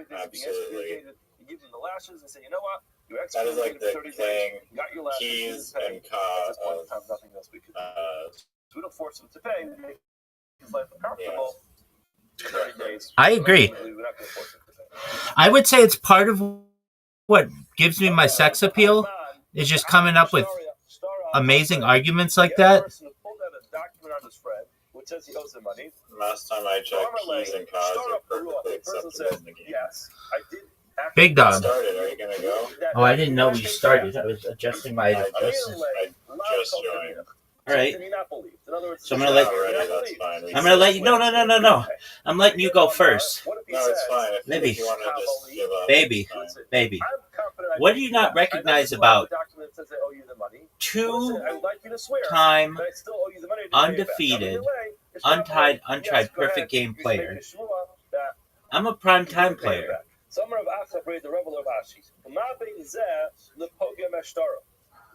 30 days to be excommunicated. You give them the lashes and say, you know what? You That is like excommunicated for 30 the playing days. You got your lashes. keys At and this point in of time, nothing else we can do. So we don't force him to pay. We make his life uncomfortable. 30 days. I agree. We're not going to force him to pay. I would say it's part of what gives me my sex appeal is just coming up with amazing arguments like that. Last time I checked, keys and cars are perfectly acceptable in the game. Yes, I did. Big dog. Started. Are you gonna go? Oh, I didn't know we started. I was adjusting my. I just joined. All right. So I'm gonna let. Already, that's fine. I'm gonna let you. No. I'm letting you go first. No, it's fine. Baby. If you want to just give up, Baby. it's fine. Baby. What do you not recognize about two-time undefeated, untried, perfect game player? I'm a prime time player.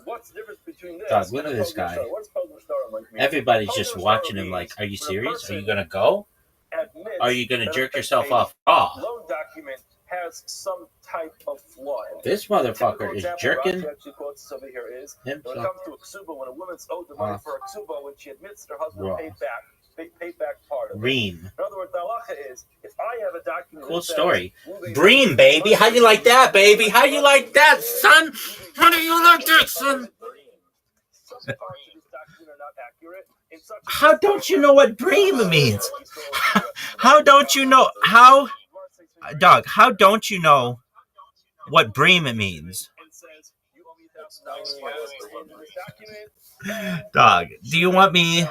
What's the difference between this? Dog, look at this guy. Everybody's just watching him like, are you serious? Are you going to go? Are you going to jerk yourself off raw? Loan document has some type of flaw in it. This motherfucker is jerking When it comes to a ksuba, when a woman's owed the money off for a ksuba, when she admits her husband raw. paid back part of it. Ream. In other words, the halacha is, if I have a document Cool that says, story. moving- Bream, baby. How you like that, baby? How you like that, son? How do you like that, son? Some parts of this document are not accurate. In such a- How don't you know what bream means? How don't you know? How, dog, how don't you know what bream means? And says, you owe me $1,000 for this document. Dog, do you want me?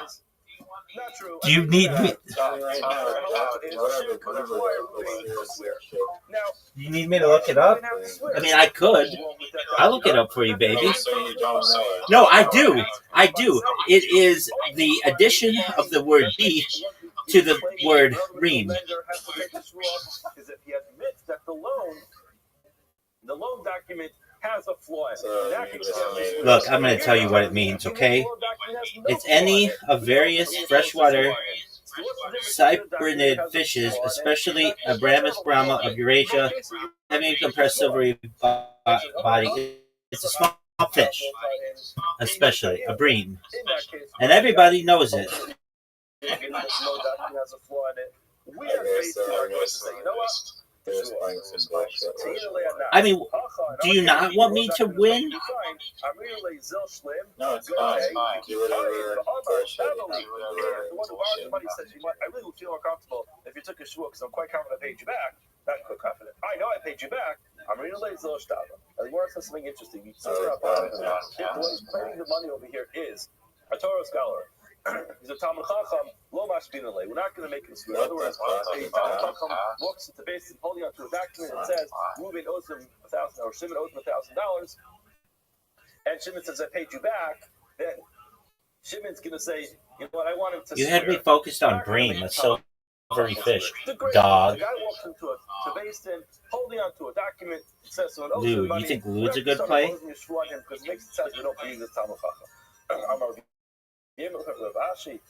Not true. Do you need me? Tell me right now. Now, You need me to look it up? I mean, I could. I'll look it up for you, baby. So you don't know it. No, I do. I do. It is the addition of the word be to the word ream. Is if he admits that the loan document has a flaw. Look, I'm going to tell you what it means, okay? It's any of various freshwater cyprinid fishes, especially Abramus brahma of Eurasia, having a compressed silvery body. It's a small fish, especially a bream. And everybody knows it. I mean, do you not want me to win? No, it's fine. Do whatever. Somebody says, I really would feel more comfortable if you took a shvuah because I'm quite confident I paid you back. Not quite confident. I know I paid you back. I'm reading the Zil Shtava. I think we're saying something interesting. He's planning the money over here is a Torah scholar. He's a Talmud Chacham, lo mashbinale. We're not going to make him swear. In other words, a Talmud Chacham walks into base and holding onto a document that says, Reuben owes him $1,000, or Shimon owes him $1,000, and Shimon says, I paid you back, then Shimon's going to say, you know what, I want him to You swear. had me focused on bream, a silvery fish. The great Dog. The guy walks into a basin, holding onto a document that says someone owes him Lude, money. you think Lude's a good Someone play? owes him Yeshua on him because it makes it sound like we don't believe this Talmud Chacham. Ravashi,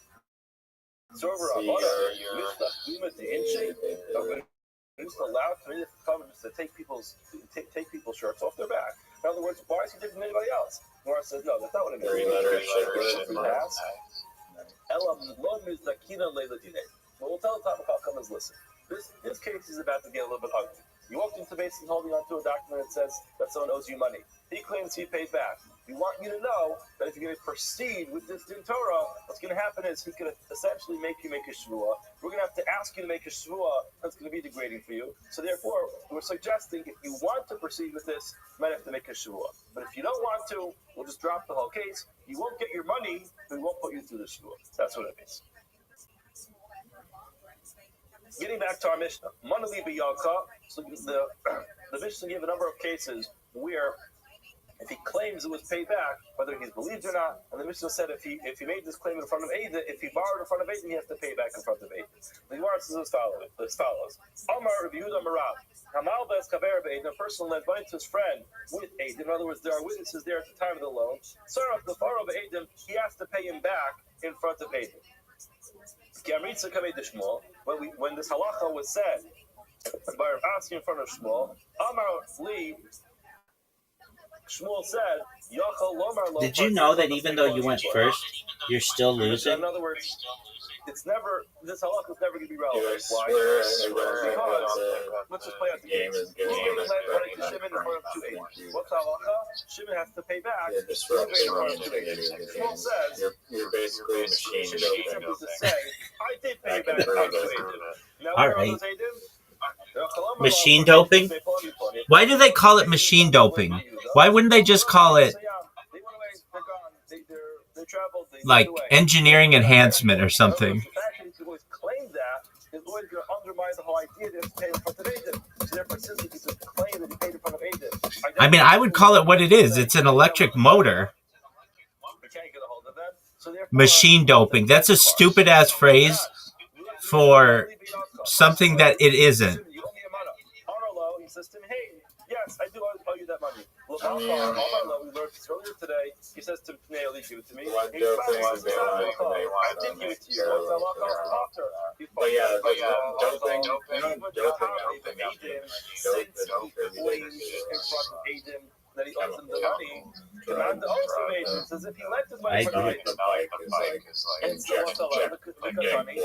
server of it's allowed to take people's shirts off their back. In other words, why is he different than anybody else? Nora says, no, that's not what it means. What we'll tell the Talmud Chacham is, listen, this case is about to get a little bit ugly. You walked into basin holding onto a document that says that someone owes you money. He claims he paid back. We want you to know that if you're going to proceed with this din Torah, what's going to happen is he's going to essentially make you make a shvuah. We're going to have to ask you to make a shvuah that's going to be degrading for you. So therefore, we're suggesting if you want to proceed with this, you might have to make a shvuah. But if you don't want to, we'll just drop the whole case. You won't get your money, but we won't put you through the shvuah. That's what it means. Getting back to our Mishnah, Manali b'yalka. So the Mishnah gave a number of cases where if he claims it was paid back, whether he's believed or not, and the Mishnah said if he made this claim in front of Eidah, if he borrowed in front of Eidah, he has to pay back in front of Eidah. The Gemara says as follows: Amar Rabbi Yehuda Marav, Hamal bes kaver be'Eidah. A person lent money to his friend with Eidah. In other words, there are witnesses there at the time of the loan. Sarah the Pharaoh be'Eidah, he has to pay him back in front of Eidah. When this halacha was said, by asking in front of Shmuel. Amar Li, Shmuel said, Did you know that even though you went first, you're still losing? In other words, it's never, this halakha is never going to be relevant. Why? Because Let's just play out the game. Ruben led money to Shimon in front of 2 agents. What's the halakha? Shimon has to pay back. Ruben in front of 2 agents. Shmuel says, you're basically a machine Shimon can simply just say, I did pay back 2 agents. Now, all where are right. those agents? Machine doping? Why do they call it machine doping? Why wouldn't they just call it like engineering enhancement or something? I mean, I would call it what it is. It's an electric motor. Machine doping. That's a stupid ass phrase for something that it isn't. He says to him, hey, yes, I do owe you that money. We learned this earlier today. He says to Pnei, give it to me. I did give it to you. But yeah, doping since he claims in front of Aiden that he owes him the money, command the also agent says if he lent his money from Aiden, and still wants to loan the money,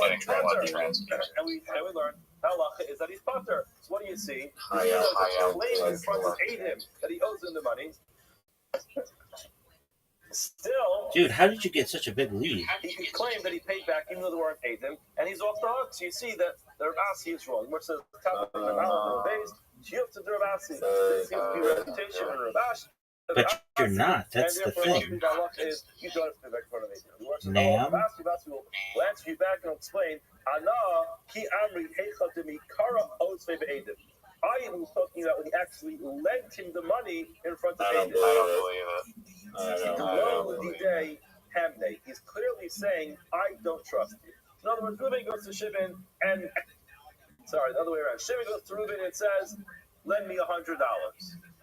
and we learn halacha is that he's pater. So what do you see? He claims in front of Aiden that he owes him the money. Still, dude, how did you get such a big lead? He could claim that he paid back even though they weren't paid him, and he's off the hook. So you see that the Rabbi is wrong. Which says you have to do Rabbi. There seems to be reputation in Rabbi. But you're not. That's the thing. You don't have to pay back in front of Aiden. Now, will answer you back and explain. I was talking about when he actually lent him the money in front of Aiden. I don't believe it. He's clearly saying, I don't trust you. In other words, Reuben goes to Shimon and... Sorry, the other way around. Shimon goes to Reuben and says, lend me $100.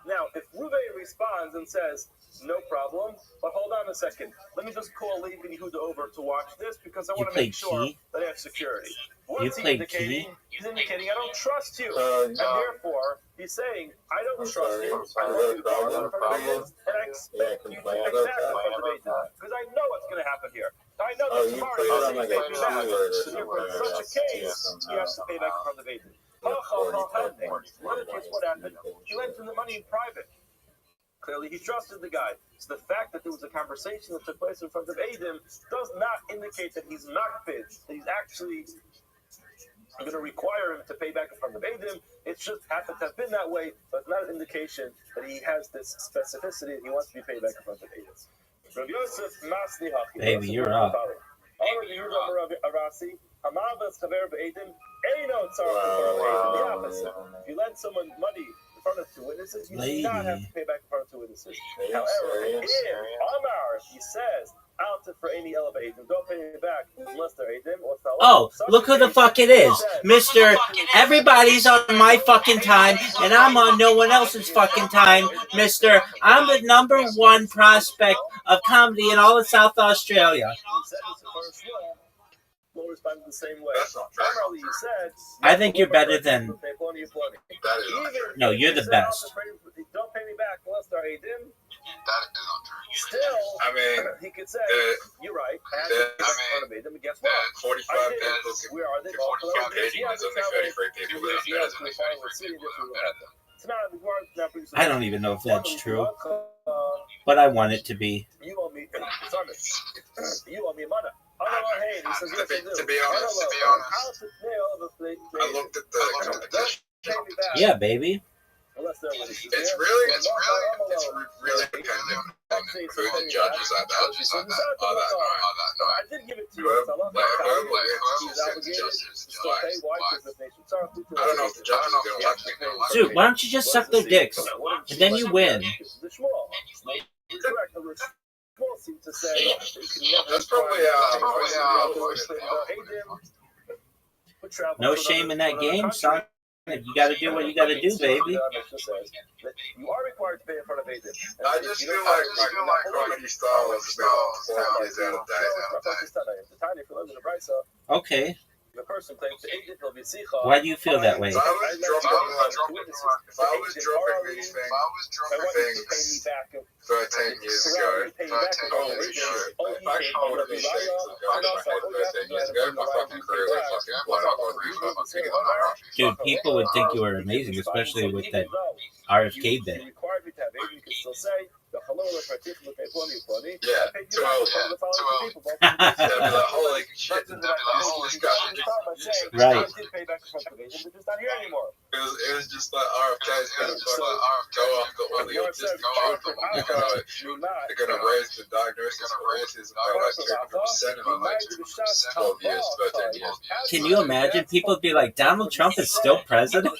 Now, if Reuben responds and says, no problem, but hold on a second. Let me just call Levi and Yehuda over to watch this because I want to make sure that I have security. What's he indicating? He's indicating I don't trust you. And therefore, he's saying, I don't trust you. I want you to borrow in front of Aiden, and I expect you to pay back in front of Aiden. Because I know what's going to happen here. I know that tomorrow you're going to pay me back. So therefore, in such a case, he has to pay back in front of Aiden. What happened? He lent him the money in private. Clearly, he trusted the guy. So the fact that there was a conversation that took place in front of Aiden does not indicate that he's not fit, that he's actually going to require him to pay back in front of Aiden. It just happened to have been that way, but not an indication that he has this specificity and he wants to be paid back in front of Aiden. Baby, you're up. If you lend someone money in front of 2 witnesses, you do not have to pay back in front of 2 witnesses. However, if he says, for any elevator, don't pay me back unless they're Aiden or oh, look who the fuck it is. Mr. Everybody's on my fucking time, and I'm on no one else's fucking time. Mr. I'm the #1 prospect of comedy in all of South Australia. Responded the same way. I think you're better than... No, you're the best. Don't pay me back unless they're Aiden. Still, I mean, he could say, you're right. Guess what? 45 people where are they? 45 dating is only 33 people that are only 33 people that I don't even know if that's true, but I want it to be. You owe me, you owe me money. To be honest, I looked at the yeah, baby. It's really dependent on who the judges are. I did give it to you. I don't know if the judges are going to like me. Dude, why don't you just suck their dicks, and then you win. That's probably no shame in that game, son. You got to do what you got to do, baby. You are required to pay in front of Aiden. I just feel like comedy style is out of date. Okay. the person claims to agent, he'll be sicha. Why do you feel that way? If I was dropping these things for 10 years ago, holy shit. If I would have been shit for 10 years ago, my fucking career would fucking blown up on me for fucking Dude, people would think you were amazing, especially with that RFK bit. Required me to have agent, you can still say the hello Yeah, too old. They'd be like, holy shit. Right. It was just like RFK's gonna fucking go off the all your discount. They're gonna raise the diagnosis for autism by like 200% in like 12 years, 13 years. Can you imagine? People would be like, Donald Trump is still president?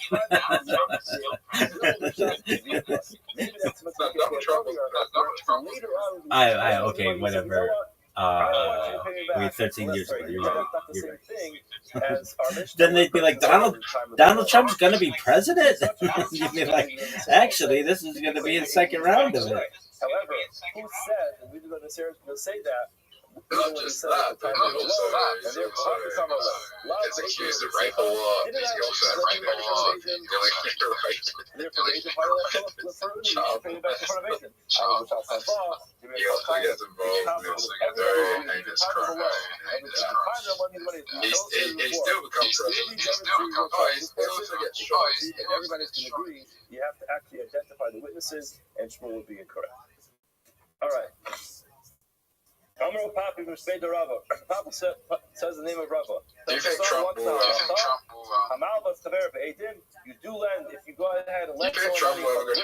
Okay, whatever. Wait, 13 years ago. You're right. Then they'd be like, Donald Trump's going to be president? You'd be like, actually, this is going to be the second round of it. However, who said, and we didn't necessarily say that, Not just that, but also it's accused of rape a lot. He's also raped a lot. He also gets involved in a very heinous crime. He still becomes president. He still gets shot. Everybody's going to agree. You have to actually identify the witnesses, and Shmuel would be incorrect. All right. Papa says the name of Rabbi. Do you think Trump will? You do lend if you go ahead and lend You think Trump will go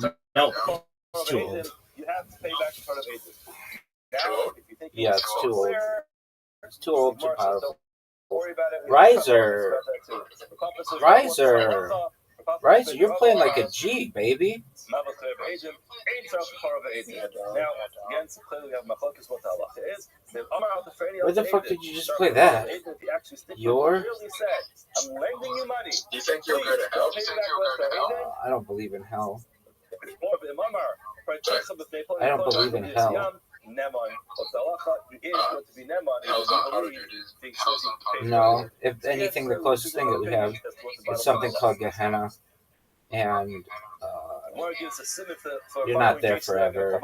down? No, it's too old. You have to pay back in front of agent. Now, if you think Yeah, it's too old. It's too old, too powerful. Worry about it. Riser, you're playing like a G, baby. Now, again, so clearly we have machlokes what the halacha is. Where the fuck did you just play that? Your? I'm lending you money. Do you think you'll go to hell? I don't believe in hell. I don't believe in hell. No, if anything, the closest thing that we have is something called Gehenna, and you're not there forever.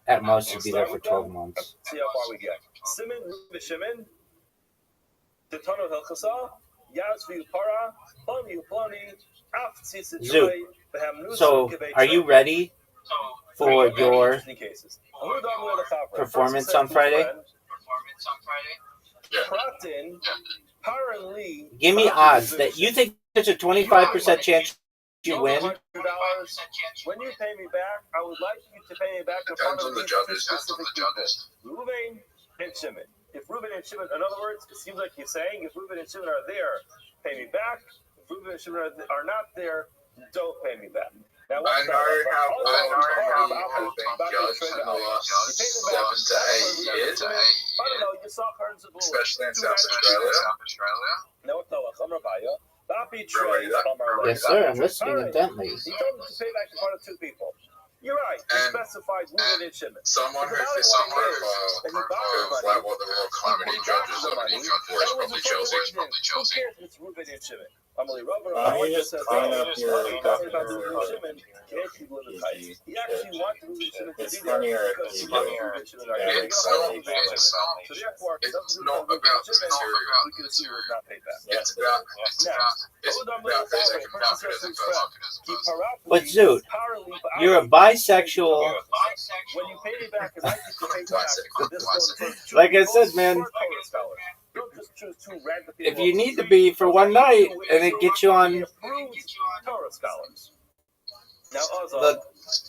At most, you'll be there for 12 months. See how far we get. Simin v'shimin, Titano Hilchasa, Yazvi Para, Ploni Ploni, Af Tzitz Joy, So, are you ready for your performance on Friday? Give me odds that you think there's a 25% chance you win. $100. When you pay me back, I would like you to pay me back in front of these specific people. Reuben and Shimon. If Reuben and Shimon, in other words, it seems like he's saying, if Reuben and Shimon are there, pay me back. If Reuben and Shimon are not there, don't pay me back. Now, I know how Tommy has been judged in the last 7 to 8 years, especially in South Australia. Yes, sir. I'm listening intently. He told him to pay back in front of two people. You're right. He specified Reuben and Shimon. Someone who fits the profile of like what the Royal Calamity judges are looking for is probably Chelsea. Who cares if it's Reuben and Shimon? He just clean up your Shimon. He actually wanted Reuben Shimon to be there because he wanted Reuben Shimon. So therefore, it doesn't not about the material. We can assume it was not paid back. It's about basic confidence and personal. But dude, you're a bisexual. When you pay me back, I'd like you to pay back. Like I said, man, Don't just choose two random people. if you need to be for one night and it gets you on Torah scholars. Now, the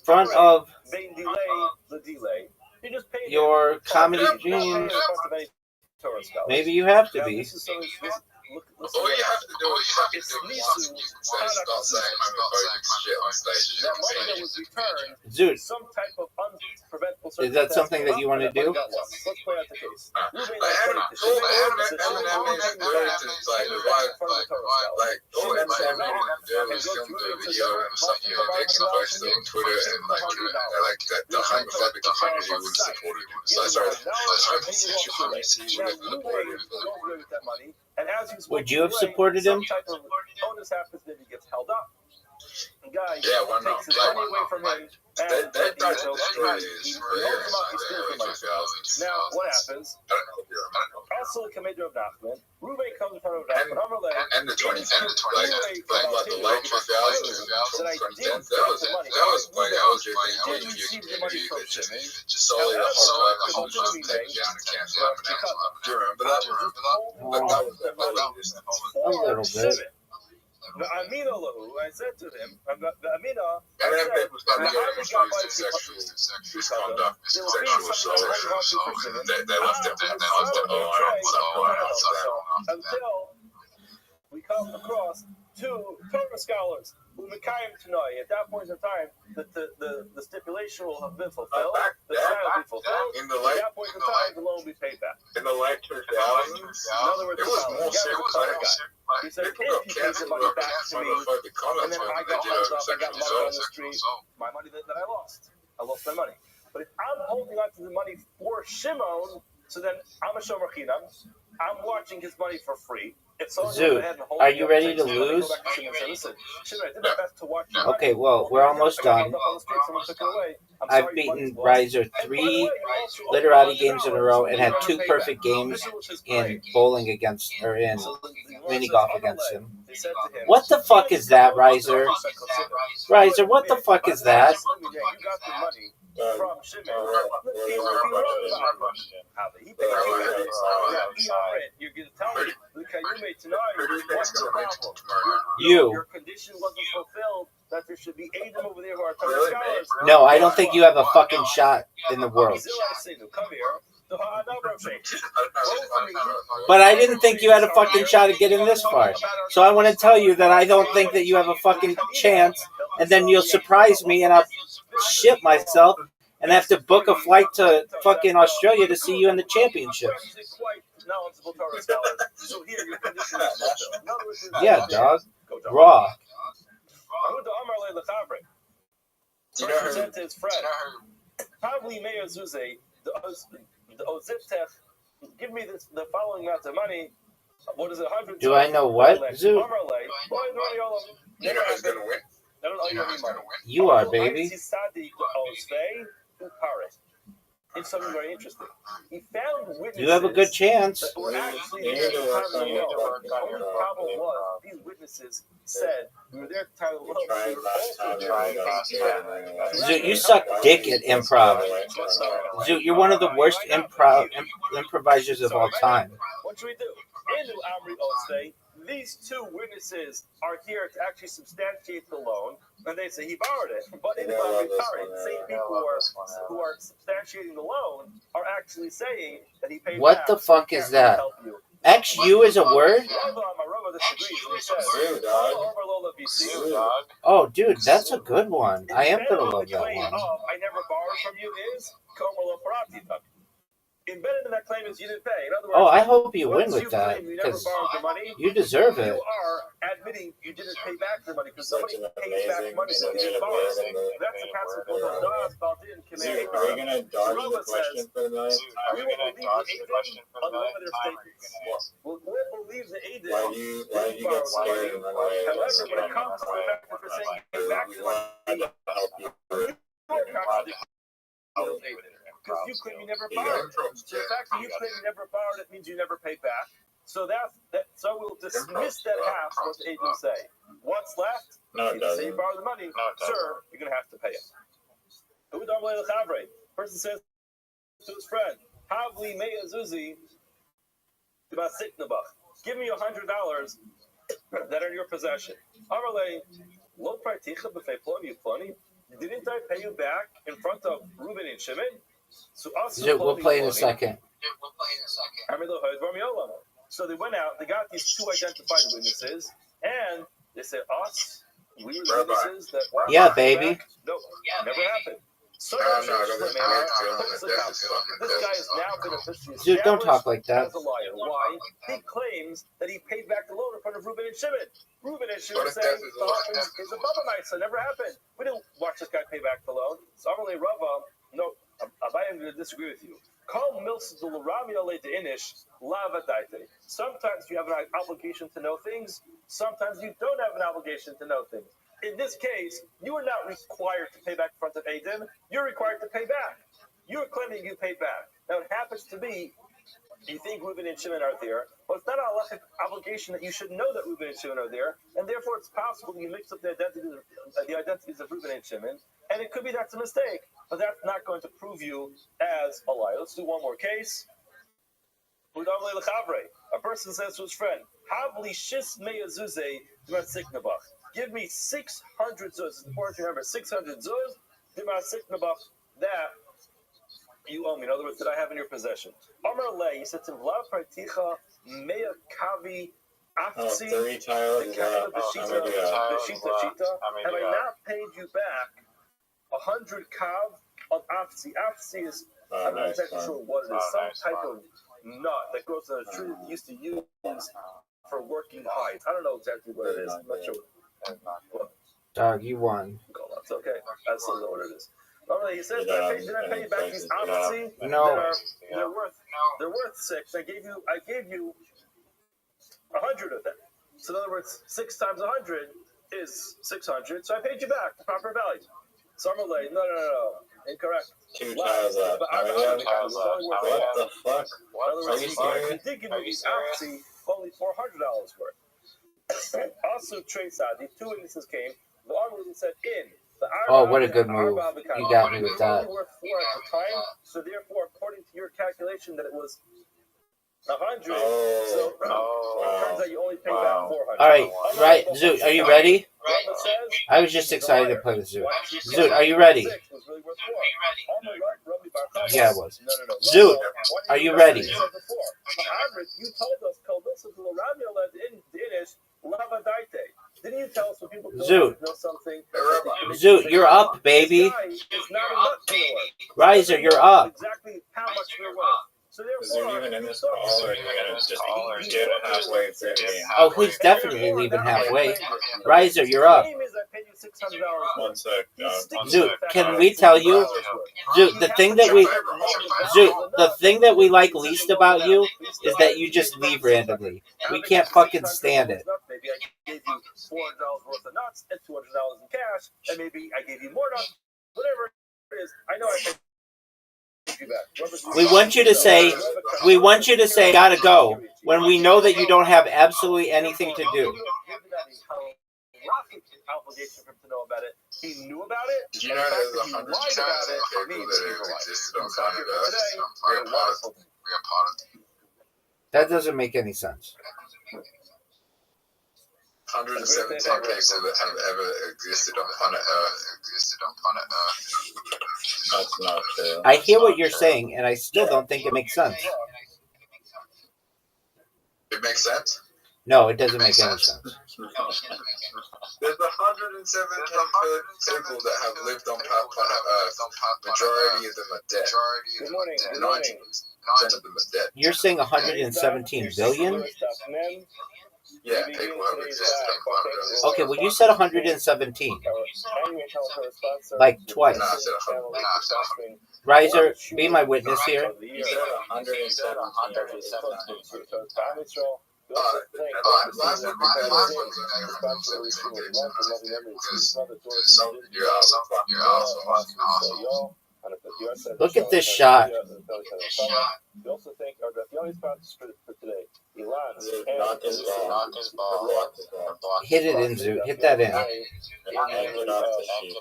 front of the delay. You just pay your comedy dreams, maybe you have to be. All you have to do is fucking do it once and you can say, start saying homophobic shit on stage. Dude, some type of unpreventable is that something that you want to do? Let's play out the case. Eminem is good to like revive, like all Eminem do is film the video and stuff you know, they can post it on Twitter and like the homophobic community would support it. So sorry, homosexual community would support it. And as he's Would you have walking away, supported him? some type of onus happens that he gets held up. The guy Yeah, why not? takes his money away from him, and That he holds is him up, he steals the money. Now, what happens? Also, Commander of Nachman, Ruben comes in front of Nachman, and the 2010, like the light 2000 that was like, I was refusing the money from Jimmy. Just solely the whole thing down to cancel. Do you remember that? But that was the A little bit. The Amina Lahu, I said to him, the Amina, and then said, people started getting sexual misconduct, sexual assault. They left it. Until we come across two Torah scholars who Mekayim Tanoi. At that point in time, the stipulation will have been fulfilled, the trial will be fulfilled. At that point in time, the loan will be paid back. In the late 2000s, In other words, it was more serious. he said, if you pay the money back to me, and then I got held up, I got money on the street, my money that I lost my money. But if I'm holding on to the money for Shimon, so then I'm a shomer chinam, I'm watching his money for free. Zoot, are you ready to lose? Okay, well, we're almost done. I've beaten Riser 3 literati games in a row and had 2 perfect games in bowling against, or in mini golf against him. What the fuck is that, Riser? Riser, what the fuck is that? From Shimon. You're going to tell me, you made tonight, what's the problem? Your condition wasn't fulfilled, that there should be Adam over there who are Torah scholars. No, I don't think you have a fucking shot in the world. Come here. But I didn't think you had a fucking shot at getting this far. So I want to tell you that I don't think that you have a fucking chance, and then you'll surprise me and I'll shit myself and have to book a flight to fucking Australia to see you in the championship. Yeah, dog. Raw. First said to his friend, probably Mayor Zuze, the Oziftech, give me the following amount of money. What is it, 100? Do I know what, Zoo? You know who's going to win? You are, baby. It's something very interesting. He found witnesses. You have a good chance. That were actually there at the time of the law. The only problem was these witnesses said we were there at the time of the law. Zoot, you suck dick at improv. Zoot, you're one of the worst improvisers of all time. What should we do? In the Amri Osei, these two witnesses are here to actually substantiate the loan, and they say he borrowed it. But in the Amri Tari, the same people who are substantiating the loan are actually saying that he paid back. What the fuck is that? XU is a word? Oh, dude, that's a good one. I am going to love that one. I never borrowed from you is embedded in that claim is you didn't pay. In other words, I hope you win with that, because you deserve it. You are admitting you didn't pay back the money, because somebody pays back money that you didn't borrow. That's the consequence of Daz Baldin Command. Are we going to dodge the question for the night? We will believe the Aiden on their statements. We'll believe the Aiden. Why do you get scared and run away? However, when it comes to the fact that we're saying pay back the money, because you claim you never borrowed it. So the fact that you claim you never borrowed it means you never paid back. So so we'll dismiss that half what the agent say. What's left? No, it doesn't. Say you borrowed the money, sir, you're going to have to pay it. Person says to his friend, Havli Meya Zuzi, give me $100 that are in your possession. Didn't I pay you back in front of Reuben and Shimon? We'll play in a second. So they went out, they got these two identified witnesses, and they said, us? We were the witnesses that... Yeah, baby. No, never happened. So this guy is now going to officially Dude, don't talk like that. as a liar. Why? He claims that he paid back the loan in front of Reuben and Shimon. Reuben and Shimon saying the loan is above a night, so it never happened. We didn't watch this guy pay back the loan. So I'm really Rava. No, I'm going to disagree with you. Sometimes you have an obligation to know things. Sometimes you don't have an obligation to know things. In this case, you are not required to pay back in front of Aiden. You're required to pay back. You're claiming you paid back. Now, it happens to be, you think Reuben and Shimon are there, but it's not an halachic obligation that you should know that Reuben and Shimon are there, and therefore it's possible you mix up the identities of Reuben and Shimon, and it could be that's a mistake, but that's not going to prove you as a liar. Let's do one more case. A person says to his friend, give me 600 zuz. It's important to remember 600 zuz that you owe me. In other words, that I have in your possession. Amar Le, he said to him, Vlav Praticha Mea Kavi Afsi. 3 tiles. Have I not paid you back 100 kav of Afsi? Afsi is, I'm not exactly sure what it is, some type of nut that grows on a tree that used to use for working hides. I don't know exactly what it is. I'm not sure. Dog, you won. That's okay. That's not what it is. He says, did I pay you back these Afsi? No. They're worth 6. I gave you 100 of them. So in other words, 6 times 100 is 600. So I paid you back the proper value. Summerlay, no. Incorrect. 2 tiles up. What the fuck? Are you serious? He did give me these Afsi only $400 worth. Also, Trace the 2 witnesses came. The argument said in. Oh, what a good move. You got me with that. Worth 4 at the time, so therefore, according to your calculation, that it was 100. So it turns out you only paid back 400. All right, Zoot, are you ready? I was just excited to play with Zoot. Zoot, are you ready? Yeah, I was. Zoot, are you ready? You told us, didn't you tell us when people know something? Zoot, you're up, baby. Riser, you're up. Exactly how much they're worth. So is there even in this call, or are you going to just get it halfway through the game? Oh, he's definitely leaving halfway. Riser, you're up. 1 sec. Zoot, can we tell you? Zoot, the thing that we like least about you is that you just leave randomly. We can't fucking stand it. Maybe I gave you $400 worth of nuts and $200 in cash, and maybe I gave you more nuts. Whatever it is, I know I paid you back. We want you to say, gotta go, when we know that you don't have absolutely anything to do. Obligation for him to know about it. He knew about it. Did you know there's 100 times people that existed on planet Earth? We are part of it. That doesn't make any sense. 117 people that have ever existed on planet Earth. That's not true. I hear what you're saying, and I still don't think it makes sense. It makes sense? No, it doesn't make any sense. There's 117 people that have lived on planet Earth. Majority of them are dead. Good morning. 90% of them are dead. You're saying 117 billion? Yeah, people have existed on planet Earth. Okay, well, you said 117. Like twice. No, I said 117. Riser, be my witness here. You said 117. Last one was you're awesome. Look at this shot. We also thank our Grafiani sponsors for today. Knock his ball. Hit it in, Zoot. Hit that in. And it off the sheet.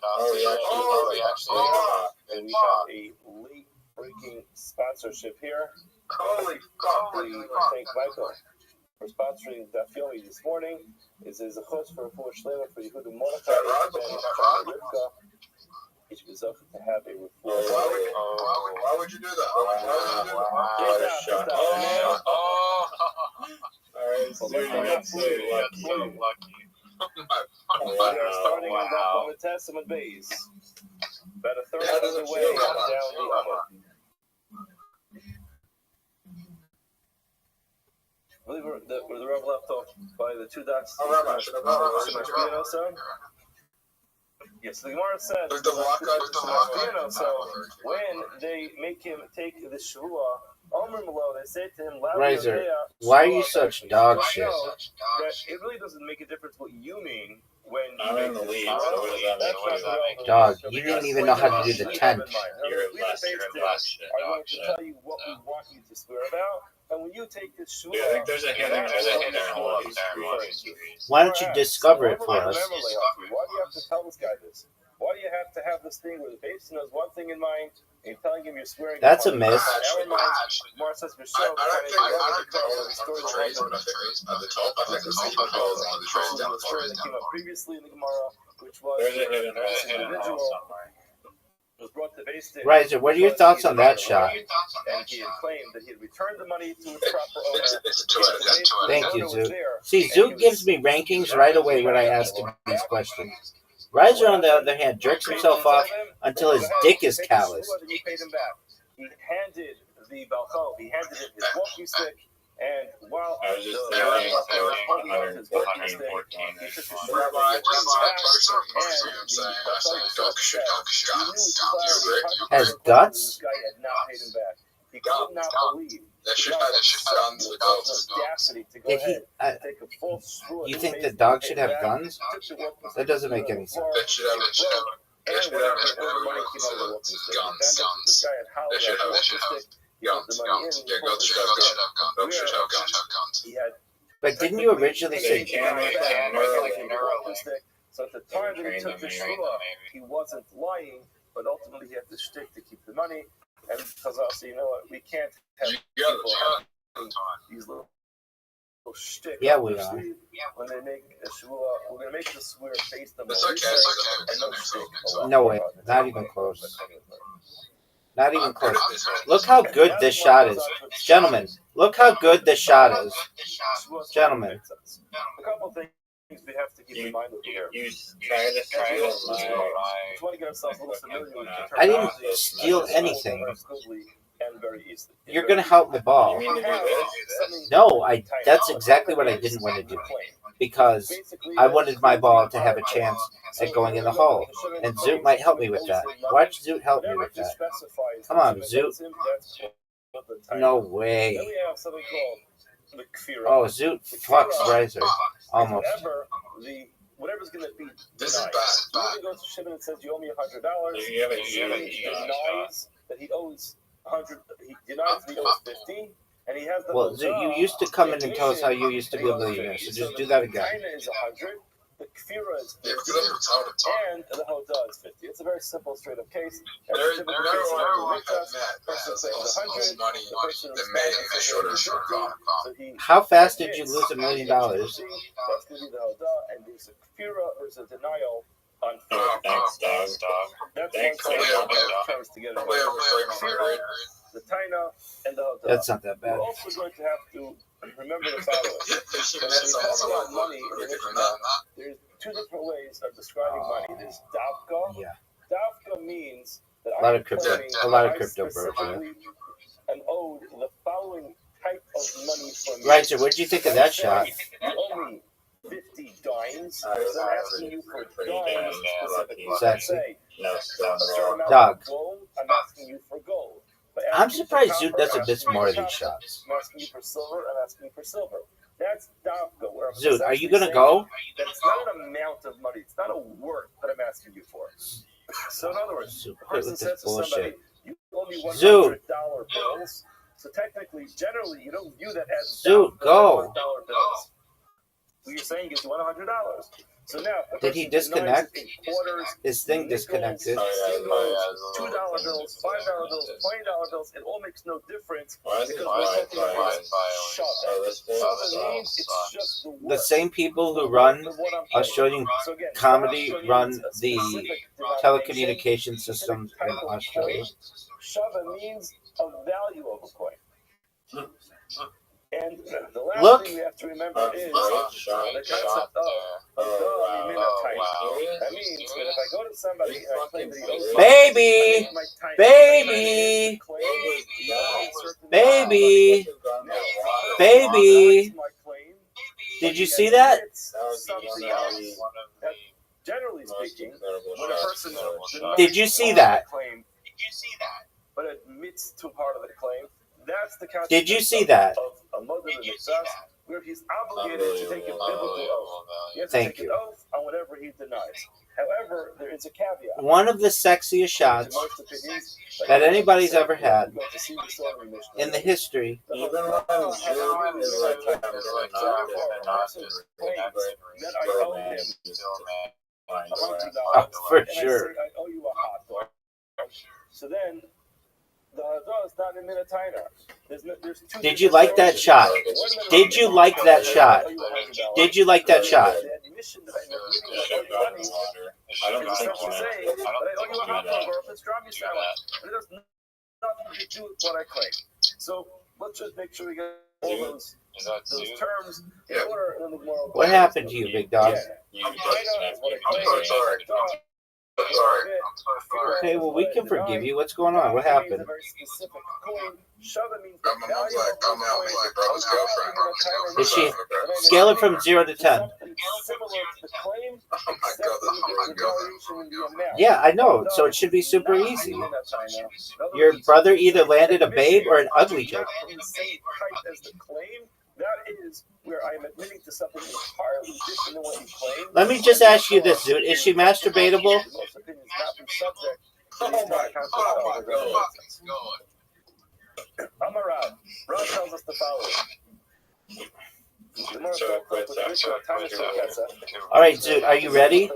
And we have a late breaking sponsorship here. Holy fuck. We thank Michael for sponsoring Grafiani this morning. This is a host for a full Shlema for Yehuda Mordechai and Rivka. Each was up to have a report. Why would you do that? What a shot. Alright, so lucky. We are starting on that on the Testament base. About a third of the way down the upper. I believe where the Rabbi left off by the 2 dots. Rabbi, should I Yes, the Gemara says. So when they make him take the shvua, they say to him, Riser, why are you such dog shit? That it really doesn't make a difference what you mean when you I'm in the lead, so what does that mean? What does that mean? Dog, you didn't even know how to do the tent. You're less shit, I'm going dog to shit. tell you what we want you to swear about, and when you take this shvua, Yeah, I think there's a hidden ceremony. Why don't you discover it for us? Why do you have to tell this guy this? Why do you have to have this thing where the basin has one thing in mind and you're telling him you're swearing? That's a miss. Mar says for I sure. don't think the trays on the trays at the top. I think the secret calls on the trays down the story that came up previously in the Gemara, which was There's a hidden individual somewhere. was brought to base state. Riser, what are your thoughts on that shot? And he had claimed that he had returned the money to its proper owner. It's a 2 out of 10. Thank you, Zoot. See, Zoot gives me rankings right away when I ask him these questions. Riser, on the other hand, jerks himself off until his dick is calloused. He paid him back. He handed the balcony, he handed him his walking stick, and while I was just holding thinking up his walking stick, he took his shot Has guts? This guy had not paid him back. He could not believe That should have done to the dogs. audacity to go Did he? ahead and take a full screw. You think the dog should have guns? That doesn't make any sense. That should have guns. Yeah, goats should have guns. Dogs should have guns. But didn't you originally say So at the time that he took the shvua, he wasn't lying, but ultimately he had the shtick to keep the money. And because also, you know what, we can't have people have these little shtick. Yeah, we are. When they make a shvua, we're going to make the swear based on It's okay. and no shtick. No way, not even close. Not even close. Look how good this shot is. Gentlemen, look how good this shot is. Gentlemen. A couple things we have to keep in mind over here. You try to Want to get ourselves a little familiar with the I didn't steal anything. You're gonna help the ball. No, that's exactly what I didn't want to do. Because I wanted my ball to have a chance at going in the hole. And Zoot might help me with that. Watch Zoot help me with that. Come on, Zoot. No way. Then we have something called the kfira. Oh, Zoot fucks Riser. Almost. Whatever's going to be This is denied. bad. He goes to Shimon and says, "You owe me $100." You haven't He denies that he owes 100. He denies that he owes 50, and he has the. Well, Zoot, you used to come in and tell us how you used to be a millionaire, so just do that again. China is 100. The kfira is 50. Yeah, because I'm retired. And the hotel is 50. It's a very simple, straight up case. And There the is typical no case of one the that person has pays most 100, money the person that who's made spending a shorter 50, so he How fast did you lose $1 million? That's going to be the hotel, and there's a kfira, there's a denial on Thanks, dog. That's Thanks, one dog. thing comes together. The Taina and the hotel. That's not that bad. We're also going to have to remember the following. When we talk about money in the Mishnah, there's two different ways of describing money. There's davka. Yeah. Davka means that A lot I'm of crypto- claiming a lot of I crypto bros, yeah. specifically am owed the following type of money from you. Riser, what did you think of that shot? You owe me 50 dimes. I'm asking you for dimes specifically. Sexy. Say, No, a certain amount Dog. of gold, I'm asking you for gold. But I'm asking you surprised for Zoot copper, doesn't I'm miss asking more you of for these copper. shots. I'm asking you for silver, I'm asking you for silver. That's davka. Where I'm Zoot, are you essentially gonna saying go? that it's not an amount of money. It's not a worth that I'm asking you for. So in other words, Zoot, the quit person with says this to somebody, bullshit. you owe me Zoot. $100 bills. So technically, generally, you don't view that as Zoot, davka, go. $100 bills. What you're saying is you want $100. So now, if Did he a person denies disconnect? it in quarters, His thing nickels, disconnected. singles, $2 bills, $5 bills, $20 bills, it all makes no difference Why is because it we're talking about shove. Shove means it's just the The word. same people who run The word I'm Australian So again, comedy shove run means a the specific telecommunication systems in Australia. Shove means a value of a coin. And the last Look. thing we have to remember is the concept of that means that if I go to somebody and I claim that he owes Baby! Baby! Baby! Baby! Did you see that? Generally speaking, when a person Did you see that? claim, but admits to part of the claim, that's the concept Did you see that? of a mother in the where he's obligated to take a biblical oath. He has to Thank take you. an oath on whatever he denies. However, there is a caveat. One of the sexiest shots Most opinions, that anybody's ever had go to see the story in Mishnah. in the history. The Even whole- when Zoom is like that I owe him $100, Oh, for and I sure. say I owe you a hot dog. So then the hadar is not in minataina. There's two. Did you like that shot? Did you like that shot? Did you like that shot? I don't know. It's essentially saying that I owe you a hot dog or a pastrami salad. But it has nothing to do with what I claim. So let's just make sure we get all those terms in order. And then the moral. What happened to you, big dog? Okay, well, we can forgive you. What's going on? What happened? Did she scale it from 0 to 10? Yeah, I know. So it should be super easy. Your brother either landed a babe or an ugly joke. That is where I am admitting to something entirely different than what you claim. Let me just ask you this, dude. Is she masturbatable? Most opinions not be subject to these kind of concepts. Amarad. Rav tells us the following. All right, dude, are you ready?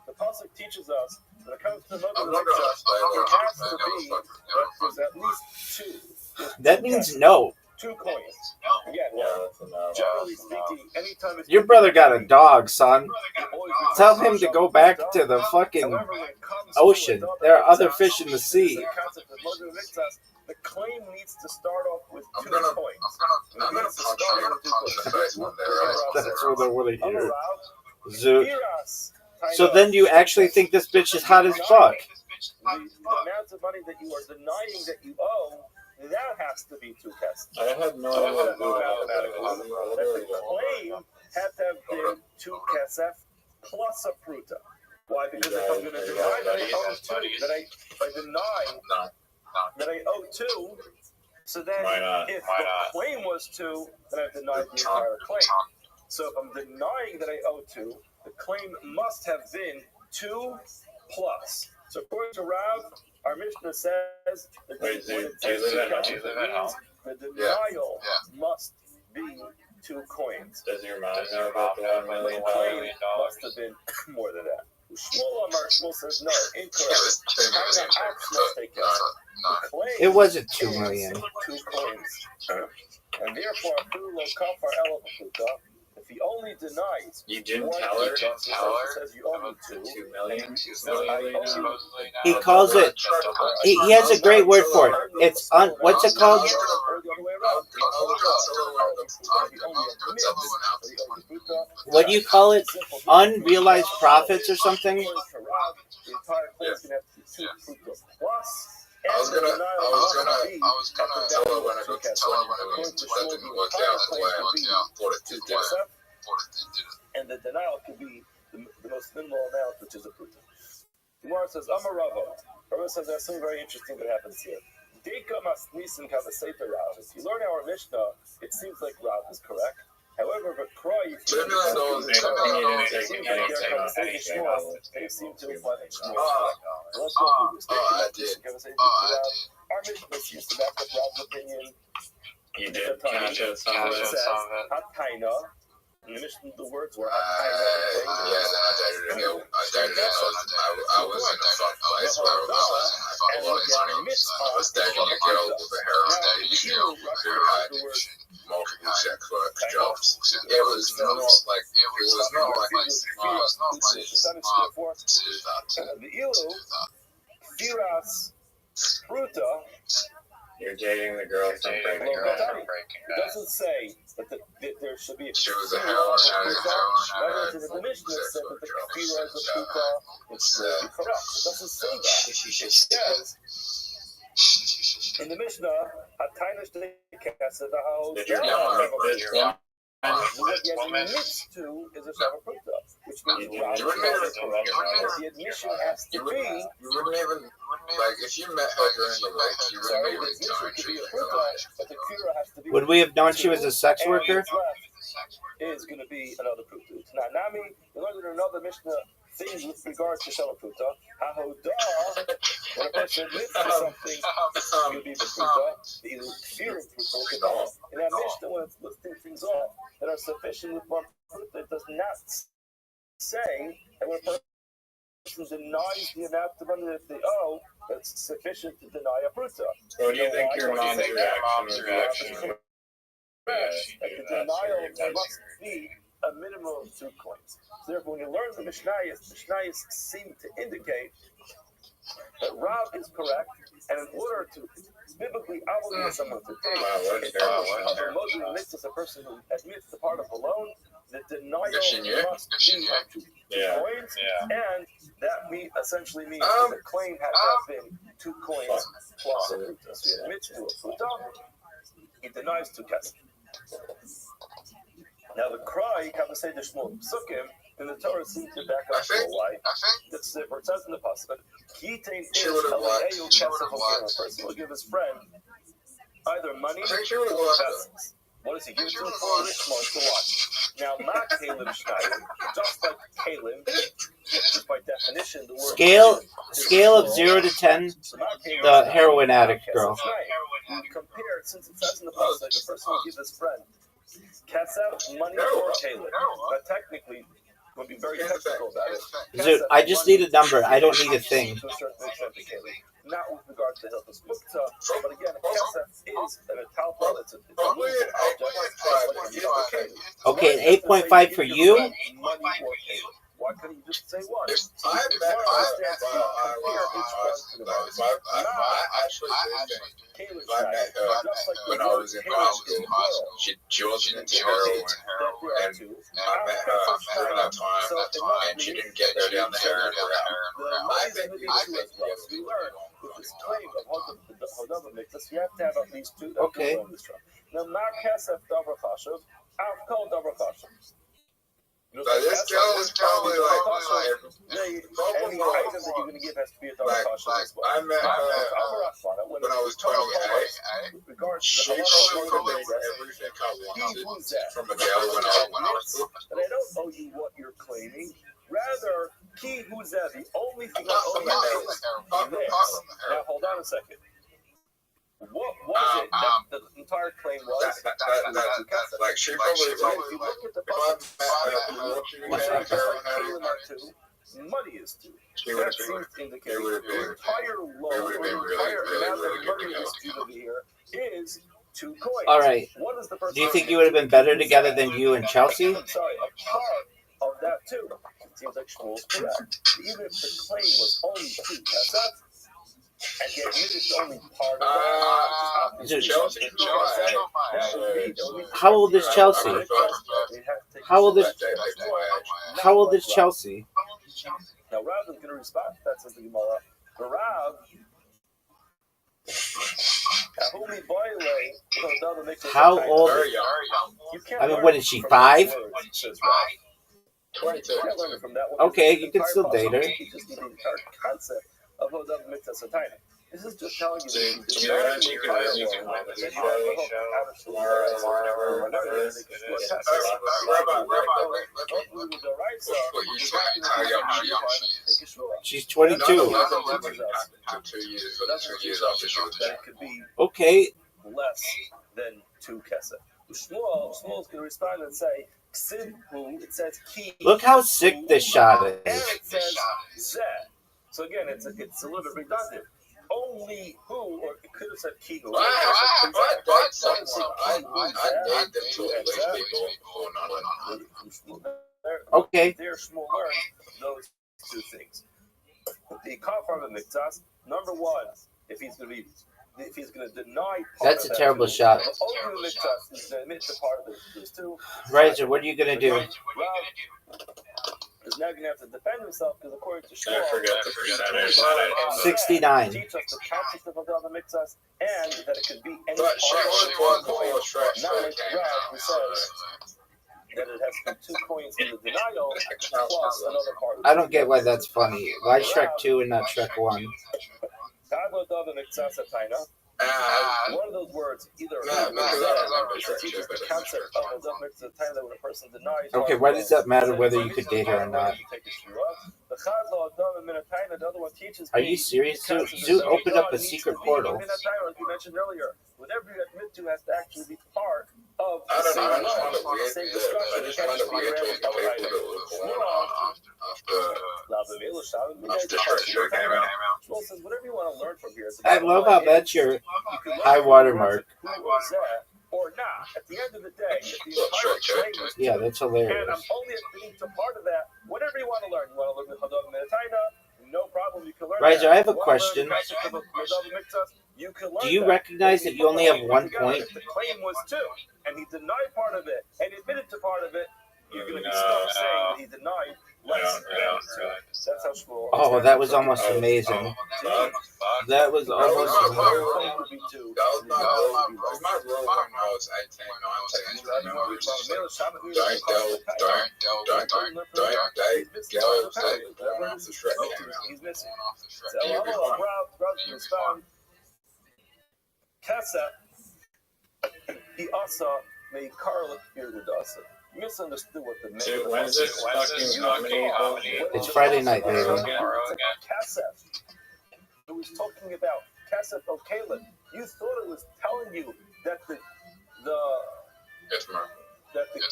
The pasuk teaches us when it comes to mother, there has to be there's at least two. That means no. 2 coins. Again, generally speaking, anytime it's Your brother got a dog, son. Tell him to go back to the fucking ocean. There are other fish in the sea. The claim needs to start off with 2 I'm gonna coins. punch you in the face one day, right? That's what I want to hear. Amarad, Zoot. Hiras, So then you actually think this bitch is hot as fuck? the amount of money that you are denying that you owe, that has to be 2 tests. I had no idea. The claim had to have been 2 kesef plus a pruta. Why? Because if I'm going to deny that I owe 2, if I deny that I owe 2, so then if the claim was 2, then I've denied the entire claim. So if I'm denying that I owe 2, the claim must have been 2 plus. So according to Rav, our Mishnah says that Wait, do you live at home? the denial must be 2 coins. Does your mom know about the $1 The million? claim must have been more than that. Shmuel says no, incorrect. The claim It wasn't 2 million. 2 coins. And therefore, if he only denies, You didn't one tell her? says you owe me 2. 2 million? He calls it. He has a great word for it. It's what's it called? What do you call it? Unrealized profits or something? I was gonna tell her when I go to tell her when I went, that didn't work out the way I thought it did. And the denial could be the most minimal amount, which is a pruta. Gemara says, Amar Rava. Rava says there's something very interesting that happens here. Deika mas nisim kavaseita Rav. If you learn our Mishnah, it seems like Rav is correct. However, but Kroy, they seem to imply that Shmuel. Let's go through this. I did. Our Mishnah seems to back up Rav's opinion. You did. Can I show some of it? Hataina. In the Mishnah, the words were I dated her. I was in a fun place where I was dating a girl with a hair on multiple check clerk jobs. It was not like the ilu, firas, fruta. You're dating the girl from Breaking Bad. It doesn't say that there should be a she was a heroin addict. The Mishnah said that the kfira is a fruta, it's correct. It doesn't say that. It says in the Mishnah Hataynish the Kesef Ahol. Did your What he admits to is a Shavapruta, which means the admission has to be. You wouldn't even, like, if you met her during the week, you wouldn't even tell her. Would we have known she was a sex worker? Is going to be another Pruta. Now, Nami, you learned in another Mishnah things with regards to Shavapruta. Hahodah, when a person admits to something, it will be the Pruta, the fear of Pruta. In that Mishnah, when it's listing things off that are sufficient with one Pruta, it does not say that when a person denies the amount of money that they owe, it's sufficient to deny a Pruta. What do you think your mom's reaction was? That the denial must be a minimum of 2 coins. So therefore, when you learn the Mishnayos seem to indicate that Rav is correct, and in order to biblically obligate someone to take a Muslim mitzvah, a person who admits the part of the loan, the denial must be 2 coins, and that essentially means that the claim has to have been 2 coins plus a fruta. So he admits to a fruta, he denies 2 kesef. Now the cry, Kavasei Shmuel Psukim, in the Torah seems to back up the why. That's it, where it says in the pasuk, Kitain is Eliyahu Kesef. A person will give his friend either money or vessels. What does he give to him for? To watch. Now, not Kalim Schneider, just like Kalim, by definition, the word scale of 0 to 10, the heroin addict girl. Compared, since it says in the pasuk, the person will give his friend Kesef, money, or Kalim. But technically, we'll be very technical about it. Dude, I just need a number. I don't need a thing. To a certain extent, not with regard to the Hilchos Muktzah, but again, a Kesef is an Atalpa, it's a movable object. Okay, an 8.5 for you? Money or Kalim. Why couldn't you just say 1? I met her when I was in high school. She wasn't into heroin, and I met her during that time, and she didn't get go down the heroin route. I think we learn with this claim of Hodava Mikdash, you have to have at least 2. Okay. Now, Mar Kesef Davar Chashav, I'll call Davar Chashav. This girl is probably like any item that you're going to give has to be a double caution as well. I met her when I was 28. With regards to she probably made everything I wanted from a girl when I was but I don't owe you what you're claiming. Rather, Ki Huzeh, the only thing I owe you is this. Now, hold on a second. What was it that the entire claim was? Like, she probably, if you look at the money is due. That seems to indicate the entire loan, or the entire amount of money is due over here is 2 coins. All right. What is the first? Do you think you would have been better together than you and Chelsea? I'm sorry, a part of that too. It seems like Shmuel's correct. Even if the claim was only 2 kesef, and he admitted only part of that. How old is Chelsea? How old is Chelsea? Now Rav is going to respond to that, says the Gemara. The Rav, how old? I mean, what is she, 5? Okay, you can still date her. Of Hodava Mikdash Hatayna. This is just telling you that she's 22. That could be okay. less than 2 kesef. Shmuel's going to respond and say, it says ki. Look how sick this shot is. And it says zeh. So again, it's a little bit redundant. Only who, or it could have said ki who. Okay. There, Shmuel learned those 2 things. The kafar of the mitzvahs, number 1, if he's going to deny. That's a terrible shot. Only the mitzvahs is going to admit the part of those 2. Riser, what are you going to do? is now going to have to defend himself because according to Shmuel, I forgot the percentage. 69. teach us the concept of Adava Mitzvahs and that it could be any But part Shrek of the coin, not like Rav, who says that it has to be 2 coins in the denial plus another part. I don't get why that's funny. Why Shrek 2 and not Shrek 1? One of those words, either is to teach us the concept of Adava Mitzvah that when a person denies. Okay, why does that matter whether you could date her or not? The other one teaches Are you serious? Zoot opened up a secret portal. Like you mentioned earlier, whatever you admit to has to actually be part of I the don't know. I same just want to same be. I discussion. just want to be into after Shrek came out. Shmuel says whatever you want to learn from here. I love how that's your You can learn high from watermark. who was that or not. At the end of the day, if the entire claim was Yeah, true, that's and hilarious. I'm only admitting to part of that. Whatever you want to learn. You want to learn the Hadam Meditaina, no problem. You can learn Riser, that. I have a You wanna learn question. the concept of Hadam Mitzvahs, you can learn Do you that. recognize that you only have 1 point? If the claim was 2, and he denied part of it, and he admitted to part of it, you're going to be No, stuck saying no. that he denied less than 2. That's how Shmuel. Oh, that was almost amazing. That was almost Claim would be 2. That was my rule. My rule when I was 18, 19, which is like, don't date girls that born after Shrek came out. He's missing. So, you'll be fine. Rob is found. Kessa, he also made Carl appear with us. Misunderstood what the Dude, when's this fucking comedy? It's Friday night, baby. Kasef. It was talking about Kasef O'Kalin. You thought it was telling you that the Yes, ma'am.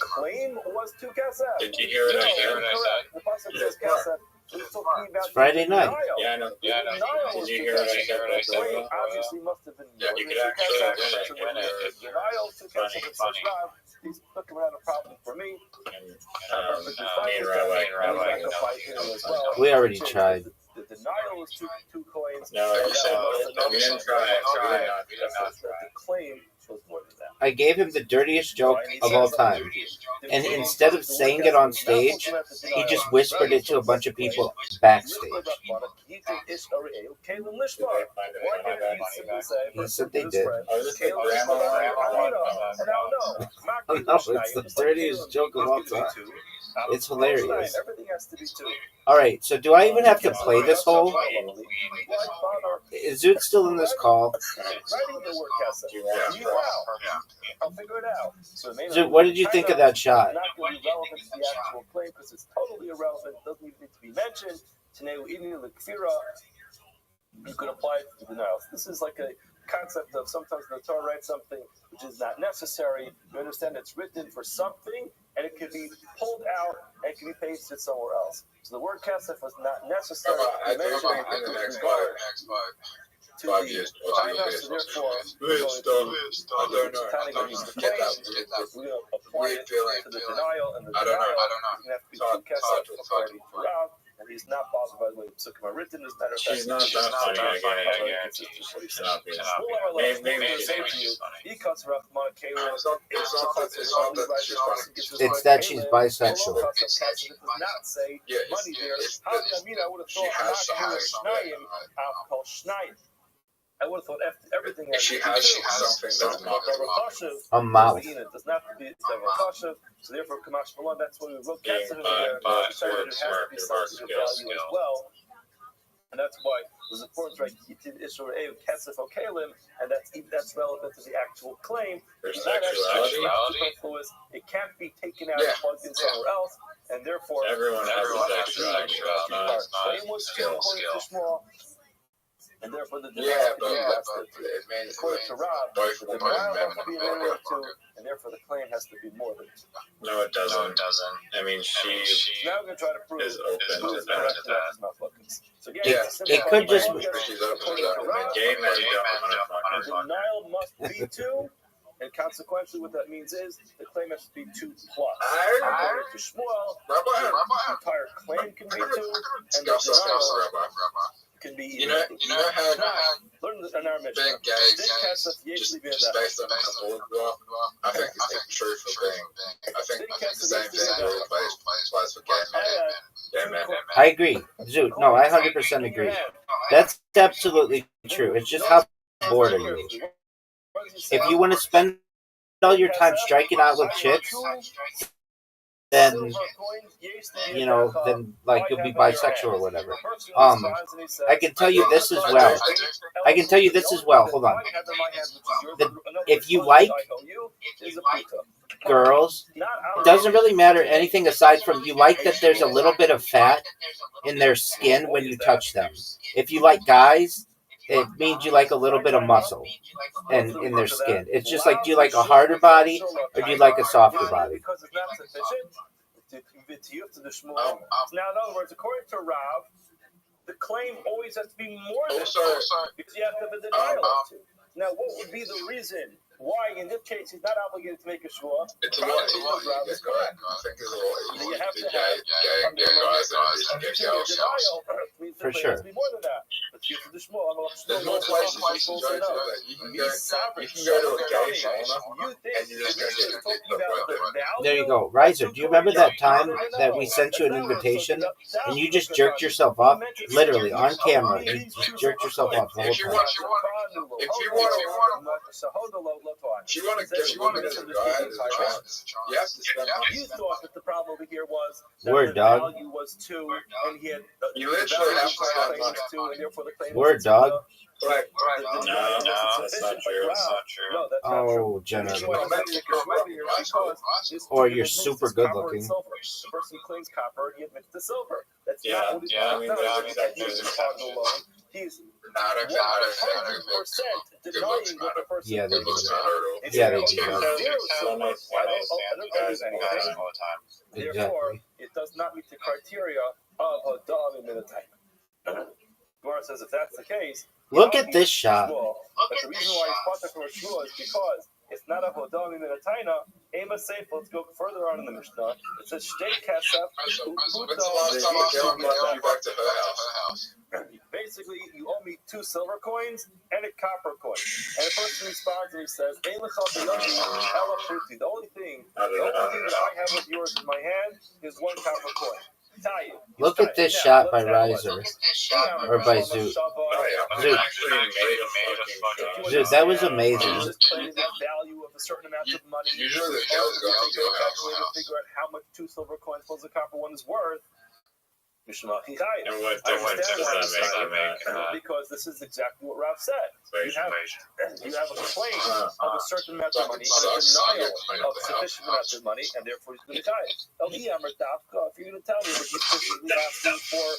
claim was to Kasef. Did you hear what I said? Correct. The pasuk says Kasef. It was talking about It's Friday night. denial. Yeah, I know. The denial Did was you to hear what I Kasef. said? The claim obviously must have been Yeah, more you than could to actually Kasef. win it, So win when it. the It's denial to Kasef funny, is such love, he's looking around a problem for me. Me and Rabbi, We already tried. The denial was 2 coins. No, and you said that we didn't try. We did not the claim was more than that. I gave him the dirtiest joke of all time. And instead of saying it on stage, he just whispered it to a bunch of people backstage. He said they did. Oh, this is the grandma one? Oh, no, it's the dirtiest joke of all time. It's hilarious. Everything has to be 2. Alright, so do I even have to play this whole? Is Zoot still in this call? Writing the word Kessa. I'll figure it out. So Zoot, what did you think of that shot? Not going to be relevant to the actual claim because it's totally irrelevant. It doesn't even need to be mentioned. Taneu Idin L'Kfira, you could apply it to denials. This is like a concept of sometimes the Torah writes something which is not necessary. You understand it's written for something and it can be pulled out and it can be pasted somewhere else. So the word Kesef was not necessary. I think in the next 5 years, so therefore, we're going to use the claim. We're going to apply it to the denial, and the denial is going to have to be 2 Kesef according to Rav, and he's not bothered by the way the Psukim are written. As a matter of fact, She's not that funny. I guarantee you. She's not being funny. Maybe she's funny. It's that she's bisexual. I would have thought everything has She has something that's not A mouth. it does not have to be Davakasha, so therefore Kamash Malon, that's why we wrote Yeah, Kesef in there. but Decided it has to be something of value as well. And that's why it was important, right? He did Israel Kesef Okalim, and that's relevant to the actual claim. There's It's not actually sexuality. superfluous. It can't be taken out and plugged in somewhere else, and therefore Everyone has a sexuality. our claim was still according to Shmuel. And therefore, the but it means according to Rob, both the women denial and men has to be would an go of 2, and therefore the claim has to be more than 2. No, it doesn't. I mean, she Now we're going to try to prove is open to the that. rest of that is not focused. So again, Yeah, it's a simple it could just- according She's open to that. to Rob, Gay men don't want to the fuck. denial must be 2, and consequently what that means is the claim has to be 2 plus. I According to Shmuel, the entire claim can be 2, and the denial can be You even. know how Learn in our mission. being gay Just just based on a couple I think it's true for being. I think the same thing applies for gay men. I agree. Zoot, no, I 100% agree. That's absolutely true. It's just how bored are you? If you want to spend all your time striking out with chicks, then then like you'll be bisexual or whatever. I can tell you this as well. Hold on. If you like girls, it doesn't really matter anything aside from you like that there's a little bit of fat in their skin when you touch them. If you like guys, it means you like a little bit of muscle and in their skin. It's just like, do you like a harder body or do you like a softer body? Now, in other words, according to Rav, the claim always has to be more than because you have to have a denial of two. Now, what would be the reason why, in this case, he's not obligated to make a shua? It's a lot. Rav is correct. You have to have for sure. Be more than that. There's more places you can go to. You can go to a gay sauna and you're just going to get a There you go. Riser, do you remember that time that we sent you an invitation and you just jerked yourself off? Literally, on camera. You just jerked yourself off the whole time. If you want to get a guy, there's a chance. You have to spend money. You thought that the problem over here was that Word, the dog. value was 2, and he had You literally have to spend money. 2, and therefore the claim Word, was dog. Right. No, that's not true. That's not true. No, that's not true. Oh, generally. Or you're super good looking. The person who claims copper, he admits to silver. That's Yeah, not what he's yeah, I mean, talking about. there's He's exceptions. alone. He's Not 100% denying what the person Yeah, they do claims. that. Yeah, they do that. I don't know why they stand with guys and guys all the time. Therefore, Exactly. it does not meet the criteria of a dog in Minatayim. Gemara says if that's the case, Look at this shot. but the reason why he's potter from a shua is because it's not a hodam in a taina. Ema seif. Let's go further on in the Mishnah. It says shtei kesef. Back to her house. Basically, you owe me 2 silver coins and a copper coin. And the person responds and he says, "Ein lecha b'yadi ela pruti." The only thing that I have of yours in my hand is 1 copper coin. Look at this shot by Riser. Or by Zoot. Zoot. Zoot, that was amazing. The value of a certain amount of money. Usually the girls go out to a house. To figure out how much 2 silver coins plus a copper one is worth. And what difference does that make? Because this is exactly what Rav said. You have a claim of a certain amount of money and a denial of sufficient amount of money, and therefore he's going to die. If you're going to tell me that he's specifically asking for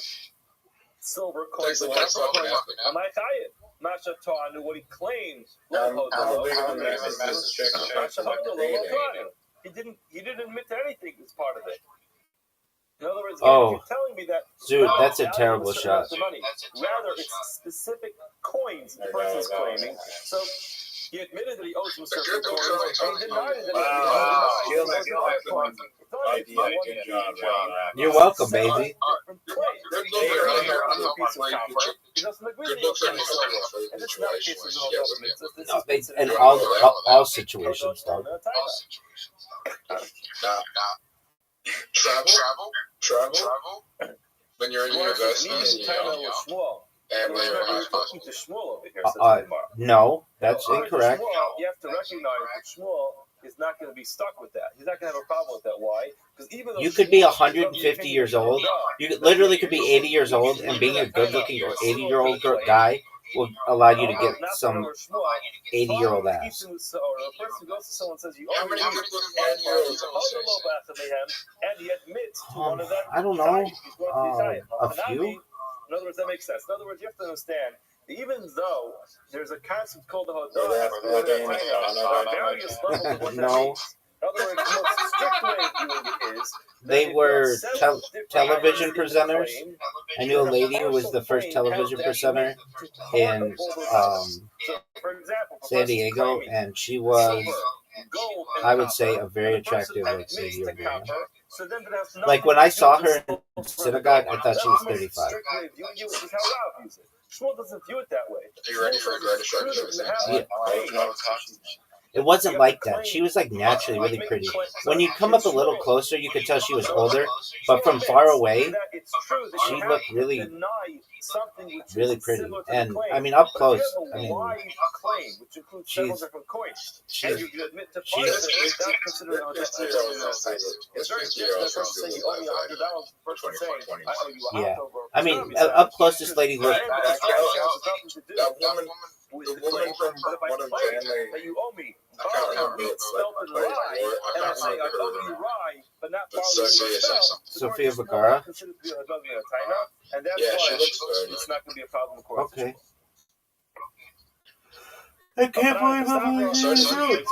silver coins and copper coins, am I chayiv? Masha Ta'anu, what he claims. He didn't admit to anything as part of it. In other words, you're telling me that Zoot, that's a terrible shot. Rather, it's specific coins the person's claiming. So he admitted that he owes him certain coins, and he denied it. You're welcome, baby. In all situations, dog. Travel. When you're in university, no, that's incorrect. You have to recognize that Shmuel is not going to be stuck with that. He's not going to have a problem with that. Why? Because even though you could be 150 years old, you literally could be 80 years old, and being a good-looking 80-year-old guy will allow you to get some 80-year-old ass. Or a person goes to someone and says, "You owe me," and he admits to one of them. I don't know. A few. In other words, that makes sense. In other words, you have to understand that even though there's a concept called the hodah, various levels of what that means. In other words, the most strict way of doing it is they were television presenters. I knew a lady who was the first television presenter in San Diego, and she was, I would say, a very attractive lady. Like when I saw her in synagogue, I thought she was 35. Shmuel doesn't view it that way. Are you ready for a great instruction? Yeah. It wasn't like that. She was like naturally really pretty. When you come up a little closer, you could tell she was older, but from far away, she looked really, really pretty. And I mean, up close, I mean, she's yeah. I mean, up close, this lady looked. The woman from one of family. That you owe me. I can't remember. Sophia Vergara. And that's Yeah, why she looks good. it's not going to be a problem. Of Okay. I can't believe I'm losing this route. In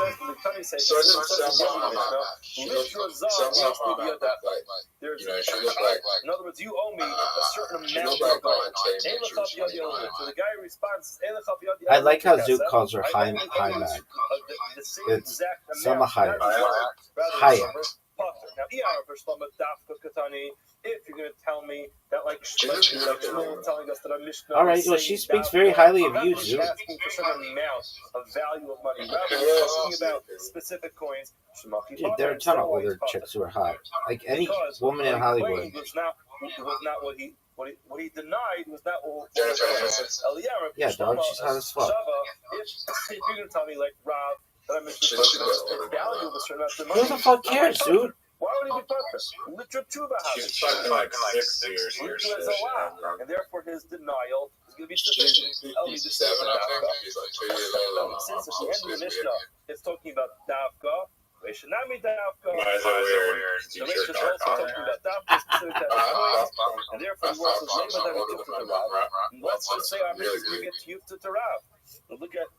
other words, you owe me a certain amount of gold. So the guy responds, I like how Zook calls her high mag. It's Sama Haya. Haya. Now, if you're going to tell me that, like, telling us that a Mishnah. All right, well, she speaks very highly of you, Zook. Asking for certain amount of value of money. Rather than talking about specific coins. Dude, there are a ton of older chicks who are hot. Like any woman in Hollywood. Was not what he denied was not what Yeah, dog, she's hot as fuck. If you're going to tell me, like, Rob, that I'm value of a certain amount of money. Who the fuck cares, dude? Why would he be perfect? Litra Tuba has it. She's fucking like 6 years. Litra is a lot. And therefore his denial is going to be sufficient. She's 7, I think. She's like 2 years old. Since at the end of the Mishnah, it's talking about Davka. Reshanami Davka. Why is it weird? The Mishnah is also talking about Davka specific type of coins. And therefore the word says, Lema David Yufta to Rav. Let's just say our Mishnah is going to get Yufta to Rav. Look at.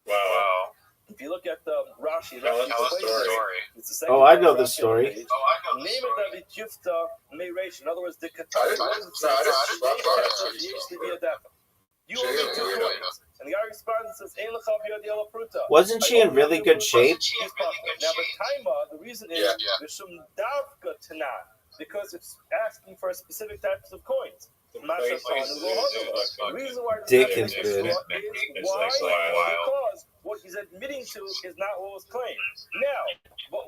Wow. If you look at Rashi, Tell us the story. It's the second Oh, I know the story. Name it David Yufta Meiresh. In other words, the Qatar. You owe me 2 coins. And the guy responds and says, Wasn't she in really good shape? Now, the Taima, the reason is there's some Davka Tanah, because it's asking for specific types of coins. The reason why Dick is good. Because what he's admitting to is not what was claimed. Now,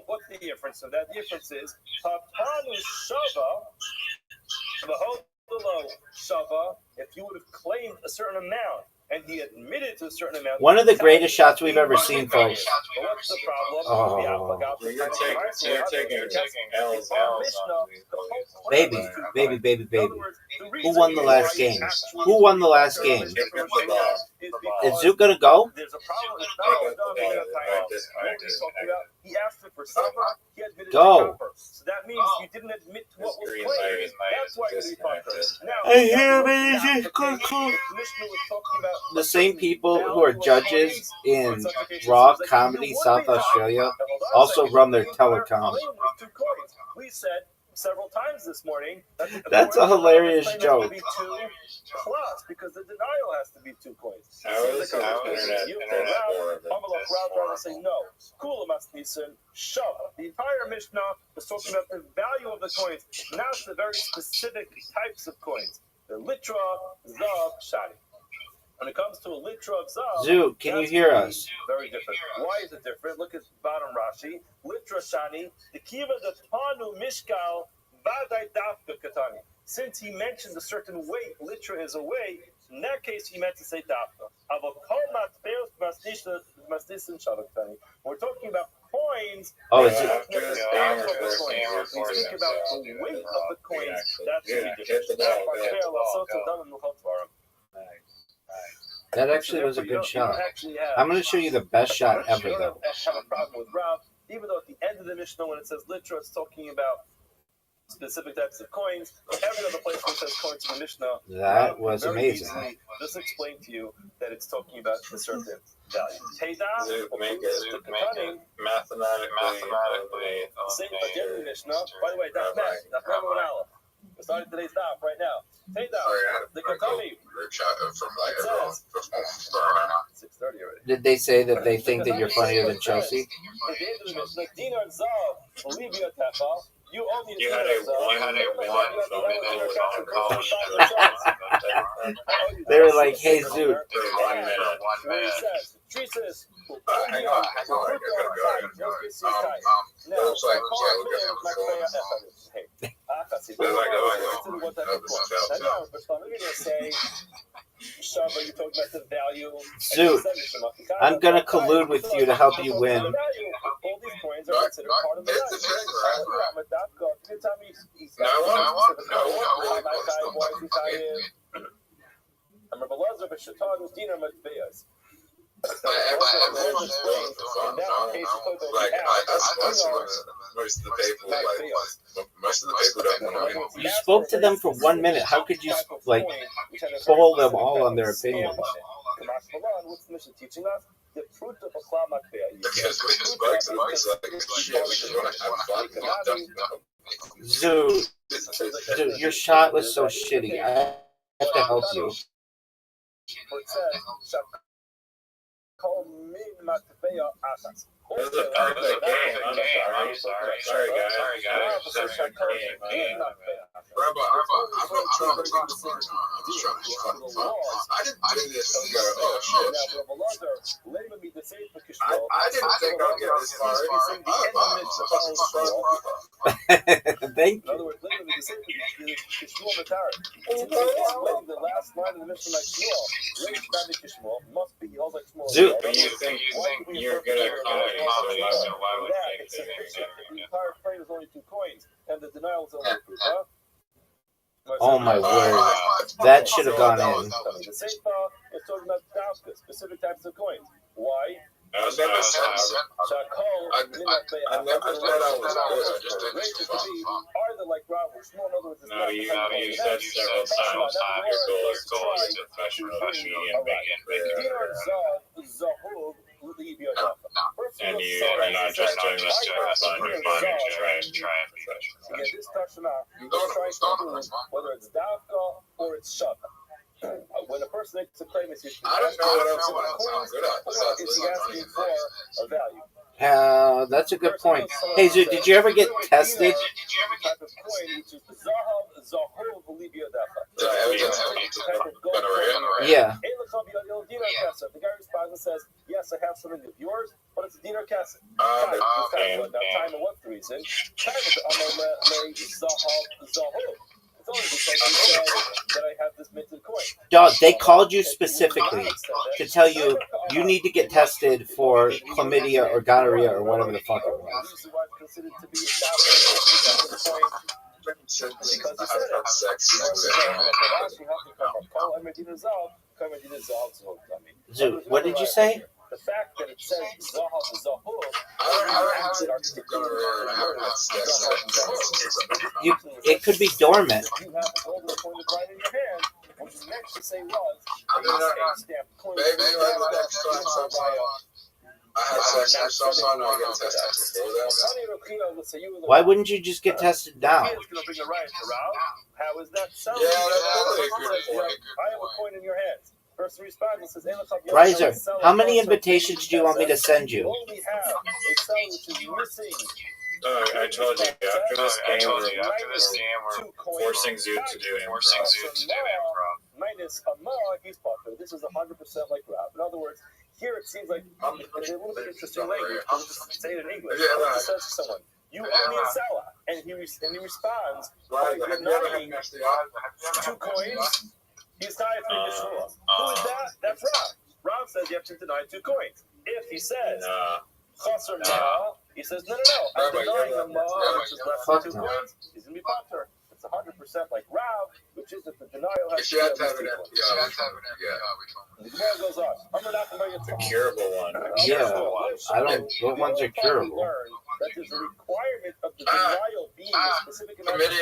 what's the difference of that? The difference is Papanu Shava, the whole Shava, if you would have claimed a certain amount and he admitted to a certain amount. One of the greatest shots we've ever seen, folks. But what's the problem? Oh. You're taking L's on Baby. Who won the last game? Who won the last game? Is Zook gonna go? There's a problem. It's not he asked for supper. He admitted Go. to so that means you didn't admit to what was claimed. That's why you The same people who are judges in Raw Comedy South Australia also run their telecom. We said several times this morning That's a hilarious joke. Plus, because the denial has to be 2 coins. Say no. Kula must be Shava. The entire Mishnah is talking about the value of the coins, not the very specific types of coins. The litra, zav, shani. When it comes to a litra of zav, Zook, can you hear us? Very different. Why is it different? Look at bottom Rashi. Litra shani, the kiva the tanu mishkal vadai dafka katani. Since he mentioned a certain weight, litra is a weight. In that case, he meant to say dafka. We're talking about coins. Oh, is it? We speak about the weight of the coins. That's the difference. That actually was a good shot. I'm going to show you the best shot ever, though. Have a problem with Rav, even though at the end of the Mishnah, when it says litra, it's talking about specific types of coins. Every other place where it says coins in the Mishnah, That was amazing. Just explain to you that it's talking about a certain value. Teda, mathematically. same at the end of the Mishnah. By the way, that's next. That's number 1 hour. We're starting today's daf right now. Teda, the Katami. From like everyone. 6:30 already. Did they say that they think that you're funnier than Chelsea? At the end of the Mishnah, Dinar Zav, Olivia Tefa. You only You had a 1 They were like, hey, Zook. 1 minute. Treasus, Hang on, I gotta go. Looks like we're gonna have a phone. You talk about the value. Dude, I'm gonna collude with you to help you win. All these coins are considered part of the I'm Rabbi Lazar, but Shatago's Dina Matbeas. Most of the people don't know. You spoke to them for 1 minute. How could you poll them all on their opinions? What's the mission teaching us? The fruit of a cloud Because we just spoke to them, it's like, shit, we just want to have fun. Dude, your shot was so shitty. I have to help you. This is a perfect game. I'm sorry. Sorry, guys. Rabbi, I'm not trying to talk to you. I'm just trying to have fun. I didn't do this to go, oh shit. I didn't think I'd get this far. Thank you. In other words, the last line of the mission like Shmuel must be all like Shmuel. Zoot. But you think you're good at comedy, so why would think The they're entire frame is only 2 coins, and the denial is only 3, huh? Oh my word. That should have gone in. The same thought is talking about dafka, specific types of coins. Why? I never said I never said I was good. I just didn't do fun. No, you said several times your goal is to professional medium making. And you're not just doing this to have fun, you're trying to This question whether it's dafka or it's shaka. When a person makes a claim, it's usually I don't know what else I'm good at. it's asking for a value. That's a good point. Hey, Zoot, did you ever get tested? Type of coin, which is the zahav, zahov, olivia dafa. Yeah. The guy responds and says, yes, I have something of yours, but it's a dinar kesef. Time of what reason? Time of zahov. It's only because he said that I have this minted coin. Dog, they called you specifically to tell you you need to get tested for chlamydia or gonorrhea or whatever the fuck it was. Zoot, what did you say? The fact that it says Zahov, It could be dormant. you have a golden pointed right in your hand, which is meant to say was. Why wouldn't you just get tested now? How is that sound? Yeah, that's probably a good point. I have a coin in your hands. Person responds and says, Riser, how many invitations do you want me to send you? only have a cell which is missing. I told you, after this game, we're forcing Zoot to do improv. Minus a ma, he's popular. This is 100% like rap. In other words, here it seems like it's a little bit interesting language. I'll just say it in English. It says to someone, you owe me a salah. And he responds by denying 2 coins. He's tied for Yeshua. Who is that? That's Rob. Rob says you have to deny 2 coins. If he says chaser ma, he says no. I'm denying the ma, which is less than 2 coins. He's gonna be popular. It's 100% like Rob, which is that the denial has to be the Gemara goes on. The curable one. Yeah, I don't. What ones are curable? That is a requirement of the denial being a specific amount of money.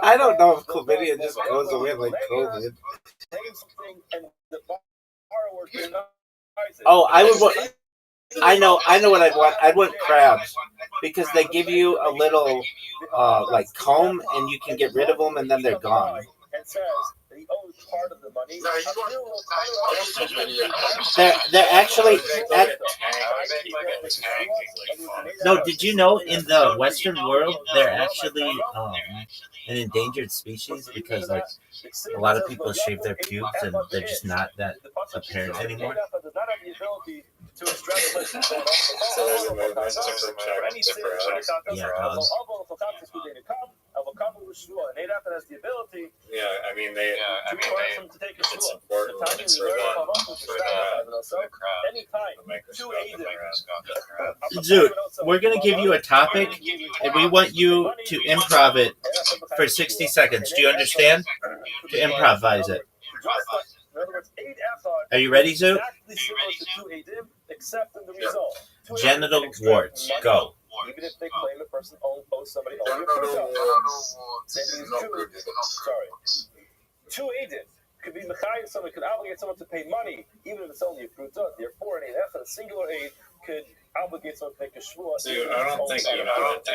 I don't know if chlamydia just goes away like COVID. Oh, I would. I know what I'd want. I'd want crabs because they give you a little like comb and you can get rid of them and then they're gone. And says that he owes part of the money. They're actually. No, did you know in the Western world they're actually an endangered species because like a lot of people shave their pubes and they're just not that apparent anymore. To extrapolate So there's a movement to protect the birds. Yeah, dogs. And has the ability Yeah, I mean they. to take a It's shua. important for the crowd. Anytime. The microscopic crowd. Dude, we're gonna give you a topic and we want you to improv it for 60 seconds. Do you understand? To improvise it. In other words, 8 ethod Are you ready, Zoo? exactly similar to 2 edim, except in the result. Genital warts. Go. Even if they claim a person owes somebody only a Sorry. 2 edim could be mechayiv, someone could obligate someone to pay money, even if it's only a fruta. Therefore, an 8 ethod, a singular aid, could obligate someone to make a shvua. Dude, I don't think you know what to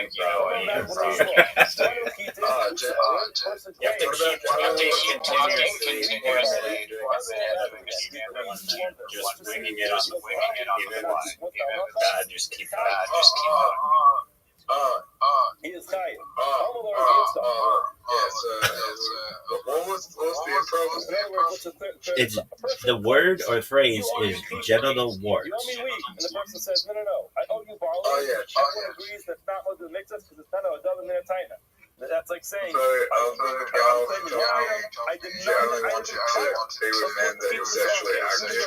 You have to keep continuously just winging it on even bad, just keep He is chayiv. It's the word or phrase is genital warts. You owe me wheat, and the person says, no, I owe you barley. Everyone agrees that's not what the mix is because it's not a double minute taina. That's like saying, I did not want to stay with men that he was actually active. And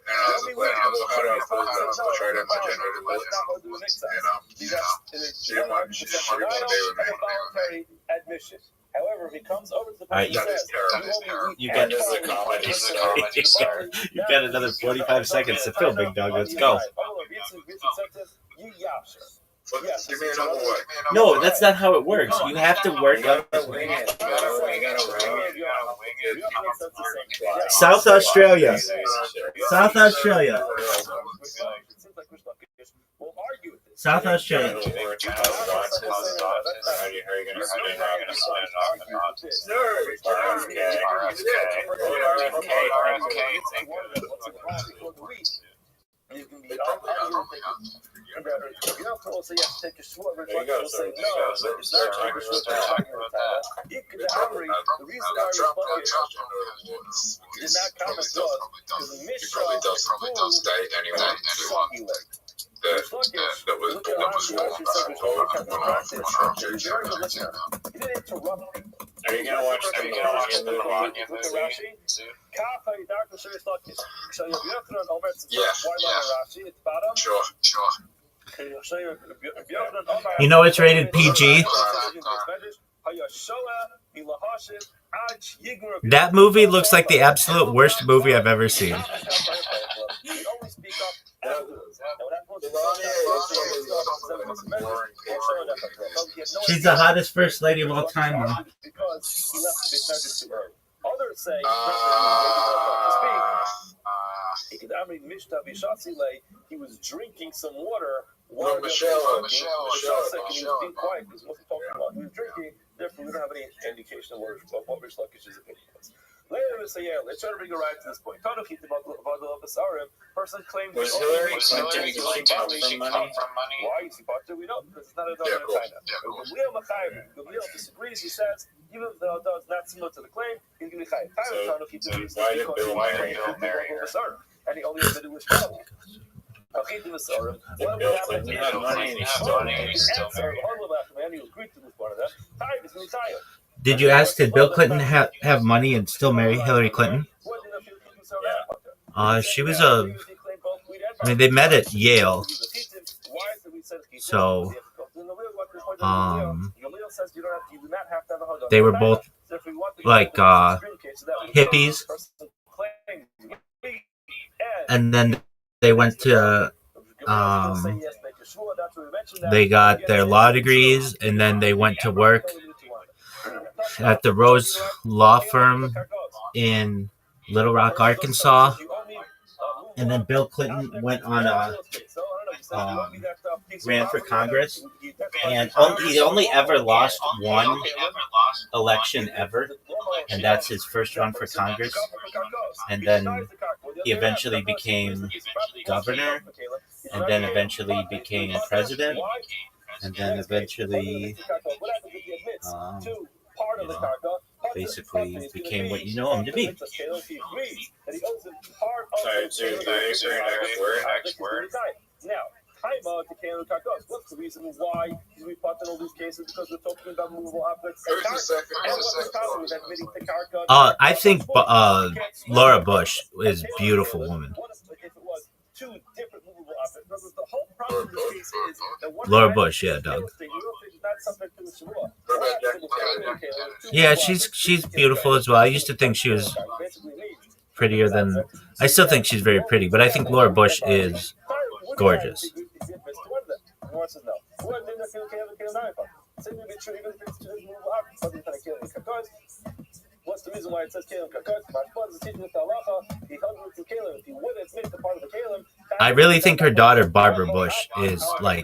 I was glad I was hard out for tried out my genital warts. And she didn't want to stay with me. Admission. However, if he comes over to the person and says, You got you got another 45 seconds to fill, big dog. Let's go. Yes. Give me another one. No, that's not how it works. You have to work on South Australia. South Australia. South Australia. You can be you don't also have to take a short say no, it's not taking a short you can operate the reason why you're did not come as well because the mission probably does date anyone that was born you didn't interrupt me. Are you gonna watch the Rashi? Sure. You know it's rated PG. That movie looks like the absolute worst movie I've ever seen. She's the hottest first lady of all time, though. Because he left the Beit too early. Others say he was drinking some water. Michelle. He was being quiet because he wasn't talking about. He was drinking. Therefore, we don't have any indication of what Rish Lakish's opinion was. Later, let's try to bring a right to this point. Person claimed Was Hillary Clinton come from money? Why is he part? We don't, because it's not a dog in China. Gamliel disagrees. He says, even though it's not similar to the claim, he's going to be chayiv. So why did Bill marry her? And he only admitted was following. Did Bill Clinton have money and he still married her? Did you ask, did Bill Clinton have money and still marry Hillary Clinton? She was they met at Yale. So, they were both like hippies. And then they went to, they got their law degrees, and then they went to work at the Rose Law Firm in Little Rock, Arkansas. And then Bill Clinton went on ran for Congress, and he only ever lost one election ever, and that's his first run for Congress. And then he eventually became governor, and then eventually became president. and then eventually, basically became what you know him to be. Alright, so next word. Now, what's the reason why we fought in all these cases? Because we're talking about movable objects. I think Laura Bush is a beautiful woman. Laura Bush, yeah, Doug. Yeah, she's beautiful as well. I used to think she was prettier than. I still think she's very pretty, but I think Laura Bush is gorgeous. What's the reason why it says Kalim Kakot? I really think her daughter Barbara Bush is like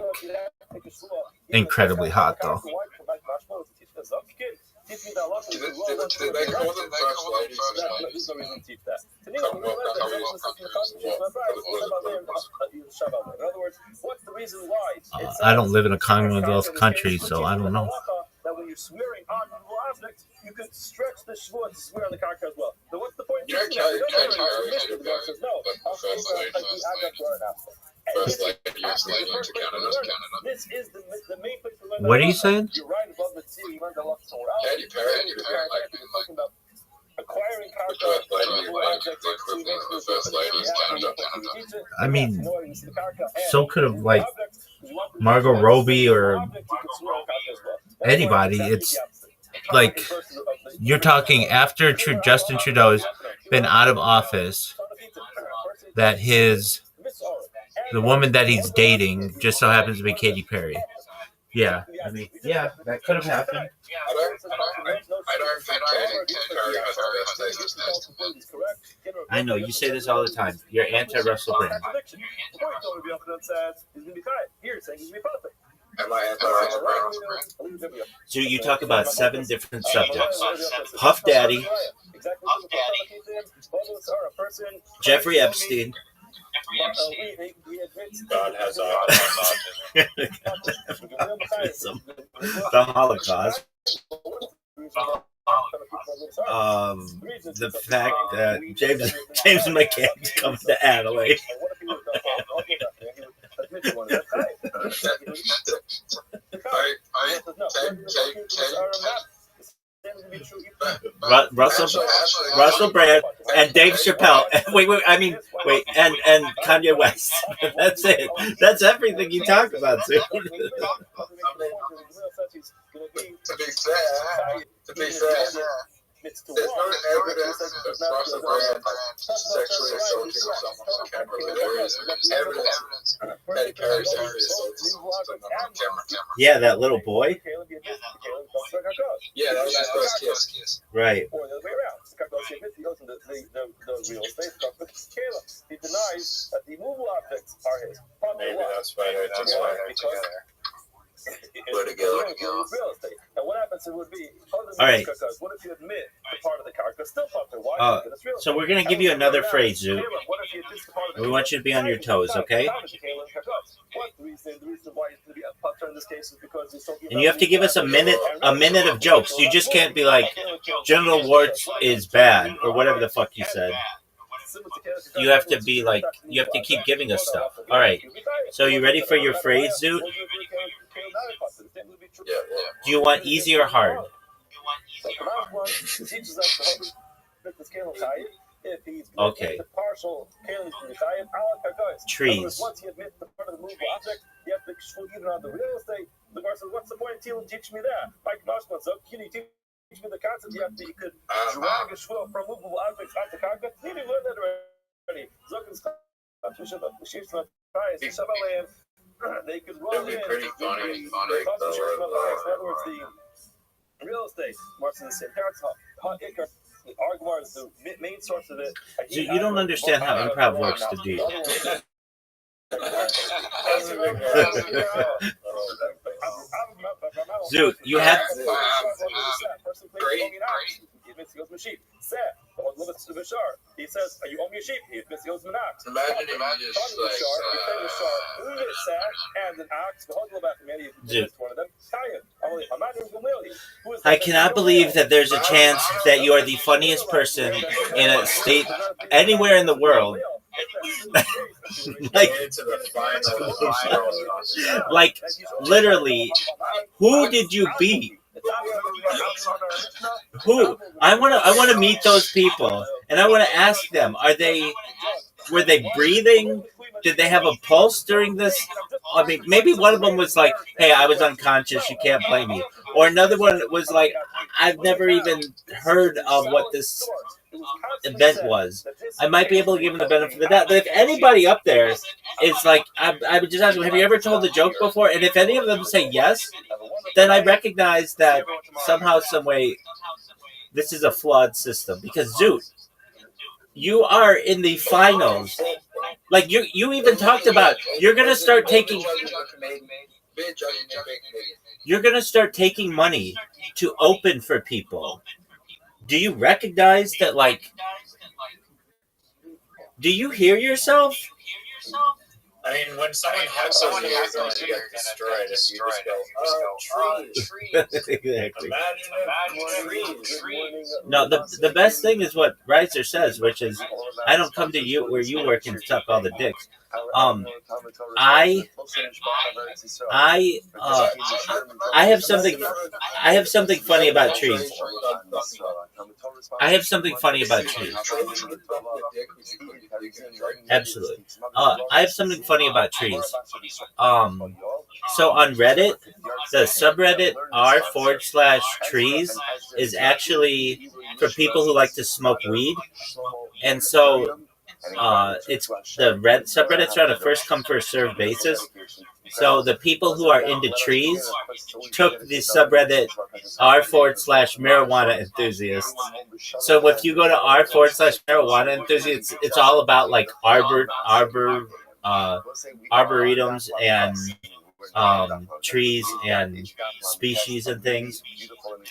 incredibly hot, though. I don't live in a Commonwealth country, so I don't know. That when you're swearing on movable objects, you could stretch the shvuah to swear on the karka as well. So what's the point? First lady to Canada. This is the main place. What are you saying? You're right above the sea. You remember the Katy Perry, acquiring I mean, so could have like Margot Robbie or anybody. It's like you're talking after Justin Trudeau's been out of office, that the woman that he's dating just so happens to be Katy Perry. Yeah, I mean, yeah, that could have happened. I don't think Katy Perry has the best taste. I know, you say this all the time. You're anti-Russell Brand. Am I anti-Russell Brand? So you talk about 7 different subjects. Puff Daddy, Jeffrey Epstein, God has the Holocaust, the fact that James McCann's coming to Adelaide. Russell Brand and Dave Chappelle. Wait, and Kanye West. That's it. That's everything you talk about, Sue. To be fair, there's no evidence that Russell Brand sexually assaulting someone on camera, but there is evidence that Katy Perry sexually assaulting someone on camera. Yeah, that little boy. Yeah, that was his first kiss. Right. Or the other way around. The real estate he denies that the movable objects are his. Maybe that's why they're together. Where to go? Real estate. And what happens? It would be. All right. What if you admit the part of the car still functional? Why? So we're gonna give you another phrase, Zoo. We want you to be on your toes, okay? And you have to give us a minute of jokes. You just can't be like, genital warts is bad, or whatever the fuck you said. You have to be like, you have to keep giving us stuff. All right. So you ready for your phrase, Zoot? Yeah. Do you want easy or hard? Okay. Trees. Once you admit the part of the movable object, you have to even on the real estate. The guy says, "What's the point until you teach me that?" Mike Moskowitz, can you teach me the concept? You could drag a shvil from movable objects onto carpet. You didn't learn that already. They could roll in. Pretty funny. In other words, the real estate works in the same parts. The Argumar is the main source of it. So you don't understand how improv works, to do. Zoot, you have. He he says, you owe me a sheep. He admits he owes him an ox. Imagine if you just and an ox. Dude, I cannot believe that there's a chance that you are the funniest person in a state anywhere in the world. like literally, who did you beat? Who? I want to meet those people, and I want to ask them: were they breathing? Did they have a pulse during this? I mean, maybe one of them was like, "Hey, I was unconscious. You can't blame me," or another one was like, "I've never even heard of what this event was. I might be able to give them the benefit of the doubt." But if anybody up there is like, I would just ask them, "Have you ever told a joke before?" And if any of them say yes, then I recognize that somehow, some way, this is a flawed system. Because Zoot, you are in the finals. Like you even talked about, you're gonna start taking money to open for people. Do you recognize that? Like, do you hear yourself? I mean, when someone has you're going to get destroyed if you just go, trees. Exactly. Imagine trees. No, the best thing is what Reiser says, which is, I don't come to you where you work and suck all the dicks. I have something. I have something funny about trees. I have something funny about trees. Absolutely. I have something funny about trees. So on Reddit, the subreddit r/trees is actually for people who like to smoke weed, and so it's the subreddits are on a first come first serve basis. So the people who are into trees took the subreddit r/marijuana enthusiasts. So if you go to r/marijuana enthusiasts, it's all about like arboretums and trees and species and things.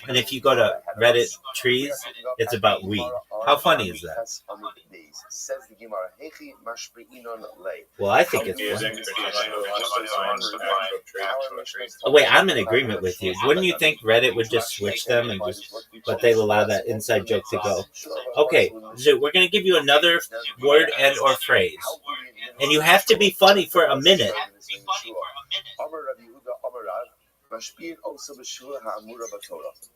And if you go to Reddit trees, it's about weed. How funny is that? Well, I think it's funny. Oh, wait, I'm in agreement with you. Wouldn't you think Reddit would just switch them and but they'll allow that inside joke to go? Okay, so we're going to give you another word and or phrase. And you have to be funny for a minute.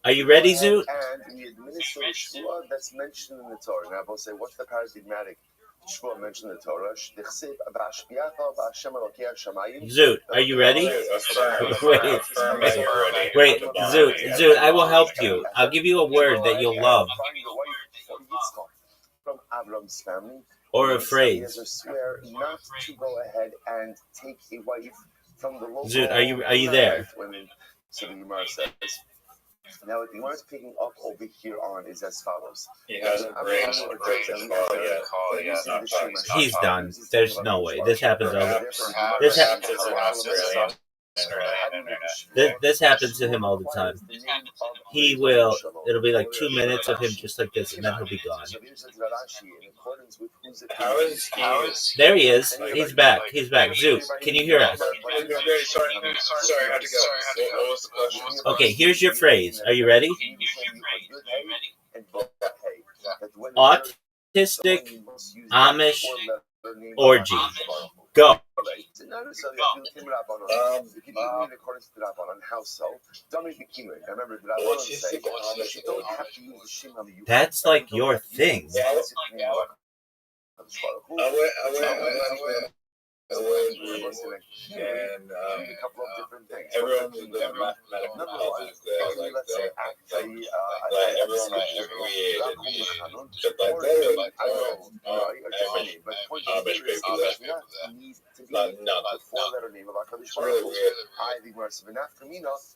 Are you ready, Zoot? And we administer the shvua that's mentioned in the Torah. And I will say, what's the paradigmatic shvua mentioned in the Torah? Zoot, are you ready? Wait, Zoot, I will help you. I'll give you a word that you'll love. From Avram's family. Or a phrase. Swear not to go ahead and take a wife from the local. Zoot, are you there? So the Gemara says. Now, what the Gemara is picking up over here on is as follows. He hasn't raised the call yet. He's done. There's no way. This happens over. This happens to him all the time. He will. It'll be like 2 minutes of him just like this, and then he'll be gone. There he is. He's back. Zoot, can you hear us? Sorry, I had to go. What was the question? Okay, here's your phrase. Are you ready? Autistic Amish orgy. Go. That's like your thing. And a couple of different things. Everyone in the medical knowledge is there, like everyone might agree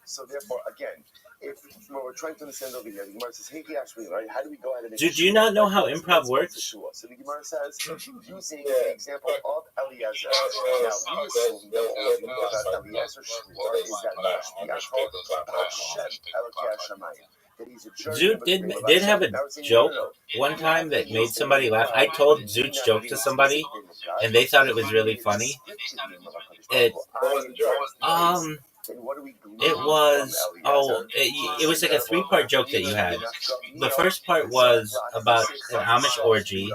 so therefore, again, if we're trying to understand over here, the Gemara says, "Hey, actually, right? How do we go ahead and?" Do you not know how improv works? So the Gemara says, using the example of Eliezer. Now, we assume that all you know about Eliezer's shvua is that that he's a jerk. Zoot did have a joke one time that made somebody laugh. I told Zoot's joke to somebody, and they thought it was really funny. It was like a 3-part joke that you had. The first part was about an Amish orgy.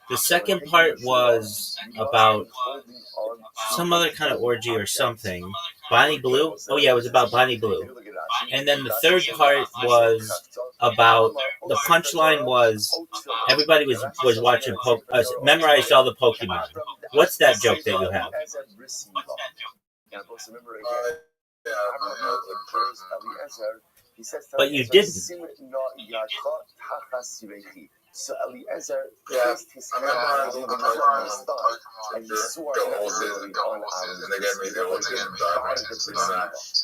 The second part was about some other kind of orgy or something. Bonnie Blue? Oh yeah, it was about Bonnie Blue. And then the third part was about, the punchline was, everybody was watching, memorized all the Pokemon. What's that joke that you have? But you didn't. So Eliezer placed his hand on the stomach and he swore and they gave me the ultimate diagnosis.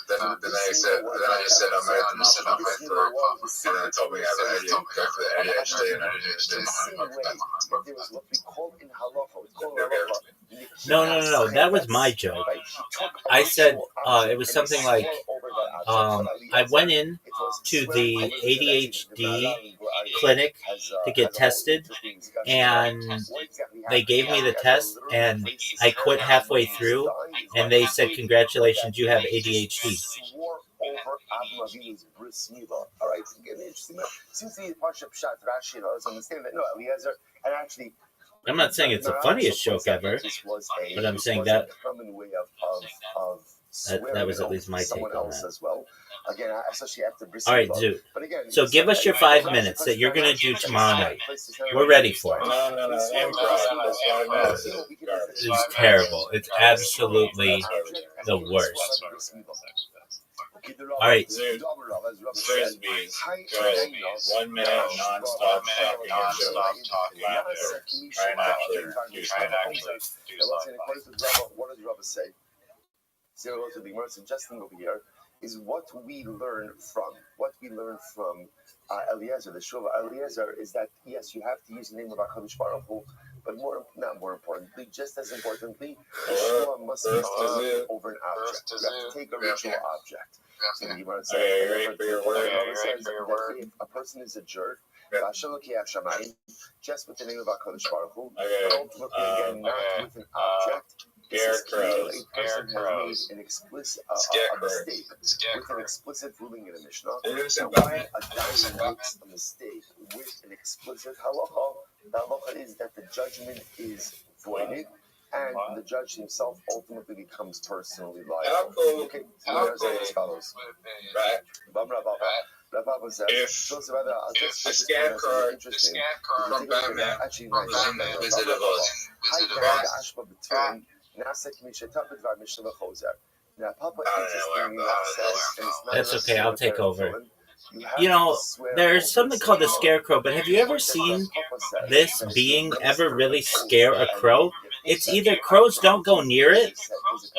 Then I just said I'm at the muscle off my throat, and then told me I have an ADHD for the ADHD, and I didn't there was what we call in halacha. No. That was my joke. I said it was something like I went in to the ADHD clinic to get tested, and they gave me the test, and I quit halfway through, and they said, "Congratulations, you have ADHD." All right, since the Parsha Pshat Rashi understand that no Eliezer, and actually, I'm not saying it's the funniest joke ever, but I'm saying that that was at least my take on that. As well. Again, especially after all right, Zoot. So give us your 5 minutes that you're going to do tomorrow night. We're ready for it. No. This is terrible. It's absolutely the worst. All right. Zoot. Frisbees. Good. 1 minute non-stop talking laughter. Try and actually do something. What does Rabbi say? Zero to the more suggesting over here is what we learn from Eliezer, the Shul of Eliezer, is that yes, you have to use the name of HaKadosh Baruch Hu, but not more importantly, just as importantly, the Shul must be over an object. You have to take a ritual object. So the Gemara says, if a person is a jerk, just with the name of HaKadosh Baruch Hu, but ultimately again not with an object. Scarecrows. An explicit mistake with an explicit ruling in the Mishnah. And why a dayan makes a mistake with an explicit halacha? The halacha is that the judgment is voided, and the judge himself ultimately becomes personally liable. Okay, so as follows. If the scarecrow from Batman visited us. That's okay, I'll take over. You know, there's something called the scarecrow, but have you ever seen this being ever really scare a crow? It's either crows don't go near it,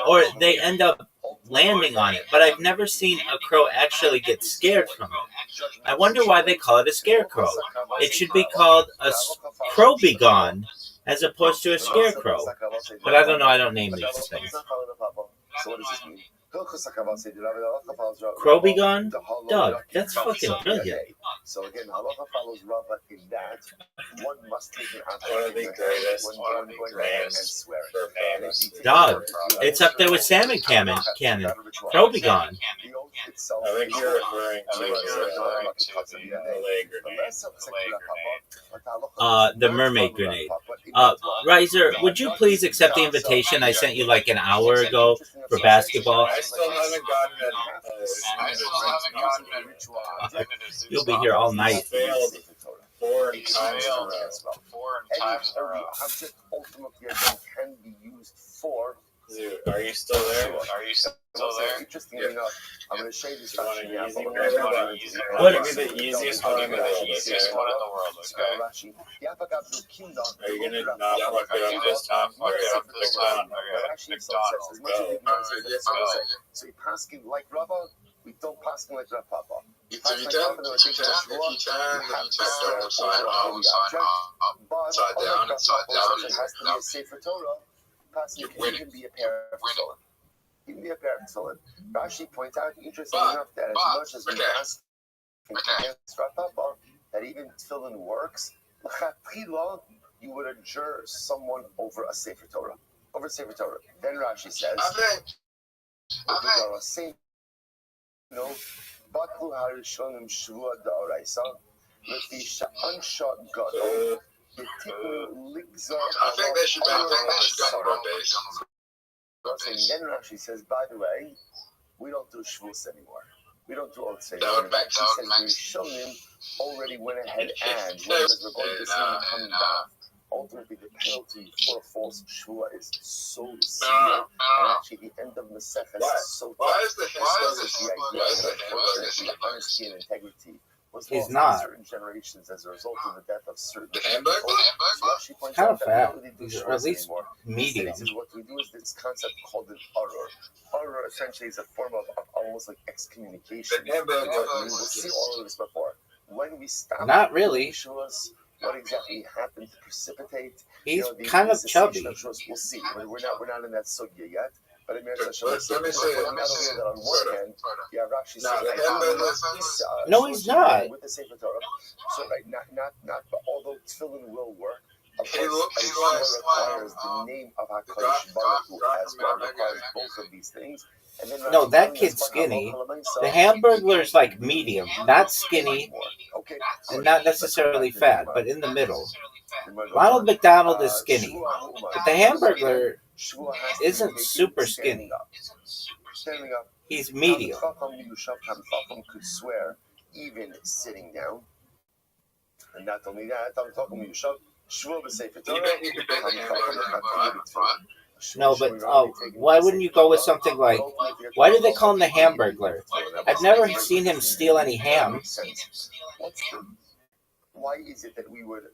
or they end up landing on it, but I've never seen a crow actually get scared from it. I wonder why they call it a scarecrow. It should be called a crow be gone, as opposed to a scarecrow. But I don't know, I don't name these things. So what does this mean? Crow be gone? Dog, that's fucking brilliant. So again, halacha follows Rabbi in that one must take an object One of the greatest, and swear it. Dog, it's up there with salmon cannon. Crow be gone. I think you're referring to the leg grenade. The mermaid grenade. Riser, would you please accept the invitation I sent you like an hour ago for basketball? I still haven't gotten it. You'll be here all night. Failed 4 times in a row. Object ultimately can be used for. Dude, are you still there? Interestingly enough, I'm going to show you this. What would be the easiest one in the world? Are you going to not fuck it up this time? Fuck it up this time. So you pass him like Rabbi, we don't pass him like Rav Papa. If you can, you can even be a pair of tefillin. Even be a pair of tefillin. Rashi points out, interesting enough, that as much as we ask that even tefillin works, you would adjure someone over a Sefer Torah. Over Sefer Torah. Then Rashi says, Batlu Harishonim Shvua Da'oraisa, Lefi Sha'ansha Gadol, Yetiku Ligzar. I think they should come on base. And then Rashi says, by the way, we don't do Shvus anymore. We don't do Old Sefer. Rishonim already went ahead and because we're going to see him coming back. Ultimately, the penalty for a false shvua is so severe, and actually, the end of Masechah is so tough. Why is the honesty and integrity was He's lost not. in certain generations as a result of the death of certain handbag? people. Kind of fat, really or at least medium. What we do is this concept called an arur. Arur essentially is a form of almost like excommunication. We'll see all of this before. When we stop, Not really. What exactly happened to precipitate? He's kind of chubby. We'll see. We're not in that sugya yet. But let me say that on one hand, you have Rashi saying, No, he's not. With the Sefer Torah. So not. But although tefillin will work, of He course, requires the name of HaKadosh Baruch Hu as well. Requires both of these things. And then No, that kid's skinny. The Hamburglar's like medium, not skinny, and not necessarily fat, but in the middle. Ronald McDonald is skinny, but the Hamburglar isn't super skinny. He's medium. Could swear even sitting down. And not only that, No, but why wouldn't you go with something like, why do they call him the Hamburglar? I've never seen him steal any ham. Why is it that we would,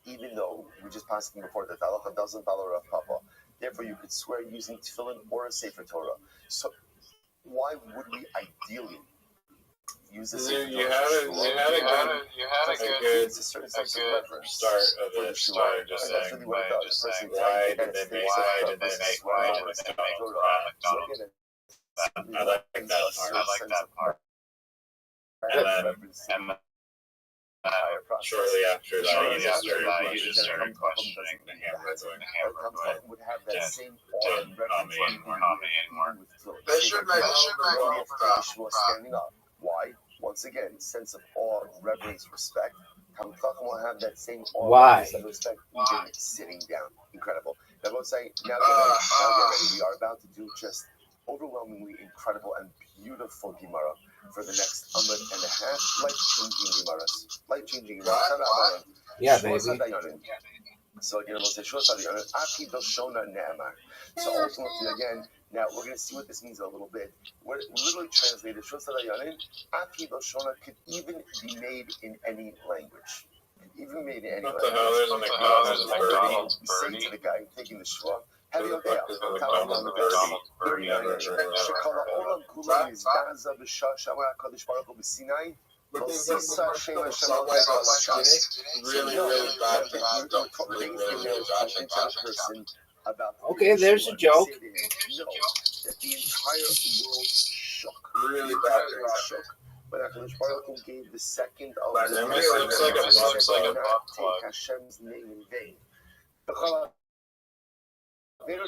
even though we just passed before that halacha doesn't follow Rav Papa, therefore you could swear using tefillin or a Sefer Torah. So why would we ideally use the Sefer Torah? You had a good start of the start, just saying, why did they make why did they make McDonald's? I like that part. And then shortly after that, you just started questioning the Hamburglar would have that same comedy and more. They should make standing up. Why? Once again, sense of awe, reverence, respect. Hamchachim will have that same awe, Why? and respect even sitting down. Incredible. Now, let's say, now get ready. We are about to do just overwhelmingly incredible and beautiful Gemara for the next amud and a half. Life-changing Gemaras. Life-changing Gemaras. Yeah, baby. So again, we'll say Aki Doshona Ne'amar. So ultimately, again, now we're going to see what this means a little bit. We're literally translated Aki Doshona could even be made in any language. Even made in any language. What the hell? There's a McDonald's Say to the guy taking the shua. Have you birdie ever? Really bad things. Okay, there's a joke. That the entire world shook. Really bad things. But HaKadosh Baruch Hu gave the second of It looks like a butt plug. take Hashem's name in vain. Would you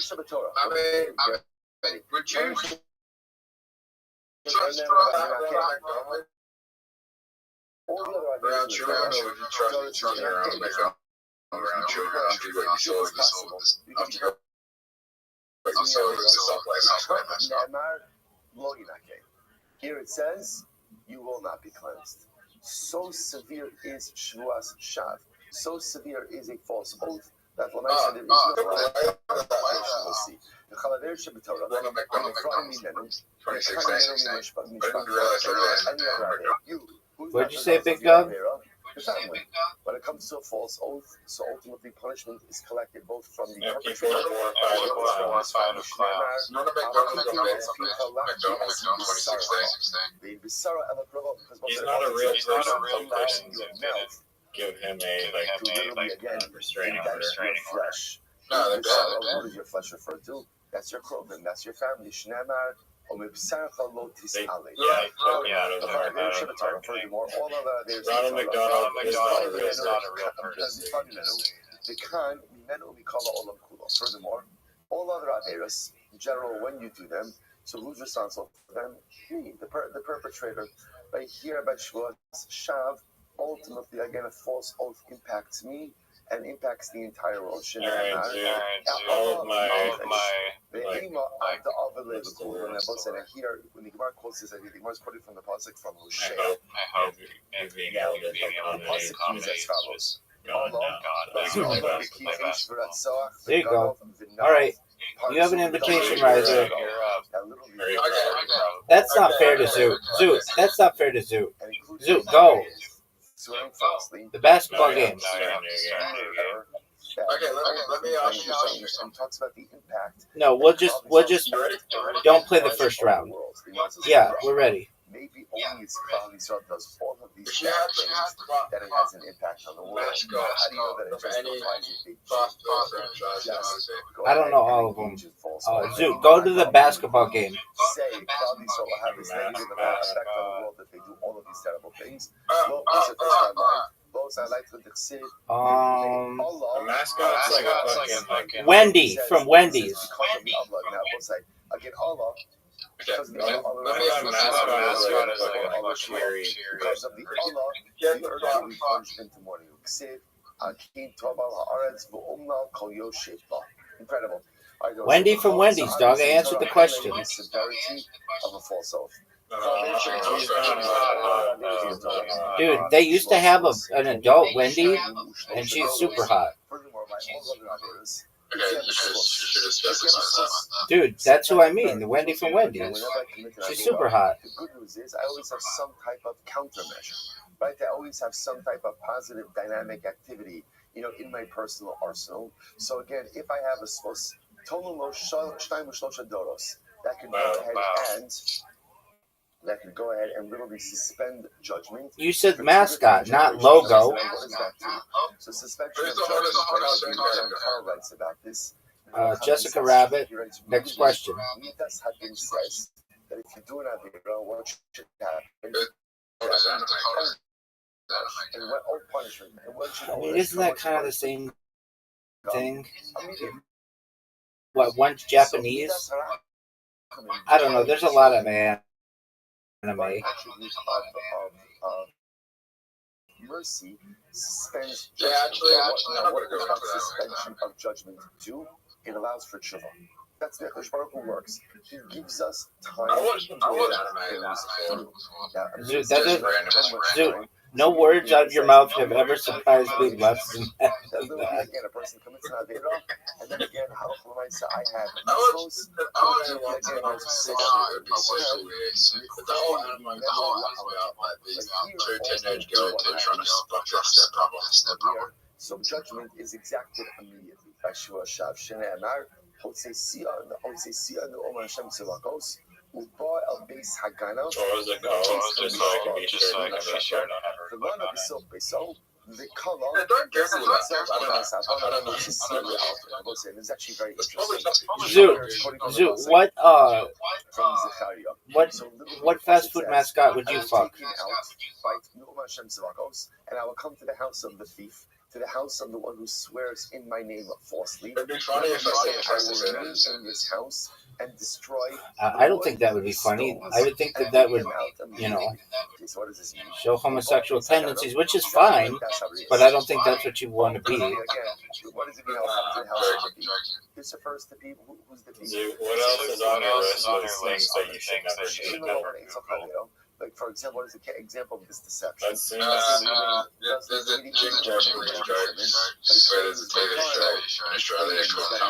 around children, or would you trust around children after what you saw Here it says, you will not be cleansed. So severe is Shvuas Shav. So severe is a false oath that when I said there is no life, we'll see. The Chalaver Shabbatorah, Ronald McDonald, 26. I didn't realize What'd you say, Big Dog? The family. When it comes to a false oath, so ultimately punishment is collected both from the Before 4 or 5 o'clock. Ronald McDonald, 26. He's not a real person. Give him a restraining order. Flesh. What does your flesh refer to? That's your children. That's your family. Shneimar Furthermore, all of Ronald McDonald is not a real person. Furthermore, all other averos, in general, when you do them, so who's responsible for them? Me, the perpetrator. By here, by Shavuos, Shav, ultimately, again, a false oath impacts me and impacts the entire world. All of my and here, when the Gemara quotes this, I think the Gemara is quoted from the pasuk from Hosea. I hope you're being held in The pasuk reads as follows. There you go. All right. You have an invitation, Riser. That's not fair to Zoot. Zoot, that's not fair to Zoot. Zoot, go. The basketball game. Okay, let me ask you something. Talks about the impact. No, we'll just don't play the first round. Yeah, we're ready. Maybe only its Klal Yisrael does all of these things that it has an impact on the world. How do you know that it just provides a I don't know all of them. Zoot, go to the basketball game. Say Klal Yisrael will have this negative effect on the world that they do all of these terrible things. The mascot's like a fucking Wendy from Wendy's. Again, Allah. Because the mascot is like a cheery. Because of the Allah, the earth will be plunged into mourning. Incredible. Wendy from Wendy's, dog. I answered the question. Severity of a false oath. Dude, they used to have an adult Wendy, and she's super hot. Dude, that's who I mean, the Wendy from Wendy's. She's super hot. The good news is I always have some type of countermeasure, right? I always have some type of positive dynamic activity, in my personal arsenal. So again, if I have a supposed that can go ahead and literally suspend judgment. You said mascot, not logo. What does that do? So suspension of judgment, Carl writes about this. Jessica Rabbit, next question. Midas Hadin says that if you do an Avera, what should happen? And what punishment? And what should Isn't that kind of the same thing? What, one's Japanese? I don't know, there's a lot of anime. Mercy suspends suspension of judgment do. It allows for tshuva. That's the Akash Baruch Hu works. He gives us time to no words out of your mouth have ever surprised me less than that. Again, a person commits an avera, and then again, I have so judgment is exacted immediately. By Shua Shav Shnei Amar, Hotzei Sia no Omer Hashem Tzivakos. What was it called? Just so I can be sure. The one of the silk beso, the color. It's actually very interesting. Zoot, what fast food mascot would you fuck? And I will come to the house of the thief, to the house of the one who swears in my name falsely. It'd be funny if I will remain in this house and destroy. I don't think that would be funny. I would think that would, show homosexual tendencies, which is fine, but I don't think that's what you want to be. This refers to people who's the what else is on your list of things that you should never do? Like, for example, what is the example of this deception? There's a Jim Jordan in Australia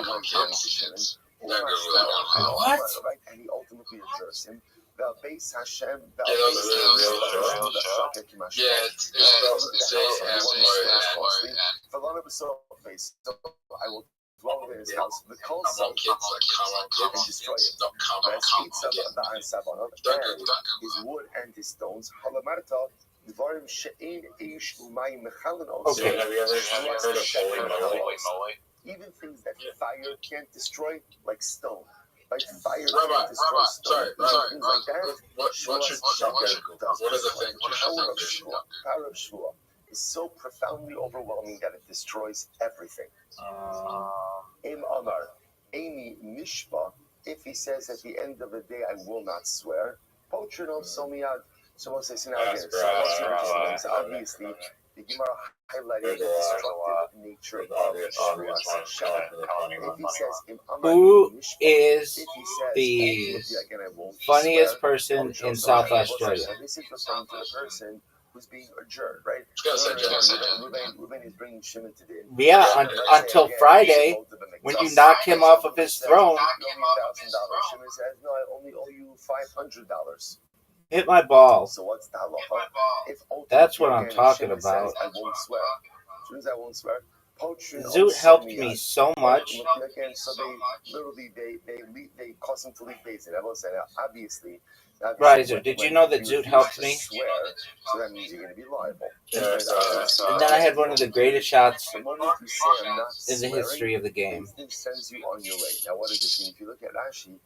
called Kids. What? And he ultimately adjures him. Base Hashem. Yeah, it's I will dwell in his house. The cold sun and destroy it. His wood and his stones. Okay, have you ever heard of holy moly? Even things that fire can't destroy, like stone. Like fire, Rabbi, sorry. like that. What is the thing? Power of Shua is so profoundly overwhelming that it destroys everything. Im Amar, Amy Mishpa, if he says at the end of the day, I will not swear, Potrino Somiad, so we'll say, so now again, so obviously, the Gemara highlighted the destructive nature of Shua. If he says, Im Amar, Who Mishpa, is if he says, the again, I won't funniest swear, person in South Australia? This is referring to the person who's being adjourned, right? Ruben is bringing Shimon to the Yeah, until Friday, when you knock him off of his throne. Shimon says, no, I only owe you $500. Hit my ball. So what's the halacha? That's what I'm talking about. I won't swear. Shimon says, I won't swear. Zoot helped me so much. So they literally they cause him to leave Beis. I will say that obviously. Riser, did you know that Zoot helped me? Swear, so that means you're going to be liable. And then I had one of the greatest shots The moment you say I'm not in the history of the game. It sends you on your way. Now, what does this mean? If you look at Rashi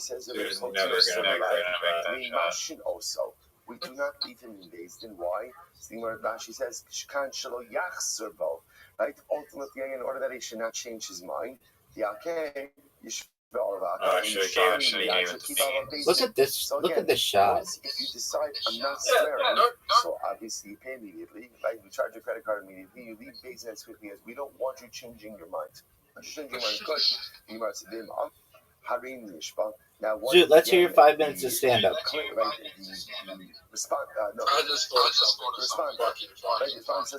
says that There's never going to be that also. We do not leave him in Beis Din. Why? See where Rashi says, "Shkan shelo yachzer bo." Right? Ultimately, in order that he should not change his mind, Yakeh, Look at this! So Look again, at this shot. if you decide I'm not swearing, so obviously you pay immediately, right? You charge your credit card immediately. You leave Beis Din as quickly as we don't want you changing your mind. Once you change your mind, good. Now, Dude, let's hear your 5 minutes of stand up.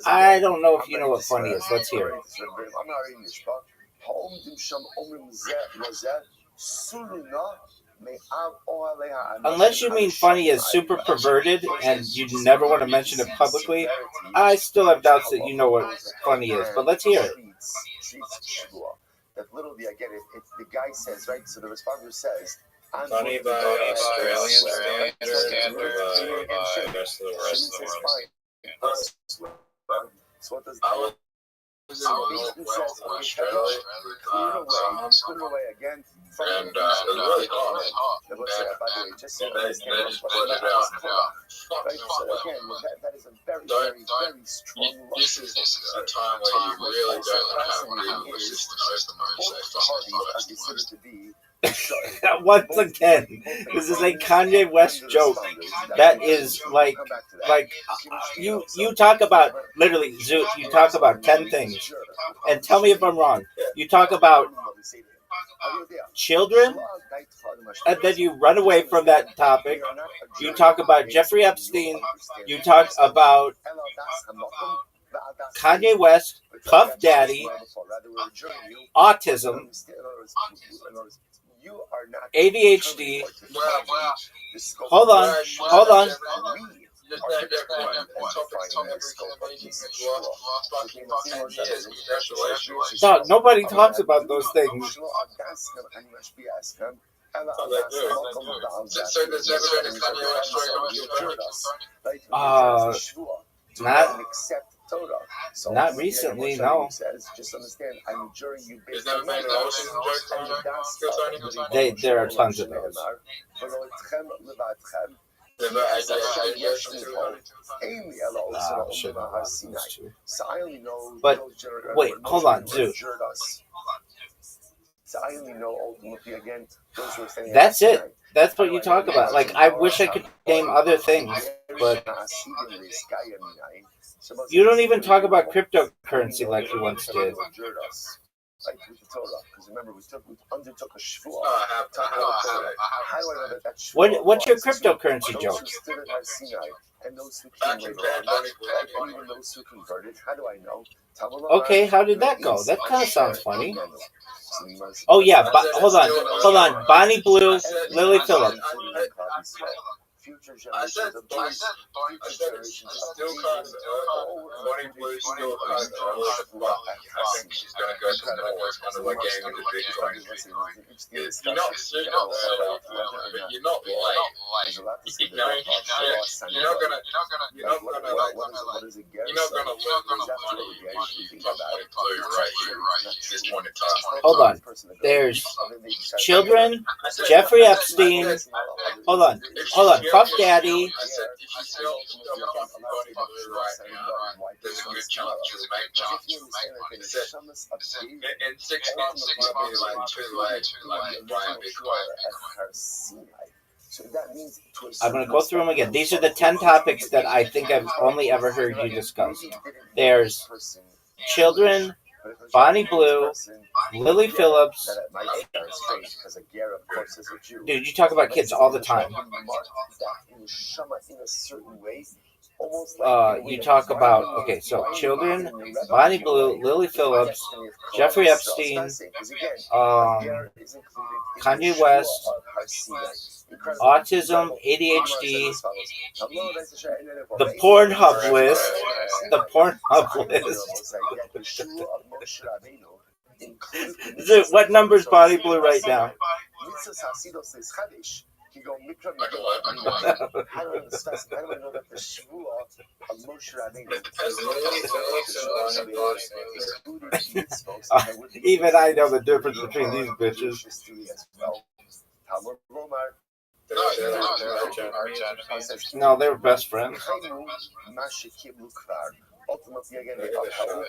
I don't know if you know what funny is. Let's hear it. I'm not reading this, Unless you mean funny is super perverted and you never want to mention it publicly, I still have doubts that you know what funny is. But let's hear it. That literally, again, if the guy says, right, so the responder says, I'm funny by Australian standards or by the rest of the world. So what does Australia, put it away again. and it was really hard. By the way, just so you They understand just put it out. right? So again, that is a very, very, very strong. This is a time where you really don't have Google Assistant open Parties are considered to be. Once again, this is a Kanye West joke. That is like you talk about literally Zoot. You talk about 10 things, and tell me if I'm wrong. You talk about children, and then you run away from that topic. You talk about Jeffrey Epstein. You talk about Kanye West, Puff Daddy, autism, ADHD. Hold on. Dog, nobody talks about those things. Not recently, no. Just understand, I'm adjuring you based on There are tons of those. But wait, hold on, Zoot. That's it. That's what you talk about. Like, I wish I could name other things, but you don't even talk about cryptocurrency like you once did. Like with the Torah, because remember we undertook a shvuah. How do I know that shvuah? What's your cryptocurrency joke? Those who stood at Har Sinai and those who came later on, and even those who converted. How do I know? Okay, how did that go? That kind of sounds funny. Oh yeah, hold on. Bonnie Blue, Lily Phillips. Future generations of Jews, future generations of still can't do it. Bonnie Blue still can't do it. I think she's going to go to Norwich kind of like getting into Bitcoin. You're not but you're not like Hold on. There's children, Jeffrey Epstein. Hold on. Puff Daddy. I said, if you sell Bunny Blue right now, there's a good chance you'll make money. In 6 months, it might be like too late to buy a Bitcoin. So that means I'm going to go through them again. These are the 10 topics that I think I've only ever heard you discuss. There's children, Bonnie Blue, Lily Phillips. Dude, you talk about kids all the time. You talk about, okay, so children, Bonnie Blue, Lily Phillips, Jeffrey Epstein, Kanye West, autism, ADHD, the Pornhub list, Dude, what number is Bonnie Blue right now? Even I know the difference between these bitches. No, they were best friends. Ultimately, again, they upheld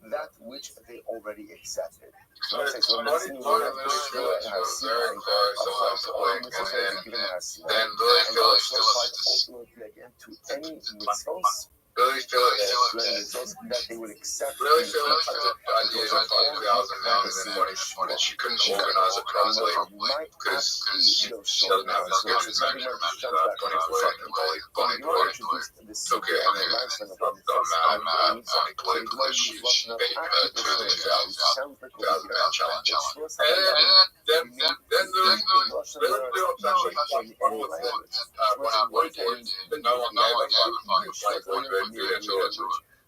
that which they already accepted. So Then Lily Phillips ultimately again to any mitzvos. Lily Phillips that they would accept. Lily Phillips had the idea of $5,000 and she couldn't organize it properly because she doesn't have enough good management Bonnie Blue took it and then got mad Bonnie Blue because she beat her to the 1,000 man challenge. And then Lily Phillips actually when I went in, but no one gave a fuck like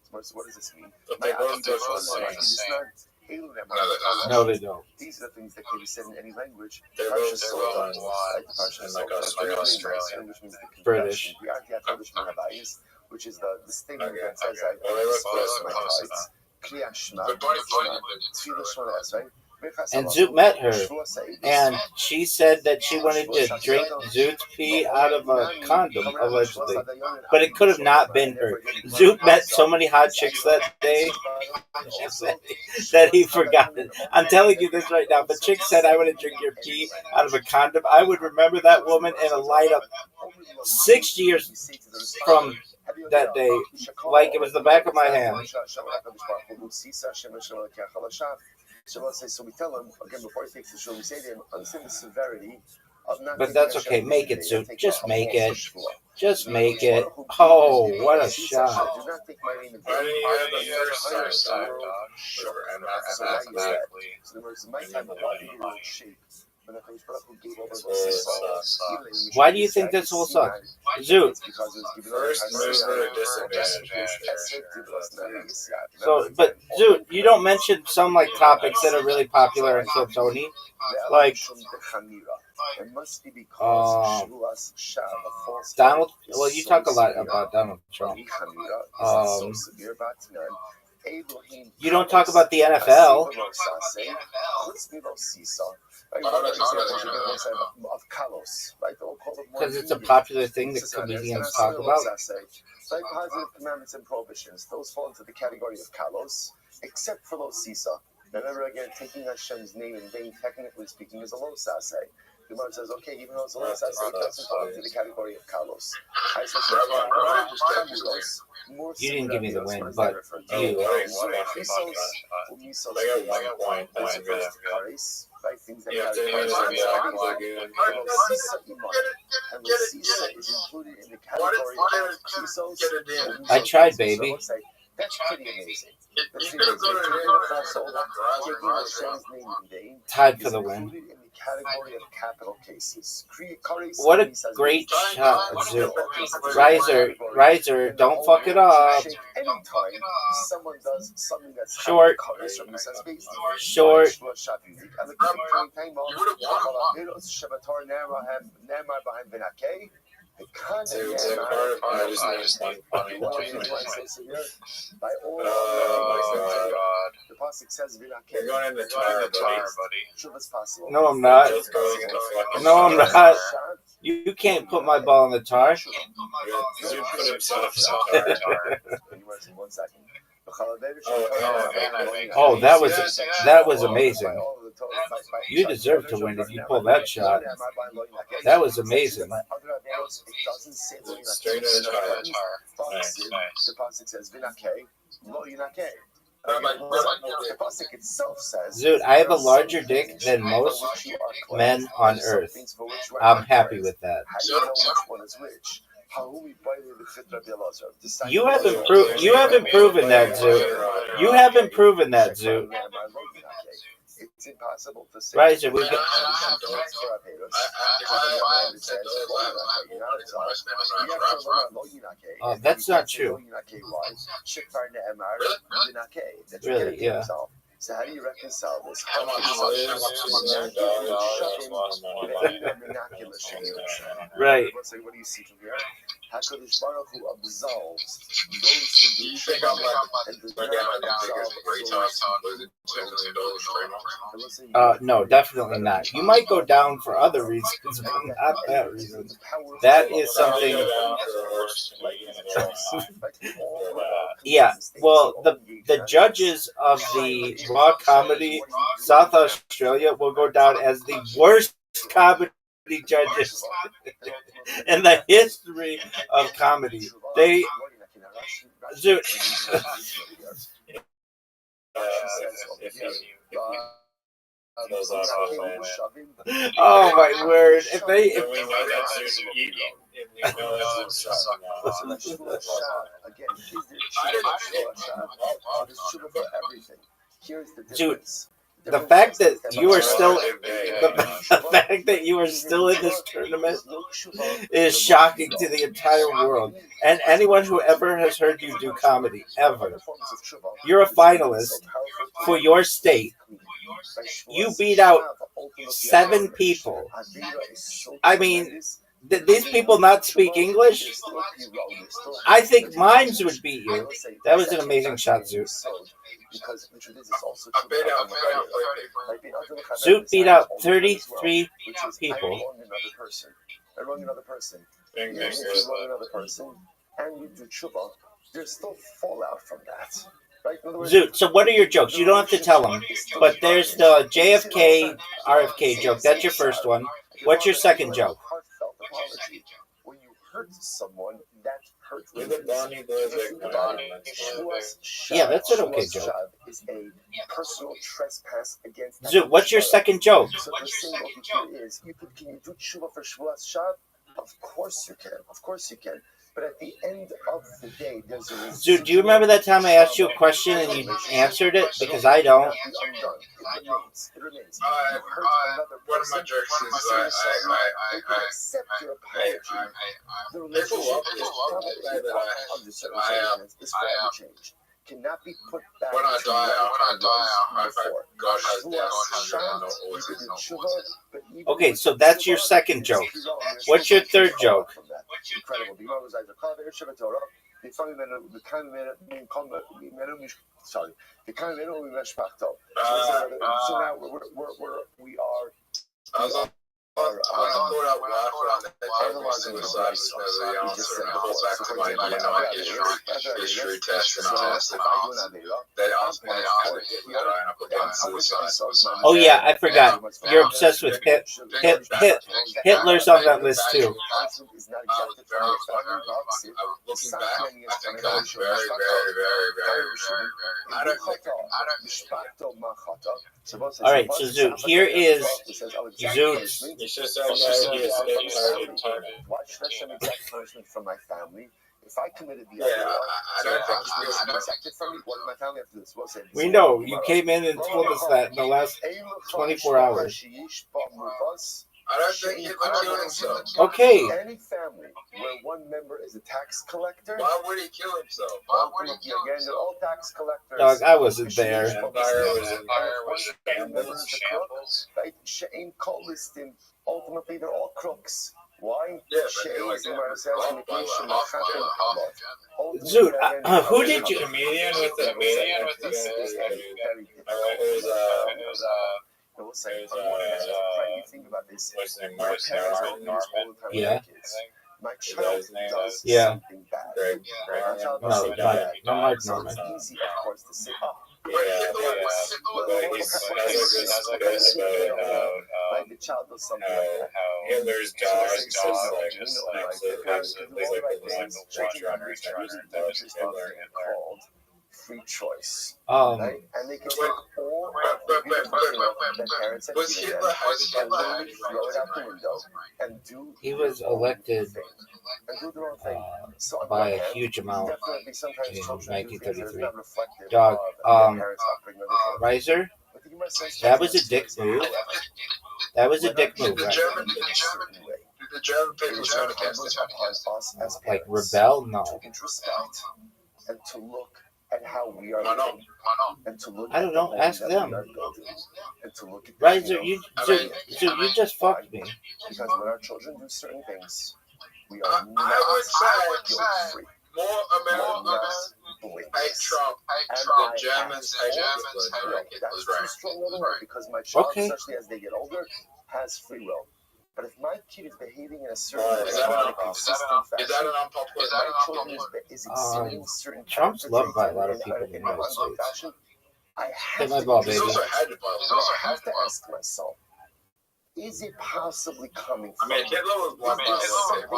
what So what does this mean? No, they don't. These are the things that can be said in any language. They're both like Australian, which means the British. Which is the statement that says Well, they look close right? And Zoot met her, and she said that she wanted to drink Zoot's pee out of a condom, allegedly. But it could have not been her. Zoot met so many hot chicks that day that he forgot it. I'm telling you this right now. If a chick said, I want to drink your pee out of a condom, I would remember that woman in a light up 6 years from that day, like it was the back of my hand. So we tell him, again, before he takes the shul, we say to him, understand the severity of not. But that's okay. Make it, Zoot. Just make it. Just make it. Oh, what a shot. Do not take my name in Why vain. did you have the first time, dog? Sure, and mathematically. So in other words, my time of body in shape. Why do you think this will suck? Zoot. First mover disadvantage. So, but Zoot, you don't mention some like topics that are really popular in Tony, like Donald. Well, you talk a lot about Donald Trump. You don't talk about the NFL. Because it's a popular thing that comedians talk about. Like positive commandments and prohibitions, those fall into the category of kalos, except for lo sisa. Remember again, taking Hashem's name in vain, technically speaking, is a lo sase. The Gemara says, okay, even though it's a lo sase, it doesn't fall into the category of kalos. You didn't give me the win, but you. Things that is included in the category of I tried, baby. That's pretty amazing. Tied for the win. Category of capital cases. What a great shot, Zoot. Riser, don't fuck it up. Anytime someone does something that's Short. It's a part of I just need money between me. Oh God. The pasuk says, You're going in the tire, buddy. Shuvah's possible. No, I'm not. Just going in the fucking No, I'm tire. not. You can't put my ball in the tar. Zoot put himself in the tire. One second. Oh, that was amazing. You deserve to win if you pull that shot. That was amazing. Straight in the tire. Nice. The pasuk says, lo yinakeh. The pasuk itself says, Zoot, I have a larger dick than most men on earth. I'm happy with that. How do you know which one is which? You haven't proven that, Zoot. You haven't proven that, Zoot. It's impossible to say. Right, so we got. Oh, that's not true. Really, yeah. So how do you reconcile this? Right. What do you see from here? HaKadosh Baruch Hu absolves those who do You think I'm and does not absolve. No, definitely not. You might go down for other reasons, but not that reason. That is something. Yeah, well, the judges of the Raw Comedy South Australia will go down as the worst comedy judges in the history of comedy. They oh my word! If Dude, the fact that you are still in this tournament is shocking to the entire world and anyone who ever has heard you do comedy ever. You're a finalist for your state. You beat out 7 people. I mean, did these people not speak English? I think mimes would beat you. That was an amazing shot, Zoot. Zoot beat out 33 people. I wrong another person. And you do tshuva, there's still fallout from that. Right? Zoot, so what are your jokes? You don't have to tell them. But there's the JFK, RFK joke. That's your first one. What's your second joke? Heartfelt apology. When you hurt someone, that hurt yeah, that's an okay joke. Is a personal trespass against Zoot, what's your second joke? So the single here is, can you do tshuva for Shvuas Shav? Of course you can. Of course you can. But at the end of the day, there's a Zoot, do you remember that time I asked you a question and you answered it? Because I don't. It remains. One of my jokes is I accept your apology. The relationship is forever changed. Cannot be put back. When I die, God has death. Okay, so that's your second joke. What's your third joke? Incredible. Sorry. So now we are. I thought I would laugh at every single side as a youngster and go back to my history test and test. They asked me how to get line up against suicide. Oh yeah, I forgot. You're obsessed with Hitler's on that list too. Looking back, I think I was very All right, so Zoot, here is Zoot. Why should I send exact punishment from my family? If I committed the I don't think it's protected from me, what did my family have to do? This? What we know. You came in and told us that in the last 24 hours. I don't think he would kill himself. Okay. Any family where one member is a tax collector, why would he kill himself? Again, they're all tax collectors. Dog, I wasn't there. Ultimately, they're all crooks. Why? Yeah, but they like Zoot, who did you? Comedian with the This is very difficult. Think about this. what's his name, Mark Norman. Yeah. My child does Yeah. something bad. Greg, My child No, does something bad. not Mark So Norman. it's easy, of course, to say, oh, but he's like the child does something how like that. Hitler's dog just Absolutely called free choice. Right? And they can take all the parents have Was given Hitler them and literally throw it out the window and do He was elected and do their own thing. So by a huge amount definitely sometimes in children do things that is 1933. not reflective Dog, of their parents' upbringing or their Riser, But the humor says that was a dick move. That was a dick move, The right? German people turn against this one. Like rebel? No. to introspect and to look at how we are Why not? living, and to look I don't at know, the home ask that them. we are building, and to look at the, Riser, you just fucked me. because when our children do certain things, we I are would not say guilt-free. more Americans hate Trump than Germans hate Hitler. That's too strong of a word because my child, Okay. especially as they get older, has free will. But if my kid is behaving in a certain way, Is that in an a consistent Is that fashion, an unpopular? if my children is exhibiting certain Trump's character loved by a traits lot of in people in the an United ongoing States. fashion, I Hit have my to ball, He's baby. also hated by a lot. I have to ask myself, is it possibly coming I from mean, Hitler was loved by a lot of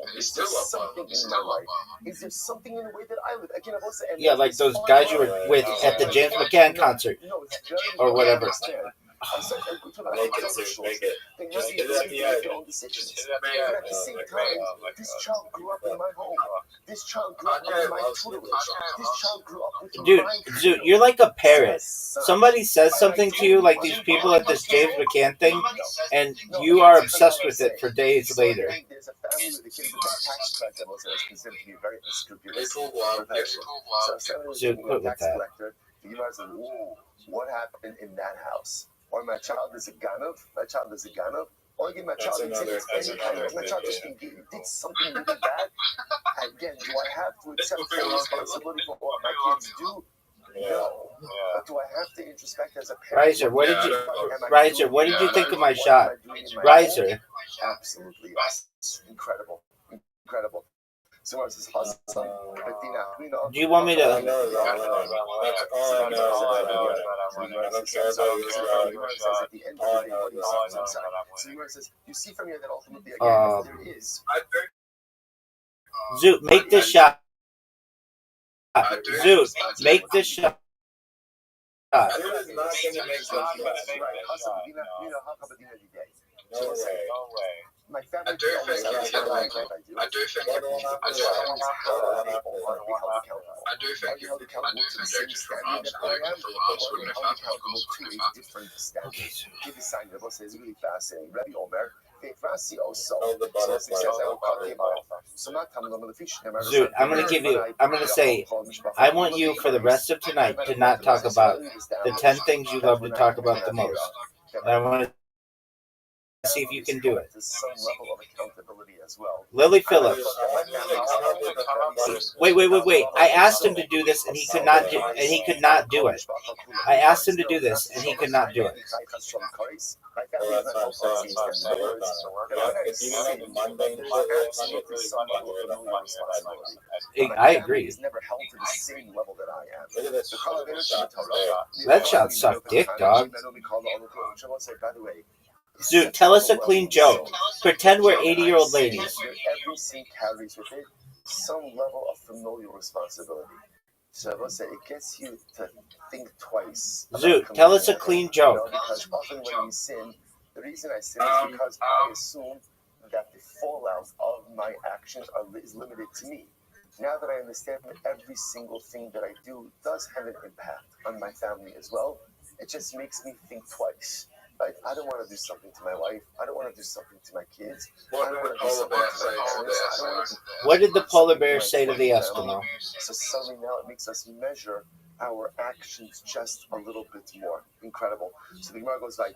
people. He's still loved by a lot of something in people. my life? Is there something in the way that I live? Again, I've also, and Yeah, like it's those fine. guys you were with at the James McCann concert. No, it's very Or whatever. I'm sorry, I'm talking about Make it, social make it. They Just have hit the it at ability the to make end. their own decisions. Just hit it at the But end. at the same time, this child grew up in my home. This child grew up in my tutelage. This child grew up with Dude, my Zoot, you're like a parrot. Somebody says something to you, like these people at this James McCann thing, and you are obsessed with it for days later. There's a family with a kid with a tax collector that's considered to be very unscrupulous. People love So Hitler. if somebody was Dude, being quit a with tax that. collector, you might say, "Whoa, what happened in that house?" Or my child is a Ganov. My child is a Ganov. Or again, my child my child just did something really bad. Again, do I have to accept full responsibility for what my kids do? No. But do I have to introspect as a parent? Riser, what did you, Am I Riser, doing- what did you am think I- of my what shot? am I doing in my Riser, home? Absolutely, yes. Incredible. Incredible. So I was just hustling. do you want me to? That's all I know about it. I don't care about your shot. At the end All I of the day, know what do you is all I see know. inside? So Yuma says, you see from here that ultimately, again, if there is. Zoot, make this shot. Zoot, make this shot. Dude is not gonna make those shots. No way. My family I do think he's I I do. do think What will happen? I do What will think happen? I do think if objected from arm's length, Philippines wouldn't have had Holocaust, wouldn't have had Okay, so Give me sign. It's really fascinating. Rabbi Omer, Oh, the butterfly. Zoot, I'm gonna say, I want you for the rest of tonight to not talk about the 10 things you love to talk about the most. And I want to see if you can do it. Some level of accountability as well. Lily Phillips. Wait. I asked him to do this and he could not do it. I asked him to do this and he could not do it. Well, that's what I'm saying. It's not work on it. If you don't have the mundane shit, I agree. He's never held to the same level that I am. look at this shot there. That shot sucked dick, dog. By the way, Zoot, tell us a clean joke. Pretend we're 80-year-old ladies. Every scene carries with it some level of familial responsibility. So I will say it gets you to think twice. Zoot, tell us a clean joke. Because often when we sin, the reason I sin is because I assume that the fallout of my actions is limited to me. Now that I understand that every single thing that I do does have an impact on my family as well, it just makes me think twice. Right? I don't want to do something to my wife. I don't want to do something to my kids. What did the polar bear say to the Eskimos? What did the polar bear say to the Eskimo? So suddenly now it makes us measure our actions just a little bit more. Incredible. So the Gemara goes like,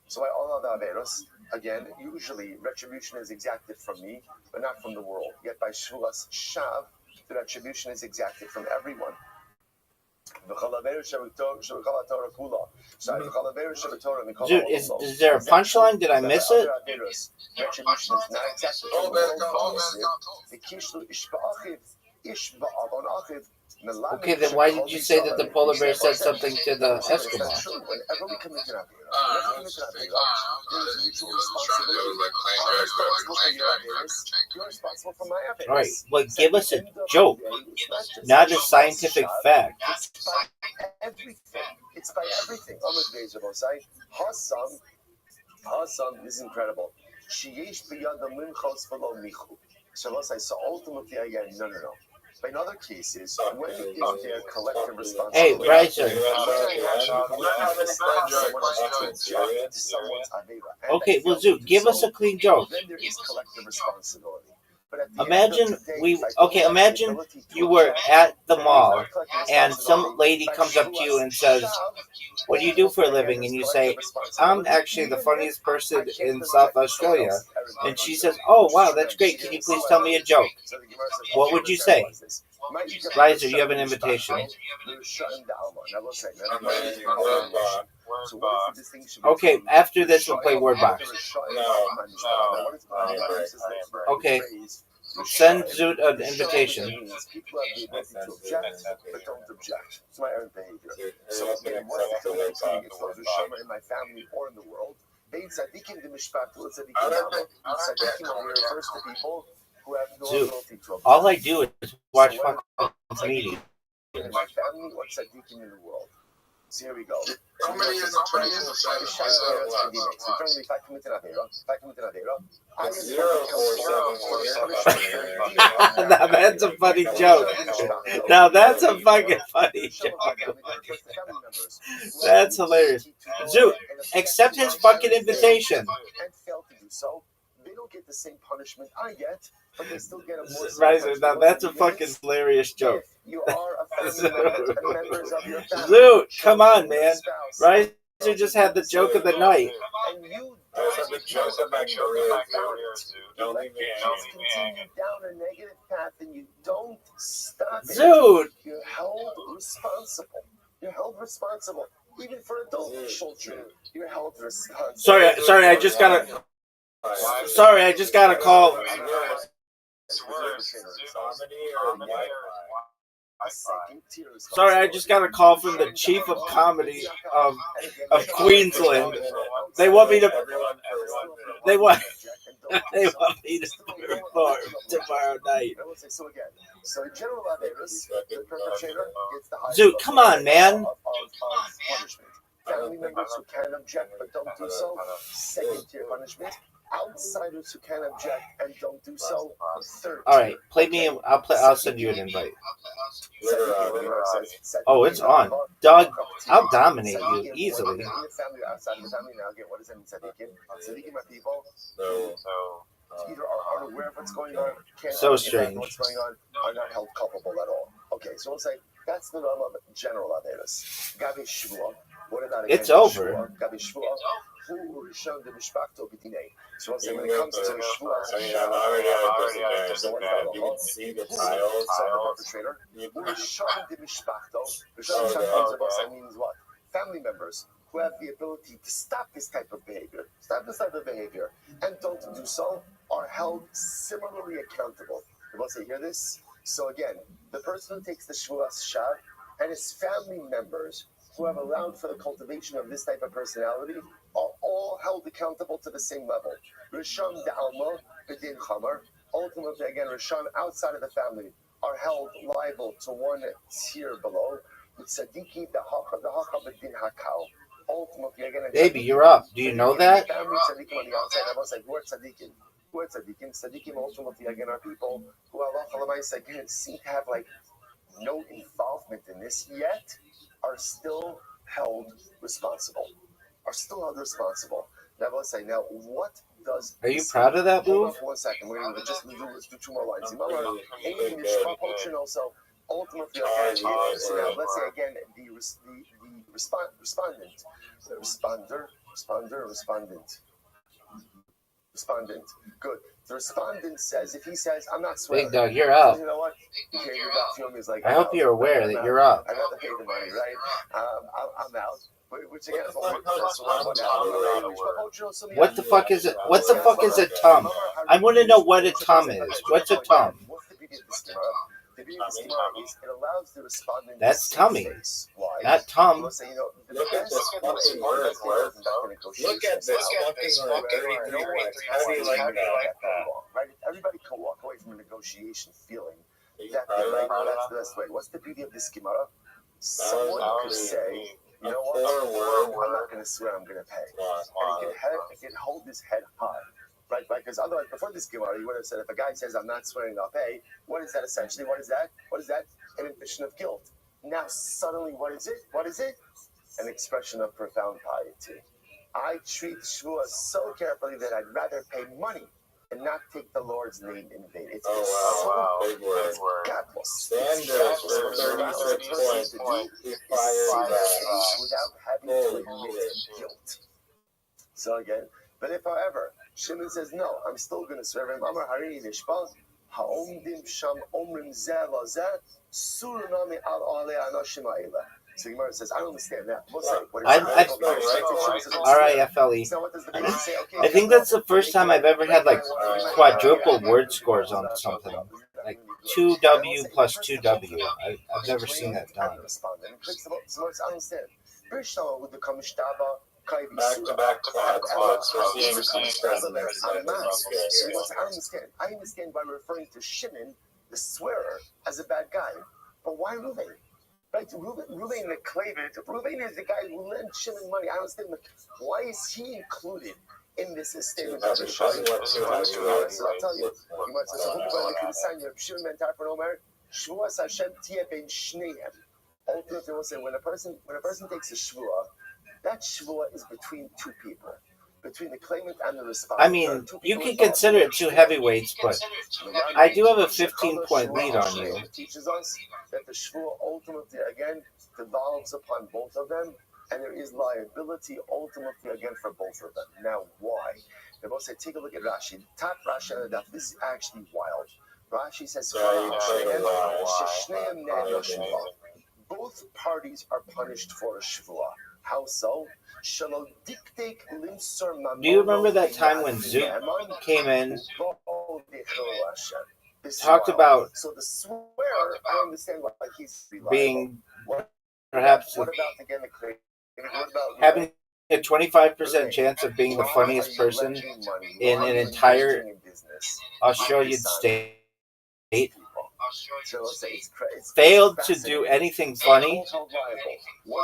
So by all other averos, again, usually retribution is exacted from me, but not from the world. Yet by Shvuas Shav, the retribution is exacted from everyone. Dude, is there a punchline? Did I miss it? Retribution is not exacted from the world. Okay, then why did you say that the polar bear said something to the Eskimo? Whenever we commit an avera, you're responsible for my averas. All right, but give us a joke, not a scientific fact. It's by everything. Hasam is incredible. So ultimately, again, no. But in other cases, when is their collective responsibility? Hey, Bryson. Okay, well, Zoot, give us a clean joke. Then there is collective responsibility. Imagine imagine you were at the mall and some lady comes up to you and says, "What do you do for a living?" And you say, "I'm actually the funniest person in South Australia." And she says, "Oh, wow, that's great. Can you please tell me a joke?" What would you say? Riser, you have an invitation. Okay, after this we'll play Word Box. Okay, send Zoot an invitation. People have the ability to object, but don't object. It's my own behavior. So what's the connectivity in my family or in the world? Refers to people who have no ability to object. All I do is watch fucking media. In my family or tzaddikim in the world. So here we go. How many is the person? Now that's a funny joke. Now that's a fucking funny joke. That's hilarious. Zoot, accept his fucking invitation. And fail to do so, they don't get the same punishment I get, but they still get a more. Riser, now that's a fucking hilarious joke. You are a family member and members of your family. Zoot, come on, man. Riser just had the joke of the night. And you Don't leave me continue down a negative path and you don't stop it. Dude! You're held responsible. You're held responsible. Even for adult children, you're held responsible. Sorry, I just got a call. Sorry, I just got a call from the chief of comedy of Queensland. They want me to perform tomorrow night. So in general, the perpetrator gets the highest Dude, come on, man. of punishment. Family members who can object but don't do so, second-tier punishment. Outsiders who can object and don't do so, third. All right, play me. I'll send you an invite. Oh, it's on, dog. I'll dominate you easily. Outside of the family now, again, what does that mean? Tzaddikim are people either are unaware of what's going on, can't strange. what's going on, are not held culpable at all. Okay, so we'll say that's the norm of general averos. Gabi shvua. What about it's over. Gabi shvua. Who rishon the mishpachto b'dinei. So we'll say when it comes to shvua, you can see the tiles. Perpetrator. Who rishon the mishpachto. Rishon means what? Family members who have the ability to stop this type of behavior, and don't do so, are held similarly accountable. We'll say, hear this? So again, the person who takes the Shvuas Shav and his family members who have allowed for the cultivation of this type of personality are all held accountable to the same level. Rishon Da'alma, B'din Chamar, ultimately again, Rishon outside of the family are held liable to one tier below. Tzadiki Da'acha B'din Hakal. Ultimately, again, baby, you're up. Do you know that? Family tzaddikim on the outside. I was like, who are tzaddikim? Who are tzaddikim? Tzaddikim ultimately, again, are people who Allah again seem to have like no involvement in this yet, are still held responsible. Now, let's say, what does? Are you proud of that move? Hold on for 1 second. We're gonna just do two more lines. Also, ultimately, so now let's say again, the respondent, respondent. Good. The respondent says, if he says, I'm not swearing. Big Dog, you're up. You know what? I hope you're aware that you're up. I got to pay the money, right? I'm out. Which again, What the fuck is it? What the fuck is a tum? I want to know what a tum is. What's a tum? The beauty of this Gemara is it allows the respondent. That's tummy, why? not tum. Look at this fucking word. Look at this fucking 33 points. How do you like that? Right? Everybody can walk away from a negotiation feeling that that's the best way. What's the beauty of this Gemara? Someone could say, you know what? I'm not going to swear. I'm going to pay, and he can hold his head high. Right, because otherwise, before this Gemara, you would have said, if a guy says, I'm not swearing, I'll pay, what is that essentially? What is that? An admission of guilt. Now, suddenly, what is it? An expression of profound piety. I treat Shvuah so carefully that I'd rather pay money and not take the Lord's name in vain. It's big word. Standards for 36 points. Without having to admit guilt. So again, but if, however, Shimon says, no, I'm still going to swear him. Amar Harini Nishbal, Ha'omdim Sham Omrim Zeh Lazeh, Suranami Al Aleh Anashim Ha'ila. So Gemara says, I don't understand that. R-I-F-L-E. I think that's the first time I've ever had like quadruple word scores on something. Like 2W plus 2W. I've never seen that done. So I understand. Back-to-back claps. We're seeing I understand by referring to Shimon, the swearer, as a bad guy. But why Ruvain? Right? Ruvain the Klavit. Ruvain is the guy who lent Shimon money. I understand. Why is he included in this statement? So I'll tell you. You might say, Shimon ben Tarfon Omer, Shvuas Hashem Tiyeh ben Shneim. Ultimately, we'll say when a person takes a shvuah, that shvuah is between two people, between the claimant and the respondent. I mean, you can consider it two heavyweights, but I do have a 15-point lead on you. It teaches us that the shvuah ultimately, again, devolves upon both of them, and there is liability ultimately, again, for both of them. Now, why? They both say, take a look at Rashi. Top Rashi on the daf. This is actually wild. Rashi says, both parties are punished for a shvuah. How so? Do you remember that time when Zook came in, talked about being perhaps having a 25% chance of being the funniest person in an entire Australian state? Failed to do anything funny,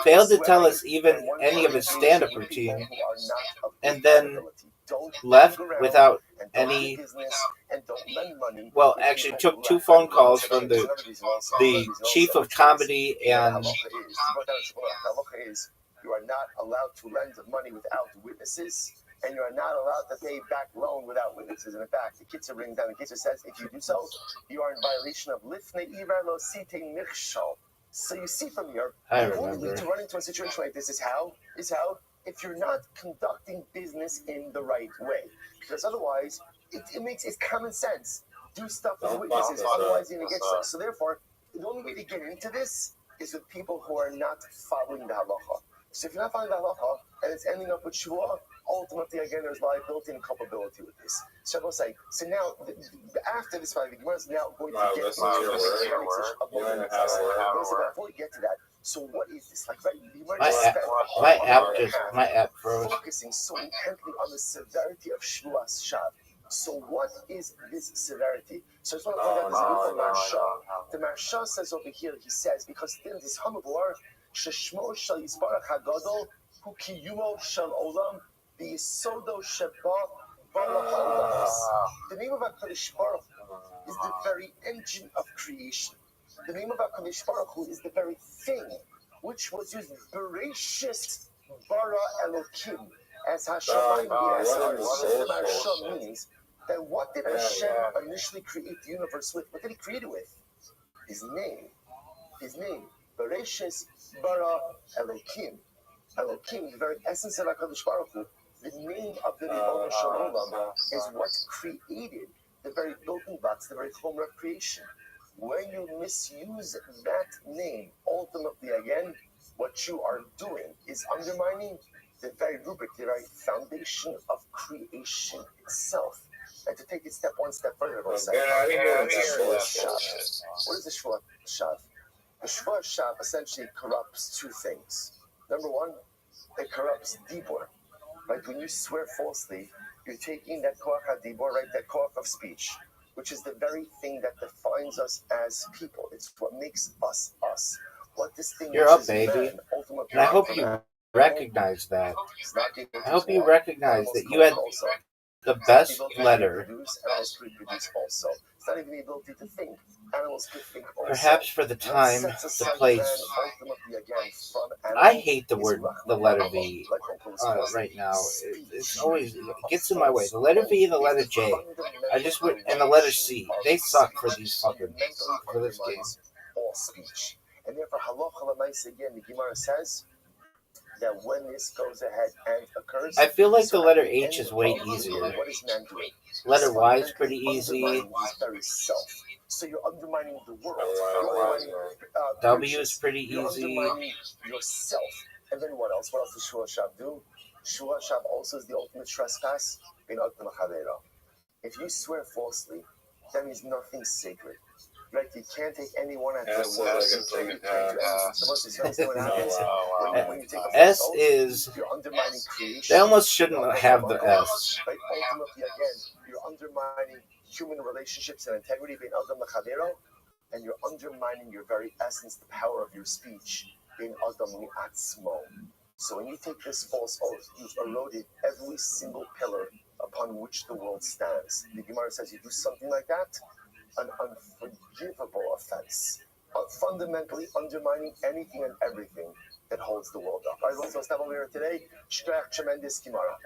failed to tell us even any of his stand-up routine, and then left without any. Well, actually took 2 phone calls from the chief of comedy and. You are not allowed to lend money without witnesses, and you are not allowed to pay back loan without witnesses. And in fact, the Kitzur brings down, the Kitzur says, if you do so, you are in violation of Lifnei Iver Lo Sitei Michshal. So you see from here, the only way to run into a situation like this is how if you're not conducting business in the right way, because otherwise it's common sense. Do stuff with witnesses, otherwise you're gonna get stuck. So therefore, the only way to get into this is with people who are not following the halacha. So if you're not following the halacha and it's ending up with shvuah, ultimately, again, there's liability and culpability with this. So I will say, so now, after this fight, the Gemara is now going to get into the mechanics of before we get to that, so what is this? Like, right, my app froze. Focusing so intently on the severity of shvuas shav. So what is this severity? So I just want to point out this beautiful Marsha. The Marsha says over here, he says, because in this Hamavor, Sheshmo shal Yisbarach HaGadol, Hu Kiyumo shal Olam, the Yisodo Sheba Balach. The name of HaKadosh Baruch Hu is the very engine of creation. The name of HaKadosh Baruch Hu is the very thing which was used, Bereshit Bara Elokim, as Hashem Marsha means that what did Hashem initially create the universe with? What did he create it with? His name. His name. Bereshis bara Elokim. Elokim, the very essence of HaKadosh Baruch Hu, the name of the Ribono Shel Olam is what created the very building blocks, the very chomer of creation. When you misuse that name, ultimately again, what you are doing is undermining the very rubric, the very foundation of creation itself. And to take it one step further, we'll say, what is the Shvuah Shav? The Shvuah Shav essentially corrupts two things. Number one, it corrupts dibur. Right? When you swear falsely, you're taking that koach hadibur, right? That koach of speech, which is the very thing that defines us as people. It's what makes us us. What distinguishes You're up, baby. man ultimately. And I hope you recognize that. I hope you recognize that you had the best letter. Animals reproduce also. It's not even the ability to think. Animals could think also. Perhaps for the time, the place. I hate the letter V right now. It's always, it gets in my way. The letter V and the letter J. And the letter C. They suck for these fucking, for this game. All speech. And therefore, halacha l'maisa again, the Gemara says that when this goes ahead and occurs, I feel like the letter H is way easier. What is man doing? Letter Y is pretty easy. His very self. So you're undermining the world. W is pretty You're easy. undermining yourself. And then what else? What else does Shvuah Shav do? Shvuah Shav also is the ultimate trespass in Ogden Chavera. If you swear falsely, that means nothing sacred. Right? You can't take anyone at their word. S is. You're undermining creation. They almost shouldn't have the S. Right? Ultimately, again, you're undermining human relationships and integrity being Adam L'Chavero, and you're undermining your very essence, the power of your speech being Adam Mi'atzmo. So when you take this false oath, you've eroded every single pillar upon which the world stands. The Gemara says you do something like that, an unforgivable offense, fundamentally undermining anything and everything that holds the world up. All right, let's stop over here today. Shkrach tremendous Gemara.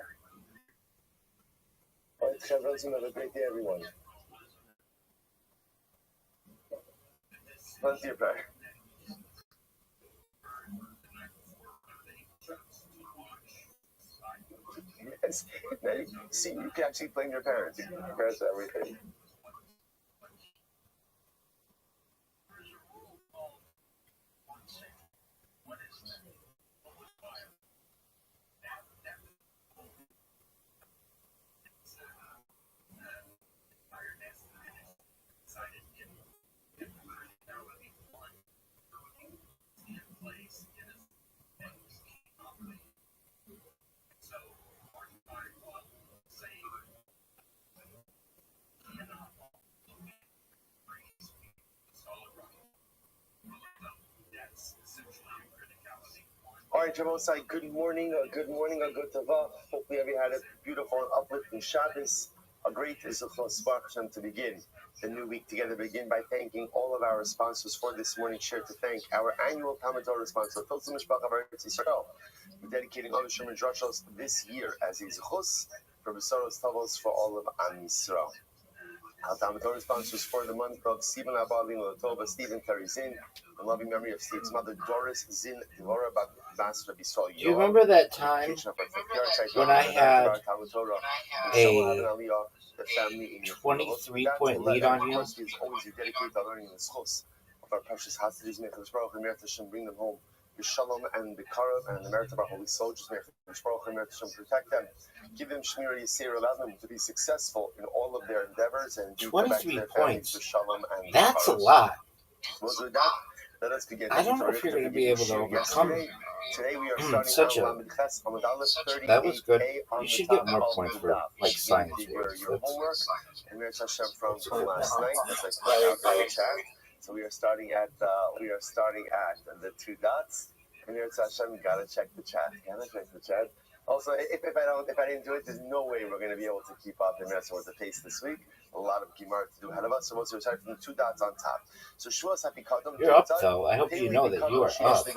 All right, Chevron, have a great day, everyone. Run to your prayer. Yes. Now you see, you can actually blame your parents. Your parents are everything. All right, Jabosai, good morning, good good tava. Hopefully everybody had a beautiful and uplifting Shabbos. A great Zichros Hashem to begin the new week together. Begin by thanking all of our sponsors for this morning. Share to thank our annual Talmud Torah sponsor, Tiltzim Mishpach of Eretz Yisrael. We're dedicating all the Sherman Drushos this year as a Zichus for Besaros Tavos for all of Am Yisrael. Our Talmud Torah sponsors for the month of Stephen Abalin Lotova, Stephen Terry Zin, in loving memory of Steve's mother, Doris Zin Devora Bas Rabbi Saul. Do you remember that time when I had a 23-point lead on you? Is always dedicated to learning the schos of our precious Hasidim. May Kadosh Baruch Hu Me'er Hashem bring them home. The shalom and the karev and the merit of our holy soldiers. May Kadosh Baruch Hu Me'er Hashem protect them. Give them shmira yisir, allow them to be successful in all of their endeavors and do 23 points. The shalom and that's a lot. Well, with that, let us begin. I don't know if you're going to be able to overcome Today we are starting such a. That was good. You should get more points for like science. Your homework and Me'er Hashem from last night. As I put out in the chat. So we are starting at the 2 dots. And Me'er Hashem, you gotta check the chat. Also, if I didn't do it, there's no way we're going to be able to keep up in with the pace this week. A lot of Gemara to do ahead of us. So we'll start from the 2 dots on top. So Shuas Happy Kadam. You're up though. I hope you know that you are up. What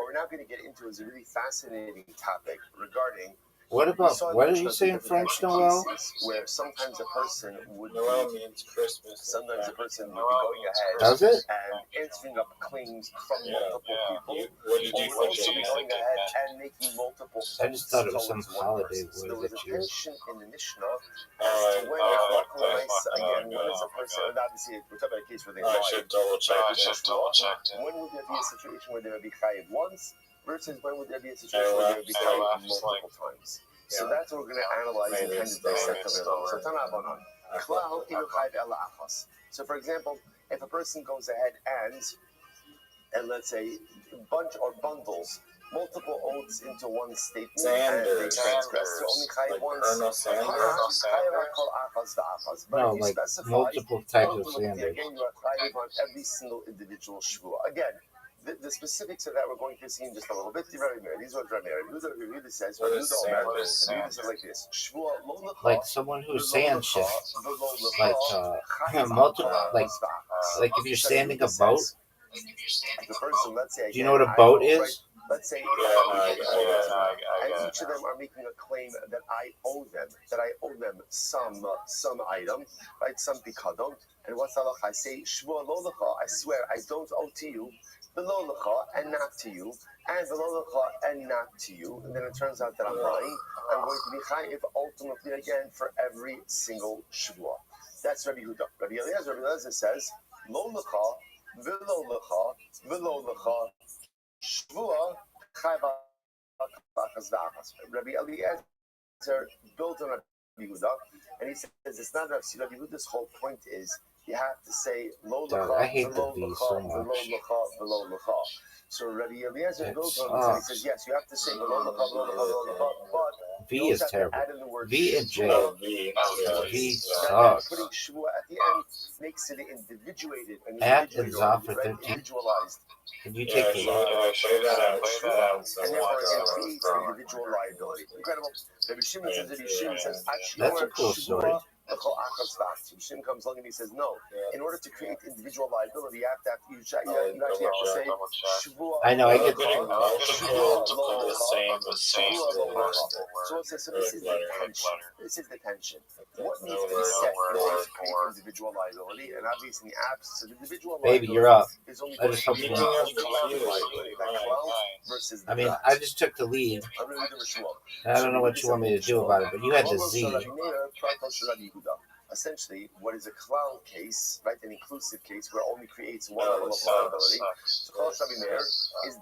we're now going to get into is a really fascinating topic regarding What are you saying in French, Noel? Where sometimes a person would Noel means Christmas. Sometimes a person would be going ahead Does it? and answering up claims from multiple people. What did you Or also be going ahead and making multiple I just thought it was some towards one holiday person. So word there was that a you. tension in the Mishnah as to when again, when is a person, and obviously we're talking about a case where they I lied. should double check. When would there be a situation where they would be chayiv once versus when would there be a situation where they would be chayiv multiple times? So that's what we're going to analyze and kind of dissect of it all. So Tanabanon, klal inu chayiv ela achas. So for example, if a person goes ahead and let's say bunch or bundles multiple oaths into one statement and they transgress, so only chayiv once. But No, if you like specify, multiple types of ultimately, sanders. again, you are chayiv on every single individual shvua. Again, the specifics of that we're going to see in just a little bit. These are Rabbi really says, says like this: shvua lo lecha, Like someone who's sand shit. Like multiple. Like if you're sanding a boat. The person, let's say, Do you know what a boat is? Let's say, and each of them are making a claim that I owe them some item, right? Some pikadon. And what's halach? I say, shvua lo lecha, I swear I don't owe to you, below lecha, and not to you, and below lecha, and not to you. And then it turns out that I'm lying. I'm going to be chayiv ultimately again for every single shvua. That's Rabbi Yehuda. Rabbi Eliezer says, lo lecha, below lecha, shvua chayiv achas v'achas. Rabbi Eliezer built on Rabbi Yehuda, and he says it's not Rabbi Yehuda's whole point is you have to say lo lecha, below lecha. So Rabbi Eliezer built on this, and he says yes, you have to say below lecha, but V is terrible. add in the word V and J. V sucks. sucks. Putting shvua at the end makes it individuated and At and Zaf for 13. individualized. Can you take it? And therefore it creates individual liability. Incredible. Rabbi Shimon says, That's a cool story. Shimon comes along and he says, no, in order to create individual liability, you actually have to say shvua. I know, I get So this is the tension. This is the tension. What needs to be set in order to create individual liability? And obviously, in the absence of individual liability, Baby, you're up. is only I just hope you versus I mean, I just took the lead. I don't know what you want me to do about it, but you had the Z. Essentially, what is a klal case, right? An inclusive case where only creates one level of liability. So klal Rabbi Meir is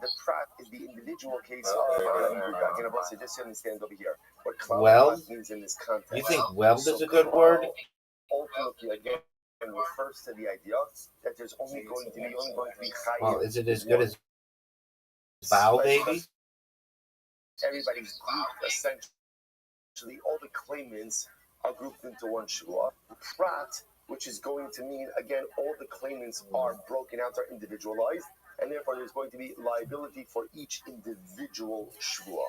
the individual case of Rabbi Yehuda. Again, I just to understand over here what klal means in this context. You think weld is a good word? Ultimately, again, refers to the idea that there's only going to be chayiv. Well, is it as good as bow, baby? Everybody's grouped essentially. All the claimants are grouped into one shvua. Prat, which is going to mean, again, all the claimants are broken out, are individualized, and therefore there's going to be liability for each individual shvua.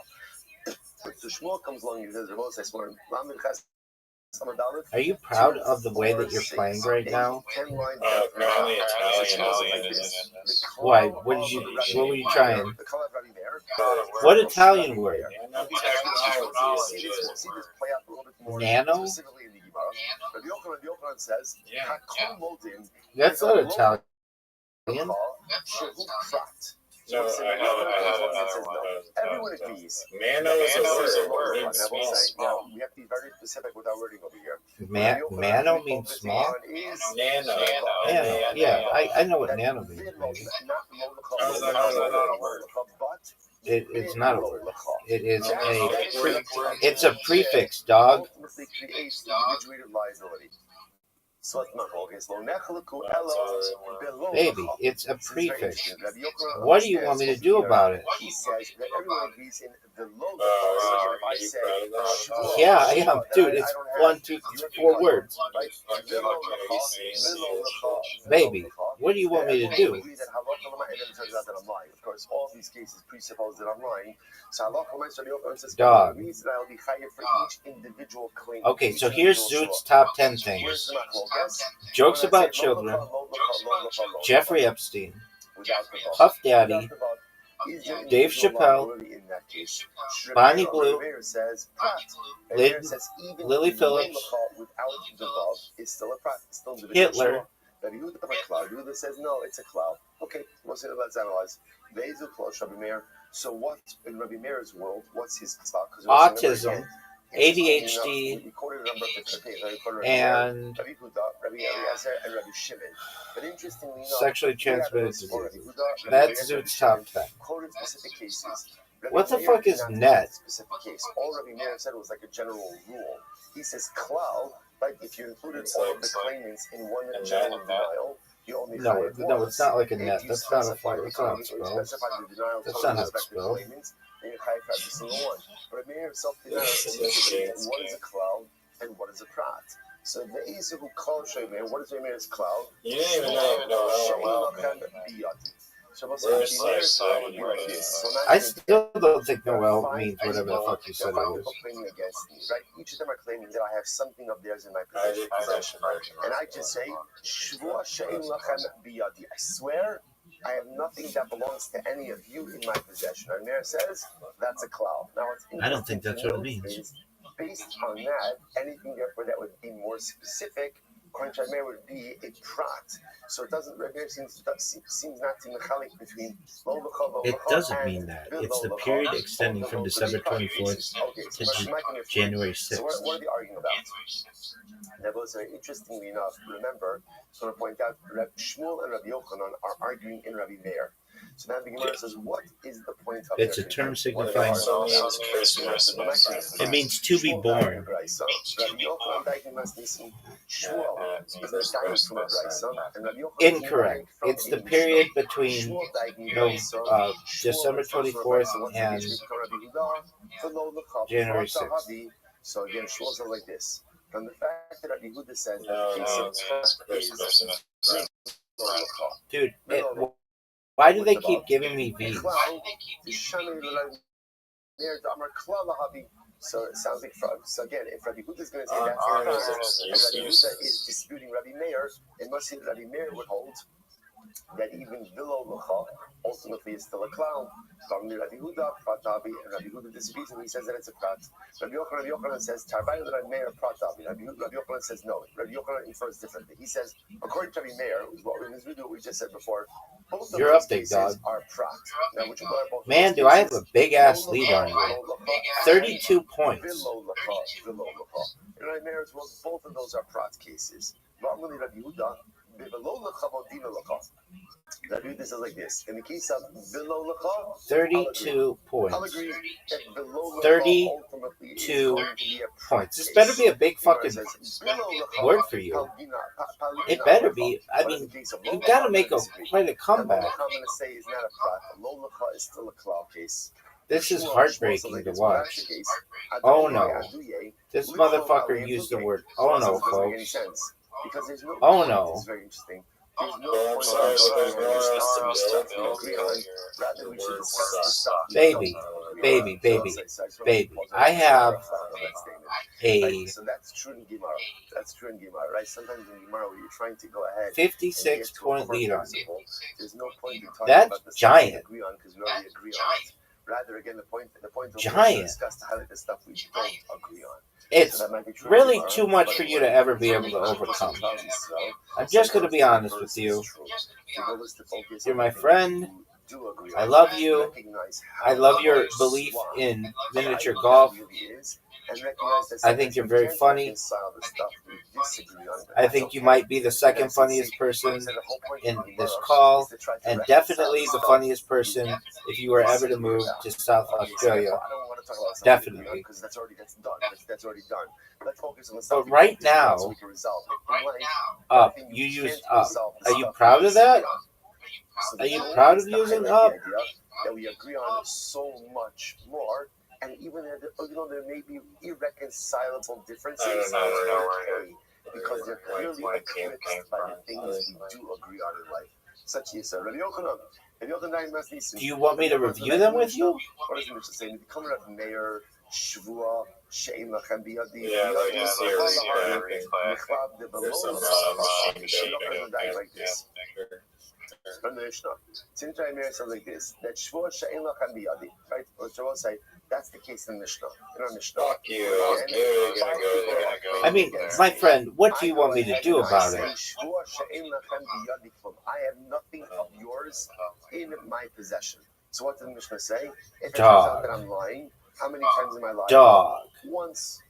So Shmuel comes along and says, are you proud of the way that you're playing right now? Apparently Italian is Why? What were you trying? What Italian word? Nano? That's not Italian. No, everyone agrees. Nano is a word. Now, we have to be very specific with our wording over here. Nano means small? Nano. Yeah, I know what nano means, baby. It's not a word. It is it's a prefix, dog. Ultimately creates individuated liability. Baby, it's a prefix. What do you want me to do about it? He says that everyone agrees in the low. Yeah, I am. Dude, it's 1, 2, 3, 4 words. Baby, what do you want me to do? Of course, all these cases presuppose that I'm lying. Dog. Okay, so here's Zoot's top 10 things. Jokes about children, Jeffrey Epstein, Puff Daddy, Is there Dave Chappelle, in that case? Bonnie Blue, says prat. Says even Lily Phillips, without the vav is still a prat. Still Hitler. Rabbi Yehuda says no, it's a cloud. Okay, let's analyze. Rabbi Meir. So what in Rabbi Meir's world? What's his cloud? Autism, ADHD, and Rabbi Eliezer and Rabbi Shimon. But interestingly enough, sexually transmitted disease. That's Zoot's top 10. Quoted specific cases. What the fuck is net? Specific case. All Rabbi Meir said was like a general rule. He says cloud, like if you included all of the claimants in one general denial, you only No, it's not like a net. That's not a fuck. That's not how it's spelled. That's not how it's spelled. Then you high for every single one. But Rabbi Meir himself did not what is a cloud and what is a prat. So the Ezer who called Rabbi, what is Rabbi Meir's cloud? You didn't even know I still don't think Noel means whatever the fuck you said it is. Right? Each of them are claiming that I have something of theirs in my possession. And I just say, I swear I have nothing that belongs to any of you in my possession. And Meir says, that's a cloud. Now, I don't think that's what it means. Based on that, anything therefore that would be more specific, according to Meir, would be a prat. So it doesn't. Rabbi seems not to mechalik between. It doesn't mean that. It's the period extending from December 24th to January 6th. So what are they arguing about? Nevertheless, interestingly enough, remember, I want to point out, Rabbi Shmuel and Rabbi Yochanan are arguing in Rabbi Meir. So now the Gemara says, what is the point of it's a term signifying it means to be born. Incorrect. It's the period between December 24th and January 6th. So again, Shmuel says like this. From the fact that Rabbi Yehuda says dude, why do they keep giving me V's? So it sounds like fraud. So again, if Rabbi Yehuda is going to say that's and Rabbi Yehuda is disputing Rabbi Meir, it must be that Rabbi Meir would hold that even below L'cha ultimately is still a cloud. Rabbi Yehuda, Pratabi, and Rabbi Yehuda disagrees and he says that it's a prat. Rabbi Yochanan says, Tarbayu Rabbi Meir, Pratabi. Rabbi Yochanan says no. Rabbi Yochanan infers differently. He says, according to Rabbi Meir, what we just said before, both of those cases are prat. Now, man, do I have a big ass lead on you? 32 points. Below L'cha. In Rabbi Meir's world, both of those are prat cases. Normally, Rabbi Yehuda, below L'cha, Bodina L'cha. Rabbi Yehuda says like this. In the case of below L'cha, 32 points. I'll agree that below 32 points. This better be a big fucking word for you. It better be. I mean, you gotta make quite a comeback. I'm going to say is not a prat. Below L'cha is still a cloud case. This is heartbreaking to watch. Oh no. This motherfucker used the word oh no, folks. Oh no. It's very interesting. Baby. I have a so that's true in Gemara. Right? Sometimes in Gemara where you're trying to go ahead 56 point lead on you. There's no point in talking That's about the giant. stuff we agree on because we already agree on it. Rather, again, the point of Giant. discuss to highlight the stuff we don't agree on. It's really too much for you to ever be able to overcome. I'm just going to be honest with you. You're my friend. I love you. I love your belief in miniature golf. I think you're very funny. I think you might be the second funniest person in this call, and definitely the funniest person if you were ever to move to South Australia. Definitely. But right now, up. You use up. Are you proud of that? Are you proud of using up? That we agree on so much more. And even though there may be irreconcilable differences, because they're clearly eclipsed by the things we do agree on in life. Such as Rabbi Yochanan. Do you want me to review them with you? What does it say? Become Rabbi Meir, Shavua, She'im Lachem Biyadi. Yeah, like you see a replay. There's some machine like this. From the Mishnah. Since I married something like this, that Shvua She'en Lachem Biyadi, right? Or Shvua say, that's the case in the Mishnah. In our Mishnah. Fuck you. You're gonna go. I mean, my friend, what do you want me to do about it? I have nothing of yours in my possession. So what did the Mishnah say? If it turns out that I'm lying, how many times am I lying? Dog. Once.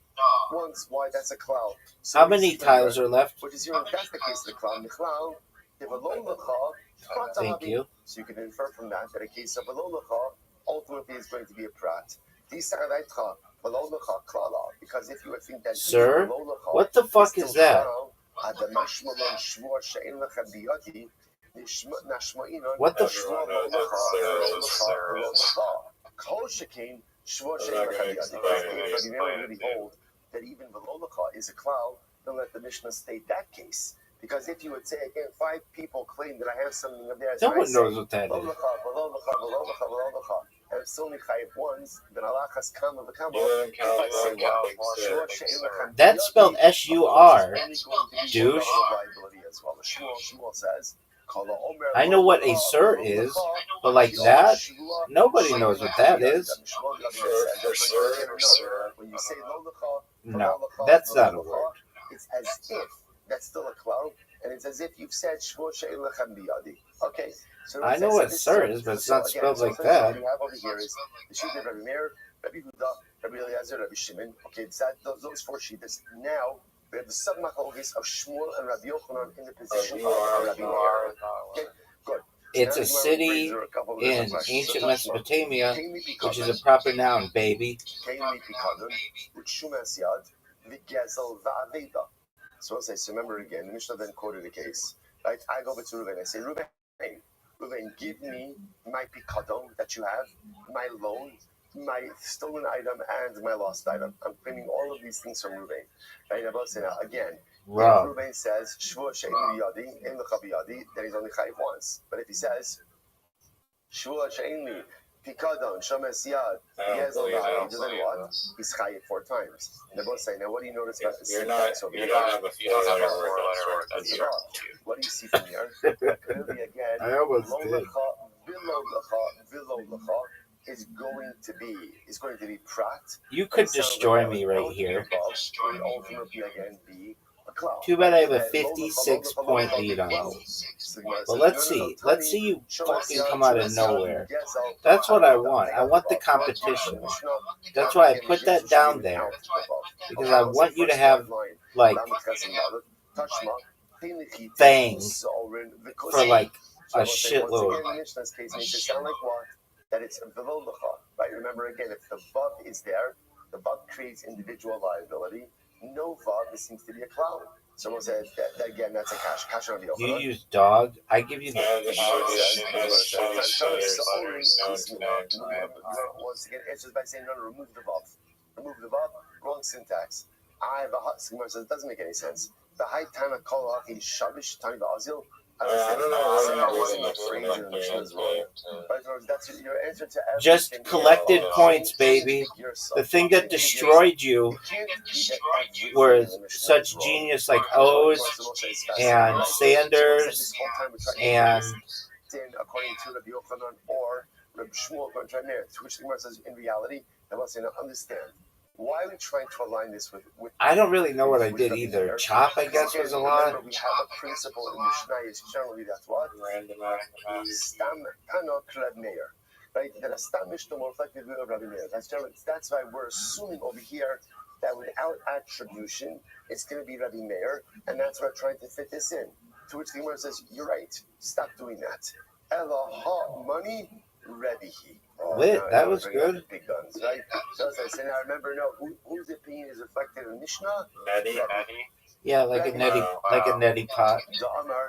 Why? That's a cloud. So how many tiles are left? Which is that's the case of the cloud. Thank you. So you can infer from that a case of Alolacha ultimately is going to be a prat. Because if you would think that sir, what the fuck is that? What the that even Velolacha is a cloud, don't let the Mishnah state that case. Because if you would say again, 5 people claim that I have something of theirs, no one knows what that is. And it's only chayiv ones, then Allah has come of the come. That's spelled S-U-R, douche. Shmuel says, I know what a sir is, but like that, nobody knows what that is. When you say no, that's not a word. It's as if that's still a cloud, and it's as if you've said Shvua She'en Lachem Biyadi. Okay, so I know what sir is, but it's not spelled like that. What you have over here is the sheet of Rabbi Meir, Rabbi Huda, Rabbi Eliezer, Rabbi Shimon. Okay, it's those 4 sheets. Now we have the sub-machlokes of Shmuel and Rabbi Yochanan in the position of Rabbi Meir. Okay, good. It's a city in ancient Mesopotamia, which is a proper noun, baby. So I'll say, so remember again, the Mishnah then quoted a case. Right? I go over to Reuven. I say, Reuven, give me my pikadon that you have, my loan, my stolen item, and my lost item. I'm claiming all of these things from Reuven. Right? I'm about to say now, again, Reuven says, Shvua She'en Biyadi, Ein Lecha Biyadi, then he's only chayiv once. But if he says, Shvua She'en Li, Pikadon, Shomes Yad, Yezel Ba'ad, then what? He's chayiv 4 times. And they're both saying, now what do you notice about the syntax over here? You don't have a 4-letter word. That's right. What do you see from here? Clearly again, I almost did. Below Lecha is going to be prat. You could destroy me right here. And ultimately again be a cloud. Too bad I have a 56-point lead on you. But let's see you fucking come out of nowhere. That's what I want. I want the competition. That's why I put that down there. Because I want you to have, like, things for, like, a shitload. That it's below the chah, right? Remember again, if the vav is there, the vav creates individual liability. No vav, it seems to be a cloud. Someone said that again, that's a cash on the open. You use dog. I give you the. Once again, answers by saying no, remove the vav. Remove the vav. Wrong syntax. I have a hot sigmar says it doesn't make any sense. The high time of kol hachi shabish time azil. I don't know. That's your answer to everything. Just collected points, baby. The thing that destroyed you were such genius like O's and Sanders and. According to Rabbi Yochanan or Rabbi Shmuel, to which the Gemara says, in reality, I must say, now understand. Why are we trying to align this with I don't really know what I did either. Chop, I guess, was a lot. Remember, we have a principle in Mishnah is generally that's what? Stam Tano Krab Meir. Right? That a Stam Mishnah more reflective of Rabbi Meir. That's why we're assuming over here that without attribution, it's going to be Rabbi Meir, and that's why we're trying to fit this in. To which the Gemara says, you're right. Stop doing that. Elaha money, Rebbe. Lit, that was good. Big guns, right? So as I said, I remember, whose opinion is reflected in Mishnah? Nettie. Yeah, like a neti pot. I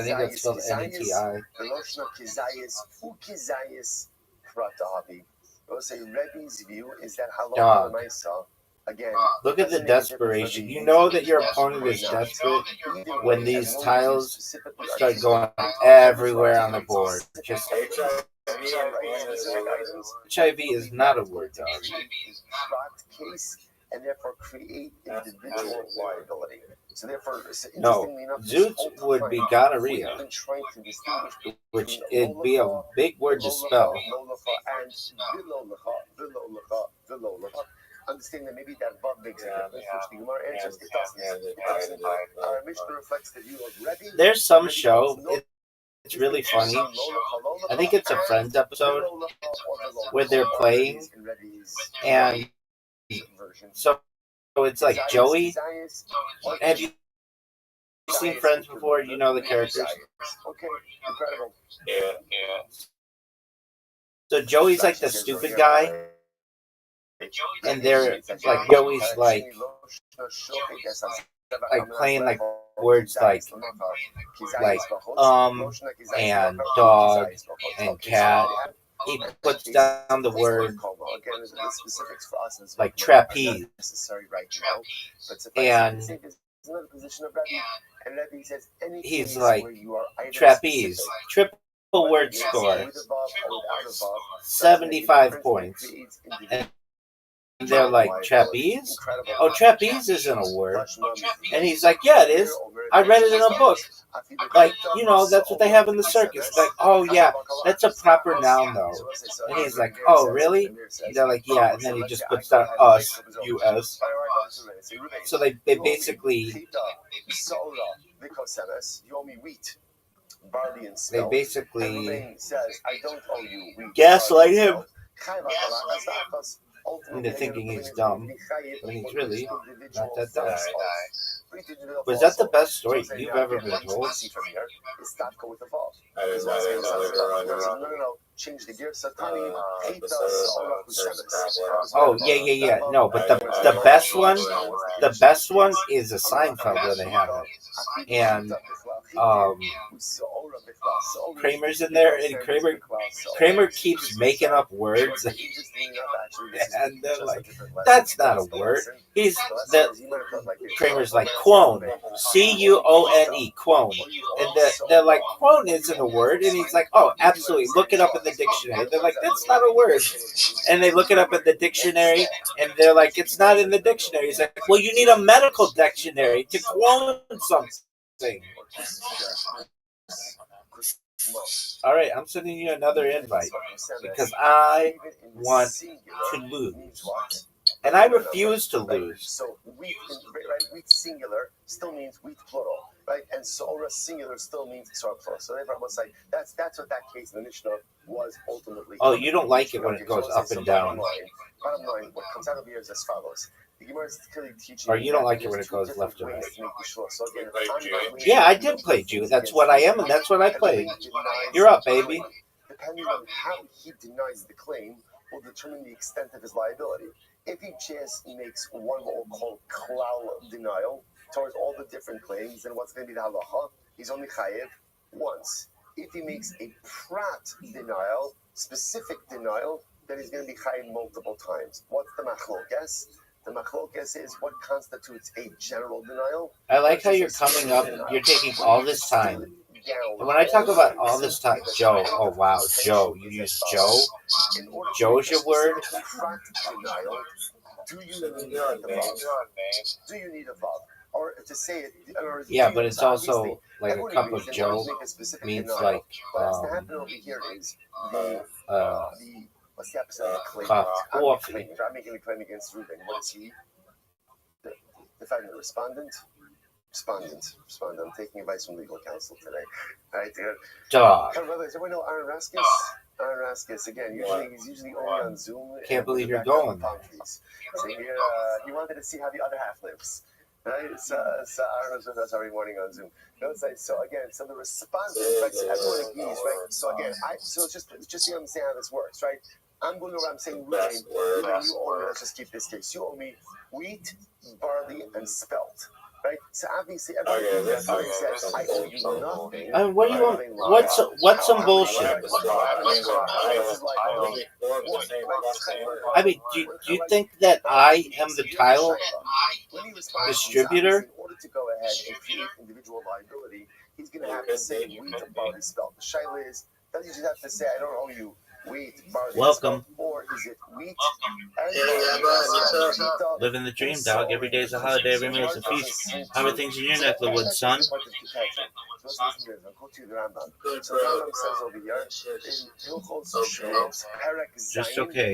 think that's spelled N-E-T-I. Loshna Kizayis, Fu Kizayis, Pratahabi. We'll say Rebbe's view is that halal Maisa. Again, look at the desperation. You know that your opponent is desperate when these tiles start going everywhere on the board. Just HIV is not a word, dog. Case and therefore create individual liability. So therefore, No, Zoots would be gonorrhea, which it'd be a big word to spell. Understanding that maybe that vav makes a difference, which the Gemara answers, it doesn't. Our Mishnah reflects the view of Rabbi. There's some show, it's really funny. I think it's a Friends episode where they're playing, and so it's like Joey. Have you seen Friends before? You know the characters. Okay, incredible. Yeah. So Joey's like the stupid guy, and they're like Joey's like playing like words like and dog and cat. He puts down the word like trapeze, and he's like trapeze, triple word score, 75 points. And they're like, trapeze? Oh, trapeze isn't a word. And he's like, yeah, it is. I read it in a book. Like, that's what they have in the circus. Like, oh, yeah, that's a proper noun, though. And he's like, oh, really? And they're like, yeah. And then he just puts down us, U-S. So they basically... They basically gaslight him into thinking he's dumb, but he's really not that dumb. Was that the best story you've ever been told? Oh, yeah. No, but the best one is a Seinfeld where they have it. And Kramer's in there, and Kramer keeps making up words, and they're like, that's not a word. Kramer's like, quone, C-U-O-N-E, quone. And they're like, quone isn't a word. And he's like, oh, absolutely, look it up in the dictionary. They're like, that's not a word. And they look it up in the dictionary, and they're like, it's not in the dictionary. He's like, well, you need a medical dictionary to quone something. All right, I'm sending you another invite because I want to lose. And I refuse to lose. So wheat singular still means wheat plural, right? And Sora singular still means Sora plural. So therefore, I was like, that's what that case in the Mishnah was ultimately. Oh, you don't like it when it goes up and down. Bottom line, what comes out of here is as follows. The Gemara is clearly teaching. Or you don't like it when it goes left or right. Yeah, I did play Jew. That's what I am, and that's what I played. You're up, baby. Depending on how he denies the claim, will determine the extent of his liability. If he just makes one what we'll call klal denial towards all the different claims, then what's going to be the halacha? He's only chayev once. If he makes a prat denial, specific denial, then he's going to be chayev multiple times. What's the machlokes? The machlokes is what constitutes a general denial. I like how you're coming up. You're taking all this time. And when I talk about all this time, Joe, oh wow, Joe, you use Joe? Joe's your word? Do you need a vav? Or to say it, yeah, but it's also like a cup of Joe means like what's happening over here is what's the opposite of a claim? I'm making a claim against Reuben. What is he? Defendant, respondent. I'm taking advice from legal counsel today. All right, dog. Does everyone know Aaron Raskis? Aaron Raskis, again, he's usually only on Zoom. Can't believe you're going. So he wanted to see how the other half lives. Right? So Aaron was with us every morning on Zoom. So again, so the respondent, right? So everyone agrees, right? So again, so just so you understand how this works, right? I'm going around saying, Ruben, you owe me, let's just keep this case. You owe me wheat, barley, and spelt. Right? So obviously, everybody says, I owe you nothing. I mean, what do you want? What's some bullshit? I mean, do you think that I am the title distributor? In order to go ahead and create individual liability, he's going to have to say wheat, barley, spelt. The shaila is, doesn't he just have to say, I don't owe you wheat, barley, Welcome. or is it wheat? Living the dream, dog. Every day is a holiday. Every meal is a feast. How are things in your neck of the woods, son? So the Rambam says over here in Hilchos Shmos, Perek Just Zayin, okay.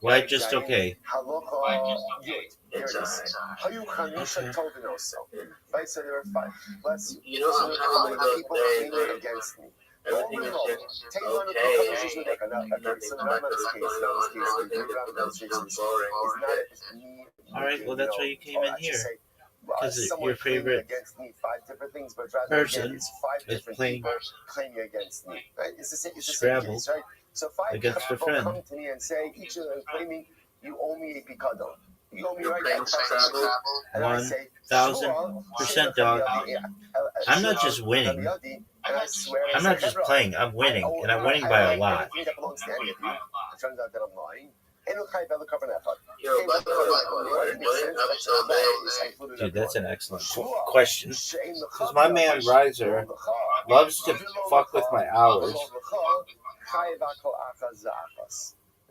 Why just okay? Halacha Yud. Here it is. Hayu Chamisha Tovinoso. Right, so there were 5. Bless you. You know, I'm having one of those people days came where against me. everything is just okay, and nothing's boring. All right, well, that's why you came in here. Because your favorite against me 5 different things, but rather person it's 5 is different playing people claiming against me. Right? It's the same Scrabble case, right? So 5 against people a friend. come to me and say, each of them claiming, you owe me a picadon. You owe me You're right playing Scrabble. and I say, 1,000% dog. I'm not just winning. I'm not just playing. I'm winning, and I'm winning by a lot. It turns out that I'm lying. Yo, by the way, Dude, that's an excellent question. Because my man Riser loves to fuck with my hours.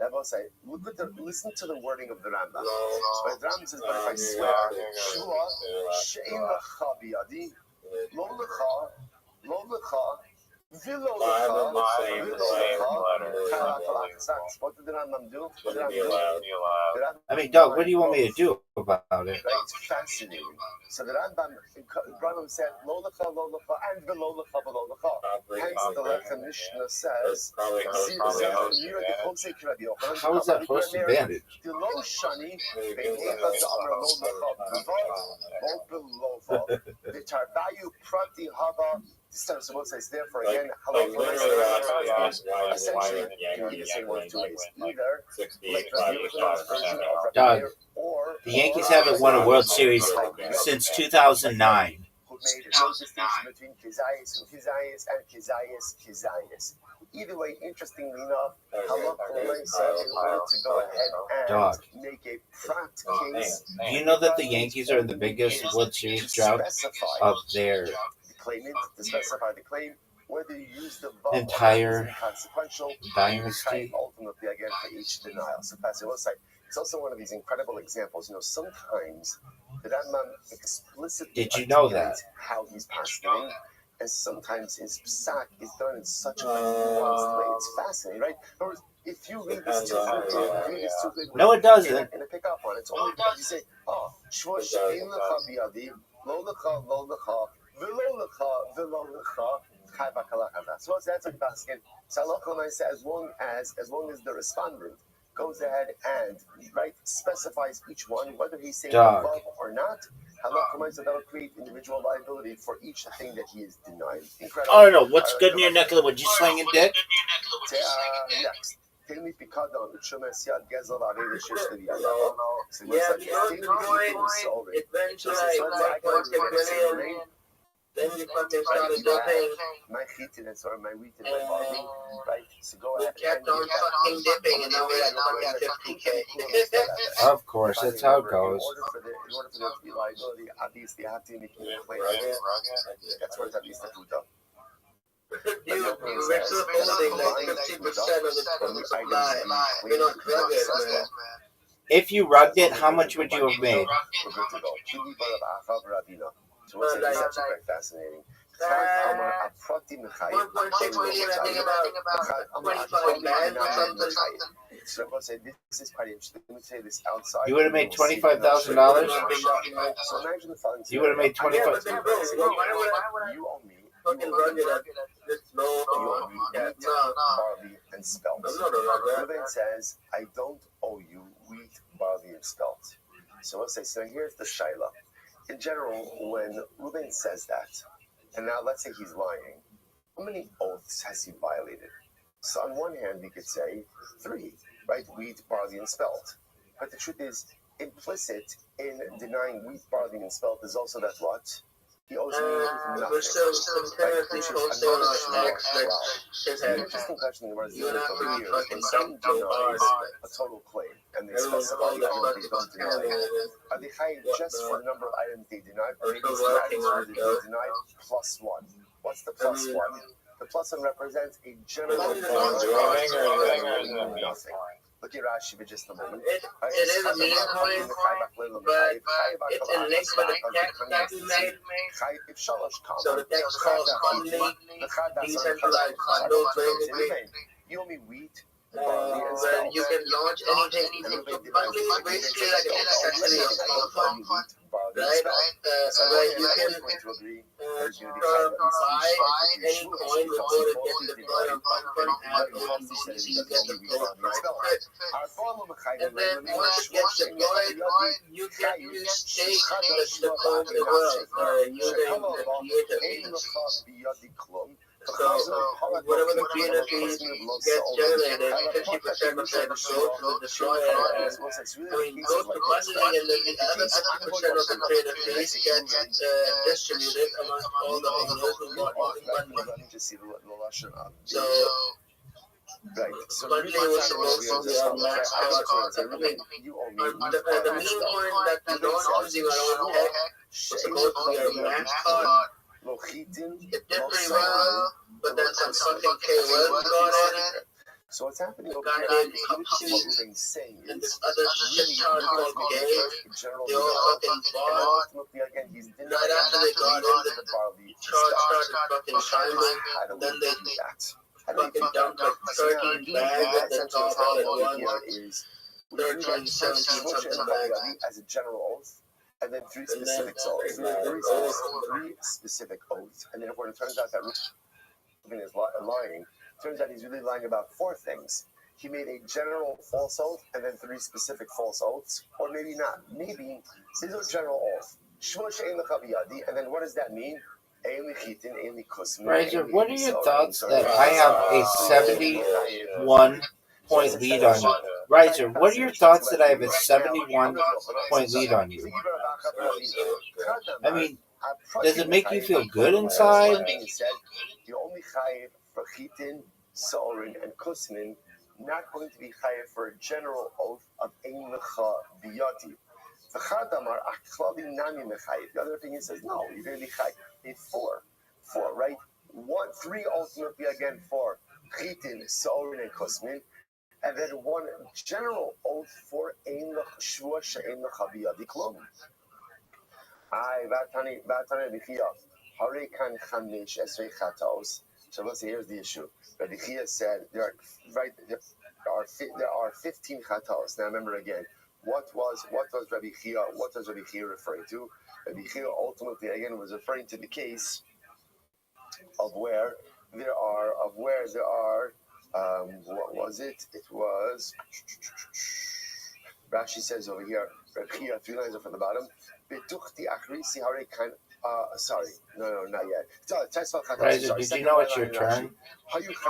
Rabbi say, listen to the wording of the Rambam. The Rambam says, but if I swear, Shua, she'en lecha biyadi, lo lecha, v'lo lecha, what did the Rambam do? I mean, dog, what do you want me to do about it? It's fascinating. So the Rambam said, lo lecha, and v'lo lecha. Hence, the Lechem Mishnah says, How is that first advantage? So it's therefore again, essentially, you can say one of 2 ways. Either, Dog, the Yankees haven't won a World Series since 2009. who made no distinction between Kizayis and Kizayis. Either way, interestingly enough, Halakha said in order to go ahead and make a prat case. Do you know that the Yankees are in the biggest World Series drought of their to specify the claim, whether you use the entire consequential dynasty? Ultimately, again, for each denial. So, it's also one of these incredible examples. Sometimes the Rambam explicitly Did you know that? How he's passing, and sometimes his psak is done in such a nuanced way. It's fascinating, right? In other words, if you read this too quickly, No, it doesn't. And pick up on it. It's only because you say, "Oh, shvua she'en lecha biyadi, lo lecha, v'lo lecha." So that's what you're asking. So Allah says, as long as the respondent goes ahead and specifies each one, whether he's saying above or not, Allah says that'll create individual liability for each thing that he is denying. Incredible. I don't know. What's good in your neck of the woods? You slinging dick? Next. Tell me Picadon, which Shomes Yad Gezel Arei Shishli. Yeah, then you fucking started dipping. My heatiness or my wheat in my body, right? So go ahead. You kept on fucking dipping, and now we got 50K. Of course, that's how it goes. In order for there to be liability, obviously you have to make a claim. That's where it's at least a puta. You were still holding like 50% of the total supply. We're not drug it, man. If you rugged it, how much would you have made? We're good to go. So it's actually quite fascinating. 1.6 million, I think about 25 bags or something. So I'm going to say this is quite interesting. Let me say this outside. You would have made $25,000? So imagine the following. You would have made $25,000. You owe me. Fucking rugged at this low. You owe me wheat, barley, and spelt. Ruben says, I don't owe you wheat, barley, and spelt. So let's say, so here's the shaila. In general, when Ruben says that, and now let's say he's lying, how many oaths has he violated? So on one hand, we could say 3, right? Wheat, barley, and spelt. But the truth is, implicit in denying wheat, barley, and spelt is also that what? He owes me nothing. We're still comparing posting on X The interesting question was over here, when someone denies a total claim, and they specify the items they don't deny, are they high just for the number of items they denied, or maybe it's the items they denied plus 1? What's the plus 1? The plus one represents a general Drawing or nothing. Look at Rashi for just a moment. It is a meme coin, but it's a link for the text that we made. So the text calls funding, decentralized funds, you owe me wheat. where you can launch anything. So funding is basically like an extension of fund, right? Where you can buy any coin before it gets deployed on fund as ONBC, you get the full price of it. And then once it gets deployed, you get to stake the coin as well, using the creator. So whatever the creator fees gets generated, 50% of that goes to the deployer. Goes to bundling, and then the other 50% of the creator fees gets distributed amongst all the owners who got bundling. So right. So bundling was supposed to be a max cost. The meme coin that we launched using our own tech was supposed to be a max cost. It did pretty well, but then some fucking KOLs got on it. So what's happening over Guy here? named Cupsy and this other really shit called Gabe, they all fucking bought. Right after they got in, the chart started fucking climbing, then they fucking dumped like 13 bags at the top all at once. 13, 17 something bags. As a general oath. And then three specific oaths. Three specific oaths. And then when it turns out that Reuben is lying, it turns out he's really lying about four things. He made a general false oath and then three specific false oaths. Or maybe not. Maybe this is a general oath. And then what does that mean? Right, so what are your thoughts that I have a 71-point lead on you? Riser, what are your thoughts that I have a 71-point lead on you? I mean, does it make you feel good inside? You only chayiv for chitin, sorin, and kusmin, not going to be chayiv for a general oath of ein lecha biyati. The other thing he says, no, you're going to be chayiv. It's four, right? 3 ultimately again for chitin, sorin, and kusmin. And then one general oath for ein shvua she'ein lecha biyadi klum. Vatani Bichia, Hare kan chamesh esrei chatos. So let's say here's the issue. Rabbi Chia said there are 15 chatos. Now remember again, what was Rabbi Chia? What was Rabbi Chia referring to? Rabbi Chia ultimately again was referring to the case of where there are what was it? It was Rashi says over here, Rabbi Chia, 3 lines up from the bottom. Sorry, no, not yet. Riser, did you know it's your turn? Right? It's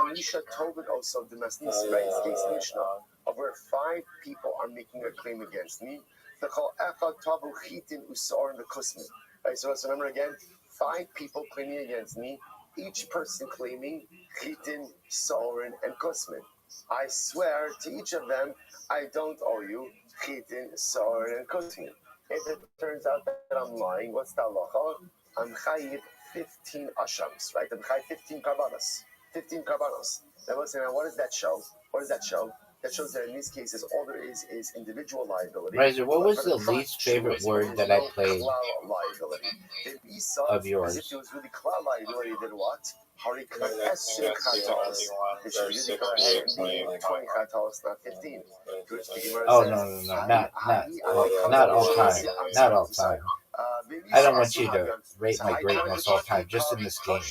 case Mishnah of where 5 people are making a claim against me. Right, so let's remember again, 5 people claiming against me, each person claiming chitin, sorin, and kusmin. I swear to each of them, I don't owe you chitin, sorin, and kusmin. If it turns out that I'm lying, what's the halacha? I'm chayiv 15 ashams, right? I'm chayiv 15 karbanos. 15 karbanos. Now listen, what does that show? That shows that in these cases, all there is individual liability. Riser, what was the least favorite word that I played of yours? If it was really klal liability, then what? Harikan esir chatos. It should really go ahead and be 20 chatos, not 15. Oh, no, not all time. Not all time. I don't want you to rate my greatness all time, just in this game.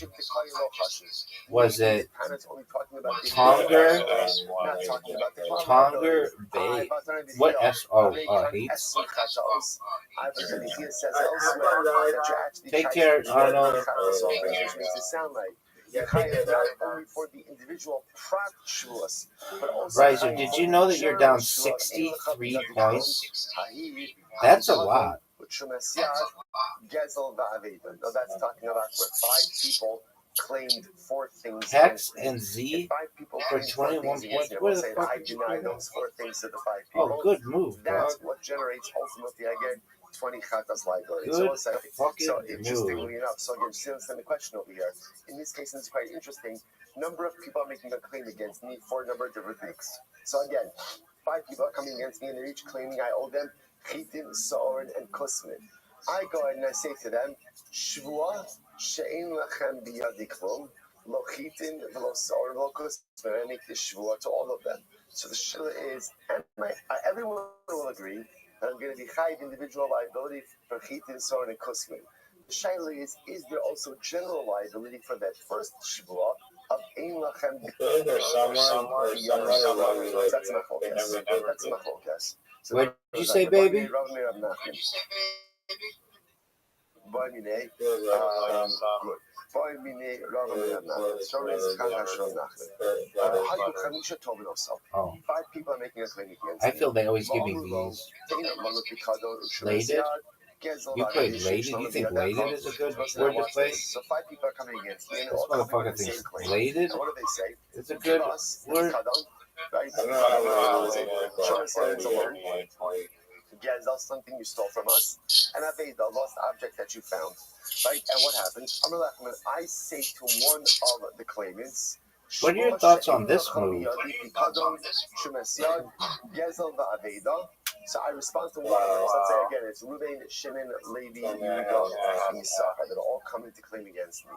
Was it Tonger? Tonger, Bay? What S? Oh, hates? Take care, Arnold. For the individual prat shulas, but also Riser, did you know that you're down 63 points? That's a lot. No, that's talking about where 5 people claimed 4 things. Hex and Z for 21 points. Where the fuck I did you deny go? those 4 things to the 5 people. Oh, good move, bro. That's what generates ultimately again 20 chatas liability. Good So interestingly enough, so again, just understand the question over here. In this case, it's quite interesting. Number of people are making a claim against me for a number of different things. So again, 5 people are coming against me and they're each claiming I owe them chitin, soren, and kusmin. I go ahead and I say to them, Shvua she'ein lachem biyadi klum, lo chitin, v'lo soren, v'lo kusmin. I make this shvua to all of them. So the shila is, everyone will agree that I'm going to be chayiv individual liability for chitin, soren, and kusmin. The shila is there also general liability for that first shvua of ein lachem? There's someone. That's my focus. That's my focus. So what did you say, baby? Oh. 5 people are making a claim against I feel they always give me these. Bladed? You play bladed? You think bladed is a good word to play? So 5 people are coming against me. This motherfucker thinks bladed what do they say? is a good word. Right? Gezel, something you stole from us, and Aveda, lost object that you found. Right? And what happens? I say to one of the claimants, what are your thoughts on this move? So I respond to one of them. So let's say again, it's Reuben, Shimon, Levi, Yehuda, and Yisachar that are all coming to claim against me.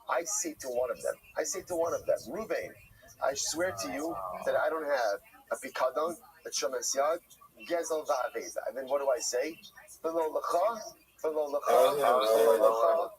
I say to one of them, Reuben, I swear to you that I don't have a pikadon, a shomes yad, gezel va'aveza. And then what do I say? V'lo lecha, v'lo lecha, v'lo lecha.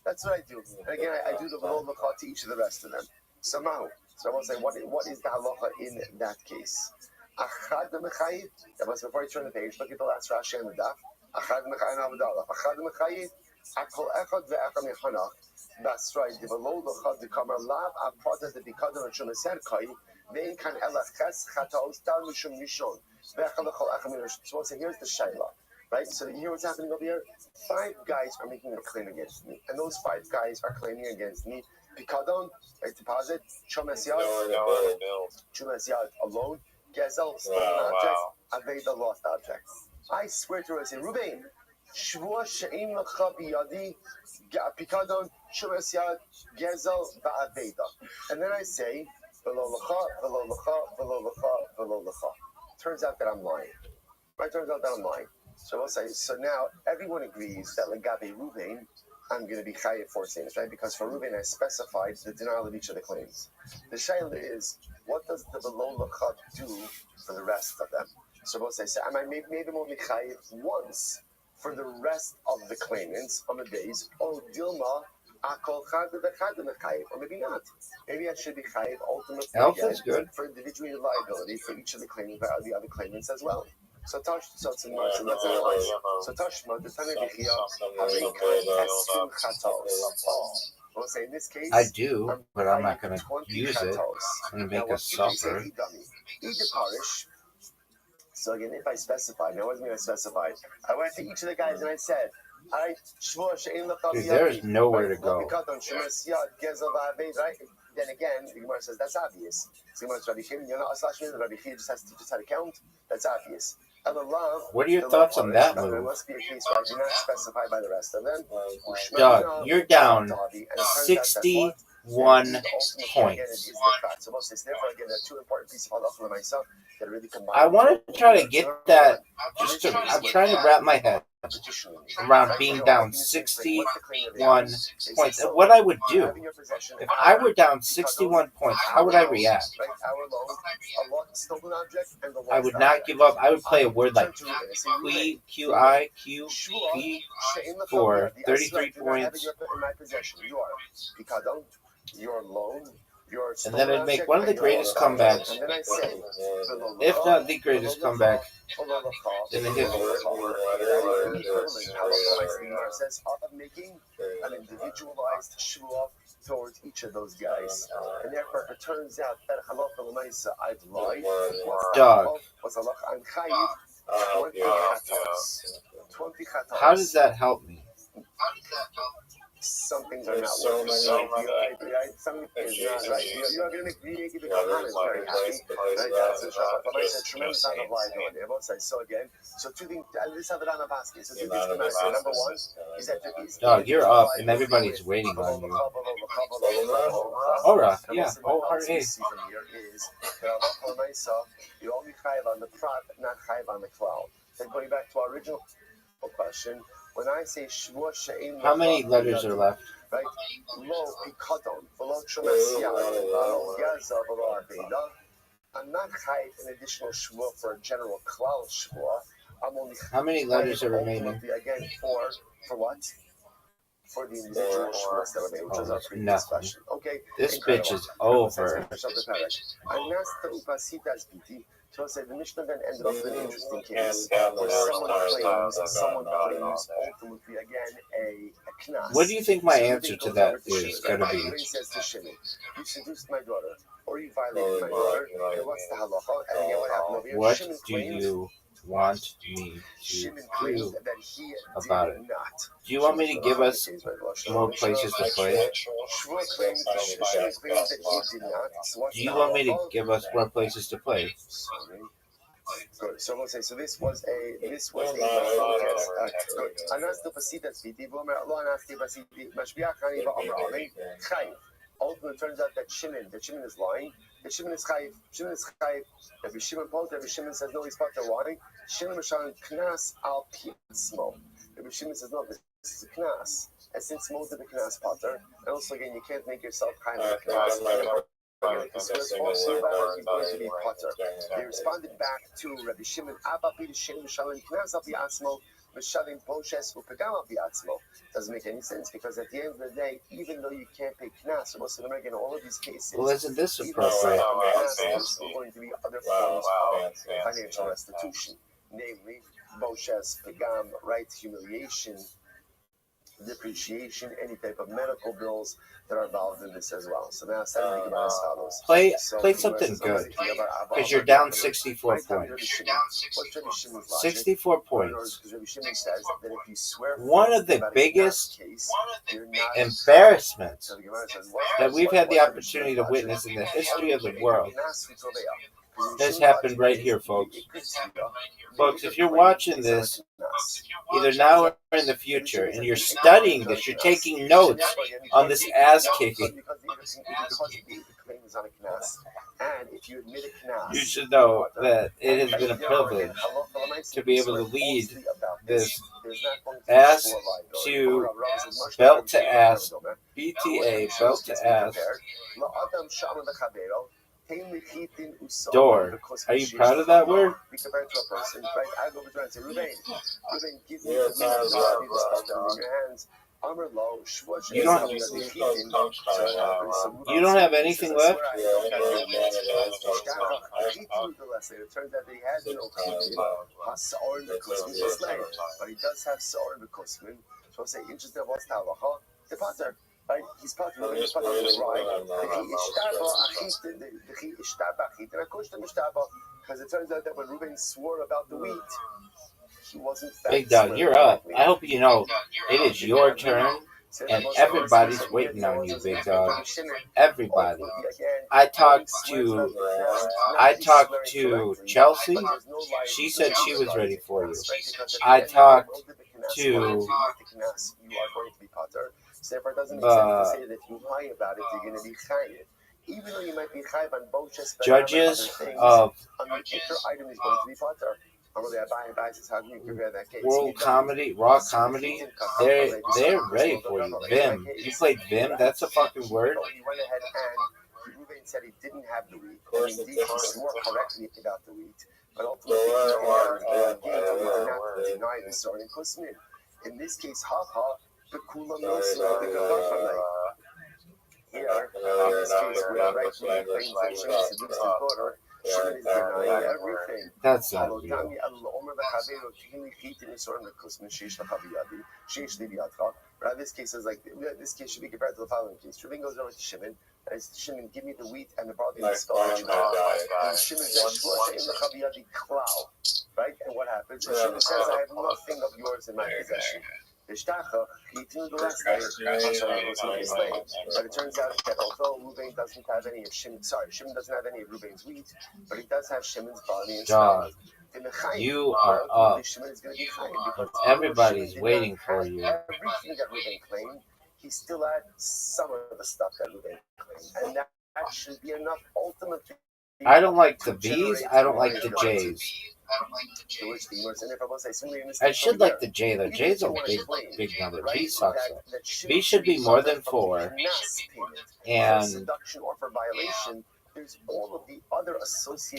That's what I do. And again, I do the v'lo lecha to each of the rest of them. So mahu. So I will say, what is the halacha in that case? Achad mechayiv. That was before you turn the page. Look at the last Rashi on the daf. Achad mechayiv avdallah. Achad mechayiv. Akol echad ve'echad mechanach. That's right. The below the chad the kamar lav apart the bikadon and shumaser kai vein kan elachas chataos dal mishum mishon ve'echad lechol echad mishon. So here's the shayla, right? So you hear what's happening over here? 5 guys are making a claim against me, and those 5 guys are claiming against me. Bikadon, right, deposit, shumaser alone, gezel stolen object, aveda lost object. I swear to her, I say, Reuben, shvua she'im lecha biyadi. Pikadon, Shumas Yad, Gezel, Va'aveda. And then I say, V'lo lecha, v'lo lecha, v'lo lecha, v'lo lecha. Turns out that I'm lying. Right? Turns out that I'm lying. So I'll say, so now everyone agrees that Legabe Reuben, I'm going to be chayiv for things, right? Because for Reuben, I specified the denial of each of the claims. The shayla is, what does the v'lo lecha do for the rest of them? So we'll say, I might maybe I'm only chayiv once. For the rest of the claimants on the days, oh Dilma, Akol Chad Mechayiv, or maybe not. Maybe I should be Chayiv ultimately good. For individual liability for each of the claimants, the other claimants as well. So Tashma, the Tanei we'll say in this case, I do, but I'm not going to use it. I'm going to make us suffer. So again, if I specify, now what does mean I specified? I went to each of the guys and I said, dude, there is nowhere to go. Right? Then again, the Gemara says that's obvious. The Gemara says Rabbi Chia just has to teach us how to count. That's obvious. What are your thoughts on that move? There must be a case where I do not specify by the rest of them. Doug, you're down 61 points. I want to try to get that. I'm trying to wrap my head around being down 61 points. And what I would do, if I were down 61 points, how would I react? I would not give up. I would play a word like Q-I-Q-P for 33 points. Your loan, and then I'd make one of the greatest comebacks, if not the greatest comeback, in the history. Says of making an individualized shvuah towards each of those guys, and therefore if it turns out that halacha l'maisa I've lied, Dog. was halacha I'm chayiv 20 chatos. How does that help me? some things are not so working. Right? Some is not right. You're going to make the Kohanim very happy. Right? That's the Shabbat. It's a tremendous amount of liability. So again, so two things. This have it on the basket. So two things come out. Number one is that there is. Dog, you're up, and everybody's waiting on you. Ora, yeah. O-R-A. From here is that you only chayiv on the prat, not chayiv on the cloud. Then going back to our original question, when I say shvua she'im, How many letters are left? right? Lo pikadon, v'lo trumasiyah, v'lo yaza, v'lo arbeidah. I'm not chayiv an additional shvua for a general cloud shvua. I'm only. How many letters are remaining? Again, for what? For the individual shvuas that were made, which was our previous question. Okay. This bitch is over. So I said the Mishnah then ended up with an interesting case where someone claims ultimately again a knas. What do you think my answer to that is going to be? He says to Shimon, you seduced my daughter, or you violated my daughter, and what's the halacha? And again, what happened over here? What do you want me to do about it? Do you want me to give us more places to play? Do you want me to give us more places to play? Good. So we'll say, so this was a good. Ultimately, it turns out that Shimon is lying. That Shimon is chayiv. Every Shimon posed, every Shimon says no, he's pater. Why? Shimon Mishalim Knas al Piatzmo. Every Shimon says no, this is a Knas. And since most of the Knas pater, and also again, you can't make yourself chayiv of the Knas. They responded back to Rabbi Shimon, Abba Pi Shimon Mishalim Knas al Piatzmo. Doesn't make any sense because at the end of the day, even though you can't pay knas, so most of them are getting all of these cases. Well, isn't this appropriate? There's still going to be other forms of financial restitution, namely boshes, pagam, right, humiliation, depreciation, any type of medical bills that are involved in this as well. So now, play something good because you're down 64 points. 64 points. One of the biggest embarrassments that we've had the opportunity to witness in the history of the world. This happened right here, folks. Folks, if you're watching this, either now or in the future, and you're studying this, you're taking notes on this ass kicking, you should know that it has been a privilege to be able to lead this ass to belt to ass, BTA, belt to ass, door. Are you proud of that word? You don't have anything left? It turns out that he has no but he does have Sa'or in the Kusman. So I say, interesting, what's the halacha? The pater. Right? He's part of the because it turns out that when Reuben swore about the wheat, he wasn't Big dog, you're up. I hope you know it is your turn, and everybody's waiting on you, big dog. Everybody. I talked to Chelsea. She said she was ready for you. I talked to so therefore, it doesn't make sense to say that if you lie about it, you're going to be chayiv. Even though you might be chayiv on both just judges of on the item is going to be pater. World Comedy, Raw Comedy, they're ready for you. Vim. You played Vim? That's a fucking word. He went ahead and Reuben said he didn't have the wheat. And indeed, he swore correctly about the wheat. But ultimately, he did not deny the sword in Kusmin. In this case, the Kula knows the Gavar here, in this case, where rightfully claims that she was seduced his daughter, Shimon is denying everything. That's not real. But this case is like, this case should be compared to the following case. Reuben goes over to Shimon, and says, Shimon, give me the wheat and the barley and the skull that you have. And Shimon says, right? And what happens? Shimon says, I have nothing of yours in my possession. The shtacha, he eating the last night, but it turns out that although Reuben doesn't have any of Shimon doesn't have any of Reuben's wheat, but he does have Shimon's barley and John, you are up. Shimon is going to be chayiv because Everybody's waiting for you. Everything that Reuben claimed, he still had some of the stuff that Reuben claimed, and that should be enough ultimately. I don't like the V's. I don't like the J's. I should like the J though. J's a big number. V sucks. V should be more than 4. And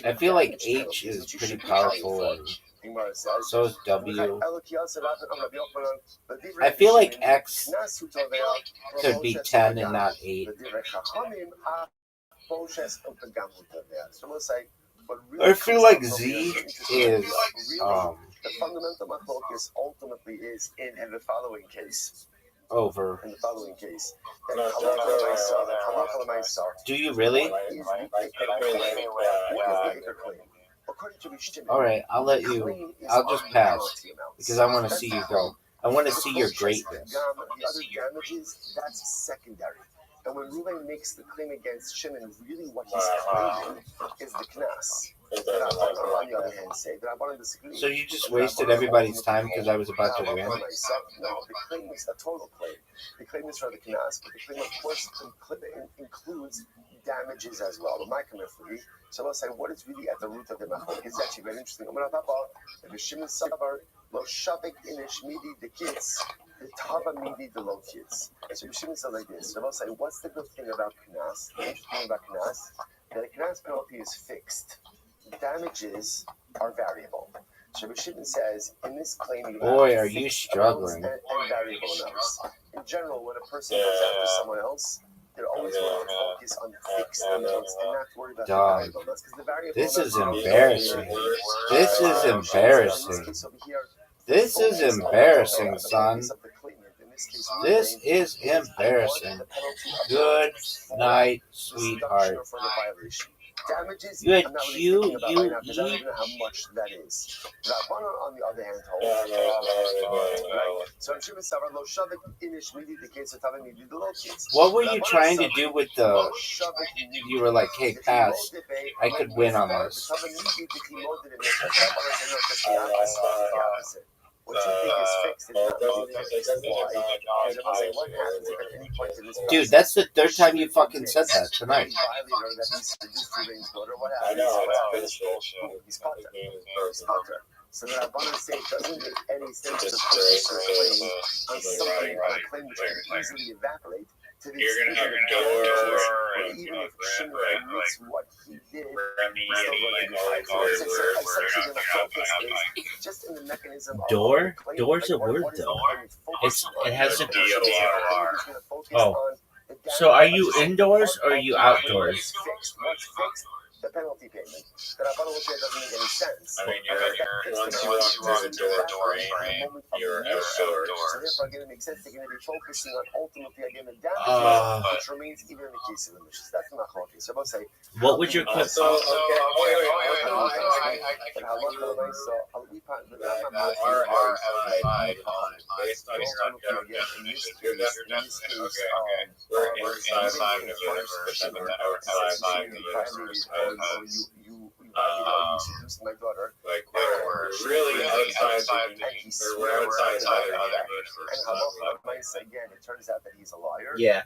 I feel like H is pretty powerful, and so is W. I feel like X could be 10 and not 8. I feel like Z is the fundamental machlokes ultimately is in the following case. Over. In the following case. Do you really? Alright, I'll let you. I'll just pass because I want to see you go. I want to see your greatness. The other damages, that's secondary. And when Reuben makes the claim against Shimon, really what he's claiming is the knas. On the other hand, say that I want to disagree. So you just wasted everybody's time because I was about to win? No, the claim is a total claim. The claim is for the knas, but the claim, of course, includes damages as well. But my commentary, so I'll say what is really at the root of the machlok is actually very interesting. I'm going to talk about the Shimon Sabar, Lo Shavik Inish Midi the kids. The Tava Midi the low kids. So you shouldn't say like this. So I'll say, what's the good thing about Knas? The interesting thing about Knas, that a Knas penalty is fixed. Damages are variable. So Shimon says, in this claim, you boy, are you struggling. And variable amounts. In general, when a person goes after someone else, they're always going to focus on fixed amounts and not worry about the variable amounts. This is embarrassing. This is embarrassing. This is embarrassing, son. This is embarrassing. Good night, sweetheart. You had QUE? I don't even know how much that is. Rabbanan, on the other hand, what were you trying to do with the... You were like, hey, pass. I could win on this. What you think is fixed is not really fixed. Why? What happens if at any point in this dude, that's the third time you fucking said that tonight. I know. He's potter. So that I'm going to say it doesn't make any sense to focus your claim on something on a claim which can easily evaporate. To the you're going to have a door and even if Shimon admits what he did, just in the mechanism of door? Door's a word, though. It has a DOR. Oh. So are you indoors or are you outdoors? What's fixed? The penalty payment. That Rabbanan will say it doesn't make any sense. I mean, once you walk through the door frame, you're outdoors. So therefore, again, it makes sense they're going to be focusing on ultimately, again, the damages, which remains even in the case of the mission. That's not okay. So I'll say, what would your clip? My daughter. Like we're really outside the universe. And again, it turns out that he's a liar. Yeah,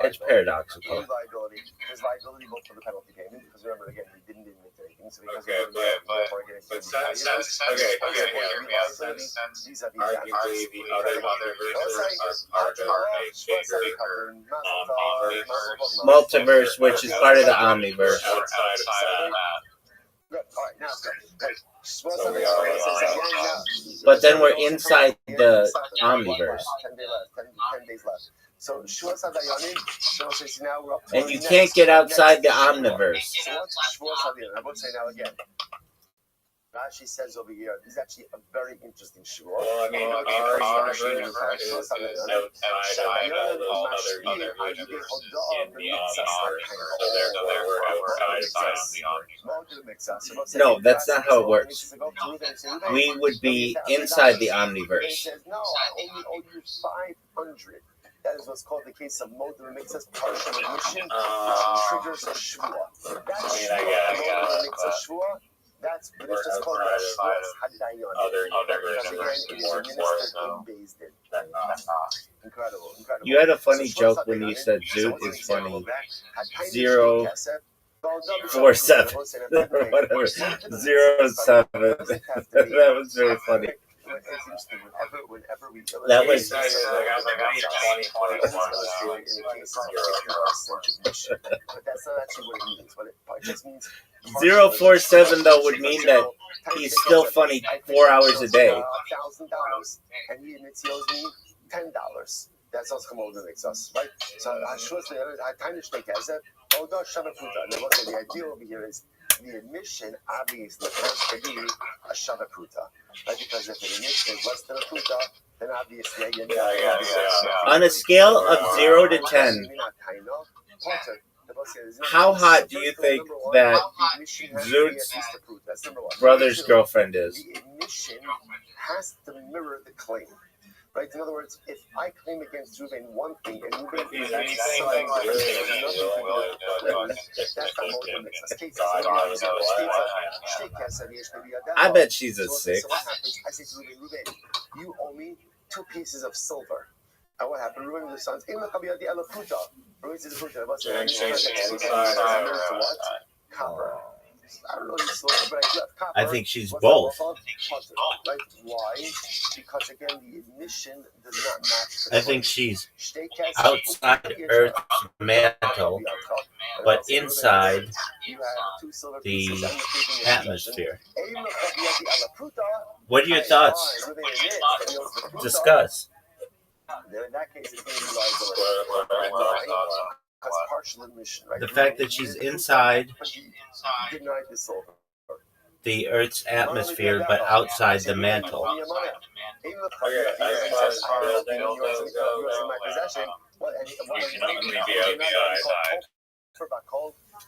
it's paradoxical. There's liability both for the penalty payment, because remember, again, he didn't admit anything. So because but since arguably the other verses are part of a bigger Multiverse, which is part of the Omniverse. outside of that. Good. All right, now it's good. But then we're inside the Omniverse. 10 days left. So Shuas HaDayanim, says now we're up to And you can't get outside the Omniverse. So what's Shuas HaDayanim? I would say now again. Rashi says over here, this is actually a very interesting shua. Well, I mean, our universe is outside of all other universes in the omniverse. So we're outside of the omniverse. No, that's not how it works. We would be inside the omniverse. He says, no, I only owe you 500. That is what's called the case of Motor makes us partial admission, triggers a shvua. That's shvua. That's what it's just called Other universes Incredible. You had a funny joke when you said Zoot is funny. 047. Whatever. 07. That was very funny. That was. But that's not actually what it means. What it just means. 047 though would mean that he's still funny 4 hours a day. $1,000, and he admits he owes me $10. That's what's come over to makes us, right? So the idea over here is the admission obviously has to be a shavapruta, right? Because if the admission is less than a pruta, then obviously On a scale of 0 to 10, how hot do you think that Zoot's brother's girlfriend is? The admission has to mirror the claim. Right? In other words, if I claim against Reuven one thing and Reuven is something I bet she's a 6. I say to Reuven, you owe me 2 pieces of silver. And what happened? Reuven the sons, Reuven says what? Copper. I don't know this silver, but I do have copper. I think she's both. Right? Why? Because again, the admission does not match. I think she's outside Earth's mantle, but inside the atmosphere. What are your thoughts? Discuss. In that case, it's going to be liability. Partial admission, right? The fact that she's inside the Earth's atmosphere, but outside the mantle.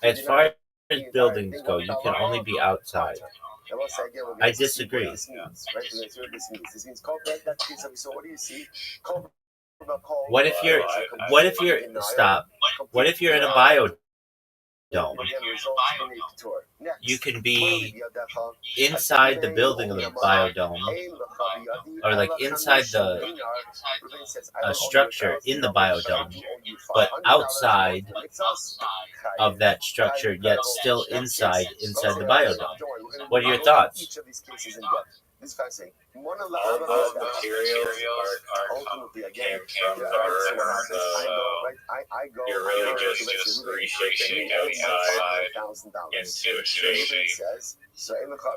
As far as buildings go, you can only be outside. I disagree. This means so what do you see? What if you're in a biodome? You can be inside the building of the biodome, or like inside the structure in the biodome, but outside of that structure, yet still inside the biodome. What are your thoughts? This is fascinating. All those materials came from the earth, so you're really just reshaping outside into a shape,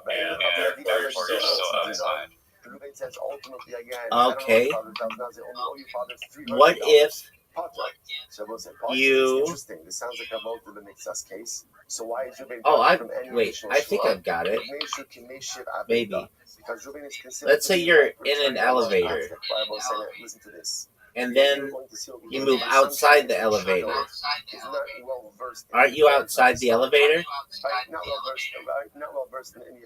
and they're still outside. Okay. What if you? This sounds like a multiple mixas case. So why is I think I've got it. Maybe. Let's say you're in an elevator, and then you move outside the elevator. Aren't you outside the elevator?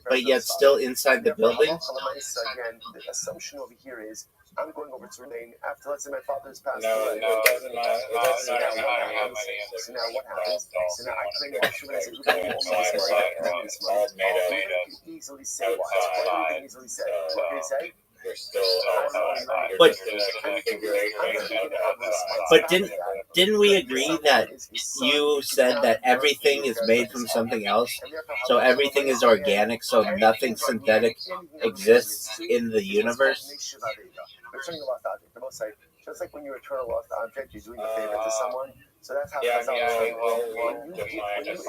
But yet still inside the building? Again, the assumption over here is I'm going over to remain after, let's say, my father's passed away. No, it doesn't matter. It doesn't matter how many. So now what happens? So now I claim that Shimon says, "Who this money?" You can easily say what? What can you easily say? What can you say? You're still outside. But didn't we agree that you said that everything is made from something else? So everything is organic, so nothing synthetic exists in the universe? Just like when you return a lost object, you're doing a favor to someone. So that's how Yeah, that's how we'll define that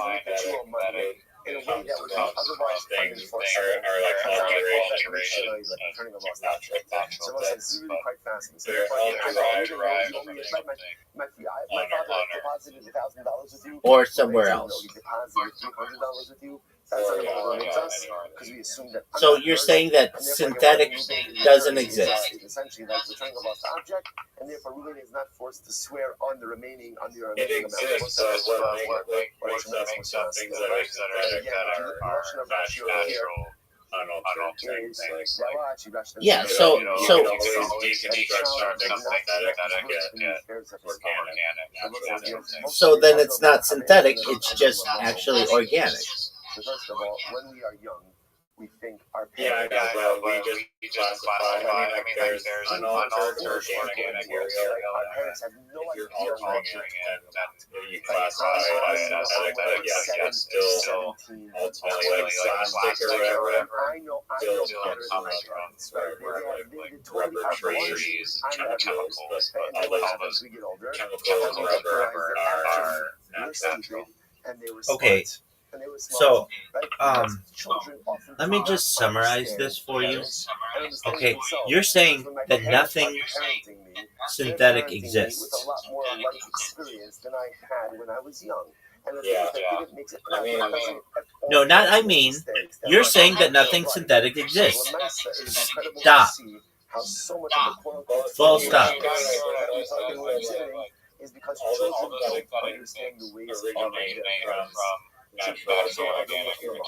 in a way that would be otherwise things are like alterations returning a lost object. So it's really quite fascinating. So my father deposited $1,000 with you, Or somewhere else. He deposited $300 with you. Because we assume that. So you're saying that synthetic doesn't exist? Essentially, like the triangle lost object, and therefore Reuben is not forced to swear on the remaining It exists, but what makes up things that are synthetic that are natural, unaltered things. Yeah. So you can always deconstruct something synthetic and get organic, natural things. so then it's not synthetic. It's just actually organic. So first of all, when we are young, we think our Yeah, parents. but we just classify. I mean, there's unaltered organic material. Our parents have no If you're idea altering it, and you classify it as synthetic, but yes, it's still ultimately like plastic or whatever. I know Still better than my parents, right? like rubber trees and chemicals, but And all then those as we get older, chemicals and rubber are natural. and they were Okay, smart. And they were smart, so right? Because children often let me cannot just summarize understand this for you. parents and understand Okay, themselves. you're saying When my that parents nothing are parenting me, they're synthetic parenting me exists. with a lot more life experience than I had when I was young. And the Yeah, things that didn't make it, I mean, No, not I mean. mistakes that You're are saying that not nothing right. synthetic So exists. Lamaisa, it is incredible Stop. to see how so much of the quote-unquote Full stop. is because All the children synthetic don't things understand the ways of originate their from parents. natural organic material.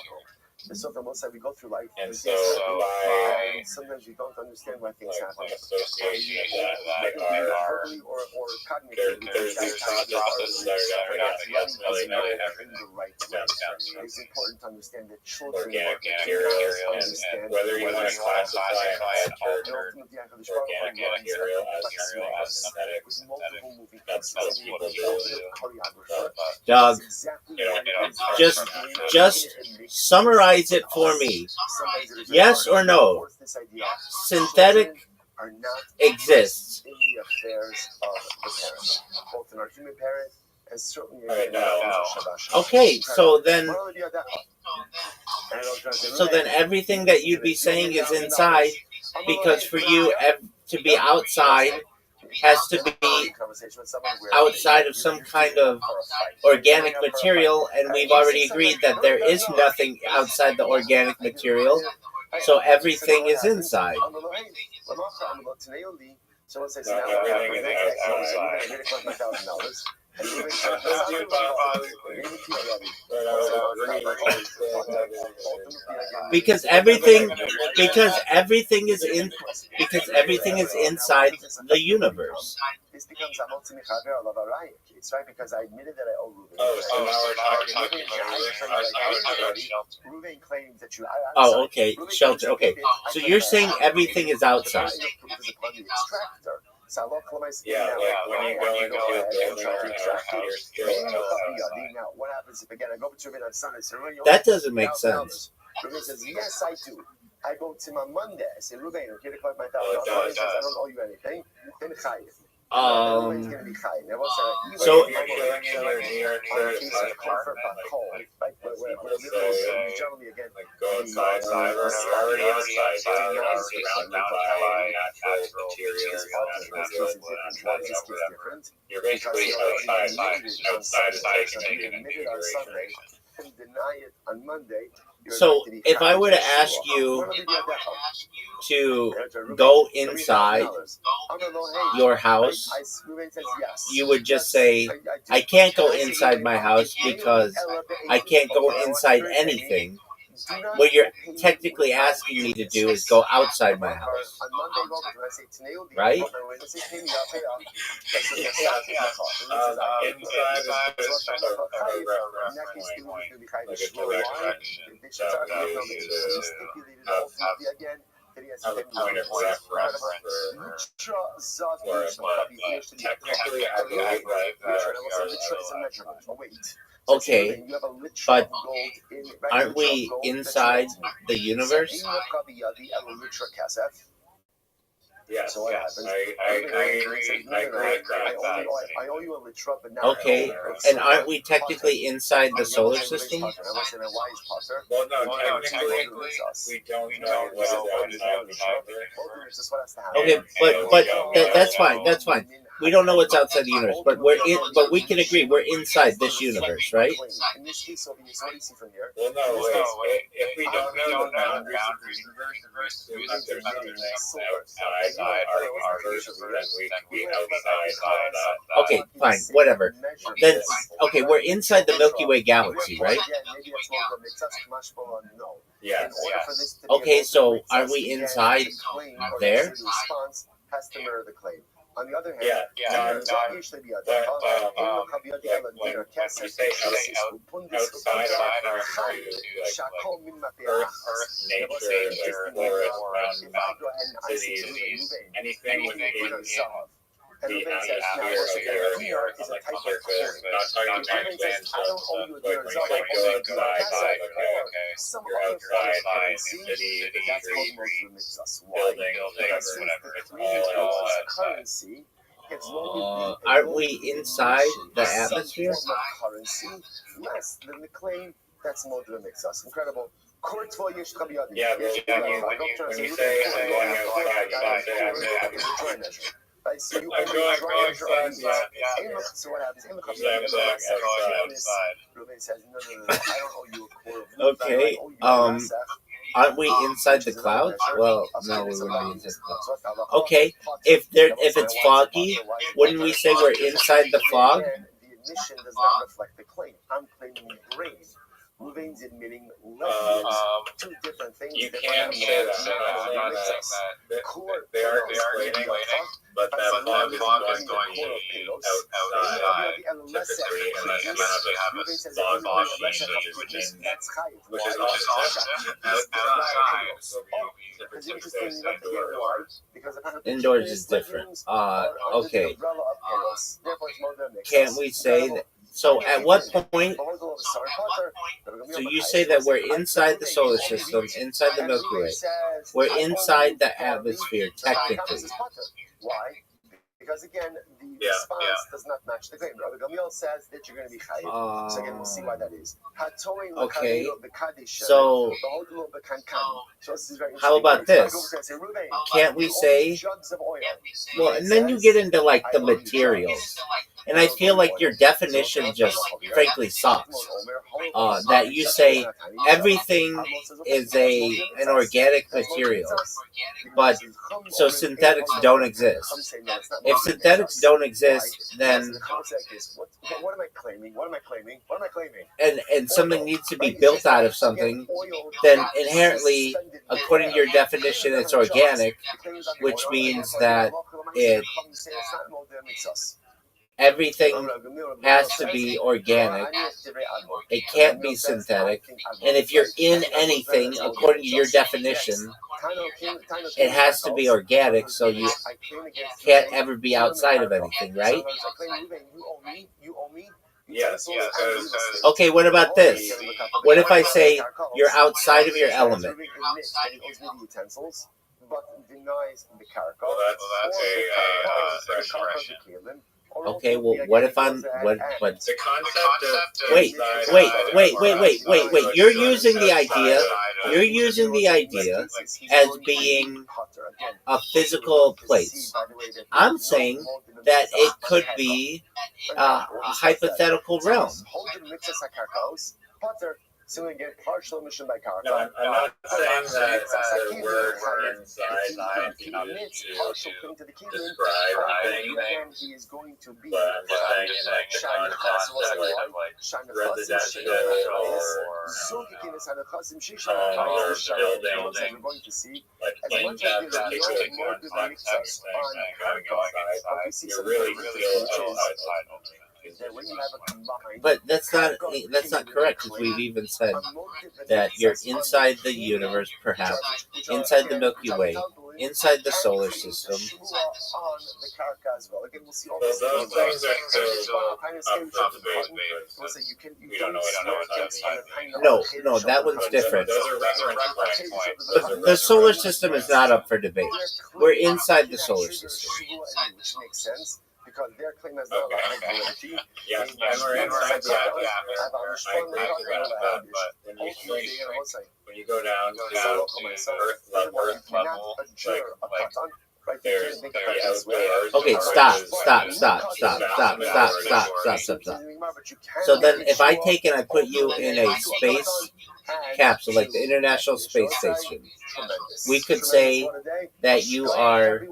So for most of we go through life And and so things happen, by and sometimes we don't understand why things happen. like association that Either are verbally or cognitively. there's these processes that are definitely not everything in the right way. stems from It's important to understand that children organic material material, and whether you want to classify an altered organic material as synthetic, that's what people do. Doug, You know, just summarize it for me. Yes or no? Synthetic are not exists. in the affairs of the parents, both in our human parent and certainly in Right, no. Okay, so then everything that you'd be saying is inside, because for you to be outside has to be outside of some kind of organic material, and we've already agreed that there is nothing outside the organic material, so everything is inside. Because everything is inside the universe. This becomes it's right because I admitted that I owe Reuben. So now we're talking about Reuben claims that you. Oh, okay, shelter. Okay, so you're saying everything is outside. Yeah, like when you go into a building or a house, you're still outside. Now, what happens if again I go to Reuben on Sunday? That doesn't make sense. Reuben says, "Yes, I do. I go to him on Monday. I say, Reuben, you're here to collect my $1,000. He says, I don't owe you anything. Then chayiv. Reuben's going to be chayiv. So- generally again. Like go outside, or already outside, surrounded by natural materials, whatever. You're basically outside is taken into consideration. And deny it on Monday. So if I were to ask you to go inside your house, you would just say, I can't go inside my house because I can't go inside anything. What you're technically asking me to do is go outside my house. Right? Have a point of reference technically I believe Okay, but aren't we inside the universe? Yes, So what yes, happens? I agree with that. I owe you a litra, but now Okay, and aren't we technically inside the solar system? Well, no, technically, we don't know what is outside there. Okay, but that's fine. we don't know what's outside the universe, but but we can agree we're inside this universe, right? In this case, so what do you see from here? Well, no, wait. If we don't know the boundaries of the universe, if there's nothing outside our universe, then we can be outside of that. Okay, fine, whatever. Then, okay, we're inside the Milky Way galaxy, right? Yes. Okay, so are we inside there? Has to mirror the claim. On the other hand, when you say outside our Earth, nature, forest, mountains, cities, anything within the atmosphere of the Earth on the surface, not talking about plants, but when you say go outside, you're outside in cities, streets, buildings, whatever, it's all outside. Aren't we inside the atmosphere? Yes, then the claim that's modern makes us incredible. Yeah, but when you say I'm going outside, you don't say So you I'm going outside, so what happens? Ruben says, no, I don't owe you a quarter of Okay, aren't we inside the clouds? Well, no, we wouldn't be inside the clouds. Okay, if it's foggy, wouldn't we say we're inside the fog? The admission does not reflect the claim. I'm claiming brain. Ruben's admitting two different things. You can't say that. They are explaining, but that fog is going to be outside typically, unless you have a fog machine, which is also outside. So we typically say indoors. Indoors is different. Okay. Can't we say that? So at what point? So you say that we're inside the solar system, inside the Milky Way. We're inside the atmosphere, technically. Why? Because again, the response does not match the claim. Rabbi Gamliel says that you're going to be chayiv. So again, we'll see why that is. Okay. So how about this? Can't we say? Well, and then you get into like the materials, and I feel like your definition just frankly sucks. That you say everything is an organic material, but so synthetics don't exist. If synthetics don't exist, then what am I claiming? What am I claiming? What am I claiming? And something needs to be built out of something, then inherently, according to your definition, it's organic, which means that everything has to be organic. It can't be synthetic. And if you're in anything, according to your definition, it has to be organic, so you can't ever be outside of anything, right? Yes. Okay, what about this? What if I say you're outside of your element? Well, that's a fresh. Okay, well, what if I'm what? The concept of Wait. You're using the idea as being a physical place. I'm saying that it could be a hypothetical realm. So we get partial emission by car. No, I'm not saying that the word inside is used to describe anything, He is going to be but I'm just saying in the context of like residential or building, like planes have particular concepts going outside, you're really still outside. But that's not correct, because we've even said that you're inside the universe, perhaps inside the Milky Way, inside the solar system. Well, those things are still up for debate. We don't know what's outside. No, that one's different. Those are reference points. The solar system is not up for debate. We're inside the solar system. Which makes sense. Because their claim has not validity. Yes, and we're inside the atmosphere. I agree with that, but when you go down to Earth level, like right? There's the outdoors. Okay, stop. So then if I take and I put you in a space capsule, like the International Space Station, we could say that you are...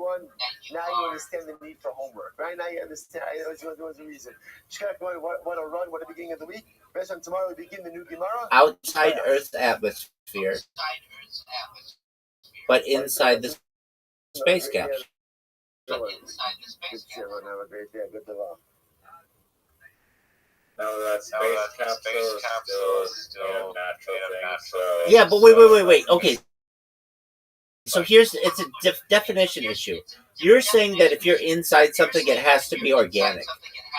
Now you understand the need for homework, right? Now you understand. There was a reason. What a run, what a beginning of the week. Based on tomorrow, we begin the new Gemara. outside Earth's atmosphere, but inside the space capsule. Good children, have a great day. Good luck. No, that space capsule is still natural thing. So Yeah, but wait. Okay. So it's a definition issue. You're saying that if you're inside something, it has to be organic.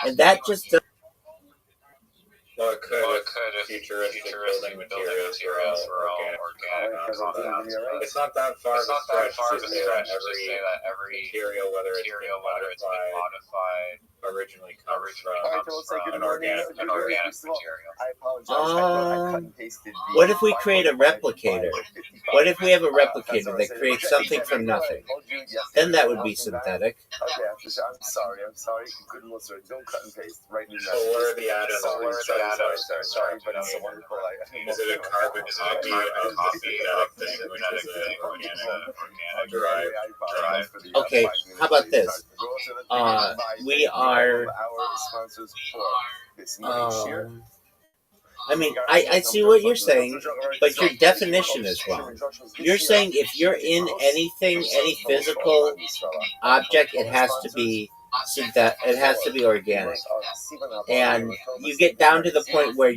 And that just... Well, it could if futuristic building materials were all organic. It's not that far to stretch to say that every material, whether it's been modified, originally comes from an organic material. I apologize. I cut and pasted. What if we create a replicator? What if we have a replicator that creates something from nothing? Then that would be synthetic. Okay, I'm sorry. Good listener. Don't cut and paste. Right in So what are the atoms? Sorry, but it's so wonderful. Is it a carbon copy of the synthetic thing, which is an organic derived? Okay, how about this? We are... I mean, I see what you're saying, but your definition is wrong. You're saying if you're in anything, any physical object, it has to be organic. And you get down to the point where,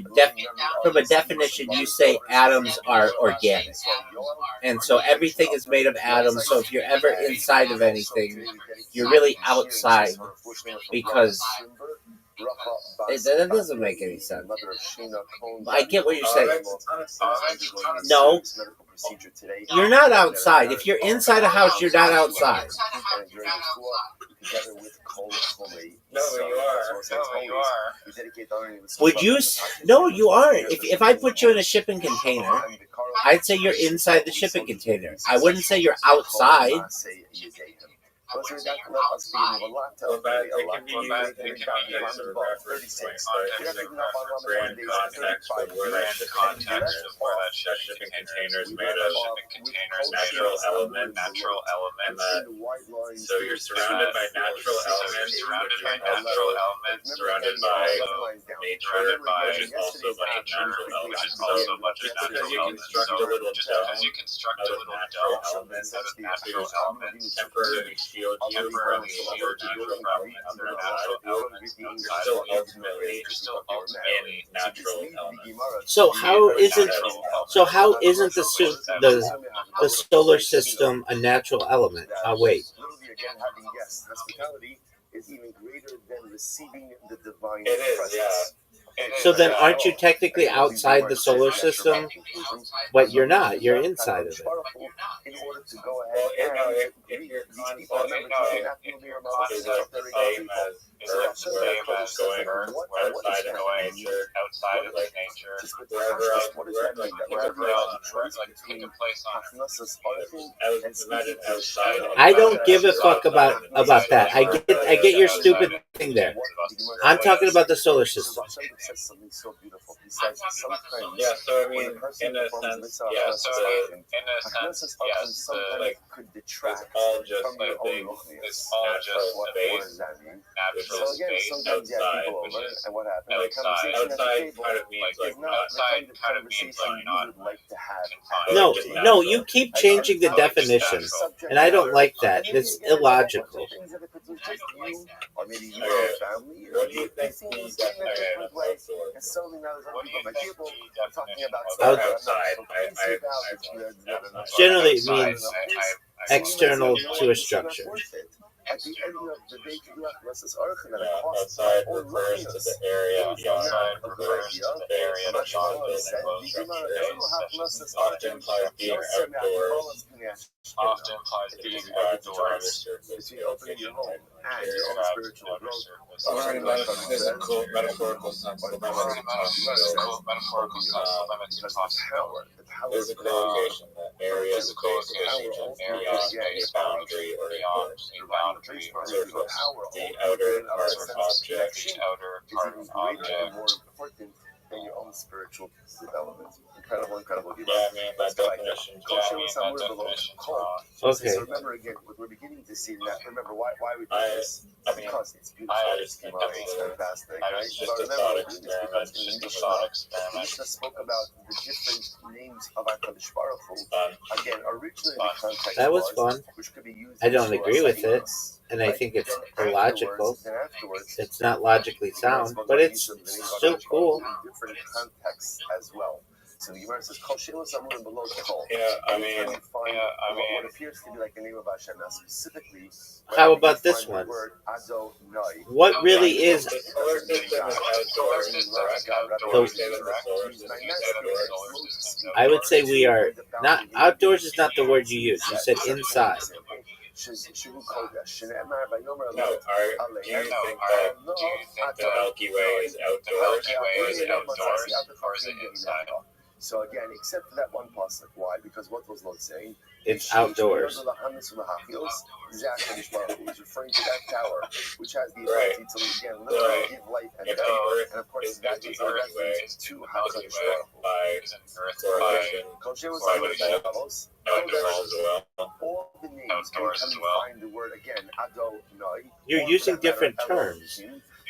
from a definition, you say atoms are organic. And so everything is made of atoms, so if you're ever inside of anything, you're really outside, because that doesn't make any sense. I get what you're saying. No, you're not outside. If you're inside a house, you're not outside. No, you are. Would you? No, you aren't. If I put you in a shipping container, I'd say you're inside the shipping container. I wouldn't say you're outside. Well, that it can be used in context of a reference point, grand context of where that shipping container is made of natural elements, and that so you're surrounded by natural elements, surrounded by nature, which is also a bunch of natural elements. So as you construct a little dome out of natural elements, temporarily shield you from other natural elements, you're still ultimately in natural elements. So how isn't the solar system a natural element? Wait. It is, yeah. So then aren't you technically outside the solar system? But you're not. You're inside of it. If your concept is the same as Earth, where it's going outside of nature, wherever else on Earth, like take a place on Earth. Imagine outside. I don't give a fuck about that. I get your stupid thing there. I'm talking about the solar system. Yeah, so I mean, in a sense, yes, like it's all just a big, it's all just a base, natural space outside, which is outside. Outside kind of means like not confined. No, you keep changing the definition, and I don't like that. It's illogical. Or maybe you Okay. family, What do you think the outside? Generally, it means external to a structure. At the end of the day, outside refers to the area beyond the building structure. Often implies being outdoors. Often implies being outdoors. Between opening your home and your own spiritual growth. Metaphysical, metaphorical sense. There's a correlation that areas of base beyond any boundary or surface. The outer part of object. More important than your own spiritual development. Incredible. Yeah, I mean, that definition's wrong. Okay. So remember again, what we're beginning to see now. Remember why we do this? Because it's beautiful. It's fantastic. It's just a thought experiment. We just spoke about the different names of HaKadosh Baruch Hu. Again, originally the context That was fun. which could be used. I don't agree with it, and I think it's illogical. It's not logically sound, but it's still cool. Different contexts as well. So the Gemara says, "Kol shelos amurim below kol." Yeah, I mean, what appears to be like the name of Hashem. Now, specifically, How about this one? What really is solar system is outdoors, I would say we are not outdoors is not the word you used. You said inside. No, do you think the Milky Way is outdoors, or is it inside? So again, except for that one pasuk, why? Because what was Lot saying? It's outdoors. He's referring to that tower, which has the ability to again literally give light and power. And of course, that is a reference to HaKadosh all the names, and find the word again, Adonai. You're using different terms.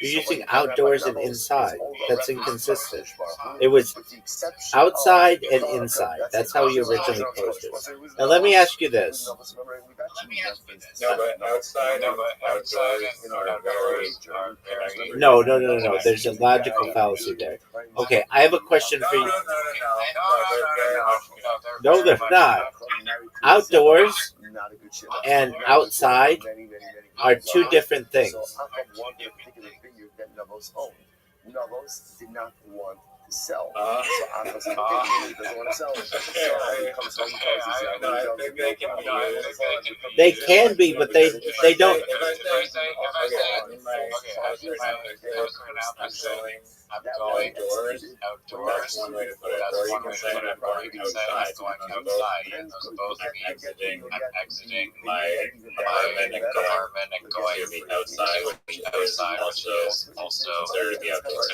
You're using outdoors and inside. That's inconsistent. It was outside and inside. That's how you originally posted it. Now let me ask you this. No, but outside and outdoors are very... No. There's a logical fallacy there. Okay, I have a question for you. No, they're not. Outdoors and outside are two different things. Navos did not want to sell. So Amos doesn't want to sell. So he comes home They can be, but they don't. I'm going outdoors. That's one way to put it. Or you can say I'm going outside. I'm exiting my apartment and going to be outside, which is also considered to be outdoors.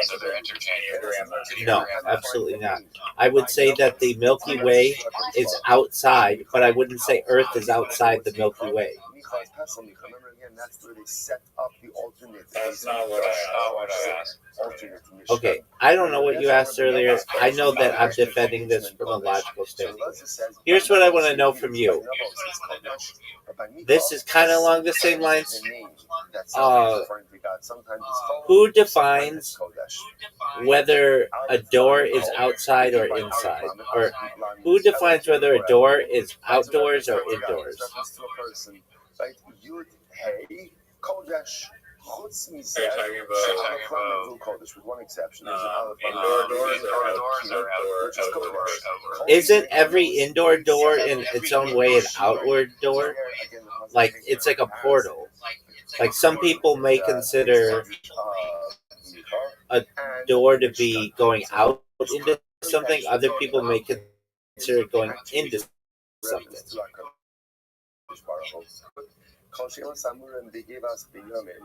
So they're interchangeable. No, absolutely not. I would say that the Milky Way is outside, but I wouldn't say Earth is outside the Milky Way. That's where they set up the alternate. That's not what I asked. Okay, I don't know what you asked earlier. I know that I'm defending this from a logical standpoint. Here's what I want to know from you. This is kind of along the same lines. Who defines whether a door is outside or inside? Or who defines whether a door is outdoors or indoors? Hey, Kodesh, Chutz Are you talking about Kodesh, with one exception. indoor doors or outdoor? Isn't every indoor door in its own way an outward door? Like, it's like a portal. Like, some people may consider a door to be going out into something. Other people may consider it going into something.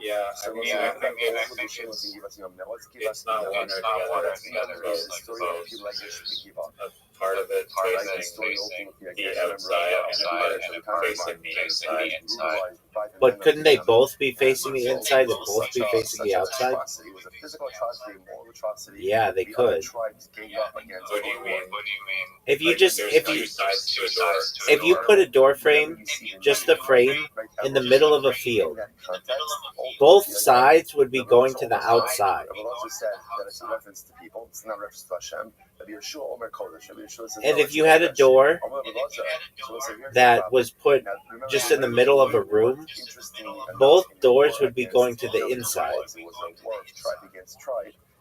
Yeah, I mean, I think it's not one or the other. A part of it facing the outside and a part facing the inside. But couldn't they both be facing the inside and both be facing the outside? Yeah, they could. What do you mean? If you If you put a door frame, just the frame, in the middle of a field, both sides would be going to the outside. And if you had a door that was put just in the middle of a room, both doors would be going to the inside.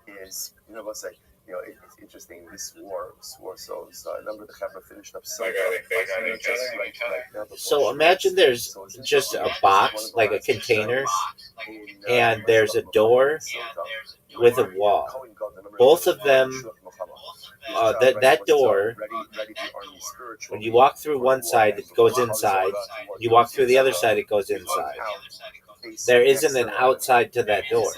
It's interesting. This war, so a number of the Chevra finished up. So imagine there's just a box, like a container, and there's a door with a wall. Both of them that door, when you walk through one side, it goes inside. You walk through the other side, it goes inside. There isn't an outside to that door,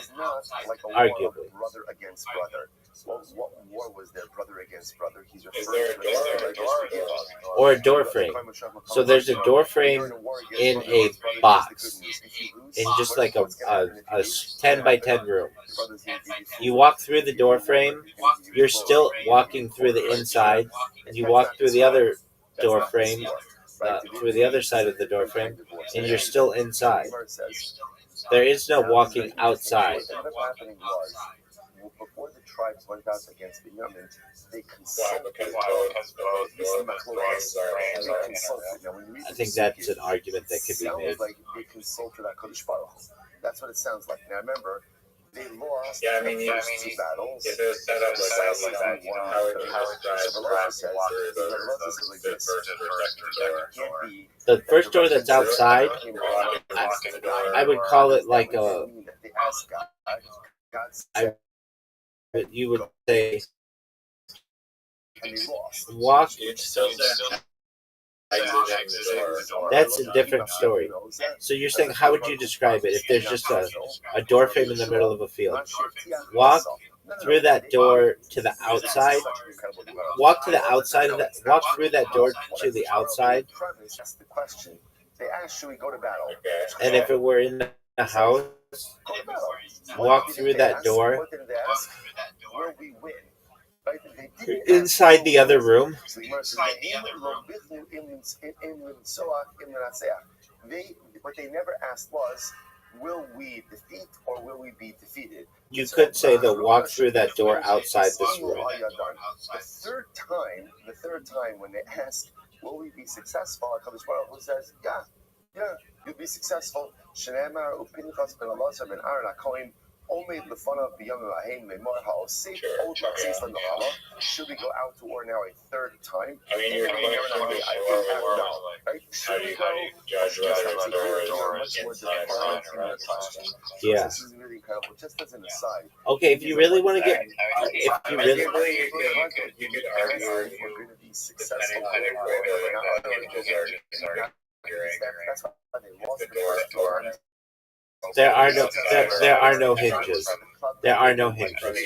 arguably. Brother against brother. What war was there, brother against brother? He's Is there a door? Or a door frame. So there's a door frame in a box, in just like a 10 by 10 room. You walk through the door frame, you're still walking through the inside, and you walk through the other door frame, through the other side of the door frame, and you're still inside. There is no walking outside. What happening was, before the tribes went out against Binyamin, they consulted. I think that's an argument that could be made. Like they consulted HaKadosh Baruch Hu. That's what it sounds like. Now remember, they lost Yeah, I mean, the first two battles. If it was set up like that, you know, how would drive walk through the first door? The first door that's outside, I would call it like a. You would say walk. That's a different story. So you're saying, how would you describe it if there's just a door frame in the middle of a field? Walk through that door to the outside. Walk to the outside of that. Walk through that door to the outside. They asked, should we go to battle? And if it were in the house, walk through that door inside the other room. What they never asked was, will we defeat or will we be defeated? You could say they'll walk through that door outside this room. The third time when they asked, will we be successful? HaKadosh Baruch Hu says, yeah, you'll be successful. Shneimar uPinchas ben Elazar ben Aaron HaKohen Omed lefanav b'yamim ha'hem lemor ha'osef od ma'atzis l'nechala. Should we go out to war now a third time? I mean, you're going right? How do you judge whether a door is inside or outside? Yeah. This is really incredible. Just as an aside. Okay, if you really want to get, if you really, you could argue if we're going to be successful. That's why they lost the door. there are no hinges. There are no hinges.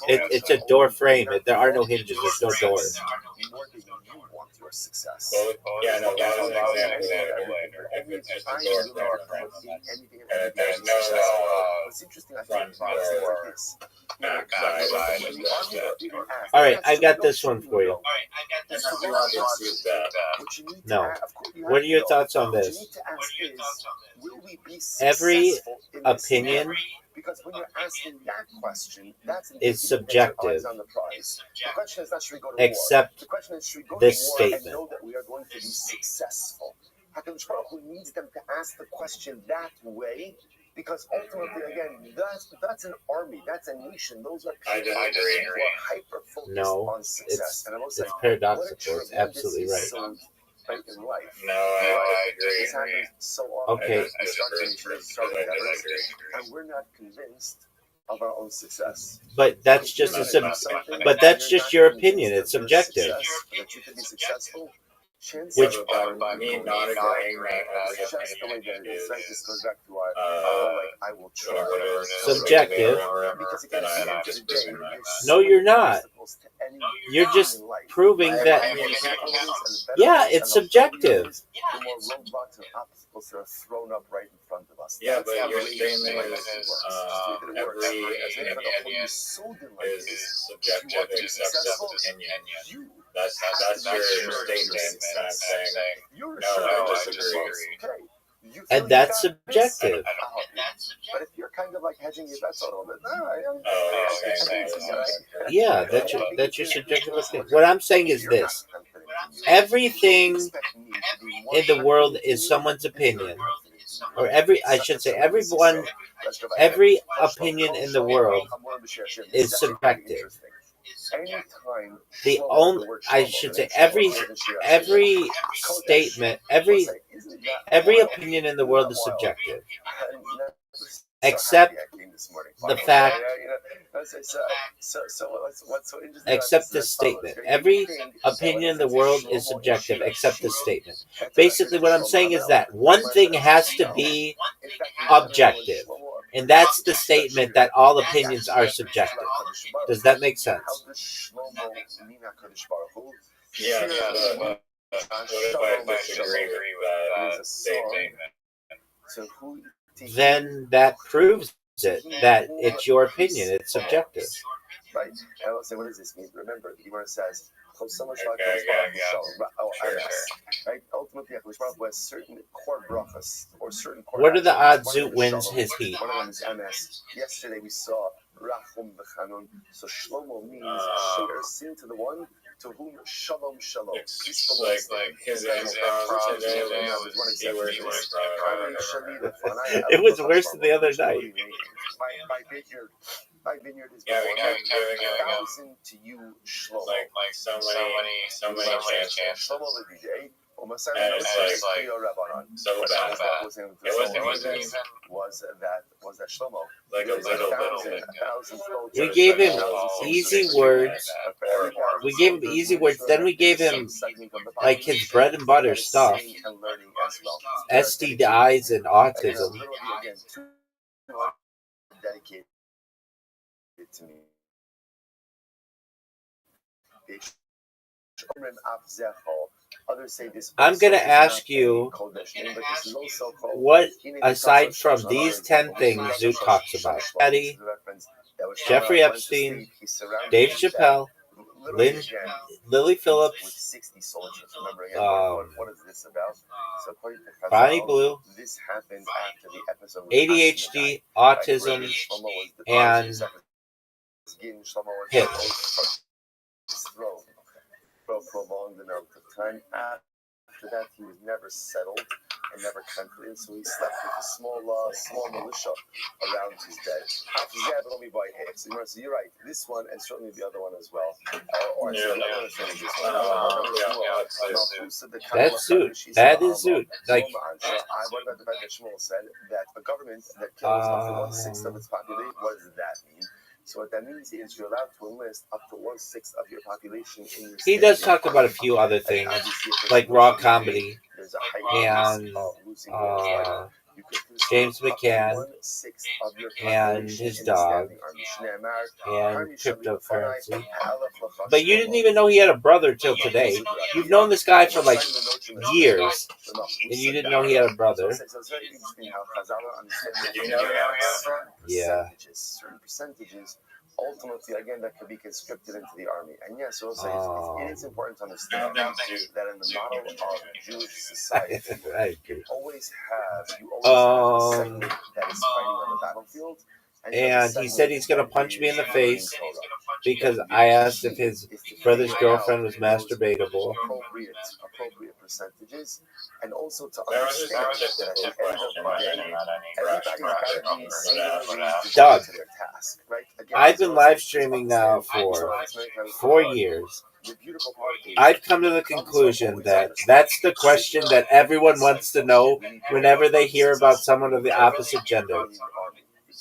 It's a door frame. There are no hinges. There's no door. Yeah, no, that was an example. If it's just a door frame, and there's no front door, backside, All right, I got this one for you. No. What are your thoughts on this? Every opinion is subjective, except this statement. HaKadosh Baruch Hu needs them to ask the question that way, because ultimately, again, that's an army, that's a nation. Those are people who are hyper-focused on success. It's paradoxical. It's absolutely right. In life. No, I agree. This happens so often. Okay. And we're not convinced of our own success. But that's just but that's just your opinion. It's subjective. That you can be successful. Which by me not agreeing just the way that it is. Right? This goes back to our I will try. Subjective. No, you're not. You're just proving that. Yeah, it's subjective. The more roadblocks and obstacles are thrown up right in front of us. Yeah, but your statement is every opinion is subjective except opinion. That's your statement, and I'm saying no, I disagree. And that's subjective. But if you're kind of like hedging your bets a little bit, yeah, that's your subjective opinion. What I'm saying is this: everything in the world is someone's opinion, or every opinion in the world is subjective. Every statement, every opinion in the world is subjective. Except the fact, except this statement. Every opinion in the world is subjective, except this statement. Basically, what I'm saying is that one thing has to be objective, and that's the statement that all opinions are subjective. Does that make sense? Yeah, what if I disagree with that statement? Then that proves it, that it's your opinion, it's subjective. Right? And I'll say, what does this mean? Remember, the Gemara says, right? Ultimately, Baruch has certain core brachas or certain core. What are the odds Zoot wins his heat? One of them is MS. Yesterday we saw Rachum B'Chanon. So Shlomo means share sin to the one to whom Shalom Shalom. It's like his improv today was it was worse than the other night. My vineyard is giving 1,000 to you, Shlomo. Like so many chances. Shlomo Levi. And it's like so bad. It wasn't even. Was that Shlomo? Like a little bit. We gave him easy words. We gave him easy words. Then we gave him like his bread and butter stuff. STIs and autism. Dedicated to me. Others say this. I'm going to ask you, what, aside from these 10 things Zoot talks about, Eddie, Jeffrey Epstein, Dave Chappelle, Lily Phillips, Bonnie Blue, ADHD, autism, and hip. Prolonged amount of time. After that, he was never settled and never confident, so he slept with a small militia around his bed. But only by him. So you're right. This one and certainly the other one as well. That's Zoot. That is Zoot. Like, what about the fact that Shmuel said that a government that kills up to 1/6 of its population? What does that mean? So what that means is you're allowed to enlist up to 1/6 of your population in your state. He does talk about a few other things, like raw comedy and James McCann and his dog and cryptocurrency. But you didn't even know he had a brother till today. You've known this guy for like years, and you didn't know he had a brother. Yeah. Certain percentages. Ultimately, again, that could be conscripted into the army. And yes, also it is important to understand that in the model of Jewish society, you always have a segment that is fighting on the battlefield. And he said he's going to punch me in the face because I asked if his brother's girlfriend was masturbatable. Appropriate percentages, and also to understand that at the end of the day, everybody's got to be singularly Doug, to their task, right? Again, I've been live streaming now for 4 years. I've come to the conclusion that that's the question that everyone wants to know whenever they hear about someone of the opposite gender.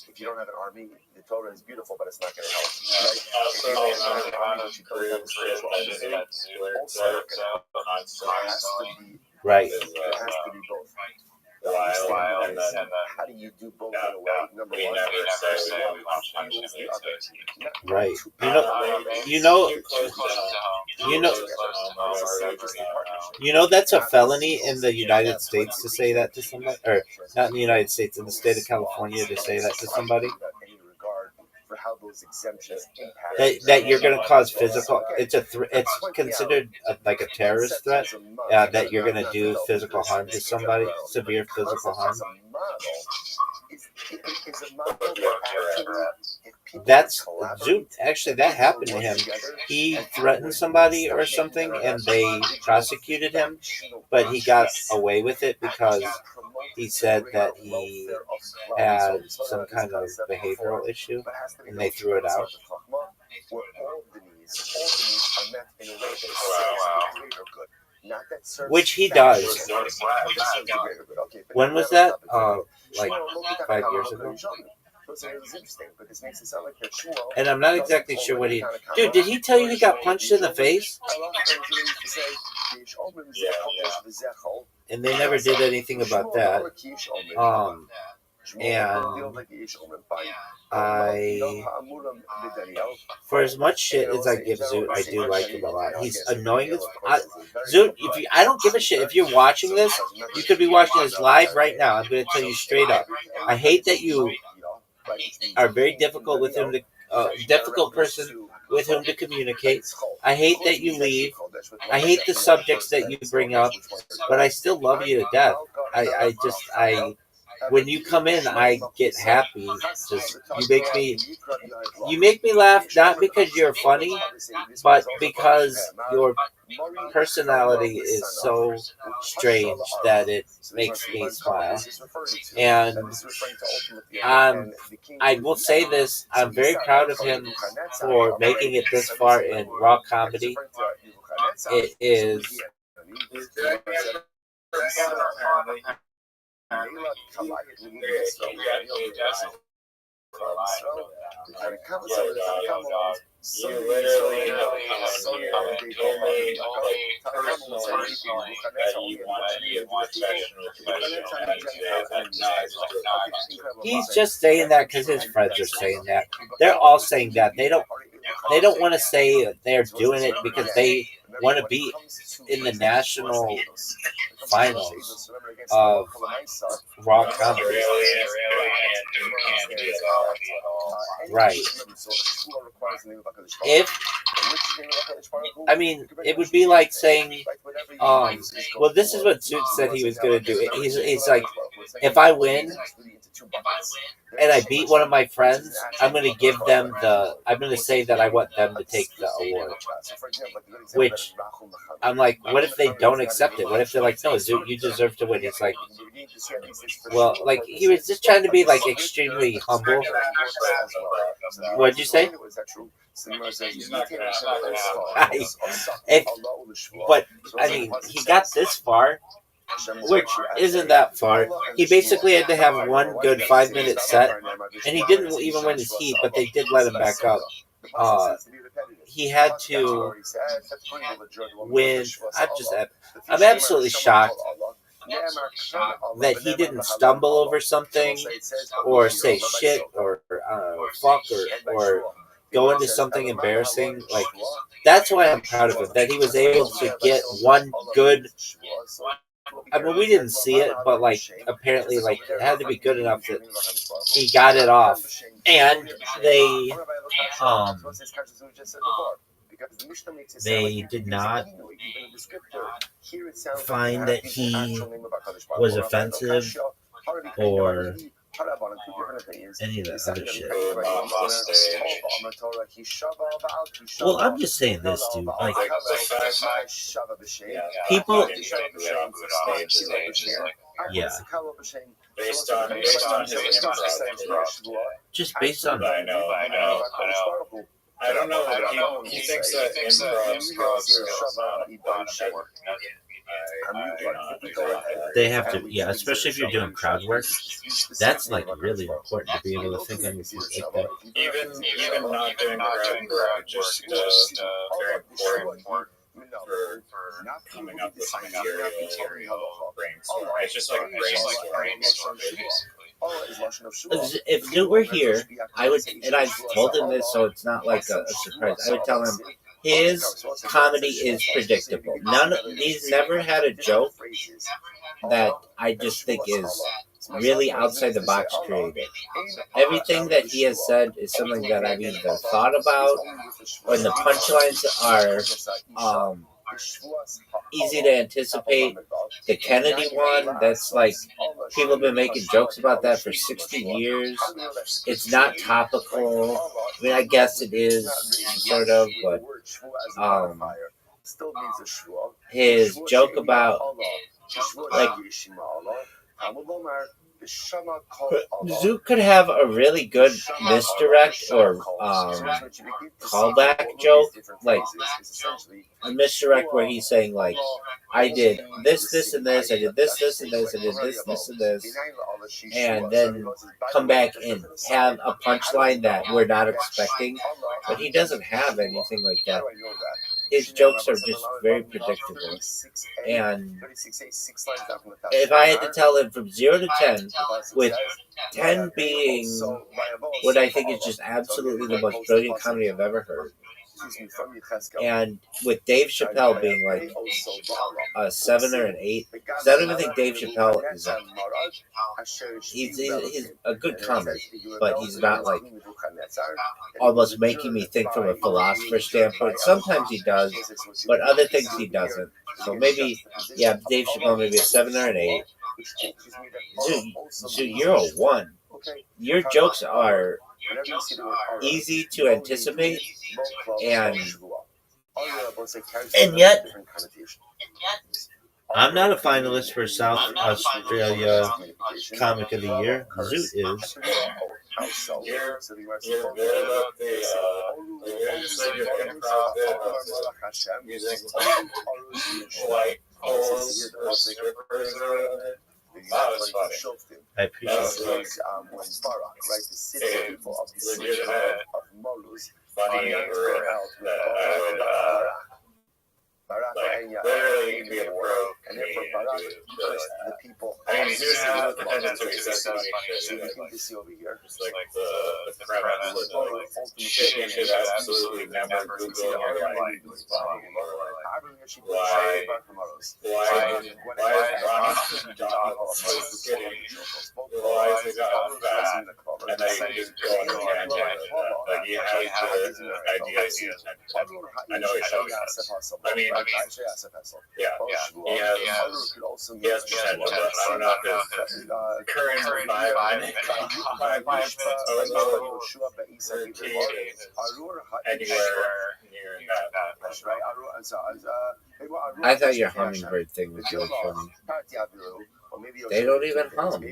If you don't have an army, the Torah is beautiful, but it's not going to help. Right? If you don't have an army, but you don't have a spiritual understanding, also not going to help. It has to be, right. It has to be both. How do you do both in a way? Number one, right. You know that's a felony in the United States to say that to somebody, or not in the United States, in the state of California to say that to somebody. For how those exemptions that you're going to cause physical. It's considered like a terrorist threat. That you're going to do physical harm to somebody, severe physical harm. That's Zoot. Actually, that happened to him. He threatened somebody or something, and they prosecuted him, but he got away with it because he said that he had some kind of behavioral issue, and they threw it out. which he does. When was that? Like 5 years ago. And I'm not exactly sure what he. Dude, did he tell you he got punched in the face? And they never did anything about that. And for as much shit as I give Zoot, I do like him a lot. He's annoying as Zoot. I don't give a shit if you're watching this. You could be watching this live right now. I'm going to tell you straight up. I hate that you are very difficult with him to difficult person with whom to communicate. I hate that you leave. I hate the subjects that you bring up, but I still love you to death. When you come in, I get happy. Just you make me laugh, not because you're funny, but because your personality is so strange that it makes me smile. And I will say this, I'm very proud of him for making it this far in raw comedy. It is... He's just saying that because his friends are saying that. They're all saying that. They don't want to say they're doing it because they want to be in the national finals of raw comedy. Right. It would be like saying, well, this is what Zoot said he was going to do. He's like, if I win and I beat one of my friends, I'm going to say that I want them to take the award. Which, I'm like, what if they don't accept it? What if they're like, no, Zoot, you deserve to win? He's like, well, like, he was just trying to be, like, extremely humble. What'd you say? But, I mean, he got this far, which isn't that far. He basically had to have one good 5-minute set, and he didn't even win his heat, but they did let him back up. He had to win. I'm absolutely shocked that he didn't stumble over something or say shit or fuck or go into something embarrassing. Like, that's why I'm proud of him, that he was able to get one good... I mean, we didn't see it, but, like, apparently, like, it had to be good enough that he got it off. And they did not find that he was offensive or any of that other shit. Well, I'm just saying this, dude. Like, people... Yeah. Based on his just based on... I know. I don't know. He thinks that improv skills they have to, yeah, especially if you're doing crowd work. That's like really important to be able to think on your feet like that. Even not doing crowd work, just very important for coming up with material, brainstorm. It's just like brainstorming, basically. If Zoot were here, I would, and I've told him this, so it's not like a surprise. I would tell him his comedy is predictable. He's never had a joke that I just think is really outside the box creative. Everything that he has said is something that I've either thought about, or the punchlines are easy to anticipate. The Kennedy one, that's like, people have been making jokes about that for 60 years. It's not topical. I mean, I guess it is, sort of, but his joke about, like, Zoot could have a really good misdirect or callback joke, like a misdirect where he's saying like, I did this, this, and this, I did this, this, and this, I did this, this, and this, and then come back and have a punchline that we're not expecting, but he doesn't have anything like that. His jokes are just very predictable, and if I had to tell him from 0 to 10, with 10 being what I think is just absolutely the most brilliant comedy I've ever heard, and with Dave Chappelle being like a 7 or an 8, because I don't even think Dave Chappelle is he's a good comic, but he's not like almost making me think from a philosopher standpoint. Sometimes he does, but other things he doesn't. So maybe, yeah, Dave Chappelle maybe a 7 or an 8. So you're a 1. Your jokes are easy to anticipate, and yet I'm not a finalist for South Australia Comic of the Year. Zoot is. You're good about the legislative improv bit of using white holes or strippers or whatever. That was funny. I appreciate it. It's legitimate, funny riff that I would like literally be a pro comedian and do it. I mean, he's using the potential to be funny shit. Just like the premise of like shit you should absolutely never Google in your life is funny. Or like, why is Ronnie's job so skinny? Why is the job fat? And then you can just go on a tangent with that. Like, he has the ideas. I know he shows us. I mean, yeah, he has potential, but I don't know if his current 5 minutes anywhere near that. I thought your hummingbird thing was really funny. They don't even hum.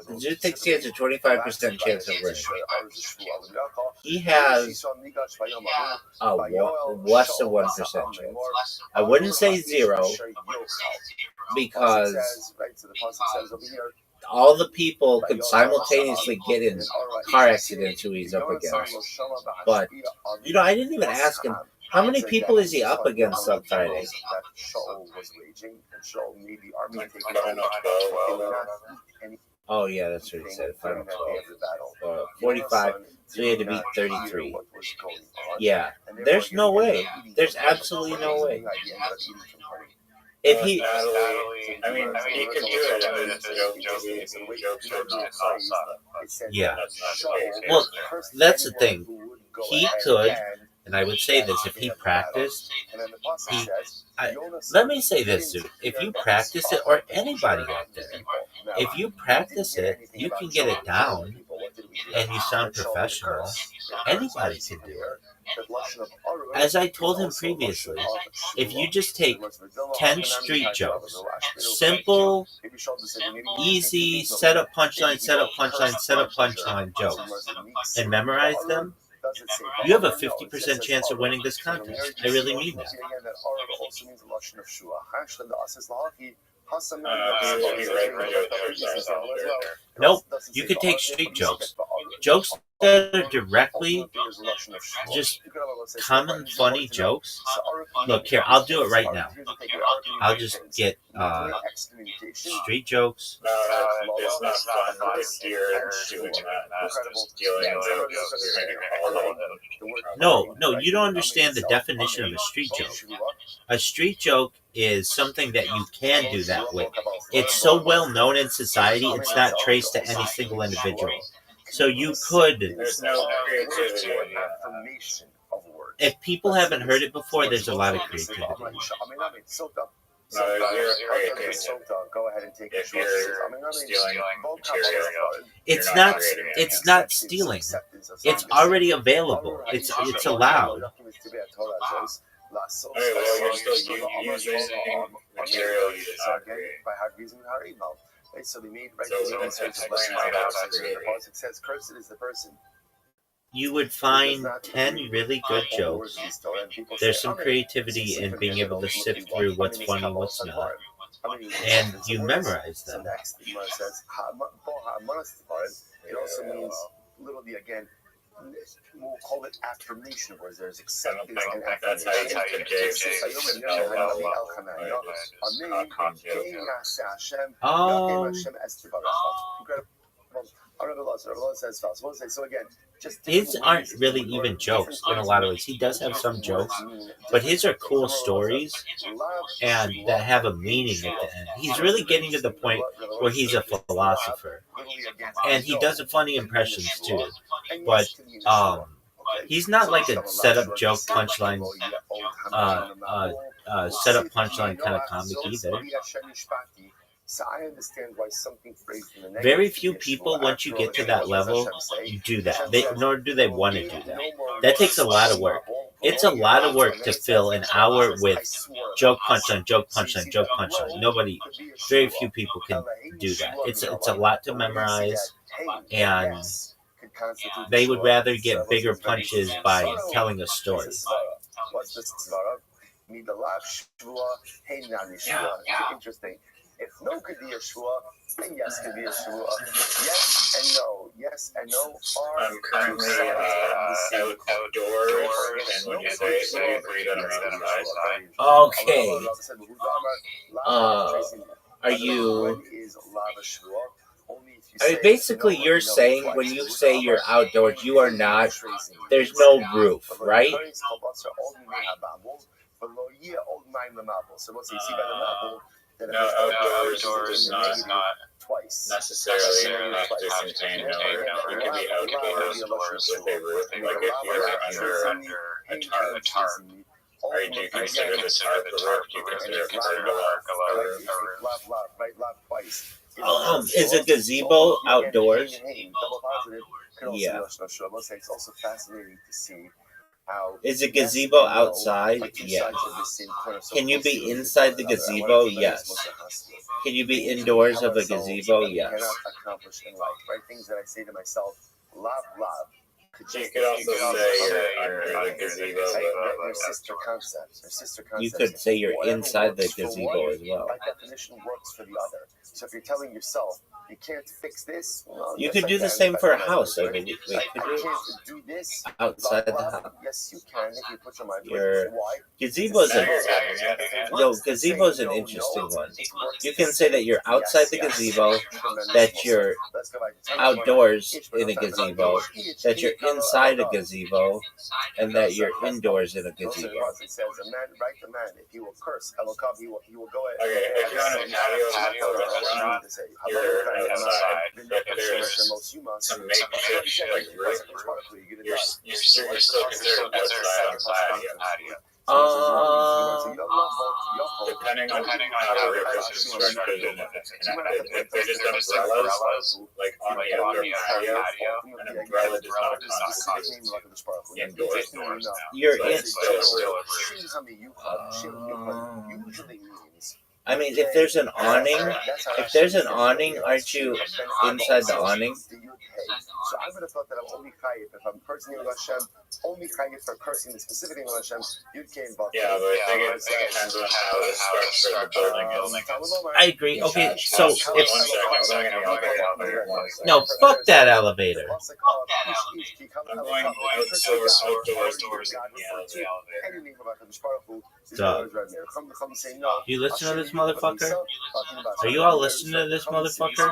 Zoot thinks he has a 25% chance of winning. He has a less than 1% chance. I wouldn't say 0, because all the people could simultaneously get in car accidents who he's up against. But, I didn't even ask him, how many people is he up against on Friday? Oh, yeah, that's what he said. Final 12. 45, so he had to beat 33. Yeah, there's no way. There's absolutely no way. If he, I mean, he could do it if it's a joke. Yeah. Well, that's the thing. He could, and I would say this, if he practiced, let me say this, Zoot. If you practice it, or anybody out there, if you practice it, you can get it down, and you sound professional. Anybody can do it. As I told him previously, if you just take 10 street jokes, simple, easy, set up punchline, set up punchline, set up punchline jokes, and memorize them, you have a 50% chance of winning this contest. I really mean that. Nope, you could take street jokes. Jokes that are directly just common funny jokes. Look, here, I'll do it right now. I'll just get street jokes. It's not fun to steer doing that. Just stealing No, you don't understand the definition of a street joke. A street joke is something that you can do that with. It's so well known in society, it's not traced to any single individual. So you could. There's no creativity. If people haven't heard it before, there's a lot of creativity. No, there's creativity. If you're stealing material, It's not stealing. It's already available. It's allowed. Okay, well, you're still using material you did not create. By using our email. Right, so they made So it's explain how that's created. the Pasuk says, "Cursed is the person." You would find 10 really good jokes. There's some creativity in being able to sift through what's funny and what's not. And you memorize them. Next, it says, it also means literally again, we'll call it affirmation words. There's acceptance and That's how you take the J's. So again, His aren't really even jokes in a lot of ways. He does have some jokes, but his are cool stories and that have a meaning at the end. He's really getting to the point where he's a philosopher, and he does funny impressions too. But he's not like a setup joke punchline, setup punchline kind of comic either. So I understand why something phrased in the negative. Very few people, once you get to that level, you do that. Nor do they want to do that. That takes a lot of work. It's a lot of work to fill an hour with joke punchline, joke punchline, joke punchline. Very few people can do that. It's a lot to memorize, and they would rather get bigger punches by telling a story. Interesting. If no could be a shua, then yes could be a shua. Yes and no. Yes and no are I'm currently outdoors, and when you say it, you agree that I'm outside. Okay. Are you? I mean, basically, you're saying when you say you're outdoors, you are not. There's no roof, right? No, outdoors is not necessarily enough to contain no roof. You can be outdoors with a roof, like if you're under a tarp. Or do you consider the tarp a roof? Do you consider a roof? Is a gazebo outdoors? Yeah. It's also fascinating to see how. Is a gazebo outside? Yeah. Can you be inside the gazebo? Yes. Can you be indoors of a gazebo? Yes. Accomplish in life, right? Things that I say to myself, lav. You could also say you're under the gazebo. Your sister concepts. You could say you're inside the gazebo as well. By definition, works for the other. So if you're telling yourself you can't fix this, well, you could do the same for a house. I mean, you could do this outside the house. Yes, you can if you put your mind to Your it. Why? gazebo's an interesting one. You can say that you're outside the gazebo, that you're outdoors in a gazebo, that you're inside a gazebo, and that you're indoors in a gazebo. It says a man, if he will curse, he will go ahead. Okay, if you're on a patio restaurant, you're outside. If there's some makeshift like roof, you're still considered outside. Depending on how the roof is constructed and if it's connected. If they're just umbrellas, like on the outdoor patio, an umbrella does not constitute indoors. You're in. Usually means. I mean, if there's an awning, aren't you inside the awning? So I would have thought that I'm only chayiv if I'm cursing in Hashem, only chayiv for cursing the specific name of Hashem. Yud Kei Vav. Yeah, but I think it depends on how the structure of the building is. I agree. Okay, so if no, fuck that elevator. I'm going outdoors in the elevator. Doug, you listen to this motherfucker? Are you all listening to this motherfucker?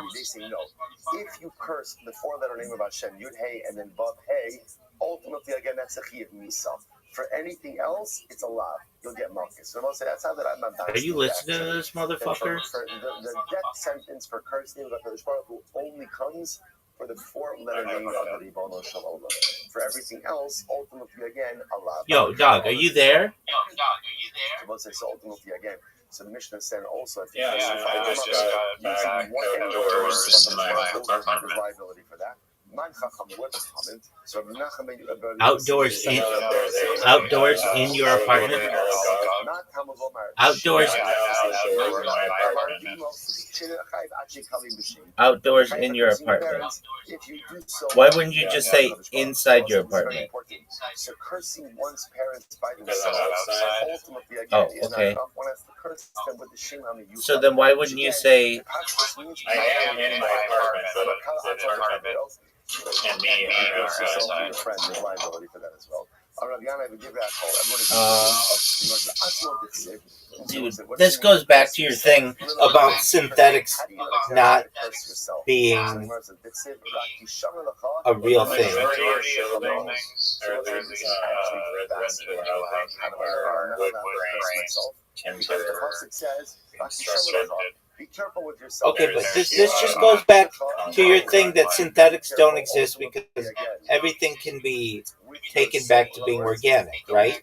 If you curse the four-letter name of Hashem, Yud Hey and then Vav Hey, ultimately again that's a chiyav misa. For anything else, it's a lav. You'll get malchus. So that's how that I'm not. Are you listening to this motherfucker? The death sentence for cursing the Hakadosh Baruch Hu only comes for the four-letter name of the Ribono Shel Olam. For everything else, ultimately again, a lav. Yo, dog, are you there? So ultimately again. So the Mishnah said also, if I just got back outdoors in my apartment. Liability for that. Outdoors in your apartment. Outdoors in your apartment. Why wouldn't you just say inside your apartment? So cursing one's parents by themselves. Oh, okay. So then why wouldn't you say I am in my apartment, but the apartment can be outside. Dude, this goes back to your thing about synthetics not being a real thing. Be careful with yourself. Okay, but this just goes back to your thing that synthetics don't exist because everything can be taken back to being organic, right?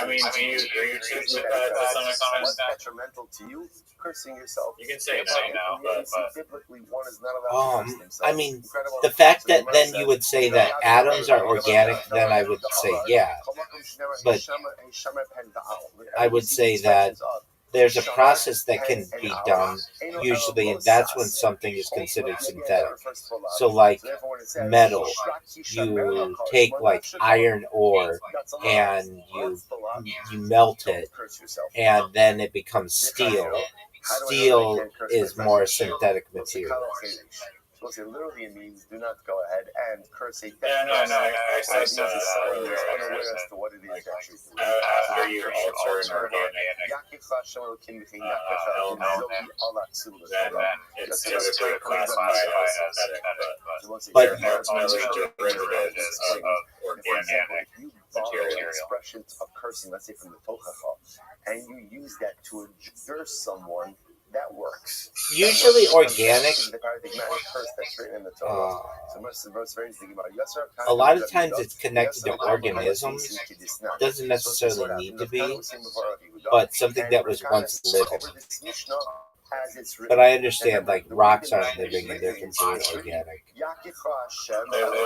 I mean, do you choose with that to some extent? What's detrimental to you? Cursing yourself. You can say it now, but biblically, one is not allowed to curse themselves. I mean, the fact that then you would say that atoms are organic, then I would say yeah. But I would say that there's a process that can be done usually, and that's when something is considered synthetic. So like metal, you take like iron ore and you melt it, and then it becomes steel. Steel is more synthetic material. It literally means do not go ahead and curse a no, I said unaware as to what it is actually. After you alter an organic then it's typically classified as synthetic, but they're ultimately derivatives of organic material. Expressions of cursing, let's say from the Tochacha, and you use that to adjure someone, that works. Usually organic. A lot of times it's connected to organisms. Doesn't necessarily need to be, but something that was once living. But I understand, like, rocks aren't living and they're considered organic. What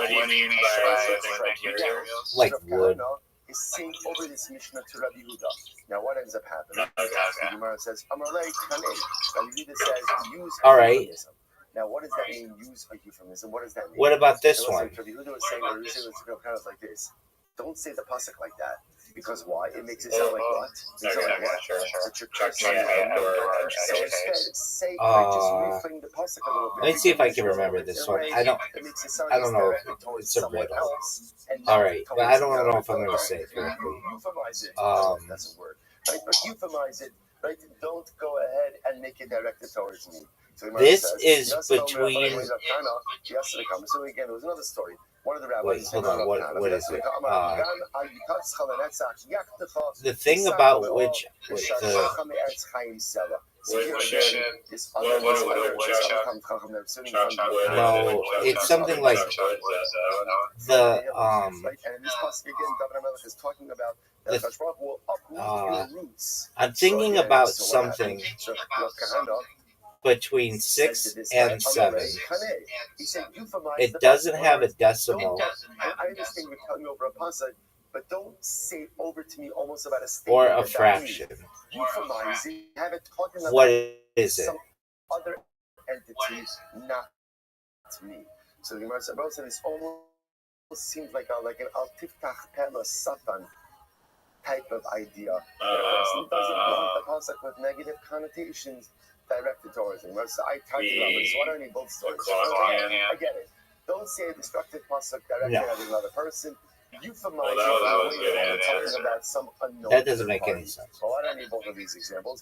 do you mean by living materials? Like wood. Is saying over this Mishnah to Rabbi Yehuda. Now, what ends up happening? The Gemara says, Amalei Kanei. Rabbi Yehuda says, use a euphemism. Now, what does that mean, use a euphemism? What does that mean? What about this one? Rabbi Yehuda was saying, or it's kind of like this. Don't say the pasuk like that. Because why? It makes it sound like what? It sounds like what? That you're cursing. So instead, say, just reframe the pasuk a little bit. Let me see if I can remember this one. I don't know if it's a riddle. All right, but I don't know if I'm going to say it correctly. That's a word. Right? But euphemize it. Right? Don't go ahead and make it directed towards me. So this is between. So again, there was another story. One of the rabbis. Wait, hold on. What is it? The thing about which no, it's something like the I'm thinking about something between 6 and 7. It doesn't have a decimal. I understand you're telling me over a pasuk, but don't say over to me almost about a statement or a fraction. Euphemize it. Have it talking about what is it? Some other entity, not me. So the Gemara said, this almost seems like an al tiftach pela satan type of idea. The person doesn't want the pasuk with negative connotations directed towards him. So I talked about this. What are any both stories? I get it. Don't say a destructive pasuk directed at another person. Euphemize talking about some unknown. That doesn't make any sense. Well, I don't need both of these examples.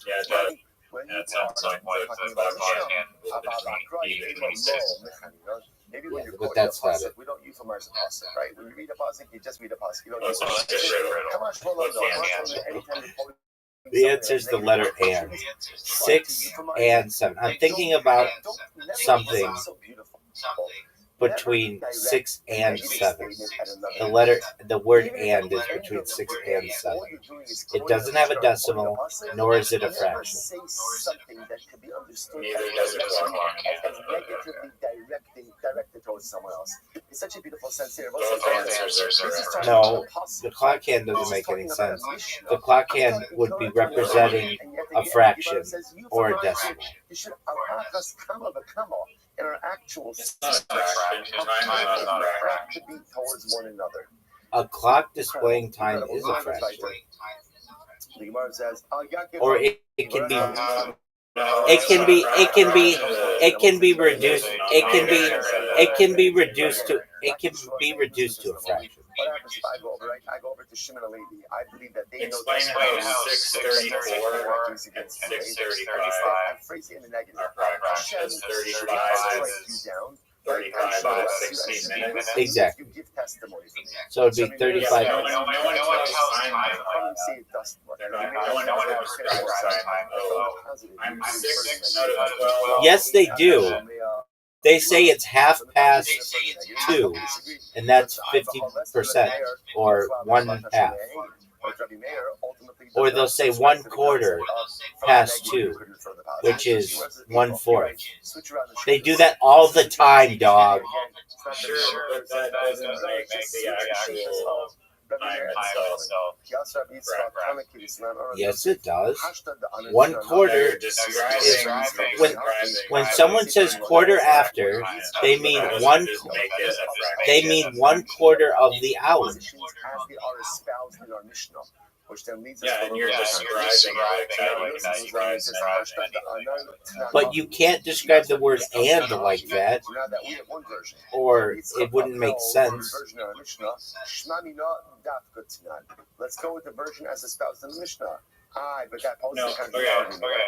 When it sounds like maybe when you're but that's not it. We don't euphemize a pasuk, right? When you read a pasuk, you just read a pasuk. You don't euphemize. The answer is the letter and. 6 and 7. I'm thinking about something between 6 and 7. The word and is between 6 and 7. It doesn't have a decimal, nor is it a fraction. Neither does a clock directed towards someone else. It's such a beautiful sense here. Both answers are correct. No, the clock hand doesn't make any sense. The clock hand would be representing a fraction or a decimal. In our actual It's not a fraction. Time is not a fraction. to be towards one another. A clock displaying time is a fraction. The Gemara says, Or it can be reduced to a fraction. What happens if I go over? I go over to Shimon and Levi. I believe that they know Explain how 634 and 635 I phrase it in the negative. are fractions. 35 is 35 out of 16 minutes. Exactly. You give testimony for me. So it'd be 35 No minutes. one tells time like that. Say it doesn't work. No one ever describes time. Oh, I'm 6 out of 12. Yes, they do. They say it's 2:30, and that's 50%, or 1/2. Or they'll say 1/4 past 2, which is 1/4. They do that all the time, dog. Sure, but that doesn't make the actual time itself. Yes, it does. 1/4 They're is describing when someone says quarter after, they mean one. They mean 1/4 of the hour. Yeah, and you're describing But you can't describe the word "and" like that, or it wouldn't make sense. Let's go with the version as espoused in the Mishnah. No, okay.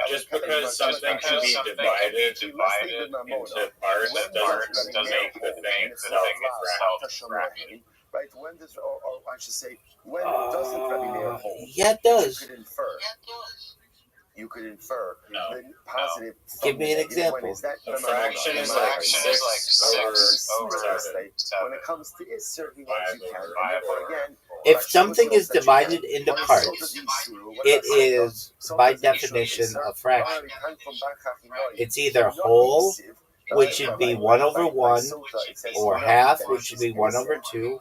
Just because something can be divided into parts doesn't make the thing itself a fraction. Right? When does, or I should say, when doesn't Rabbi Meir hold? Yeah, it does. You could infer No. the positive. Give me an example. A fraction is like 6 over 7. When it comes to Isser, he wants you can. If something is divided into parts, it is by definition a fraction. It's either whole, which would be 1/1, or half, which should be 1/2,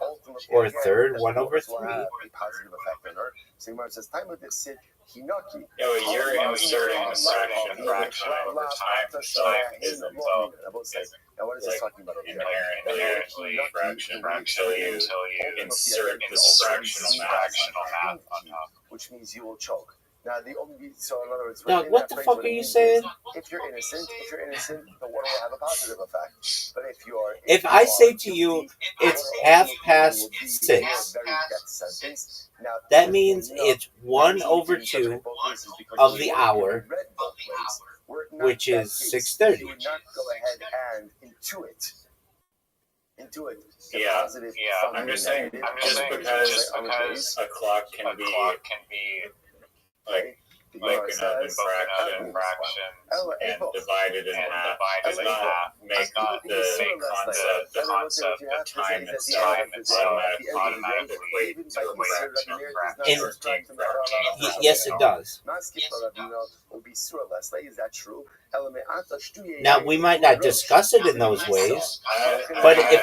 or a third, 1/3. Yeah, but you're inserting a fraction over time itself isn't What is this talking about? inherently fraction until you insert this fractional math on top. Which means you will choke. Now, the only so in other words, Now, what the fuck are you saying? If you're innocent, the water will have a positive effect. But if I say to you, it's 6:30, that means it's 1/2 of the hour, which is 6:30. You would not go ahead and intuit. Yeah. I'm just saying, just because a clock can be like an fraction and divided in half does not make the concept of time itself automatically equate to a fraction or being fraction. Yes, it does. Is that true? Now, we might not discuss it in those ways, but if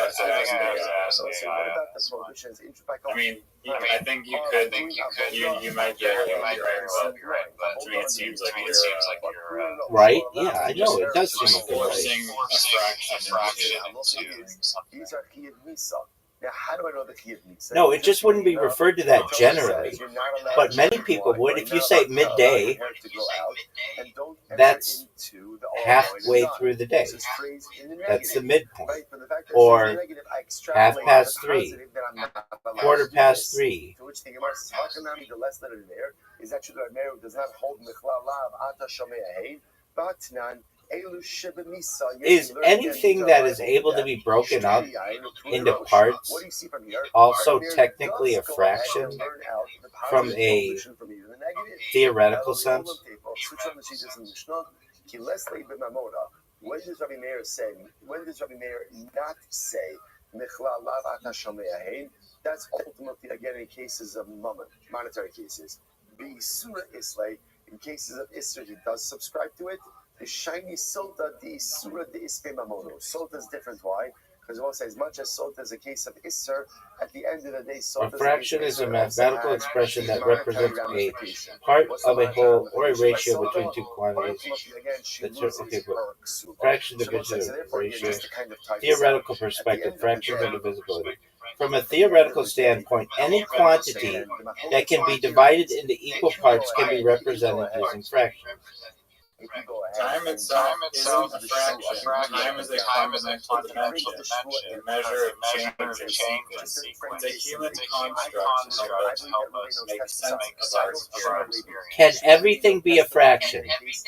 I mean, I think you could. You might get it right, but to me it seems like you're right? Yeah, I know it does seem like forcing right. a fraction into something. These are chiyuv misa. Now, how do I know the chiyuv misa? No, it just wouldn't be referred to that generally. But many people would. If you say midday, that's halfway through the day. That's the midpoint. Or 3:30, 3:15. To which the Gemara says, how can that be the less letter there? Is that true that Meir does not hold Michlal Lav Ata Shomei Hein? Batnan Elu Sheba Misa. Is anything that is able to be broken up into parts also technically a fraction from a theoretical sense? When does Rabbi Meir say? When does Rabbi Meir not say? That's ultimately again in cases of monetary cases. In cases of Isra, he does subscribe to it. The shiny Sota the Isura the Ispe Mamono. Sota is different. Why? Because we'll say as much as Sota is a case of Isser, at the end of the day, Sota A fraction is a mathematical expression that represents a part of a whole or a ratio between two quantities. Fraction division of ratio. Theoretical perspective, fractions are divisibility. From a theoretical standpoint, any quantity that can be divided into equal parts can be represented using fractions. Time itself isn't a fraction. Time is a fundamental dimension, a measure of change or sequence. It's a human construct to help us make sense of our experience. Can everything be a fraction?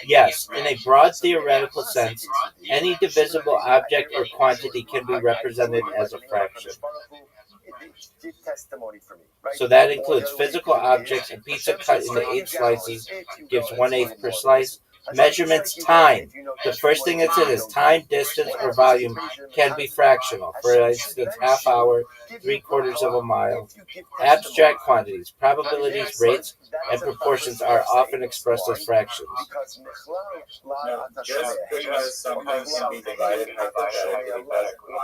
Yes, in a broad theoretical sense, any divisible object or quantity can be represented as a fraction. So that includes physical objects. A pizza cut into 8 slices gives 1/8 per slice. Measurements, time. The first thing it said is time, distance, or volume can be fractional. For instance, half hour, 3/4 of a mile. Abstract quantities, probabilities, rates, and proportions are often expressed as fractions. No, just because something can be divided hypothetically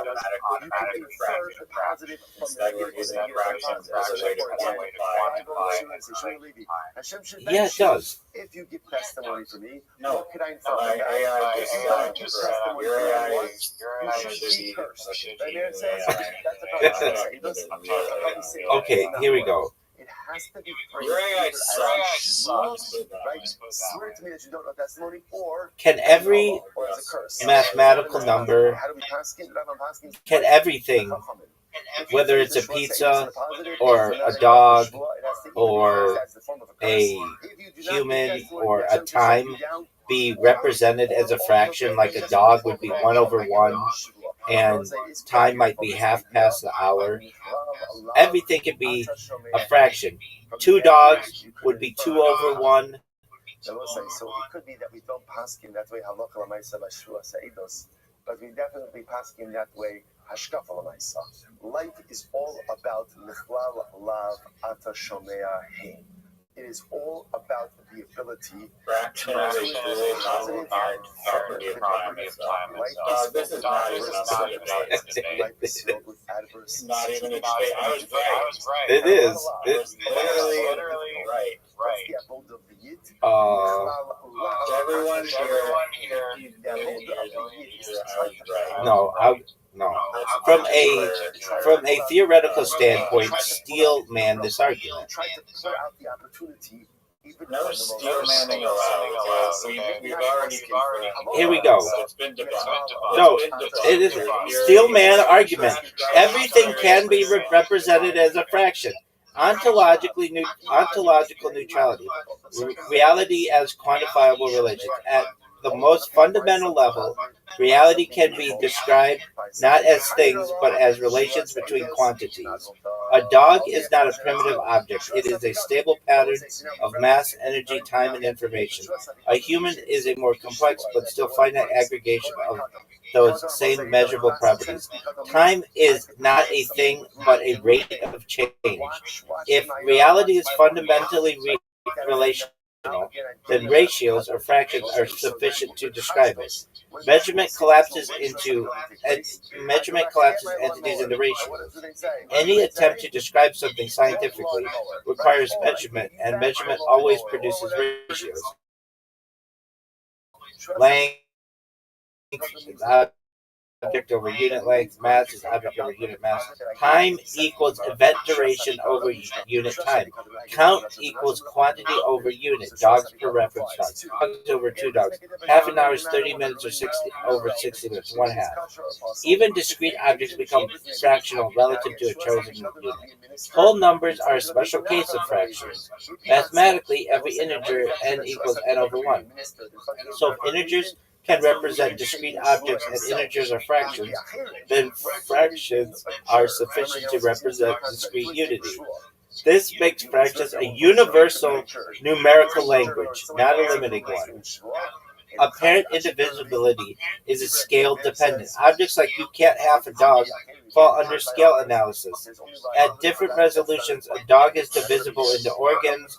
doesn't automatically make a fraction. Instead, we're using fractions as a way to quantify time. Yeah, it does. If you give testimony for me, no, what could I infer? My AI just your AI should be Okay, here we go. It has to be your AI sucks. Right? Swear to me that you don't know testimony, or can every mathematical number, can everything, whether it's a pizza or a dog or a human or a time, be represented as a fraction? Like a dog would be 1/1 and time might be half past the hour. Everything can be a fraction. 2 dogs would be 2/1. So it could be that we don't pass him that way halacha l'maisa b'shua seidos, but we definitely pass him that way hashkafa l'maisa. Life is all about nichlal lav ata shomea hein. It is all about the ability fraction is a truly positive time. This is not even a debate. Life is filled with adverse. Not even a debate. I was right. It is. It's literally right. Everyone here, no. From a theoretical standpoint, steel man this argument. No steel manning allowed. We've already confirmed. Here we go. It's been debunked. No, it is steel man argument. Everything can be represented as a fraction. Ontological neutrality. Reality as quantifiable relations. At the most fundamental level, reality can be described not as things, but as relations between quantities. A dog is not a primitive object. It is a stable pattern of mass, energy, time, and information. A human is a more complex but still finite aggregation of those same measurable properties. Time is not a thing, but a rate of change. If reality is fundamentally relational, then ratios or fractions are sufficient to describe it. Measurement collapses entities into ratios. Any attempt to describe something scientifically requires measurement, and measurement always produces ratios. Length is object over unit length, mass is object over unit mass. Time equals event duration over unit time. Count equals quantity over unit. Dogs per reference dog. Dogs over 2 dogs. Half an hour is 30 minutes or 60 over 60 minutes. 1/2. Even discrete objects become fractional relative to a chosen unit. Whole numbers are a special case of fractions. Mathematically, every integer n equals n over 1. So if integers can represent discrete objects and integers are fractions, then fractions are sufficient to represent discrete unity. This makes fractions a universal numerical language, not a limiting one. apparent indivisibility is scale dependent. Objects like you can't have a dog fall under scale analysis. At different resolutions, a dog is divisible into organs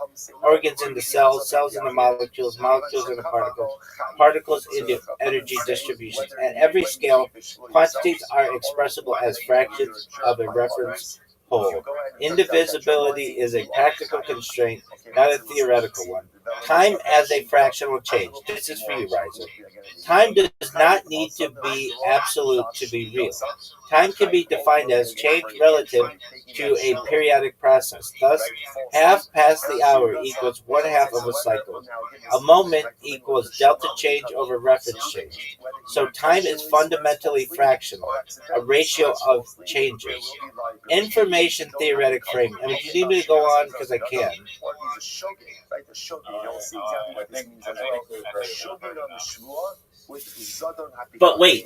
into cells, cells into molecules, molecules into particles, particles into energy distributions. At every scale, quantities are expressible as fractions of a reference whole. Indivisibility is a practical constraint, not a theoretical one. Time as a fractional change. This is for you, Riser. Time does not need to be absolute to be real. Time can be defined as change relative to a periodic process. Thus, half past the hour equals 1/2 of a cycle. A moment equals delta change over reference change. So time is fundamentally fractional, a ratio of changes. Information theoretic frame. I mean, you need me to go on because I can. But wait.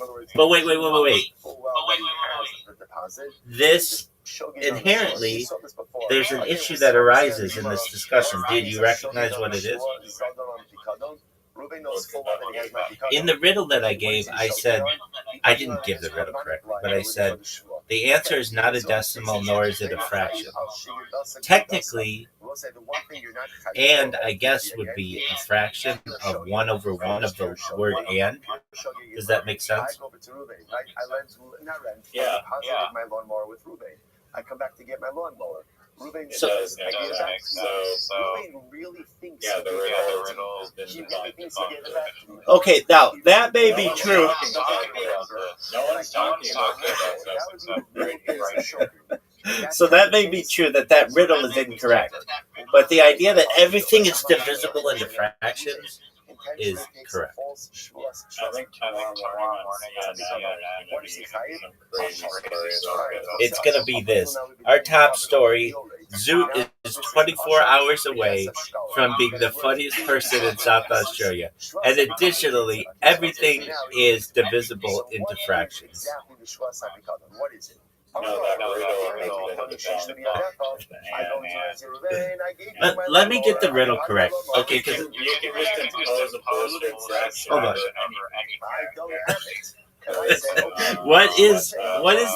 This inherently, there's an issue that arises in this discussion. Did you recognize what it is? In the riddle that I gave, I said, I didn't give the riddle correctly, but I said, the answer is not a decimal, nor is it a fraction. Technically, and I guess would be a fraction of 1/1 of the word and. Does that make sense? Yeah. I come back to get my lawnmower. Ruben So- says, Yeah, that makes sense. So, Ruben really thinks yeah, the riddle has been he really debunked. thinks he gave it back to me. Okay, now, that may be true. No one's talking about this. So that may be true that riddle is incorrect. But the idea that everything is divisible into fractions is correct. I think tomorrow morning on CNN, there's going to be some crazy stories about it. It's going to be this. Our top story, Zoot is 24 hours away from being the funniest person in South Australia. And additionally, everything is divisible into fractions. What is it? No, that riddle has been debunked. Let me get the riddle correct. Okay, because You can just impose a positive fraction. Hold on. I don't have it. what is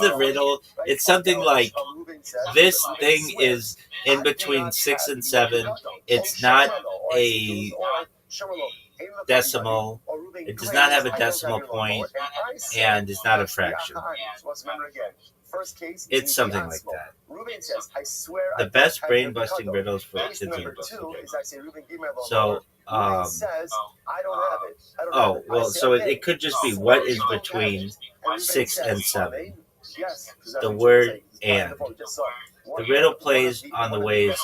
the riddle? It's something like this thing is in between 6 and 7. It's not a decimal. It does not have a decimal point, and it's not a fraction. It's something like that. The best brain-busting riddles for kids and adults. So, so it could just be what is between 6 and 7. The word and. The riddle plays on the way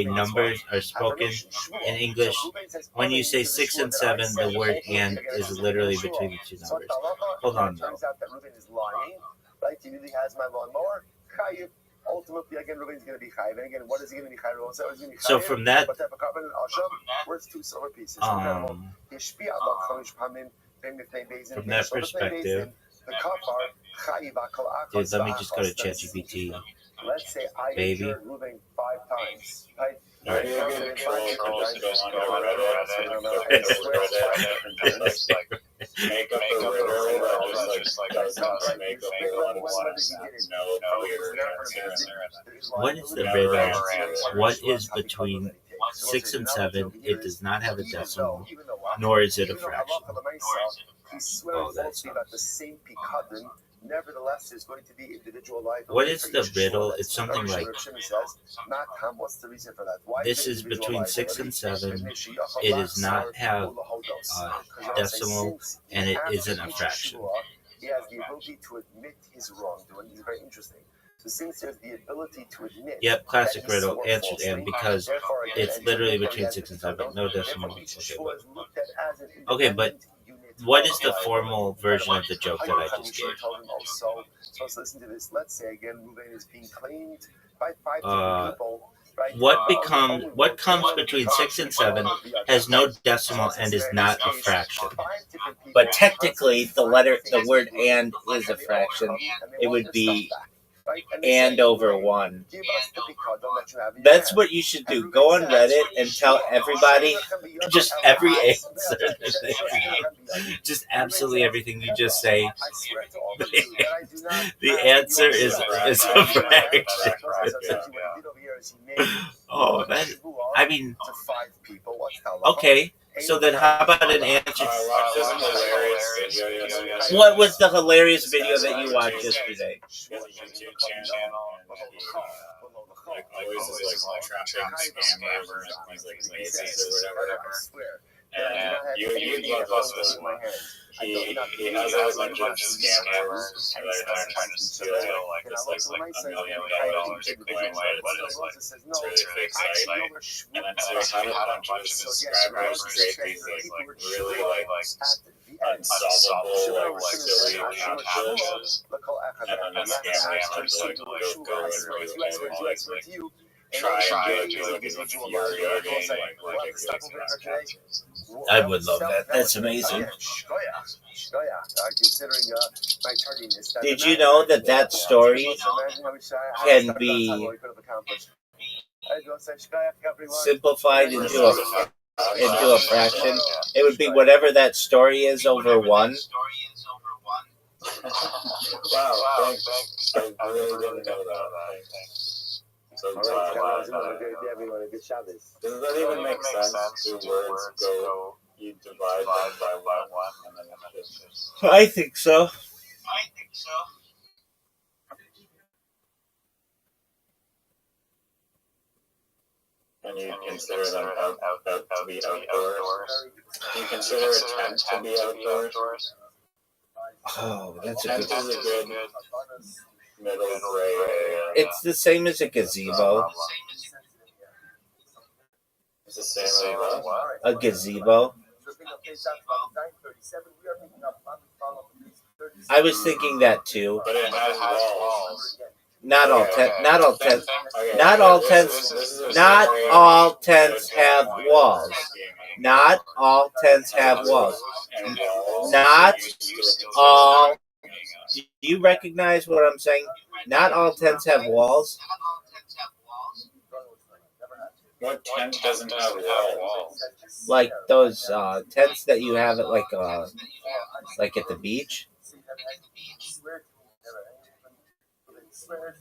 numbers are spoken in English. When you say 6 and 7, the word and is literally between the two numbers. Hold on, though. Right, he really has my lawnmower. Chayiv. Ultimately, again, Ruben's going to be chayiv. And again, what is he going to be chayiv? So from that, what type of carbon and asham? Where's 2 silver pieces? from that perspective, the kafar chayiv akal dude, let me just go to ChatGPT. Let's say I Baby. injured Ruben 5 times. Right? All right, you're going to trolls go on Reddit, just like make up a riddle, or just like doesn't make up a riddle and want to know your answer. What is the riddle? What is between 6 and 7? It does not have a decimal, nor is it a fraction. Oh, that's the same pikadon. Nevertheless, there's going to be individual life. What is the riddle? It's something like what's the reason for that? Why this is between 6 and 7. It does not have a decimal, and it isn't a fraction. He has the ability to admit his wrongdoing. It's very interesting. So since there's the ability to admit. Yep, classic riddle answered, and because it's literally between 6 and 7, no decimal. Okay, but what is the formal version of the joke that I just gave? So let's listen to this. Let's say again, Ruben is being claimed by 5 people. Right? What comes between 6 and 7 has no decimal and is not a fraction. But technically, the word and is a fraction. It would be and over 1. That's what you should do. Go on Reddit and tell everybody just every answer that they have. Just absolutely everything you just say. The answer is a fraction. Oh, that, I mean, okay. So then how about an answer? What was the hilarious video that you watched yesterday? YouTube channel, like always is like trapping scammers and things like mazes or whatever. And you love this one. He has a bunch of scammers that are trying to steal like this like $1 million Bitcoin, but it's really fake site. And then so he had a bunch of subscribers create these like really like unsolvable like silly captchas, and then the scammers tend to like go and really try and do like these infuriating like ridiculous captchas. I would love that. That's amazing. Did you know that story can be simplified into a fraction? It would be whatever that story is over 1. Wow, thanks. I really didn't know that. So glad. Does that even make sense? Do words go, you divide them by 1 and then it's just... I think so. And you consider them out to be outdoors? Do you consider a tent to be outdoors? Oh, that's a tent good. is a good middle gray area. It's the same as a gazebo. It's the same as what? A gazebo. I was thinking that too. But it has walls. Not all tents. Not all tents. Okay, Not all tents. Not all tents have walls. Not all tents have walls. Not all. Do you recognize what I'm saying? Not all tents have walls. What tent doesn't have walls? Like those tents that you have at like at the beach. What are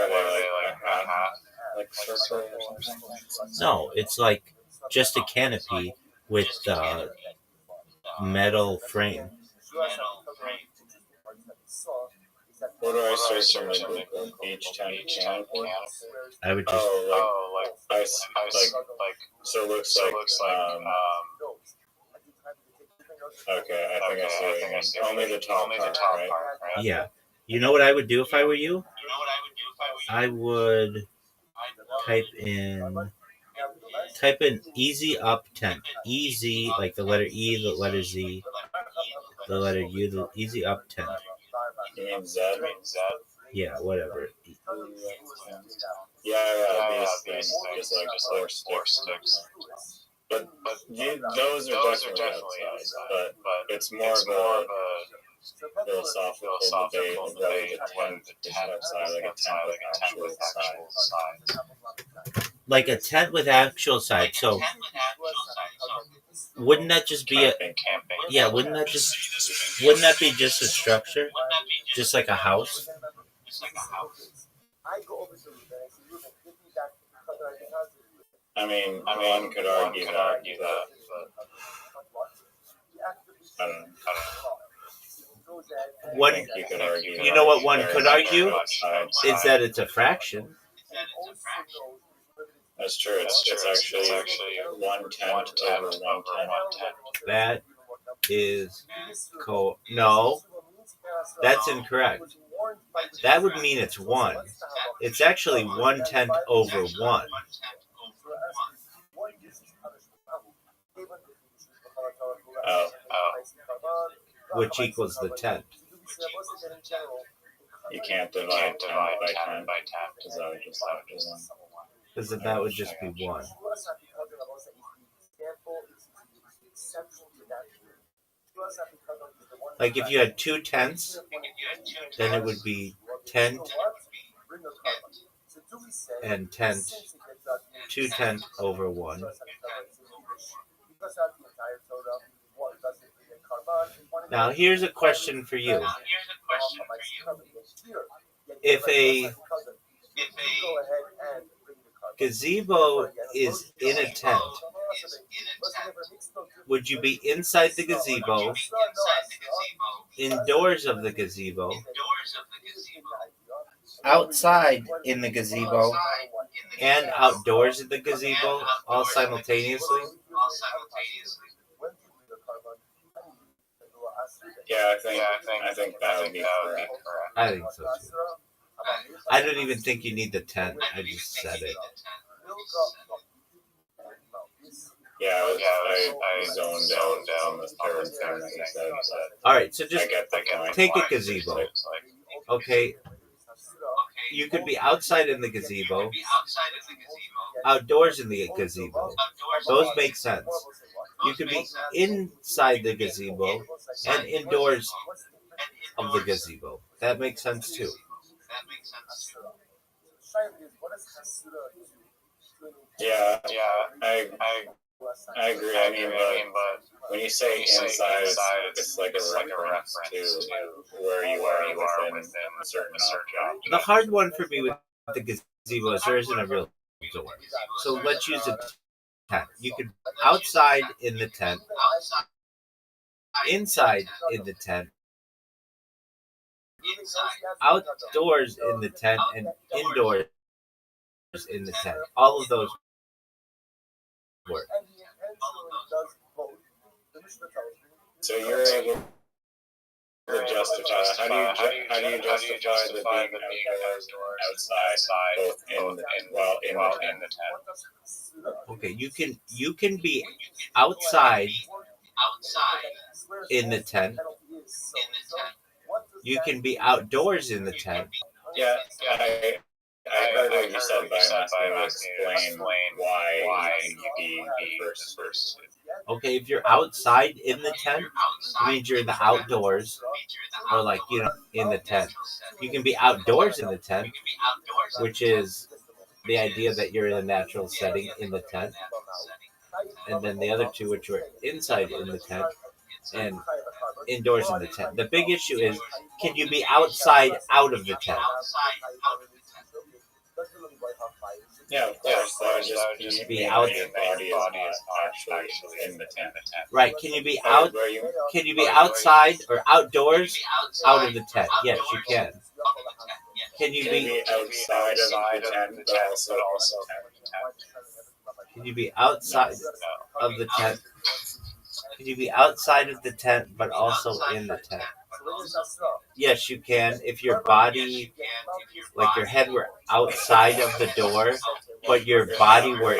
they, like a hat? Like circle or something? No, it's like just a canopy with metal frame. What do I search on the beach tent canopy? I would just so it looks like okay, I think I see what you mean. Only the top part, right? yeah. You know what I would do if I were you? I would type in easy up tent. Easy, like the letter E, the letter Z, the letter U, the easy up tent. You mean Z? Yeah, whatever. Yeah, these things, just like four sticks. But those are definitely outside, but it's more of a philosophical debate of whether the tent is outside, like a tent with actual sides. Like a tent with actual sides. So wouldn't that just be camping? Yeah, wouldn't that be just a structure? Just like a house? I mean, one could argue that, but I don't know. One, You could argue. you know what one could argue? Is that it's a fraction. That's true. It's actually 1/10 over 1/10. That is no, that's incorrect. That would mean it's 1. It's actually 1/10 over 1. Oh. Which equals the 10th. You can't divide 10 by 10. Because that would just have to 1. Because that would just be 1. Like if you had 2 tents, then it would be tent and tent, 2 tent over 1. Now here's a question for you. If a gazebo is in a tent, would you be inside the gazebo, indoors of the gazebo, outside in the gazebo, and outdoors in the gazebo, all simultaneously? Yeah, I think that would be correct. I think so too. I don't even think you need the tent. I just said it. Yeah, I zoned down the third thing that you said. All right, so just I get the point. take a gazebo. Okay, you could be outside in the gazebo, outdoors in the gazebo. Those make sense. You could be inside the gazebo and indoors of the gazebo. That makes sense too. Yeah, I agree. I mean, but when you say inside, it's like a reference to where you are within a certain object. The hard one for me with the gazebo is there isn't a real door. So let's use a tent. You could outside in the tent, inside in the tent, outdoors in the tent, and indoors in the tent. All of those work. So you're able to justify. How do you justify the being outdoors, outside, both in the tent? Okay, you can be outside in the tent. You can be outdoors in the tent. Yeah, I heard what you said, but I'm asking you to explain why you be first. Okay, if you're outside in the tent, it means you're in the outdoors, or like, in the tent. You can be outdoors in the tent, which is the idea that you're in a natural setting in the tent. And then the other two, which are inside in the tent and indoors in the tent. The big issue is, can you be outside out of the tent? Yeah, of course. That would just be out. Your body is not actually in the tent. Right? Can you be out? Can you be outside or outdoors out of the tent? Yes, you can. Can you be outside of the tent, but also in the tent? Can you be outside of the tent? Can you be outside of the tent, but also in the tent? Yes, you can. If your body, like your head were outside of the door, but your body were,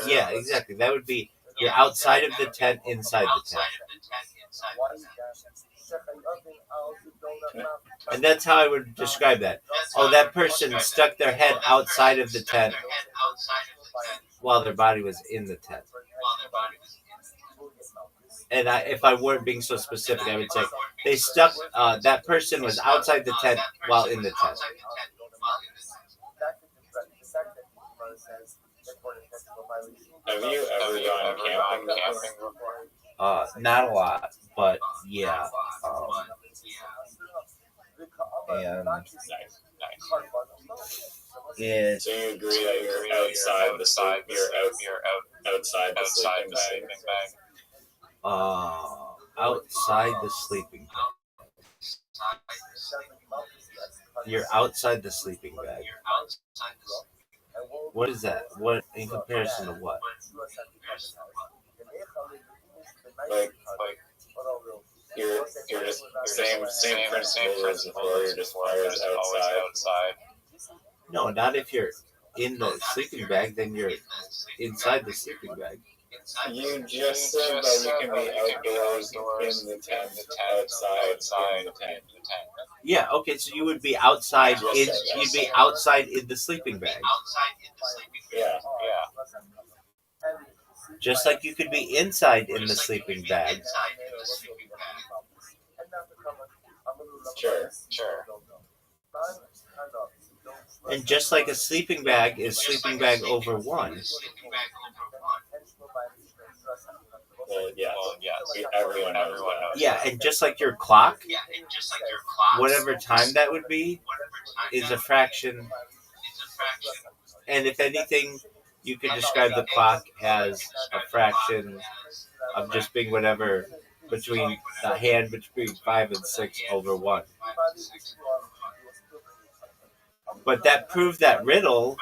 yeah, exactly. That would be, you're outside of the tent, inside the tent. And that's how I would describe that. Oh, that person stuck their head outside of the tent while their body was in the tent. And if I weren't being so specific, I would say they stuck. That person was outside the tent while in the tent. Have you ever gone camping before? Not a lot, but yeah. And so you agree that you're outside the sleeping bag? Outside the sleeping bag. You're outside the sleeping bag. What is that? What in comparison to what? Like you're just same principle as before. You're just always outside. No, not if you're in the sleeping bag. Then you're inside the sleeping bag. You just said that you can be outdoors in the tent, outside in the tent. Yeah. Okay. So you would be outside in. You'd be outside in the sleeping bag. Yeah. Just like you could be inside in the sleeping bag. Sure. And just like a sleeping bag is sleeping bag over 1. Well, yes. Everyone knows that. Yeah, and just like your clock, whatever time that would be is a fraction. And if anything, you could describe the clock as a fraction of just being whatever between the hand between 5 and 6 over 1. But that proved that riddle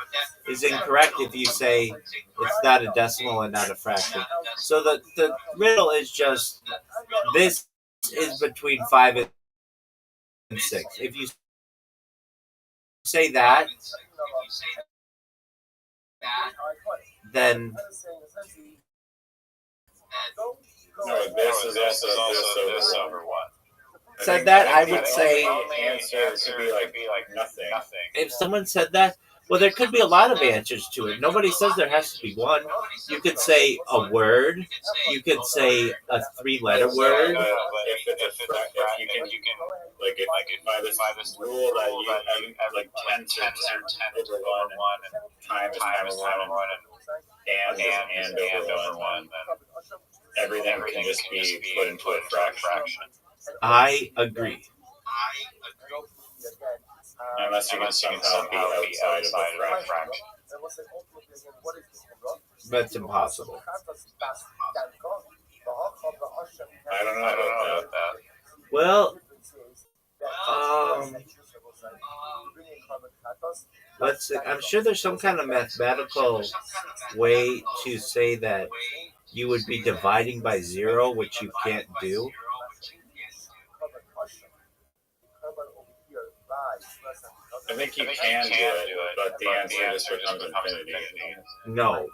is incorrect if you say it's not a decimal and not a fraction. So the riddle is just this is between 5 and 6. If you say that, then No, this is also this over 1. Said that, I would say the answer could be like nothing. if someone said that, well, there could be a lot of answers to it. Nobody says there has to be one. You could say a word. You could say a 3-letter word. If you can like by this rule that you have like 10 over 1 and time is 1 and over 1, everything can just be put into a fraction. I agree. Unless you can somehow be outside of the fraction. That's impossible. I don't know about that. Well, let's see. I'm sure there's some kind of mathematical way to say that you would be dividing by 0, which you can't do. I think you can do it, but the answer just becomes infinity. No.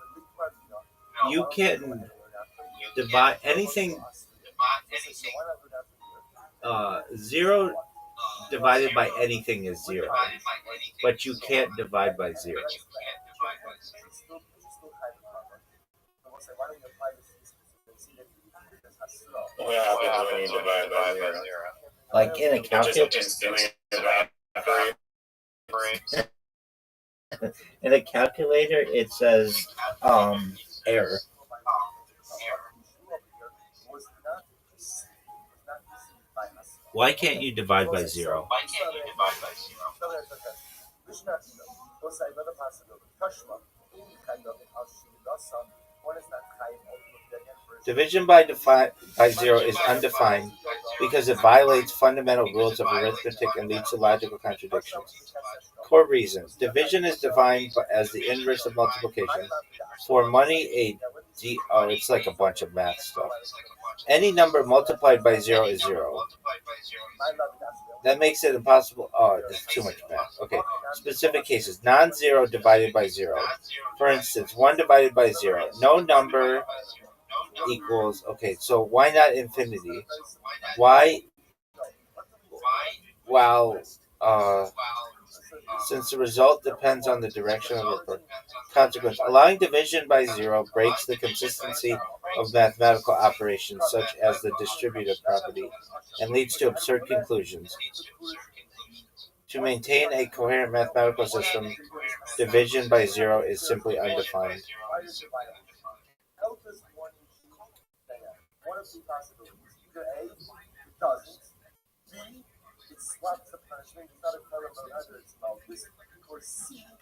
You can divide anything. 0 divided by anything is 0, but you can't divide by 0. What happens when you divide by 0? Like in a calculator. In a calculator, it says error. Why can't you divide by 0? Division by 0 is undefined because it violates fundamental rules of arithmetic and leads to logical contradictions. Core reasons. Division is defined as the inverse of multiplication. For money, it's like a bunch of math stuff. Any number multiplied by 0 is 0. That makes it impossible. Oh, there's too much math. Okay. Specific cases. Non-zero divided by 0. For instance, 1 divided by 0. No number equals. Okay, so why not infinity? Why? Well, since the result depends on the direction of the consequence. Allowing division by 0 breaks the consistency of mathematical operations, such as the distributive property, and leads to absurd conclusions. To maintain a coherent mathematical system, division by 0 is simply undefined.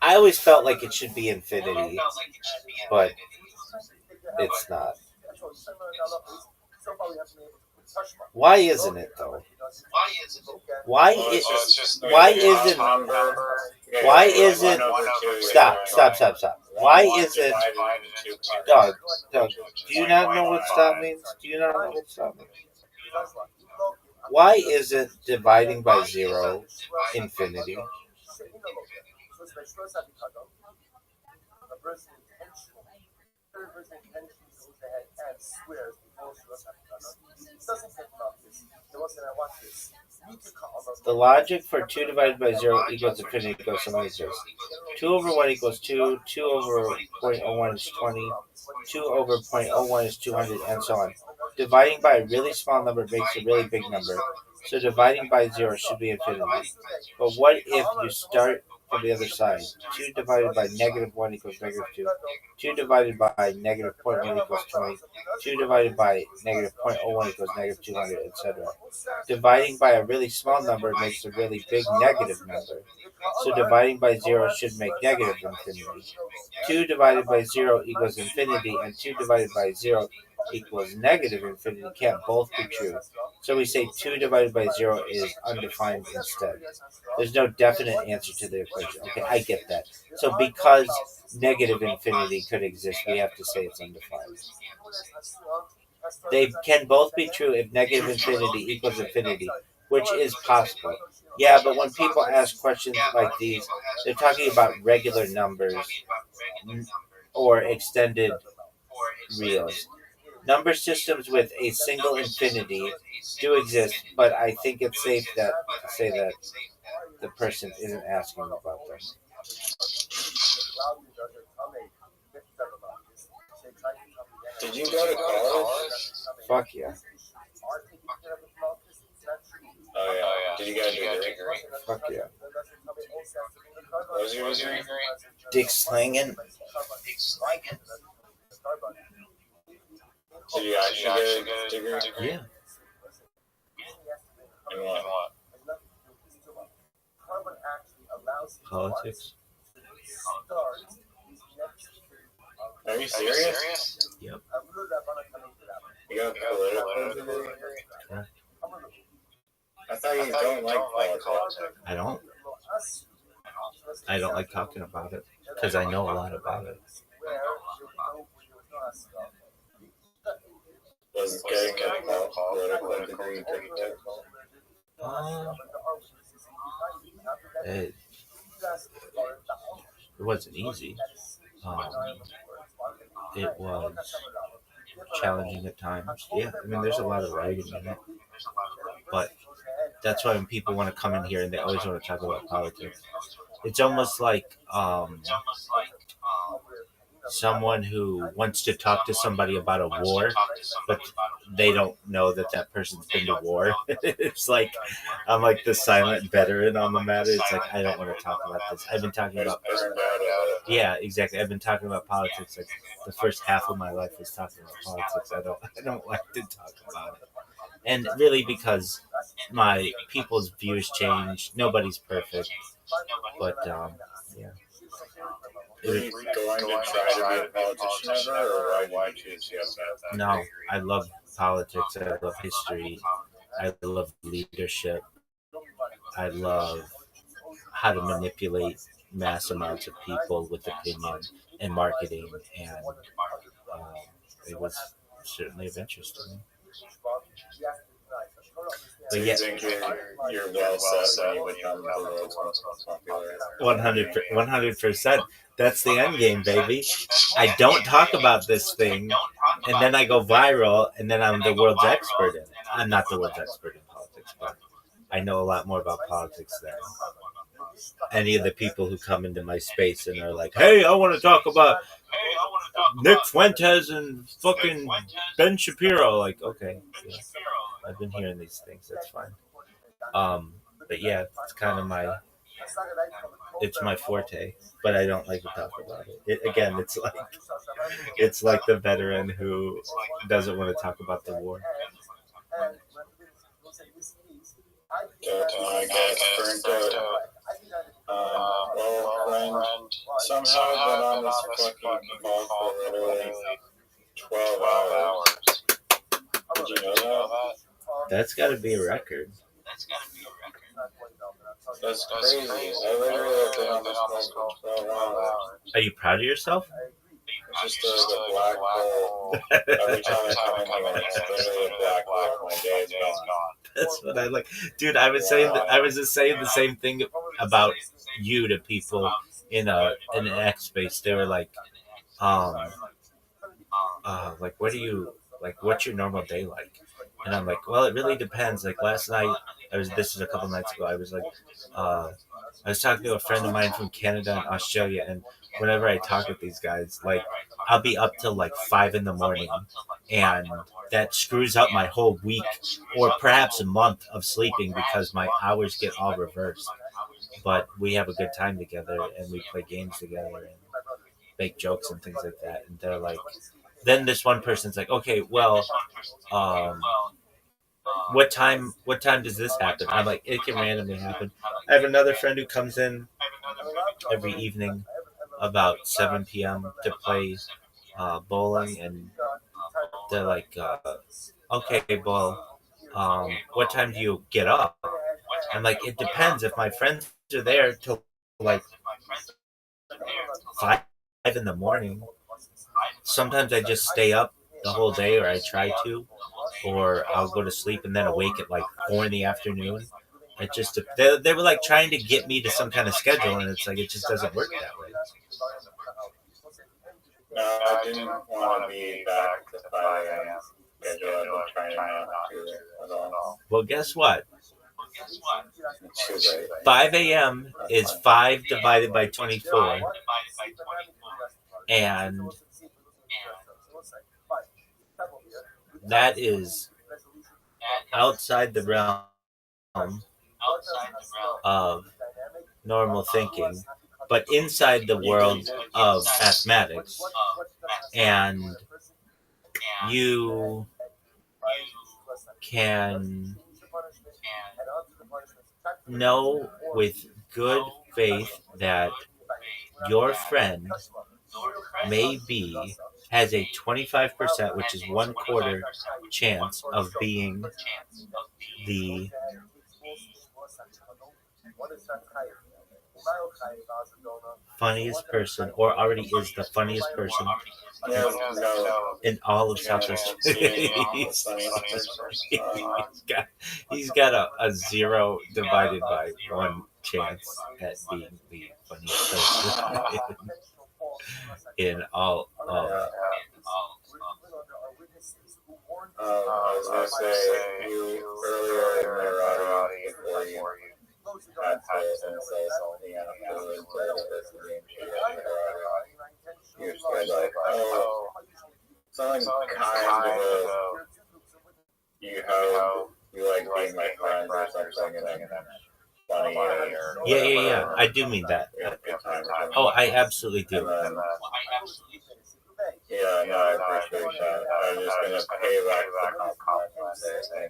I always felt like it should be infinity, but it's not. Why isn't it though? Wwhy isn't stop. Why isn't Doug, do you not know what stop means? Why isn't dividing by 0 infinity? The logic for 2 divided by 0 equals infinity goes something like this. 2 over 1 equals 2, 2 over 0.01 is 20, 2 over 0.01 is 200, and so on. Dividing by a really small number makes a really big number. So dividing by 0 should be infinity. But what if you start from the other side? 2 divided by -1 equals -2. 2 divided by -0.1 equals 20. 2 divided by -0.01 equals -200, etc. Dividing by a really small number makes a really big negative number. So dividing by 0 should make negative infinity. 2 divided by 0 equals infinity, and 2 divided by 0 equals negative infinity can't both be true. So we say 2 divided by 0 is undefined instead. There's no definite answer to the equation. Okay, I get that. So because negative infinity could exist, we have to say it's undefined. They can both be true if negative infinity equals infinity, which is possible. Yeah, but when people ask questions like these, they're talking about regular numbers or extended reals. Number systems with a single infinity do exist, but I think it's safe to say that the person isn't asking about them. Did you go to college? Fuck yeah. Oh yeah. Did you get a degree? Fuck yeah. What was your degree? Dick slanging. Did you actually get a degree? Yeah. In what? Politics. Are you serious? Yep. You got a political degree? Yeah. I thought you don't like politics. I don't. I don't like talking about it because I know a lot about it. Was getting a political degree difficult? It wasn't easy. It was challenging at times. Yeah, I mean, there's a lot of writing in it. But that's why when people want to come in here and they always want to talk about politics, it's almost like someone who wants to talk to somebody about a war, but they don't know that that person's been to war. It's like I'm like the silent veteran on the matter. It's like I don't want to talk about this. I've been talking about yeah, exactly. I've been talking about politics. Like the first half of my life was talking about politics. I don't like to talk about it, and really because my people's views change. Nobody's perfect, but yeah. Were you going to try to be a politician ever, or why did you choose that? No, I love politics. I love history. I love leadership. I love how to manipulate mass amounts of people with opinion and marketing, and it was certainly of interest to me. But yeah, you're well set when you become the world's most popular. 100%. That's the end game, baby. I don't talk about this thing, and then I go viral, and then I'm the world's expert in it. I'm not the world's expert in politics, but I know a lot more about politics than any of the people who come into my space and are like, hey, I want to talk about Nick Fuentes and fucking Ben Shapiro. Like, okay, yeah, I've been hearing these things. That's fine. But yeah, it's kind of it's my forte, but I don't like to talk about it. Again, it's like the veteran who doesn't want to talk about the war. I get burnt out. Well, friend, somehow I've been on this fucking call for literally 12 hours. Did you know that? That's got to be a record. That's crazy. I literally have been on this call for 12 hours. Are you proud of yourself? Just the black hole. Every time I come in here, it's literally a black hole. My day is gone. That's what I like, dude. I was just saying the same thing about you to people in an X space. They were like, like, what's your normal day like? And I'm like, well, it really depends. Like last night, this was a couple nights ago. I was like, I was talking to a friend of mine from Canada and Australia, and whenever I talk with these guys, like I'll be up till like 5 in the morning, and that screws up my whole week or perhaps a month of sleeping because my hours get all reversed. But we have a good time together, and we play games together and make jokes and things like that. And they're like, then this one person's like, okay, well, what time does this happen? I'm like, it can randomly happen. I have another friend who comes in every evening about 7 p.m. to play bowling, and they're like, okay, well, what time do you get up? I'm like, it depends. If my friends are there till like 5 in the morning, sometimes I just stay up the whole day, or I try to, or I'll go to sleep and then awake at like 4 in the afternoon. It just they were like trying to get me to some kind of schedule, and it's like it just doesn't work that way. No, I didn't want to be back to 5 a.m. schedule. I've been trying not to at all. Well, guess what? It's too late. 5 a.m. is 5 divided by 24, and that is outside the realm of normal thinking, but inside the world of mathematics. And you can know with good faith that your friend maybe has a 25%, which is 1/4 chance of being the funniest person, or already is the funniest person in all of Southwest. He's got a 0 divided by 1 chance at being the funniest person in all of. I was going to say, you earlier in the Roddy, before you had to say something afterwards, you said like, oh, something kind of, you like being my friend or something, and then funny or Yeah. I do mean that. Oh, I absolutely do. Yeah, no, I appreciate that. I'm just going to pay back the compliment and say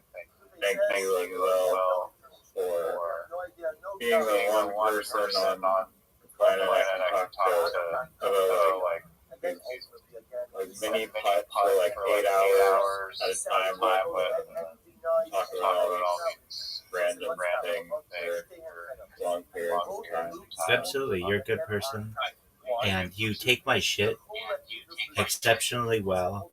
thank you as well for being the one person on the planet I can talk to about like mini pots for like 8 hours at a time, talk about all these random things for long periods of time. Absolutely, you're a good person, and you take my shit exceptionally well,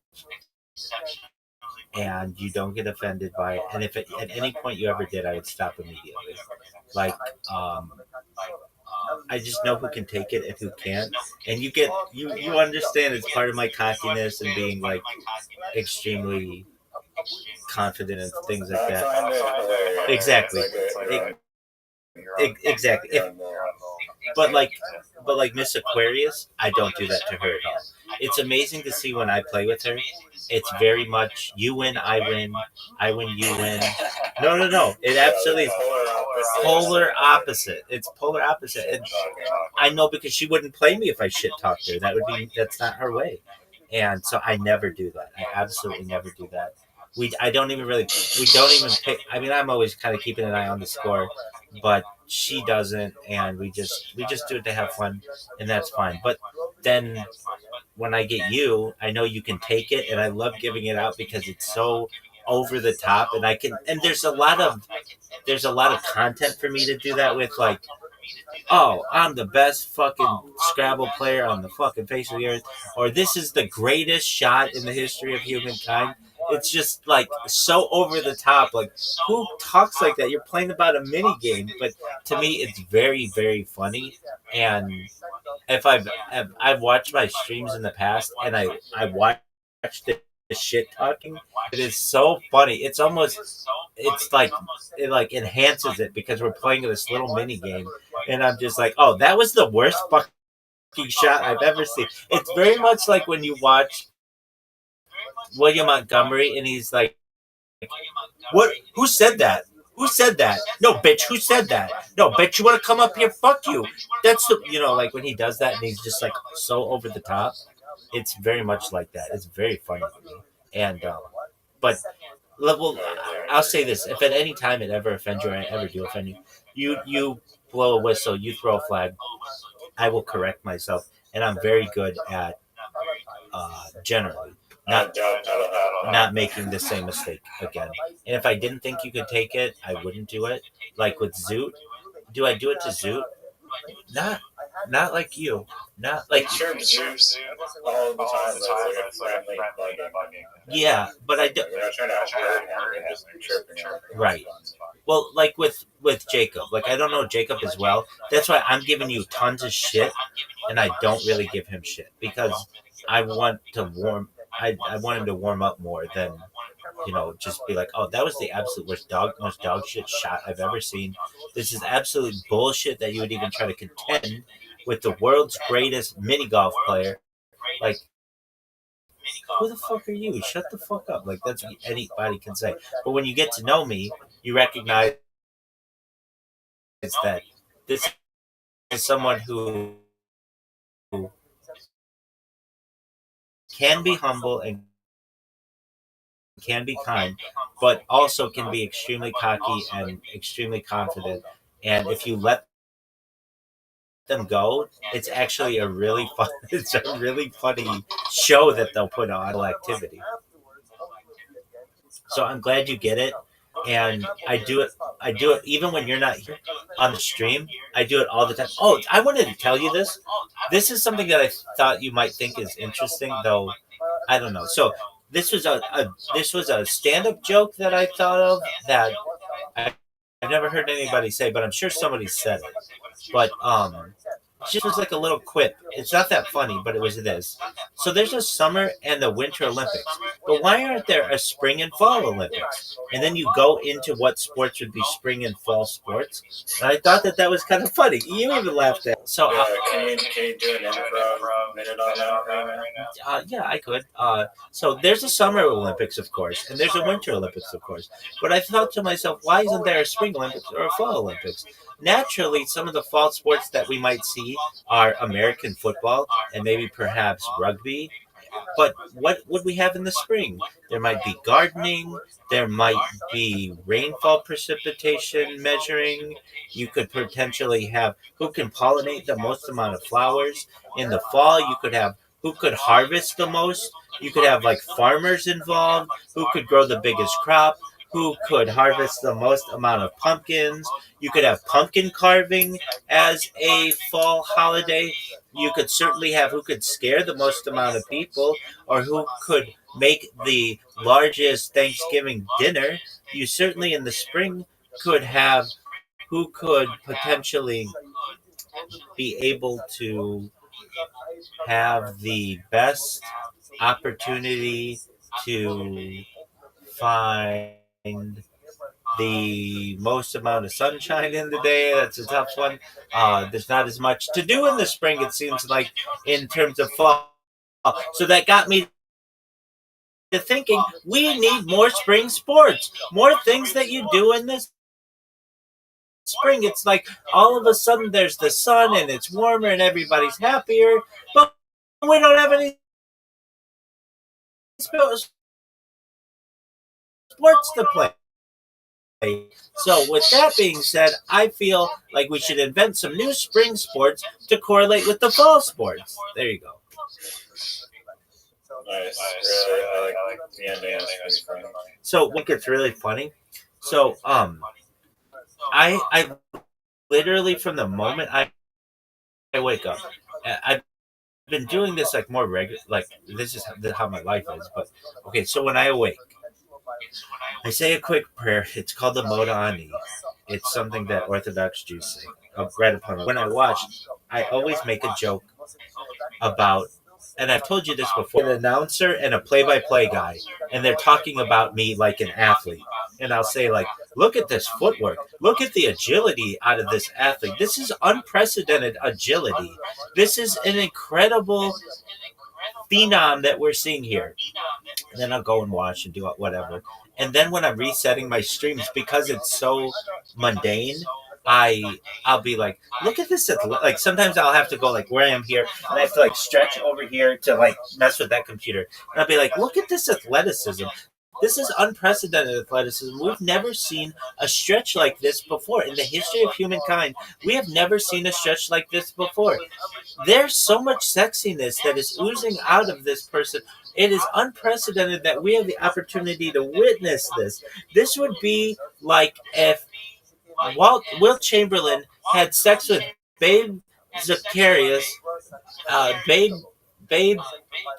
and you don't get offended by it. And if at any point you ever did, I would stop immediately. Like, I just know who can take it and who can't, and you understand it's part of my cockiness and being like extremely confident and things like that. Exactly. Exactly. But like Miss Aquarius, I don't do that to her at all. It's amazing to see when I play with her. It's very much you win, I win, you win. No. It absolutely is polar opposite. It's polar opposite. And I know because she wouldn't play me if I shit talked her. That's not her way. And so I never do that. I absolutely never do that. We don't even pick. I mean, I'm always kind of keeping an eye on the score, but she doesn't, and we just do it to have fun, and that's fine. But then when I get you, I know you can take it, and I love giving it out because it's so over the top, and there's a lot of content for me to do that with, like, oh, I'm the best fucking Scrabble player on the fucking face of the earth, or this is the greatest shot in the history of humankind. It's just like so over the top. Like, who talks like that? You're playing about a mini game, but to me, it's very, very funny. And if I've watched my streams in the past, and I watched the shit talking, it is so funny. It's like it like enhances it because we're playing this little mini game, And I'm just like, oh, that was the worst fucking shot I've ever seen. It's very much like when you watch William Montgomery and he's like, what? Who said that? Who said that? No, bitch, who said that? No, bitch, you want to come up here? Fuck you. That's the, like when he does that and he's just like so over the top. It's very much like that. It's very funny to me. And, but, well, I'll say this. If at any time it ever offends you or I ever do offend you blow a whistle, you throw a flag, I will correct myself. And I'm very good at, generally, not making the same mistake again. And if I didn't think you could take it, I wouldn't do it. Like with Zoot, do I do it to Zoot? Not like you. Not like Sure, Zoot all the time. It's like a friendly bugging. Yeah, but I do. We're not trying to hurt him. We're just chirping him. Right. Well, like with Jacob, like I don't know Jacob as well. That's why I'm giving you tons of shit, and I don't really give him shit because I want to warm. I want him to warm up more than just be like, oh, that was the absolute most dog shit shot I've ever seen. This is absolute bullshit that you would even try to contend with the world's greatest mini golf player. Like, who the fuck are you? Shut the fuck up. Like, that's what anybody can say. But when you get to know me, you recognize that this is someone who can be humble and can be kind, but also can be extremely cocky and extremely confident. And if you let them go, it's actually a really fun. It's a really funny show that they'll put on activity. So I'm glad you get it, and I do it. I do it even when you're not here on the stream. I do it all the time. Oh, I wanted to tell you this. This is something that I thought you might think is interesting, though. I don't know. So this was a stand-up joke that I thought of that I've never heard anybody say, but I'm sure somebody said it. But it just was like a little quip. It's not that funny, but it was this. So there's a summer and the winter Olympics, but why aren't there a spring and fall Olympics? And then you go into what sports would be spring and fall sports. And I thought that was kind of funny. You even laughed at it. So can you do an improv minute on that right now? Yeah, I could. So there's a summer Olympics, of course, and there's a winter Olympics, of course. But I thought to myself, why isn't there a spring Olympics or a fall Olympics? Naturally, some of the fall sports that we might see are American football and maybe perhaps rugby. But what would we have in the spring? There might be gardening. There might be rainfall precipitation measuring. You could potentially have who can pollinate the most amount of flowers. In the fall, you could have who could harvest the most. You could have like farmers involved. Who could grow the biggest crop? Who could harvest the most amount of pumpkins. You could have pumpkin carving as a fall holiday. You could certainly have who could scare the most amount of people or who could make the largest Thanksgiving dinner. You certainly in the spring could have who could potentially be able to have the best opportunity to find the most amount of sunshine in the day. That's a tough one. There's not as much to do in the spring, it seems like, in terms of fall. So that got me to thinking we need more spring sports, more things that you do in this spring. It's like all of a sudden there's the sun and it's warmer and everybody's happier, but we don't have any sports to play. So with that being said, I feel like we should invent some new spring sports to correlate with the fall sports. There you go. Nice. Really, I like the ending. So what gets really funny? So I literally from the moment I wake up, I've been doing this like more regular. Like this is how my life is. But okay, so when I awake, I say a quick prayer. It's called the Moda Ani. It's something that Orthodox Jews say. Right upon when I watch, I always make a joke about, and I've told you this before, an announcer and a play-by-play guy, and they're talking about me like an athlete. And I'll say like, look at this footwork. Look at the agility out of this athlete. This is unprecedented agility. This is an incredible phenom that we're seeing here. And then I'll go and watch and do whatever. And then when I'm resetting my streams, because it's so mundane, I'll be like, look at this. Like sometimes I'll have to go like where I am here, and I have to like stretch over here to like mess with that computer. And I'll be like, look at this athleticism. This is unprecedented athleticism. We've never seen a stretch like this before. In the history of humankind, we have never seen a stretch like this before. There's so much sexiness that is oozing out of this person. It is unprecedented that we have the opportunity to witness this. This would be like if Wilt Chamberlain had sex with Babe Zacharias, Babe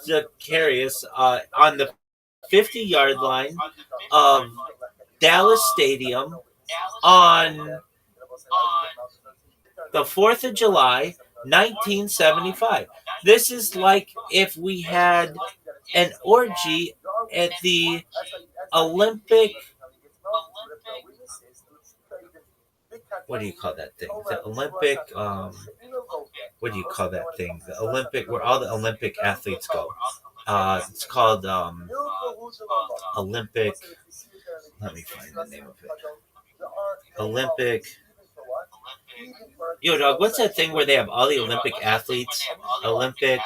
Zacharias on the 50-yard line of Dallas Stadium on the 4th of July, 1975. This is like if we had an orgy at the Olympic. What do you call that thing? The Olympic. What do you call that thing? The Olympic, where all the Olympic athletes go. It's called Olympic. Let me find the name of it. Olympic. Yo, dog, what's that thing where they have all the Olympic athletes? Olympic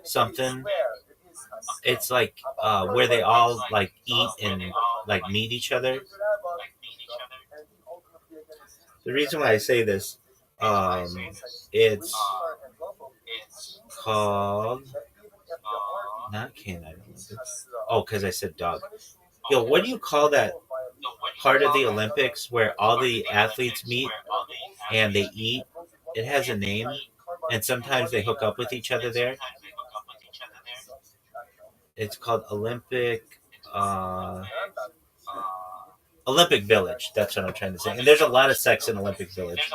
something. It's like where they all like eat and like meet each other. The reason why I say this, it's called not Canine Olympics. Oh, because I said dog. Yo, what do you call that part of the Olympics where all the athletes meet and they eat? It has a name, and sometimes they hook up with each other there. It's called Olympic Village. That's what I'm trying to say. And there's a lot of sex in Olympic Village.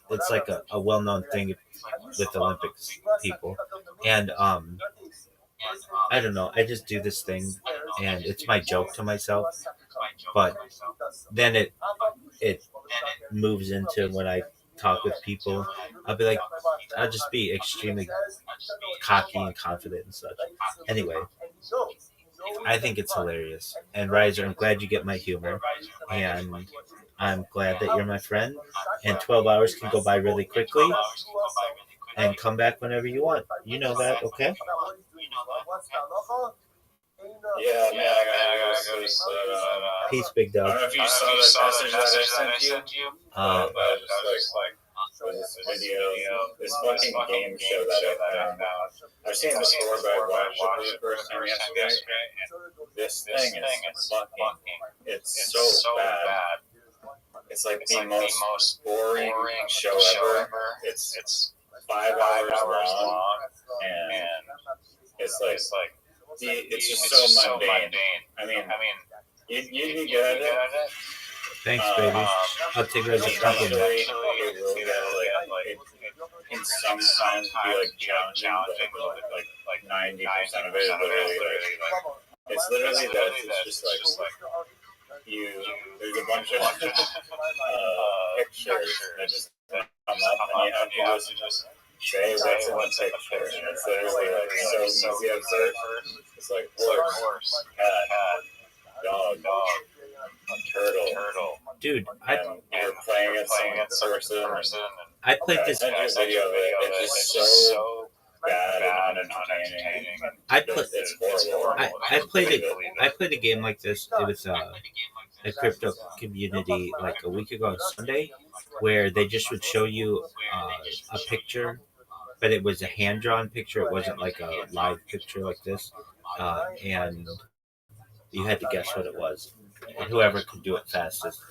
It's like a well-known thing with Olympics people. And I don't know. I just do this thing, and it's my joke to myself. But then it moves into when I talk with people. I'll be like, I'll just be extremely cocky and confident and such. Anyway, I think it's hilarious. And Riser, I'm glad you get my humor. And I'm glad that you're my friend. And 12 hours can go by really quickly. And come back whenever you want. You know that, okay? Yeah, man, I gotta go. Peace, big dog. I don't know if you saw the message that I sent you. But just like this video, this fucking game show that I found. I've seen it before, but I watched it for the first time yesterday. This thing is fucking. It's so bad. It's like the most boring show ever. It's 5 hours long, and it's like. It's just so mundane. I mean, you'd be good at it. Thanks, baby. I'll take it as a compliment. It will get in some times be like challenging, but like 90% of it is literally like it's literally that. It's just like there's a bunch of pictures that just come up, and you have to just say what's in the picture, and it's literally like so easy at first. It's like horse, cat, dog, turtle. Dude, you're playing against some person. I played this video. It's just so bad and unentertaining. It's horrible. I played a game like this. It was a crypto community like a week ago on Sunday, where they just would show you a picture, but it was a hand-drawn picture. It wasn't like a live picture like this, and you had to guess what it was. And whoever could do it fastest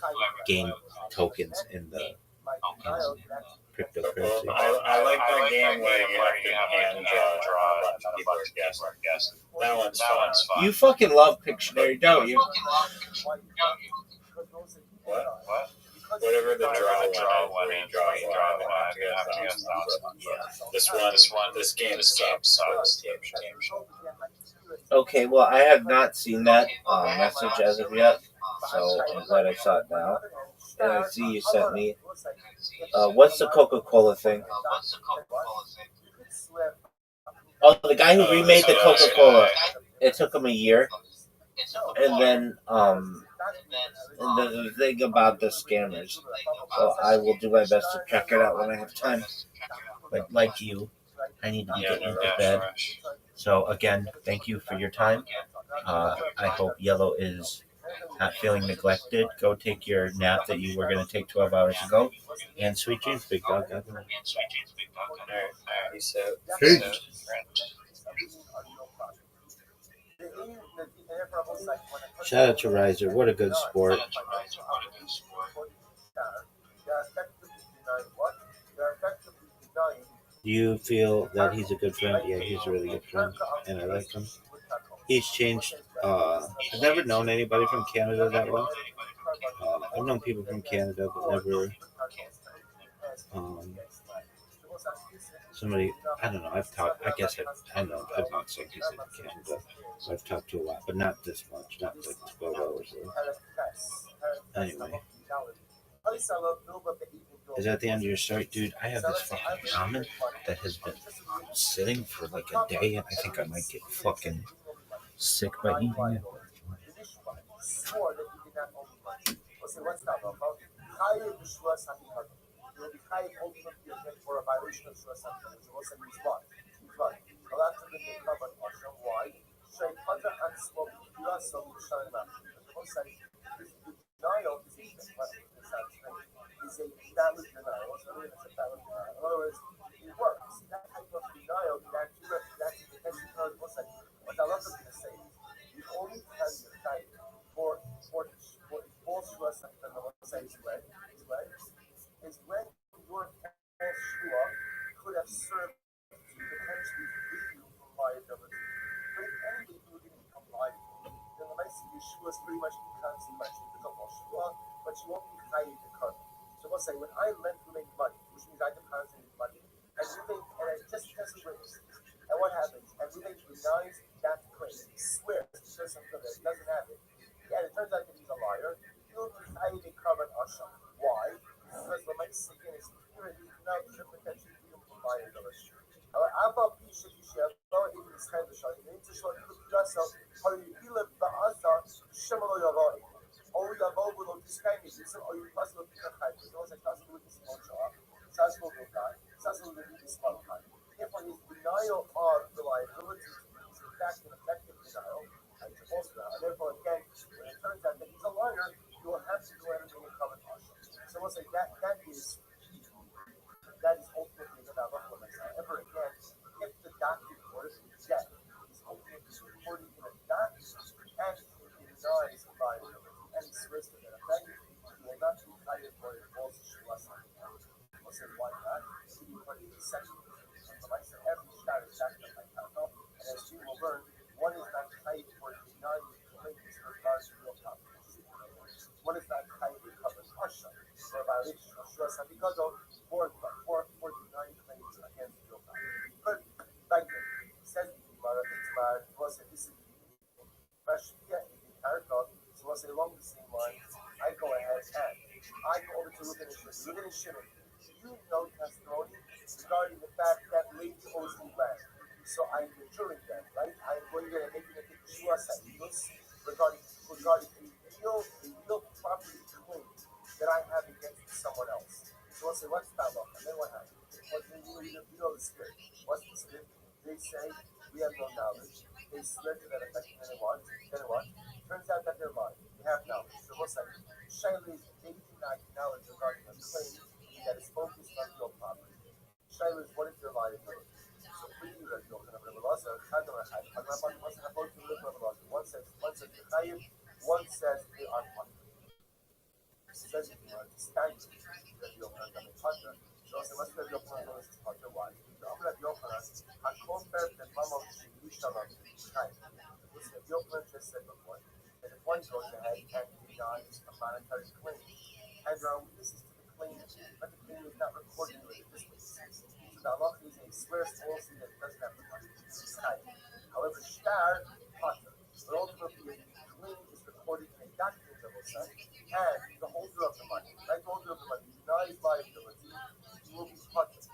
gained tokens in the cryptocurrency. I like that game where you have to hand draw a people are guessing. That one's fun. You fucking love Pictionary, don't you? What? Whatever the draw one, where you draw this game sucks. Okay, well, I have not seen that message as of yet. So I'm glad I saw it now. And I see you sent me. What's the Coca-Cola thing? Oh, the guy who remade the Coca-Cola. It took him a year. And then the thing about the scammers. So I will do my best to check it out when I have time. But like you, I need to be getting to bed. So again, thank you for your time. I hope Yellow is not feeling neglected. Go take your nap that you were going to take 12 hours ago. And sweet dreams, big dog. God bless. Alright, peace out. Peace. Shout out to Riser. What a good sport. Do you feel that he's a good friend? Yeah, he's a really good friend, and I like him. He's changed. I've never known anybody from Canada that well. I've known people from Canada, but never somebody. I don't know. I've talked. I guess I know. I've known some people in Canada. I've talked to a lot, but not this much. Not like 12 hours. Anyway. Is that the end of your story? Dude, I have this fucking ramen that has been sitting for like a day, and I think I might get fucking sick by eating it. and the holder of the money, right? The holder of the money denies liability, you will be punishing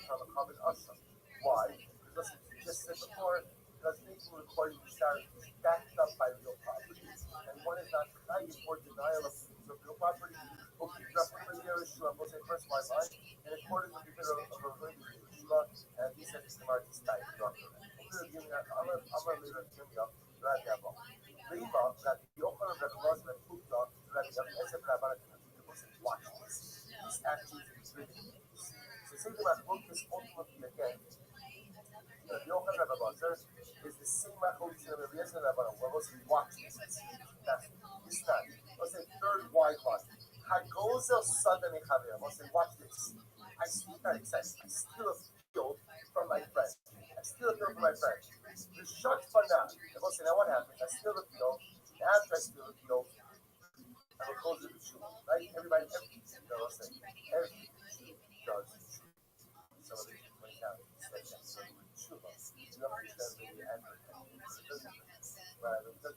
from a common usher. Why? Because listen, you just said before, because making recording start is backed up by real property. And one is not trying for denial of real property. Okay, we'll say first my line, in accordance with the bit of a very Yeshua, and he says it's the market style. I'm going to leave it to me up. Lima, that the Yochanan that was that put up, that the Ezer Rabbi watch this. These actions is really. So say that I this ultimately again. The Yochanan Rabbi is the same Machotis of the Ezer Rabbi. Well, let's watch this. That's this time. Let's say third wide one. Hagozel suddenly Javier. Let's say watch this. I steal a field from my friend. The shot for now. Let's say now what happens? I steal the field. After I steal the field, I will close it with shul. Right? Everybody, let's say every does some of it went down. You understand the answer.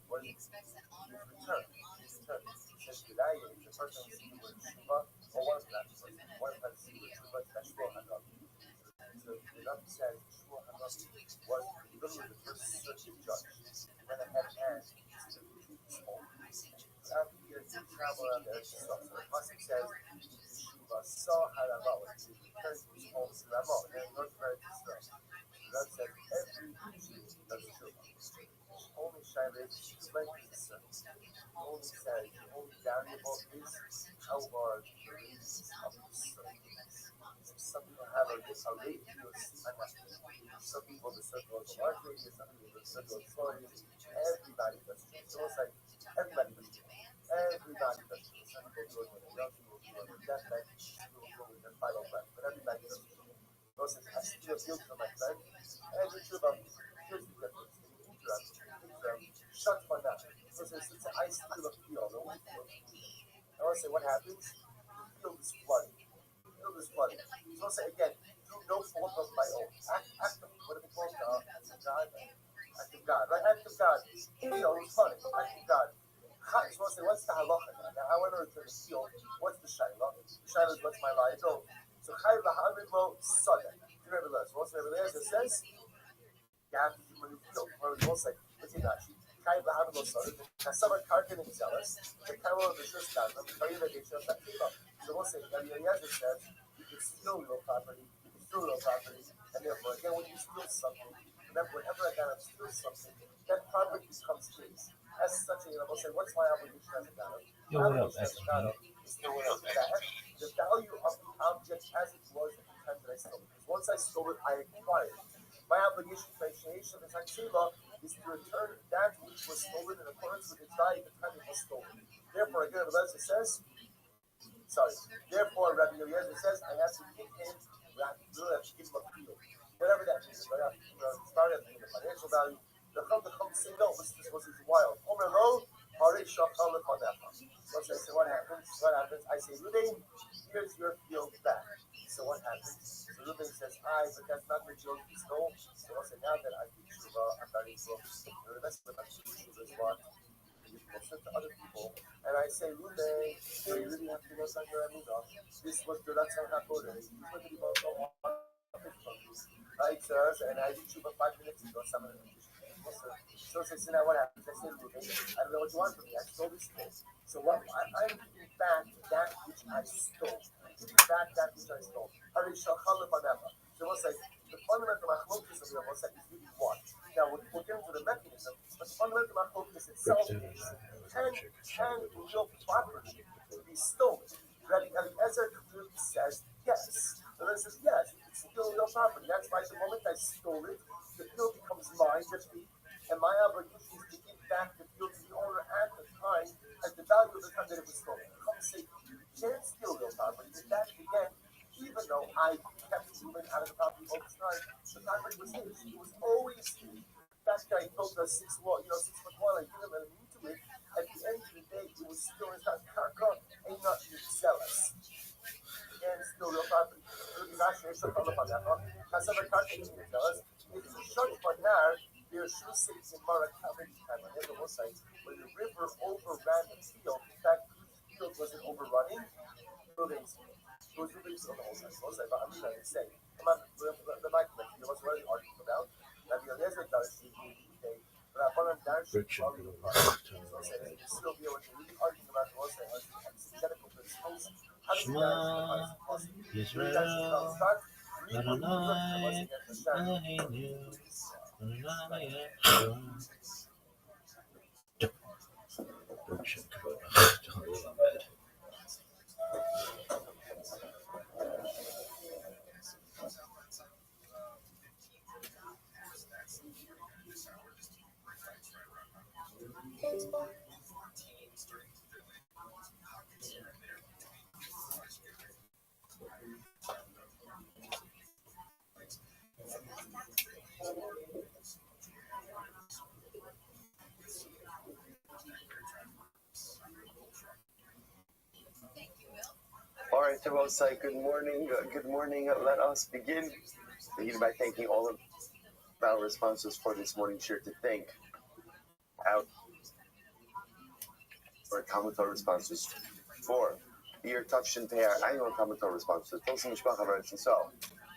What is return? Says G'day, the person who sees the word Shiva, or one of them, sees the word Shiva, that's Shua Hanavi. So the Rabbi says Shua Hanavi was literally the first circuit judge. Went ahead and to his home. After years, he traveled around there to stuff. So the Pasuk says Shiva saw Harama, when he returned to his home to Ramah, and then North American stuff. The Rabbi said every Jew does Shiva. Only Shabbos, only says, the only variable is how large the radius of the circle. Some people have a radius, some people the circle is a large radius, some people the circle is small radius. Everybody does it. So it's like everybody does it. Everybody does it. Some people do it with a young people, do it with death bench, people do it with their final breath, but everybody does it. Those I steal a field from my friend, and it's about here's the difference. Shut for that. So since I steal a field, I want to say what happens? The field is flooded. So say again, through no fault of my own. Act of what do they call God? Act of God. Right? Act of God. Field is flooded. Act of God. So I say, what's the halacha? Now I want to return the field. What's the shayla? The shayla is what's my liability. So Chayv lahavid lo sada. Remember this. What's the Rebbe says? You have to do a new field. Or we will say, what's it actually? Chayv lahavid lo sada. Now some are carving and zealous. The Kaiwa of the system. I'm telling you that they should have that. So we'll say, Rabbi Eliezer says, you can steal real property, and therefore, again, when you steal something, remember, whenever a guy steals something, that property becomes his. As such, we'll say, what's my obligation as a guy? The value of the object as it was at the time that I stole it. Because once I stole it, I acquired it. My obligation by Shneisha of the Taksila is to return that which was stolen in accordance with its value at the time it was stolen. Therefore, again, Rabbi says, Therefore, Rabbi Eliezer says, I have to give him, I have to give him a field. Whatever that means, right? I have to start at the financial value. The Chum say, no, this was wild. Omer lo, Hare Shachal Lefanecha. So I say, what happens? I say, Ruben, here's your field back. So what happens? So Ruben says, but that's not the field he stole. So I say, now that I did Shuvah, I'm not able to the rest of the Shuvah is what to other people, and I say, Ruben, you really have to know something about this was the Ratzon HaKodesh. He's going to be about to right, sir? And I did Shuvah 5 minutes ago, some of them. So now what happens? I say, Ruben, I don't know what you want from me. I stole this thing. So what? I'm giving back that which I stole. Hare Shachal Lefanecha. So we'll say, the fundamental machlokus of the Rebbe is really what? Now, we'll get into the mechanism, but the fundamental machlokus itself is, can real property be stolen? Rabbi Eliezer clearly says yes. The Rebbe says yes, it's still real property. That's why the moment I stole it, the field becomes mine, and my obligation is to give back the field to the owner at the time, at the value of the time that it was stolen. Come say, you can't steal real property, but that again, even though I kept moving out of the property all the time, the property was his. It was always his. That guy built a 6 foot wall, and didn't let him into it. At the end of the day, it was still his karka, and not zealous. Again, still real property. If it's short for now, there's no sense in Marakavi, when the river overran the field. In fact, buildings. It was really on the whole side. So but I'm trying to say, the mic, you know what's really arguing about? That the other does is but I found that still be able to really argue about the Losai hypothetical principles. How do you guys Israel, Adonai, Eloheinu, Adonai Echad. All right, Terosai, good morning. Good morning. Let us begin by thanking all of our responses for this morning share to thank out our Talmud responses for your touch and pay our annual Talmud responses. So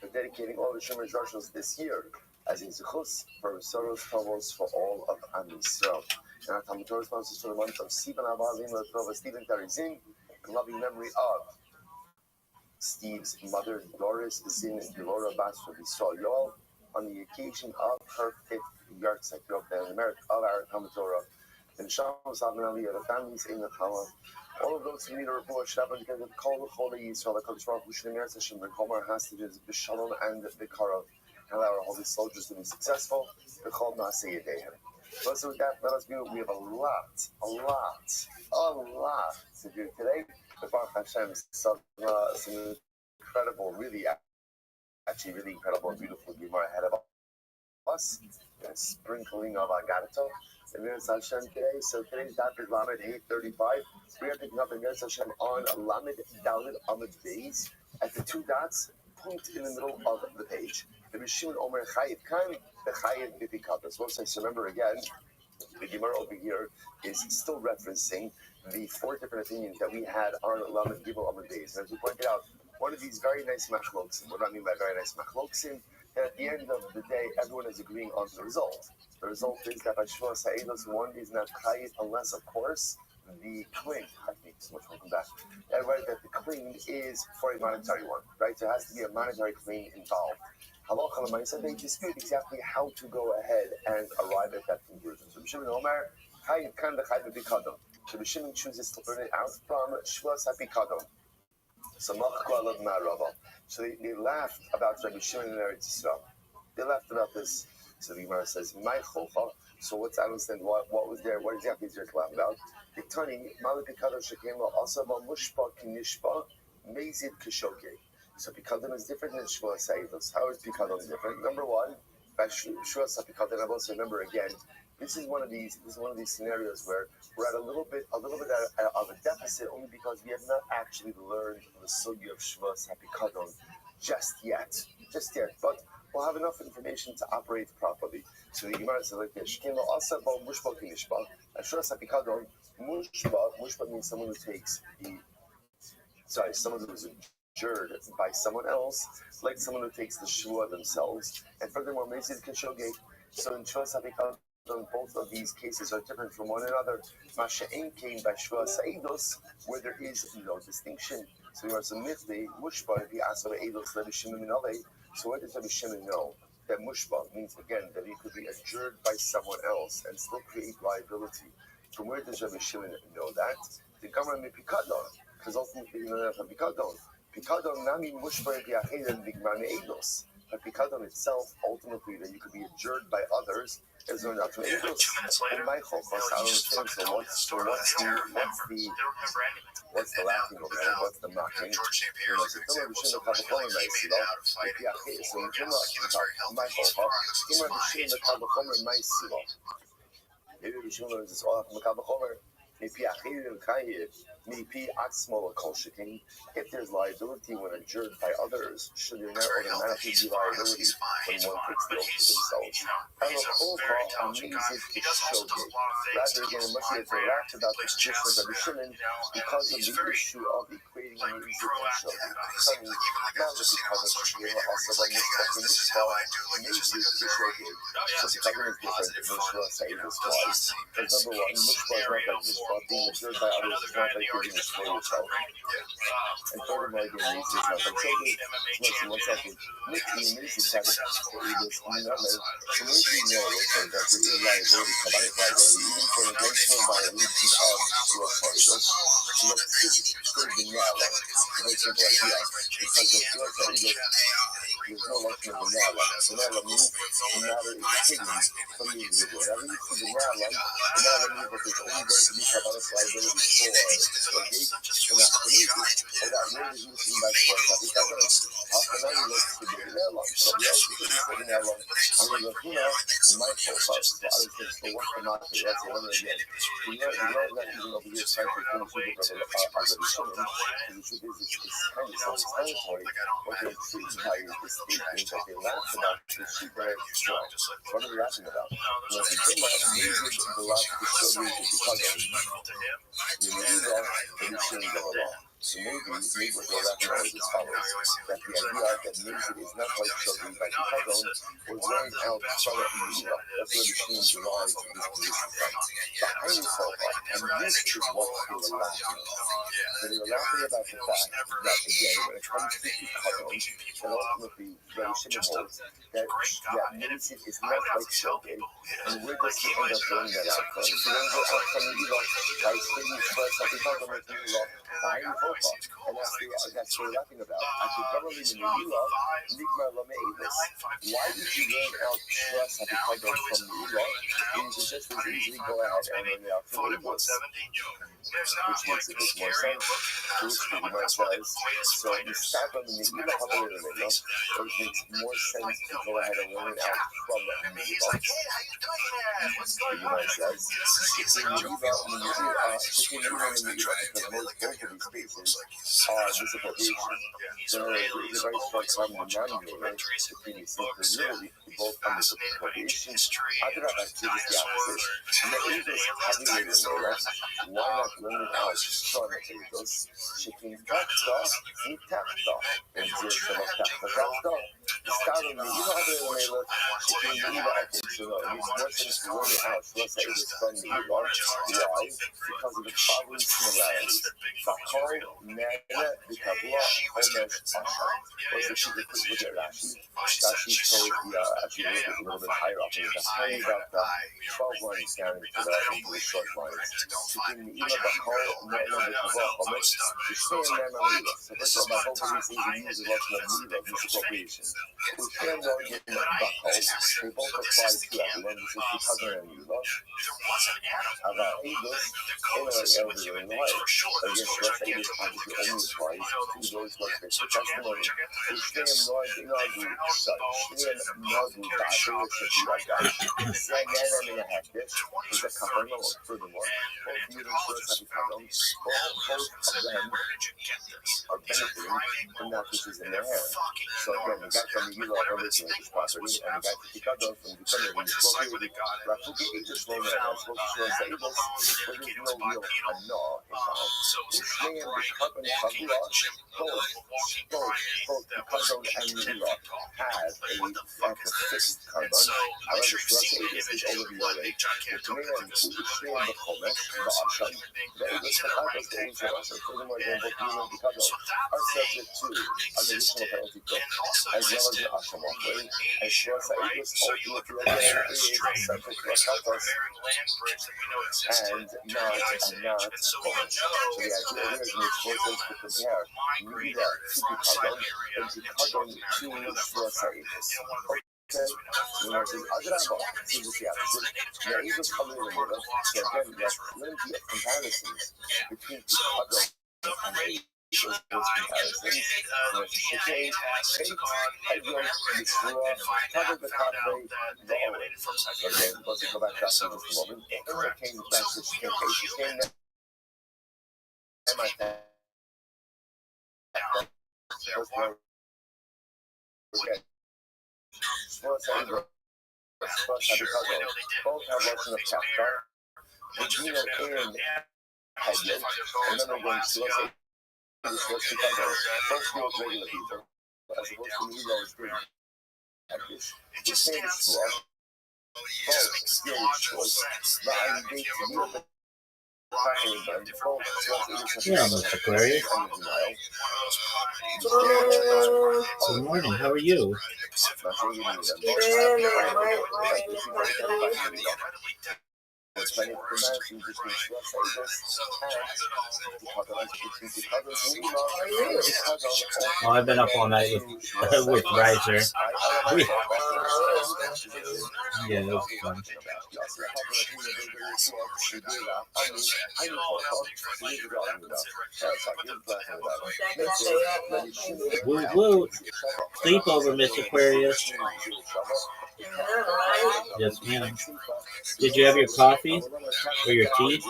we're dedicating all the Shemesh Roshos this year as a zechus for Soros Tovos for all of Am Yisrael. And our Talmud responses for the month of Sivan Avazim Latova Stephen Tarizin in loving memory of Steve's mother, Doris Zin Delora Basra Yisrael Yoel, on the occasion of her 5th yahrzeit of our Talmud Torah. And Shalom Savin Ali, the families in the Chama, all of those who need a report, Shabbat, because of Kol Holy Yisrael, the Kodesh Baruch Hu Shem Eretz Hashem, the Chomer hostages, B'Shalom and B'Karov, and allow our holy soldiers to be successful. B'Chol Na'aseh Yedehem. So with that, let us be. We have a lot to do today. Baruch Hashem, some incredible, really incredible and beautiful Gemara ahead of us. A sprinkling of Agadato. And Miras Hashem today. So today's daf is Lamed 835. We are picking up in Miras Hashem on Lamed Dalet Amud Beis at the two dots, point in the middle of the page. The Rishon Omer Chayiv Kan, the Chayiv Bipikatas. So remember again, the Gemara over here is still referencing the 4 different opinions that we had on Lamed Gimel Amud Beis. And as we pointed out, one of these very nice machloksim. What do I mean by very nice machloksim? That at the end of the day, everyone is agreeing on the result. The result is that by Shua Sa'idos, one is not chayiv unless, of course, the claim. Thank you so much. Welcome back. And right, that the claim is for a monetary one, right? There has to be a monetary claim involved. Halacha l'maisa, they dispute exactly how to go ahead and arrive at that conclusion. So B'Shimon Omer, chayiv kan the chayiv b'pikadon. So B'Shimon chooses to learn it out from Shua Sapikadon. So they laughed about Rabbi Shimon and Eretz Yisrael. They laughed about this. So the Gemara says, "My chocha." So let's understand what was there. What exactly is there to laugh about? The Tani Malipikadon Shekema Asaba Mushpa Kinishpa Mezid Kishoke. So Pikadon is different than Shua Sa'idos. How is Pikadon different? Number one, Shua Sapikadon. I also remember again. This is one of these scenarios where we're at a little bit of a deficit only because we have not actually learned the sugi of Shvus Hapikadon just yet. But we'll have enough information to operate properly. So the Gemara says like this: Shkema asa ba mushba kinishba. Shvus Hapikadon mushba means someone who takes someone who is injured by someone else, like someone who takes the shua themselves. And furthermore, mezid kishoge. So in Shvus Hapikadon, both of these cases are different from one another. Masha'en came by Shua Sa'idos, where there is no distinction. So you are submitly mushba if you ask Rabbi Eidos Rabbi Shimon Minale. So what does Rabbi Shimon know? That mushba means again that he could be adjured by someone else and still create liability. From where does Rabbi Shimon know that? The Gemara Mipikadon, because ultimately you know that from Pikadon. Pikadon nami mushba if you ahedan bigman Eidos. But Pikadon itself, ultimately, that you could be adjured by others, is learned out from Eidos. And my chokhmah, I don't understand. So what's the laughing over there? What's the mocking? Maybe we should learn this all from the Kabbalah. If there's liability when adjured by others, should there not automatically be liability when one takes the oath to themselves? Rather again, it must be laughed about the position of Rabbi Shimon because of the issue of equating in the music and show. Funny, not just because of the also like this style, music to show you. So the government is different than Mushra say this wise. Because number one, Mushra is not like this, but being observed by others is not like giving this for yourself. And furthermore, again, music is not like so good. Listen, 1 second. Nikki, music has a this another. So maybe you know what's like that. There is liability, combined liability, even for an intentional violation of suicide. So let's put it in now, like, a very simple idea. Because the suicide, there's no election of the Nala. The Nala means the matter is hidden from the individual. Whatever you see the Nala means that there's only going to be combined liability for the gate, the nationality, or that word is used in by suicide. It's not going to happen on the list to be the Nala. So we also could be the Nala. I'm going to look, in my profile, so I was going to say, what's the matter? That's the one again. You know that even over here, trying to finish with the already shown, and the truth is, it's kind of self-explanatory. What they're intrigued by is the statement that they laugh about the super strong. What are they laughing about? Well, if you think about music, the laugh to show you because of it. You know that you shouldn't go along. So maybe what they're laughing about is as follows, that the idea that music is not like children by Chicago was learned out from Israel. That's where the students derived this position from. Behind the sofa, and this is what they were laughing about. So they were laughing about the fact that, again, when it comes to Chicago, that ultimately Rabbi Shimon holds that music is not like children, and we're just going to end up learning that out from. So then go out from Israel by singing first, like Chicago with Israel, behind the sofa. And that's what we're laughing about. At the government in Israel, Nigmar Lame'evis. Why did you learn out trust at the Chicago from Israel? You could just as easily go ahead and learn it out from English. Which makes a bit more sense. Which pretty much says, so you start on the Nigmar Lame'evis, so it makes more sense to go ahead and learn it out from Israel. Pretty much says, between Israel and Israel, because both of these spaces are visible. So there's a very strong common denominator between these things. Because really, both come with probation. Other activities, the opposite. And the Eagles having made a notice, why not learn it out from the Eagles? Chicken tachta, meat tachta. And just some of tachta. The start of the Eagle, chicken Eagle, so it makes more sense to learn it out. So let's say it's from the Eagle. Why? Because of the following similarities. Bakol, Nana, Bikabla, Homesh, Asha. What's the secret? Look at Rashi. Rashi told actually a little bit higher up. That's only about the 12 lines down into the short lines. Chicken Ila, Bakol, Nana, Bikabla, Homesh, the same Nana Lila. So first of all, both of these things use a lot of Lila, misappropriation. We can go get Bakol. They both apply to everyone. This is because they're in Lila. About Eagles, in the life. I guess let's say this time is the only twice. Who's always like this? The testimony. Shneim Nagu such. Shneim Nagu Dasher should be like that. Say Nana in a hectic is a couple of furthermore. Both using first happy columns. Both of them are benefiting from that which is in their hair. So again, the guy from the Yula everything is property, and the guy from Chicago from the Thunder is appropriated. Rafuki is just known as supposed to say this, but there's no real no involved. Shneim the carbon Kabula, both the carbon and the Yula have a fixed carbon. However, this is over the other. The Shneim the Chomesh, the Asham, the English, the Carbon, the Ancient Asham, furthermore, the Yula and the Kabul are subject to an additional penalty kill, as well as the Asham offering, and Shwasa English ultimately is subject to a Kalpas and not Chomesh. So the idea here is makes more sense to compare Nida to Bikadon than Bikadon to Shwasa English. Okay, when I say Agraba, this is the opposite. The Eagles come in the middle, so again, we have plenty of comparisons between Bikadon and the Eagles comparisons. There's Shekay, Kate, Hydron, Yisroa, Cover the Cafe, the Owen. Okay, let's go back to that for just a moment. In the came back to Shekay, Shekay, and my okay. Both have lotion of Kafka, the Gino and Hedley, and then we're going to Both skills regular people, as opposed to me, those things like this. The same shluch, both skills choice, but I need to be a bit Yeah, Mr. Aquarius. Good morning. How are you? Oh, I've been up all night with Riser. Yeah, it was fun. Woo woo. Sleepover, Miss Aquarius. Yes, ma'am. Did you have your coffee or your tea?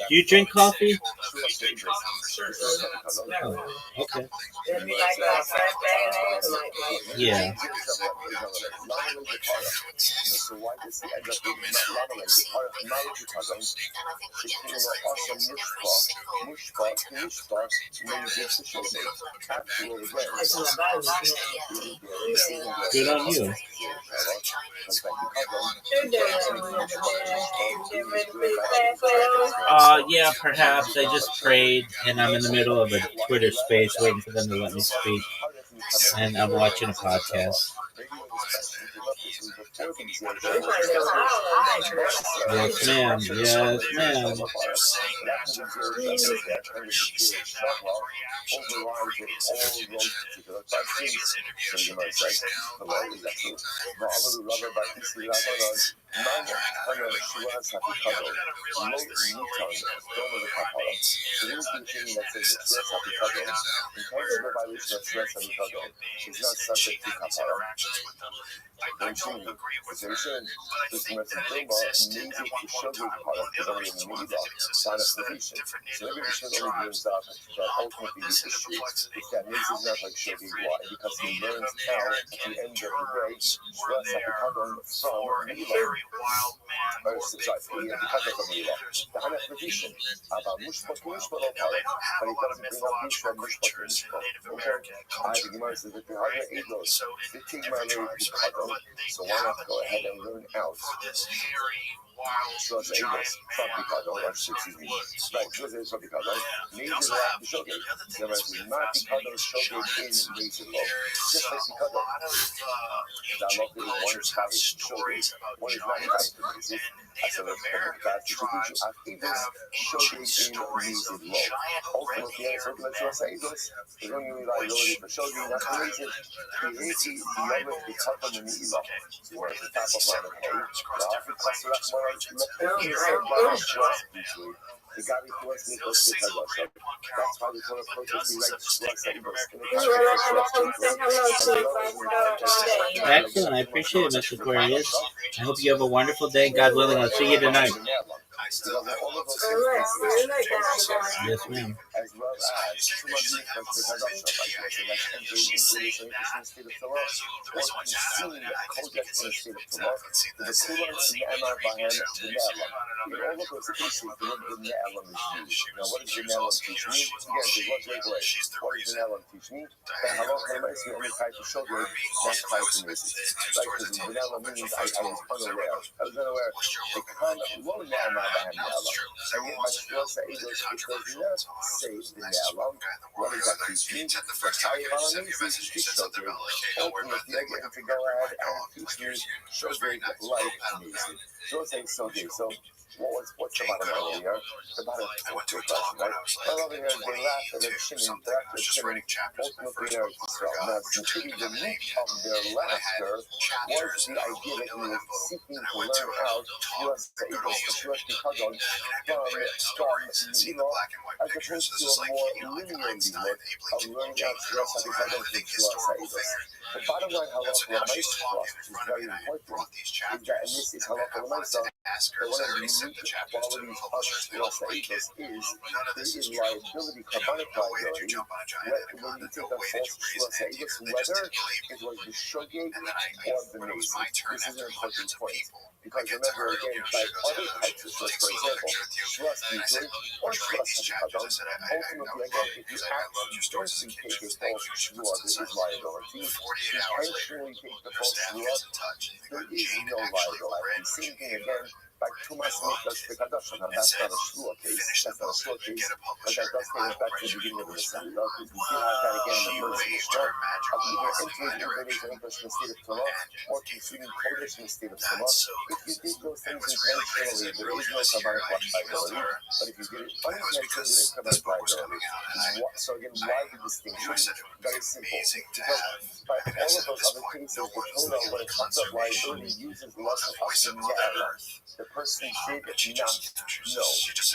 Do you drink coffee? Oh, okay. Yeah. Good on you. Yeah, perhaps. I just prayed, and I'm in the middle of a Twitter space waiting for them to let me speak, and I'm watching a podcast. Yes, ma'am. Yes, ma'am. So why not go ahead and learn out? Just English, Fabricado, excuse me. Right, this is Fabricado. Needs to have the showgate. There is not Picado showgate in Native Law. Just like Picado. That law is one is high showgate, one is not high Native. As a result, that's the conclusion of English showgate in Native Law. Ultimately, as a result, I say this. There's only liability for showgate, not for Native. The AC, the other, the top of the Native Law. Where the top of the hay, the offer costs less more. The guy reports me close to the That's why we call it protest Excellent. I appreciate it, Mr. Aquarius. I hope you have a wonderful day. God willing, I'll see you tonight. Yes, ma'am. As well as too much So what's the bottom line here? The bottom line, I went to a talk when I was like, over here, they laugh and then shimmy, just writing chapters. Ultimately, the root of their laughter was the idea that we were seeking to learn out U.S. English, U.S. Chicago, from Nilo, as opposed to a more linear look of learning out U.S. Chicago from U.S. English. The bottom line, halacha l'maisa, is very important, is that, and this is halacha l'maisa, that one of the root qualities of Shvuas Ha'edus is liability, carbonic liability, when you take a false Shvuas Ha'edus, whether it was the Shogeg or the Mason. This is an important point. Because remember, again, by other types of Shvuas, for example, Shvuas Gizur or Shvuas Hashchadon, ultimately, again, if you accidentally take a false Shvuah, there is liability. Intentionally take the false Shvuah, there is no liability. Same thing again, like Tumas Mikdash V'Kadosh. Now, that's not a Shvuah case. That's not a Shvuah case, but that does take us back to the beginning of the Mishnah. Because we did have that again in the first Mishnah, of either entering Kodesh and English in the state of Torah, or consuming Kodesh in the state of Torah. If you did those things intentionally, there is no carbonic liability. But if you did it unintentionally, there is carbonic liability. So again, why the distinction? Very simple. Because by all of those other cases, the Torah, when it comes up liability, uses the lesson of the person did not know.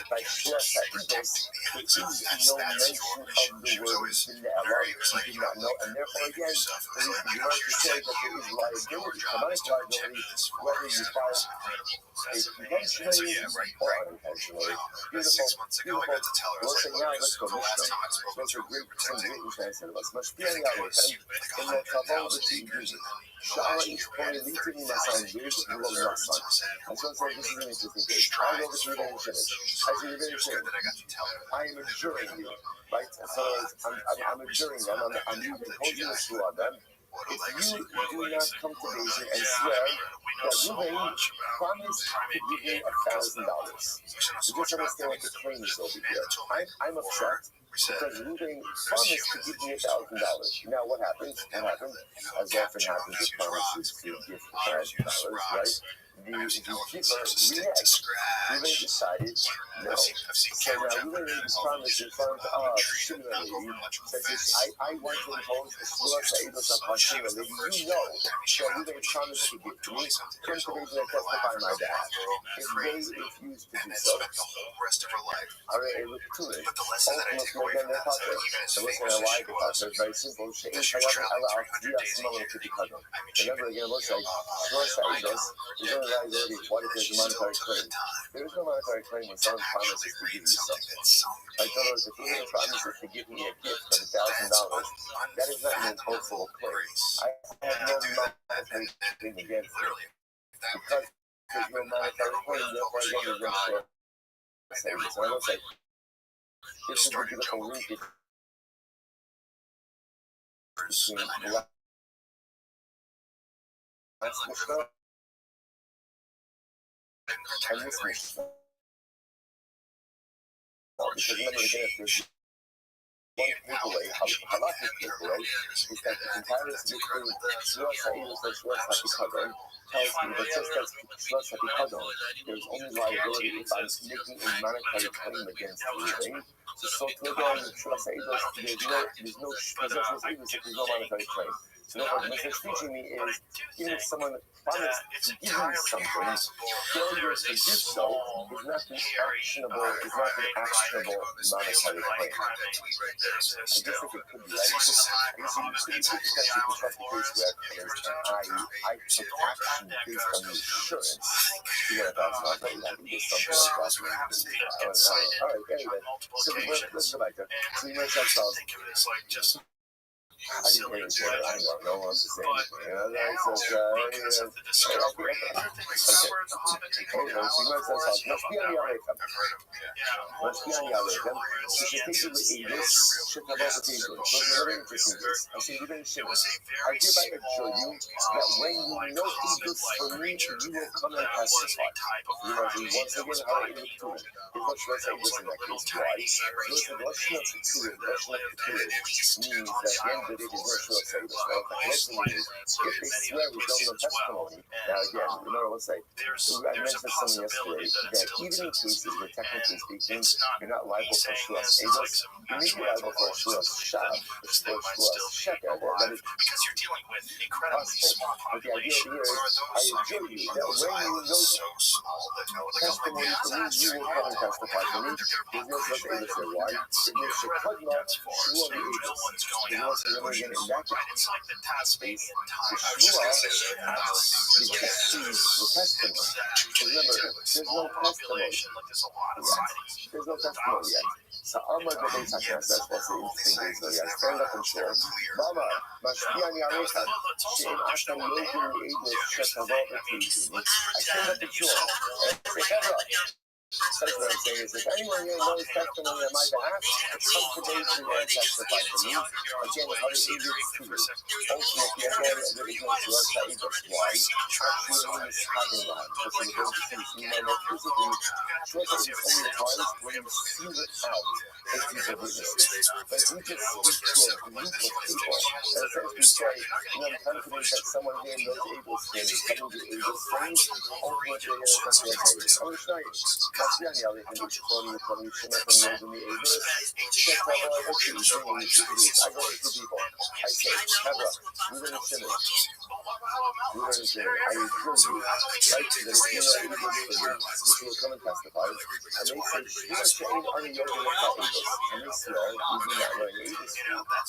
By Shvuas Ha'edus, there is no mention of the word B'ne'ela. He did not know, and therefore, again, the reason you want to say that there is liability, carbonic liability, whether you file intentionally or unintentionally. Beautiful, beautiful. Let's say now, let's go Mishnah. Those are great, some great Mishnah ahead of us. Mashpia Ya'alechem, in the Tavol V'Tiyudim. Sha'ala Ishponi Litini Masan Yud V'Lo Nasan. I just want to say this is an interesting case. I'll go over to Rabbi Shimon. I say, Rabbi Shimon, I am adjuring you, right? So I'm adjuring them. I'm imposing a shua on them. If you do not come to Beijing and swear that Ruben promised to give me $1,000, you just understand what the claim is over here. I'm upset because Ruben promised to give me $1,000. Now what happens? What happens? As often happens with promises to give $1,000, right? The giver reacts. Ruben decided no. So now Ruben made this promise in front of Shimon Levi. Says, I want to impose a Shvuas Ha'edus upon Shimon Levi. You know that Ruben promised to give to me. Come to Beijing and testify on my behalf. If they refuse to do so, are they able to do it? Ultimately, again, they're potter. So listen to why the potter is very simple. She'in Chayav Ala'af V'Yas Malon K'Tikadon. Remember again, let's say Shvuas Ha'edus is only liability. What if there's a monetary claim? There is no monetary claim when someone promises to give you something. I told us if Ruben promises to give me a gift of $1,000, that is not an imposable claim. I have no monetary claim against it. Because there's no monetary claim, therefore I don't even sure. So I will say, this is the beautiful linkage between the last Mishnah and this Mishnah. Because remember again, if there's one takeaway, halakhic takeaway, is that the comparison between Shvuas Ha'edus and Shvuas Ha'tikadon tells me that just as Shvuas Ha'tikadon, there's only liability if I'm making a monetary claim against Ruben. So to again, Shvuas Ha'edus, there's no Shvuas Ha'edus if there's no monetary claim. So therefore, what it's teaching me is, even if someone promised to give me something, failure to do so is not an actionable monetary claim. I just think it could be, right? I guess you could potentially construct a case where I took action based on the assurance to get $1,000, but I think there's something like that. All right, anyway, so let's go back there. So you mentioned ourselves. I didn't hear it. I don't know what to say. It is not sure say this, right? The closing is if they swear with no testimony. Now again, remember, let's say I mentioned something yesterday that even in cases where technically speaking you're not liable for Shvuas Ha'edus, you may be liable for Shvuas Shav, for Shvuas Sheker. That is possible. But the idea here is I assure you that when you know testimony for me, you will come and testify for me. There's no such thing as their why. It means the Kadma Shua the Aegis. There's no such thing again in that space. The Shua precedes the testimony. Remember, there's no testimony yet. There's no testimony yet. So Amar B'Beis HaKnesses, that's what's the interesting thing. So I stand up and shore. Mama, Mashbiani Alecha, She'en Atam Yodim Eidus Shetavah B'Tizini. I stand up and shore. That's what I'm saying is if anyone here knows testimony on my behalf, come today to their testify for me. Again, how it is true. Ultimately, again, there is no Shua Sa'idus. Why? Actually, it is having one. This is a very distinct thing. I know physically, Shua Sa'idus only applies when you see it out as people witnesses. But if we just speak to a group of people, and essentially say, I'm confident that someone here knows Abel's things, coming to Abel's things, ultimately, they're going to testify for Abel's. I'm just saying. Mashbiani Alecha, which quoting the Shema from Yodim Eidus, Shetavah B'Tizini. I go to people. I say, Hebra, we're going to finish. I assure you, right, that if you know English for you, that you will come and testify, and they say, Shua She'en Ani Yodim Eidus, and they say, we do not know Eidus.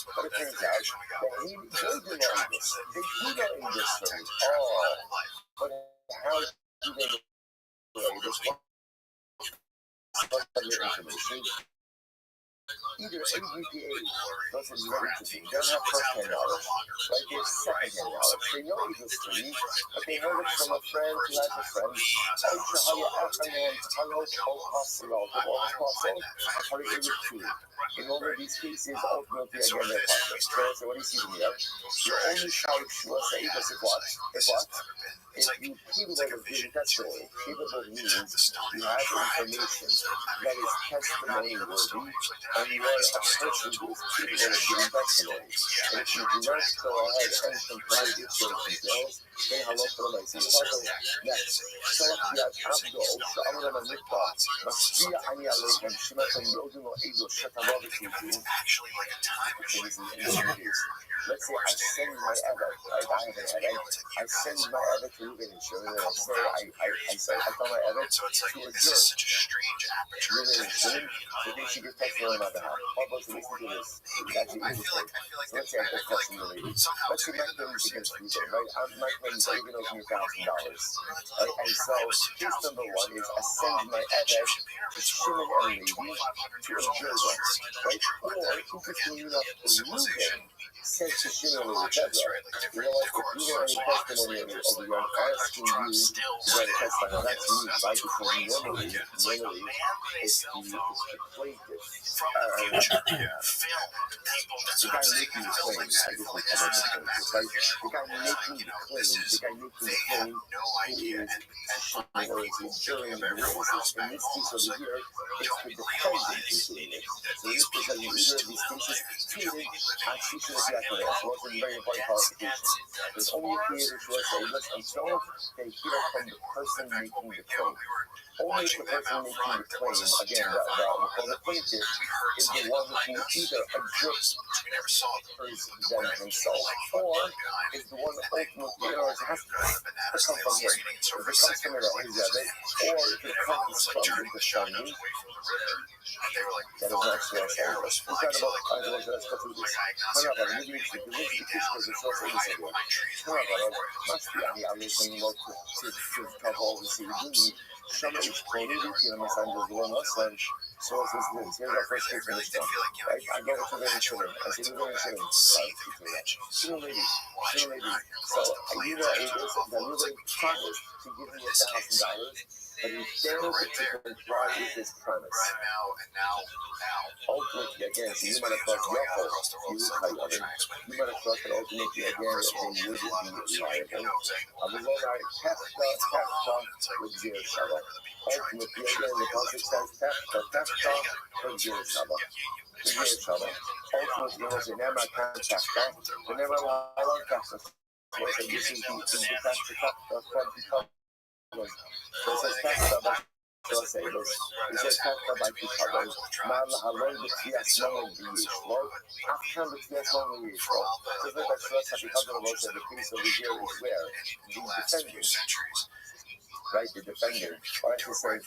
But it turns out that they do know English. They do know English for me. Oh, but how do they know English? What other information? Either AGPA doesn't know anything, they don't have first-hand knowledge, right? They have second-hand knowledge. They know history, but they heard it from a friend who has a friend. In all of these cases, ultimately, again, they're partners. So what do you see from here? The only shout Shua Sa'idus is what? If you capable of giving testimony, capable means you have information that is testimony worthy, and you are a person who is capable of giving testimony. And if you do not go ahead and comply with those details, then halal for the next. Next, Shalachiyat Abdo, Sha'amran HaMikvah, Mashbiya Ani Aleichem, Shemachem Yodim Eidus Shetavah B'Tizini. Let's say I send my Eved, right? I have an Eved. I send my Eved to Reuben and Shimon, and I tell my Eved to adjourn. Reuben and Shimon, so they should give testimony on my behalf. How about to listen to this? It's actually interesting. So let's say I get testimony. Let's say my claim is against Reuben, right? My claim is Reuben owes me $1,000, right? And so case number one is I send my Eved to Shimon and Levi to adjourn them, right? Or interestingly enough, Reuben said to Shimon and Levi, you know what, if you have any testimony over here, I'm asking you to go to testify. Now that's me, right? Because normally, it's the plaintiff. The guy making the claim, I guess we call it the plaintiff, right? The guy making the claim, who is or is ensuring the witnesses. In this case over here, it's the defendant who's doing it. So in this case, in either of these cases, treated as she should have acted as. So it's a very important qualification. There's only a creator to us that lets until they hear from the person making the claim. Only if the person making the claim, again, the plaintiff, is the one who either adjusts them himself, or is the one ultimately, it has to come from him. If it comes from it, or if it comes from the defendant, that is not Shua Sa'idus. It's not about, let's go through this. Mashbiani Aleichem lo tavol v'seiduni shama ishkoni v'kina masandros lo so here's our first case in this one, right? I go to the insurance. I say, we're going to insurance. Sooner lady. So, you know, the Reuben promised to give me $1,000, but he failed to comply with his promise. Ultimately, again, so you might have thought, you might have thought that ultimately, again, they would be liable. I was all right, Tefta with Jerusalem. Ultimately, again, the context says Tefta for Jerusalem. Ultimately, it was a Nema Tefta, the Nema Lalan Tefta. So this is the Tefta from so it says Tefta by Shua Sa'idus. It says Tefta by Pichabon. Mal Halon B'Tvias Long Yishlo. After B'Tvias Long Yishlo. So that Shua Sa'idus, the case over here is where the defendant right? The defender, or I should say,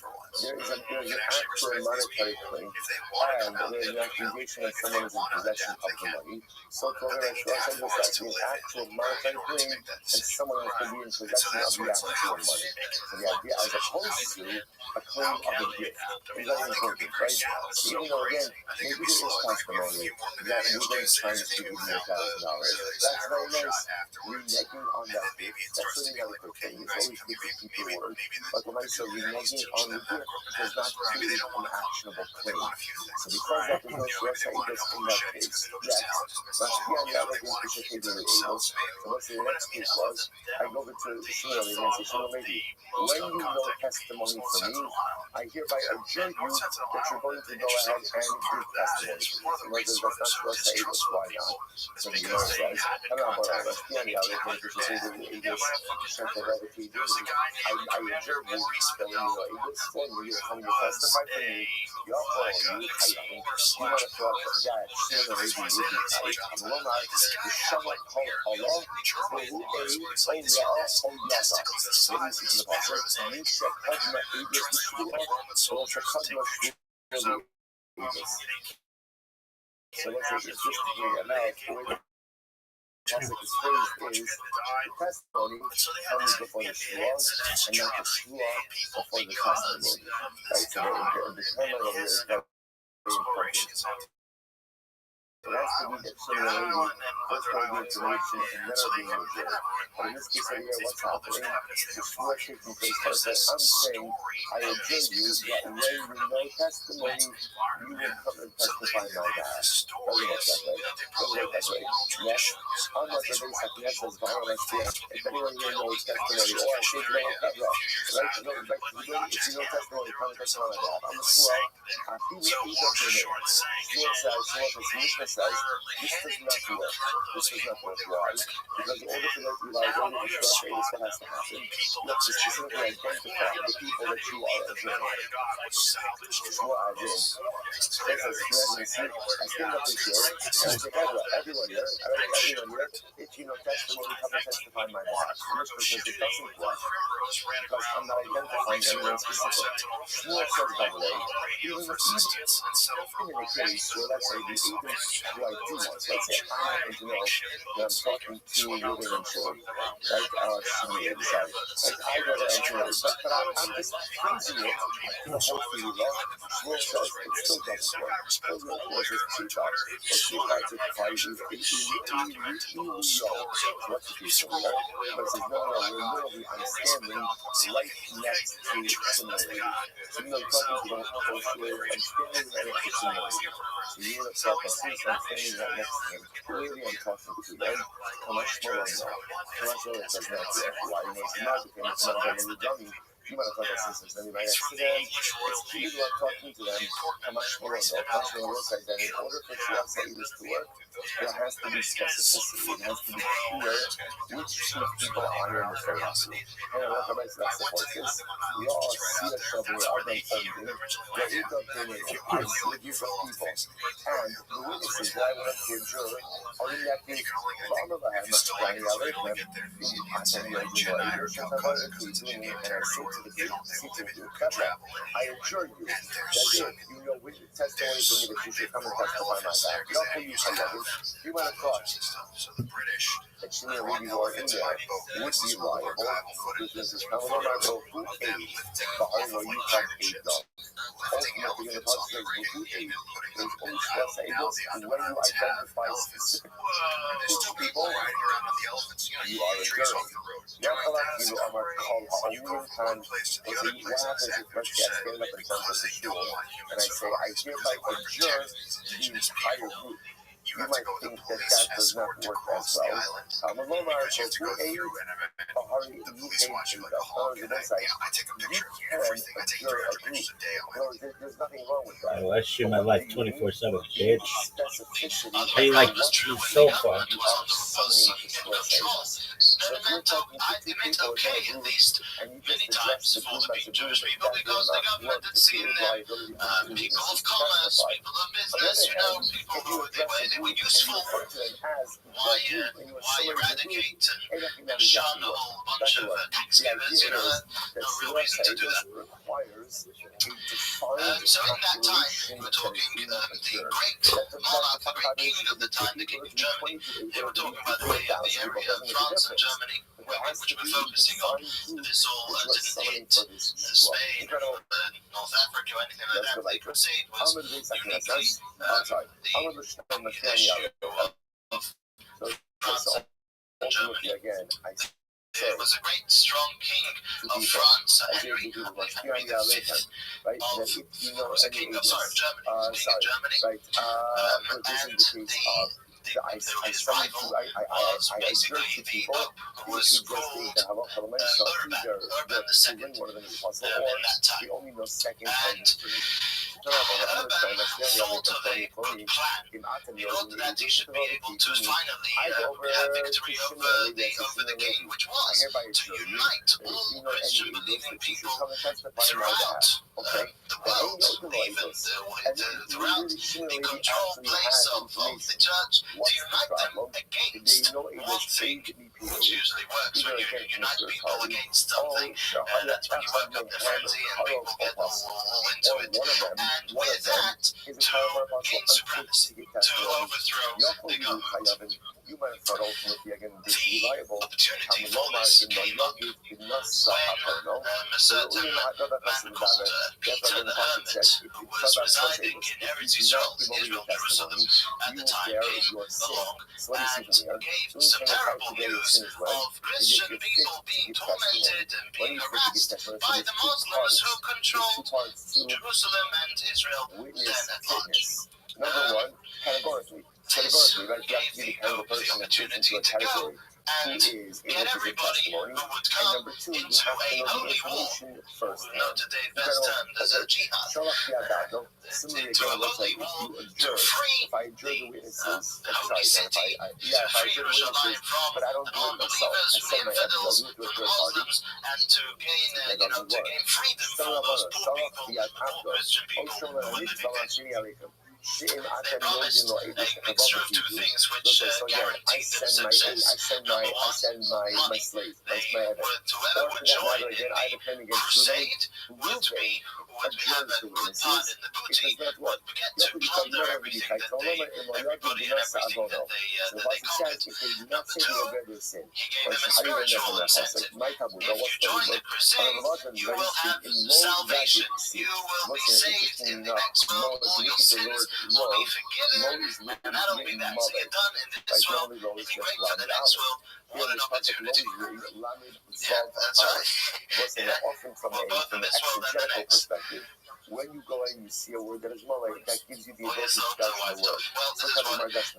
there is an actual monetary claim, and there is an accusation that someone is in possession of the money. So to organize Rosh Hashanah, that's an actual monetary claim, and someone has to be in possession of the actual money. So the idea, as opposed to a claim of a gift, is very important, right? So even though, again, maybe there is testimony that you're going to try to give you $1,000. That's very nice. Reneging on that. That's really not a good thing. It's always good to keep your word. But when I say reneging on the gift, does not create an actionable claim. So because that is no Shrosh Ha'idus in that case, yes. Mashpia on the other thing is to take the Eidos. So let's say the next case was, I go over to Shmuel and I say, Shmuel, maybe, when you know testimony from me, I hereby adjure you that you're going to go ahead and give testimony. In other words, that's not Shrosh Ha'idus. Why not? So the Gemara says, I'm not going to Mashpia on the other thing is to take the Eidos. I adjure you that when you know Eidos, when you're coming to testify for me, you're following you, you want to throw that Shmuel maybe would be tight. I'm not the Shabbat called Allah, who is a Ya'ah on Yada. What is it in the Bible? Misha Kadma Eidos B'Shua, or Shakadma Shmuel Eidos. So let's say it's just here. Now, the way the Pasuk is phrased is the testimony comes before the Shua, and not the Shua before the testimony. Right? So the timeline over here is very important. It has to be that Shimon Levi first got the information and then I'll be able to. But in this case over here, what's happening? The Shua taking place first. I'm saying, I adjure you that when you know testimony, you will come and testify my behalf. Doesn't work that way. Yes. Unless the base of the essence of our idea. If anyone here knows testimony, or I say to them, right? To go back to the beginning, if you know testimony, come and testify my behalf. I'm a Shua. I feel the ease of the name. Shua says, says, this does not work. This does not work. Why? Because in order for there to be liability to Shrosh Ha'idus, what has to happen? You have to specifically identify the people that you are adjuring. Shua adjuring. This is I stand up this year, and I say, everyone here, if you know testimony, come and testify on my behalf. Because it doesn't work. Because I'm not identifying anyone specific. Shua says, by the way, even in a case where, let's say, the agents who I do want, let's say I happen to know that I'm talking to Ruben and Shul, right? Shmuel, sorry. Like, I know that I'm doing it, but I'm just praising it. Hopefully, Shmuel says it still doesn't work. Still no force is cheap out. But cheap out to fight is what's the case over there? But it says, no, we're literally standing right next to similarity. So, you know, talking to the whole Shul, I'm standing right next to similarity. So you would have thought that since I'm standing right next to him, clearly I'm talking to them. Kamash Morongo. Kamash Morongo says not to why he knows not to him. It's not going to be dummy. You might have thought that since I'm standing right next to them, it's clearly I'm talking to them. Kamash Morongo. Kamash Morongo says that in order for Shrosh Ha'idus to work, there has to be specificity. It has to be clear which two people are in the family. And Rabbi that supports this. We all see a trouble with our funding. There is no training. I see a group of people. And the witnesses that I went to adjure are in that case. I adjure you that if you know which testimony for me that you should come and testify my back. Not for you, you might have thought that Shimon Levi who are in there would be liable because this is coming on our boat who paid the hardware you have paid them. Ultimately, in the touch says who paid. There's only Shrosh Ha'idus, and when you identify specific people, you are adjuring. You are called only time. What happens if let's say I stand up in front of the shul and I say I hereby adjure the entire group. You might think that that does not work as well. I'm a little more so to aid Bahari, you aid Judah. On the side, you can adjure a group. There's nothing wrong with that. Oh, I shoot my life 24/7, bitch. How you like this so far? So if you're talking to two people in a group, and you just address the group as a group, that will not work. The same liability for the people of commerce, people of business, if you address the group and you refer to them as the group, and you eradicate and shun a whole bunch of tax givers, no real reason to do that. Requires so in that time, we're talking the great monarch, the great king of the time, the king of Germany. They were talking, by the way, of the area of France and Germany, which we're focusing on. This all didn't hit Spain or North Africa or anything like that. The crusade was uniquely the issue of France and Germany. It was a great, strong king of France, Henry, I believe Henry V, was a king of Germany, and his rival was basically the Pope, who was called Urban II in that time. And Urban thought of a good plan in order that he should be able to finally have victory over the king, which was to unite all Christian believing people throughout the world, even throughout the control place of the church, to unite them against one thing, which usually works when you unite people against something, and that's when you work up the frenzy and people get all into it. And with that, to gain supremacy, to overthrow the government. The opportunity for this came up when a certain man called Peter the Hermit, who was residing in Eretz Israel, Jerusalem, at the time, came along and gave some terrible news of Christian people being tormented and being harassed by the Muslims who controlled Jerusalem and Israel then at large. Number one, categorically. This gave the Pope the opportunity to go and get everybody who would come into a holy war, today best termed as a jihad, into a holy war to free the holy city, to free Jerusalem from the non-believers who infidels with the Muslims, and to gain freedom for those poor people, poor Christian people who were living there. They promised a mixture of two things which guaranteed them success. Number one, money. Whoever would join in the crusade would have a good part in the booty, would get to plunder everything that everybody and everything that they conquered. Number two, he gave them a spiritual incentive. If you join the crusade, you will have salvation. You will be saved in the next world. All your sins will be forgiven, and not only that, so you're done in this world, you'll be great for the next world. What an opportunity. Yeah, that's right. Yeah. Well, both in this world and the next. When you go and you see a word that is more like that gives you the ability to judge the word. This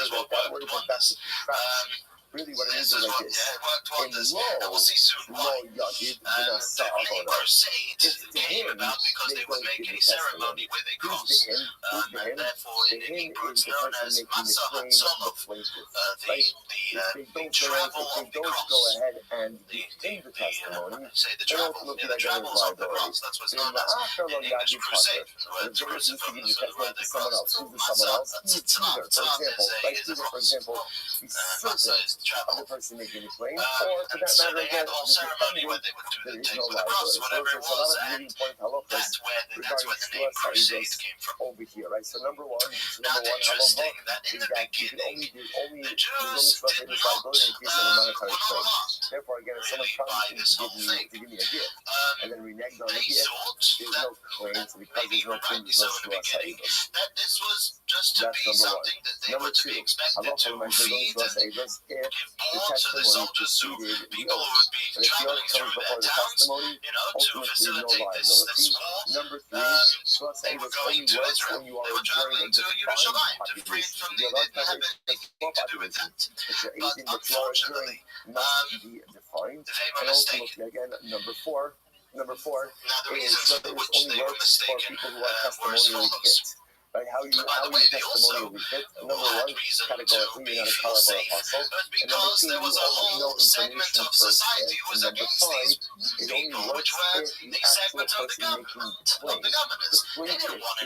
is what worked wonders. Really what it is like this. In law, we'll see soon why. The name crusade came about because they would make a ceremony with a cross, and therefore in Hebrew it's known as Matzah HaTzolov, the travel of the cross. The travels of the cross, that's what's known as in English crusade. The word derives from the word the cross. For example, Matzah is travel. Person making the claim, or for that so matter, they had a whole ceremony where they would do the take with the cross, whatever it was, and that's where the name crusade came from. Over here, right? So number one, now it's interesting that in the beginning, the Jews did not were not alarmed therefore, again, if someone by this whole thing. to give me a gift, and then reneged on They the gift, thought there's that no claim, so because maybe there's no claim, rightly so in the beginning, that this was just to be something that they were to be expected to feed and give more to the soldiers, to people who would be traveling through their towns, to facilitate this war. They were going to Israel. They were traveling to Yerushalayim to free it from they didn't have anything to do with that. But unfortunately, they were mistaken. Again, number four Now the reasons for which they were mistaken were as follows. right? How you testimony will be fit. Number one, categorically, you're not a call of an apostle. And number two, you only know information firsthand. And number five, it only works if the actual person making the claim, the plaintiff, is the one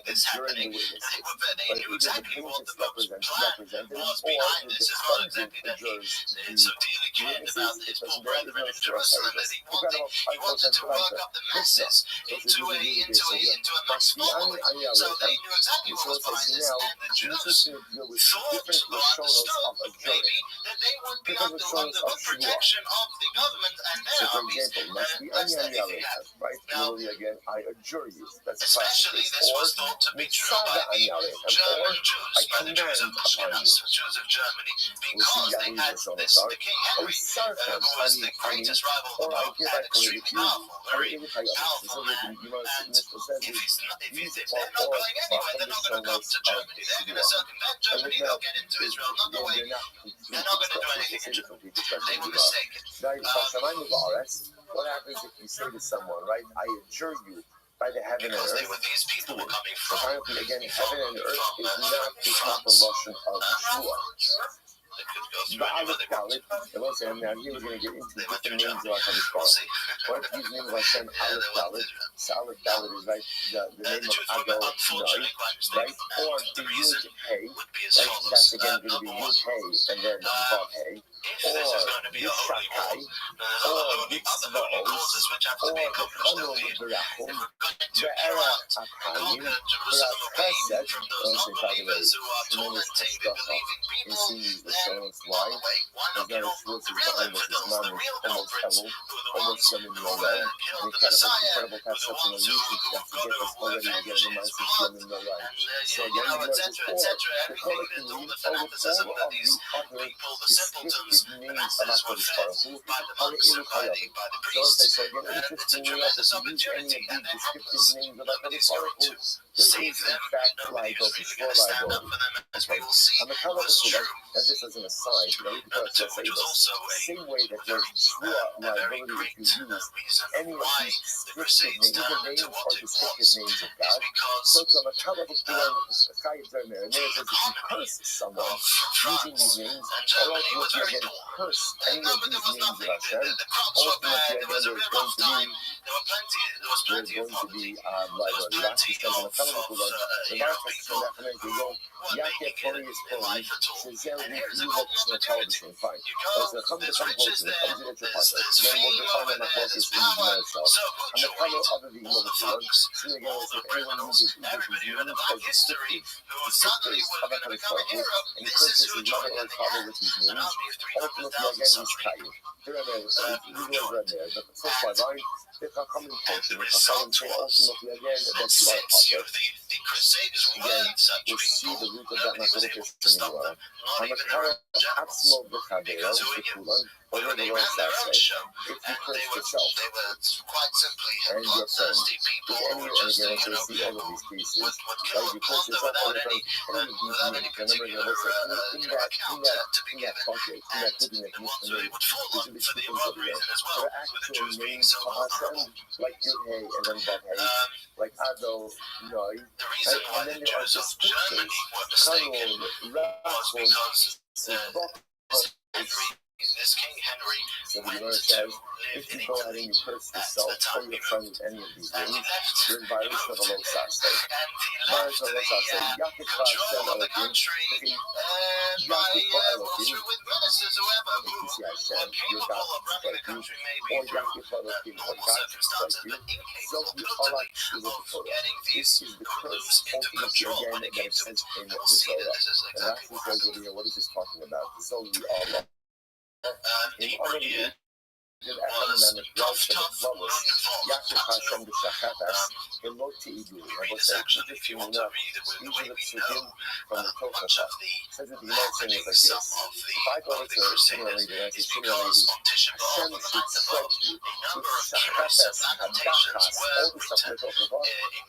adjuring the witnesses. But either the plaintiff represents representative or the defendant adjures the witnesses. It doesn't matter, there's no stress over this. Incredible. I wanted to work up the masses into a mass following. So they knew exactly what was behind this, and the Jews thought, maybe, that they would be under the protection of the government, and there for example, must be right? Literally again, I adjure you. That's especially this was thought to be true by the German Jews, by the Jews of Ashkenaz, the Jews of Germany, because they had this, the King Henry, who was the greatest rival of the Pope, and extremely powerful, very powerful man. And if they're not going anywhere, they're not going to come to Germany. They're going to circumvent Germany, they'll get into Israel another way. They're not going to do anything in Germany. They were mistaken. What happens if you say to someone, right, I adjure you by the heaven and earth? Because they were these people were coming from. Apparently, again, heaven and earth is not the proper Lashon of Shua. But I looked at it, and also, now he was going to get into different names of HaKadosh Baruch Hu. What if these names are Hashem Aleph Dalet? So Aleph Dalet is like the name of Adol Noi, right? Or the Yud Hey, right? That's again going to be Yud Hey and then Vav Hey. Or Yishakai, or Yitzvahos, or Chanul Berachum, Be'era Akayim, Be'era Chesed, also by the way, tremendous hashgacha in seeing the songs live. There's not a Schwartz behind us, his mom is almost Hevel, almost 7 years old, and incredible to have such an illusion that to get us already again in my 6 years old. So again, you know, this the collective all of the other descriptive names of HaKadosh Baruch Hu are Elohayim. So again, interestingly enough, if you use any of these descriptive names of HaKadosh Baruch Hu, there is in fact liability, for liability. I'm a kind of that just as an aside, you know, because I say this, same way that there's true liability if you use any of these descriptive names, either names or descriptive names of God. So I'm a kind of a and there says if you curse someone using these names, or else if you again curse any of these names of Hashem, ultimately again there's going to be liability. Rashi says in a kind of a the Bible says definitely go Yaakov Pori is Pori, Shazel Yuvok Shnataldishim, fine. But the come to come closer, it comes in at your partner. Then we'll define on the focus in the itself. And the color of the evil of the Lord, so again, if anyone uses either communion or descriptive of a kind of Baruch, and he curses his mother or father with his names, ultimately again he's Chayiv. Here and there, you know right there, but so far line, the Chachamim culture, the Chachamim say ultimately again, that's the right pocket. Again, we'll see the root of that Machalikis in the Gemara. Hamakara Atzmo B'Chadeo, B'Kulan, whatever the Lord says, if you curse yourself and your friend, if any, and again, so see all of these cases, right, you curse yourself or your friend, any of these names, remember, you know, in that bucket, in that pudding that you used to make, there's really two things over there. There are actual names of Hashem, like Yud-Hey and then Vav-Hey, like Ado, Noi, and then there are descriptions, Chanul, Rachel, this King Henry so the Gemara says, if you go ahead and you curse yourself or your friend with any of these names, you're in violation of a low sas day. Violation of a low sas day. Yaakov Hashem Elohim, Yaakov Elohim, if you see Hashem, your God strike you, or Yaakov Elohim, or God strike you, Zohi Allah is a Torah. This is the curse, ultimately again, that is sent in the Torah. And Rashi says over here, what is this talking about? Zohi Allah. In other words, was tough, Yaakov Hashem b'Shachatas, Elo Teidu. I will say, if you want to read it, we know much of the organizing some of the crusaders. It's because on Tisha B'Av, on the vote, a number of curious lamentations were written in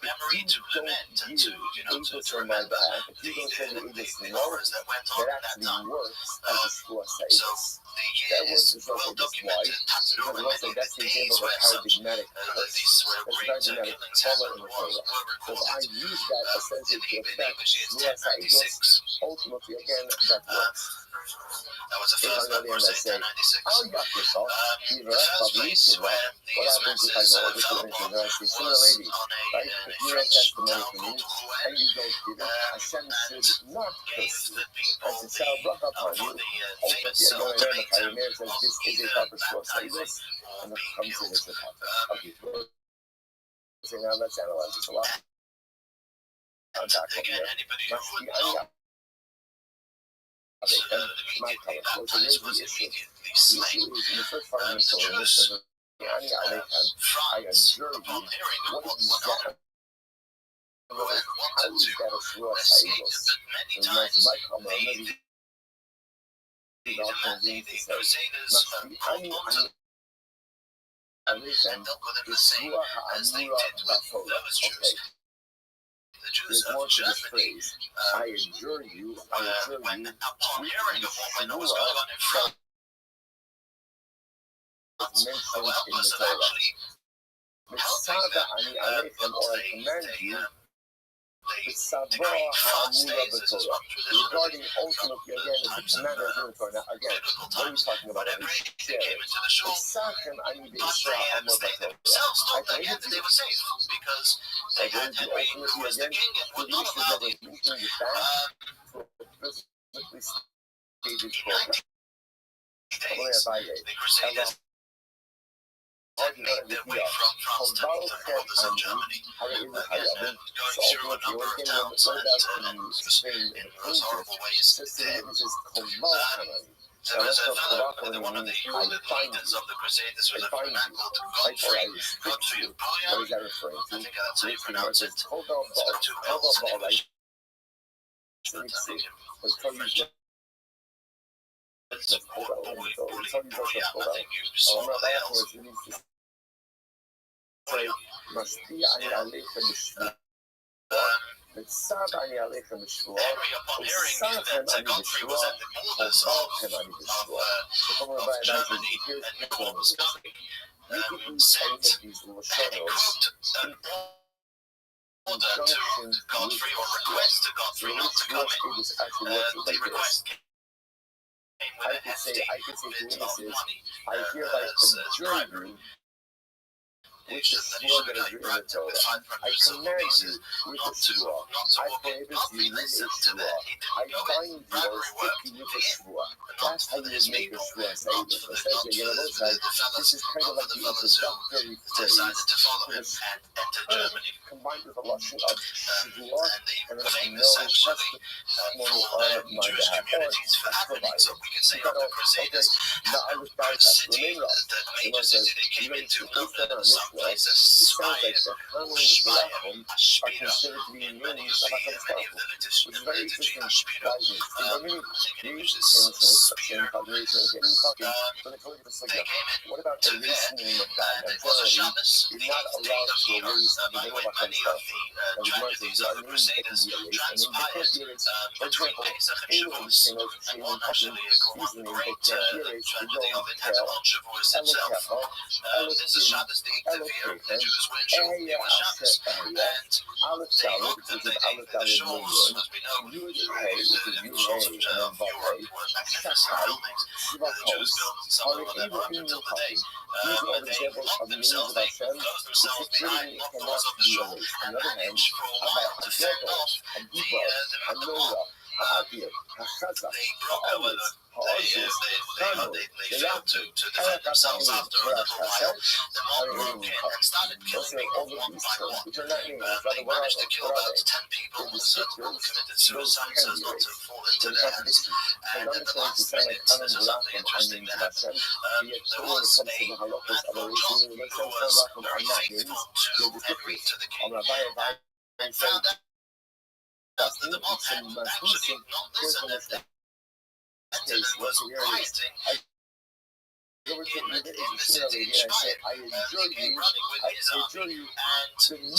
memory to lament and to remember the horrors that went on at that time. So the year is well documented. Because also that's the example of a paradigmatic curse. That's dynamic color in the Torah. So if I use that essentially to affect Shmuas HaEgos, ultimately, again, that works. That was the If first I go there and I say, I'll yak yourself, what happens if I go over to the internet and I say, Sooner lady, right? If you have testimony for me and you don't give it, Hashem should not curse you. As it shall block upon you, ultimately, I go in there, the Chayyim says, this is a proper Shmuas HaEgos, and it comes in as a proper. Okay, so now let's analyze this a lot. Again, anybody who would know My color. So here's the issue. The issue is in the first part of the Torah, I assure you, what is that? How is that a Shmuas HaEgos? So my comment, maybe not going to say, must be Ani Alechem Yeshua Ha'amura B'Torah. Okay. There's more to this phrase. I adjure you, when upon hearing of what went on was going on in front, mentioned in the Torah. Mitzvah ani alechem, or I command you, Mitzvah ha'amura b'Torah. Regarding ultimately, again, it's a command in the Torah. Now, again, what are we talking about? Mitzvah ani b'Isra ha'amura b'Torah. I command you. because they had Henry, who was the king and would not allow the Crusaders made their way from France to the borders of Germany, again, going through a number of towns and in those horrible ways. There was a fellow, one of the leaders of the Crusaders, was a fellow called Godfrey of Bouillon. I think that's how you pronounce it. It's got two L's in English. I think it's Bouillon. I think you saw the L's. Henry, upon hearing that Godfrey was at the borders of Germany and Paul was coming, sent a order to Godfrey, or request to Godfrey not to come in. The request came with a hefty bit of money. I hereby adjure you, which is the Shua that is written in the Torah. I command you with a Shua. I prohibit you with a Shua. I bind you or stick you with a Shua. That's how you would make a Shua. Essentially, on the side, this is kind of like the introductory phrase. Combined with a Lashon of Shua, and then no testimony on my behalf. Or provide. You gotta, okay, now I was bypassed. Remain up. Someone says, you ready to go on this way? It sounds like the Hanun Blachim are considered to be new Shabbat Shtafel, which is very interesting. Why is it? There are many things in congregation getting talking, but it's only just like, what about erasing the name of God? Now, generally, you're not allowed to erase the name of HaKadosh Baruch Hu. And the Gemara says, there are names that can be erased, and names that can't be erased. For example, Aaron is saying, Shalom Hakim, he's the name that can't be erased. We go and tell, Elokecha, Elohim, the Jews were Jews, they were Shabbos, and they looked and they came to the shores, as we know, the shores of Europe were magnificent buildings. The Jews built some of them up until the day when they locked themselves, they closed themselves behind locked doors of the shore and managed for a while to fend off the Magdeburg. They broke over they failed to defend themselves after a little while. The mob broke in and started killing people one by one. They managed to kill about 10 people. A certain one committed suicide so as not to fall into their hands. And at the last minute, this was something interesting that happened. There was a man called John who was very faithful to Henry, to the king, and found out that the mob had actually not listened and was fighting over to the lady and I say, I enjoy you, to me,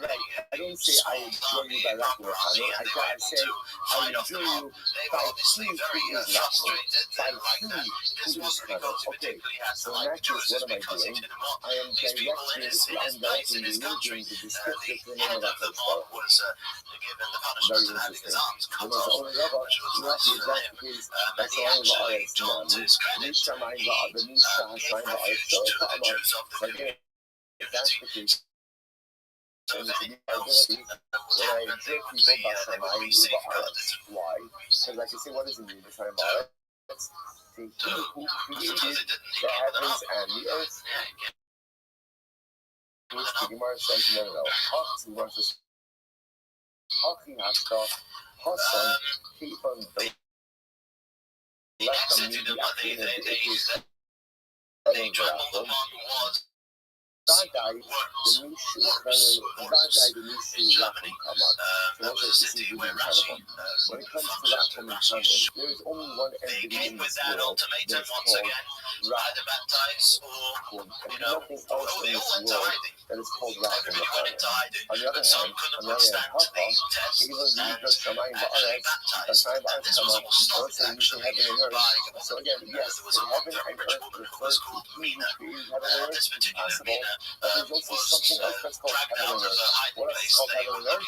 right, I don't say I enjoy you by laughing with Hanu, I say, I enjoy you by he who is laughing, by he who is Hanu. Okay, so in that case, what am I doing? I am directly removing the descriptive to the name of that first part. Very interesting. The most only Rabbi, not the exact case, that's the only Rabbi it's none. Nisha Main Rabbi, the Nisha Hashain Rabbi, so again, if that's the case, and it's the ability when I inject people by Shamayim U'Ba'aretz. Why? Because I can say, what does it mean, Shamayim U'Ba'aretz? He who created the heavens and the earth. Which the Gemara says, no. The Gemara says, Hachi Hashta, Hasan, Kifan, Lekam, Nidi, Akin, and the Ikis, Gadai, the Nishu, Gadai, the Nishu, Lachim, Kamar. So this is really incredible. When it comes to Lachim and Kamar, there is only one entity in this world that is called Rachim. There's nothing else in this world that is called Rachim. On the other hand, Hapa, even the Shamayim Ba'aretz, Shamayim Ba'aretz Kamar, also using heaven and earth. So again, yes, heaven and earth refers to he who created heaven and earth, it's possible. But there's also something else that's called heaven and earth. What else is called heaven and earth?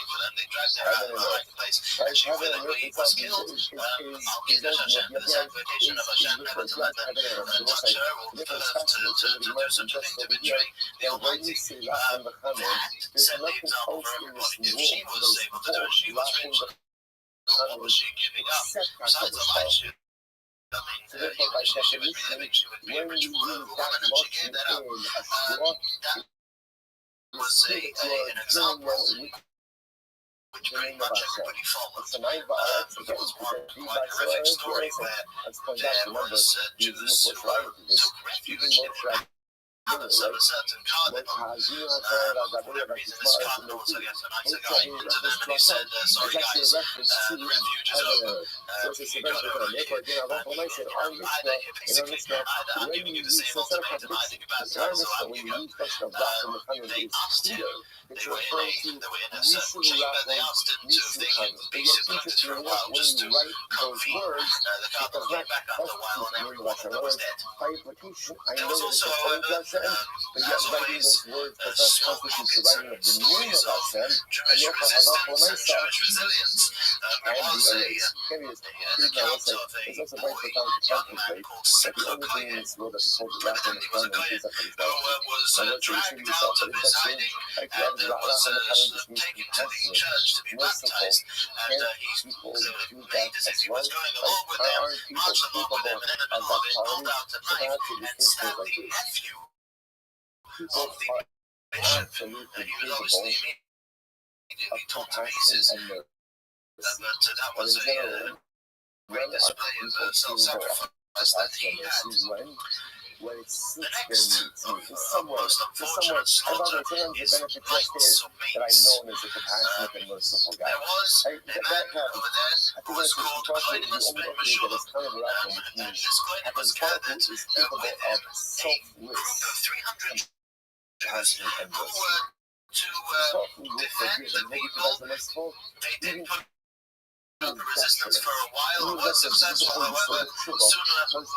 Heaven and earth. Right? Heaven and earth itself is referred to as heaven and earth. So looks like different specimens of the immersion just over here. And when you say Lachim B'Chanim, there's nothing else in this world that is called Lachim B'Chanim except HaKadosh. So therefore, by definition, when you use that Lachim in a short, the name of Hashem. It's a name of Hashem. Let's point out, remember, the Moshe Rabbeinu did this. Even Moshe Rabbeinu, right? It's actually a reference to heaven. So it's a very different. Therefore, again, I want to mention, our Mishnah, when you use, so instead of contradiction, our Mishnah, when you use question of Rachim and Chaim, it's clear. It's referring to Nishu Rachim, Nishu Chaim. But yet, interestingly enough, when you write those words, it does not constitute the name of Hashem. In other words, by implication, I know that it's referring to Hashem, but yet writing those words does not constitute the writing of the name of Hashem, and therefore Hazak L'Maisa and the others. Can be pretty now, it's also very profound to contemplate that the only thing in this world that's called Rachim and Chaim is HaKadosh Baruch Hu. And let's say you yourself, but if that's true, I can add Rachim and Chaim just means compassionate, merciful. Can't people do that as well? Aren't people capable of that quality? So perhaps it is things like this. People are absolutely capable of compassion and mercy. But in general, when are people capable of compassion and mercy? When it suits their needs, in some way. And by the way, sometimes the benefit just is that I'm known as a compassionate and merciful guy. That happens. I think that's because the only entity that is kind of around in the community. Having is capable of selfless compassion and mercy. Selfless will forgive and maybe provides the merciful, even resistance for a while was successful, however,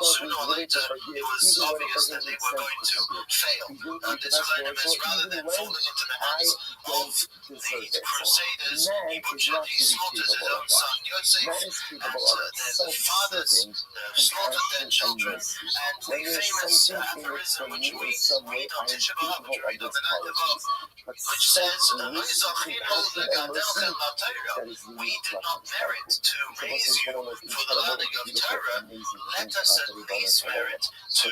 sooner or later it was obvious that they were going to fail. This cleanliness, rather than falling into the hands of the Crusaders, he butchered, he slaughtered his own son Yosef, and the fathers slaughtered their children. And the famous aphorism which we read on Tisha B'Av, which we read on the night of Av, which says, we did not merit to raise you for the learning of Torah, let us at least merit to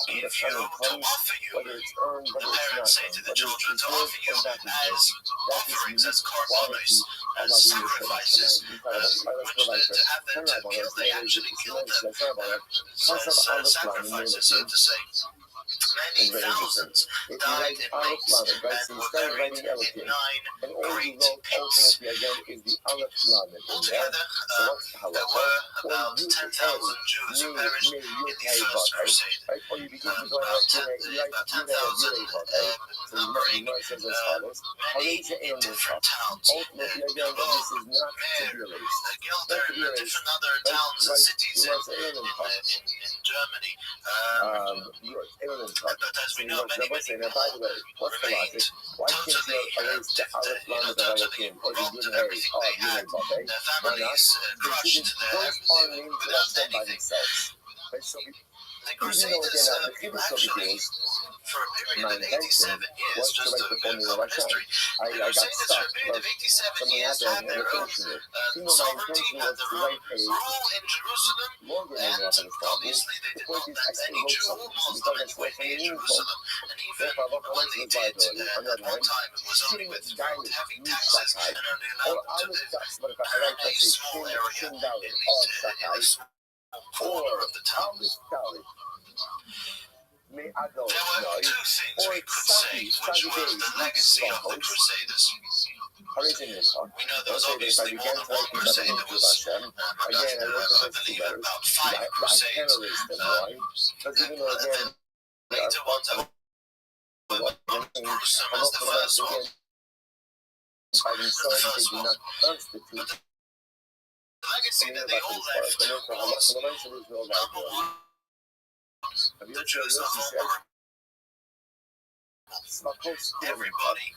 give you, to offer you. The parents say to the children to offer you as offerings, as korbanos, as sacrifices, which to have them to kill, they actually killed them, as sacrifices, so to say. many thousands died in raids and were buried in 9 great pits. Altogether, there were about 10,000 Jews who perished in the First Crusade. About 10,000 numbering many in different towns. Gilder and different other towns and cities in Germany. But as we know, many more remained totally robbed of everything they had. Their families crushed, their everything without anything. The Crusaders actually, for a period of 87 years, just to cover history, the Crusaders for a period of 87 years had their own sovereignty, had their own rule in Jerusalem, and obviously they did not let any Jew or Muslim anywhere near Jerusalem. And even when they did, at one time it was only with heavy taxes and only allowed to live in a small area in a small corner of the town. There were two things we could say which were the legacy of the Crusaders. We know there was obviously more than one crusade. There was, I believe, about 5 crusades. The later ones were not gruesome as the first one. But the legacy that they all left was, number one, the Jews are vulnerable. Everybody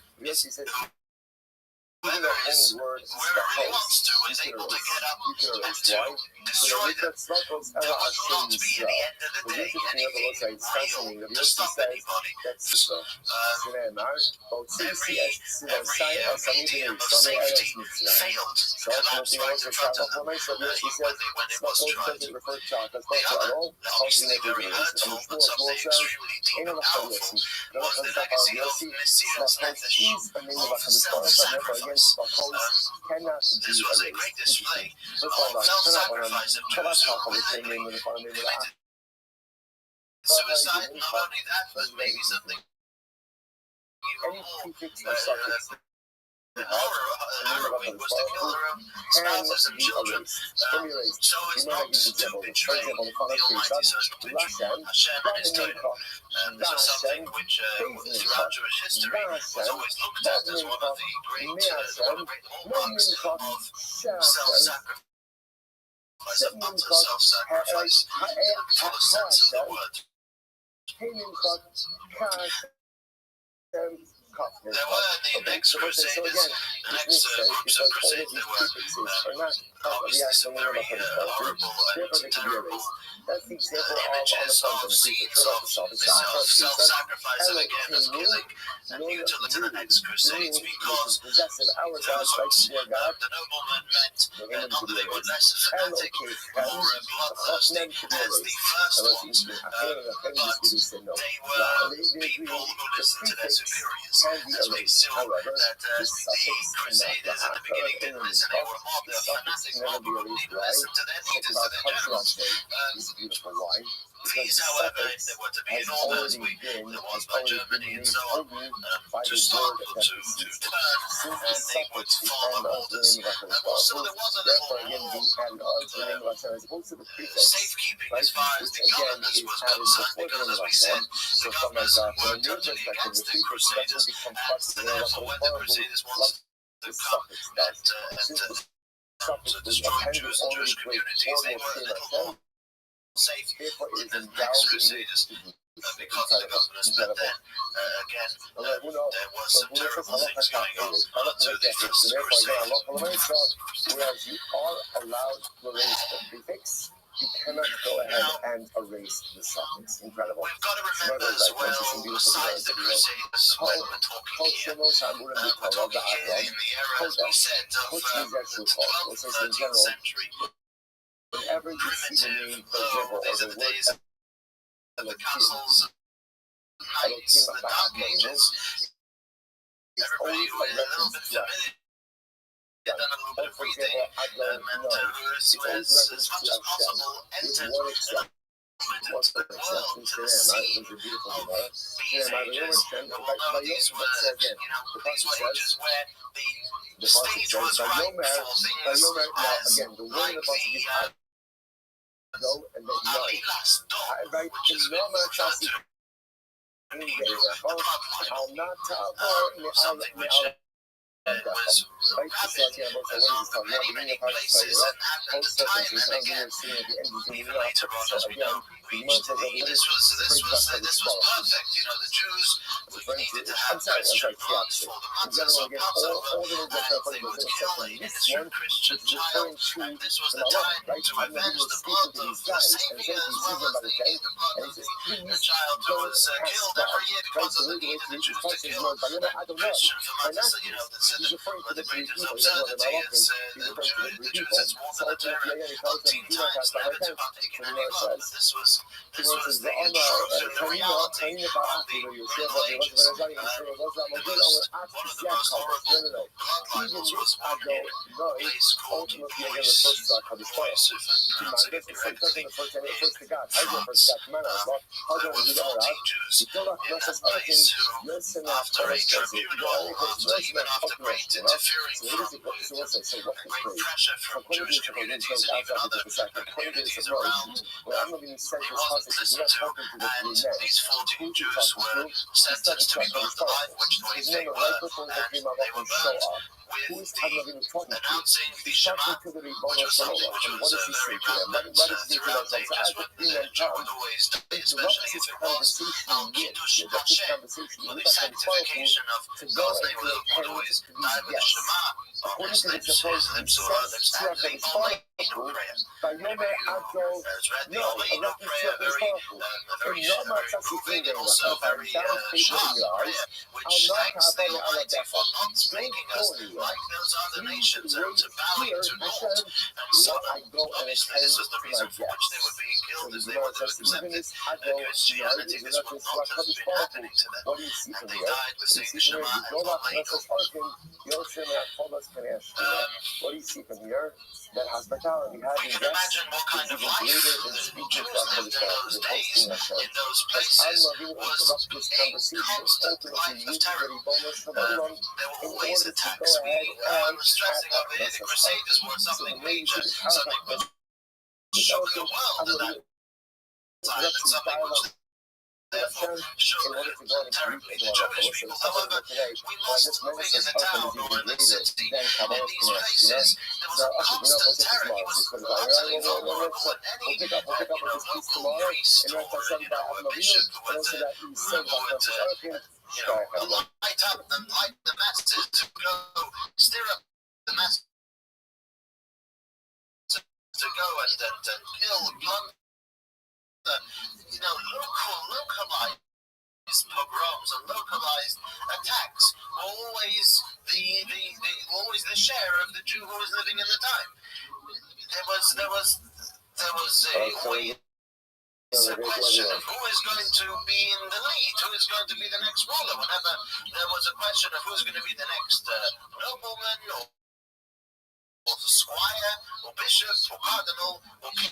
whoever really wants to is able to get up and to destroy them. There was not to be, at the end of the day, anything real to stop anybody. Every medium of safety failed, collapsed right in front of them when it was tried. The other, obviously very hurtful, but something extremely deep and powerful, was the legacy of Messiah's message of self-sacrifice. This was a great display of self-sacrifice of Jews who willingly committed suicide. Not only that, but maybe something even more horrifying was to kill their own spouses and children, so as not to betray the Almighty, so as not to betray Hashem and His Torah. This was something which, throughout Jewish history, was always looked at as one of the great hallmarks of self-sacrifice, of utter self-sacrifice, in the fullest sense of the word. There were the next Crusaders, the next groups of Crusades. There were obviously some very horrible and terrible images of scenes of self-sacrifice and again of killing mutilate in the next Crusades, because those the noblemen meant not that they were less fanatic or bloodthirsty as the first ones, but they were people who listened to their superiors. As we saw that the Crusaders at the beginning didn't listen, they were a mob, they were fanatics, mob who wouldn't even listen to their leaders, to their generals. These, however, if there were to be an order, as there was by Germany and so on, to stop, to turn, and they would follow orders. Also, there was a little more safekeeping as far as the governors was concerned, because as we said, the governors were totally against the Crusaders, and therefore when the Crusaders wanted to come and to destroy Jews and Jewish communities, they were a little more safe than the next Crusaders, because of the governors. But then, again, there was some terrible things going on to the First Crusade. Whereas you are allowed to erase the prefix, you cannot go ahead and erase the suffix. Incredible. We've got to remember as well, besides the Crusaders, when we're talking here, we're talking here in the era, as we said, of the 12th, 13th century. Whenever you see the name, for example, These are the days of the castles, knights, the Dark Ages. Everybody who is a little bit familiar, done a little bit of reading, meant to, as much as possible, enter What's the world to the sea of these ages? And we'll know these were, these were ages where the stage was right for things as like the Alilas dog, which is referred to in Hebrew, the bloodline, something which was rather in many places and the time, and again, even later on, as we know, reached this was perfect. The Jews needed to have Christian blood for the matzah, so Passover, and they would kill an innocent Christian child, and this was the time to avenge the blood of the Savior as well as the blood of the child who was killed every year because of the need of the Jews to kill a Christian for matzah. The greatest absurdity is the Jews has more than a Torah 14 times never to partake in any blood. But this was the chosen reality of the Middle Ages. One of the most horrible bloodlines was one in a place called Boyce, and pronounce it incorrectly, in France. There were 40 Jews in that place who, after a tribunal, even after great interfering from great pressure from Jewish communities and even other communities around, he wasn't listened to, and these 14 Jews were sentenced to be burnt alive, which they were, and they were burnt with the announcing the Shema, which was something which was very rampant throughout the ages, but the Jew would always say, especially if it was Al Kiddush Hashem, for the sanctification of God's name, would always die with the Shema on his lips, and the Oleinu prayer. Anybody who has read the Oleinu prayer, very improving and also very sharp prayer, which thanks the Almighty for not making us like those other nations and to bowing to gold and so on. Obviously, this was the reason for which they were being killed, as they would have accepted Christianity. This would not have been happening to them, and they died with saying the Shema and Oleinu. What do you see from here? That hospitality has we can imagine what kind of life the Jews lived in those days, in those places, was a constant life of terror. There were always attacks. We were stressing over here the Crusaders were something major, something which shook the world at that time, and something which therefore shook terribly the Jewish people. However, we must, living in the town or in the city, in these places, there was a constant terror. He was utterly vulnerable, and any local priest or bishop would light up and light the masses to go stir up the masses to go and kill, plunder. Localized pogroms and localized attacks were always the share of the Jew who was living in the time. There was always a question of who is going to be in the lead, who is going to be the next ruler. Whenever there was a question of who is going to be the next nobleman or squire or bishop or cardinal or king,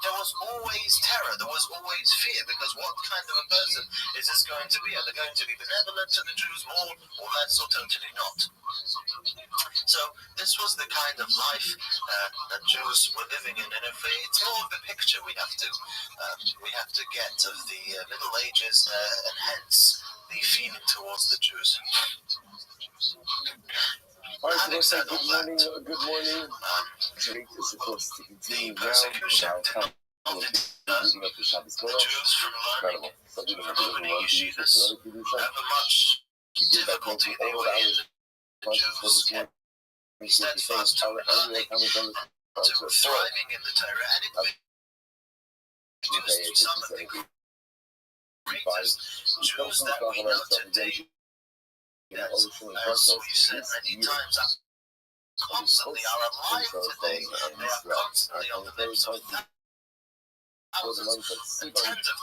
there was always terror, there was always fear, because what kind of a person is this going to be? Are they going to be benevolent to the Jews more or less, or totally not? So this was the kind of life that Jews were living in, and it's more of the picture we have to get of the Middle Ages, and hence the feeling towards the Jews. All right, so say good morning. Is supposed to continue now. Leading up to Shabbos Jews from learning opening yeshivas have a much difficulty. They were in the Jews kept steadfast to learning and to thriving in the Torah, and it produced some of the greatest Jews that we know today. As we've said many times, constantly are alive today. They are constantly on the lips of thousands and tens of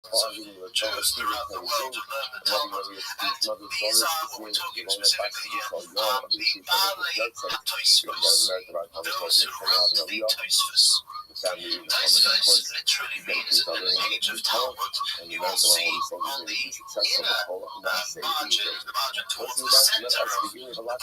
thousands of Jews throughout the world who learn the Talmud. And these are what we're talking specifically here, the Baalei HaTosfos, those who wrote the Tosfos. Tosfos literally means in the page of Talmud. You will see on the inner margin towards the center of the book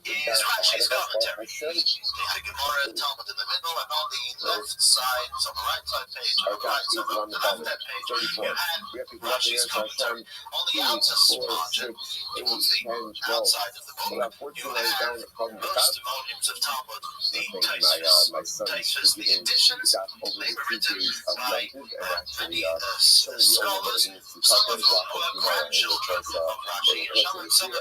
is Rashi's commentary. The Gemara and Talmud in the middle, and on the left side, so on the right side page, on the right side of the left page, you have Rashi's commentary. On the outer margin, towards the outside of the book, you have most volumes of Talmud, the Tosfos, the editions, they were written by many scholars, some of whom were grandchildren of Rashi, and some of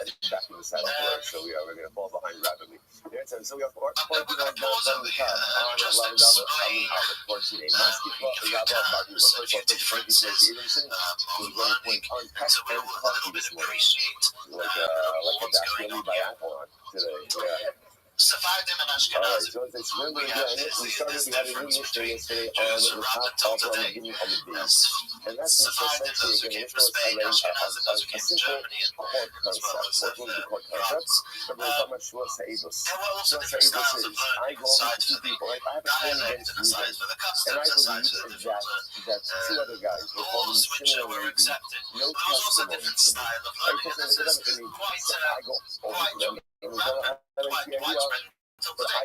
So we're going to fall behind rapidly. So we have I'm going to pause over here and just explain why we have differences on learning, so we'll a little bit appreciate what's going on here. Sephardim and Ashkenazim. We have this difference between Jews who wrapped until today. Sephardim, those who came from Spain, Ashkenazim, those who came from Germany, as well as France. There were also different styles of learning, sides for the dialect and sides for the customs and sides for the different laws which were accepted. There was also a different style of learning, and this is quite widespread until today.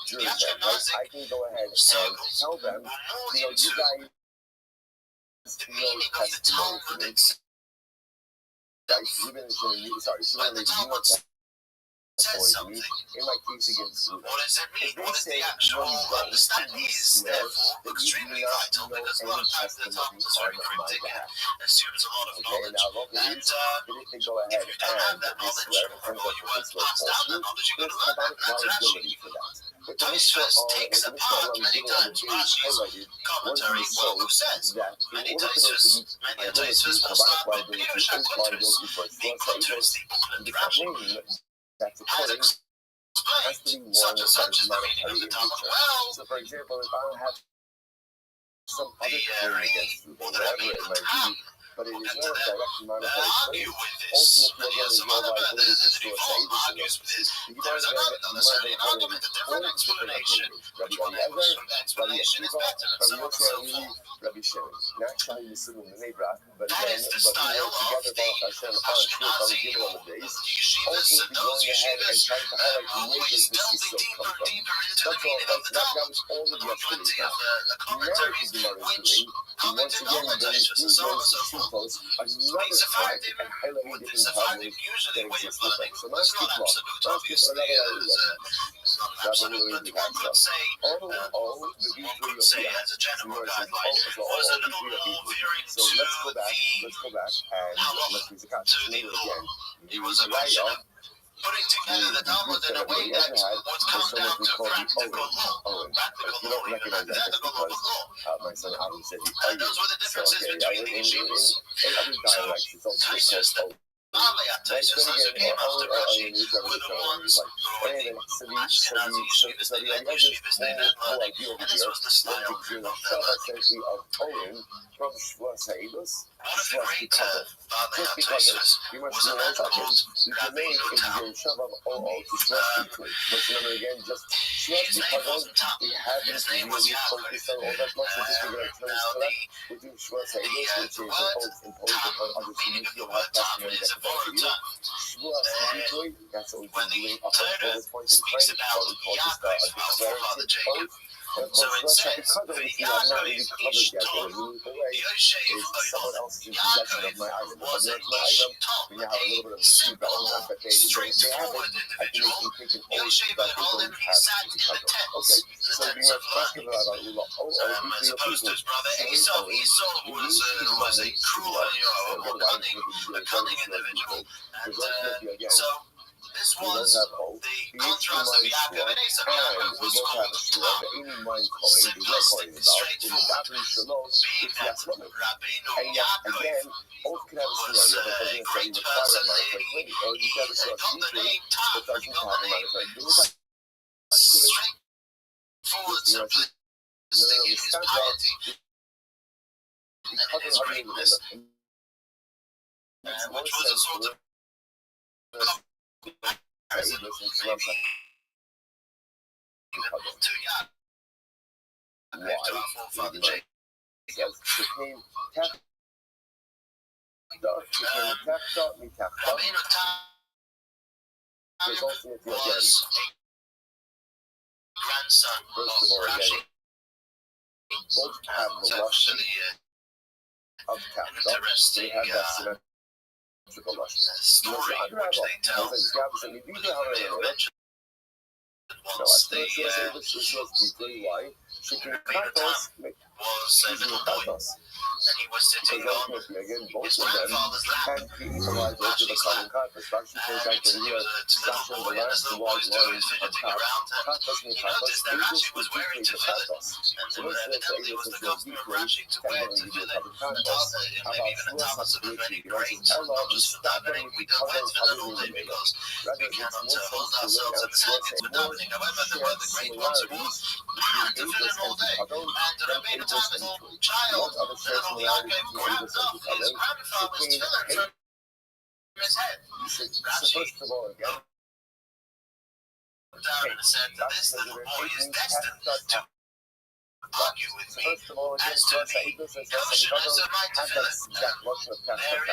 The Ashkenazic circles were more into the meaning of the Talmud itself. When the Talmud says something, what does it mean? What is the actual understanding? Is therefore extremely vital because a lot of times the Talmud is very cryptic and assumes a lot of knowledge. And if you don't have that knowledge, or you weren't passed down that knowledge, you're going to learn that. That's Rashi. Tosfos takes apart many times Rashi's commentary. Well, who says? Many Tosfos, many Tosfos will start with Pirush HaKotos. The Kotos, the booklet Rashi. How to explain such and such is the meaning of the Talmud. Well, so for example, if I have some the Re or the Rabbi Tam but it will is get to not a them, direct argue with this. And he has some other methods that involve argues with this. There is another, certainly an argument, a different explanation. Which one explanation is better, and so on and so forth. Rabbi Shimon. Naturally, but that is the style of the Ashkenazi or the yeshivas and those yeshivas always delving deeper and deeper into the meaning of the Talmud. So there were plenty of commentaries which commented on the Tosfos and so on and so forth. The Sephardim usually way of learning. It's not absolute, obviously. It's not an absolute, but one could say, as a general guideline, was a little more veering to the law. It was a question of putting together the Talmud in a way that would come down to practical law. Practical law, even hypothetical law, but law. My son Adam said, Those were the differences between the yeshivas. So, Tosfos, the Tosfos who came after Rashi were the ones who were the Ashkenazi yeshivas. They led yeshivas, they led learning, and this was the style of their learning. One of the great Tosfos was a man called Rabbi. His name wasn't Tam. His name was Yaakov. Now the word Tam, meaning of the word Tam, is a borrowed term. When the Torah speaks about Yaakov, our forefather Jacob, so it says, Yaakov ish Tom, Yoshev Yaakov was an ish Tom, a simple, straightforward individual. Yoshev Holim, he sat in the tents of learning. As opposed to his brother Esau, Esau was a cruel, a cunning individual. And so this was the contrast of Yaakov and Esau. Yaakov was called Tom, simplistic, straightforward, being that Rabbeinu Yaakov was a great person. He got the name Tom, he got the name straightforward, simplistic in his piety and in his greatness, which was a sort of comparison maybe to Yaakov. to our forefather Jacob. became Rabbeinu Tam was ultimately again, was a grandson first of of all, Rashi. again, both have It's the Lashon actually of an Kafka. interesting They have that symmetrical Lashon. story which they tell. They have mentioned once the Rabbeinu Tam was a little boy, and he was sitting on his grandfather's lap. Rashi clapped. And he was a little boy, and this little boy's toe is fidgeting around, and he noticed that Rashi was wearing tefillin, and evidently it was the custom of Rashi to wear tefillin, maybe even a talus of many great, not just for davening. We don't wear tefillin all day because we cannot hold ourselves in the seconds for davening. However, there were the great ones who wore tefillin all day, and Rabbeinu Tam, as a child, the little Yaakov grabbed off his grandfather's tefillin from his head. Rashi looked down and said that this little boy is destined to argue with me as to the kosheress of my tefillin. There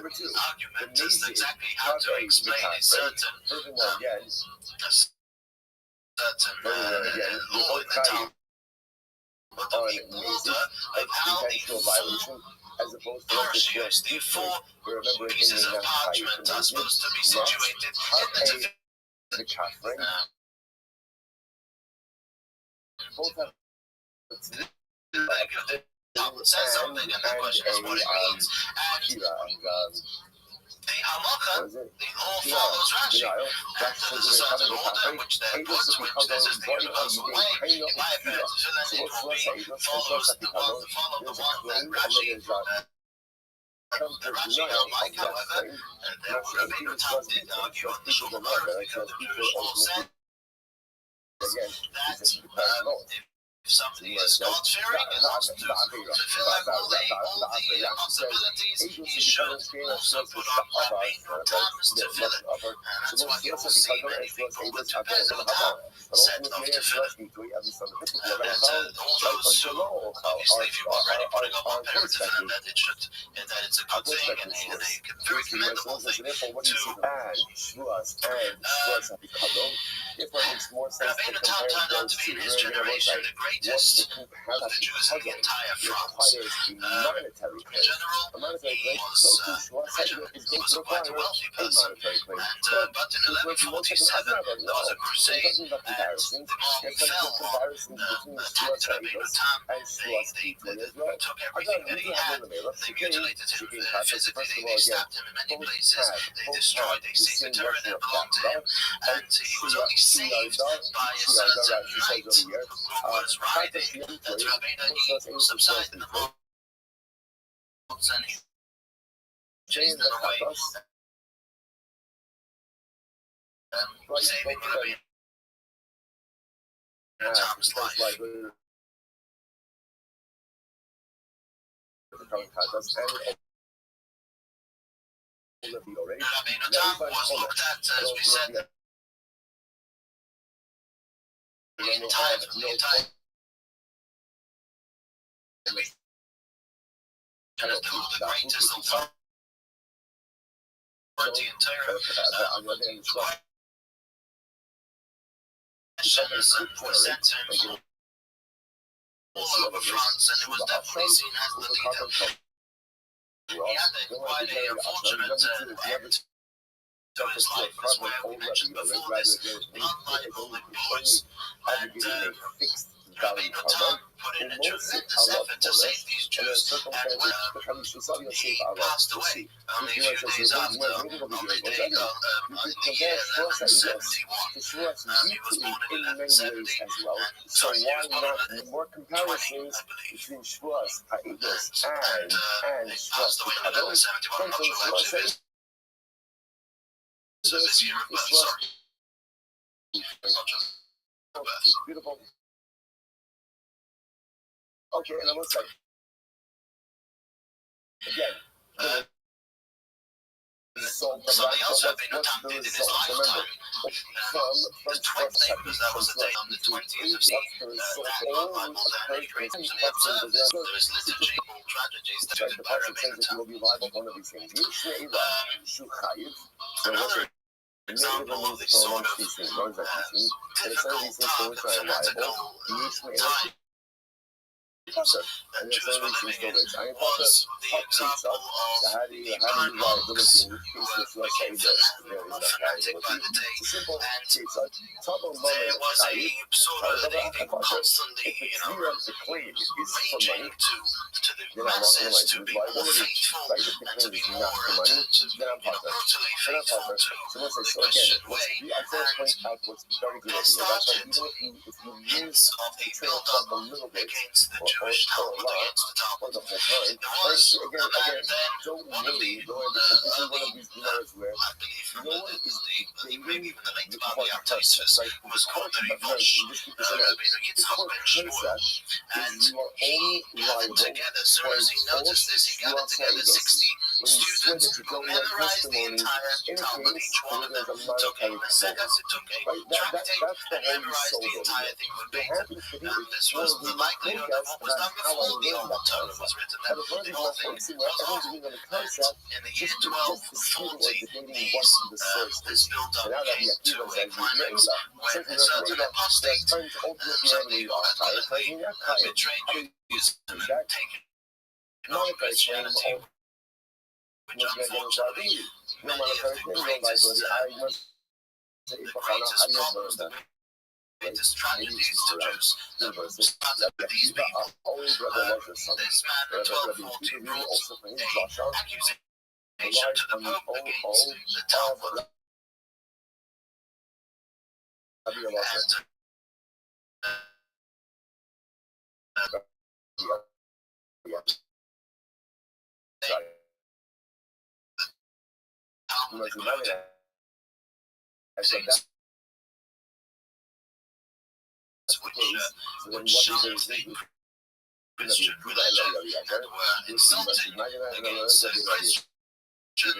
is an argument as to exactly how to explain a certain law in the Talmud of the order of how the parachutes, the four pieces of parchment, are supposed to be situated in the tefillin. The Talmud says something, and the question is what it means. And the halacha, the law follows Rashi. And there's a certain order which they're put, which this is the universal way. If I have a tefillin, it will be follow the one that Rashi don't like, however, and Rabbeinu Tam did argue on the Shulchan Aruch because the Jewish law said that if somebody is God-fearing and wants to fulfill all the possibilities, he should also put on Rabbeinu Tam's tefillin. And that's why you will see many people with Rabbeinu Tam set of tefillin. And all those who, obviously, if you are already putting up one pair of tefillin, that it's a good thing and a very commendable thing to Rabbeinu Tam turned out to be in his generation the greatest of the Jews in the entire France. In general, he was quite a wealthy person, but in 1147 there was a crusade, and the mob fell on attacked Rabbeinu Tam. They took everything that he had, they mutilated him physically, they stabbed him in many places, they destroyed a Sefer Torah that belonged to him, and he was only saved by a certain knight who was riding that Rabbeinu subsided in the mountains, and he chased them away, saving Rabbeinu Tam's life. Rabbeinu Tam was looked at, as we said, the entire as the greatest authority in Torah. Questions were sent to him all over France, and it was definitely seen as the leader. He had quite a unfortunate end to his life, as we mentioned before this, unlike boys, and Rabbeinu Tam put in a tremendous effort to save these Jews, and when he passed away, only a few days after, on the year 1171, he was born in 1170, and sorry, he was born in more comparisons between Shavuos, Ha'edus, and he passed away in 1171. I'm not sure actually this year of birth, sorry. Not just birth. Beautiful. Okay, and I will say, again, something else Rabbi Natan did in his lifetime. The 20th, because that was the day on the 20th of that Bible and great and he observed this. There is liturgical tragedies that are by Rabbi Natan. Another example of this sort of difficult time, fanatical time that Jews were living in was the example of the Hebrew monks who became fanatic by the day, and there was a sort of they constantly, raging to the masses to be more faithful and to be more brutally faithful to the Christian way, and they started hints of a build-up against the Jewish Talmud, against the Talmud. There was, and then one of the I believe from maybe even the late Rabbi who was called the Rivosh, Yitzchak ben Shmuel, and he gathered together, as soon as he noticed this, he gathered together 60 students who memorized the entire Talmud. Each one of them took a Maseches, it took a tractate, and memorized the entire thing verbatim. And this was the likelihood of what was done before the Old Torah was written. And the whole thing was over. And in the year 1240, this build-up came to a climax when a certain apostate, somebody who had betrayed Judaism and taken on Christianity, which unfortunately many of the greatest problems, the greatest tragedies to Jews started with these people. This man in 1240 brought an accusation to the Pope against the Talmud. Which shows the Christian religion and were insulting against Christians, and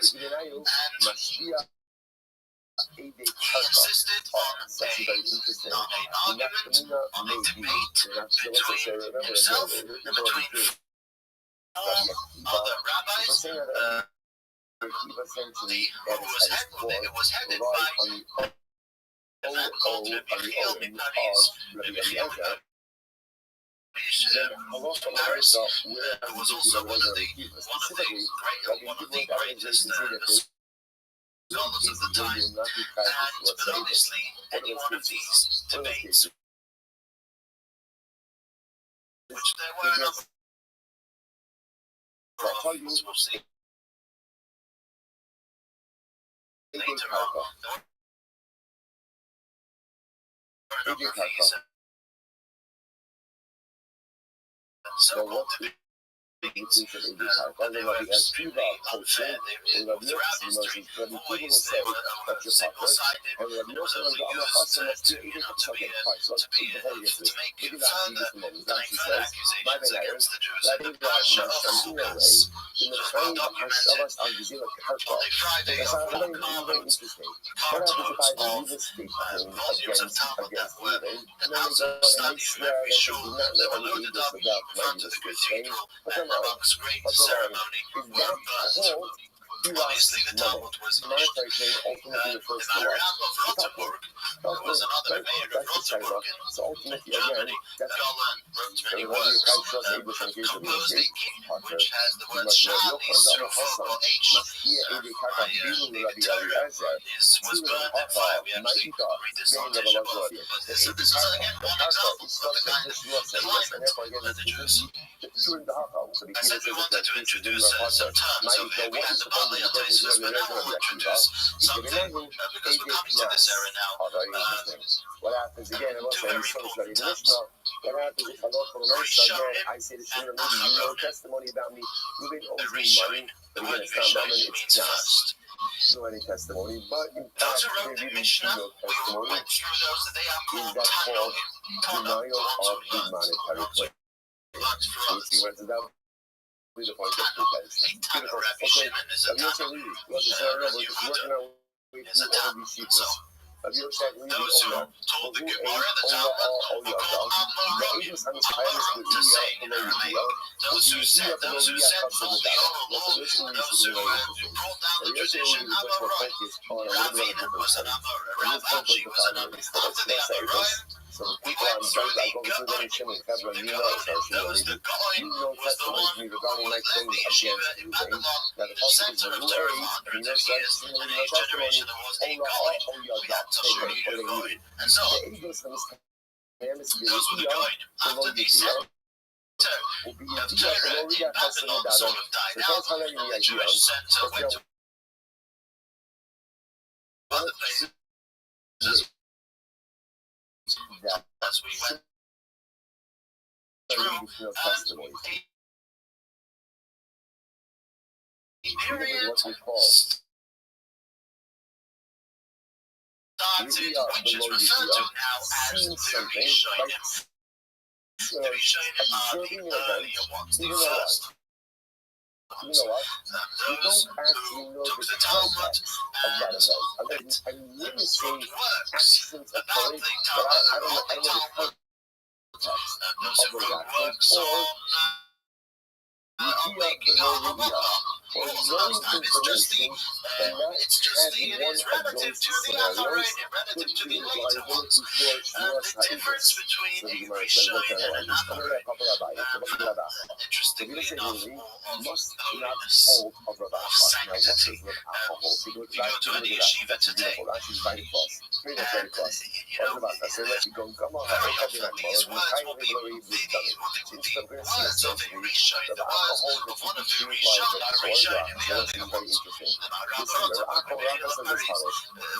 he insisted on an argument, on a debate between himself and between four other rabbis. It was headed by a man called Rabbi from Paris, who was also one of the greatest scholars of the time. But obviously, any one of these debates, which there were a number of, as we'll see later on, there were a number of these so-called debates and they were extremely unfair. Throughout history, always they were single-sided, and was only used to make further accusations against the Jews. The Parsha of Chukas was well documented on a Friday of rock carvings, cartoons of volumes of Talmud that were announced study from every shul that were loaded up in front of the cathedral, and amongst great ceremony were burnt. Obviously, the Talmud was finished. In the Maharam of Rothenburg, there was another mayor of Rothenburg in Germany, Golan wrote many works, composed a king which has the word Shali Surfo H by the Torah. This was burned in fire. We actually read this on Tisha B'Av. So this is again one example of the kind of alignment that the Jews. I said we wanted to introduce some terms. So here we had the Bali Ataisus, but now we'll introduce something because we're coming to this era now. Two very important terms. Rishonim and Acharonim. The Rishonim, the word Rishonim means first. Those who wrote the Mishnah, we went through those that they are called Tanoim. Tana, one to read, one to write for others. the point of beautiful. Okay, have you said we those who told the Gemara, the Talmud, were called Amoraim. To say in Aramaic, those who said from the Old, those who brought down the tradition, Amoraim. Ravina was an Amora, Rav Achi was an Amora. After the Amoraim, we went through the Go'im. The Go'im, those the Go'im was the one who led the yeshiva in Babylon, the center of Torah for 100 years, and in each generation there was a Go'im. We had Tashuri, a Go'im, and so on. Those were the Go'im. After the center of Torah in Babylon sort of died out, and the Jewish center went to other places as we went through a period started, which is referred to now as the Rishonim. The Rishonim are the earlier ones, the first ones. Those who took the Talmud and wrote works about the Talmud. Those who wrote works on making of it is relative to the Amoraim, relative to the later ones. The difference between a Rishon and an Amoraim, interestingly enough, of holiness, of sanctity. You go to any yeshiva today, and these words will be the words of a Rishon, the words of one of the Rishon in the earlier ones.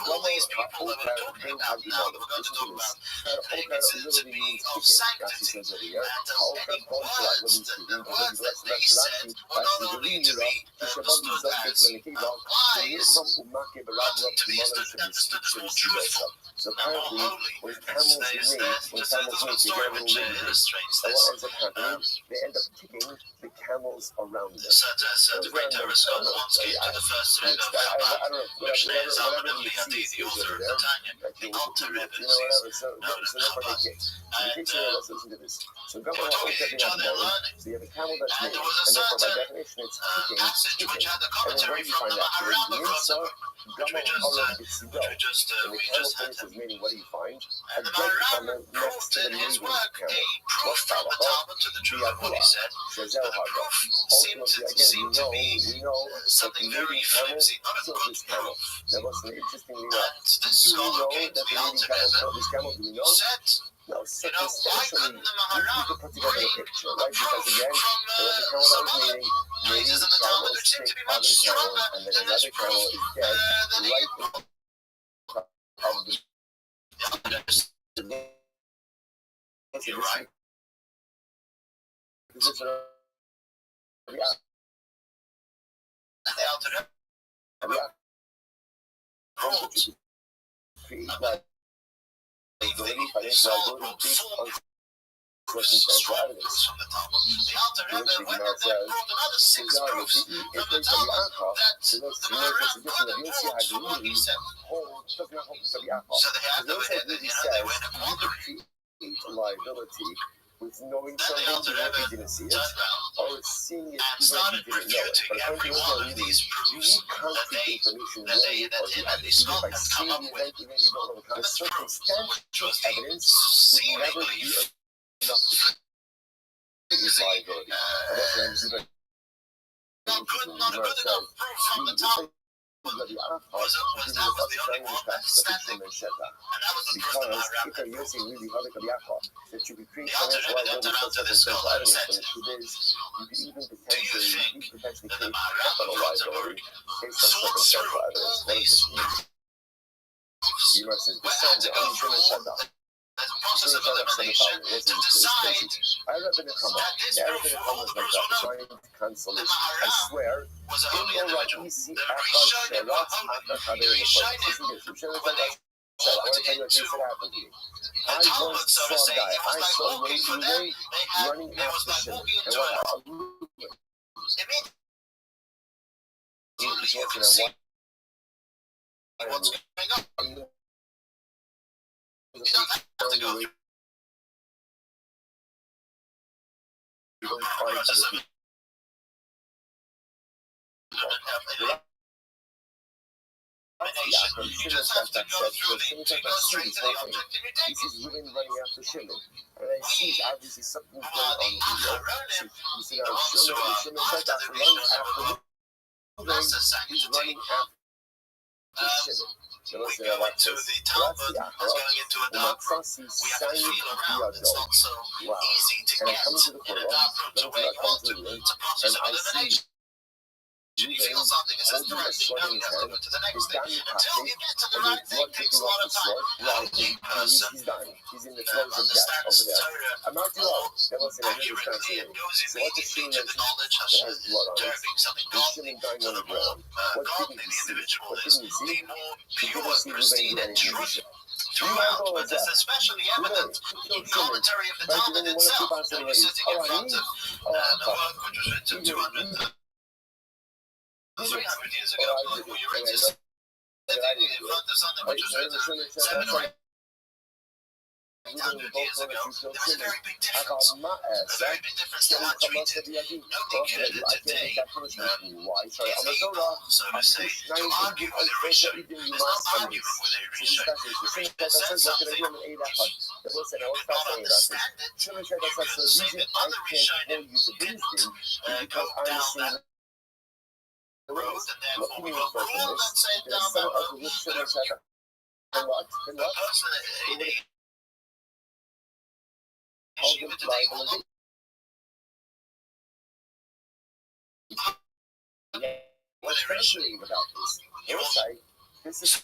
All these people that we're talking about now, that we're going to talk about, they consider to be of sanctity, and any words that they said were not only to be understood as wise, but to be understood as truthful. More holy, as they say, just a little story which illustrates this. They end up kicking the camels around them. The great Aristotle once came to the first rebbe of Chabad, Mishneh Zalman of Liadi, the author of the Tanya, the Alter Rebbe, known as Chabad. And they were talking to each other and learning. And there was a certain passage which had a commentary from the Maharal of Rothschild, which we just had. Meaning, what do you find? And the Maharal brought in his work a proof from the Talmud to the truth of what he said. And the proof seemed to be something very flimsy, not a good proof. And this scholar came to the Alter Rebbe, said, why couldn't the Maharal bring a proof from some other places in the Talmud which seem to be much stronger than this proof that he brought? You're right. The Alter Rebbe brought strong proofs from the Talmud. The Alter Rebbe went and then brought another 6 proofs from the Talmud that the Maharal couldn't prove from what he said. So they had they were in a quandary. Liability with knowing then the Alter Rebbe didn't see it, turned around or seeing it and started refuting every one of these proofs that him and his scholar had come up with. This proof, which was the seemingly not good enough proof from the Talmud. That was the only one that's standing, and that was the proof the Maharal had brought. The Alter Rebbe then turned around to the scholar and said, do you think that the Maharal of Rothschild thought through all these proofs? We had to go through all the process of elimination to decide that this proof, all the proofs were not. The Maharal was a holy individual. The Rishonim were holy. The Rishonim, when they walked into the Talmud, so to say, it was like walking for them. It was like walking into a totally you can see what's going on. You don't have to go through the process of elimination. You just have to go through to go straight to the object and you take it. This is women running after Shimon. And I see obviously something's going The on with Aharonim, you see the now ones who are Shimon after the Rishon after that's the sanctity. Shimon. We go into the Talmud as going into a dark room. We have to feel around. It's not so easy to get in a dark room to where you want to process of elimination. You feel something is interesting, now you have to go to the next thing. Until you get to the right thing, takes a lot of time. A deep person He's in the throes of death over understands there. Torah more accurately and goes immediately to the knowledge Hashem, Torah being something godly. So the more godly the individual is, the more pure, pristine, and true throughout. But this is especially evident in commentary of the Talmud itself. And we're sitting in front of the work which was written 200 300 years ago, where you're sitting in front of something which was written 700 or 800 years ago. There was a very big difference. A very big difference to how treated. Nobody cared today. Why? So to say, to argue with a Rishon, there's no argument with a Rishon. A Rishon says something, you cannot understand it. You will say that other Rishonim didn't go down that road, and therefore we go forward and say down that road. The person in a yeshiva today will not with a Rishon. You also so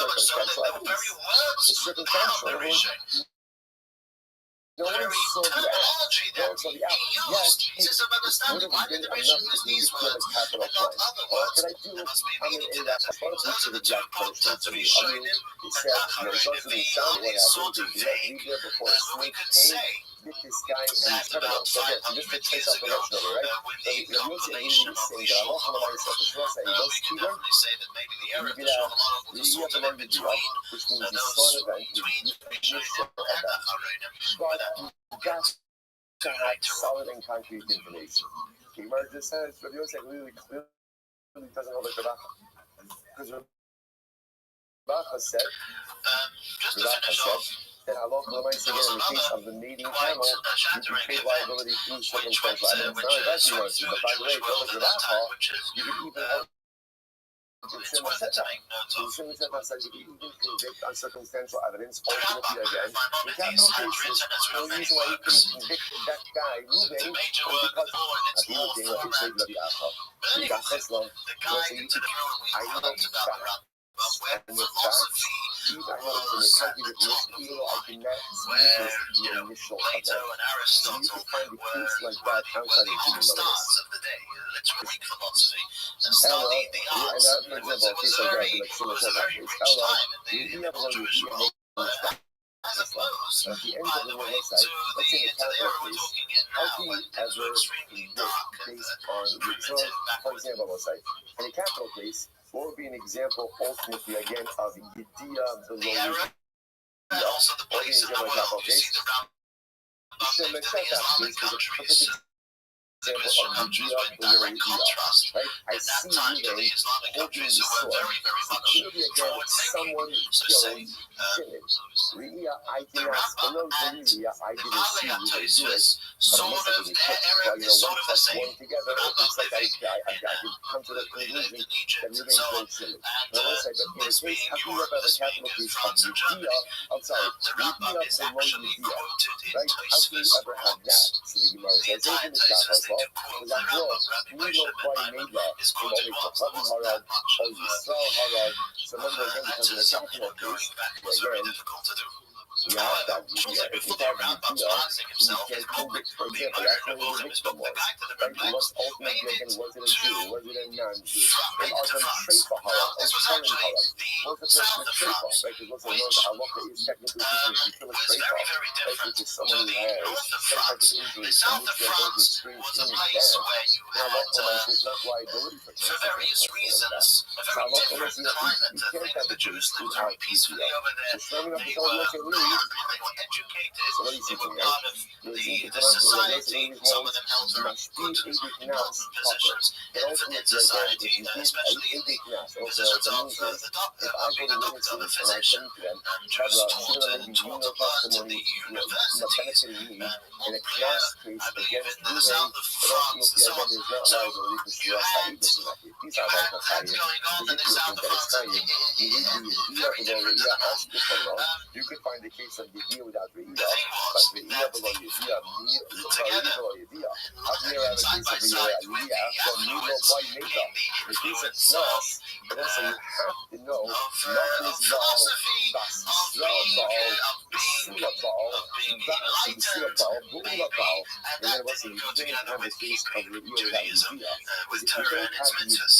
much so that the very words about the Rishon, the very terminology that he used, he says, I'm understanding why did the Rishon use these words and not other words? There must be meaning to that. Those are the two important Rishonim, and Aharonim, sort of vague, but we could say that about 500 years ago, when the compilation of Rishon we can definitely say that maybe the Erev Shalom was sort of in between those between Rishonim and Aharonim. That's to have solid and concrete information. Gemara just says, Rabbi Yosef really clearly doesn't know the Rabbah. Because Rabbah said, just to finish off, that halacha l'maisa again in the case of the mating camel, you can pay liability through circumstantial evidence. Not that's the answer, but by the way, if you can even have it's worth taking note of. you can even convict on circumstantial evidence, ultimately again. In capital cases, the reason why you can convict that guy moving major word in its more format. But anyway, the guy into the room we talked about the Rabbi, where philosophy was at the top of the line, where, Plato and Aristotle were the all stars of the day, literally Greek philosophy, and studied the arts. It was a very rich time in the Middle Jewish world. As opposed, by the way, to the era we're talking in now, when things were extremely dark and primitive for backwards. example, in a capital case, what would be an example ultimately again of Yediyah The era, and also the place in the world. You see the Rambam in Islamic countries. There was in direct contrast. At that time, to the Islamic countries who were very, very much forward thinking. So say, the Rabbi and the Baalei sort of, their era is sort of the same. The Rambam living in Egypt and so on. And this being Europe, this being France and Germany. The Rambam is actually quoted in Tosfos. The entire Tosfos, they do quote the Rambam. Rabbi Moshe ben Maimon is quoted once. There wasn't that much of something going back was very difficult to do. However, before the Rambam's passing himself, his book, the American Nebuchim, his book, The Guide to the Perplexed, made it to front to France. This was actually the south of France, which was very, very different someone who has some type of injury from which they're going to experience in advance, then a lawfulness is not liability for for various reasons, a very different climate than things the Jews lived very peacefully over there. They were educated, they were part of the society, some of them held very good important positions in society, especially in the positions of the doctor, being a doctor, the physician. Jews taught law in the universities, one player, I believe in the south of France, and so on. So you had that going on in the south of France very different. You could find the case of Yedia without Re'iyah, The thing was but Re'iyah below Yedia, together, below Yedia. side by side with the affluence came the influence of But also you have to know philosophy, of being enlightened, and that didn't go together with keeping Judaism, with Torah and its mitzvahs.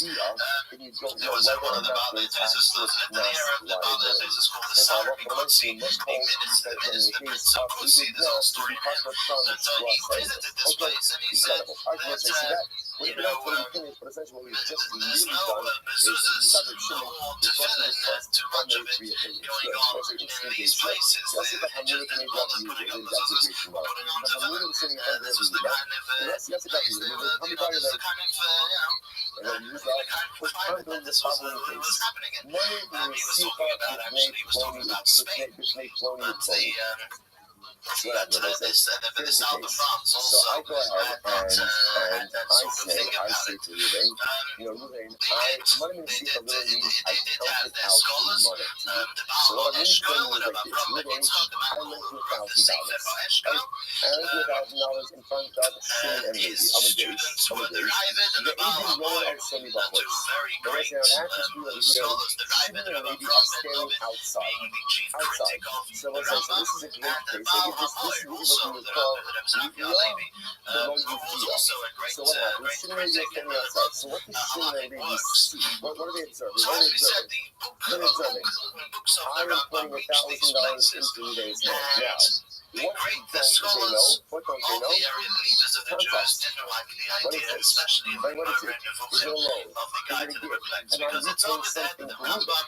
There was a one of the Baalei Tesis, the era of the Baalei Tesis called the Sar Bigotzi, the Prince of Kutsi. There's a story there that he visited this place and he said that there's no mezuzahs, no tefillin, too much of it going on in these places. The woman putting up mezuzahs, putting on tefillin. This was the kind of place they were, this is the kind of climate that this was happening in. He was talking about, actually, he was talking about Spain, but the south of France also I go ahead and that I sort of thing about say it. to Ruben, Ruben, They did have their scholars, the Baal Eshkol, and Avraham Yitzchak, the man who wrote the Sefer Eshkol, $1,000 in front of and his students were the Rabbi and the Baal HaMoyer, two very great scholars, the Rabbi and Avraham being the chief critic of the Rambam, and the Baal HaMoyer, also the Rabbi Rabbi Levi, was also a great critic in a lot of works. What are they observing? So as we said, the books of the Rambam reach these places, and the great scholars of the area, leaders of the Jews, didn't like the idea, especially in the Gemara and Nevuchim, of the guy to the reflects, because it's over there that the Rambam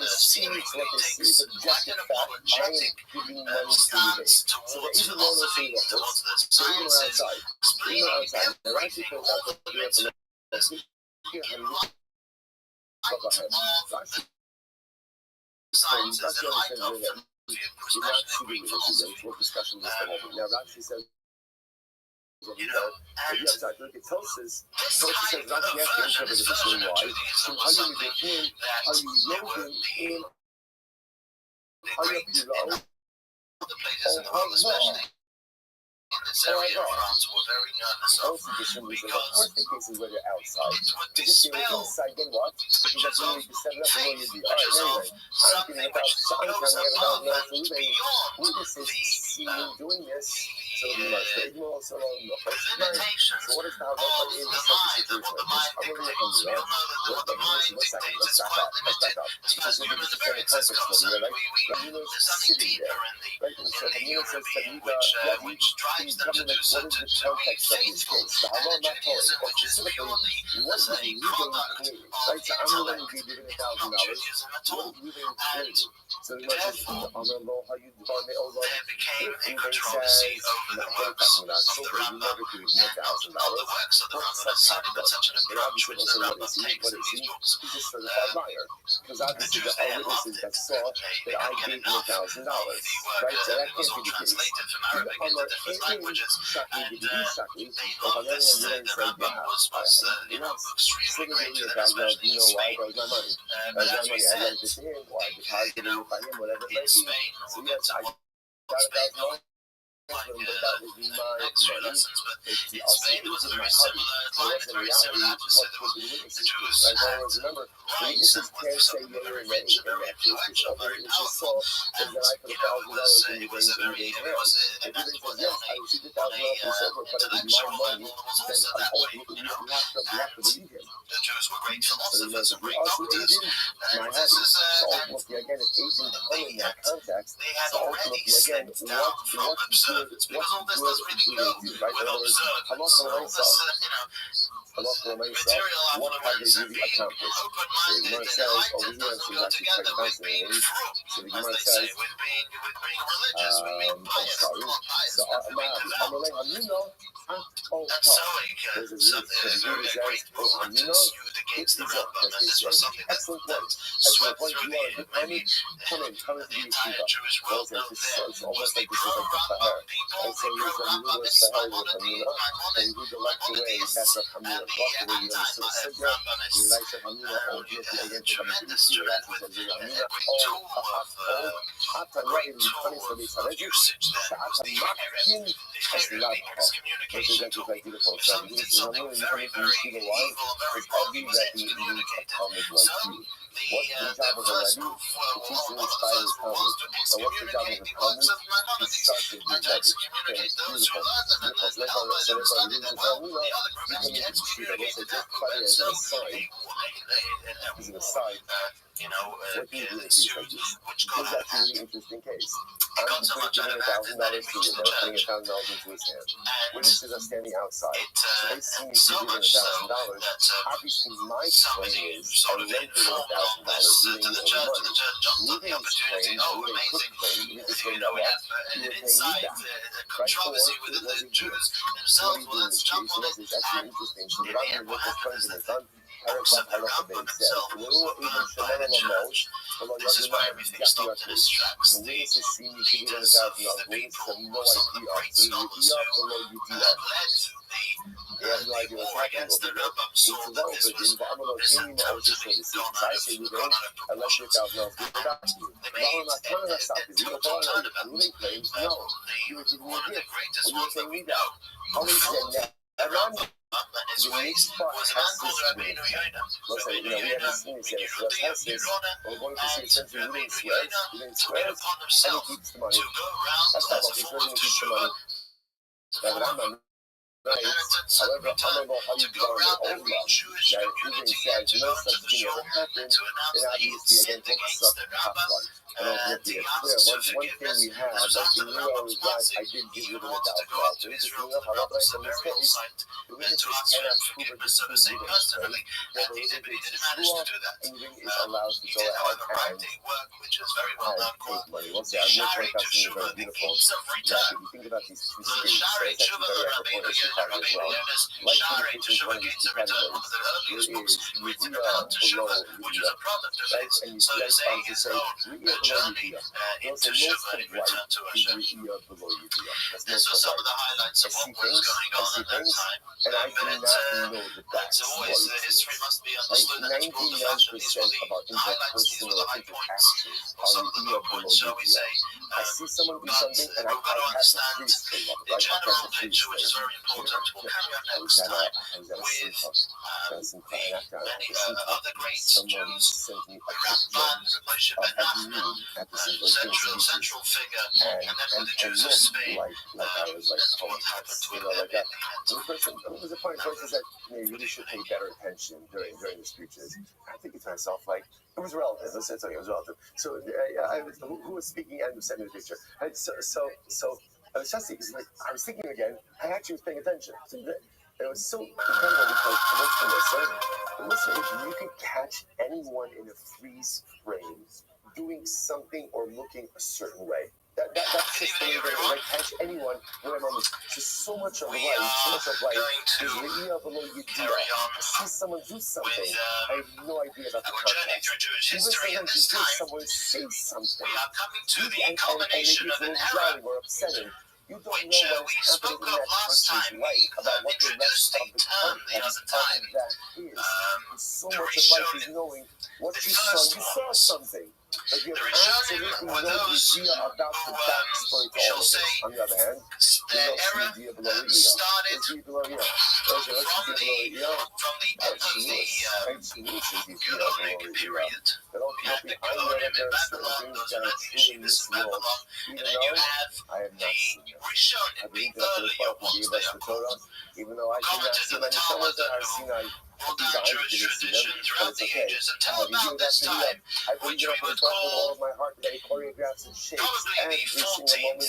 seemingly takes quite an apologetic stance towards philosophy, towards the sciences, explaining everything, all the limits in light of sciences, in light of especially philosophy. Now, Rashi says, You know, and this kind of aversion is version of Judaism was something that the places in the world, especially in this area of France, were very nervous of, because it would dispel faith, which is of something which goes above and beyond the limitations of what the mind dictates. We all know that what the mind dictates is quite limited. Because we were the very discourse, there's something deeper in the Rabbi, which drives them to do read faithful. And the Judaism, which is purely the product of intellect, Judaism at all. And therefore, there became a controversy over the works of the Rambam, and not the works of the Rambam necessarily, but such an approach which the Rambam takes in these books. The Jews, they had loved it. They couldn't get enough of the work. It was all translated from Arabic into different languages, and they loved this. The Rambam was extremely great to them, especially in Spain. But as we said, in Spain, we'll get to what Spain extra lessons, but in Spain it was a very similar atmosphere. The Jews had rights and very rich and very influential, very powerful, and it was a very an affluent elite to the extra level was also that way, and the Jews were great philosophers and great doctors, and this is they had ultimately, again, what good is it doing to you, right? In other words, what have they really accomplished? So the Gemara says, over here, so it's actually quite fascinating. So the Gemara says, excellent point. Excellent point. You are dependent. Come into the yeshiva. It's almost like this is like the Fahar. And so you're from the Fahar with Hamina, and you select the way that's a Hamina. Block the way you understood Sidra, you like the Hamina, or you have to against the Hamina. That's the Hamina. Hata not even funny for this. I read you. Hata Makin Eslavha. Which is actually quite beautiful. So this is Hamina, you come into the yeshiva. Why? Because every Rebbe needs a Talmud like you. What's the job of a Rebbe? To teach and inspire his Talmud. And what's the job of a Talmud? To start with the Rebbe. Okay, it's beautiful. Beautiful. So if I lose the Talmud, you come into the yeshiva. Let's say just funny as an aside. As an aside. What do you do in a case like this? This is actually a really interesting case. I'm going to give $1,000 to you. They're putting $1,000 into his hand. Witnesses are standing outside. So they see me giving $1,000. Obviously, my claim is I lent you $1,000, leaving you only money. Leaving his claim, leaving a quick claim, you just say, no, you would pay me back. Right? Or it wasn't good. So what do you do in this case? And this is actually interesting. So the Rabbi with this claim is done. This is why everything stopped in its tracks. The details of the paperwork was on the great scholars who led the war against the Rabbi saw that this was presentably done out of proportions. They made a total turnabout. One of the greatest ones that we know. And his ways was a man called Rabbi Yoina. Rabbi Yoina, we're going to see essentially Rabbi Yoina took it upon himself to go around as a form of Teshuvah, to go around and reach Jewish community and to learn to the show and to announce that he had sinned against the rabbis. One thing we have, one thing we always got, I did give you $1,000. So this is real, how about some mistakes? We just cannot prove it to two leaders, right? Therefore, it is allowed to go ahead and take money. Once again, I'm not going to say very beautiful. Now, if you think about these two states, it's actually very apropos to Chicago as well. Like for the kitchen, one of these two categories, there is Yediyah below Yediyah, right? And you guys also say, journey into Shuvah and return to Hashem. This was some of the highlights of what was going on at that time. But always the history must be understood in its broader fashion. These were the highlights, these were the high points, or some of the low points, shall we say. But we've got to understand the general picture, which is very important. We'll carry on next time with many other great Jews, Rabban, Moshe Ben Nachman, central figure, and then with the Jews of Spain, and what happened with them. There was a point where it said you really should pay better attention during the speeches. I think to myself, like, it was relative. Let's say it was relative. So who was speaking and sent me the picture? And so I was just thinking, like, I was thinking again. I actually was paying attention. So it was so incredible because listen, if you could catch anyone in a freeze frame doing something or looking a certain way. That's just the way that catch anyone, whatever moment. Just so much of life is Re'iyah below Yediyah. I see someone do something, I have no idea about the context. Even sometimes you hear someone say something, and maybe it's jarring or upsetting. You don't know what's happening in that person's life, about what the rest of the context of that is. So much of life is knowing what you saw. You saw something. But you absolutely no idea about the backstory to all of this. On the other hand, the era started from the end of the Godomic period. We had the Godonim in Babylon, those who led the yeshivas in Babylon, and then you have the Rishonim, the early apostles, they are called, commented in the Talmud, or down Jewish tradition throughout the ages until about this time, which we would call probably the 14th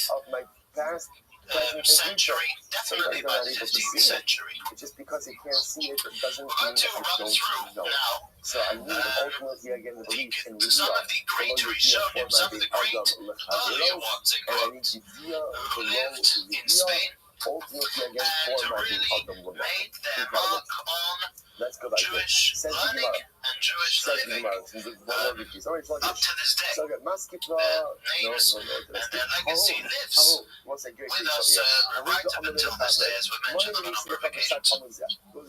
century, definitely by the 15th century. Just because they can't see it, it doesn't We're going to run through now So I need ultimately again the belief in some of the great Rishonim, some of the great earlier ones in quotes, who lived in Spain and really made their mark on Jewish learning and Jewish living up to this day. Their names and their legacy lives with us right up until this day, as we've mentioned on a number of occasions. Now, what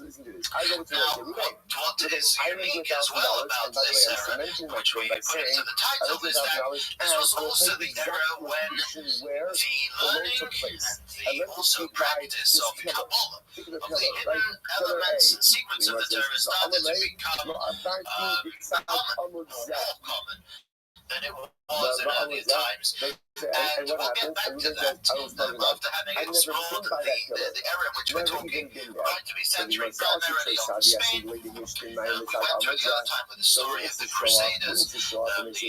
is unique as well about this era, which we put into the title, is that this was also the era when the learning and the also practice of Kabbalah, of the hidden elements and secrets of the Torah started to become more common than it was in earlier times. And we'll get back to that after having explored the era in which we're talking. We're going to be centering primarily on Spain. We went through the other time with the story of the Crusaders, the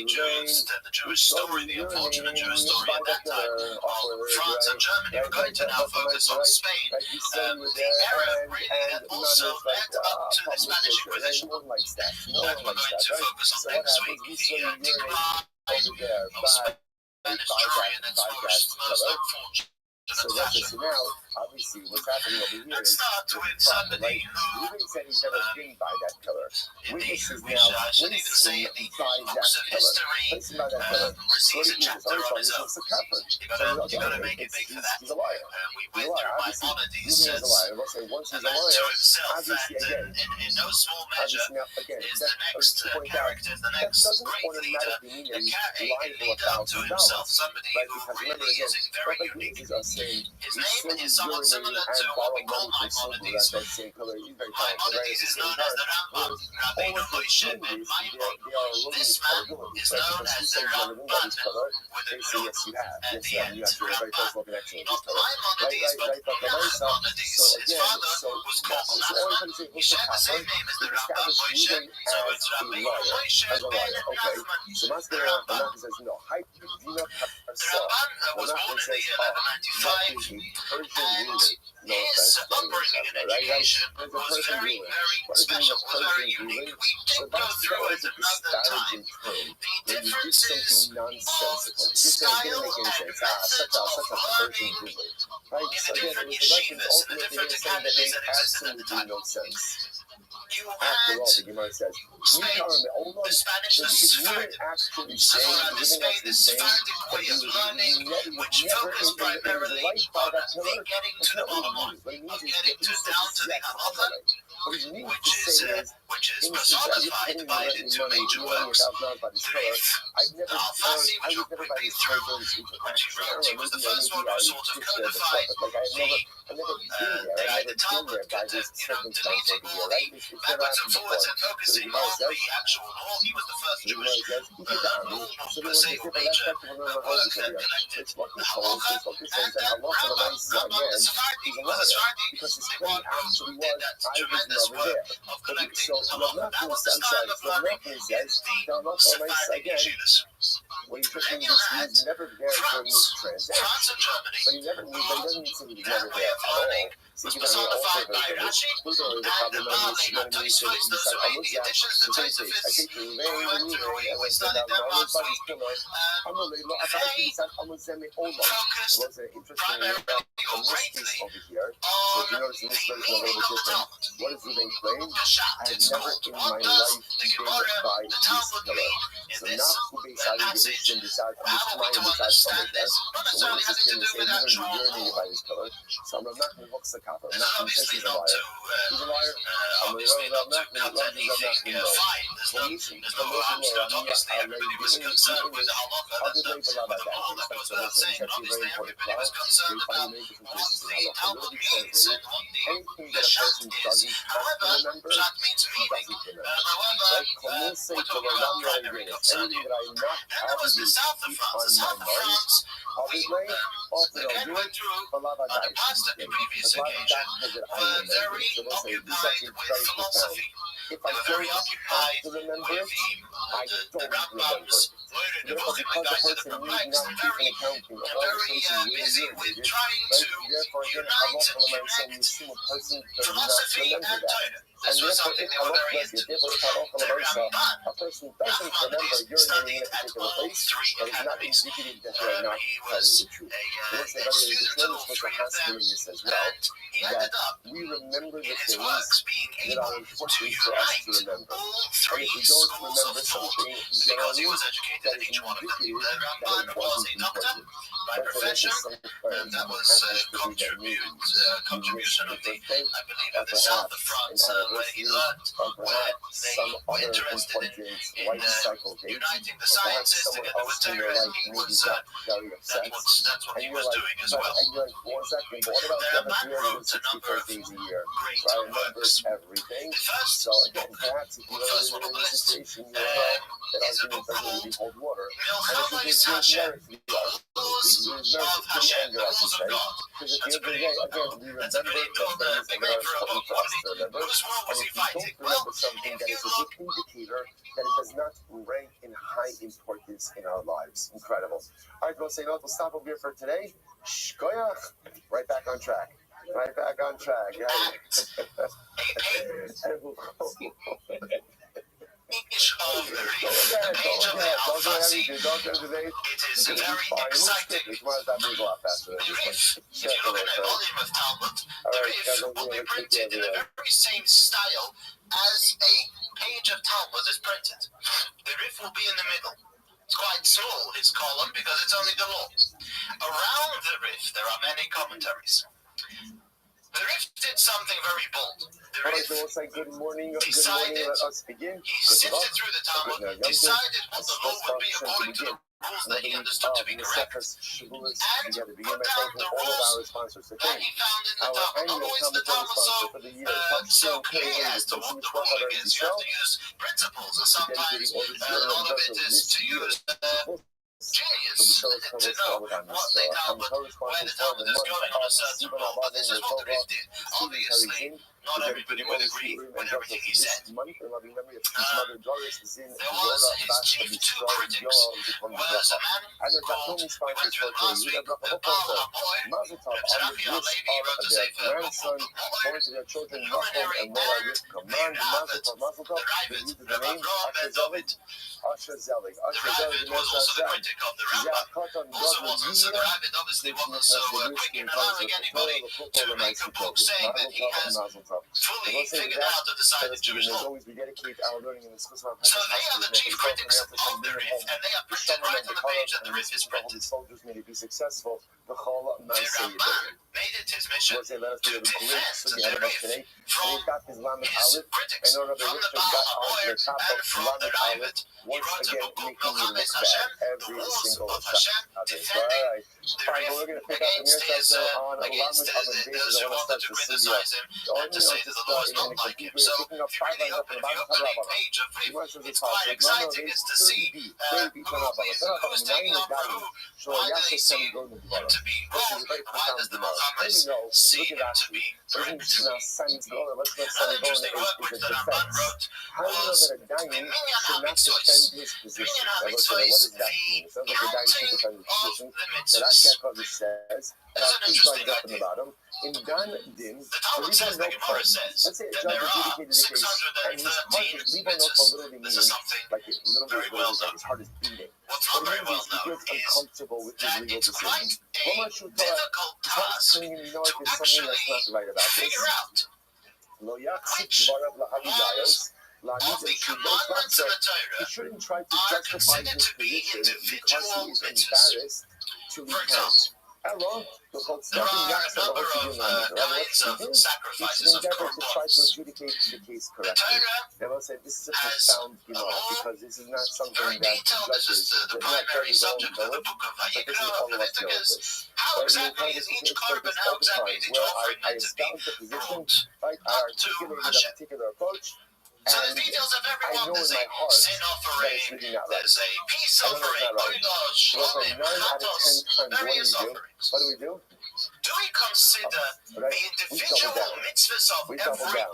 Jews, the Jewish story, the unfortunate Jewish story at that time of France and Germany. We're going to now focus on Spain, the era really that also led up to the Spanish Inquisition. And we're going to focus on next week the decline of Spanish Jewry and its most unfortunate fashion. obviously, what's happening over here Let's start with somebody who said he's never been by that color. in the, I should even say in the books of history, receives a chapter on his own. You gotta make it big for that. We went through Maimonides says to himself that in no small measure is the next character, the next great leader, a leader unto himself, somebody who really is very unique. His name is somewhat similar to what we call Maimonides. Maimonides is known as the Rambam, Rabbeinu Moshe ben Maimon. This man is known as the Ramban with a Nun at the end. Ramban. Not Maimonides, but Maimonides. His father was called Nachman. He shared the same name as the Rambam Moshe, so it's Rabbeinu Moshe ben Nachman, the Ramban. The Ramban was born in the year 1195, and his upbringing and education was very, very special, was very unique. We did go through it another time. The differences of style and method of learning in the different yeshivas, the different academies that existed at the time. You had Spain, the Spanish, the Sephardic. The Spain, the Sephardic way of learning, which focused primarily on the getting to the bottom, of getting down to the halacha, which is personified by the two major works. The Al-Fasi, which we'll quickly through, which he wrote, he was the first one who sort of codified the Talmud, the reading all the backwards and forwards and focusing on the actual law. He was the first Jewish rule book, per se, major work that collected the halacha, and then Rambam, the Sephardi, they were who did that tremendous work of collecting the halacha. That was the style of learning in the Sephardic yeshivas. On the other hand, France and Germany their way of learning was personified by Rashi and the Bali, Tosfos, the Surrey, the additions to Tosfos. We went through, we studied them last week. They focused primarily or greatly on the meaning of Talmud. Peshat, it's called. What does the Gemara, the Talmud mean in this passage? How are we to understand this? Not necessarily has to do with actual law. This is obviously not to cut anything fine. There's no harm done. Obviously, everybody was concerned with the halacha. There's no with the law, that goes without saying. Obviously, everybody was concerned about what the Talmud means and what the peshat is. However, peshat means meaning. However, we're talking about primary concerning. Then there was the south of France. The south of France again went through the past and the previous occasion were very occupied with philosophy. They were very occupied with the Rambam's word and devoting my guys to the perplexed and very busy with trying to unite and connect philosophy and Torah. This was something they were very into. The Ramban, Ahmad, studied at all three academies. He was a student of all three of them, and he ended up in his works being able to unite all three schools of thought because he was educated in each one of them. The Ramban was a doctor by profession, and that was a contribution of the, I believe, of the south of France, where he learned, where they were interested in uniting the sciences together with Torah, and he was, that's what he was doing as well. The Ramban wrote a number of great works. The first one on the list is a book called Milchamos Hashem, Laws of Hashem, the Rules of God. That's a pretty good big name for a book. Whose war was he fighting? Well, if you look, indicator that it does not rank in high importance in our lives. Incredible. All right, we'll say no. We'll stop over here for today. Shkoyach. Right back on track. Right back on track. Page of the Al-Fasi. It is very exciting. The Rif, if you look at the volume of Talmud, the Rif will be printed in the very same style as a page of Talmud is printed. The Rif will be in the middle. It's quite small, his column, because it's only the law. Around the Rif, there are many commentaries. The Rif did something very bold. The Rif decided, he sifted through the Talmud, decided what the law would be according to the rules that he understood to be correct, and put down the rules that he found in the Talmud. Not always the Talmud so clear as to what the ruling is. You have to use principles, and sometimes a lot of it is to use genius to know what the Talmud, where the Talmud is going on a certain road. But this is what the Rif did. Obviously, not everybody would agree with everything he said. There was his chief two critics, was a man called, we went through them last week, the Baal HaPoel, Rabbi Levi wrote a sefer called the luminary and the Rabbit. The Rabbit ben David. The Rabbit was also the critic of the Rambam. Also wasn't so the Rabbit obviously wasn't so quick in allowing anybody to make a book saying that he has fully figured out or decided Jewish law. So they are the chief critics of the Rif, and they are printed right on the page that the Rif is printed. The Ramban made it his mission to defend the Rif from his critics, from the Baal HaPoel and from the Rabbit. He wrote a book called Milchamos Hashem, the Rules of Hashem, defending the Rif against those who wanted to criticize him and to say that the law is not like him. So if you really open a page of Rif, it's quite exciting as to see who is taking over who. Why do they see him to be wrong? Why does the Mohammeds see him to be correct? Another interesting work which the Ramban wrote was the Minyan HaMitzvos. The Minyan HaMitzvos, the counting of the mitzvahs. That's an interesting idea. In Dan Din, the Talmud says, the Gemara says, that there are 613 mitzvahs. This is something very well known. What's not very well known is that it's quite a difficult task to actually figure out which of the commandments in the Torah are considered to be individual mitzvahs. For example, there are a number of kinds of sacrifices of korbanos. The Torah has a law, very detailed. This is the primary subject of the book of Vayikra, of Leviticus. How exactly is each korban, how exactly is each offering meant to be brought up to Hashem? So the details of everyone, there's a sin offering, there's a peace offering, oilah, shalom, chatos, various offerings. What do? Do we consider the individual mitzvahs of every offering?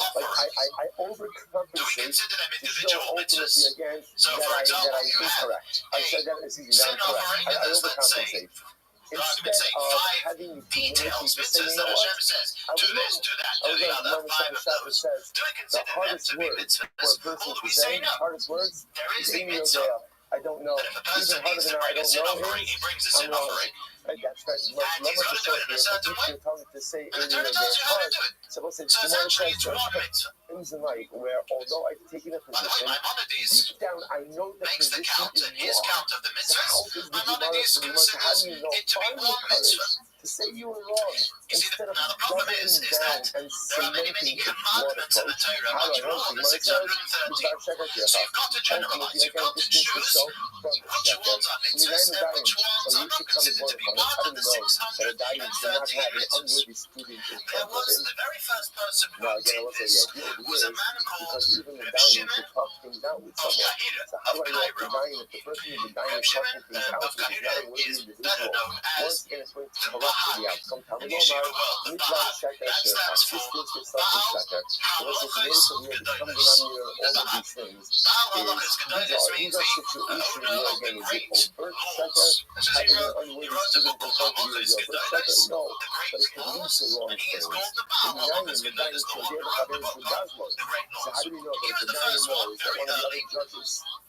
I overcompensate. Do we consider them individual mitzvahs? Again, So, for example, you have a sin offering, and there's, let's say, for argument's sake, 5 details, mitzvahs that Hashem says, do this, do that, do the other, 5 of those. Do we consider them to be mitzvahs? Or do we say no? There is a mitzvah. I don't know. That if a person needs to bring a sin offering, he brings a sin offering. And he's going to do it in a certain way. And the Torah tells you how to do it. So essentially, it's one mitzvah. Things in life where, although I've taken a By the way, position, Maimonides deep down I know the makes the position count, is and his wrong. count of the mitzvahs, Maimonides considers it to be one mitzvah. To say you were wrong. You see, now the problem is that there are many commandments in the Torah, much more than 613. So you've got to generalize, you've got to choose which ones are mitzvahs and which ones are not considered to be part of the 613 mitzvahs. There was the very first person who did this was a man called Reb Shimon of Kahira of Cairo. Reb Shimon of Kahira is better known as the Bahai. In Yeshiva world, the Bahai, that stands for Baal Halachos Gedolos. The Bahai. Baal Halachos Gedolos means the owner of the great halls. That's as he wrote a book called Halachos Gedolos, the great halls, and he is called the Baal Halachos Gedolos, the one who wrote the book of the great halls. He was the first one, very early.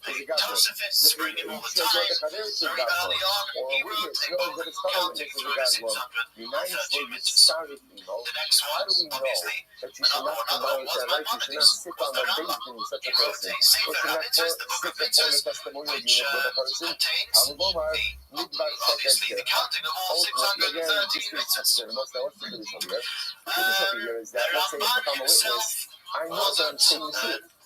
The Tosafists bring him all the time. Very early on, he wrote a book counting through the 613 mitzvahs. The next one, obviously, another one was Maimonides, was the Rambam. He wrote a Sefer HaMitzvahs, the book of mitzvahs, which contains obviously the counting of all 613 mitzvahs. The Ramban himself wasn't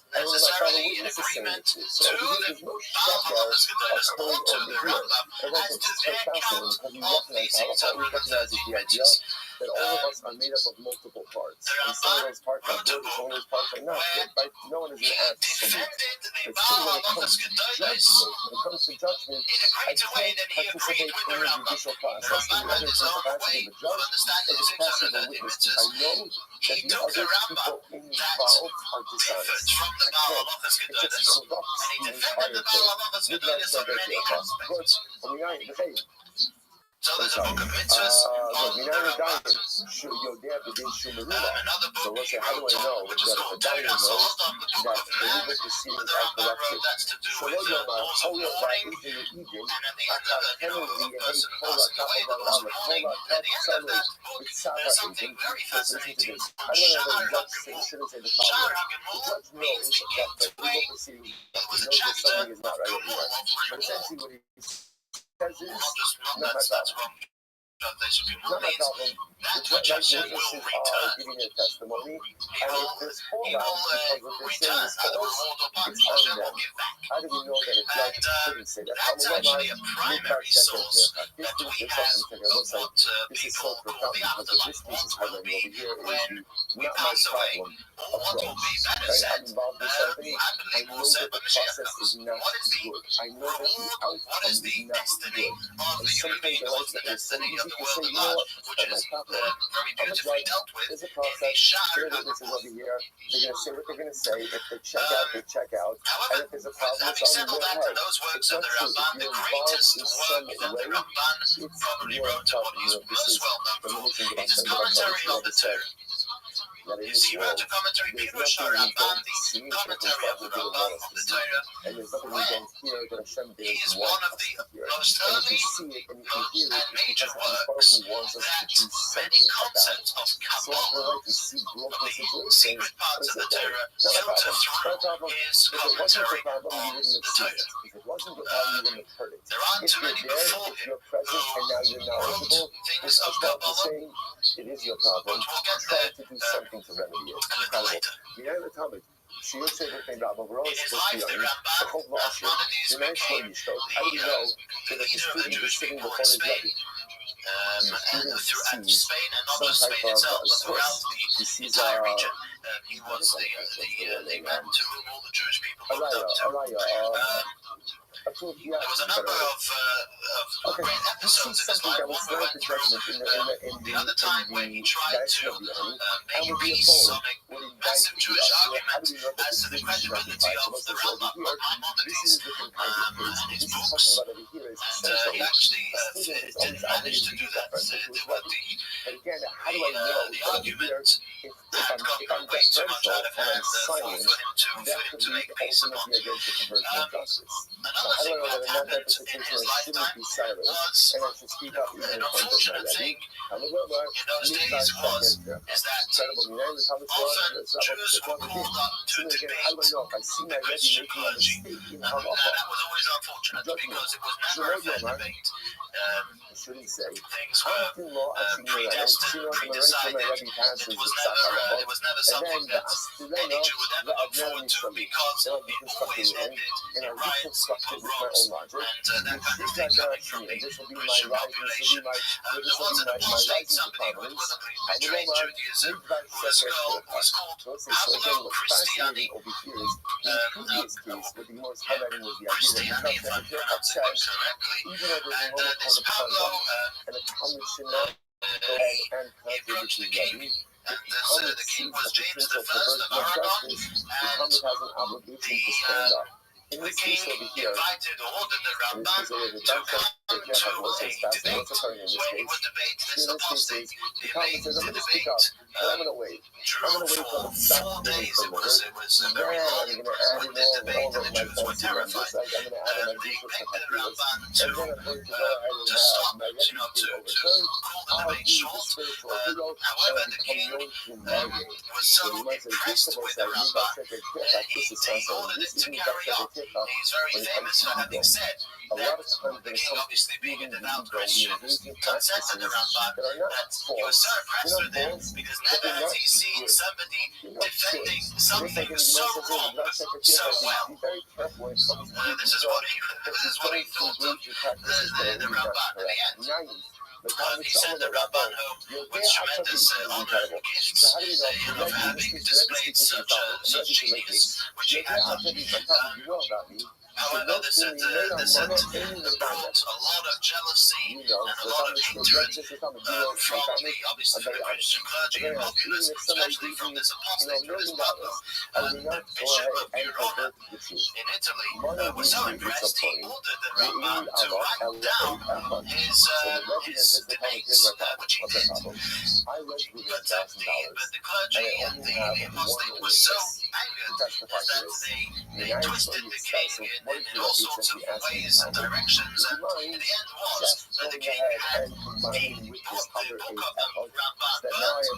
necessarily in agreement to the Baal Halachos Gedolos or to the Rambam as to their count of the 613 mitzvahs. That all of us are made up of multiple parts. And some of those parts are good, some of those parts are not good. But no one is he an absolute. defended the It's Baal true when it Halachos comes to Gedolos judgment. When it comes to judgment, in a I greater way can't than he agreed participate with in the the Rambam. judicial The process. Rambam had his own way of understanding the 613 mitzvahs. I know that He the took other the Rambam people that involved are differed dishonest. from the Baal Halachos Gedolos, and he defended the Baal Halachos Gedolos on many aspects. So there's a book of mitzvahs on the Rambam. Another book he wrote on, which is called Torah Sod, on the book of man. The Rambam wrote that's to do with the laws of mourning, and at the end of it, a person passing away, the laws of mourning. At the end of that book, there's something very fascinating called Sha'ar HaGemul. Sha'ar HaGemul means the gateway. It was a chapter of Gemul, of reward. Not that's wrong. Translation Gemul means that which Hashem will return. He will return at the reward of punch. Hashem will give back. How do we know that a judge couldn't say that? That's actually a primary source that we have of what people call the afterlife. What will be when we pass away? Or what will be better said? I believe we'll say when Mashiach comes. What is the reward? What is the destiny of the human being? What's the destiny of the world at large? Which is very beautifully dealt with in the Sha'ar HaGemul. They're going to say what they're going to say. If they check out, they check out. However, And if there's a problem, having it's said on all their that, head. and those works It's of not the true. Ramban, If the you're greatest involved in work some that the way, Ramban probably wrote, and what he's most well known for, is his commentary on the Torah. He wrote a commentary, Pirush HaRamban, the commentary of the Ramban on the Torah, and there's nothing we where don't hear that Hashem he did is one of the most early and major works that many concepts of Kabbalah, of the secret parts of the Torah, filter through his commentary on the Torah. If it wasn't the problem, you wouldn't have heard it. There aren't too many before him You're present and now you're who wrote knowledgeable. things of Kabbalah, Saying it is your problem. but we'll get Try there to do something to remedy it. a little later. She would say the thing about In his life, the Ramban, Maimonides recalled the leader of the Jewish people in Spain. throughout Spain, and not just Spain itself, but throughout the entire region. He was the man to whom all the Jewish people looked up to. There was a number of great episodes in his life. One we went through the other time when he tried to make peace on a massive Jewish argument as to the credibility of the Rambam, not Maimonides, and his books. And he actually didn't manage to do that. The argument had gotten way too much out of hand for him to make peace upon. Another thing that happened in his lifetime was an unfortunate thing in those days is that often Jews were called up to debate the Christian clergy. Now that was always unfortunate because it was never a fair debate. Things were predestined, pre-decided. It was never something that any Jew would ever look forward to because it always ended in riots, pogroms, and that kind of thing coming from the Christian population. There was an apostate, somebody who had betrayed Judaism, who was called Pablo-Cristiani. Cristiani, if I'm pronouncing it correctly. And this Pablo, he approached the king, and the king was James I of Aragon, and the king invited or ordered the Rabban to come to a debate where he would debate this apostate. The debate drew for 4 days. It was a very long and this debate, and the Jews were terrified. They begged the Rabban to stop, to call the debate short. However, the king was so impressed with the Rabban that he ordered it to carry on. He's very famous for having said that the king, obviously being a devout Christian, said to the Rabban that he was so impressed with him because never has he seen somebody defending something so wrong so well. This is what he thought of the Rabban in the end. He sent the Rabban home with tremendous honor and gifts of having displayed such genius, which he had. However, this brought a lot of jealousy and a lot of hatred from obviously the Christian clergy and populace, especially from this apostate who is Pablo, the Bishop of Verona in Italy, was so impressed he ordered the Rabban to write down his debates, which he did. But the clergy and the apostate was so angered that they twisted the king in all sorts of ways and directions, and in the end was that the king had the book of the Rabban burned.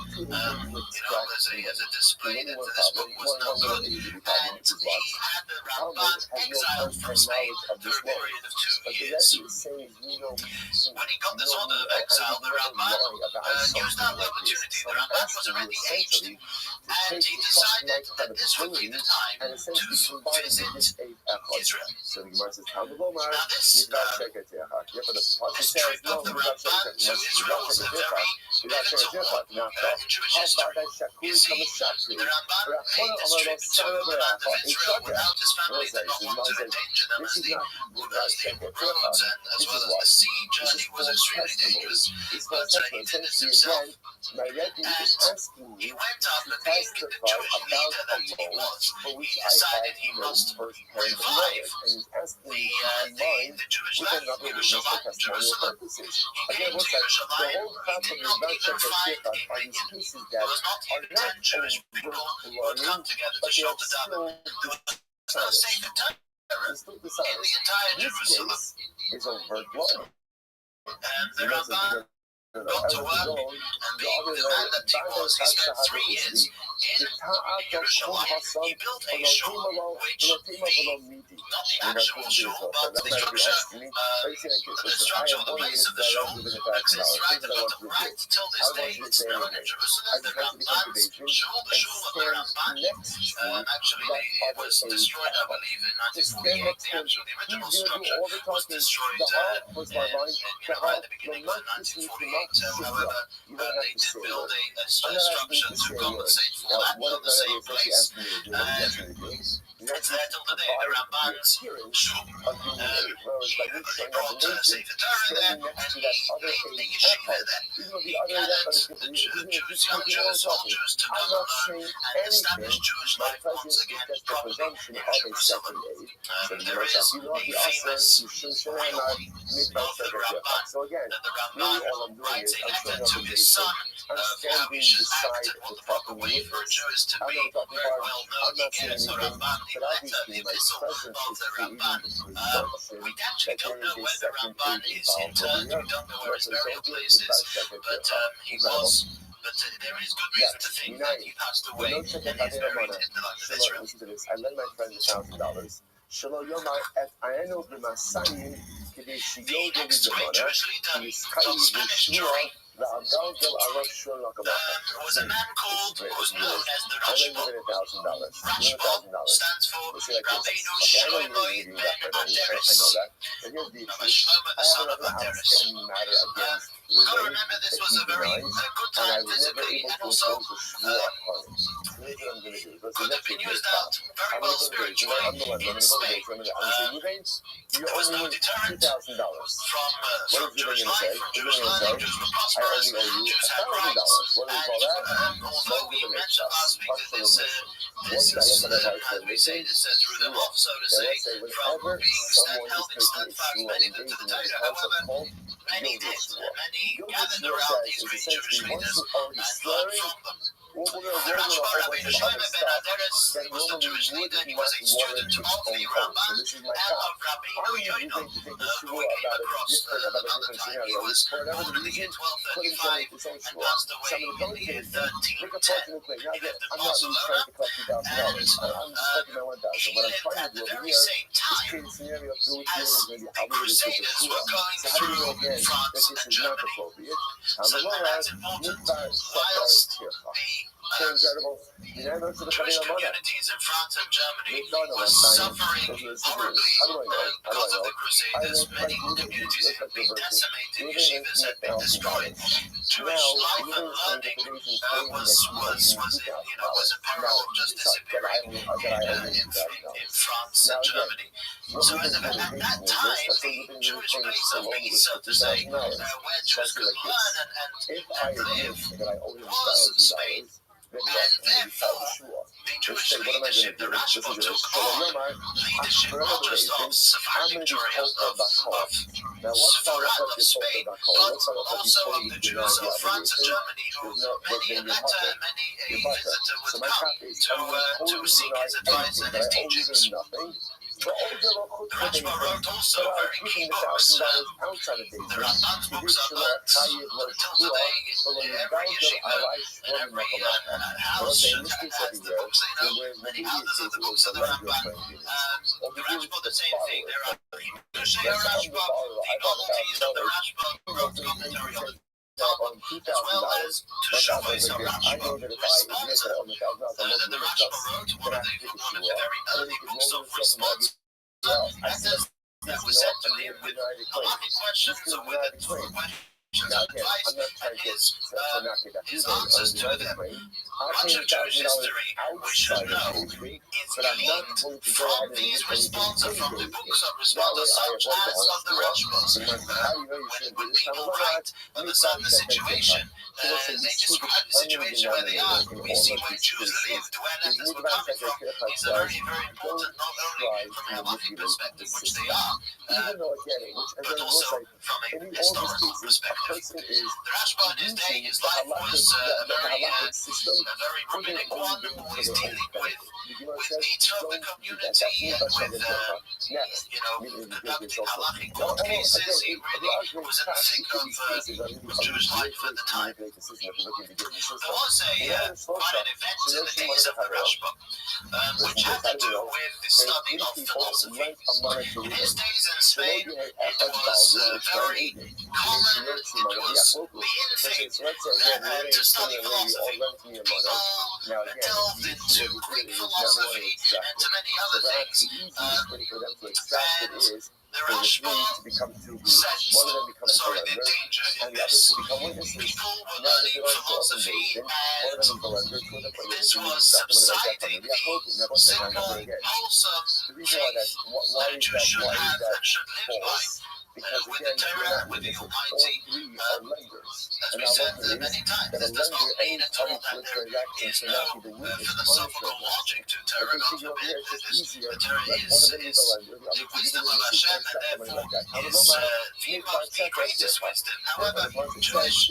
As a display that this book was no good, and he had the Rabban exiled from Spain for a period of 2 years. When he got this order of exile, the Rabban used that opportunity. The Rabban was already aged, and he decided that this would be the time to visit Israel. So the Gemara says, now this trip of the Rabban to Israel was a very pivotal one in Jewish history. You see, the Rabban made this trip to the land of Israel without his family, did not want to endanger them as the roads and as well as the sea journey was extremely dangerous. But he did this himself, and he went after being the Jewish leader that he was. He decided he must revive the Jewish land, Yerushalayim, Jerusalem. He came to Yerushalayim. He did not even find a regular. There was not even 10 Jewish people who would come together to shelter David. There was no safe terror in the entire Jerusalem. And the Rabban got to work, and being the man that he was, he spent 3 years in Jerusalem. He built a shul, which not the actual shul, but the structure of the place of the shul exists right at the bottom right till this day. It's known in Jerusalem, the Ramban's shul, the shul of the Ramban. Actually, it was destroyed, I believe, in 1948. The original structure was destroyed right at the beginning of 1948. However, they did build a structure to compensate for that on the same place. It's there till today, the Ramban's shul. They brought Sefer Torah there, and he made the yeshiva there. He gathered the Jews, young Jews, all Jews to come and learn and establish Jewish life once again properly in Jerusalem. There is a famous poem of the Ramban. The Ramban writes a letter to his son of how he should act and what the proper way for a Jew is to be. Very well known. He gives the Ramban the letter, the epistle of the Ramban. We actually don't know where the Ramban is interred. We don't know where his burial place is, but he was. But there is good reason to think that he passed away and is buried in the land of Israel. I lent my friend $1,000. The next great Jewish leader from Spanish Jewry was a man called, who's known as the Rashba. Rashba stands for Rabbeinu Shlomo ben Aderes. Rabbi Shlomo, the son of Aderes. We've got to remember this was a very good time physically and also could have been used out very well spiritually in Spain. There was no deterrent from Jewish life, from Jewish learning. Jews were prosperous, Jews had rights, and although we mentioned last week that this as we say, this threw them off, so to say, from being held in steadfast commitment to the Torah. However, many did. Many gathered around these great Jewish leaders and learned from them. The Rashba, Rabbeinu Shlomo ben Aderes, was the Jewish leader. He was a student of the Ramban and of Rabbeinu Yoino, who he came across another time. He was born in the year 1235 and passed away in the year 1310. He lived in Barcelona, and he lived at the very same time as the Crusaders were going through France and Germany. So that's important. Whilst the Jewish communities in France and Germany were suffering horribly because of the Crusaders. Many communities had been decimated, yeshivas had been destroyed. Jewish life and learning was in peril of just disappearing in France and Germany. So at that time, the Jewish place of peace, so to say, where Jews could learn and live, was Spain. And therefore, the Jewish leadership, the Rashba, took on leadership not just of Sephardic Jewry, of Sfarad, of Spain, but also of the Jews of France and Germany, who many a letter, many a visitor would come to seek his advice and his teachings. The Rashba wrote also very key books. The Ramban's books are learned until today in every yeshiva and every house should has the books. Many houses have the books of the Ramban. The Rashba, the same thing. There are Moshe Rashba, the novelties of the Rashba, who wrote commentary on the Talmud, as well as to Shavos HaRashba. Response that the Rashba wrote, one of the very early books of response letters that was sent to him with alarming questions and with questions of advice and his answers to them. Much of Jewish history we should know is gleaned from these responses, from the books of responses such as of the Rashbas. When people write and understand the situation, they describe the situation where they are. We see where Jews lived, where letters were coming from. It's a very, very important, not only from a halachic perspective, which they are, but also from a historical perspective. The Rashba in his day, his life was a very rabbinic one, always dealing with needs of the community and with, conducting halachic court cases. He really was in the thick of Jewish life at the time. There was quite an event in the days of the Rashba, which had to do with the study of philosophy. In his days in Spain, it was very common, it was the in thing to study philosophy. People delved into Greek philosophy and to many other things. And the Rashba said, the danger in this. People were learning philosophy, and this was subsiding the simple, wholesome faith that a Jew should have and should live by. With the Torah, with the Almighty, as we said many times, this does not mean at all that there is no philosophical logic to Torah. God forbid, the Torah is the wisdom of Hashem, and therefore is viewed as the greatest wisdom. However, a Jewish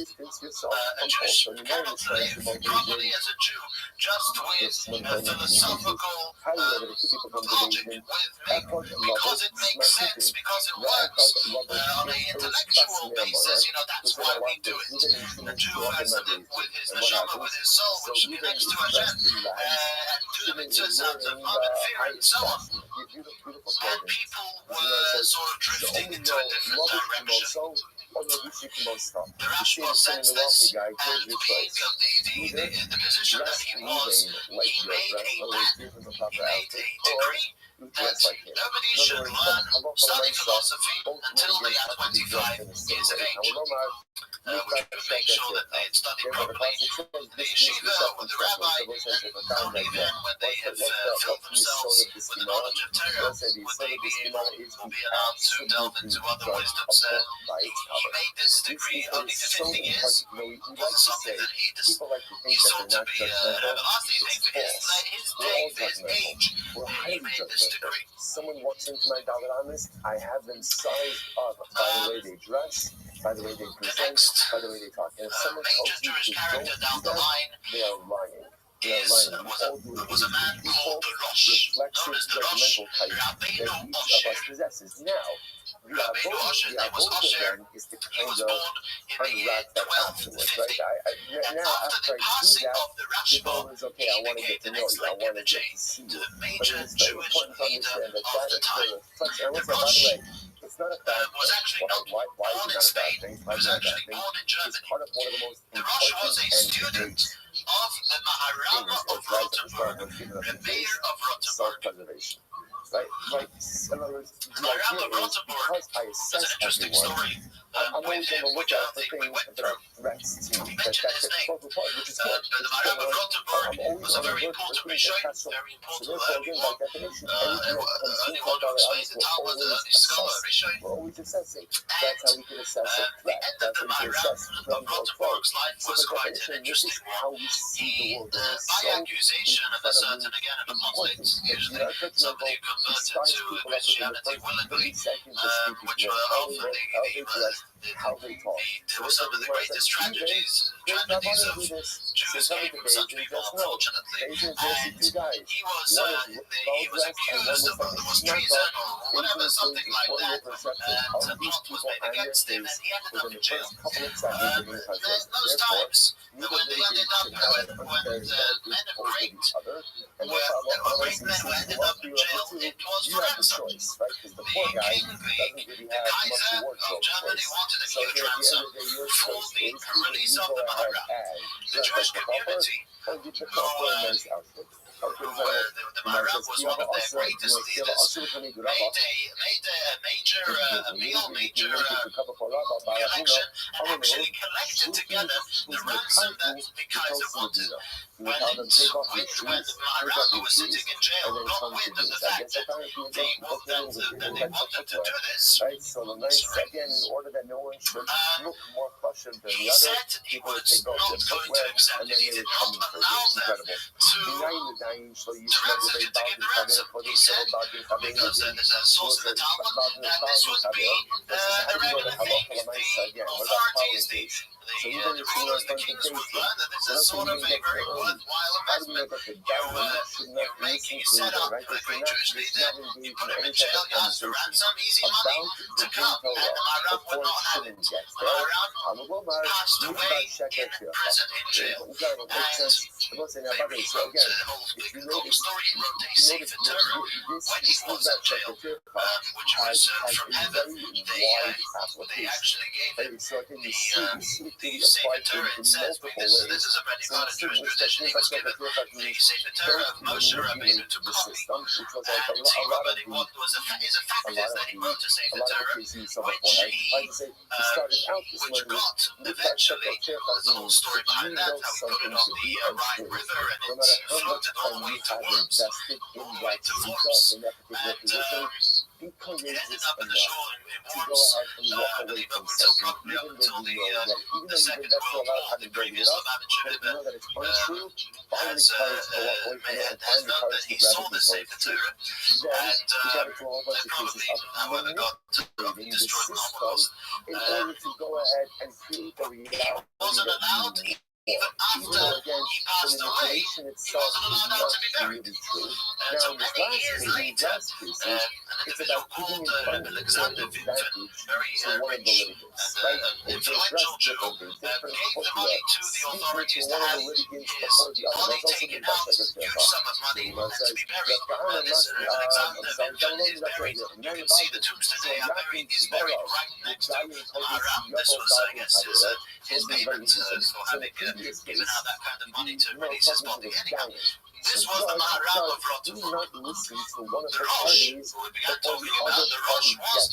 cannot live properly as a Jew just with philosophical logic, because it makes sense, because it works. On an intellectual basis, that's why we do it. A Jew has to live with his neshama, with his soul, which connects to Hashem, and do the mitzvahs out of love and fear and so on. And people were sort of drifting into a different direction. The Rashba sensed this, and being of the position that he was, he made a decree that nobody should study philosophy until they are 25 years of age, which would make sure that they had studied properly. The yeshiva or the rabbi, only then when they have filled themselves with the knowledge of Torah would they be able or be allowed to delve into other wisdoms. He made this decree only for 50 years. It wasn't something that he sought to be an everlasting thing for his day, for his age. He made this decree. Someone walks into my Dalit, I have them sized up by the way they dress, by the way they present, by the way they talk. And if someone major Jewish character down the line, they are lying. Was a man called the Rosh, known as the Rosh, Rabbi Osher. Now, Rabbi Osher, that was Osher. He was born in the year 1250. And after the passing of the Rashba, he became the next link in the chain to the major Jewish leader of the time. The Rosh was actually not born in Spain, he was actually born in Germany. The Rosh was a student of the Maharam of Rothenburg, the mayor of Rothenburg. Maharam of Rothenburg was an interesting story with him, which I don't think we went through. We mentioned his name, but the Maharam of Rothenburg was a very important Rishon, very important early one, only one who explains the Talmud, the only scholar, Rishon. And the end of the Maharam of Rothenburg's life was quite an interesting one. He, by accusation of a certain, again, an apostate, usually somebody who converted to Christianity willingly, which were often there were some of the greatest tragedies of Jews came from such people, unfortunately. And he was accused of whether it was treason or whatever, something like that, and a plot was made against him, and he ended up in jail. Those times, when they ended up, when men of great men who ended up in jail, it was for ransom. The king, the Kaiser of Germany wanted a huge ransom for the release of the Maharam. The Jewish community, where the Maharam was one of their greatest leaders, made a major appeal, major election, and actually collected together the ransom that Kaiser wanted. When Rabbi was sitting in jail, got wind of the fact that they wanted to do this. Right, so the nice, again, in order that no one should look more Prussian than the He other, said he was not going to accept it. He did not allow them to transit to get the ransom. He said, because there's a source in the Talmud, that this would be a regular thing. The authorities, the rulers, the kings would learn that this is sort of a very worthwhile investment. You're making, you set up a great Jewish leader, you put him in jail, you ask for ransom, easy money to come. And Maharam would not have it. Maharam passed away in prison, in jail. And he wrote the whole story. He wrote a Sefer Torah when he was in jail, which was from heaven. They actually gave him the Sefer Torah. It says, this is already part of Jewish tradition. He was given the Sefer Torah of Moshe Rabbeinu to copy. And he wrote, but what was a fact is that he wrote a Sefer Torah, which got eventually, there's a whole story behind that, how he put it on the Rhine River and it floated all the way to Worms, all the way to Worms. And it ended up in the shore in Worms, I believe up until probably up until the Second World War, the previous Lubavitcher River has done that. He sold the Sefer Torah, and probably however got destroyed in Holocaust. He wasn't allowed, even after he passed away, he wasn't allowed to be buried. And so many years later, an individual called Alexander Vinton, very rich and influential Jew, gave the money to the authorities to have his body taken out, huge sum of money, and to be buried. This Alexander Vinton is buried. You can see the tombs today are buried. He's buried right next to Maharam. This was, I guess, his payment for having given out that kind of money to release his body. Anyhow, this was the Maharam of Rotterdam. The Rosh, who we began talking about, the Rosh was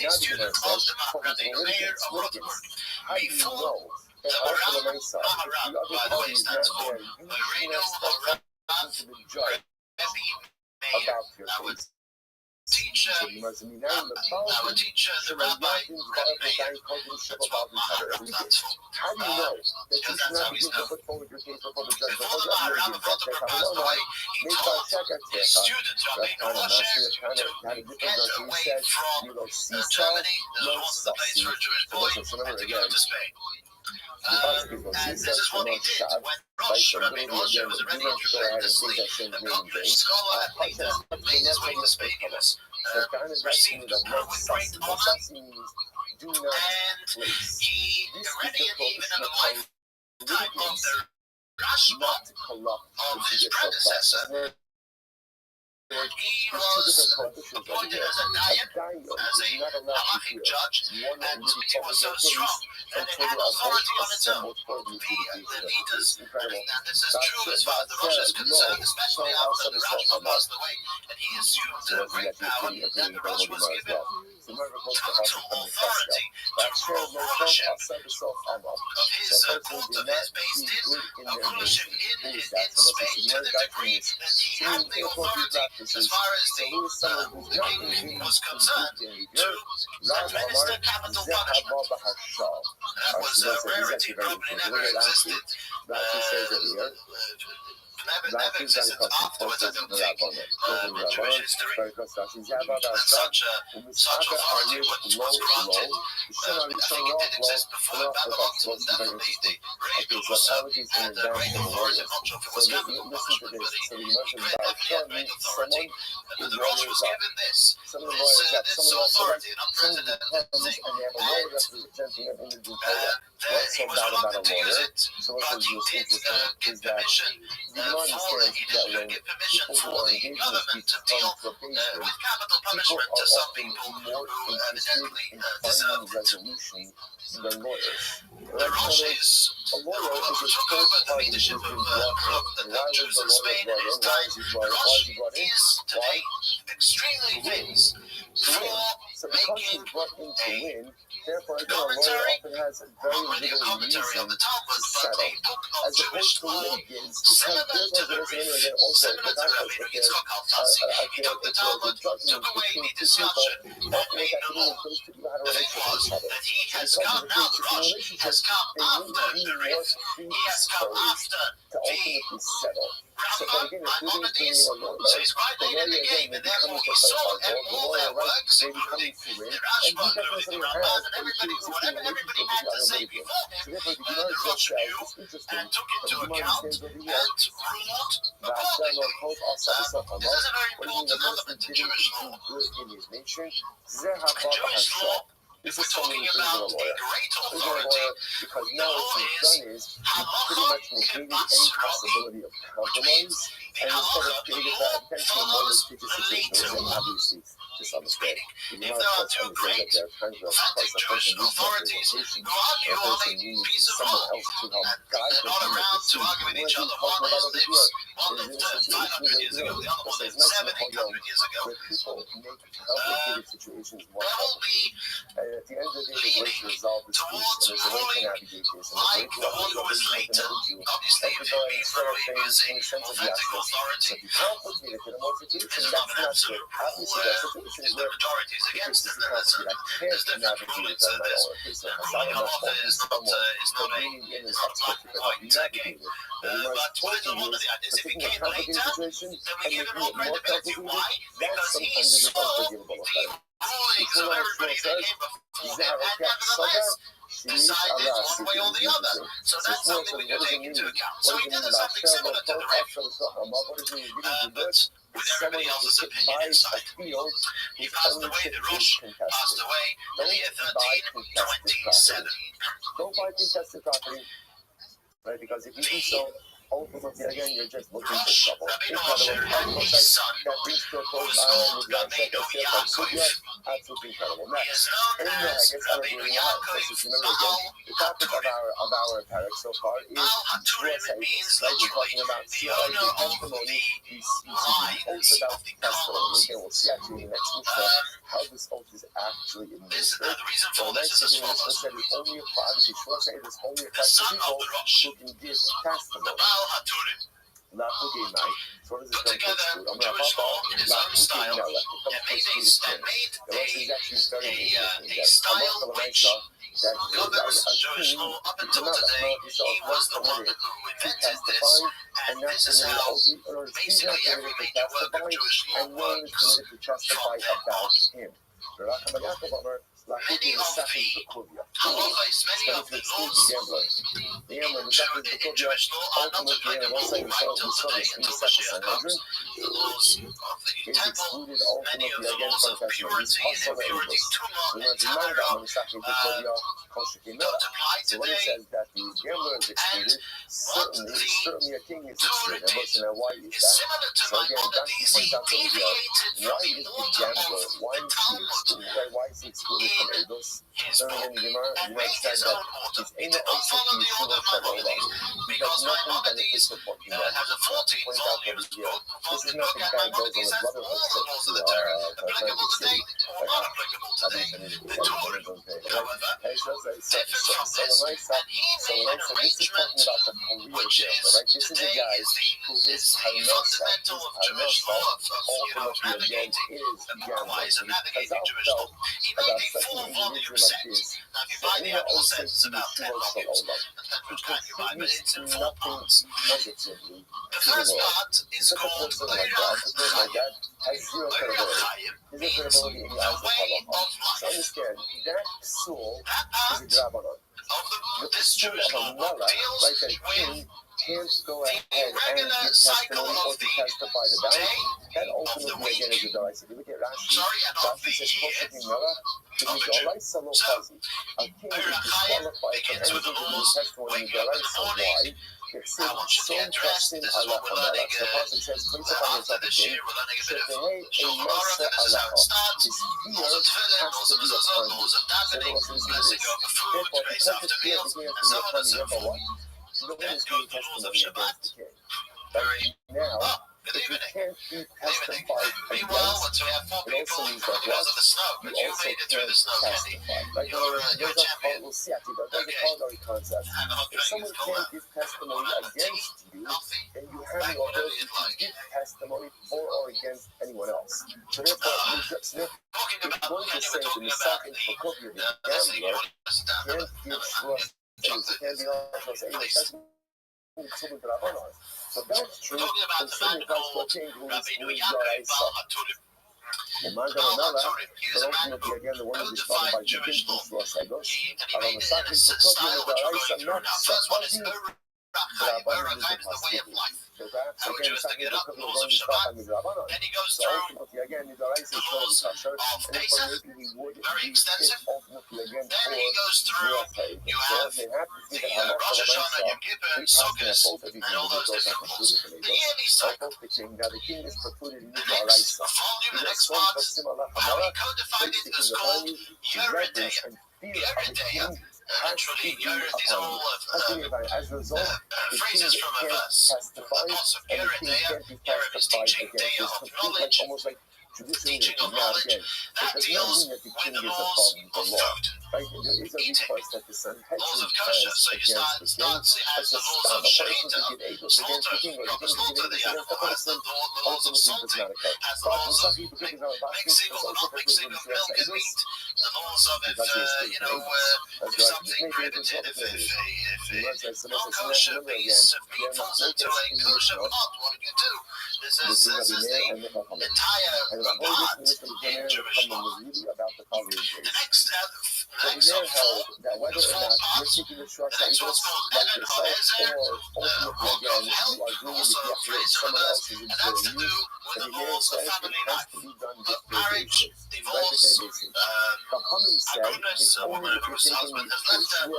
a student of the Maharam, the mayor of Rotterdam. Before the Maharam, by the way, stands for Reino Horav Rebbe Meir. Our teacher, the Rabbi, Meir, that's what Maharam stands for. Because that's how he's known. Before the Maharam of Rotterdam passed away, he told his student, Rabbeinu Moshe, to get away from Germany. There wasn't a place for a Jewish boy, and to go to Spain. And this is what he did when Rosh Rabbeinu Moshe was already a tremendously accomplished scholar and leader, made his way to Spain. He was received with great honor, and he already, even in the lifetime of the Rashba of his predecessor, he was appointed as a dayan, as a halachic judge, and he was so strong that it had authority on its own. The leaders, and this is true as far as the Rosh is concerned, especially after the Rashba passed away, and he assumed great power, and the Rosh was given total authority to prove ownership of his court, of his based in, of ownership in Spain, to the degree that he had the authority as far as the king was concerned, to administer capital punishment. That was a rarity, probably never existed. Never existed afterwards, I don't think, in Jewish history. And such authority was granted. I think it did exist before in Babylon, so definitely the reign of Rousseau and the reign of authority. I'm not sure if it was capital punishment, but he definitely had great authority. And the Rosh was given this authority, an unprecedented thing. And he was reluctant to use it, but he did give permission he didn't give permission for the government to deal with capital punishment to some people who evidently deserved it. The Rosh took over the leadership of Jerusalem, Spain in his time. The Rosh is today extremely things for So because he's making brought in to win, therefore again, a lawyer commentary, often has very not really a little commentary reason on the to Talmud, but settle. a book of As Jewish opposed to law, litigants, similar because to they're the going to Rif, again also similar to Rabbi, if Yitzchak there's Al-Tasi. He took the Talmud, took away the discussion, and made the law. The thing was that he has come now, the Rosh has come after the Rif, he has come after to ultimately settle. So, but again, if you're doing Maimonides, so he's quite late in the game, and therefore he saw all their works, including the Rashba, including the Ramban, and everybody, whatever everybody had to say before him, the Rosh knew and took into account and ruled accordingly. This is a very important element in Jewish law. In his nation, In Jewish law, if we're talking about a great authority, because the now law what you've is done is you halacha pretty much negated any kibbutz possibility of which means compromise, the and instead halacha, of the creating law that potential more follows litigious the situation, legal. obviously just understand. Meaning, if there are two great, authentic Jewish authorities who argue on a piece of law, and they're not around to argue with each other, one lived 500 years ago, the other one lived 700-800 years ago, where people make complicated situations more there will be complicated. And at the end of the day, there's a way leaning to resolve this towards and there's a way to ruling navigate this, and like the one who was later. Obviously, if you're being thoroughly using authentic authority, if you complicate it in a more situation, because it's that's not an not absolute good. rule Obviously, there are where situations if the where majority is against it, then there's different rulings. So there's the ruling halacha is not black and white game. But with a lot of the ideas, if he came later, then we give him more credibility. Why? Because he saw the rulings of everybody that came before him, and nevertheless decided one way or the other. So that's something we can take into account. So he did something similar to the Rif, but with everybody else's opinion inside. He passed away, the Rosh passed away in the year 1327. Don't buy contested property, right? Because if you do so, ultimately, again, you're just looking for Rosh, trouble. Rabbi Moshe, had a son That brings to a who close was island called with Rabbeinu Yaakov. absolutely incredible. He Next, is known as Rabbeinu Yaakov the topic of Haturim. our parak so far is Al Haturim means literally the owner of the lines of the columns. Okay, we'll see actually in the next Mishnah how this oath is actually The reason for this is as follows. only applies, this only The applies to son of people the Rosh, who can give the testimony. Baal Haturim, put together Jewish law in his own style and made a style which governs Jewish law up until today. He was the one who invented this, and this is how basically every major work of Jewish law works from then on. Many of the halachas, many of the laws in Jewish law are not applicable right till today, until Mashiach comes. The laws of the temple, many of the laws of purity and impurity, tumah and tahara, don't apply So when it today. says that the gambler is excluded, certainly a king is Torah excluded. And listen, why is is that? similar to So again, Maimonides. He deviated from why the is the order gambler, of why the is he Talmud excluded? Why is he excluded from Eidos? his So book again, and made his said own order. He did not follow the order of Maimonides because Maimonides has a 14-volume book, and Maimonides has all the laws of the Torah applicable today or not applicable today. The Torah, however, differs from this, and he made an arrangement which is today is the fundamental of Jewish law, of navigating wise and navigating Jewish law. He made a 4-volume set. Now, if you buy the Apple set, it's about 10 volumes. Depends which kind you buy, but it's in 4 parts. The first part is called Oirach Chaim, means the way of So life. understand, that psul That is a part drabanon. of this Jewish law book deals right, that with can't go the ahead and regular give cycle testimony or of to the testify to that. day, That of the ultimately again week, is a delight. If you look at Rashi, and of Rashi the says, year of the Jew. A king is disqualified from begins with the anything to do laws, testimony in waking up in the Daraisa. morning, Why? how one should get dressed. This is what we're learning The Prophet says, place upon after yourself a this king. year. We're learning a bit of Shefehei Shulchan ein Aruch, and this is how it starts. This fear Laws of tefillin, has laws to of be mezuzah, upon you. laws of davening, blessing over food, grace after meals, and so on and so forth. No one Then is go giving the laws of testimony Shabbat. against the king. Very Now, Good if you evening. can't be Good evening. testified Be well, against, but we have 4 it also people means that because what? of the snow. You But you also made it through can't the snow, Kenny. testify. Right? You're a There's a champion. we'll see, there's a Okay. corollary concept. Have a hot If drink. someone It's cold can't out. give testimony Have a tea, against you, coffee, then you have bag, no whatever ability you'd to like. give testimony for or against anyone else. So therefore, Talking if about going to Kenny, say we're the talking about Misaki for Kofi, the this thing you gambler, want to sit down. can't give trust, can't be honest, Please. so that's true. We're talking about the man called Rabbi He was a man who codified Jewish law. And he made it in a style which we're going through now. First one is Urachayim. Urachayim is the way of life. How would you to get up, laws of Shabbat. Then he goes through the laws of Pesach, very extensive. Then he goes through, you have the Rosh Hashanah, Yom Kippur, Sukkot, and all those different laws. The yearly cycle. The next volume, the next part, how he codified it is called Yeridea. Yeridea. Literally, Yerid is all of phrases from a verse. The parts of Yeridea, Yerid is teaching Dea of knowledge. Teaching of knowledge that deals with the laws of food. Eating. Laws of kosher. So you has the laws of shahita, slaughter. Not the slaughter the animal, has the laws of salting, has the laws of mixing or not mixing of milk and meat. The laws of if something credited, if non-kosher piece of meat falls into a kosher pot, what do you do? This is the entire part in Jewish law. The next of 4, there's 4 parts. The next one's called Ellen Hoezer, book of health, also Fraser and us, and that's to do with the laws of family life, of marriage, divorce, goodness, a woman whose husband has left her,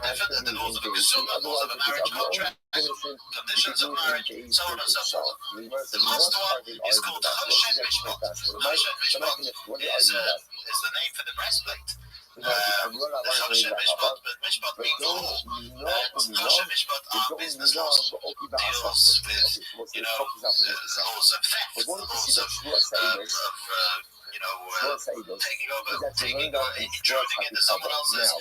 different the laws of a consumer, laws of a marriage contract, conditions of marriage, so on and so forth. The last one is called Choshen Mishpat. Choshen Mishpat is the name for the breastplate. Choshen Mishpat, but Mishpat means law. And Choshen Mishpat are business laws. Deals with, laws of theft, laws of taking or intruding into someone else's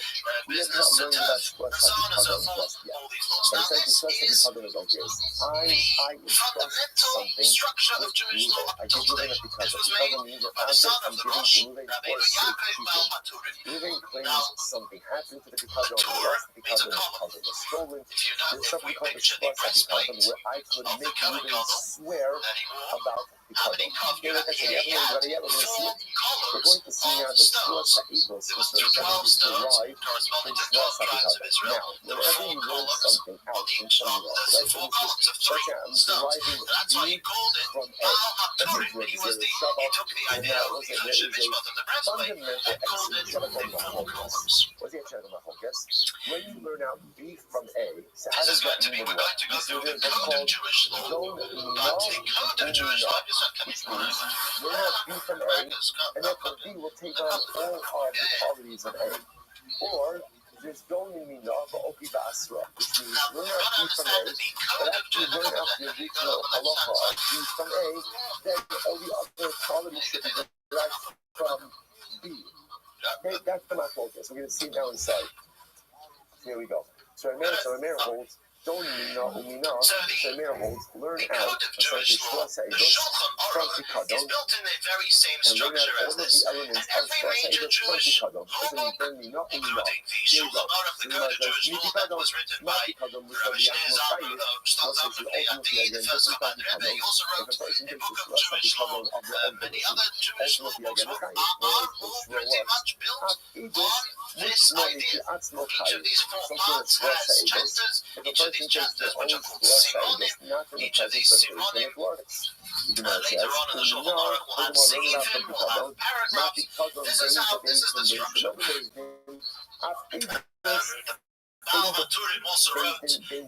business turf, and so on and so forth. All these laws. Now, this is the fundamental structure of Jewish law till today. This was made by the son of the Rosh, Rabbi Yaakov Bar Maturin. Now, the Torah means a column. If we picture the breastplate of the covenant then he wore, how many he had 4 columns of stones. There was 12 stones corresponding to 12 tribes of Israel. There were 4 columns on each of the 4 columns of 3 stones. And that's why he called it Baal HaTurim. He took the idea of the Choshen Mishpat of the breastplate and called it the 4 columns. When you learn out B from A, so this is going to be, we're going to go through the code of Jewish law. But the code of Jewish law, learn out B from A, and then from B will take on all of the qualities of A. Or there's Donin Minah Oki Basra, which means learn out B from A, but after you learn out the original halacha of B from A, then all the other qualities should be derived from B. Okay, that's the focus. We're going to see it now inside. Here we go. So Rameir holds Donin Minah Umina. So Rameir holds learn out the Jewish law, the Shulchan Aruch, is built in the very same structure as this. And every major Jewish law book, including the Shulchan Aruch, the Code of Jewish Law that was written by Rabbi Shneur Zalman of Shtazam Le'adi, the first Chabad Rebbe. He also wrote a book of Jewish law. Many other Jewish law books are all pretty much built on this idea. Each of these 4 parts has chapters. Each of these chapters, which are called Simonim, each of these Simonim, later on in the Shulchan Aruch will have Seifim, will have paragraphs. This is the structure. The Balva Turim also wrote a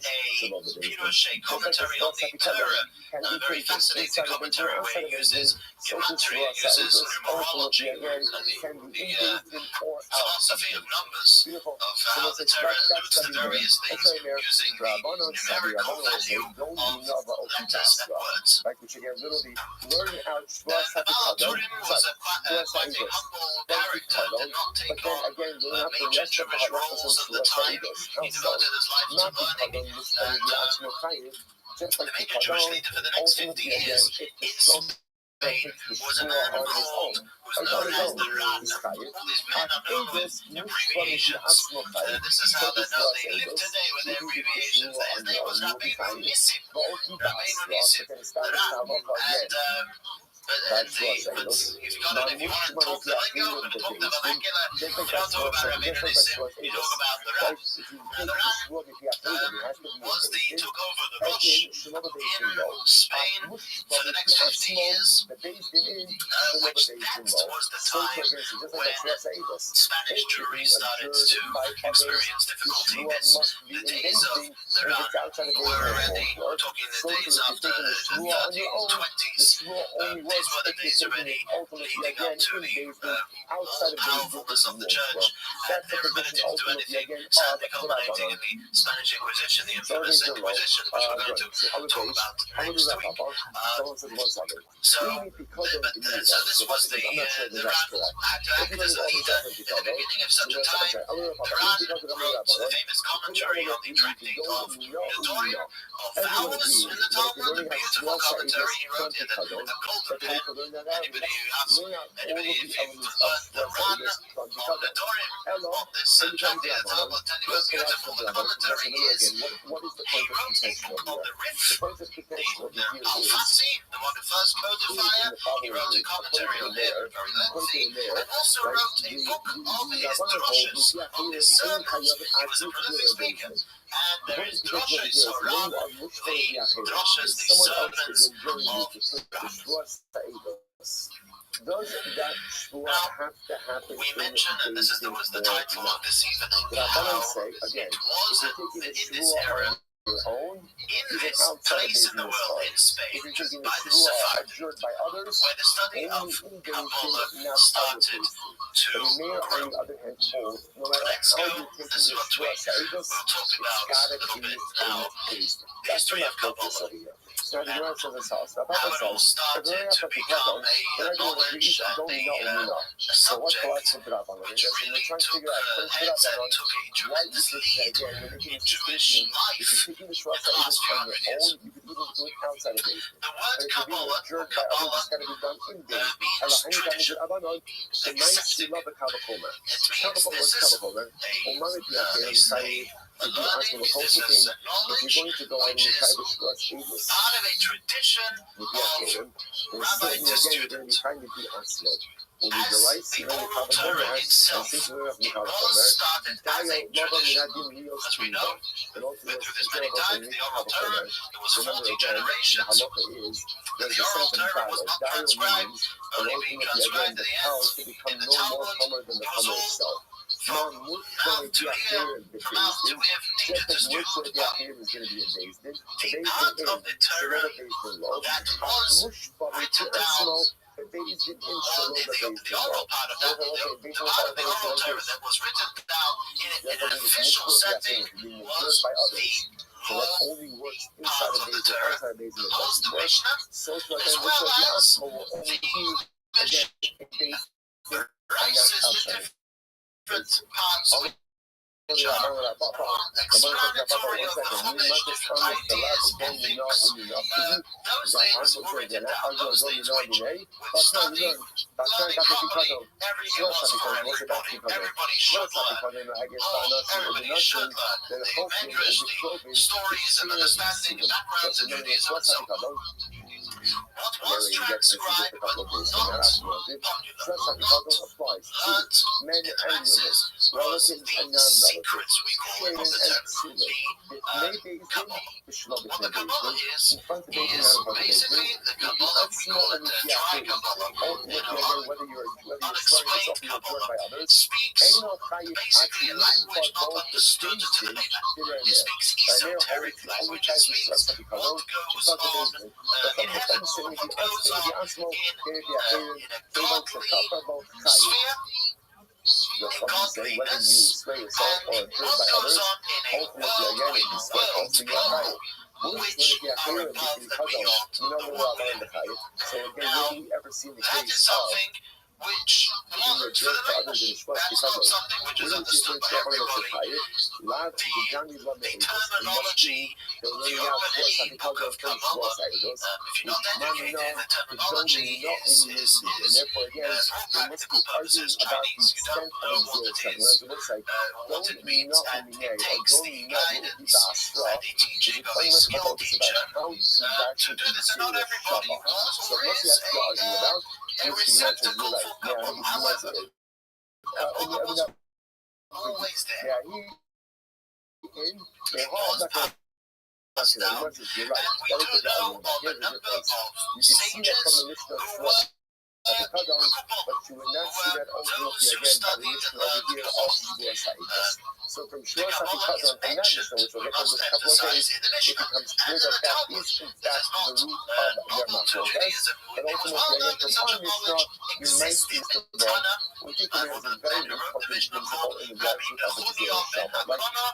Pirush, a commentary on the Torah, a very fascinating commentary where he uses gematria, uses numerology, and the philosophy of numbers, of how the Torah notes the various things using the numerical value of letters and words. Balva Turim was quite a humble character, did not take on major Jewish roles at the time. He devoted his life to learning, and the major Jewish leader for the next 50 years in Spain was a man called, who was known as the Ran. All these men are known with abbreviations. This is how they're known. They live today with their abbreviations. His name was Rabbi Nissim. Rabbi Nissim, the Ran. And if you want to talk the lingo, and talk the vernacular, you don't talk about Rabbi Nissim, you talk about the Ran. The Ran took over the Rosh in Spain for the next 50 years, which that was the time when Spanish Jewry started to experience difficulty. The days of the Ran were already, we're talking the days after the 1320s. These were the days already leading up to the powerfulness of the church and their ability to do anything, sadly culminating in the Spanish Inquisition, the infamous Inquisition, which we're going to talk about next week. So this was the Ran had to act as a leader in the beginning of such a time. The Ran wrote the famous commentary on the tractate of Nedorim, of vowels in the Talmud, a beautiful commentary he wrote in a golden pen. Anybody who asks, if you've learned the Ran of Nedorim, of this tractate of the Talmud, will tell you how beautiful the commentary is. He wrote a book on the Rif, the Alfasi, the one who first codifier. He wrote a commentary on it, very lengthy, and also wrote a book of his droshes, of his sermons. He was a prolific speaker. And there is droshes around the droshes, the sermons of Rabbi. Now, we mentioned, and this was the title of this evening, how it was in this era, in this place in the world, in Spain, by the Sephardim, where the study of Kabbalah started to grow. Let's go, this is what we'll talk about a little bit now, history of Kabbalah. And how it all started to become a knowledge and a subject which really took heads and took a tremendous lead in Jewish life and class geographies. The word Kabbalah, means tradition, accepting. It means this is a learning, this is a knowledge which is part of a tradition of rabbi to student. As the oral Torah itself, it was started as a tradition. As we know, we've been through this many times, the oral Torah, it was 40 generations. The oral Torah was not transcribed, only being transcribed at the end in the Talmud. It was all from mouth to ear, from mouth to ear, from teacher to student. The part of the Torah that was written down, the oral part of that, the part of the oral Torah that was written down in an official setting was the law part of the Torah, was the Mishnah, as well as the rices, the different parts which are explanatory of the Chumash, different ideas and things. Those things were written down, those things which, with study, learning properly, it was for everybody. Everybody should learn. Everybody should learn. The Medrash, the stories and understanding and backgrounds of Judaism and so on. What was transcribed but not popular, not learnt in the masses, was the secrets we call it of the Torah. The Kabbalah. What the Kabbalah is basically the Kabbalah, we call it the dry Kabbalah. Unexplained Kabbalah speaks basically a language not understood to the layman. It speaks esoteric language. It speaks what goes on in heaven, what goes on in a godly sphere, in godliness, and what goes on in a worldly world below, which are above the beyond, the worldly and the beyond. Now, that is something which wasn't for the layman. That's not something which is understood by everybody. The terminology, the Yormeni book of Kabbalah, if you're not educated, the terminology is more practical purposes Chinese. You don't know what it is, what it means, and it takes the guidance and the teaching of a skilled teacher to do this. And not everybody wants or is a receptacle for Kabbalah. However, Kabbalah was always there. And we do know of a number of sages who were those who studied and learned So from the Kabbalah is mentioned, we must emphasize in the Mishnah, and in the Talmud. That is not normal to Judaism. It was well known that such a knowledge existed. Tana, the vendor wrote the Mishnah called Rabbi Yehuda ben Abana.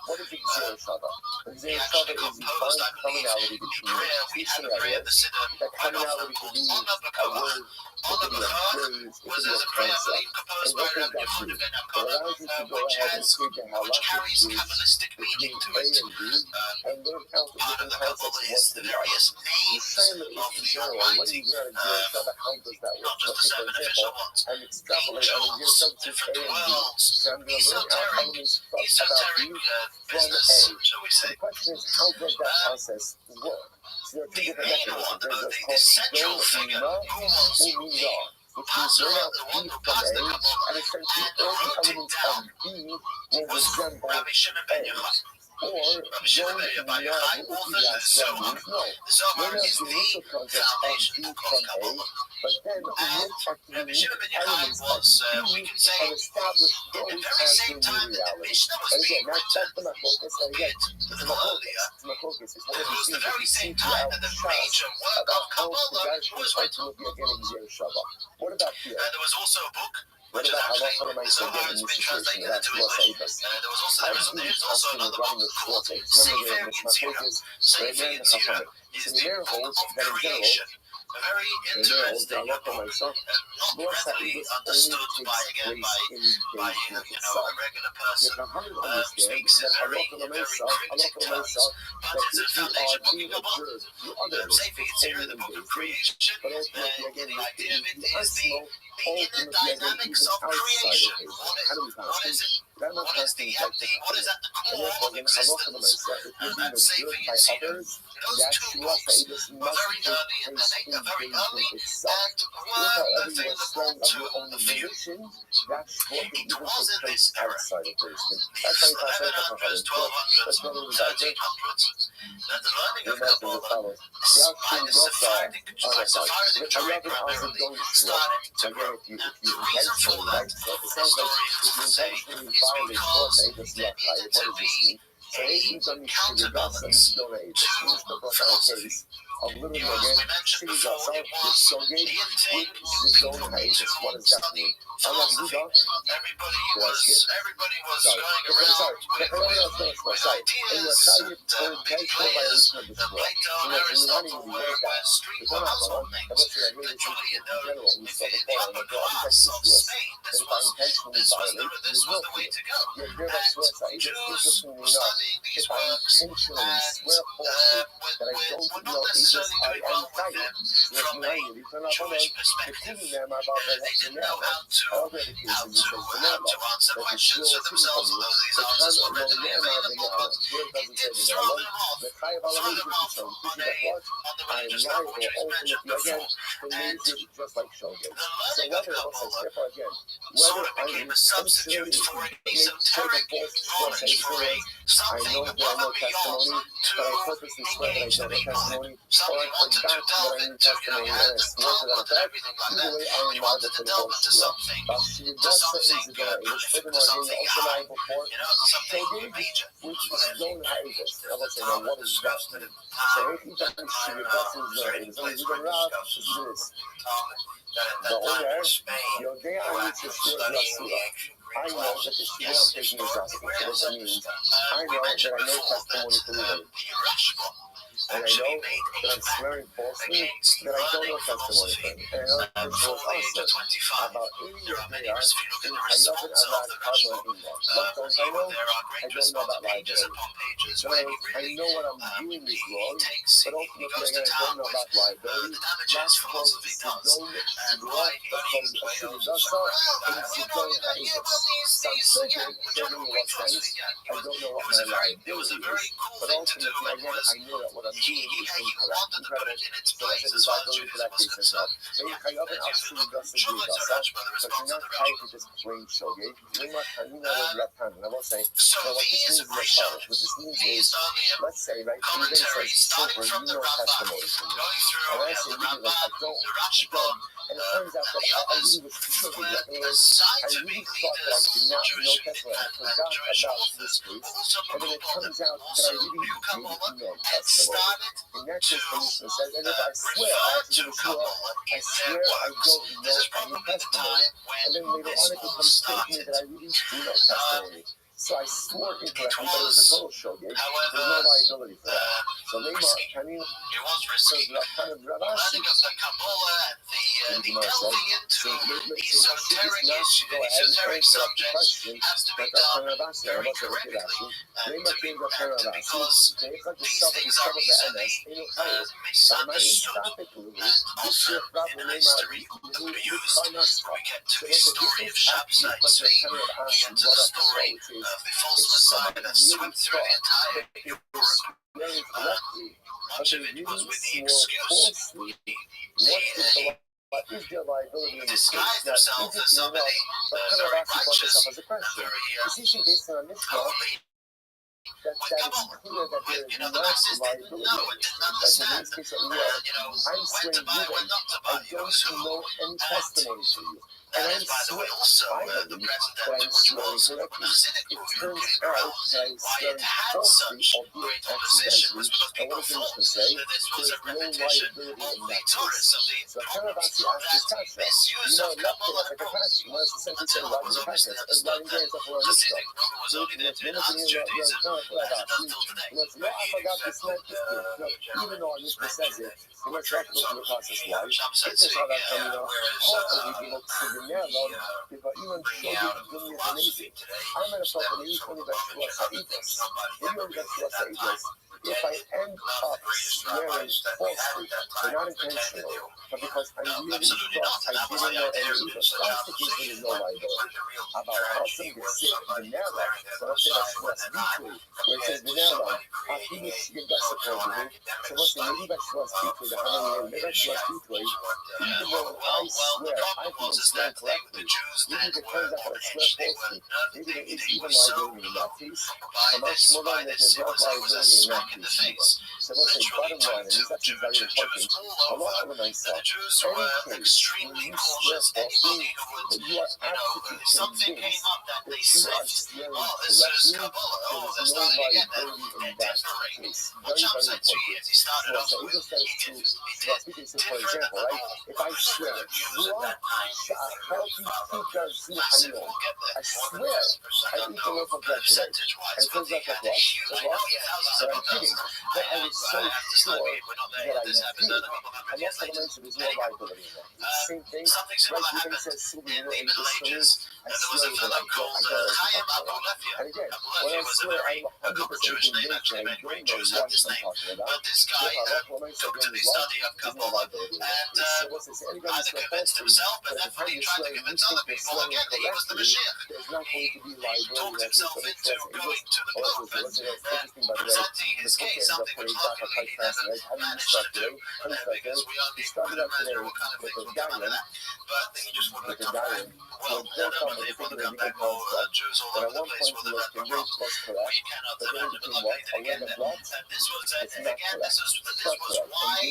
He actually composed, I believe, the prayer. We had a prayer, the Siddur, quite often called Ona B'Kavach. Ona B'Kavach was, as a prayer, I believe, composed by Rabbi Yehuda ben Abana, which carries Kabbalistic meaning to it. Part of the Kabbalah is the various names of the Almighty, not just the 7 official ones. Angels, different worlds, esoteric business, shall we say. The question is, how does that process work? So there are two different mechanisms. The central figure who was the passer, the one who passed the Kabbalah, and the rooting down was Rabbi Shimon ben Yochai. Rabbi Shimon ben Yochai authored the Zohar. The Zohar is the foundational book of Kabbalah. And Rabbi Shimon ben Yochai was, we can say, in the very same time that the Mishnah was being written, albeit a little earlier. It was the very same time that the major work of Kabbalah was written. What about here? There was also a book which is actually, the Zohar has been translated into English. There is also another book called Sefer Yetzirah. Sefer Yetzirah is the book of creation. Very interesting book, not readily understood by a regular person who speaks in very cryptic terms, but it's a foundation book in Kabbalah. Sefer Yetzirah, the book of creation, the idea of it is the inner dynamics of creation. What is it? What is at the core of existence? And Sefer Yetzirah, those two books were very early in the day, very early, and were available to the few. It was in this era, this 1100s, 1200s, 1300s, that the learning of Kabbalah, by the Sephardic Jewry primarily, started to grow. And the reason for that, the historians would say, is because there needed to be a counterbalance to philosophy. We mentioned before, it was the intake of study philosophy. Everybody was going around with ideas, big players, Plato and Aristotle were street household names. Literally, if the upper class of Spain, this was the way to go. And Jews studying these works and would not necessarily do it well with them from a Jewish perspective. They didn't know how to answer questions for themselves, although these answers were readily available, but it did throw them off on the religious level, which we've mentioned before. And the learning of Kabbalah whether I intentionally take a false testimony, I know that I know testimony, but I purposely swear that I don't know testimony, or I forgot that I knew testimony and I swore to that effect. Either way, I am liable for the whole shia. She does certain Zidora. It was furthermore being also liable for shogeg, which is zone ha'evis. I will say, now what does that mean? So every time she does Zidora, it is only Zidora, is this. The owner, Yodei Ani Shishir Yasura. I know that the shia I'm taking is gospel. So what that means, I know that I know testimony for me. And I know that I'm swearing falsely, that I don't know testimony for me. And I know that this was also about 80 years later, in Hayavin Alat Carbon India. What don't I know? I don't know about liability. So I know what I'm doing is wrong, but ultimately again, I don't know about liability. That's called Sidon Sidra, that's called Ashidasa, and Sidon Ha'evis. Sounds so good, don't know what sense. I don't know what my liability is, but ultimately again, I know that what I'm doing is incorrect. Incredible. So I said, liability for that case as well. So you can open up to the dust and do that, but you're not tied to this plain shogeg. You're not Tanina with that time. And I will say, so what this means is as follows. What this means is, let's say, right, you then say, silver, you know testimony from me. And I say, really, like, I don't. And it turns out that I really was shogeg. Like, in other words, I really thought that I did not know testimony. I forgot about this case. And then it turns out that I really didn't know testimony. In that case, the Mishnah says, and if I swear, I have to do a shua, I swear I don't know any testimony. And then later on, it becomes clear to me that I really do know testimony. So I swore incorrectly, but it was a total shogeg. There's no liability for that. So Lema, can you so that kind of Ravasi? And the Gemara says, so she does not go ahead and answer up the question that kind of Ravasi. I must say, okay, Rashi. Lema came to kind of Ravasi. They got the stuff of the MS. They don't have it. I might stop it a little bit. This year, probably Lema, you cannot stop. So this is actually what the kind of Ravasi brought up as well, which is, if somebody really thought that they were swearing correctly, but they really swore falsely, what is their liability in this case? Now, interesting enough, but kind of actually brought this up as a question. You see, based on a Mishnah, that is clear that there is not liability. Like in this case that we are, I'm swearing you then, I don't know any testimony for you. And I'm swearing, I believe that I'm swearing correctly. It turns out that I'm swearing falsely, albeit accidentally. And what does the Mishnah say? There's no liability in that case. So Karavasi asked this kasha. You know, not like a kasha. You want us to simply say, why is it kasha? It's not in there, it's not for a Mishnah. So it's limited in your I forgot this not this good. No, even though our Mishnah says it, let's not go through the process. Why? This is how that coming out. Hopefully, we look to the Nelon, because even shogeg dunya is amazing. I'm at a point where you only got to us at Igos. When you only got to us at Igos, if I end up swearing falsely, but not intentionally, but because I really thought I didn't know any Igos, that's the case where there's no liability. About how some get sick, the Nelon, so let's say that's what's deeply, where it says the Nelon, I think it's your best accordingly. So let's say maybe that's what's deeply, the Hanan, maybe that's what's deeply, even though I swear, I can swear correctly, even if it turns out that I swear falsely, maybe there is even liability in that case. I'm not more than that there's no liability in that case either. So let's say bottom line, and this is actually very important, Allah reminds us, any case when you swear falsely, that you are absolutely convinced that you are swearing correctly, there is no liability in that case. Very, very important. So even that is true. So speaking so for example, right, if I swear, I swear I eat the loaf of bread today. And it comes back like what? So I'm kidding. But I was so sure that I did. And that's what I mentioned, there's no liability in that. Same thing, right? You can say, Sylvia, you know, in this for me, I swear that I don't. And again, when I swear I'm 100% a Jewish name, actually. Many great Jews have this name. But this guy took to the study of Kabbalah and either convinced himself, but definitely tried to convince other people again that he was the Mashiach. He talked himself into going to the Pope and presenting his case, something which luckily he never managed to do, because we only could imagine what kind of things would come out of that. But he just wouldn't have come back. Well, I don't believe would have come back more Jews all over the place would have had the wrong. We cannot imagine, but luckily they didn't get there. And this was, again, this was why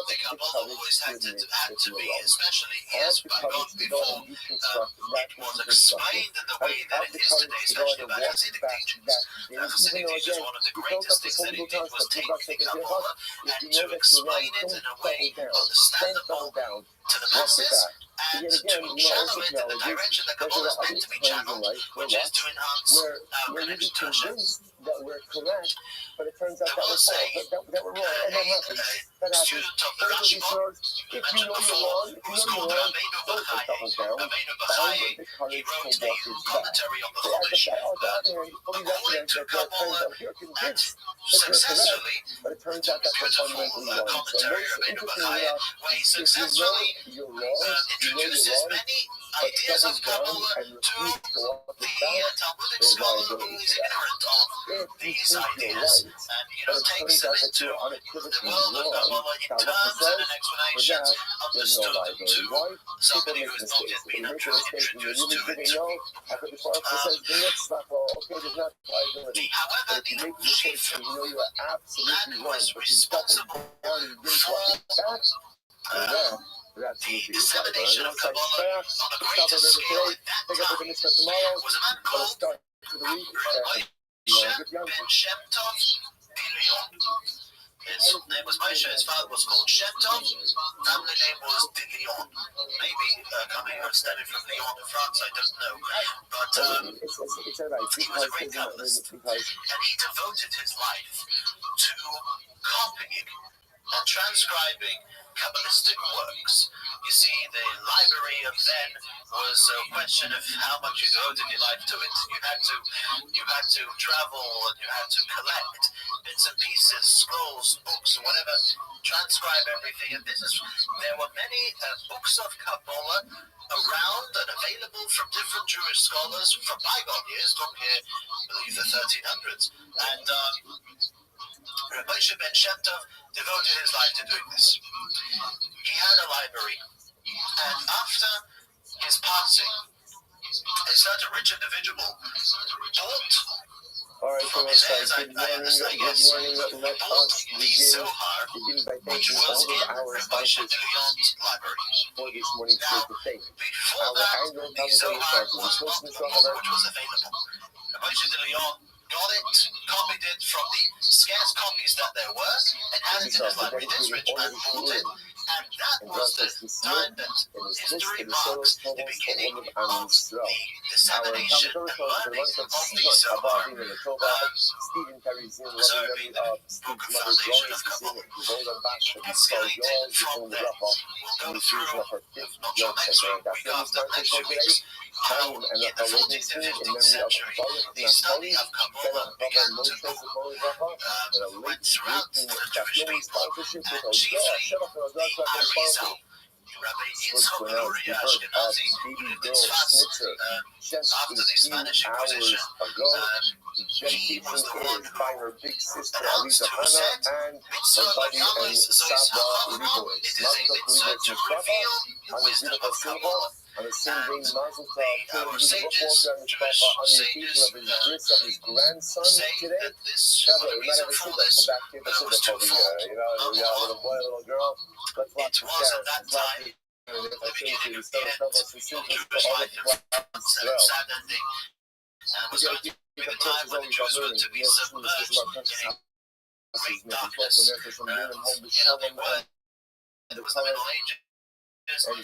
the Kabbalah always had to be, especially years back on before it was explained in the way that it is today, especially by Hasidic teachings. Hasidic teachers, one of the greatest things that he did was take the Kabbalah and to explain it in a way understandable to the masses and to channel it in the direction that Kabbalah is meant to be channeled, which is to enhance our connection to Hashem. That we're correct, but it turns out I will say, that we're wrong, and that happens. That happens. Student of the Rashi, If you know you're wrong, was called Rabbi, he wrote a commentary on the Chumash, according to Kabbalah, and successfully turns out that's critical commentary of Rabbi Bachaya, where he successfully introduces many ideas of Kabbalah to the Talmudic scholar who is ignorant of these ideas, and takes them into the world of Kabbalah in terms and in explanations understood to somebody who has not yet been introduced to it. However, the chief man who is responsible for the dissemination of Kabbalah on a greater scale at that time was a man called Rabbi ben Shem Tov Dilion. His name was Moshe, his father was called Shem Tov, family name was Dilion. Maybe coming or stemming from Lyon in France, I don't know. But he was a great Kabbalist, and he devoted his life to copying and transcribing Kabbalistic works. You see, the library of then was a question of how much you devoted your life to it. You had to travel and you had to collect bits and pieces, scrolls, books, whatever, transcribe everything. And there were many books of Kabbalah around and available from different Jewish scholars from bygone years, from here, I believe the 1300s. And Rabbi ben Shem Tov devoted his life to doing this. He had a library, and after his passing, a certain rich individual bought from his heirs, I guess, bought the Zohar, which was in Rabbi Dillion's library. Now, before that, the Zohar was not the one which was available. Rabbi Dillion got it, copied it from the scarce copies that there were, and had it in his library. This rich man bought it, and that was the time that history marks the beginning of the dissemination and learning of the Zohar. So the book of foundation of Kabbalah. It's getting from there. We'll go through, not sure next week, week after, next 2 weeks, how in the 14th and 15th century, the study of Kabbalah began to went throughout the Jewish people, and chiefly the Arizal, Rabbi Yitzchak Luria Ashkenazi, who lived in Sfat after the Spanish Inquisition. He was the one who announced who said, Mitzvah Lagamis Zois HaChavra, it is a mitzvah to reveal the wisdom of Kabbalah. And our sages, Jewish sages, say that this, the reason for this was twofold. It was at that time the beginning of the end of Jewish life. Sad ending. And was going to be the time when the Jews were to be submerged in a great darkness. They were, there was the Middle Ages, and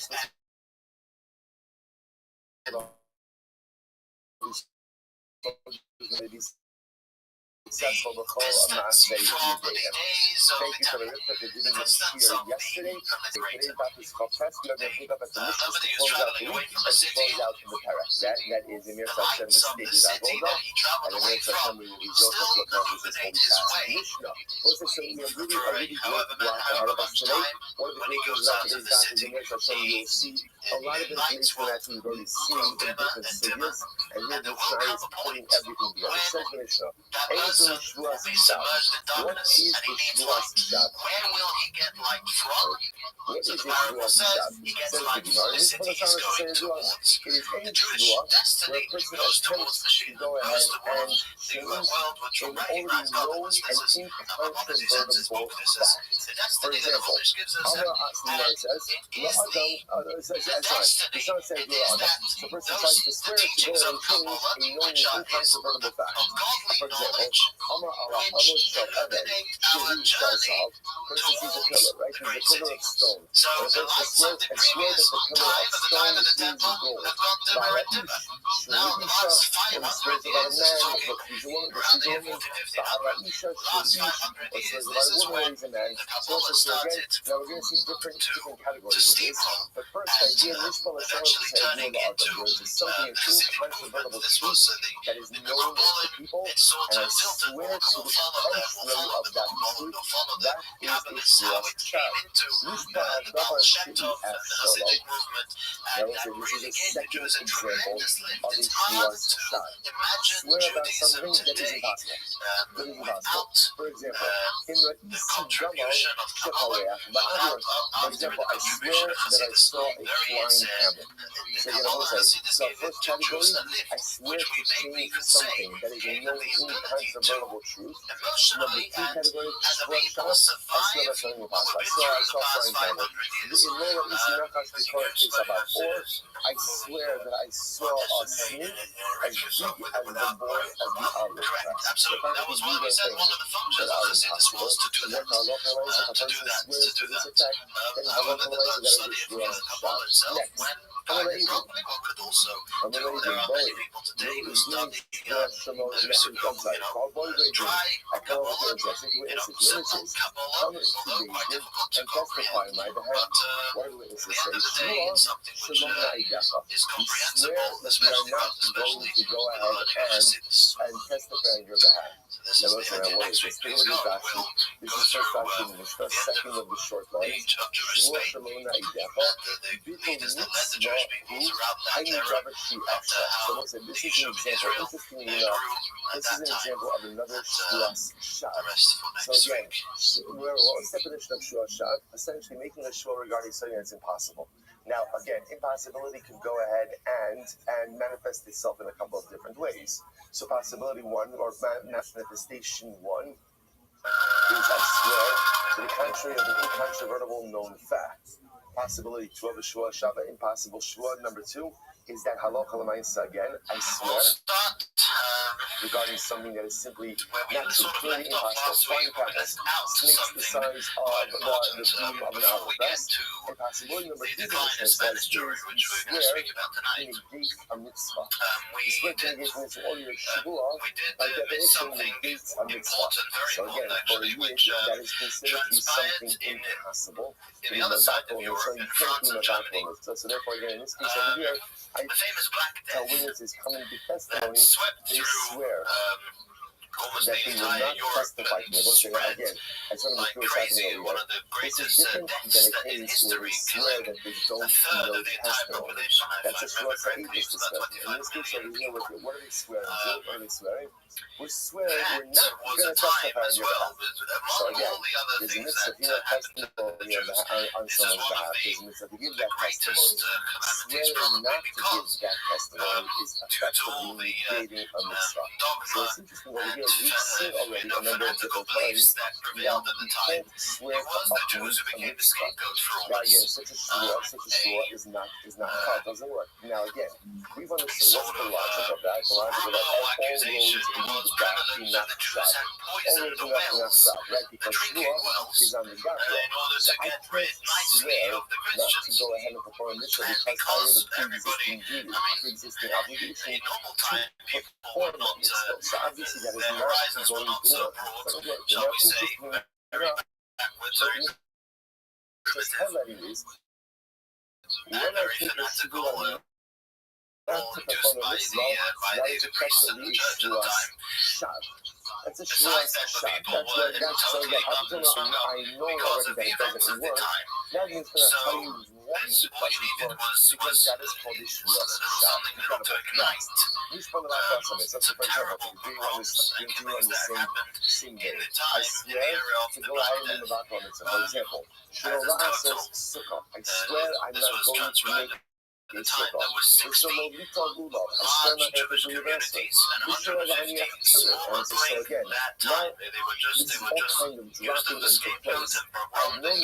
successful the whole distancy Maaseh from the Yudayim. days of Thank you for the the Ripta for giving me distance here of yesterday. the So greater. today's daf is Chopes. We are going to pick up at the Mishnah Somebody to who's close out the traveling away week from and a to city, close out the Parak. That is Emir the Sashem, the lights of the stated city Avoda, that he traveled and away Emir Sashem from will be still result to accomplish this illuminate holy his task. way. Mishnah. Also, so we have really, For a really great however block on our Rabbis today. One of the when he great things goes about out of today's the daf is city, Emir Sashem, you'll see a lot of information that we've already seen in different studios, and here the Mishnah is putting everything together. Says the Mishnah, that Eizul person will Shvuas be Shav. submerged in What darkness is and he the needs Shvuas light. Shav? Where will he get light from? What So is the this parable Shvuas says Shav? he gets Says the light Gemara. from the This city he's Shvuas going says towards. it is The any Jewish Shvuah destiny where a person goes towards attempts to Mashiach, go goes ahead towards and the change world which will an already recognize God. known This and is Maimonides in his book. incontrovertible This is fact. the For destiny that the example, Chumash gives us. Allah Asmar says, It is the destiny. the Son says, It is that so a person those tries to the swear to go teachings and of change Kabbalah, a known which and is incontrovertible fact. of godly For example, knowledge, Amar Allah, which Amar Shal Evan, illuminate our Shehu Shal journey Sav. Person sees a pillar, right? the There's a great pillar city. of stone. So And the a person lights of the swears previous that the pillar time, of at the time of the stone is temple, gold. have gone dimmer and dimmer. Now, the last 500 years, this is talking around the year 1450, last 500 years, this is when the Kabbalah started now we're going to see different categories to of this. steamroll But first, and idea Nishpal eventually turning into there is something Hasidic incontrovertible movement. This truth was that is the known to Kabbalah. people, It's sort and I of filtered. swear We'll to the follow that. We'll follow of the that Kabbalah. truth, We'll follow the that is Kabbalists, how it came into the Baal Shem Tov and the Hasidic movement, and that really gave the Jews a tremendous lift. It's hard to imagine Judaism today without For example, in the contribution of Kabbalah, for example, I swear that I saw a flying camel. So again, I will say, so first category, I swear to change something that is a known incontrovertible truth. Number two category, I swear that something impossible. I saw a flying camel. In Lola Isinakash before it takes about 4, I swear that I saw a snake as big as the boy of the olive correct, absolutely. That was what we said. One of the functions of the Siddur was to do that. However, the study of Kabbalah itself, when guided properly, one could also do it. There are many people today who study try Kabbalah, simple Kabbalah, although quite difficult to comprehend. But at the end of the day, it's something which is comprehensible, especially for Hasidus. and testify on your behalf. This is the idea. Next week, please go. We'll go through the second of the short the age of Jewish state and the leaders that led the Jewish people throughout that era, and how the nation of Israel grew at that time. of another Shvuas Shav. The rest for So next again, week. what was the definition of Shvuas Shav? Essentially making a shvua regarding something that's impossible. Now, again, impossibility could go ahead and manifest itself in a couple of different ways. So possibility 1, or manifestation 1, is I swear to the contrary of an incontrovertible known fact. Possibility 2 of a shvua shava, impossible shvua. Number 2 is that halacha l'maisa again, I We'll swear, start regarding something that is simply where we not true, sort of clearly left off impossible. last Flying week. We're camels, out snakes the something size quite of important the beam of an before we get hourglass. to And possibility number 3 the decline in Spanish Jewry, which we're going to speak about to tonight. negate a mitzvah. We You did swear to all your shvuah, we did by miss definition something negates a mitzvah. important, very So again, important for actually, you, which that is considered to be something impossible. in the other side of Europe, So in you can't France do and a Germany, mitzvah. So therefore, again, in this case over here, I the famous Black tell Death witnesses coming to that testimony, swept they through swear almost that the they will entire not Europe testify to me. We'll say spread again, I just want to like make sure what's crazy. happening One over of the here. This is greatest different deaths than a that in case where history, they swear killing that they a don't third know of the entire testimony. population. If That's I just remember what correctly, just it's about discussed. In this 25 case over million here, people. what are they swearing to? What are they swearing? We're swearing That we're not was going a to time testify on as your well, behalf. among again, all the other There's a things mitzvah that to give happened to the testimony Jews. on This is someone's one of behalf. the There's a mitzvah to give that greatest testimony. calamities, Swearing probably not to give because that testimony is due to all effectively the negating a mitzvah. So dogma it's interesting over and here. We've seen already a number of fanatical different beliefs times that prevailed at the you time. can't swear It was to the Jews uproot who a became the mitzvah. scapegoats for all Now again, this. such a shvua is not it doesn't work. Now again, we've understood what's the logic of that. The logic of that, all roads accusation lead was back to prevalent that the Jews Nafshah. had All poisoned roads the lead back to wells, Nafshah, right? the Because drinking shvua wells, is on the Gafra. in order So to I get can't rid nicely swear of the not to Christians. go ahead and perform a mitzvah And because I have a because pre-existing duty, everybody, pre-existing in obligation normal to time, people perform were not that mitzvah. So obviously that is there horizons were not so broad, shall we say, very backward, very primitive, very fanatical, induced by the priests and the church at the time. Besides that, the people were totally ignorant because of the events of the time. So, what he needed was something little to ignite some terrible pogroms and killings that happened in the time, in the era of the Black Death. As a total, this was transcribed at the time. There were 60 large Jewish communities, and 150 smaller claimed that time. They were just used as a scapegoat and programmed and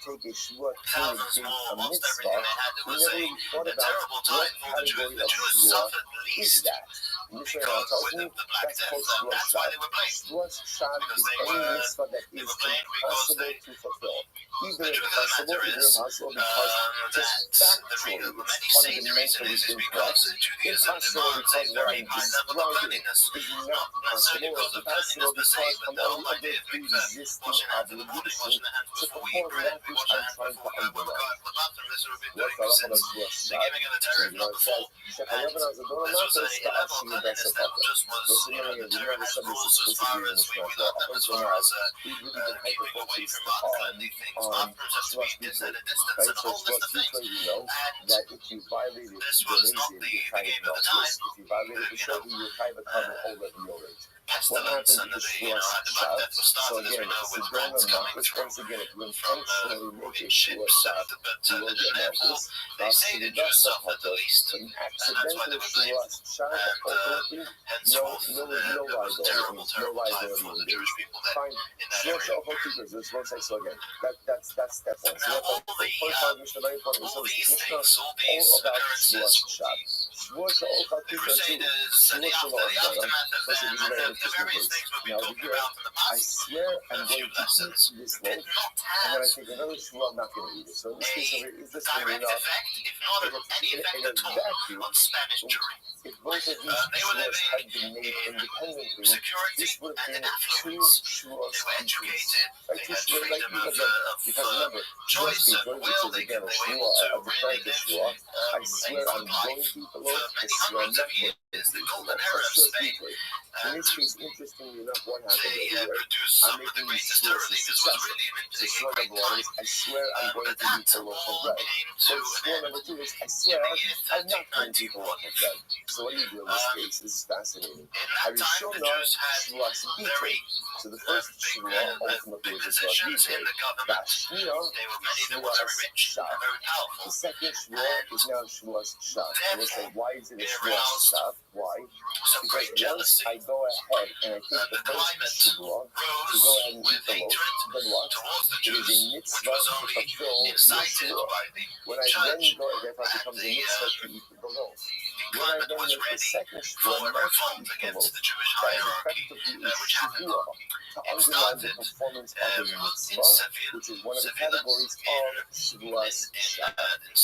killed thousands more, lost everything they had. It was a terrible time for the Jews. The Jews suffered least because with the Black Death, that's why they were blamed. Because they were blamed because the truth of the matter is that many say the reason is because Judaism demands a very high level of cleanliness. Not necessarily because of cleanliness per se, but the whole idea of washing hands in the morning, washing the hands before we eat bread, we wash our hands before we go to the bathroom. This would have been doing since the beginning of the Torah, not before. And this was a level of cleanliness that just was, the Torah had rules as far as we love them, as far as keeping away from uncleanly things. Bathrooms have to be at a distance and a whole list of things. And this was not the game of the time. Pestilence and the Black Death was started, as we know, with rats coming from ships, and therefore they say the Jews suffered the least, and that's why they were blamed. And henceforth, it was a terrible, terrible time for the Jewish people there in that area. Now, all these things, all these occurrences, the Crusaders, and after the aftermath of them, the various things we've been talking about in the past few lessons did not have a direct effect, if not any effect at all, on Spanish Jewry. They were living in security and in affluence. They were educated, they had freedom of choice and will. They were able to really live a good life for many hundreds of years. The golden era of Spain. They produced some of the greatest Torah leaders. Was really a great time. But that all came to an end in the year 1391. So what do you do in this case? This is fascinating. In that time, the Jews had very big positions in the government. They were many that were very rich and very powerful. The second Shavuot is now Shavuos Shav. And we'll say, why is it a Shavuos Shav? Why? Because once I go ahead and I take the first Shavuot to go ahead and eat the loaf, then what? It is a mitzvah to fulfill the Shavuot. When I then go, therefore it becomes a mitzvah to eat the loaf. When I then make the second Shavuot not to eat the loaf, that effectively is Shavuot, to underline the performance of the mitzvah, which is one of the categories of Shavuos Shav.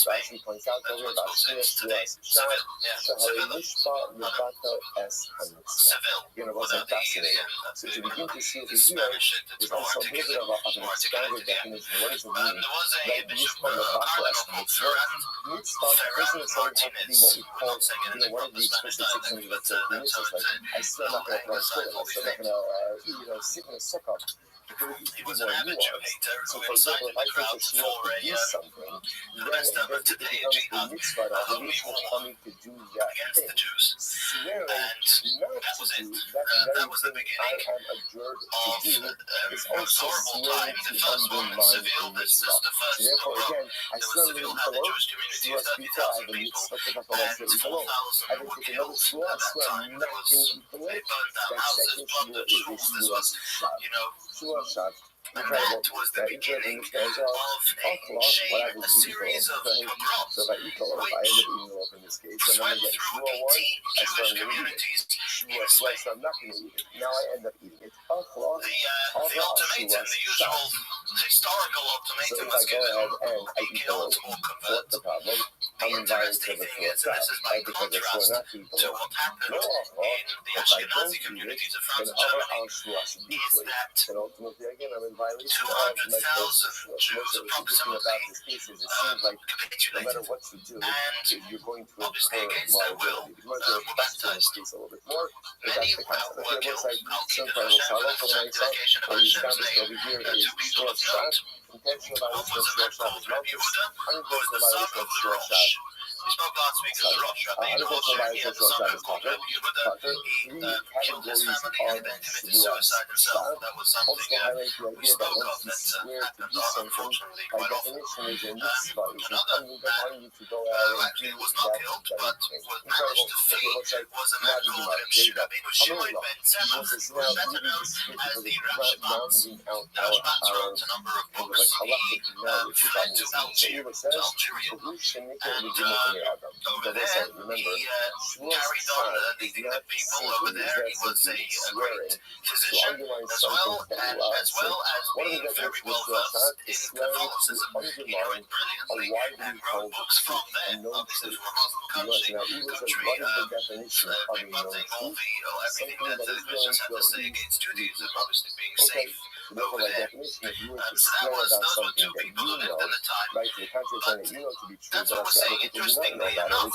Rashi points out over about Shavuos Shav, Shahari Mishpa Rebata Es HaMitzvah. Again, it wasn't fascinating. So to begin to see over here, there's also a little bit of an expanded definition. What does it mean? That Mishpa Rebata Es HaMitzvah. Mitzvah doesn't necessarily have to be what we call, one of the explicit 630 mitzvahs. Like, I'm still not going to throw a toilet. I'm still not going to sit in a sukkah. He was an avid Jew hater who incited the crowd for the best of it today, a jihad, a holy war against the Jews. And that was it. That was the beginning of the most horrible time. The first one in Seville, this is the first pogrom that was Seville had the Jewish community of 30,000 people and 4,000 were killed at that time. They burned down houses, plundered schools. This was, and that was the beginning of a series of pogroms which swept through 18 Jewish communities in Spain. Now I end up eating it. The ultimatum, the usual historical ultimatum was given: be killed or convert. I'm in violation of the Shua because I swore not to eat the law. No, if I don't eat it, then other al-Shuas do it. And ultimately, again, I'm in violation of my first Shua. So what's interesting about this case is it seems like no matter what you do, you're going to incur liability. Because we're going to question this case a little bit more, but that's the concept. Okay, it looks like some kind of salon for myself. What we established over here is Shua Shad, intentional violation of Shua Shad is Malchus, unintentional violation of Shua Shad. We spoke last week of the Rosh Rabbi, the Rosh Rabbi, the son of Rabbi Yehuda. He killed his family and he then committed suicide himself. That was something we spoke of that happened unfortunately quite often. Another man who actually was not killed but was managed to flee was a man called Rabbi Shimon ben Tzemach, who was better known as the Rashbam. The Rashbam wrote a number of books. He fled to Algeria. Over there, he carried on leading the people over there. He was a great physician as well as being very well versed in Catholicism. He wrote brilliantly and wrote books from there, obviously from a Muslim country rebutting all everything that the Christians had to say against Judaism, obviously being safe over there. So that was, those were two people who lived in the time. But that's what we're saying. Interestingly enough,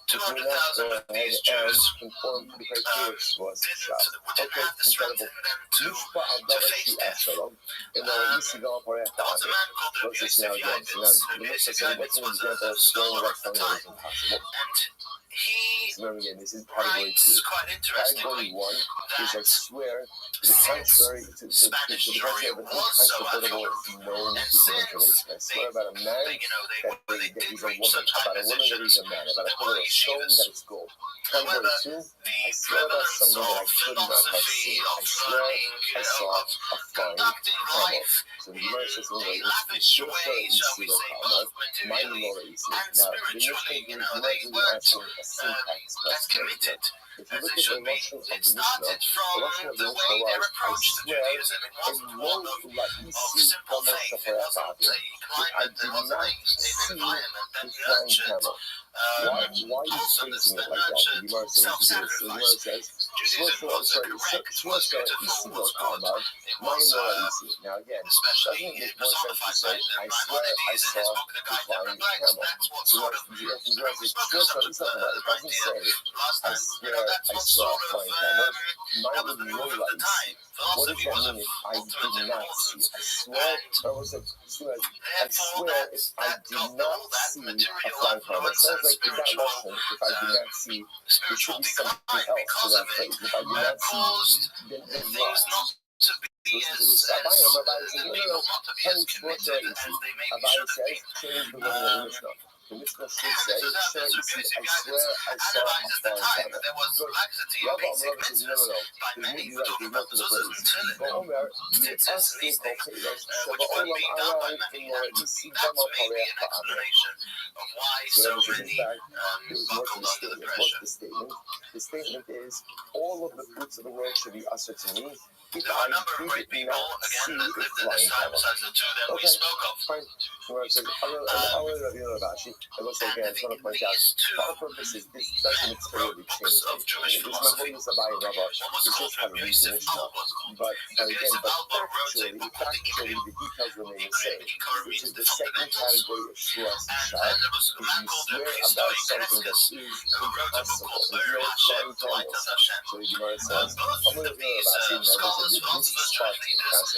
200,000 of these Jews didn't have the strength in them to face death. There was a man called Rabbi Yosef Yaibitz was a scholar of the time, and he writes quite interestingly that the contrary to Spanish jury was so unusual, and since they did reach such high positions, the were yeshivas. However, the prevalence of philosophy, of learning, of conducting life in the lavish way, shall we say, both materially and spiritually, they weren't as committed as they should be. It started from the way they approached Judaism. It wasn't one of simple faith. It wasn't a climate. It wasn't an environment that nurtured wholesomeness, that nurtured self-sacrifice. Judaism was correct, was beautiful, was good. It was especially personified by the Maimonides in his book, The Guide That Reflects. That's what sort of, we spoke about the idea last time. That's what sort of, that was the movement of the time. Philosophy was an ultimate importance. And therefore, that of all that material influence and spiritual decline because of it caused things not to be as legal, not to be as committed as they maybe should have been. The Mishnah analyzes the time. There was laxity in basic mitzvahs by many. We're talking about mezuzahs and tefillin, tzitzis and these things, which were being done by many. And that's maybe an explanation of why so many buckled under the pressure. The statement is, all of the fruits of the world should be usher to me. There are a number of great people, again, that lived in this time, besides the two that we spoke of. Fine. I'll let you know about it. I will say again, I just want to point out, for our purposes, this doesn't necessarily change. Of Jewish philosophy. One was called Rabbi Yosef Alba. But again, factually, the details remain the same, which is the second category of Shuas Shad. And then there was a man called Rabbi Yosef who wrote a book called Ber Hashem, the Light of Hashem. Both of these scholars, philosophers, church leaders,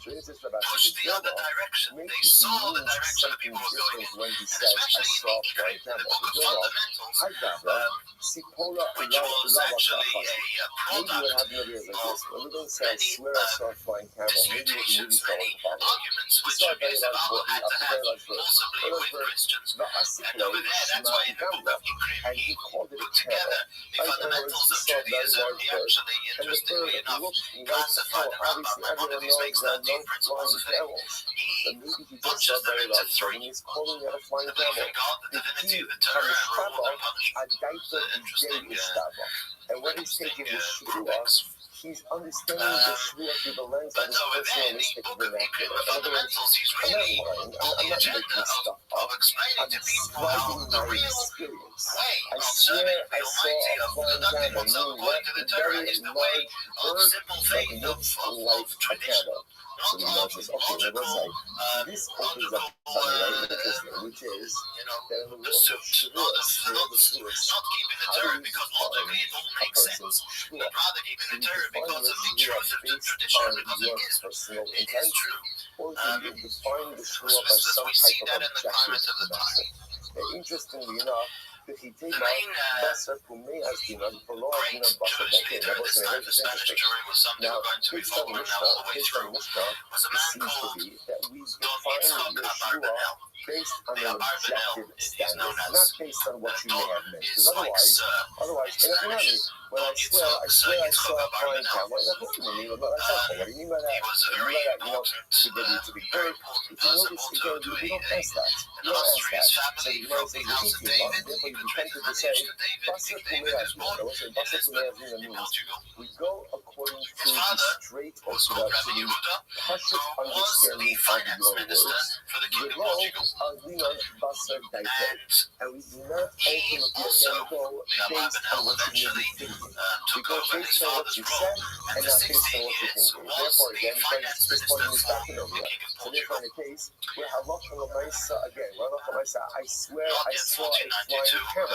pushed the other direction. They saw the direction that people were going in, and especially in the book of Fundamentals, which was actually a product of many arguments which Rabbi Alba had to have possibly with Christians. And over there, that's why in the book of Yikrim he put together the fundamentals of Judaism. He actually, interestingly enough, classified the Rambam. And one of these makes 13 principles of faith. He bunches them into three. With regard to the divinity of the Torah, reward and punishment. It's an interesting and what he's taking is Shuas he's understanding the shvua through the lens of his personalistic vernacular. In other words, I'm not lying. I'm not making stuff up. I'm describing my experience. I swear I saw a flying camel, meaning what? A very large bird that looks like a camel. So the Gemara says, okay, now let's say, this opens up something very interesting, which is that in the world of shvuas, not keeping the Torah because logically it all makes sense, but rather keeping the Torah because of the truth of the tradition, because it is true. Or do you define the shvua by some type of objective metric? Interestingly enough, the main basar pumei as dinan below dinan basar dakin. That was interesting. Now, based on Mishnah, it seems to be that we define Yeshua based on an objective standard, not based on what you may have meant. Because otherwise, when I swear I saw a flying camel, what do you mean by that? What do you mean by that? To be bird. If you notice, again, we don't ask that. You don't ask that. So you might say, therefore you be tempted to say, basar pumei as dinan. I will say, basar pumei as dinan means we go according to the straight or to the partial understanding of your words. And we do not ultimately again go based on what you may be thinking. We go based on what you said and not based on what you're thinking. Therefore, again, this point is back in over here. So therefore, in the case where halacha l'maisa, again, I swear I saw a flying camel.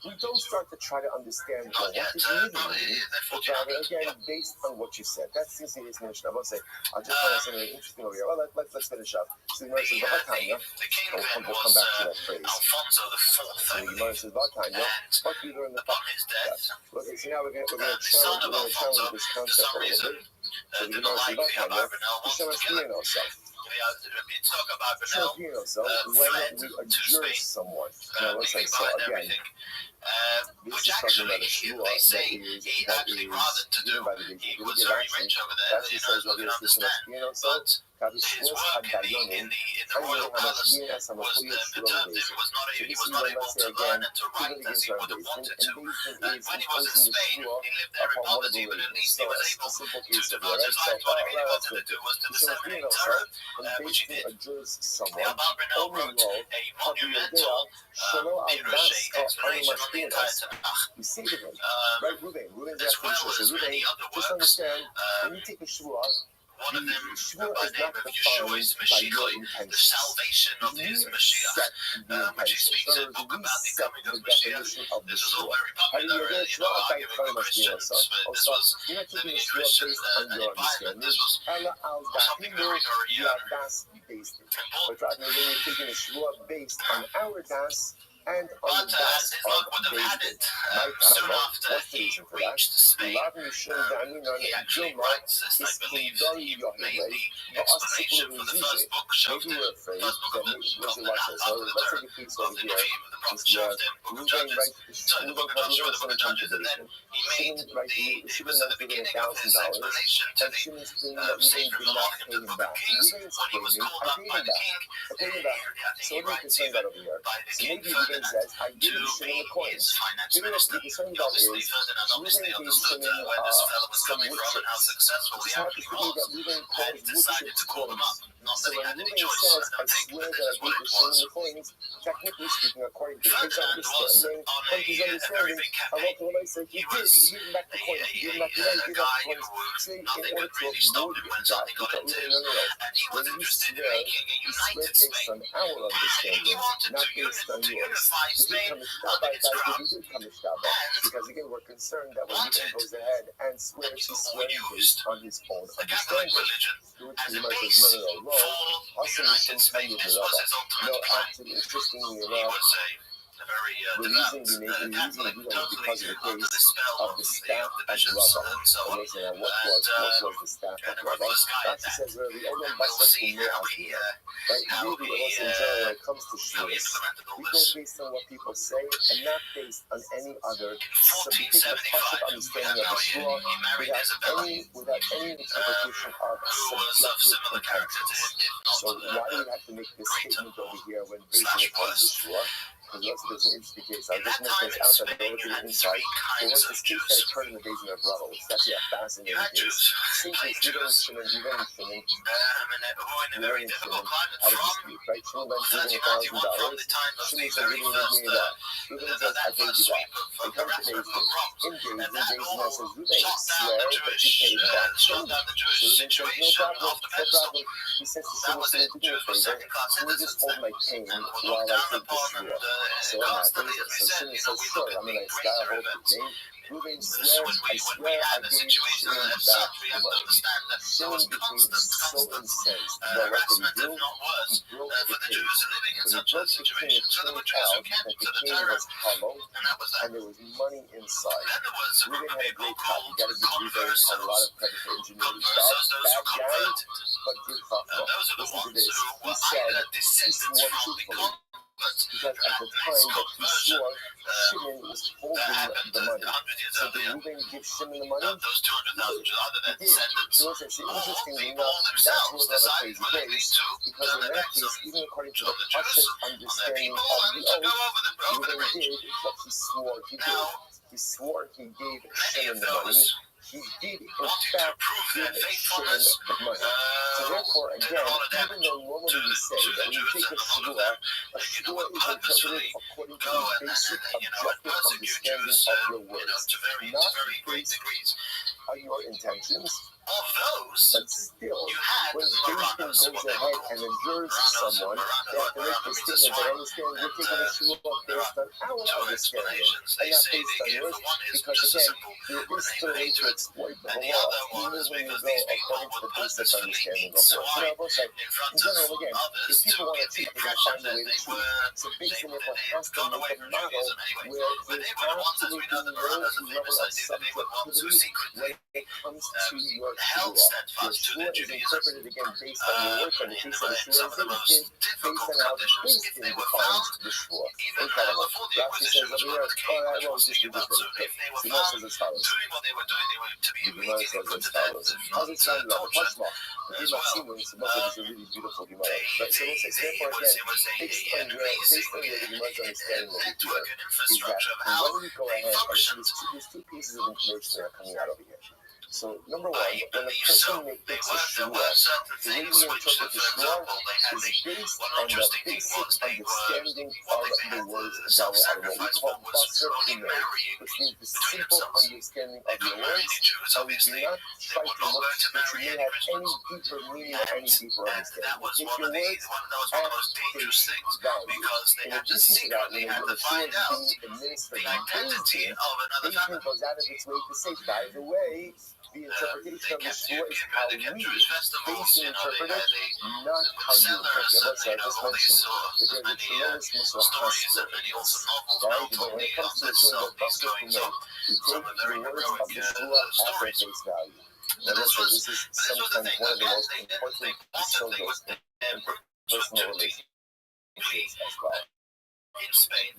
We don't start to try to understand what did you really mean, but rather, again, based on what you said. That's the serious Mishnah. I'll say, I'll just find something interesting over here. Well, let's finish up. So the Gemara says, we'll come back to that phrase. So the Gemara says, what do you learn the Okay, so now we're going to challenge this concept a little bit. So the Gemara says, when we adjure someone. Now let's say, so again, this is talking about a shvua that is given by the Beit Din. That's what says, well, here's this but the royal palace was determined he was not able to learn and to write as he would have wanted to. And when he was in Spain, he lived there in poverty, but at least he was able to devote his life to what he really wanted to do, was to disseminate Torah, which he did. The Abba Bernal wrote a monumental Pirush explanation on the entire Tanakh. As well as many other works. One of them, by name of Yeshua, is Mashiach, the salvation of his Mashiach, which he speaks in a book about the coming of Mashiach. This was all very popular, arguing with Christians, but this was many Christians environment. This was something very, very important. Based on our das and on but his luck would have had it soon after he reached Spain. He actually writes this, I believe he made the explanation for the first book, shoved him, first book of the Tanakh, after the Torah, of the Nevi'im, the prophets shoved him, book of Judges, the book of Joshua, the book of Judges, and then he made he was at the beginning of his explanation to the Sefer Malachim, the book of Kings, when he was called up by the king, he writes even by the king Ferdinand to be his finance minister. He obviously, Ferdinand obviously understood where this fellow was coming from and how successful he actually was, and decided to call him up. Not that he had any choice, I don't think, but this is what it was. Ferdinand was on a very big campaign. He was a guy who nothing could really stop him when something got into him, and he was interested in making a united Spain. He wanted to unify Spain under its crown. Because again, we're concerned that when he goes ahead and swears, he's swearing based on his own the Catholic understanding. religion as a base for united Spain. This was his ultimate plan. Interestingly He was a very devout Catholic, totally under the spell of the bishops and so on, and a worthless guy at that. And we'll see how he implemented all this. Based on what people say and not based on any other In 1475, we have now he married Isabella, without any interpretation of who was of similar character to him, if so not why do we have to make this statement over here when / worse. because it's an interesting case. I just make this outside, but over to the inside. There was this case that occurred in the days of Rabbi. It's actually a fascinating case. Same case, Ruben Shimon had a dispute, right? Shimon lent Ruben $1,000. Shimon said, Ruben, you give me that. Ruben says, I paid you back. They come to David. In David says, Ruben, swear that you paid back Shimon. Ruben says, no problem. He says to Shimon, do me a favor. Can you just hold my pain while I take this shua? So what happens? So Shimon says, sure, I'm a nice guy, I'll hold your pain. Ruben swears, I swear I gave Shimon back the money. Shimon became so incensed. Well, what did he do? He broke the cage. When he broke the cage, it turned out that the cage was hollow and there was money inside. Ruben had a great cop. You gotta give Ruben a lot of credit for ingenuity. Bad guy, but good thoughtful. Listen to this. He said he swore truthfully. Because at the time that he swore, Shimon was holding the money. So did Ruben give Shimon the money? He did. So it's interestingly enough, that's what was a crazy case, because in that case, even according to the Pashut understanding of the oath, Ruben did what he swore he did. He swore he gave Shimon the money. He did, in fact, give Shimon the money. So therefore, again, even though normally we say that when you take a shua is interpreted according to the basic objective understanding of your words, not based on your intentions. But still, when Beis Din goes ahead and adjures someone, they have to make the statement that understand you're taking a shua based on our understanding and not based on yours, because again, there is still a way to exploit the law, even when you go according to the basic understanding of law. You know, I will say, in general, again, if people want to cheat, they're going to find a way to cheat. So Beis Din has to make a model where there's absolutely no level of subjectivity when it comes to your shua. Your shua is interpreted again based on your words, and the case of the shua is based on how Beis Din defines the shua. Incredible. Rashi says over here, I won't just do this very quick. The Gemara says as follows. How's it sound about the Pashma? The Gemara Simmons, most of this is a really beautiful Gemara. Right? So we'll say, therefore again, based on the Gemara's understanding of it here, is that when we go ahead, there's two pieces of information that are coming out over here. So, number one, when a person makes a shua, the way you interpret the shua is based on the basic understanding of the words Zawa are what we call basar imei, which means the simple understanding of your words, and we do not try to look that you may have any deeper meaning or any deeper understanding. We take your words at face value. In addition to that, when the shua is being administered in Beis Din goes out of its way to say, by the way, the interpretation of the shua is how we Beis Din interpret it, not how you interpret it. Let's say I just mentioned that there's a tremendous muscle hasper, right? But when it comes to the shua, the basar imei, we take the words of the shua at their face value. Now listen, this is sometimes one of the most important symbols in personal relationships as well.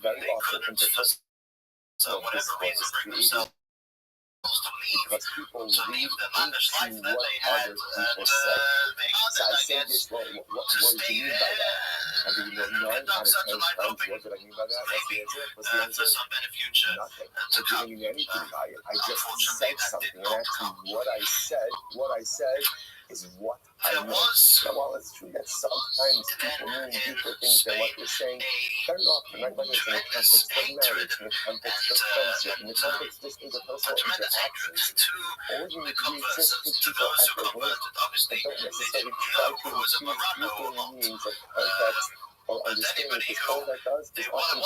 Very often, interpersonal discourse is created because people read into what other people say. So I say this, what do you mean by that? I mean, 9 out of 10 times, what did I mean by that? What's the answer? Nothing. It didn't mean anything by it. I just said something, and actually what I said is what I meant. Now, while it's true that sometimes people mean deeper things than what they're saying, very often, like whether it's in the context of marriage, in the context of friendship, in the context of just interpersonal interactions, all you need to do is just keep people at their word, but don't necessarily try to infuse deeper meanings of context or understanding, because all that does is often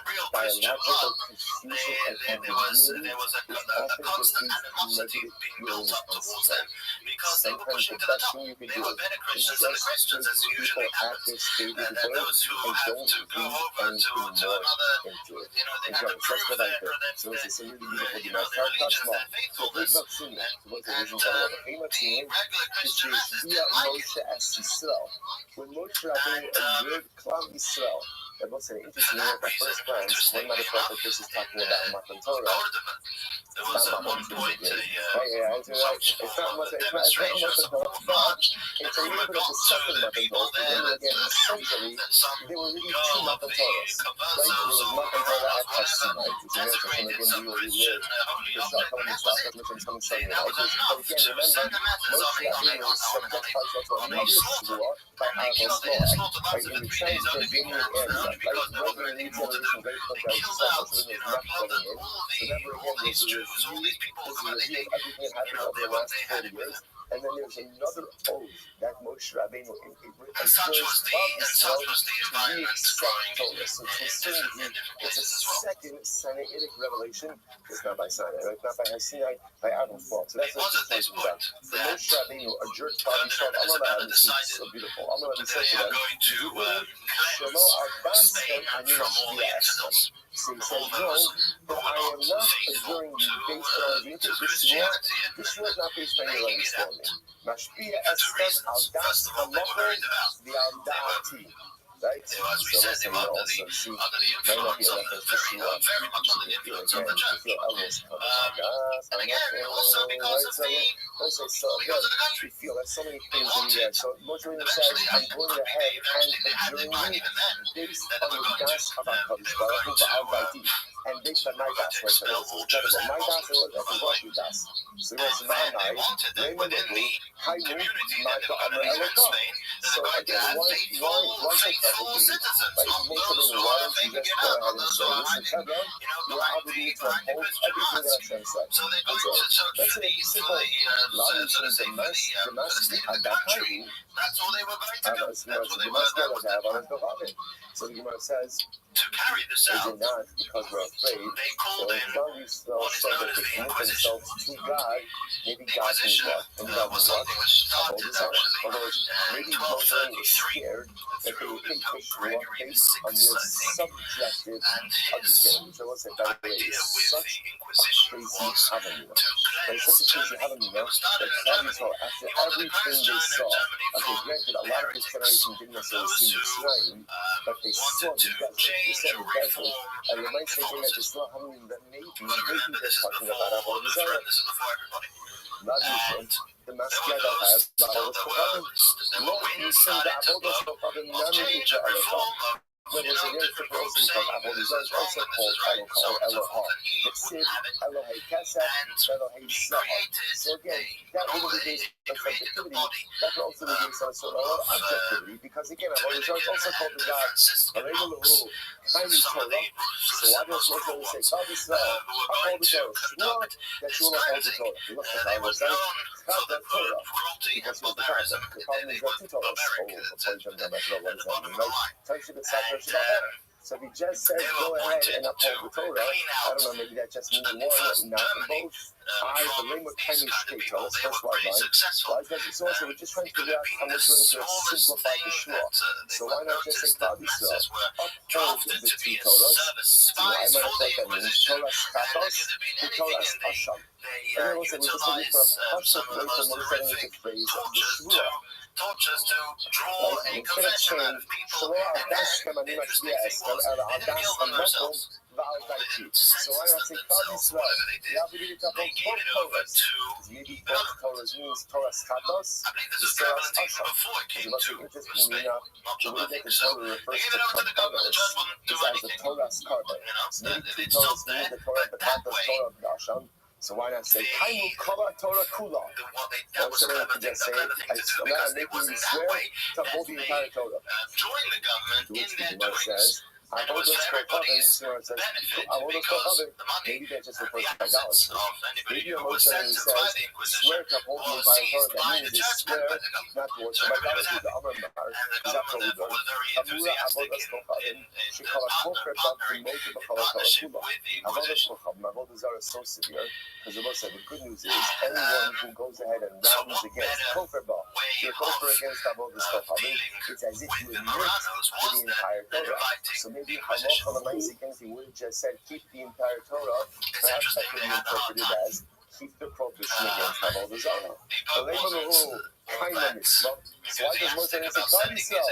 create biological confusion and ambiguity, which often just leads to negative feelings and stress. Sometimes the best thing you can do is just take people at their stated word and don't read anything more into it. Enjoy it. That's what I did. So it's a really beautiful Gemara. Tashma. So Hey Matsini, what's the reason for that? Hey Matsini, which is via Moshe as Yisrael. When Moshe Rabbeinu observed Klal Yisrael, that was an interesting at first glance. One might have thought that this is talking about Matan Torah. There was at one point some demonstrations of March, and when we got to the people there that some of the conversos or desecrated some Christian holy object, they that was enough to send the matters on a slaughter. And they killed, they slaughtered about 2 to 3 days only people because they were very important to them. They killed out, slaughtered all these Jews, all these people who were they what they had with them. And then there's another oath that Moshe Rabbeinu and such was the environment growing in different places as well. Second Sinaitic revelation. It's not by Sinai, right? It's not by Sinai, by Adam's fault. So that's it was at this point that Moshe Rabbeinu, a jerk, decided so beautiful. I'm going to they are going to cleanse Spain from all the infidels. So he said, no, but I am not adjuring you based on Christianity. This was not based on your understanding. Mashpia First of all, they were very devout. the Aldati. Right? As we said, they were under the influence of very much under the influence of the church. And again, also because of the country. We feel that so many They things in wanted, there. So eventually they had the plan even then, based that on they the were going gas of our and based on my gas, right? So my gas was a gas. So it was they wanted that within the community that they were going to be in Spain, that they were going to have faithful citizens, not those who are faking it out, not those who are hiding, behind the Quran. So they're going to search for the country. That's all they were going to do. That's what they were. That was their plan. So the Gemara says, to carry this out, not because we're afraid. they called in what is known as the Inquisition. To God, maybe The Inquisition was something which started actually in 1233 through the Pope Gregory VI, I think. And his idea with the Inquisition was to cleanse Germany. It was started in Germany. He wanted to cleanse China and Germany from heretics. Those who wanted to change or reform Catholicism. You've got to remember this is before Luther and this is before everybody. And the there were those, there were winds starting to blow of change and reform of different groups saying this is wrong, this is right, and so on and so forth. And he wouldn't have it and created an created a body because again, to mitigate a different system of monks. Some of the most cruel ones who were going to conduct this cleansing, they were known for the cruelty and barbarism. They were barbaric, and the bottom line. So if he just says go ahead and uphold the Torah, I don't know, maybe that just means one, not both. The name of Kenny State, let's first why so we're just trying to figure out how much we're going to simplify the Shua. So why not just say Klal Yisrael? Uphold the two Torahs. So I might have thought that means Torah's Chatos, the Torah's Asham. And then also we're just looking for a possible way to understand the phrase of the Shua. Tortures to draw a confession out of people and then kill them themselves. So I say Klal Yisrael. They gave it over to another. Torah's means Torah's Chatos. I believe this is Travelentation before it came to Spain. Not sure, but I think so. They gave it over to the government. The church wouldn't do anything. It stopped there, but that way. So why not say Kainu Kala Torah Kula? That was a clever thing to do because it was in that way that they joined the government in their doings. And it was for everybody's benefit because the money and the assets of anybody who was sentenced by the Inquisition was seized by the church and by the government. So everybody was happy. And the government therefore was very enthusiastic in partnering partnership with the Inquisition. So severe because the most of the good news is anyone who goes ahead and rounds against Koferba, you're Kofer against Avodas Kohabim, it's as if you admit to the entire Torah. So maybe halacha l'maaseh things he would have just said keep the entire Torah. Perhaps that could be interpreted as keep the prohibition against Avodah Zarah. The label of rule kind of mitzvah. So why does Moshe say Klal Yisrael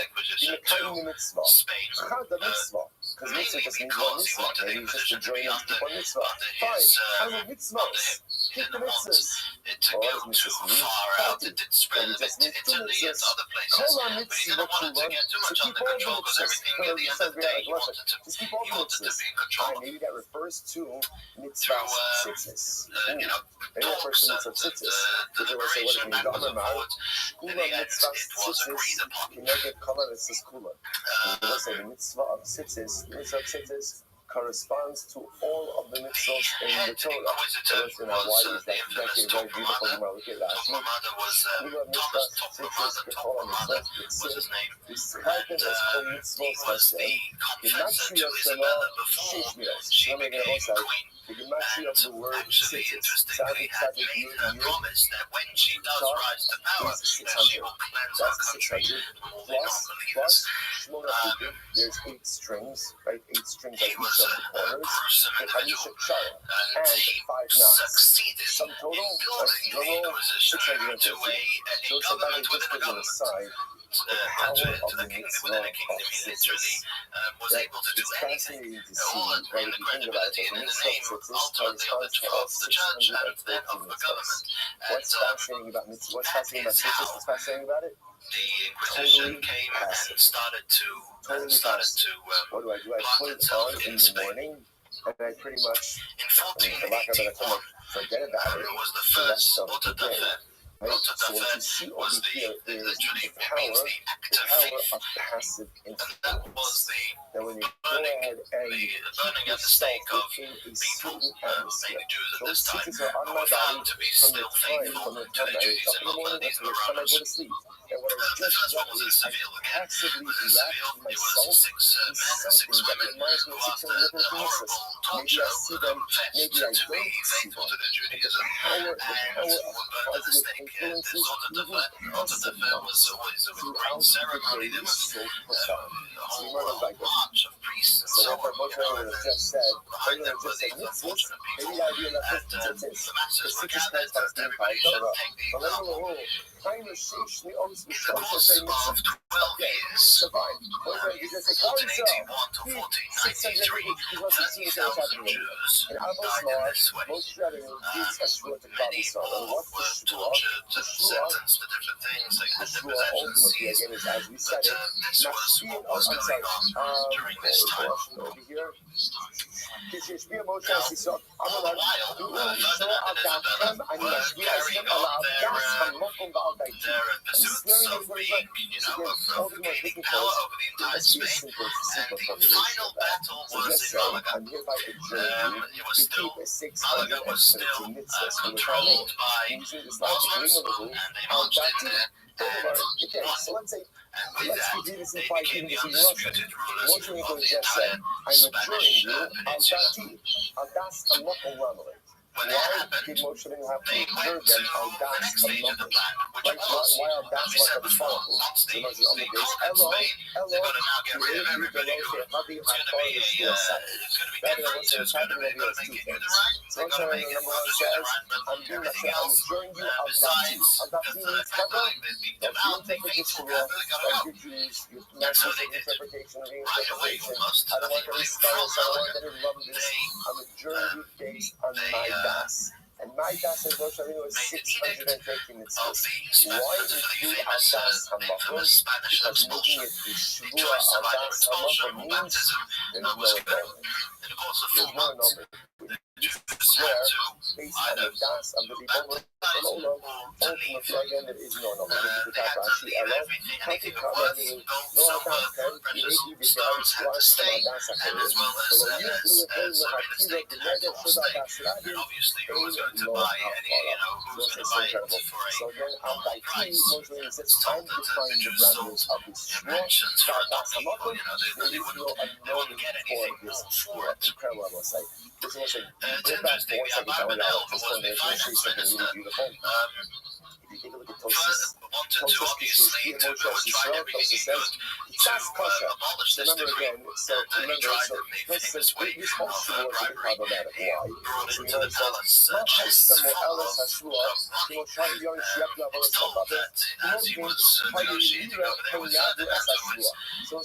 in the kind of mitzvah? Chad the mitzvah. Because mitzvah just means one mitzvah. Maybe he's just enjoying it to keep one mitzvah. Fine. I'm a mitzvahs. Keep the mitzvahs. To go too far out, it did spread a bit to Italy and other places. But he didn't want it to get too much under control because everything at the end of the day he wanted to be in control. Maybe that refers to mitzvah tzitzis. Maybe that refers to mitzvah tzitzis. Because they will say, what do you mean? In the end, it was agreed upon. Can make it color, it's this cooler. They will say the mitzvah of tzitzis corresponds to all of the mitzvahs in the Torah. Inquisitor was the infamous Torquemada. Torquemada was Thomas Torquemada was his name. And he was the confessor to Isabella before she became queen. And actually, interestingly, had made her promise that when she does rise to power, she will cleanse our country from all the non-believers. There's 8 strings, right? 8 strings He at was each of the a corners. gruesome individual, and he succeeded in building the Inquisition to a government within a government. To the kingdom within a kingdom. He literally was able to do anything, all in the credibility and in the name ultimately of the church and then of the government. And What's fascinating about it? The Inquisition came and started to what do? I put it on in the morning, and I pretty much, in 1481, forget about it. was the first Autodafé. Right? So what you see over here is the power of passive influence. And that was the that when you go burning ahead and at the stake of people, mainly Jews at this time, who were found to be still faithful to their Judaism, although these were Romans. The first one was in Seville again. It was in Seville. It was 6 men, 6 women, who after the horrible torture were confessed to be faithful to their Judaism and were burned at the stake. This Autodafé was always a great ceremony. There was a whole march of priests and so on. Behind them were the unfortunate people, and the masses were gathered, and everybody should take the example. For the course of 12 years, 1481 to 1493, 30,000 Jews died in this way. Many more were tortured and sentenced to different things, like their possessions seized. But this was what was going on during this time. All the while, Ferdinand and Isabella were carrying on their pursuits of being, of gaining power over the entire Spain. And the final battle was in Malaga. Malaga was still controlled by Muslims, and they marched in there and won. And with that, they became the undisputed rulers of the entire Spanish peninsula. When that happened, they went to the next stage of the plan, which was, as we said before, once they conquered Spain, they're going to now get rid of everybody who it's going to be different, it's going to make it do the right, they're going to make it not just do the right, but everything else besides, because the Catholic, the devout, faithful Catholic got to go. And so they did. Right away, almost, I think it was before Malaga, and my das is Rosh Hashanah was 613 mitzvahs. Why include Adas HaMakom? Because making it Yeshua Adas HaMakom means there's no annulment. There's no annulment. Where, based on the das of the Rebbe ultimately again there is no annulment. They had to leave everything, anything of worth, gold, silver, precious stones had to stay, and as well as sorry, the metal stake. And obviously, who was going to buy any, who was going to buy it for a normal price? It's told that the Jews sold mansions for a donkey. They wouldn't get anything more for it. It's interesting, the Abarbanel, who was the finance minister, if you take a look at Tosis, wanted to obviously to try everything he could to abolish this decree, and he tried the famous way of bribery. He brought into the palace chests full of money. It's told that as he was negotiating over there with the Nazis,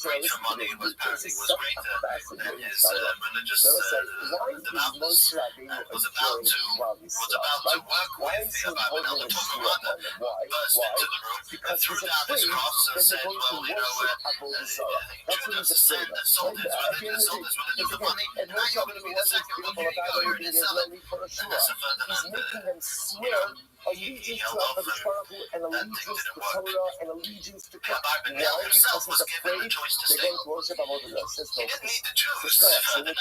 greater money apparently was greater than his religious devoutness, and was about to work with the Babylonian commander, burst into the room and threw down his cross and said, well, Judas is saying that salt is religion, salt is religion for money, and now you're going to be the second one, here you go, you're going to sell it. And that's a further he held off and that thing didn't work. The Bible himself was given the choice to stay. He didn't need the Jews, Ferdinand.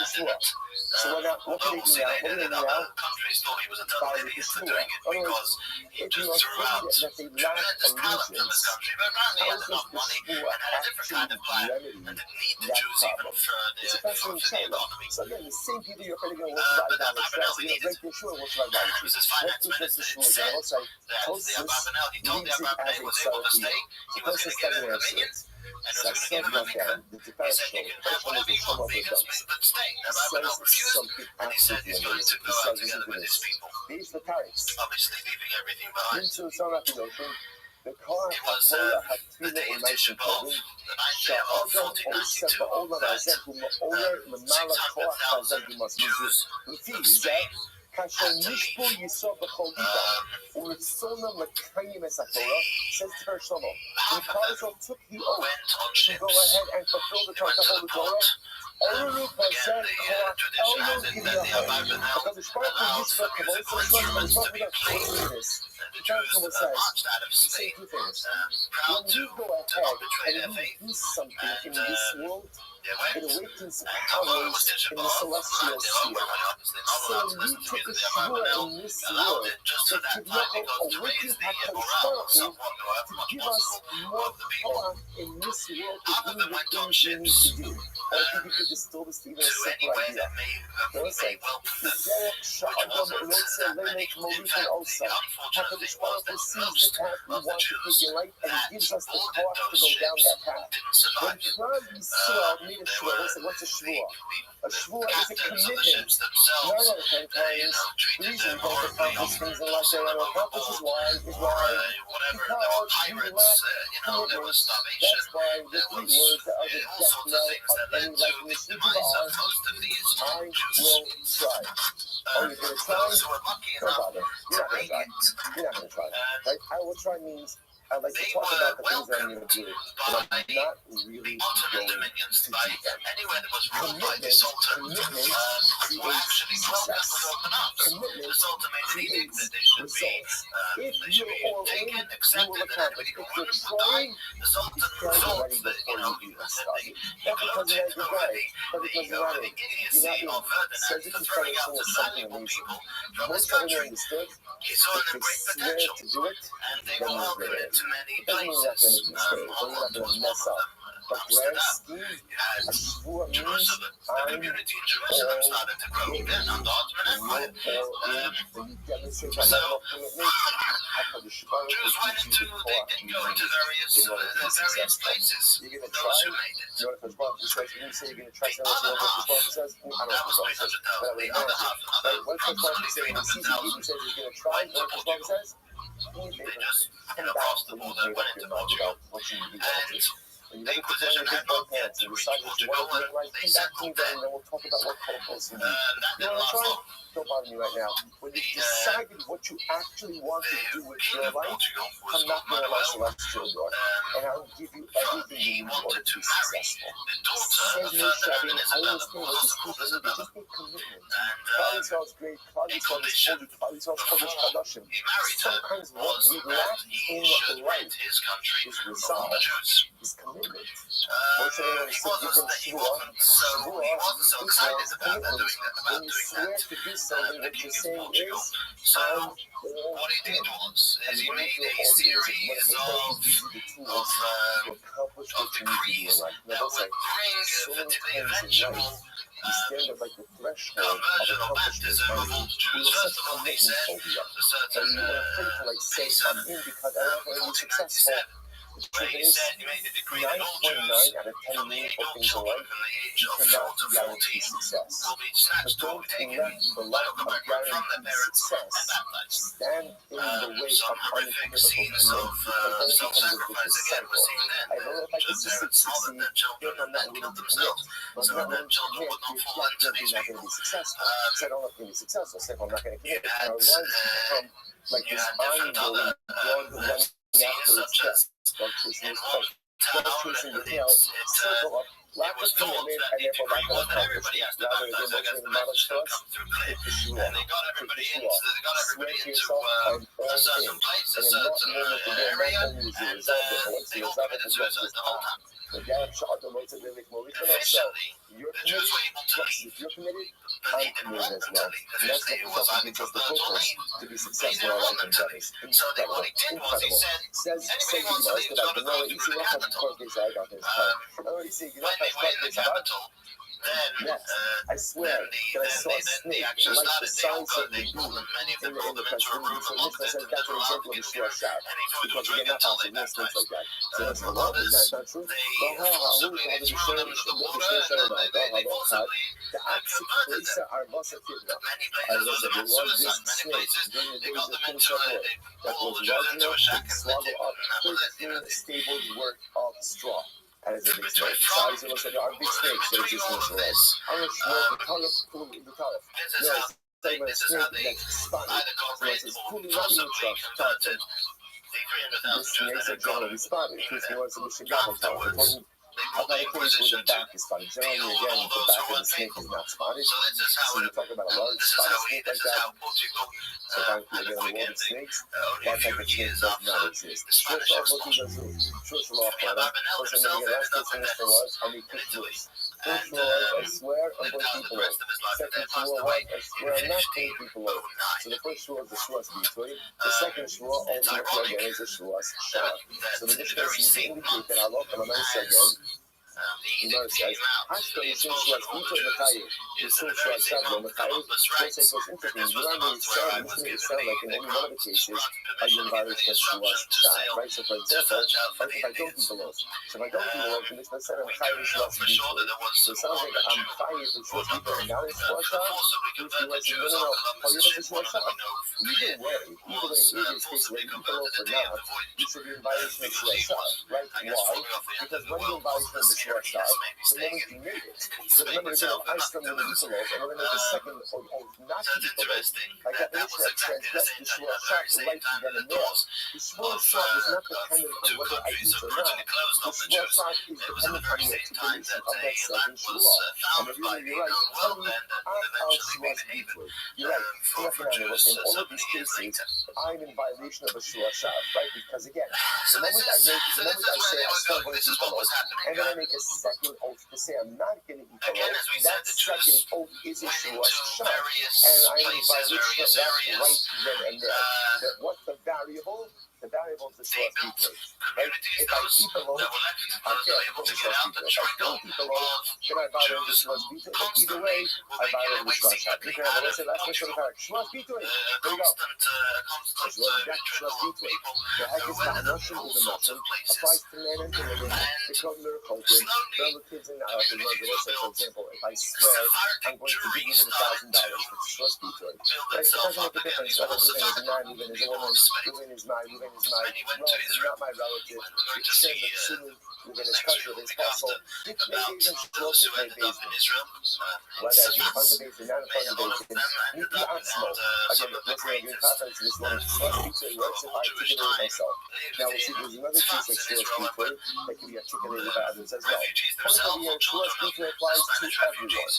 Obviously, other countries thought he was a total idiot for doing it because he just threw out tremendous talent from his country, but apparently he had enough money and had a different kind of plan and didn't need the Jews even for the economy. But Abravanel needed. It was his finance minister who said that the Abravanel, he told the Abravanel was able to stay, he was going to give him dominions, and was going to give him a mikveh. He said you can have whatever you want, vegans, but stay. Abravanel refused, and he said he's going to go out together with his people, obviously leaving everything behind. It was the day of Tisha B'Av, the ninth day of 1492, that 600,000 Jews from Spain had to leave. They went on ships. They went to the port. Again, the tradition has it that the Abravanel allowed for musical instruments to be played. The Jews marched out of Spain, proud to not betray their faith. And they went. Although it was Tisha B'Av, when obviously not allowed to listen to music, the Abravanel allowed it just for that time because to raise the morale somewhat, or much possible, of the people. Half of them went on ships to anywhere that may well put them, which wasn't that many. In fact, unfortunately, was that most of the Jews that boarded those ships didn't survive. There were the captains of the ships themselves, treated them horribly, often lost them overboard, or whatever. There were pirates, there was starvation, there was all sorts of things that led to the demise of most of these Jews. Those who were lucky enough to make it. I will try means I like to talk about the things that I'm going to do, but I'm not really Ottoman dominions by anywhere that was ruled by the Sultan were actually told that was open up. The Sultan made an edict that they should be taken, accepted, and anybody who wanted to die, the Sultan thought that, he could obtain the idiocy of Ferdinand for throwing out the valuable people from his country. He saw in them great potential, and they were welcomed into many places, all of them Amsterdam. You had Jerusalem. The community in Jerusalem started to grow again under Ottoman Empire. So Jews went into, they did go into various places, those who made it. The other 300,000, the other half, approximately 300,000, went to Portugal. They just crossed the border, went into Portugal, and the Inquisition had not yet reached Portugal, and they settled there. That didn't last long. Don't bother me right now. When you decided what you actually want to do with your life, I'm not going to allow celestial God, and I'll give you everything you need in order to be successful. Save me, Shabby. I understand what these people need. They just need commitment. Claudius was great. Claudius was holy. Claudius was Kodesh Kadashim. Sometimes what we lack in life is resolve, is commitment. He wasn't so excited about doing that. The king of Portugal. So what he did was he made a series of decrees that would bring the eventual conversion or baptism of all the Jews. First of all, he said a certain pace of 1497. He said he made a decree that all Jews from the age of children from the age of 4 to 14 will be snatched up, taken from their parents and baptized. Some horrific scenes of self-sacrifice again were seen then. Parents hollered their children and then killed themselves so that their children would not fall into these people. You had different other scenes such as in one town, it was told that the decree was that everybody has to baptize, so I guess the message didn't come through clear. And they got everybody into a certain place, a certain area, and they all committed suicide the whole time. Officially, the Jews were able to leave, but they didn't want them to leave. Officially, it was either preferred to leave, but he didn't want them to leave. So what he did was he said, anybody wants to leave, go to the capital. When they were in the capital, then they actually started. They pulled them. Many of them pulled them into a room and locked it, and never allowed them to get any food or drink until they baptized. Others, they threw them into the water, and they forcibly converted them. Many places was about suicide. Many places they got them into they pulled all the Jews into a shack and lit it, and that was it. Of straw. And it's a big snake. From Size of a big snake. So it's just all of this, this is how they either got rid or possibly converted the 300,000 Jews that had gone there. Afterwards, they put the Inquisition to deal all those who weren't faithful. So this is how Portugal, again, only a few years after the Spanish expulsion. Ababanel himself ended up in Italy. And lived out the rest of his life there, passed away in 1509. So the first rule is the Shuas Bitoy. The second It's rule ironic is the Shuas that Shah. So the in the Mishnah very seems to same indicate month that Allah and Allah said, the edict came out, the expulsion of all the Jews, is in the very same month Columbus writes, this was the month where I was given the grant permission and the instruction to sail to search out for the Indians. So if I don't do the Lord, the Mishnah said, We don't know for sure that there was So it sounds one like I'm Jew fired for Shuas Bitoy. And now it's that Shuas forcibly Shah. converted Jews on Columbus's ship. One of them we know for Either way, was forcibly converted the day of the voyage. you should be in violation of Because he Shuas Shah. was, Right? I guess, Why? falling off the end Because of the when you're in world was violation of the the Shuas scary, Shah, yes, maybe the staying moment you made it, so Spain remember itself you're had going to nothing to lose. and we're going to make a second not So to it's be below. interesting Like that that that was exactly the same time, the very same time that the doors The Shuas Shah is not dependent on two whether I countries eat or originally not. closed The off the Shuas Jews. Shah is It was at the dependent on very the same time articulation that of that a land second was Shua. founded by the known world then and eventually made a haven You're right. for Jews In all so of many these years cases, later. I'm in violation of a Shuas Shah, right? Because again, So the this moment is I where say they I were still going. going This to is what was happening. and then I make a second oath to say I'm not going to eat Again, as we said, that the second Jews oath is a went Shuas into Shah. various And I'm in places, violation of various that areas. right then and there. What's the variable? The variable is the They Shuas built Bitoy. communities, If I those eat that alone, were left, those that were able to get out, the trickle of then I violate the Jews Shuas Bitoy. But either constantly way, were I making their violate the way Shuas Shah. secretly Okay, out let's of say last question Portugal. Shuas Bitoy. There you go. Constant trickle of people The heck who is that ended up in Russian all with the sorts of Muslim? places. Applies to men and to women. And Become their culture. slowly, Relatives and communities were for built. example, if I swear I'm Sephardic going to give Jewry you started $1,000, to it's Shuas Bitoy. build Right? It itself doesn't up make a again. difference These were whether all Reuben is Sephardic man, Reuben is a people woman, of Spain. Reuben is my When he went to relative, Israel, not my relative. when we're going to It's see the Psulim, Reuben is next cousin, week, it's week after, possible. about those who ended up in Israel, Whether it's Sephards, underbased or not a lot of them ended up, and some of the greatest Shuas Bitoy works if I articulate it myself. Now we see there's another case like Shuas Bitoy that can be articulated by others as well. refugees Point of themselves view, or children Shuas of Bitoy applies to Spanish everyone. refugees.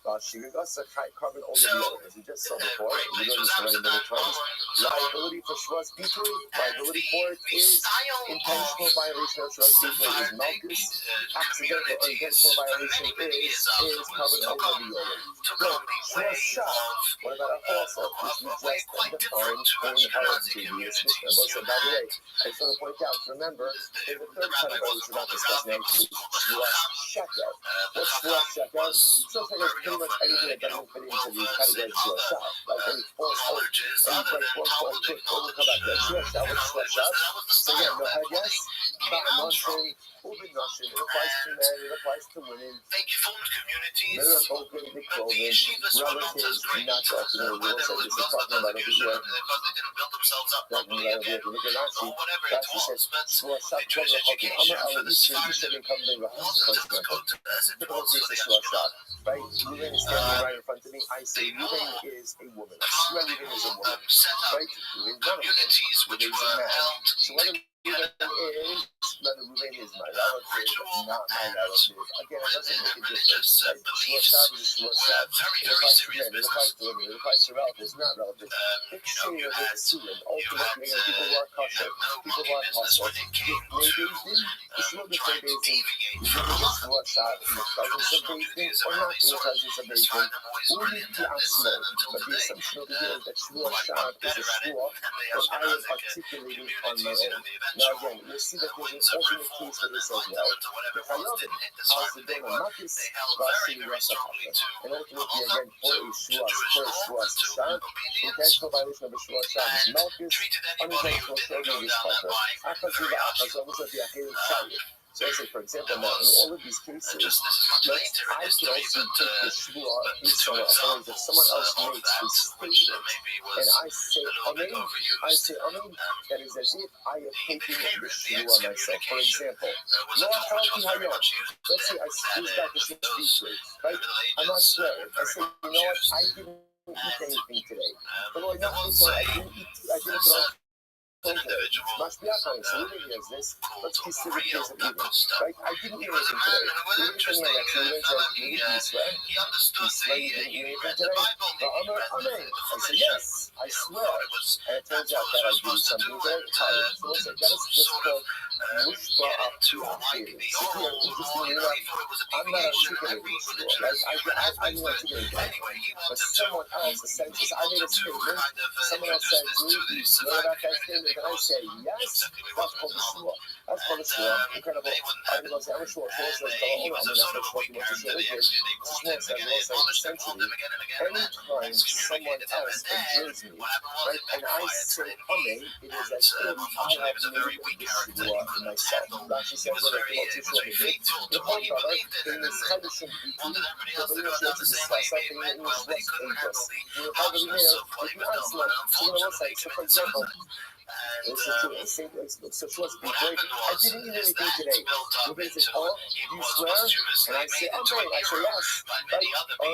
Carbon over So, the other, as we just saw before. great We place learned was this already many Amsterdam, times. Holland, so on. Liability for Shuas Bitoy, And liability for it the is style intentional of violation of Shuas Bitoy is Sephardic malchus. Accidental or communities intentional for violation many, many years is afterwards carbon took over on the other. the way Shuas Shah. What of about a falsehood, a which we way just quite different defined to in our Ashkenazi previous communities. Mishnah? You By the way, had I just want to point out, remember, in the the third rabbi category, wasn't which we're not called the discussing rabbi, now, was called the Shuas chacham. Shekel. The What's Shuas chacham Shekel? was So it's very pretty much often, anything that doesn't fit into the well-versed in category of Shuas other Shah. Like any false hope, knowledges any other great than Talmudic knowledge. So again, no head, yes. But nothing. It applies to men, it applies to women. They formed communities. Miracles, The yeshivas were not as great, where they were built up because they didn't build themselves up properly again, or whatever it was. But the Jewish education for the Sephardim wasn't difficult as it was for the Ashkenazim. Right? Ruben is standing right in front of me. I say Ruben is a woman. I swear Ruben is a woman. Set up Right? communities which were held So whether Ruben is my relative, not my relative. Again, it doesn't make a difference. Right? beliefs very, very serious It applies to women. It applies to relatives, not relatives. You had Ultimately, people who are kosher, people who are kosher. Maybe trying to deviate from a lot of or not in the presence of Beijing, only the Asmo, but the assumption over here is that Shmuel Shad is a shmuel that I am articulating on my own. Now again, you'll see that there's an alternate case that it says, well, the Chayovim, as the Dona Makis, Vasi Rasachata. And ultimately, again, for a Shmuel Shad, intentional violation of a Shmuel Shad is Malchus, unintentional showing is Kosher. Akazuva Akazov is the Achil Shayif. So I say, for example, now in all of these cases, I could also take the shvua in someone else, if someone else makes a statement, and I say amen, that is as if I am taking the shvua myself. For example, let's say I squeezed out the shvua, right? I'm not swearing. I say, you know what, I didn't eat anything today. But I didn't put on must be so Ruben hears this. Let's consider the case of Ruben. Right? I didn't eat anything today. Ruben says, maybe you swear? You swear you didn't eat anything today? Amen. I say, yes, I swear. And it turns out that I do something very tired. So let's say that is what's called mushba to theory. So here, I'm not articulating this law. Right? I'm not articulating it. But someone else essentially, I made a statement. Someone else said, do you swear about that statement? And I say, yes, that's called the shua. That's called the shua. Incredible. I'm going to say, I'm a shua. Shua says, I'm not what you want to shua is. Shua says, essentially, anytime someone else adjures me, right, and I say, amen, it is as if I have made the shua myself. Rashi says, what I call to shua is the Hakara, in this Hadashim Biti, the Baruch to discuss something in which was dangerous. We have already there, if you ask them, so for example, so she wants to be great. I didn't eat anything today. Ruben says, oh, you swear? And I say, okay. I say, yes. Right?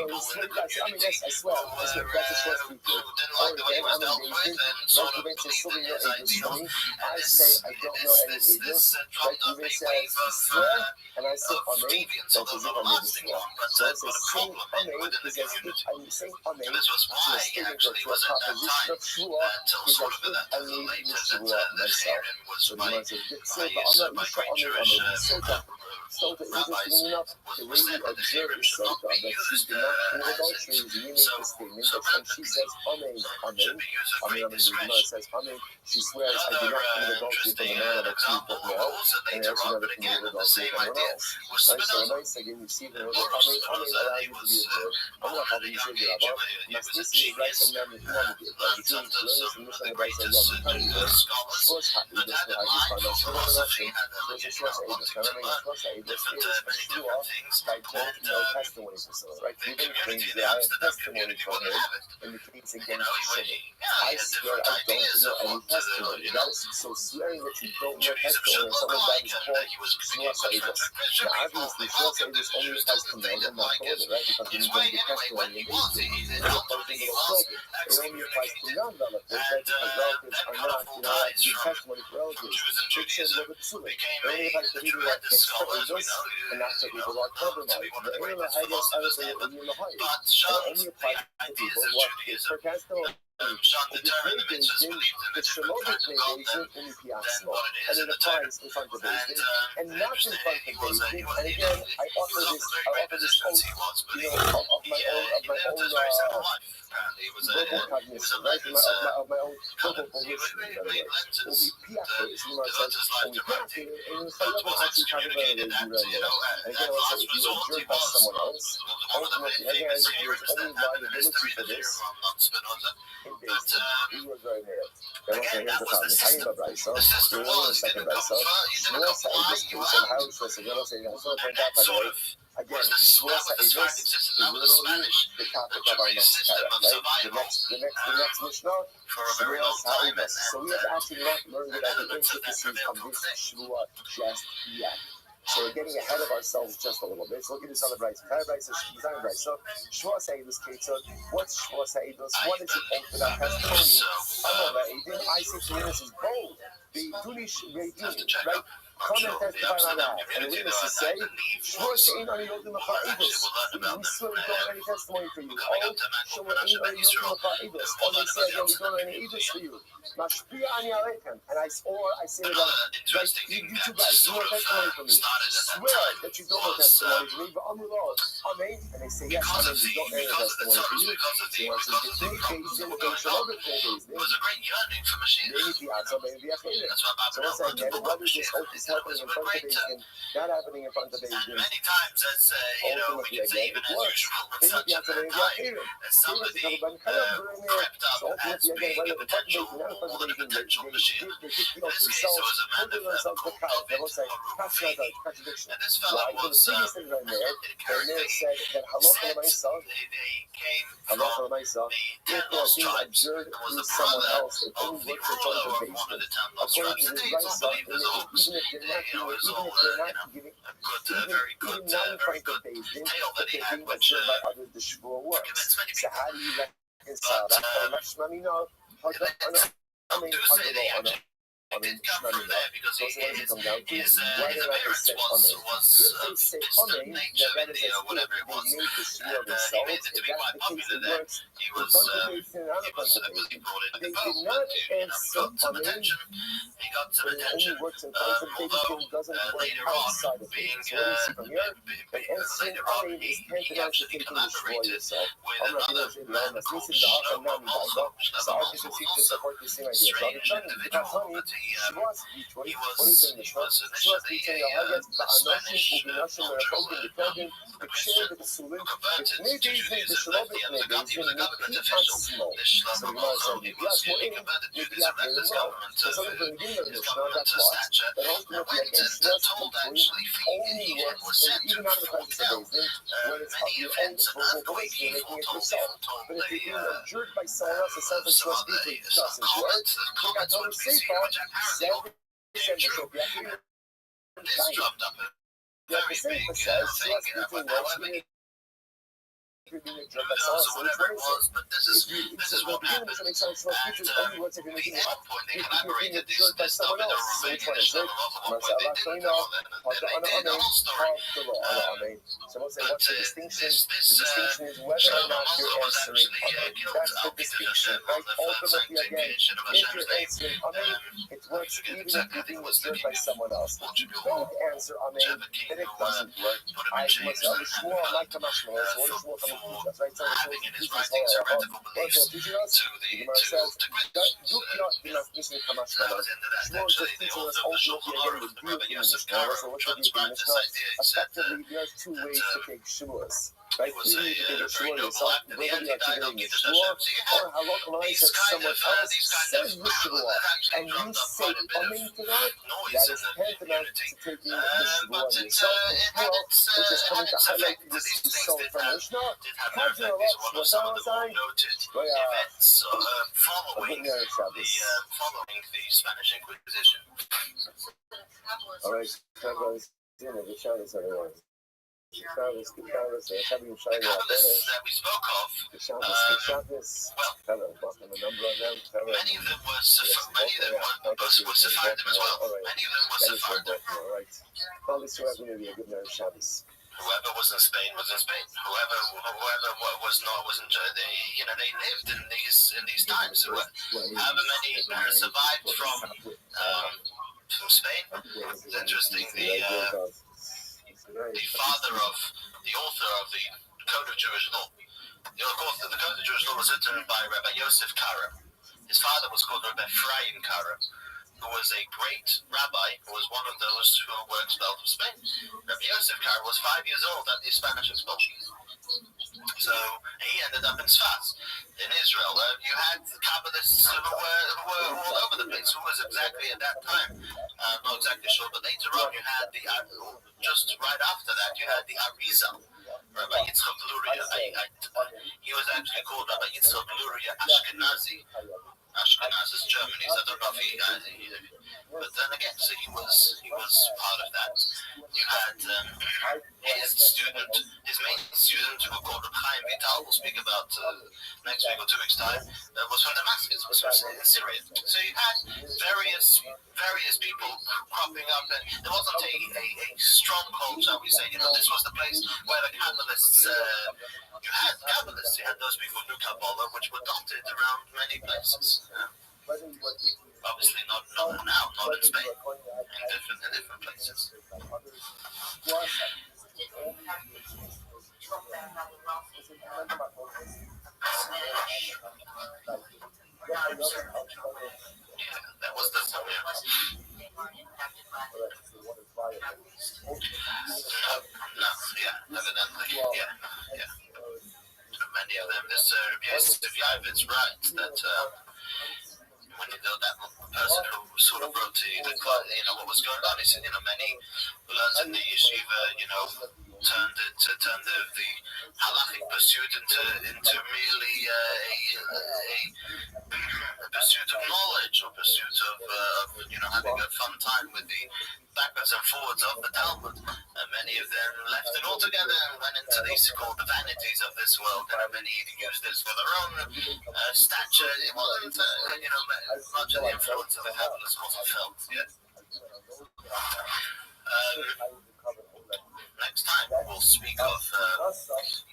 You swear? Yes, I swear. I swear. That's a short speech. Or again, I'm engaging. Right? Ruben says, Sylvia, you're agents for me. I say, I don't know any agents. Right? Ruben says, you swear? And I say, amen. That's as if I made the swear. So I say, saying amen is as if I'm saying amen to a statement or to a proposition of shua is as if I made the shua myself. So the man says, but I'm not sure amen. So the interesting enough, the way we observe the Sota, that she did not commit adultery, we make the statement that when she says amen, the Gemara says amen, she swears, I did not commit adultery from the man of a true but no, and I actually never committed adultery from anyone else. Right? So when I say, again, you see the word amen allows you to be observed. I'm not having you say the Rabbi, Masnisi is right and Nami, right? Between Learning and Mishnah, Rabbi says, well, the kind of Shlosh HaEdus, the Hagis, Barnas, Shlosh HaEdus, there's a Shlosh HaEdus, Shlosh HaEdus, this is a shua by don't know testimony for someone, right? Even things that I have testimony from him in the case against Shimon. I swear I don't know any testimony. That is so swearing that you don't know testimony and someone died is called shua sa'idus. Now obviously shua sa'idus only applies to men and not to women, right? Because when you don't get testimony in the it only applies to non-relatives, right? Because relatives are not, allowed to give testimony for relatives. It only applies to people who are fixed and not to people who are compromised. The only applies to people who are fixed for testimony. The Shalomic Beijing in the Piazma, and it applies in front of Beijing, and not in front of Beijing. And again, I offer this oath, of my own verbal cognition, right? Of my own verbal listening, by the way. Only piafe is the Gemara says, only piafe, and it's like actually talking about it. And again, let's say if you were jerked by someone else, ultimately, again, there's only liability for this in base. We were very married. Then here's the problem. Talking about Brisa, we're only in the second Brisa. Shmuel Sa'idus case and how it's supposed to go. I just want to point out, by the way, again, Shmuel Sa'idus is literally the topic of our next paragraph, right? The next Mishnah, Shmuel Sa'idus. So we have actually not learned about the intricacies of this Shmuel just yet. So we're getting ahead of ourselves just a little bit. So look at this other Brisa. So Shmuel Sa'idus case. So what's Shmuel Sa'idus? What is it for that testimony? I say to witnesses is bold. The Dunish right? Come and testify on that. And the witnesses say, Shmuel Sa'idus on Yodim Ha'idus. We swear we don't have any testimony for you. Oh, Shmuel Sa'idus on Yodim Ha'idus. Or they say again, we don't have any Idus for you. And I say to them, like, you two guys, you want testimony for me. Swear that you don't have testimony for me, but Amen. And they say, yes, Amen, we don't have testimony for you. So I said, get me days in the days, so other 4 days. Maybe the answer, maybe the after. So once again, whether this hope is happening in front of Beis Din, not happening in front of Beis Din, ultimately again, it works. Maybe the answer, maybe the after. So ultimately again, whether the front of Beis Din, not in front of Beis Din, they kick the off themselves, put themselves to cut. They won't say, that's not a contradiction. Why? Because the previous thing right there said that halacha l'maisa, if there are things observed through someone else, it only works in front of Beis Din. According to this Brisa, even if they're not giving, even not in front of Beis Din, but they're being observed by others, the shvur works. So how do you reconcile that? It did come from there because his appearance was distant nature in the whatever it was, and he made it to be quite popular there. He was being brought in the boat, but got some attention. He got some attention, although later on, later on, he actually collaborated with another man called Shlomo, also a strange individual. He was initially a Spanish Jew who converted to Judaism at the end of the God. He was a government official. This Shlomo also, he converted to Judaism, left his government stature, and went and told actually Phoebe and was sent to foretell many events of earthquake. He foretold the some of the comets that would be seen, which apparently true. This drummed up a very big thing, but however, who knows or whatever it was, but this is what happened. And at one point they collaborated. This topic of Romanian Shlomo, at one point they didn't know, then they did the whole story. But this Shlomo essentially killed Al Peter on the first sanctification of Hashem's name. If you get the second, I think it was the king of Portugal, whichever king who put him in chains for having in his writings heretical beliefs to Christians. That was into that. Actually, the author of the Shulchan Aruch, Rabbi Yosef Karo, transcribed this idea. He said that he was a very noble act in the end. He died on Kiddush Hashem. So you have these kind of parallels that actually drummed up quite a bit of noise in the community. But it's effect to these things did have an effect. These were some of the more noted events following the Spanish Inquisition. All right, the Kabbalists that we spoke of, many of them were Sephardim as well. Many of them were Sephardim. Whoever was in Spain was in Spain. Whoever was not was in Germany. They lived in these times. However many survived from Spain. It's interesting. The author of the Code of Jewish Law, Of course, the Code of Jewish Law was written by Rabbi Yosef Karo. His father was called Rabbi Ephraim Karo, who was a great rabbi, who was one of those who were expelled from Spain. Rabbi Yosef Karo was 5 years old at the Spanish expulsion. So he ended up in Sfat, in Israel. You had Kabbalists who were all over the place. Who was exactly at that time? I'm not exactly sure, but later on you had just right after that, you had the Arizal, Rabbi Yitzchak Luria. He was actually called Rabbi Yitzchak Luria Ashkenazi. Ashkenaz is Germany, so I don't know if but then again, so he was part of that. You had his main student, who were called Chaim Vital, we'll speak about next week or 2 weeks' time, was from Damascus, was from Syria. So you had various people cropping up, and there wasn't a stronghold, shall we say. This was the place where the Kabbalists, you had Kabbalists, you had those people who knew Kabbalah, which were dotted around many places. Obviously not now, not in Spain, in different places. That was the evidently. Many of them. This Yosef right that when you know that person who sort of wrote what was going on, he said, many who learned in the yeshiva, turned the halachic pursuit into merely a pursuit of knowledge, or pursuit of having a fun time with the backwards and forwards of the Talmud. And many of them left it altogether and went into these called the vanities of this world. And many used this for their own stature. It wasn't, much of the influence of the Kabbalists wasn't felt yet. Next time we'll speak of,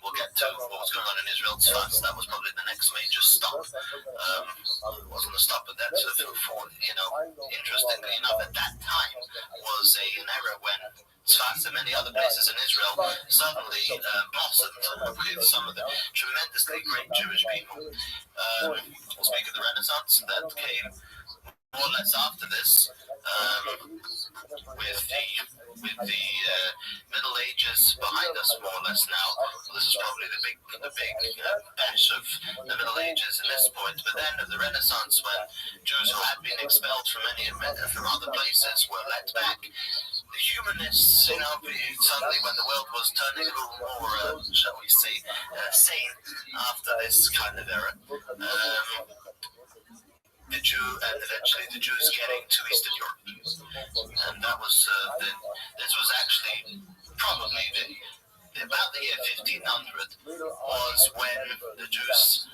we'll get to what was going on in Israel. That was probably the next major stop. It wasn't a stop at that, interestingly enough, at that time was an era when Tzfat and many other places in Israel suddenly blossomed with some of the tremendously great Jewish people. We'll speak of the Renaissance that came more or less after this, with the Middle Ages behind us, more or less now. So this is probably the big bash of the Middle Ages at this point. But then of the Renaissance, when Jews who had been expelled from other places were let back, the humanists, suddenly when the world was turning a little more, shall we say, sane after this kind of era. Eventually the Jews getting to Eastern Europe, and that was this was actually probably about the year 1500 was when the Jews,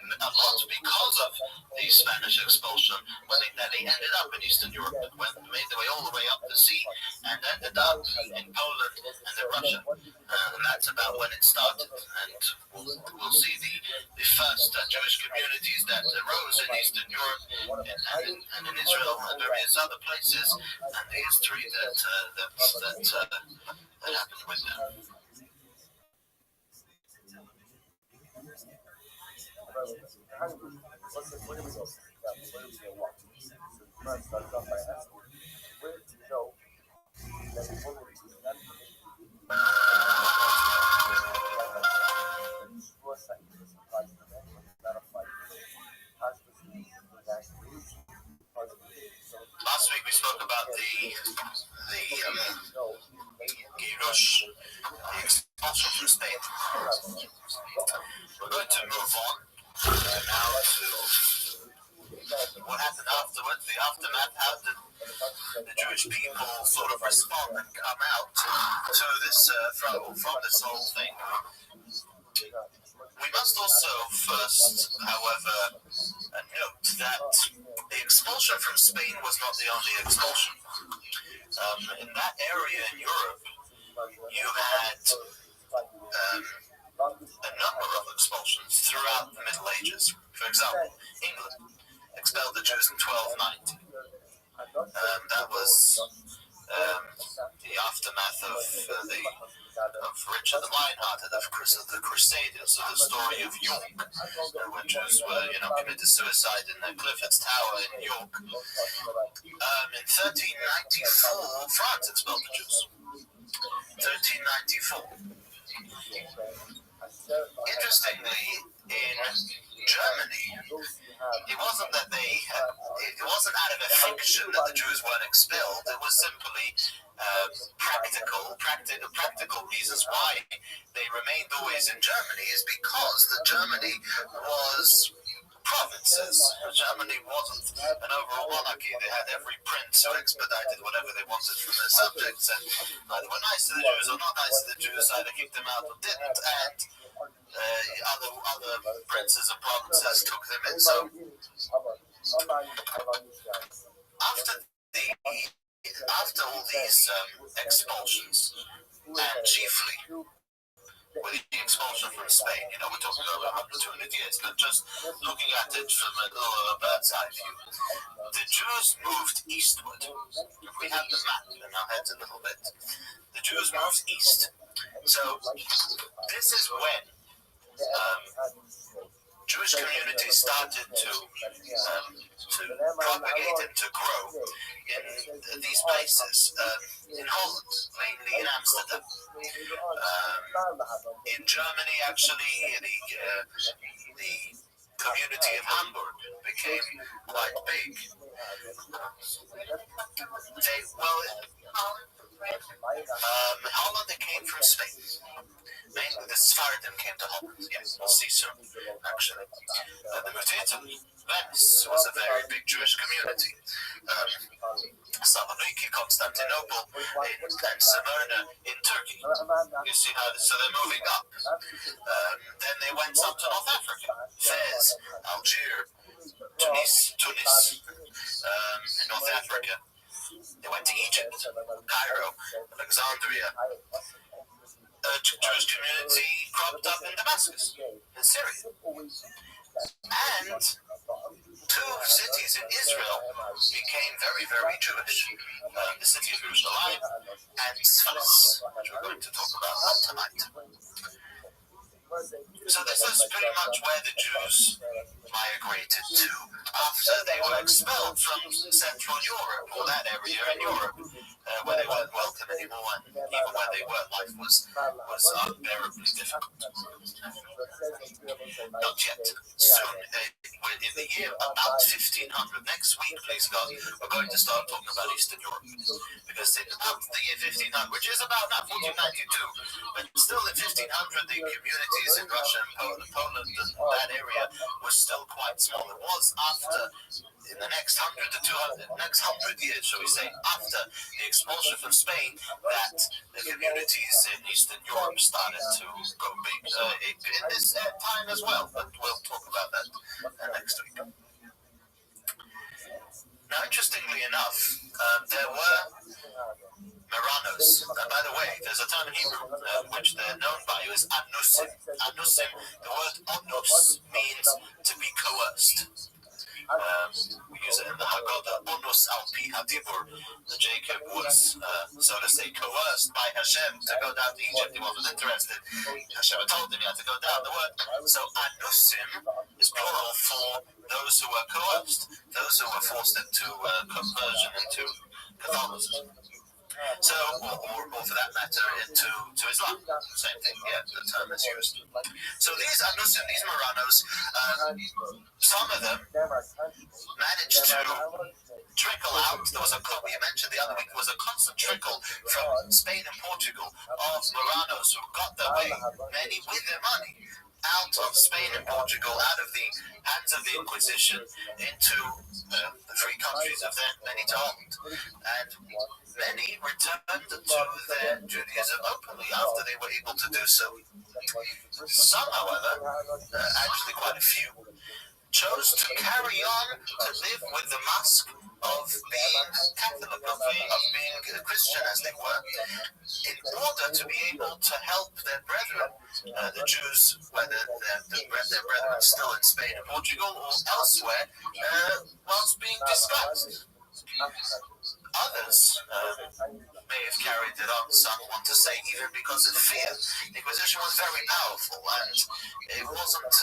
a lot because of the Spanish expulsion, when they ended up in Eastern Europe, made their way all the way up the sea, and ended up in Poland and in Russia. And that's about when it started. And we'll see the first Jewish communities that arose in Eastern Europe and in Israel and various other places, and the history that happened with them. Last week we spoke about the Girush, the expulsion from Spain. We're going to move on now to what happened afterwards, the aftermath. How did the Jewish people sort of respond and come out to this from this whole thing? We must also first, however, note that the expulsion from Spain was not the only expulsion. In that area in Europe, you had a number of expulsions throughout the Middle Ages. For example, England expelled the Jews in 1290. That was the aftermath of Richard the Lionhearted, of the Crusaders, of the story of York, where Jews were, committed suicide in the Clifford's Tower in York. In 1394, France expelled the Jews. 1394. Interestingly, in Germany, it wasn't that it wasn't out of affliction that the Jews weren't expelled. It was simply practical reasons why they remained always in Germany is because Germany was provinces. Germany wasn't an overall monarchy. They had every prince who expedited whatever they wanted from their subjects, and either were nice to the Jews or not nice to the Jews, either kicked them out or didn't, and other princes and provinces took them in. So after all these expulsions, and chiefly with the expulsion from Spain, we're talking over 200 years, but just looking at it from a little bird's eye view, the Jews moved eastward. If we have the map in our heads a little bit, the Jews moved east. So this is when Jewish communities started to propagate and to grow in these places, in Holland, mainly in Amsterdam. In Germany, actually, the community of Hamburg became quite big. Holland, they came from Spain. Mainly the Sephardim came to Holland. Yes, we'll see soon, actually. They moved to Italy. Venice was a very big Jewish community. Saloniki, Constantinople, and Smyrna in Turkey. You see how, so they're moving up. Then they went up to North Africa. Fez, Algiers, Tunis, in North Africa. They went to Egypt, Cairo, Alexandria. A Jewish community cropped up in Damascus, in Syria. And two cities in Israel became very, very Jewish. The city of Jerusalem and Sfas, which we're going to talk about tonight. So this is pretty much where the Jews migrated to after they were expelled from Central Europe, or that area in Europe, where they weren't welcome anymore, and even where they were, life was unbearably difficult. Not yet. Soon, in the year about 1500, next week, please God, we're going to start talking about Eastern Europe. Because in about the year 1500, which is about now 1492, but still in 1500, the communities in Russia and Poland and that area was still quite small. It was after, in the next 100 years, shall we say, after the expulsion from Spain, that the communities in Eastern Europe started to go big in this time as well, but we'll talk about that next week. Now, interestingly enough, there were Marranos. And by the way, there's a term in Hebrew which they're known by is anusim. Anusim, the word onus means to be coerced. We use it in the Haggadah, onus al pi hadibur. Jacob was, so to say, coerced by Hashem to go down to Egypt. He wasn't interested. Hashem told him he had to go down. The word, so anusim is plural for those who were coerced, those who were forced into conversion into Catholicism. So, or for that matter, to Islam. Same thing, yeah, the term is used. So these anusim, these Marranos, some of them managed to trickle out. There was we mentioned the other week, there was a constant trickle from Spain and Portugal of Marranos who got their way, many with their money, out of Spain and Portugal, out of the hands of the Inquisition, into the free countries of then, many to Holland. And many returned to their Judaism openly after they were able to do so. Some, however, actually quite a few, chose to carry on to live with the mask of being Catholic, of being a Christian as they were, in order to be able to help their brethren, the Jews, whether their brethren still in Spain and Portugal or elsewhere, whilst being disguised. Others may have carried it on, some want to say, even because of fear. The Inquisition was very powerful, and it wasn't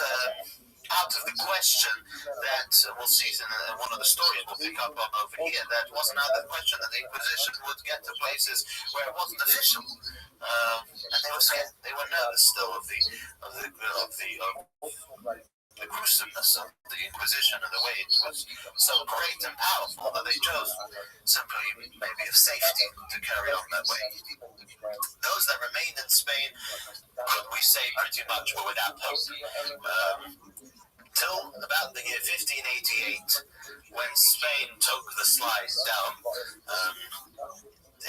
out of the question that, we'll see in one of the stories we'll pick up on over here, that wasn't out of the question that the Inquisition would get to places where it wasn't official. And they were scared. They were nervous still of the gruesomeness of the Inquisition and the way it was so great and powerful that they chose simply maybe of safety to carry on that way. Those that remained in Spain, could we say, pretty much were without hope. Till about the year 1588, when Spain took the slide down.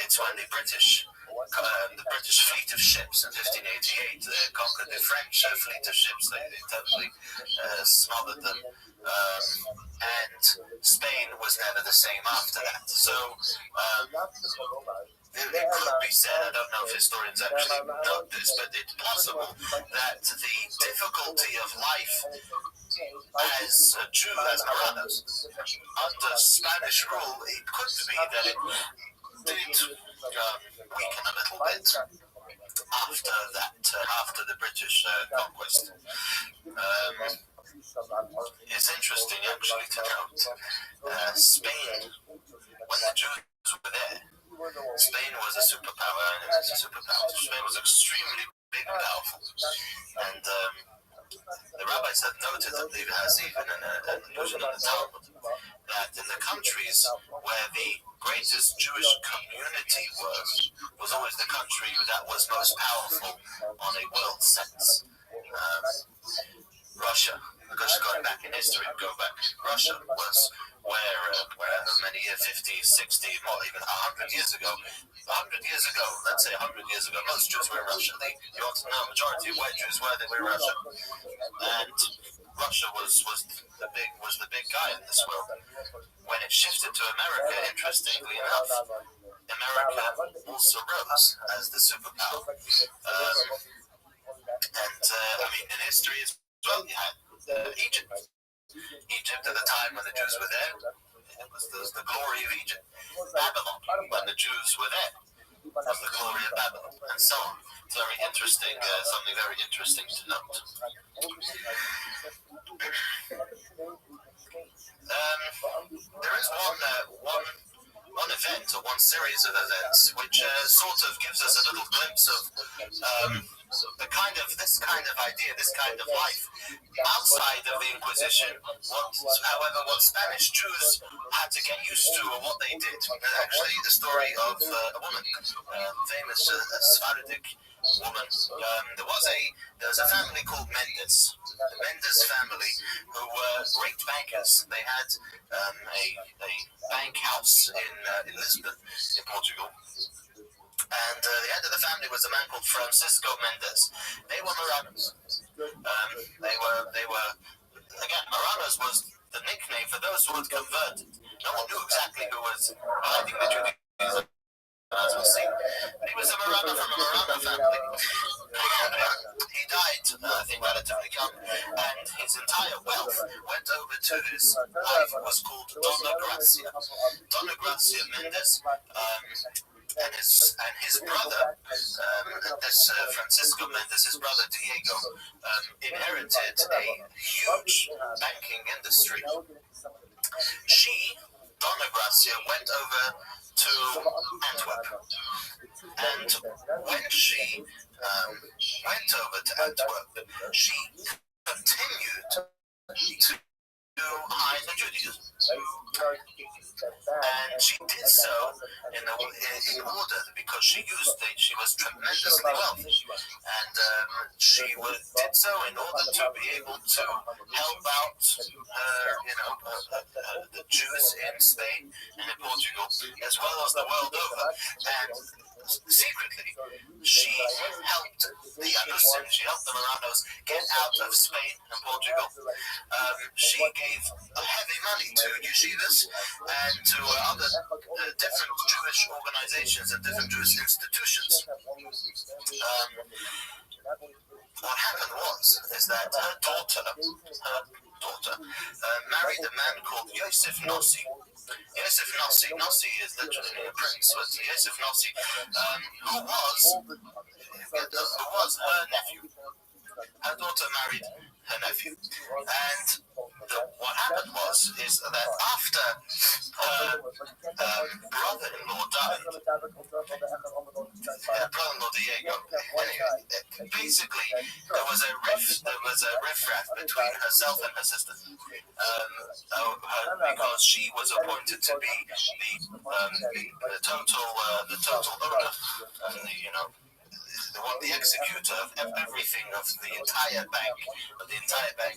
It's when the British fleet of ships in 1588 conquered the French fleet of ships. They totally smothered them, and Spain was never the same after that. So it could be said, I don't know if historians actually note this, but it's possible that the difficulty of life as a Jew, as Marranos, under Spanish rule, it could be that it did weaken a little bit after that, after the British conquest. It's interesting actually to note Spain, when the Jews were there, Spain was a superpower, and it was a superpower. Spain was extremely big and powerful, and the rabbis have noted, I believe it has even an allusion in the Talmud, that in the countries where the greatest Jewish community was always the country that was most powerful on a world sense. Russia, because going back in history, Russia was where many years, 50, 60, more, even 100 years ago, let's say 100 years ago, most Jews were in Russia. You want to know, majority of where Jews were, they were in Russia. And Russia was the big guy in this world. When it shifted to America, interestingly enough, America also rose as the superpower. In history as well, you had Egypt. Egypt at the time when the Jews were there, it was the glory of Egypt. Babylon, when the Jews were there, was the glory of Babylon, and so on. It's very interesting, something very interesting to note. There is one event or one series of events which sort of gives us a little glimpse of this kind of idea, this kind of life outside of the Inquisition. What Spanish Jews had to get used to, or what they did. Actually, the story of a woman, famous Sephardic woman. There was a family called Mendes, the Mendes family, who were great bankers. They had a bank house in Lisbon, in Portugal. And the head of the family was a man called Francisco Mendes. They were Marranos. They were again, Marranos was the nickname for those who had converted. No one knew exactly who was hiding the Judaism, as we'll see. But he was a Marrano from a Marrano family. He died, I think, relatively young, and his entire wealth went over to his wife, who was called Dona Gracia. Dona Gracia Mendes. And his brother, Francisco Mendes, his brother Diego, inherited a huge banking industry. She, Dona Gracia, went over to Antwerp, and when she went over to Antwerp, she continued to hide the Judaism. And she did so in order, because she was tremendously wealthy, and she did so in order to be able to help out, the Jews in Spain and in Portugal, as well as the world over. And secretly, she helped the Anusim, she helped the Marranos get out of Spain and Portugal. She gave heavy money to yeshivas and to other different Jewish organizations and different Jewish institutions. What happened is that her daughter married a man called Yosef Nossi, Yosef Nossi. Nossi is literally a prince, but Yosef Nossi, who was her nephew. Her daughter married her nephew, and what happened is that after her brother-in-law died, brother-in-law Diego. Anyway, basically, there was a riff-raff between herself and her sister, because she was appointed to be the total owner, and the executor of everything of the entire bank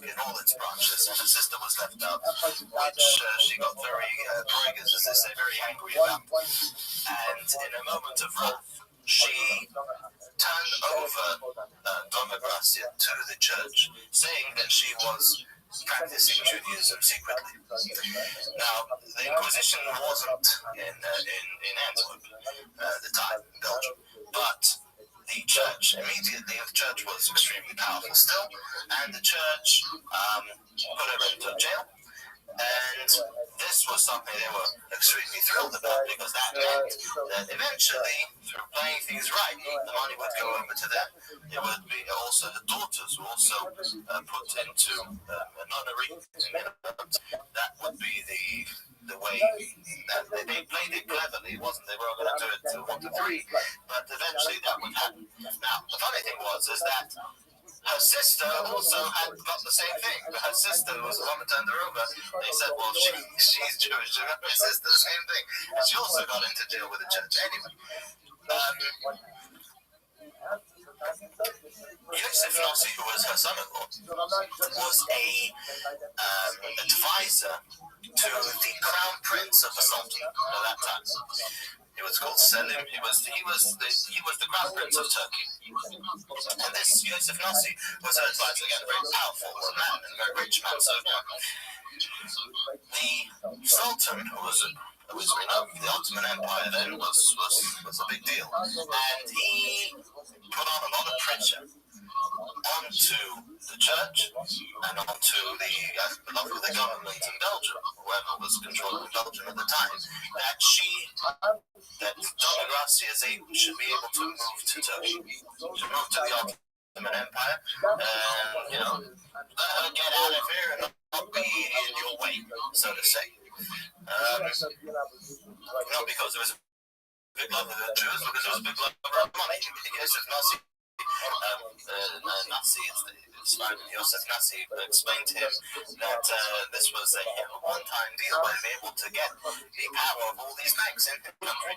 in all its branches, and her sister was left out, which she got very broigas, as they say, very angry about. And in a moment of wrath, she turned over Donna Gracia to the church, saying that she was practicing Judaism secretly. Now, the Inquisition wasn't in Antwerp at the time, in Belgium, but the church was extremely powerful still, and the church put her into jail. And this was something they were extremely thrilled about, because that meant that eventually, through playing things right, the money would go over to them. It would be also the daughters were also put into a nunnery. That would be the way that they played it cleverly. It wasn't they were going to do it to 1 to 3, but eventually that would happen. Now, the funny thing is that her sister also had got the same thing. Her sister was the one that turned her over. They said, well, she's Jewish, so her sister, the same thing. And she also got into jail with the church. Anyway, Yosef Nossi, who was her son-in-law, was a advisor to the crown prince of the Sultan at that time. He was called Selim. He was the crown prince of Turkey. And this Yosef Nossi was her advisor, again, a very powerful man and a very rich man. So the Sultan, who was we know the Ottoman Empire then was a big deal, and he put on a lot of pressure onto the church and onto the government in Belgium, whoever was controlling Belgium at the time, that Donna Gracia should be able to move to Turkey, to move to the Ottoman Empire, and let her get out of here and not be in your way, so to say. Not because there was a big love of the Jews, because there was a big love of money. Yosef Nossi, Yosef Nossi explained to him that this was a one-time deal by being able to get the power of all these banks in the country.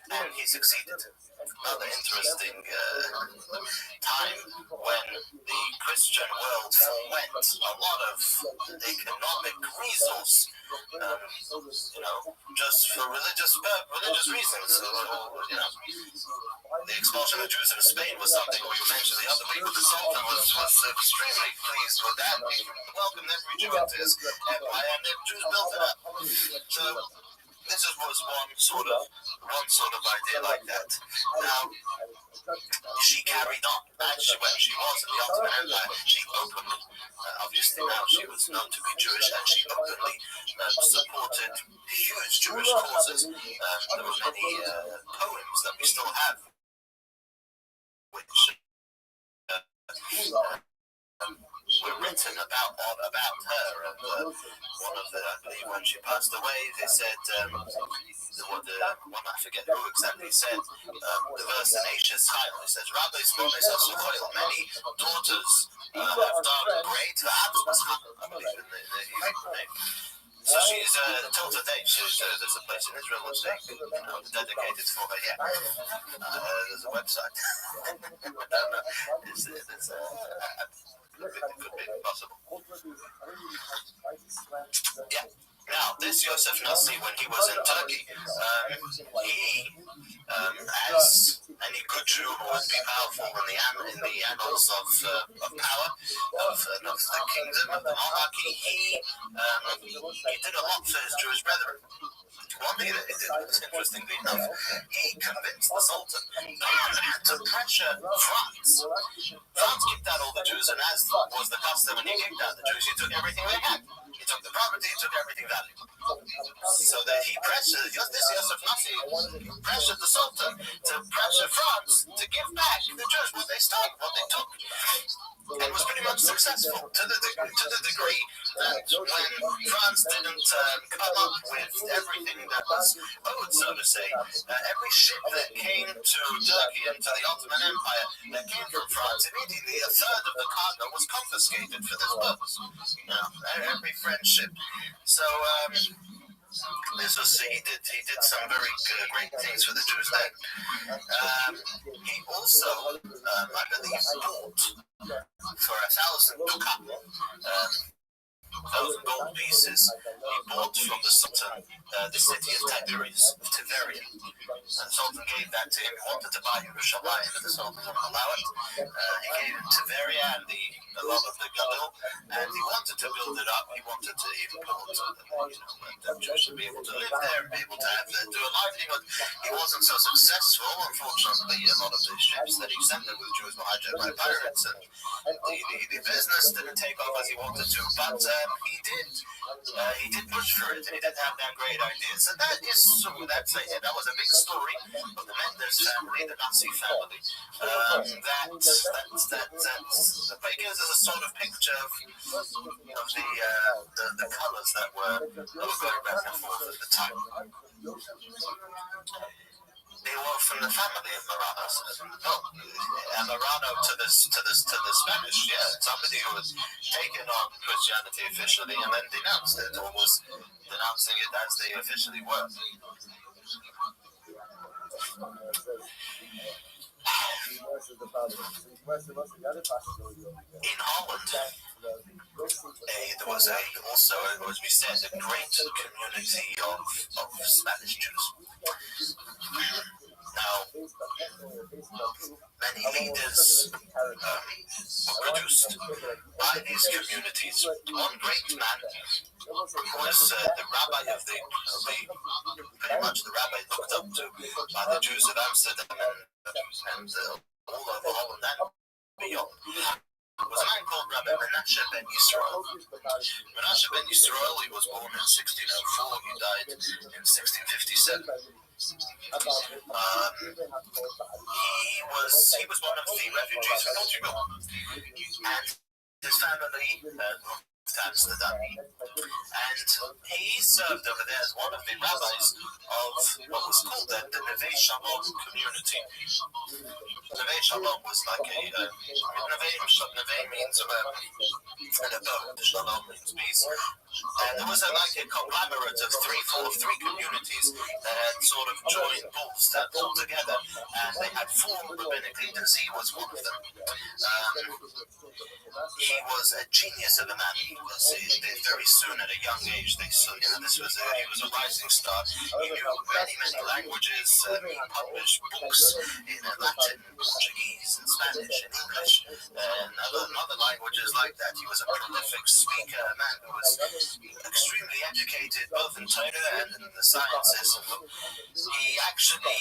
And he succeeded. Another interesting time when the Christian world forwent a lot of economic resource, just for religious reasons. The expulsion of Jews in Spain was something we mentioned the other week. The Sultan was extremely pleased with that. He welcomed every Jew into his empire, and the Jews built it up. So this was one sort of idea like that. Now, she carried on. Actually, when she was in the Ottoman Empire, she openly, obviously now she was known to be Jewish, and she openly supported huge Jewish causes. There were many poems that we still have, which were written about her, and one of the, I believe, when she passed away, they said, I forget who exactly said, the verse in Asia Style, it says, Rabbi Sponis Asuchoil, many daughters have done great, I believe in the Hebrew name. So she's till today. There's a place in Israel which they dedicated for her. Yeah, there's a website. I don't know. It could be possible. Yeah. Now, this Yosef Nossi, when he was in Turkey, he, as any good Jew who would be powerful in the annals of power, of the kingdom, of the monarchy, he did a lot for his Jewish brethren. One thing that he did was, interestingly enough, he convinced the Sultan to pressure France. France kicked out all the Jews, and as was the custom when he kicked out the Jews, he took everything they had. He He took the property, he took everything valuable. So that he pressured, this Yosef Nasi pressured the Sultan to pressure France to give back the Jews what they stole, what they took. It was pretty much successful to the degree that when France didn't come up with everything that was owed, so to say, every ship that came to Turkey and to the Ottoman Empire that came from France, immediately a third of the cargo was confiscated for this purpose. Every French ship. So this was he did some very great things for the Jews then. He also, I believe, bought for 1,000 ducat, 1,000 gold pieces. He bought from the Sultan the city of Tiberia. And the Sultan gave that to him. He wanted to buy Yerushalayim, but the Sultan wouldn't allow it. He gave him Tiberia and a lot of the Gadol, and he wanted to build it up. He wanted to even build the Jews should be able to live there and be able to do a livelihood. He wasn't so successful, unfortunately. A lot of the ships that he sent there with Jews were hijacked by pirates, and the business didn't take off as he wanted to, but he did push for it, and he did have that great idea. So that is true. That was a big story of the Menders family, the Nazi family. That gives us a sort of picture of the colors that were going back and forth at the time. They were from the family of Marano. And Marano to the Spanish, somebody who was taken on Christianity officially and then denounced it, or was denouncing it as they officially were. In Holland, there was also, as we said, a great community of Spanish Jews. Now, many leaders were produced by these communities. One great man was the Rabbi of pretty much the Rabbi looked up to by the Jews of Amsterdam and all over Holland and beyond. There was a man called Rabbi Menashe ben Yisrael. Menashe ben Yisrael, he was born in 1604, he died in 1657. He was one of the refugees from Portugal, and his family moved to Amsterdam, and he served over there as one of the rabbis of what was called the Neve Shalom community. Neve Shalom was like Neve means an abode, Shalom means peace. And there was a conglomerate of three communities that had sort of joined forces, that pulled together, and they had formed rabbinic leaders. He was one of them. He was a genius of a man. Very soon, at a young age, he was a rising star. He knew many languages. He published books in Latin, Portuguese, and Spanish, and English, and other languages like that. He was a prolific speaker, a man who was extremely educated, both in Torah and in the sciences. He actually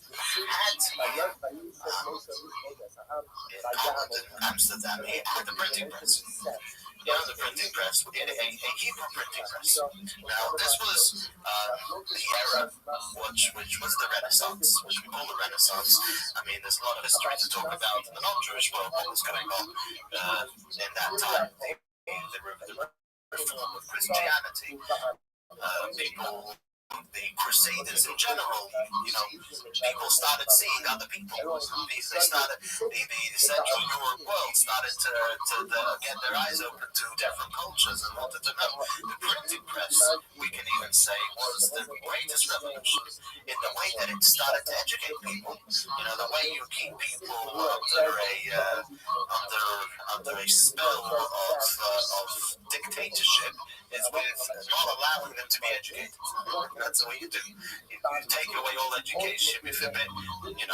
had in Holland and Amsterdam, he had the printing press. The printing press, a Hebrew printing press. Now, this was the era which was the Renaissance, which we call the Renaissance. I mean, there's a lot of history to talk about in the non-Jewish world, what was going on in that time. The reform of Christianity, the Crusaders in general, people started seeing other people. The Central Europe world started to get their eyes open to different cultures and wanted to know. The printing press, we can even say, was the greatest revolution in the way that it started to educate people. The way you keep people under a spell of dictatorship is with not allowing them to be educated. That's what you do. You take away all education. You forbid, you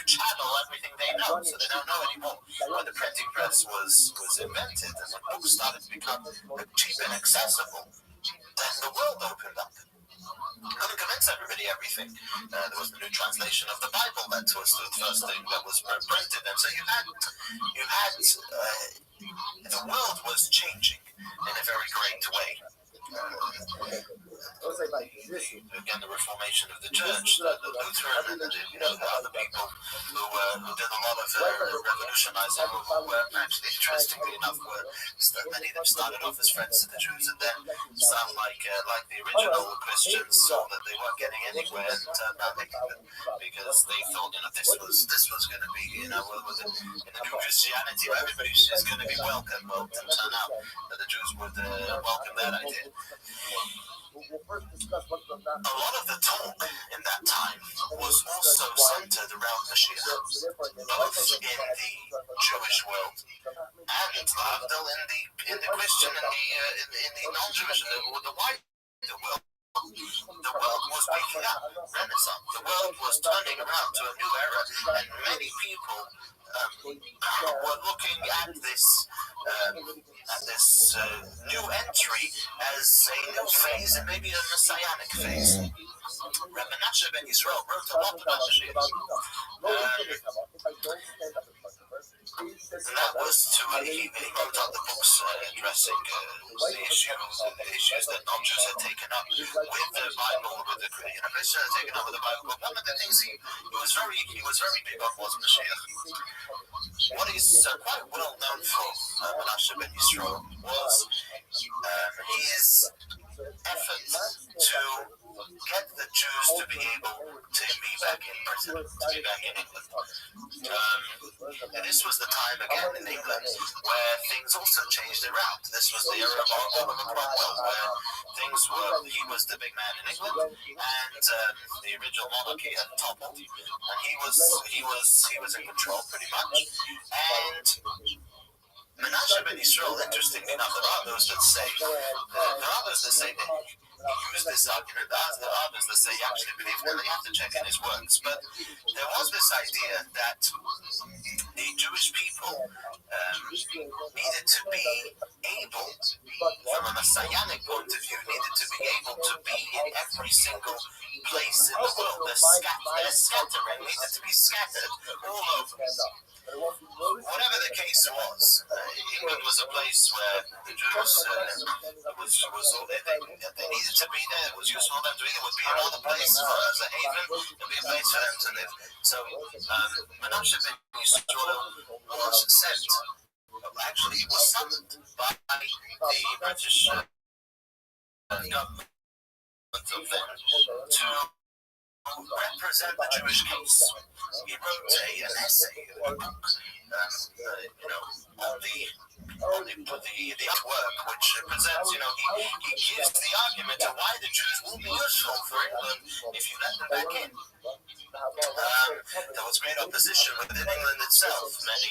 channel everything they know, so they don't know anymore. When the printing press was invented and when books started to become cheap and accessible, then the world opened up. Couldn't convince everybody everything. There was the new translation of the Bible that was the first thing that was printed, and so you had the world was changing in a very great way. began the reformation of the church, the Lutheran, and the other people who did a lot of revolutionizing, who were actually, interestingly enough, many of them started off as friends to the Jews, and then some, like the original Christians, saw that they weren't getting anywhere and turned down because they thought, this was going to be, in the new Christianity, where everybody is going to be welcome. Well, it turned out that the Jews would welcome that idea. A lot of the talk in that time was also centered around Mashiach, both in the Jewish world and in the Christian and in the non-Jewish, the wider world. The world was waking up, Renaissance. The world was turning around to a new era, and many people were looking at this new entry as a new phase, and maybe a messianic phase. Rabbi Ben Yisrael wrote a lot about Mashiach. And that was he wrote out the books addressing the issues that non-Jews had taken up with the Bible, with the Christians had taken up with the Bible. But one of the things he was very big on was Mashiach. What he's quite well known for, Menashe Ben Yisrael, was his effort to get the Jews to be able to be back in Britain, to be back in England. This was the time again in England where things also changed around. This was the era of Oliver Cromwell, where he was the big man in England, and the original monarchy had toppled, and he was in control pretty much. And Menashe Ben Yisrael, interestingly enough, there are those that say that he used this argument. There are others that say he actually believed that. You have to check in his works. But there was this idea that the Jewish people needed to be able, from a messianic point of view, needed to be able to be in every single place in the world. Their scattering needed to be scattered all over. Whatever the case was, England was a place where the Jews they needed to be there. It was useful for them to be. It would be another place as a haven. It would be a place for them to live. So Menashe Ben Yisrael was sent. Actually, he was summoned by the British government of then to represent the Jewish case. He wrote an essay, a book, on the work, which presents, he gives the argument of why the Jews will be useful for England if you let them back in. There was great opposition within England itself, many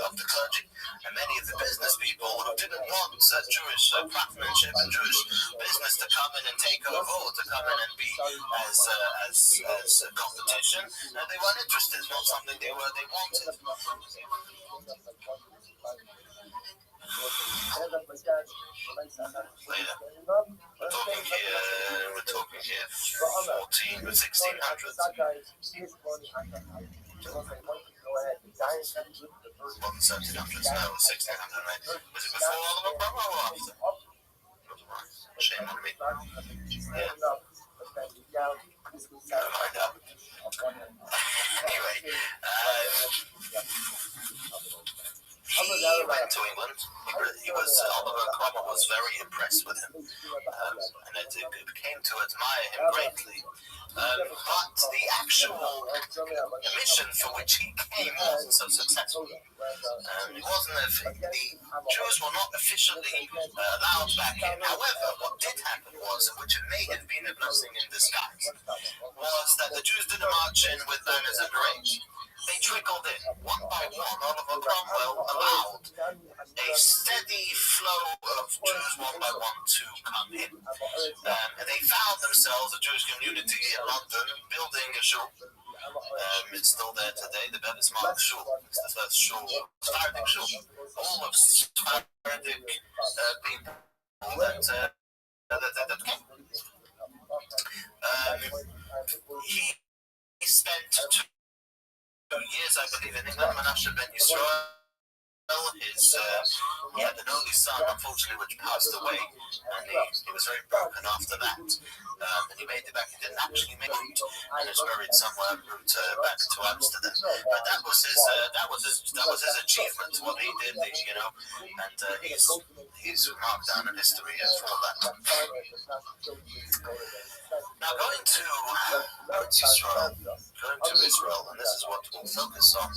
of the clergy and many of the business people who didn't want Jewish craftsmanship and Jewish business to come in and take over, or to come in and be as a competition. They weren't interested. It's not something they wanted. Later. We're talking here 1600s. Not the 1700s, no, 1600s, right? Was it before Oliver Cromwell or after? Shame on me. Yeah. Never mind that. Anyway, he went to England. Oliver Cromwell was very impressed with him, and it came to admire him greatly. But the actual mission for which he came wasn't so successful. The Jews were not officially allowed back in. However, what did happen was, which may have been a blessing in disguise, was that the Jews didn't march in with banners and parades. They trickled in, one by one. Oliver Cromwell allowed a steady flow of Jews, one by one, to come in. And they found themselves, a Jewish community in London, building a shul. It's still there today, the Bebesmark Shul. It's the first shul, Sephardic shul. All of Sephardic people that came. He spent 2 years, I believe, in England. Menashe Ben Yisrael, his He had an only son, unfortunately, which passed away, and he was very broken after that. And he made it back. He didn't actually make it, and is buried somewhere en route back to Amsterdam. But that was his achievement. What he did, and he's marked down in history for that. Now going to Israel, and this is what we'll focus on.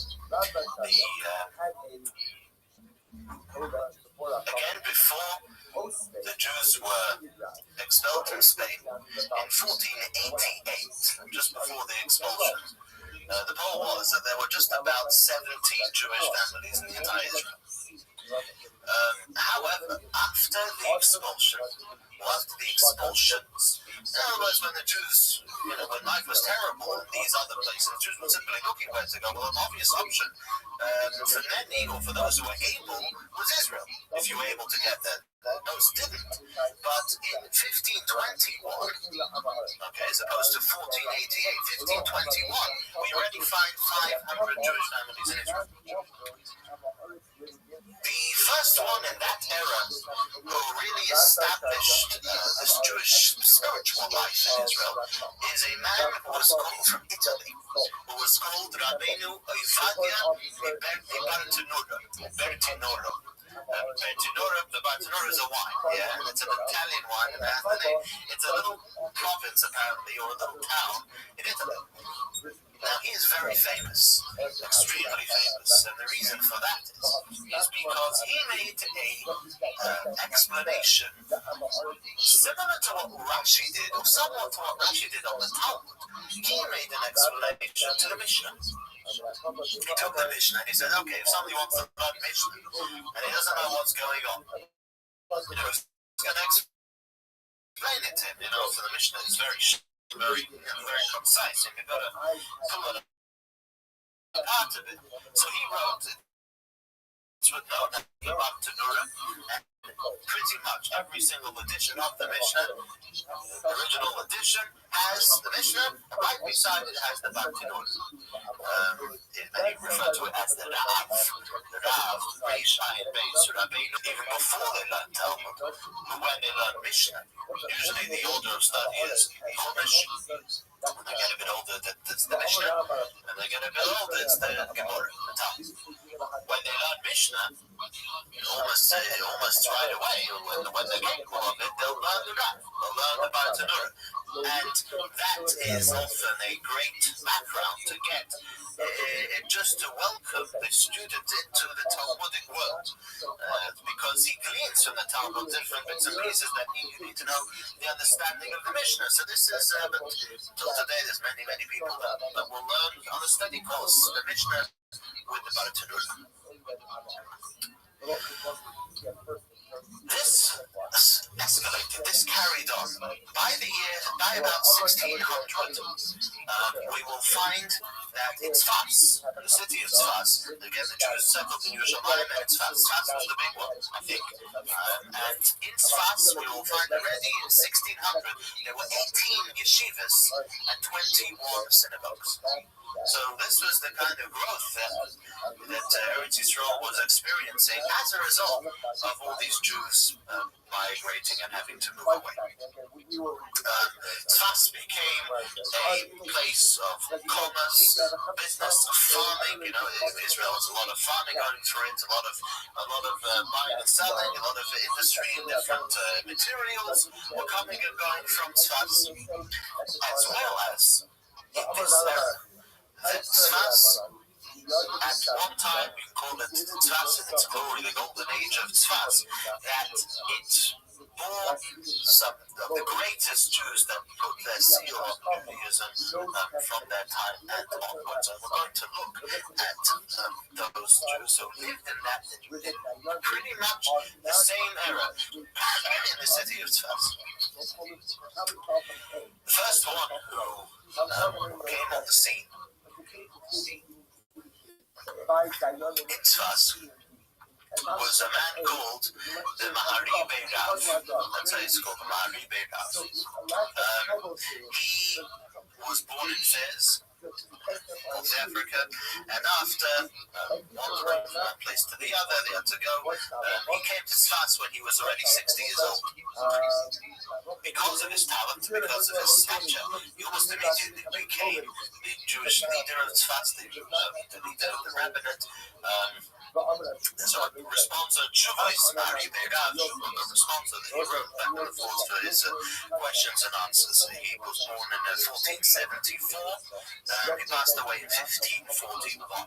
Again, before the Jews were expelled from Spain in 1488, just before the expulsion, the poll was that there were just about 17 Jewish families in the entire Israel. However, after the expulsions, in other words, when the Jews, when life was terrible in these other places, Jews were simply looking where to go. Well, an obvious option for many, or for those who were able, was Israel, if you were able to get there. Most didn't. But in 1521, as opposed to 1488, 1521, we already find 500 Jewish families in Israel. The first one in that era who really established this Jewish spiritual life in Israel is a man who was called from Italy, who was called Rabbi Bertinoro. The Bartinoro is a wine, and it's an Italian wine, and it's a little province apparently, or a little town in Italy. Now, he is very famous, extremely famous, and the reason for that is because he made an explanation similar to what Rashi did, or somewhat to what Rashi did on the Talmud. He made an explanation to the Mishnah. He took the Mishnah and he said, okay, if somebody wants to learn Mishnah and he doesn't know what's going on, who's going to explain it to him? So the Mishnah is very concise, and you've got to pull it apart of it. So he wrote it. It's known as the Bartinura, and pretty much every single edition of the Mishnah, the original edition, has the Mishnah, and right beside it has the Bartinura. Many refer to it as the Rav, Reish Ayin Beis, Rabbeinu, even before they learn Talmud, when they learn Mishnah. Usually the order of study is Chumash. When they get a bit older, it's the Mishnah, and they get a bit older, it's the Gemara, the Talmud. When they learn Mishnah, almost right away, when they're capable of it, they'll learn the Rav, they'll learn the Bartanura. And that is often a great background to get, just to welcome the student into the Talmudic world, because he gleans from the Talmud different bits and pieces that you need to know the understanding of the Mishnah. So this is, till today, there's many people that will learn on a study course the Mishnah with the Bartanura. This escalated, this carried on. By about 1600, we will find that in Tzfas, the city of Tzfas, again the Jews settled in Yerushalayim, and Tzfas was the big one, I think. And in Tzfas, we will find already in 1600, there were 18 yeshivas and 21 synagogues. So this was the kind of growth that Eretz Yisrael was experiencing as a result of all these Jews migrating and having to move away. Tzfas became a place of commerce, business, farming. Israel has a lot of farming going through it, a lot of buying and selling, a lot of industry and different materials were coming and going from Tzfas, as well as in this era. Tzfas, at one time, we call it Tzfas in its glory, the golden age of Tzfas, that it bore some of the greatest Jews that put their seal on Judaism from their time and onwards. And we're going to look at those Jews who lived in that pretty much the same era in the city of Tzfas. The first one who came on the scene in Tzfas was a man called the Maharibe Rav. That's how he's called, the Maharibe Rav. He was born in Fez, North Africa, and after wandering from one place to the other, they had to go. He came to Tzfat when he was already 60 years old. Because of his talent, because of his stature, he almost immediately became the Jewish leader of Tzfat, the leader of the rabbinate. There's a responsa, Tshuvois Rabbi Rav, a responsa that he wrote back and forth for his questions and answers. He was born in 1474, he passed away in 1541.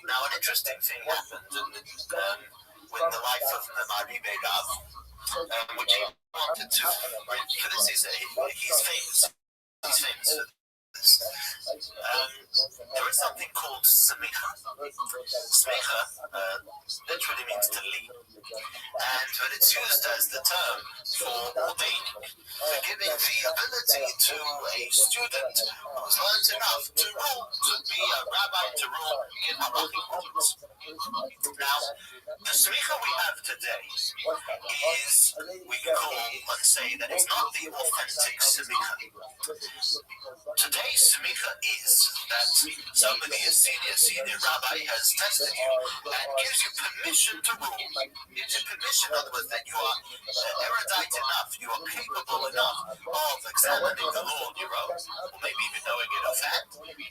Now, an interesting thing happened with the life of Rabbi Rav, which he wanted to, for this, he's famous. He's famous for this. There is something called smicha. Smicha literally means to lead, but it's used as the term for ordaining, for giving the ability to a student who's learned enough to rule, to be a rabbi, to rule in halachic rulings. Now, the smicha we have today is, we can call and say that it's not the authentic smicha. Today's smicha is that somebody, a senior rabbi, has tested you and gives you permission to rule. Gives you permission, in other words, that you are erudite enough, you are capable enough of examining the law on your own, or maybe even knowing it offhand, and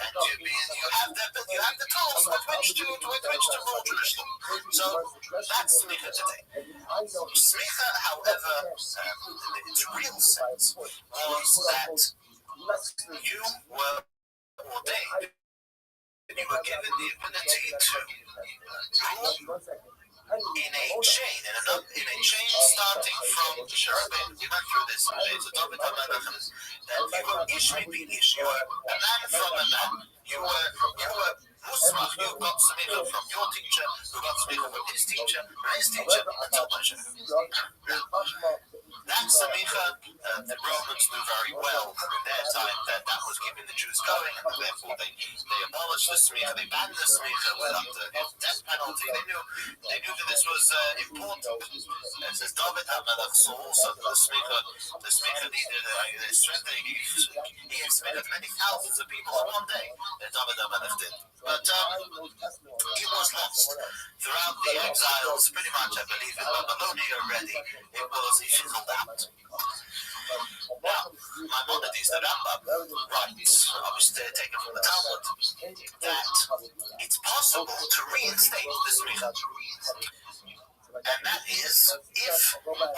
you have the tools with which to rule Jewish law. So that's smicha today. Smicha, however, in its real sense, was that you were ordained, and you were given the ability to rule in a chain, starting from Rabbi. We went through this. That you were ish maybe ish. You were a man from a man. You were musmach. You got smicha from your teacher, who got smicha from his teacher, until Moshe. That smicha, the Romans knew very well in their time that was keeping the Jews going, and therefore they abolished the smicha, they banned the smicha without the death penalty. They knew that this was important. It says David HaMelech saw also the smicha needed strengthening. He had smicha many thousands of people in one day that David HaMelech did. But it was lost throughout the exiles, pretty much, I believe, in Babylonia already. It was fizzled out. Now, Maimonides, the Rambam, writes, obviously taken from the Talmud, that it's possible to reinstate the smicha. And that is if all the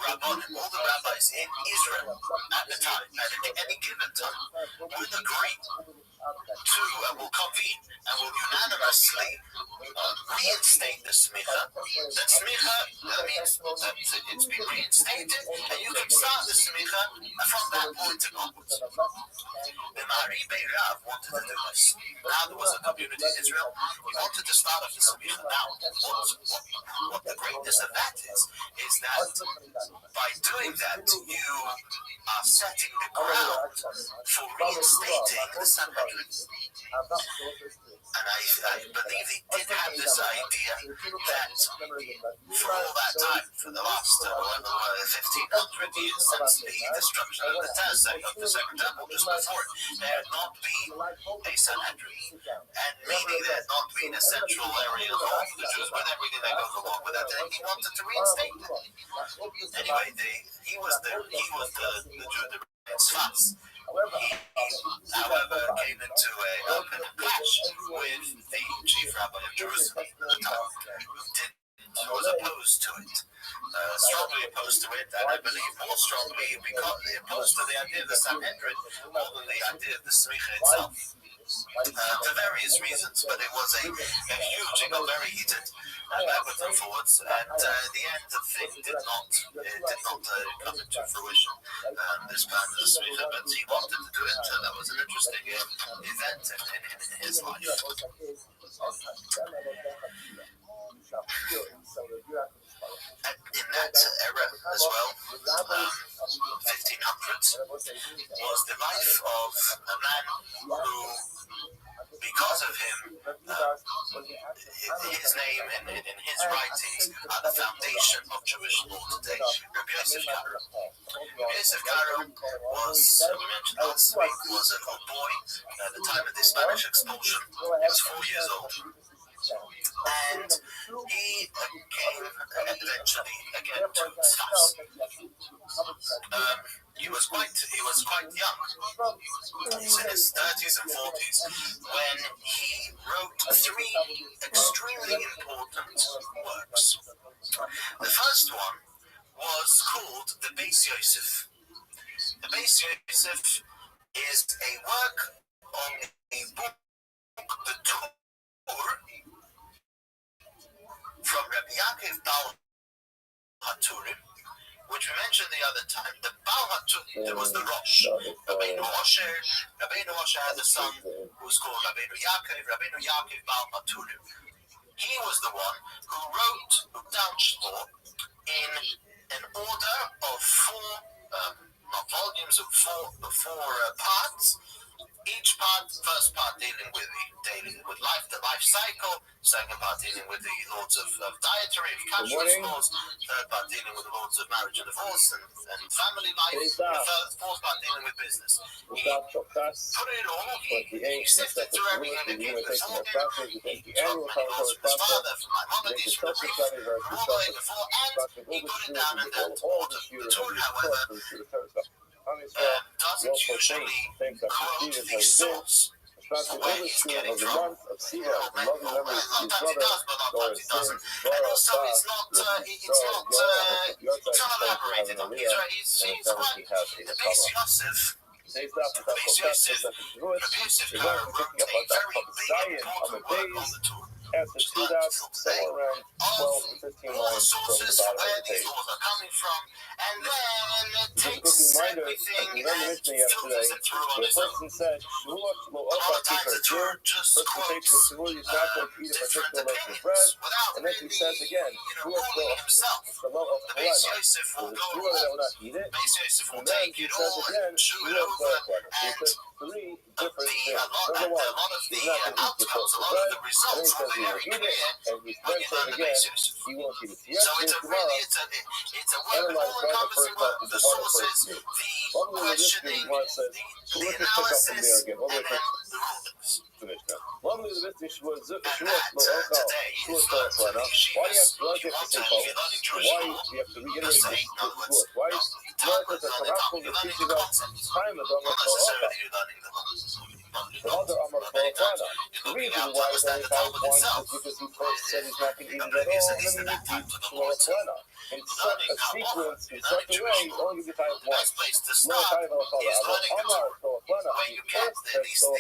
rabbanim, all the rabbis in Israel at the time, at any given time, will agree to, will convene and will unanimously reinstate the smicha. That smicha means that it's been reinstated, and you can start the smicha from that point onwards. The Rabbi Rav wanted to do this. Now there was a community in Israel. He wanted to start off the smicha. Now, what the greatness of that is that by doing that, you are setting the ground for reinstating the Sanhedrin. And I believe he did have this idea that for all that time, for the last 1,500 years since the destruction of the Second Temple, just before it, there had not been a Sanhedrin, and meaning there had not been a central area of all the Jews with everything that goes along with that, and he wanted to reinstate it. Anyway, he was the Jew, the Tzfat. He, however, came into an open clash with the chief rabbi of Jerusalem at the time, who was opposed to it, strongly opposed to it, and I believe more strongly because opposed to the idea of the Sanhedrin more than the idea of the smicha itself. For various reasons, but it was a huge, it got very heated backwards and forwards, and the end of the thing did not come into fruition, this plan of the smicha, but he wanted to do it, so that was an interesting event in his life. In that era as well, 1500s, was the life of a man who, because of him, his name in his writing are the foundation of Jewish law today. Rabbi Yosef Karo. Rabbi Yosef Karo was, we mentioned last week, was a little boy at the time of the Spanish expulsion. He was 4 years old. And he came eventually again to Tzfas. He was quite young. He's in his 30s and 40s when he wrote 3 extremely important works. The first one was called the Beis Yosef. The Beis Yosef is a work on the book, the Tur, from Rabbi Yaakov Baal HaTurim, which we mentioned the other time. The Baal HaTurim, there was the Rosh, Rabbeinu Moshe. Rabbeinu Moshe had a son who was called Rabbeinu Yaakov Baal HaTurim. He was the one who wrote down Sh'or in an order of 4 volumes of 4 parts. Each part, first part dealing with life, the life cycle. Second part dealing with the laws of dietary, of kashrus laws. Third part dealing with the laws of marriage and divorce and family life. Fourth part dealing with business. He put it all. He sifted through everything that came before him. He took many laws from his father, from Maimonides, from the Rif, from all the way before, and he put it down in that order. The Torah, however, doesn't usually quote the source where he's getting from. Sometimes he does, but a lot of times he doesn't. And also, it's not elaborated on. He's quite the Beis Yosef. Rabbi Yosef Karo wrote a very big important work on the Torah. After 2 dots, somewhere around 12 to 15 lines from the bottom of the page. And then it takes everything and filters it through on its own. The person said, A lot of times the Torah just quotes different opinions without really, ruling himself. The Beis Yosef will go around. The Beis Yosef will take it all and chew it over, and a lot of the outcomes, a lot of the results are very clear when you learn the Beis Yosef. So it's a work, an all-encompassing work. The sources, the questioning, the analysis, and then the rulings. And that today is learned for the yeshivas. If you want to, if you're learning Jewish law, you're saying, in other words, Talmud, you're learning the concepts. Not necessarily you're learning the law. You're looking out to understand the Talmud itself. You're not going to use at least in that time for the law itself. Learning Kabbalah, learning Jewish law, the best place to start is learning the Torah, where you get at least the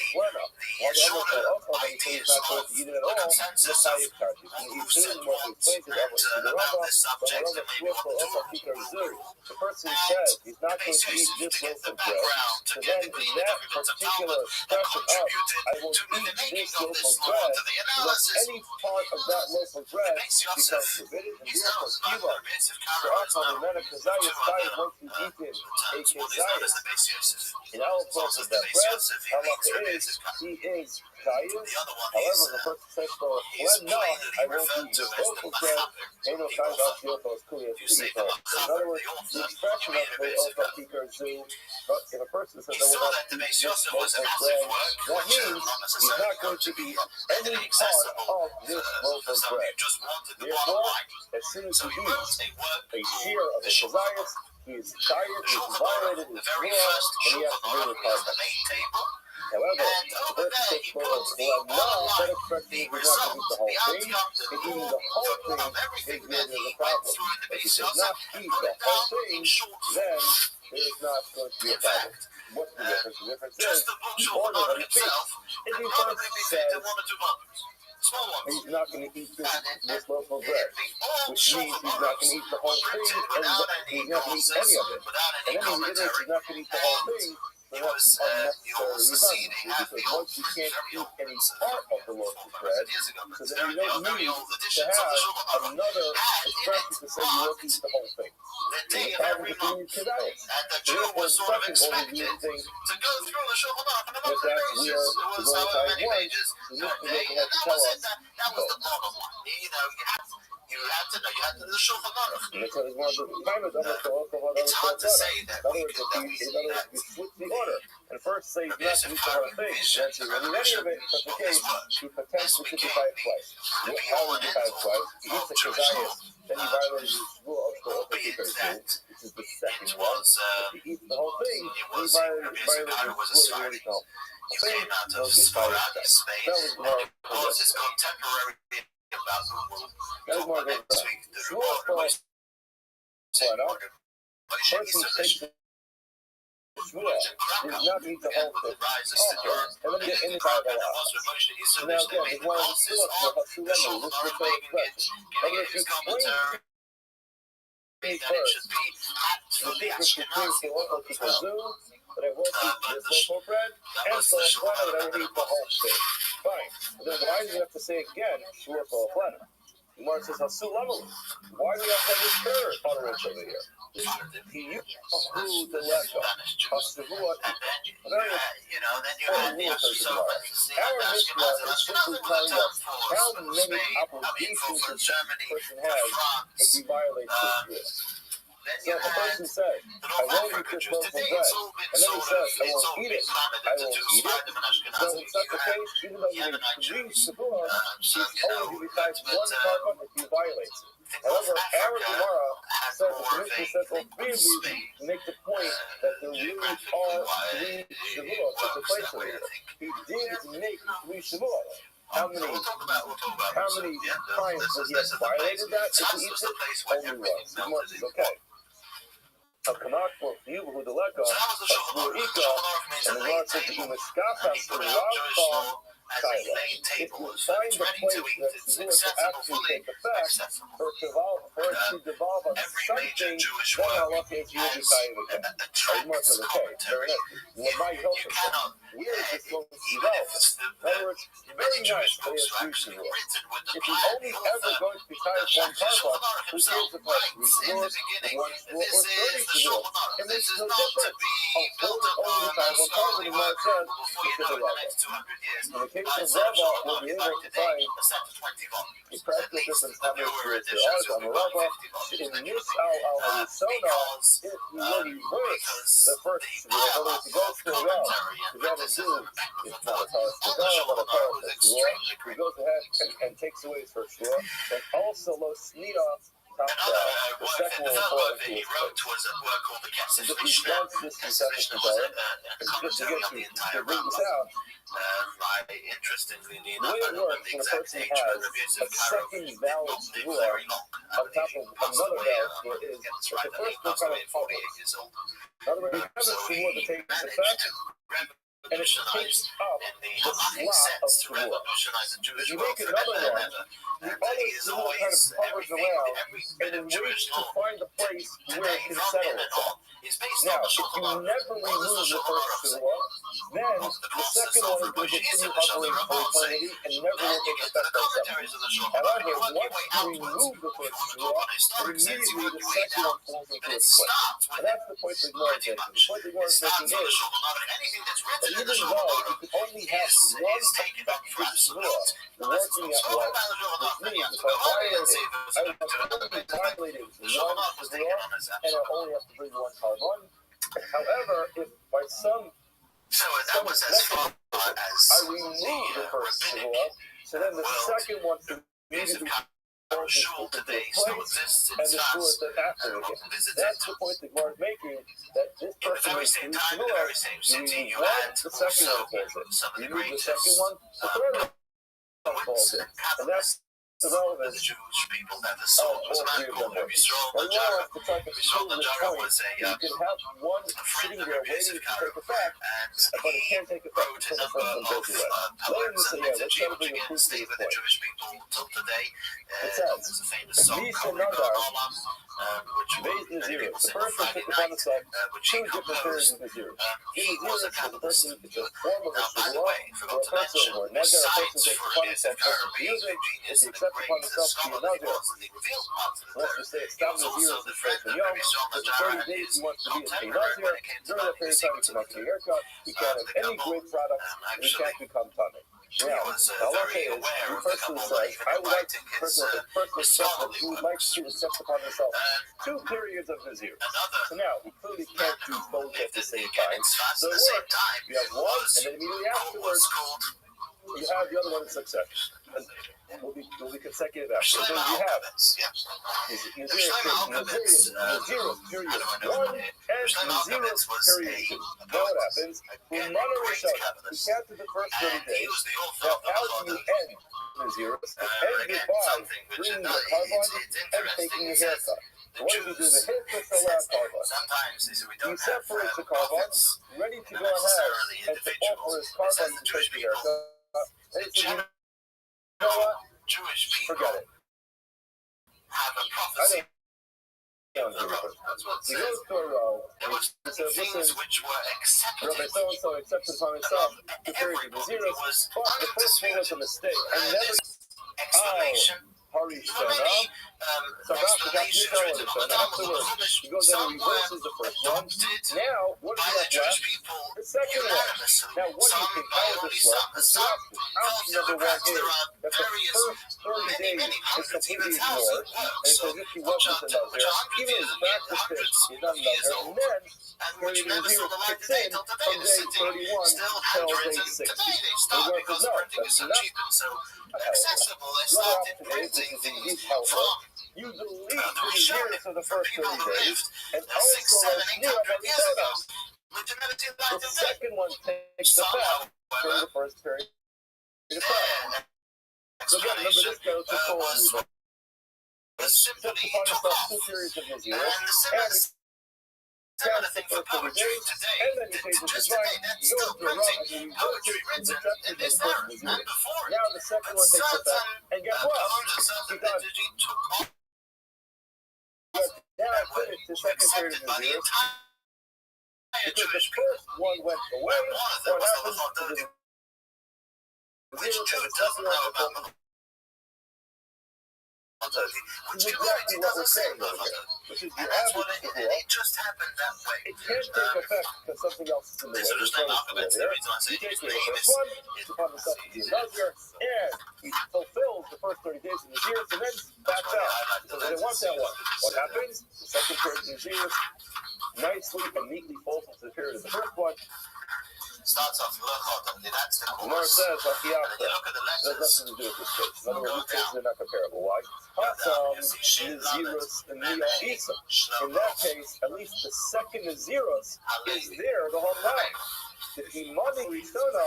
shorter ideas of the consensus of who said what about this subject and maybe what the Torah will rule. And the Beis Yosef to get the background, to get the cleaning of the Talmud that contributed to the making of this law, to the analysis. The Beis Yosef is known by the Rabbi Yosef Karo is known to what is known as the Beis Yosef. Also the Beis Yosef, he leads Rabbi Yosef Karo. The other one is plainly referred to as the Machaber. If you say the Machaber, the author, you mean Rabbi Yosef Karo. He saw that the Beis Yosef was a massive work, which not necessarily going to be readily accessible for some who just wanted the bottom line. So he wrote a work called the Shulchan. The very first Shulchan is the main table. And over there he put the bottom line, the result, the outcome, the rule, of everything that he went through in the Beis Yosef and put it down in short form. In fact, just the book Shulchan himself could probably be fit in 1 or 2 volumes. Small ones. He's not going to eat this loaf of bread, which means he's not going to eat the whole thing, and he's not going to eat any of it. And then he's not going to eat the whole thing. So that's unnecessary redundancy, because once you can't eat any part of the loaf of bread, so then you don't need to have another expression to say you won't eat the whole thing. The day of every month, and the Jew was sort of expected to go through the Shulchan on a monthly basis. It was however many pages a day, and that was it. That was the bottom line. You had had to know. You had to the Shulchan Aruch. It's hard to say that in other words, you flip the order. And first say not to eat the whole thing. Then to remove any of it, in such a case, he potentially could decide twice. How would he decide twice? He eats the kazayas, then he violates the rule of the Ophir, which is the second one. If he eats the whole thing, he violates the rule of the original. He came out of Sfarad, Spain, and because it's contemporary about the world. Talk about next week, the reward. Shmuel does not need to hold it. And let me get inside the law. Now again, there's one of the Shmuel for Hasulemu. This is the third expression. And if you explain first the difference between Philippa Kikazu, that I won't eat this loaf of bread, and Philippa that I would eat the whole thing. Fine. But then why do you have to say again, Shmuel Philippa? Gemara says, Hasulemu. Why do we have to have this third utterance over here? The And then you had the extra self-efficacy and Ashkenaz is simply the term for Spain, for Germany, for France. if he violates this rule. So the person said, I won't eat this loaf of bread. And then he says, I won't eat it. I won't eat it. So it's not the case, even though you make three shavuot, he's only besides one carbon if he violates it. However, our Gemara says, the Mishnah says, well, three of these make the point that there really are three shavuot that took place over here. He did make three shavuot. How many times would he have violated that if he eats it? Only once. Gemara says, okay. Kamak for you who the leka, Ika, and the Lord says, you must stop us from Rav if you find the place that the Jewish actually take effect, for it to devolve on something, then Allah says you will be tired again. Or more to the case. Very nice. Lamai Hilton. Where is this going to develop? In other words, very nice that he has Jewish rule. If he's only ever going to be tired one carbon, who cares about 3 shvuot, 1 shvuot, or 30 shvuot? It makes no difference. Only tired one carbon, the Gemara says, because of Rabbi. In the case of Rabbi, we'll be able to find he practiced this in Tamil Shvuot to ours on the Rabbi. In this al-Harisona, if you were to reverse the first shvuot, in other words, he goes to a Rav, the Rav is it's not a Taras Kedara, but a Taras Shvuot. He goes ahead and takes away his first shvuot, and also Lo Snida. The second one he wrote was a work called the Kesef Mishnah. Kesef Mishnah was a commentary on the entire Rambam. Interestingly enough, I don't know the exact age, but reviews of Cairo did not live very long. On top of another valve is the first book kind of 48 years old. In other words, you have a shvuot that takes effect, and it takes up the slot of shvuot. If you make another one, the other shvuot kind of hovers around and waits to find the place where it can settle itself. Now, if you never remove the first shvuot, then the second one will continue hovering for eternity and never will take effect on itself. However, once you remove the first shvuot, immediately the second one falls into its place. And that's the point that Gemara is making. The point that Gemara is making is that even though you could only have one effective shvuot working at once, which means if I would have violated one shvuot, and I only have to bring one carbon. However, if by some mechanism I remove the first shvuot, so then the second one immediately falls into place, and the shvuot that after again. That's the point that Gemara is making, that this person makes 3 shvuot, you remove one, the second one falls in. You remove the second one, the third one falls in. And that's the relevant Jewish people that the soul was a man called Rabbi the Jara. The Jara was you can have one sitting there waiting to take effect, but it can't take effect until the person goes away. Let's celebrate a proof to this point. It says, Based in Nazir, the person took upon himself 2 different periods of Nazir. In Nazir, the person is a form of a shvuah, or a person, or never a person takes upon himself music, if he accepts upon himself to be a Nazir. Let's just say it's not Nazir as the first and young, for the 30 days he wants to be a Nazir, during that period of time he cannot get a haircut, he can't have any great products, and he can't become tummy. He was very aware of the couple that even inviting his step that scholarly he would like works. to accept upon himself 2 periods of Nazir. So now, he clearly can't do both at the same time. So it works. You have one, and then immediately afterwards, you have the other one in succession. And will be consecutive after. So you have Nazir period 1 and Nazir period 2. Now what happens? He counted the first 30 days. Now how do you end Nazir? End it by bringing the carbon and taking a haircut. So what does he do? The haircut so loud carbon. He separates the carbon, ready to go ahead and to offer his carbon to take the haircut. And he says, you know what? Jewish people Forget it. have a prophecy. He goes to a row and he says, listen, Which were accepted. Rabbi so-and-so accepted upon himself the period of the zeros, but the first one was a mistake. I never... Explanation. Hari There are many explanations written on the Talmud. He goes and Some reverses the were first one. adopted Now, what by is the left? Jewish people The second one. unanimously. Now, what do you Some think? by How only does this some. work? And some Option felt number one there is are that the various, first 30 days many is hundreds, even completely thousands ignored. And works. it's as if he wasn't a Nazir. Even his practice fish, he's not a Nazir. And then, And which period of never saw zero the light kicks of day in till from today. The day sitting 31 still till day handwritten 60. today. They The start work because is no, printing is that's so not cheap and so how it works. accessible. They The other started option is, printing this is things indeed how it from works. You delete the Naziris of the first 30 days, and 600, also 700, 800 years ago. Which never seen the light the of day. second one takes Some, effect during however, the first period of time. their So again, remember this guy was the full was simply took upon took himself off. 2 periods of Naziris, And the similar the thing for first 30 poetry days, today. and then he takes his Just right, today, that's he still goes to a rock, printing and he poetry written in this era and before it. Now the second one takes effect, and guess what? He got liturgy took off now I finished the second period accepted of by the Naziris, entire because the Jewish people. first one went away. And one of them What was the happens to the Levant, which Naziris Jew and the doesn't second know one about becomes which exactly humanity what we're doesn't say saying over about here, it. which is you And have that's what it it, before. it just happened that way. It can't take effect because something else is in the way. So There's there's no no argument. there. The reason I say He takes his away the name first is one, he's upon himself to be a Nazir, and he fulfills the first 30 days of Naziris, and then backs out. So they didn't want that one. What happens? The second period of Naziris nicely and neatly falls into the period of the first one. starts off the that's the Gemara chorus. says, And then you look at the there's letters. nothing to do with this case. In other words, these cases are not comparable. Why? Nazirus and Neo Isa. In that case, at least the second Nazirus is there the whole time. The Imani Rishona,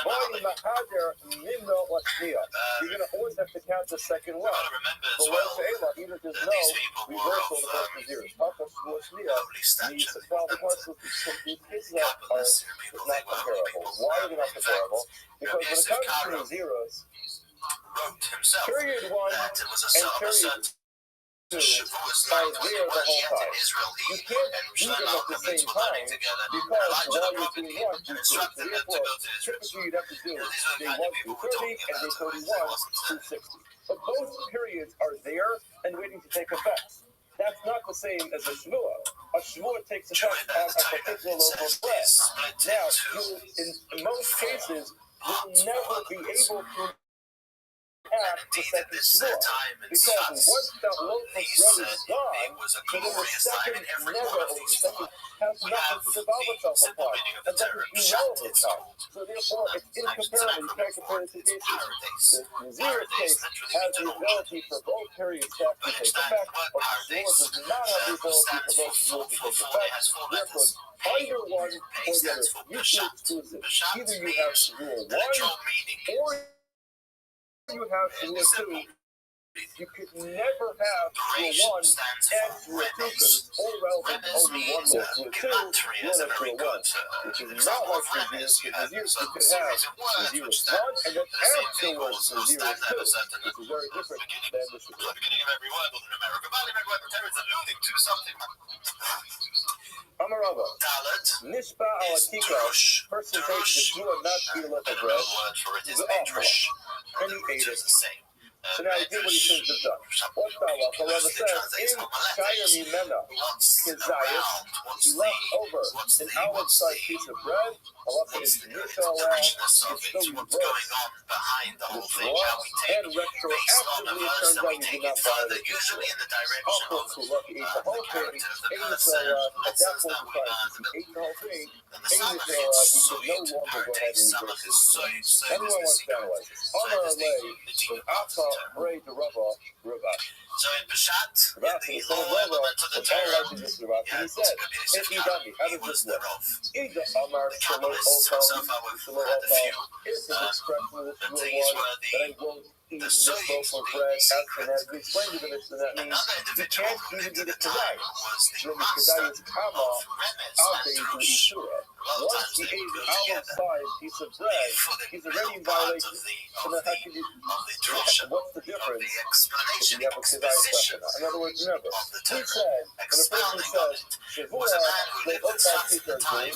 Boy Mahader, Nimno, Lashnia. You're going to always have to count the second one. But what She'ela, even if there's no reversal of the first Nazirus. Papa Shmuashnia, the 12 parcels of these cases are not comparable. Why are they not comparable? Because when it comes to Nazirus, period 1 and period 2 are there the whole time. You can't do them at the same time because while you're doing 1, you do 2. So therefore, typically you'd have to do day 1 through 30 and day 31 through 60. But both periods are there and waiting to take effect. That's not the same as a shmua. A shmua takes effect on a particular local bread. Now, in most cases, you'll never be able to have the second shmua. Because once that local bread is gone, then the second nega or the second has nothing to develop itself upon. And that is irrelevant time. So therefore, it's incomparable. You can't compare the two cases. The Nazir's case has the ability for both periods to actually take effect, but the shmua does not have the ability for both shmuas to take effect. Therefore, either one or the other. You choose exclusive. Either you have shmua 1 or you have shmua 2. You could never have shmua 1 and shmua 2 because it's all relevant to only one more shmua 2, one of shmua 1. Which is not like Nazirus, because Nazirus you could have Nazirus 1 and then afterwards Nazirus 2, which is very different than the shmua. The beginning of every word was in America. It's alluding to something. Amarava, Nishpa Alatika, person takes the shmua not to be left of bread, word for it is the midrash. and he ate it. So now he did what he shouldn't have done. What the halacha? Rabbi says, in Shaya Mimena, Kizayas, he left over an olive-sized piece of bread. Halacha is Nisha Allah, it's still reversed the draw, and retroactively it turns out you did not violate the draw. Kula, he ate the whole thing, at that point in time, since he ate the whole thing, he could no longer go ahead and reverse it. Everyone wants to analyze this. Amar Alei, from Ata, Bray to Rabbi. So in Peshat, Rabbi, the son of Rabbi, was analyzing this Rabbi, and he said, hey, Idami, how does this work? Ida Amar Shalo Opal, is the expression of the Shmuel one, that I won't eat this loaf of bread after that. We explained to the Mishnah that means he can't even eat a Kedai. Then the Kedai is Kama, Ade to Ishura. Once he ate an olive-sized piece of bread, he's already in violation. So then how can you, what's the difference if you have a Kedai question? In other words, remember, he said, when a person says, Shavua, they Opal Peter Green,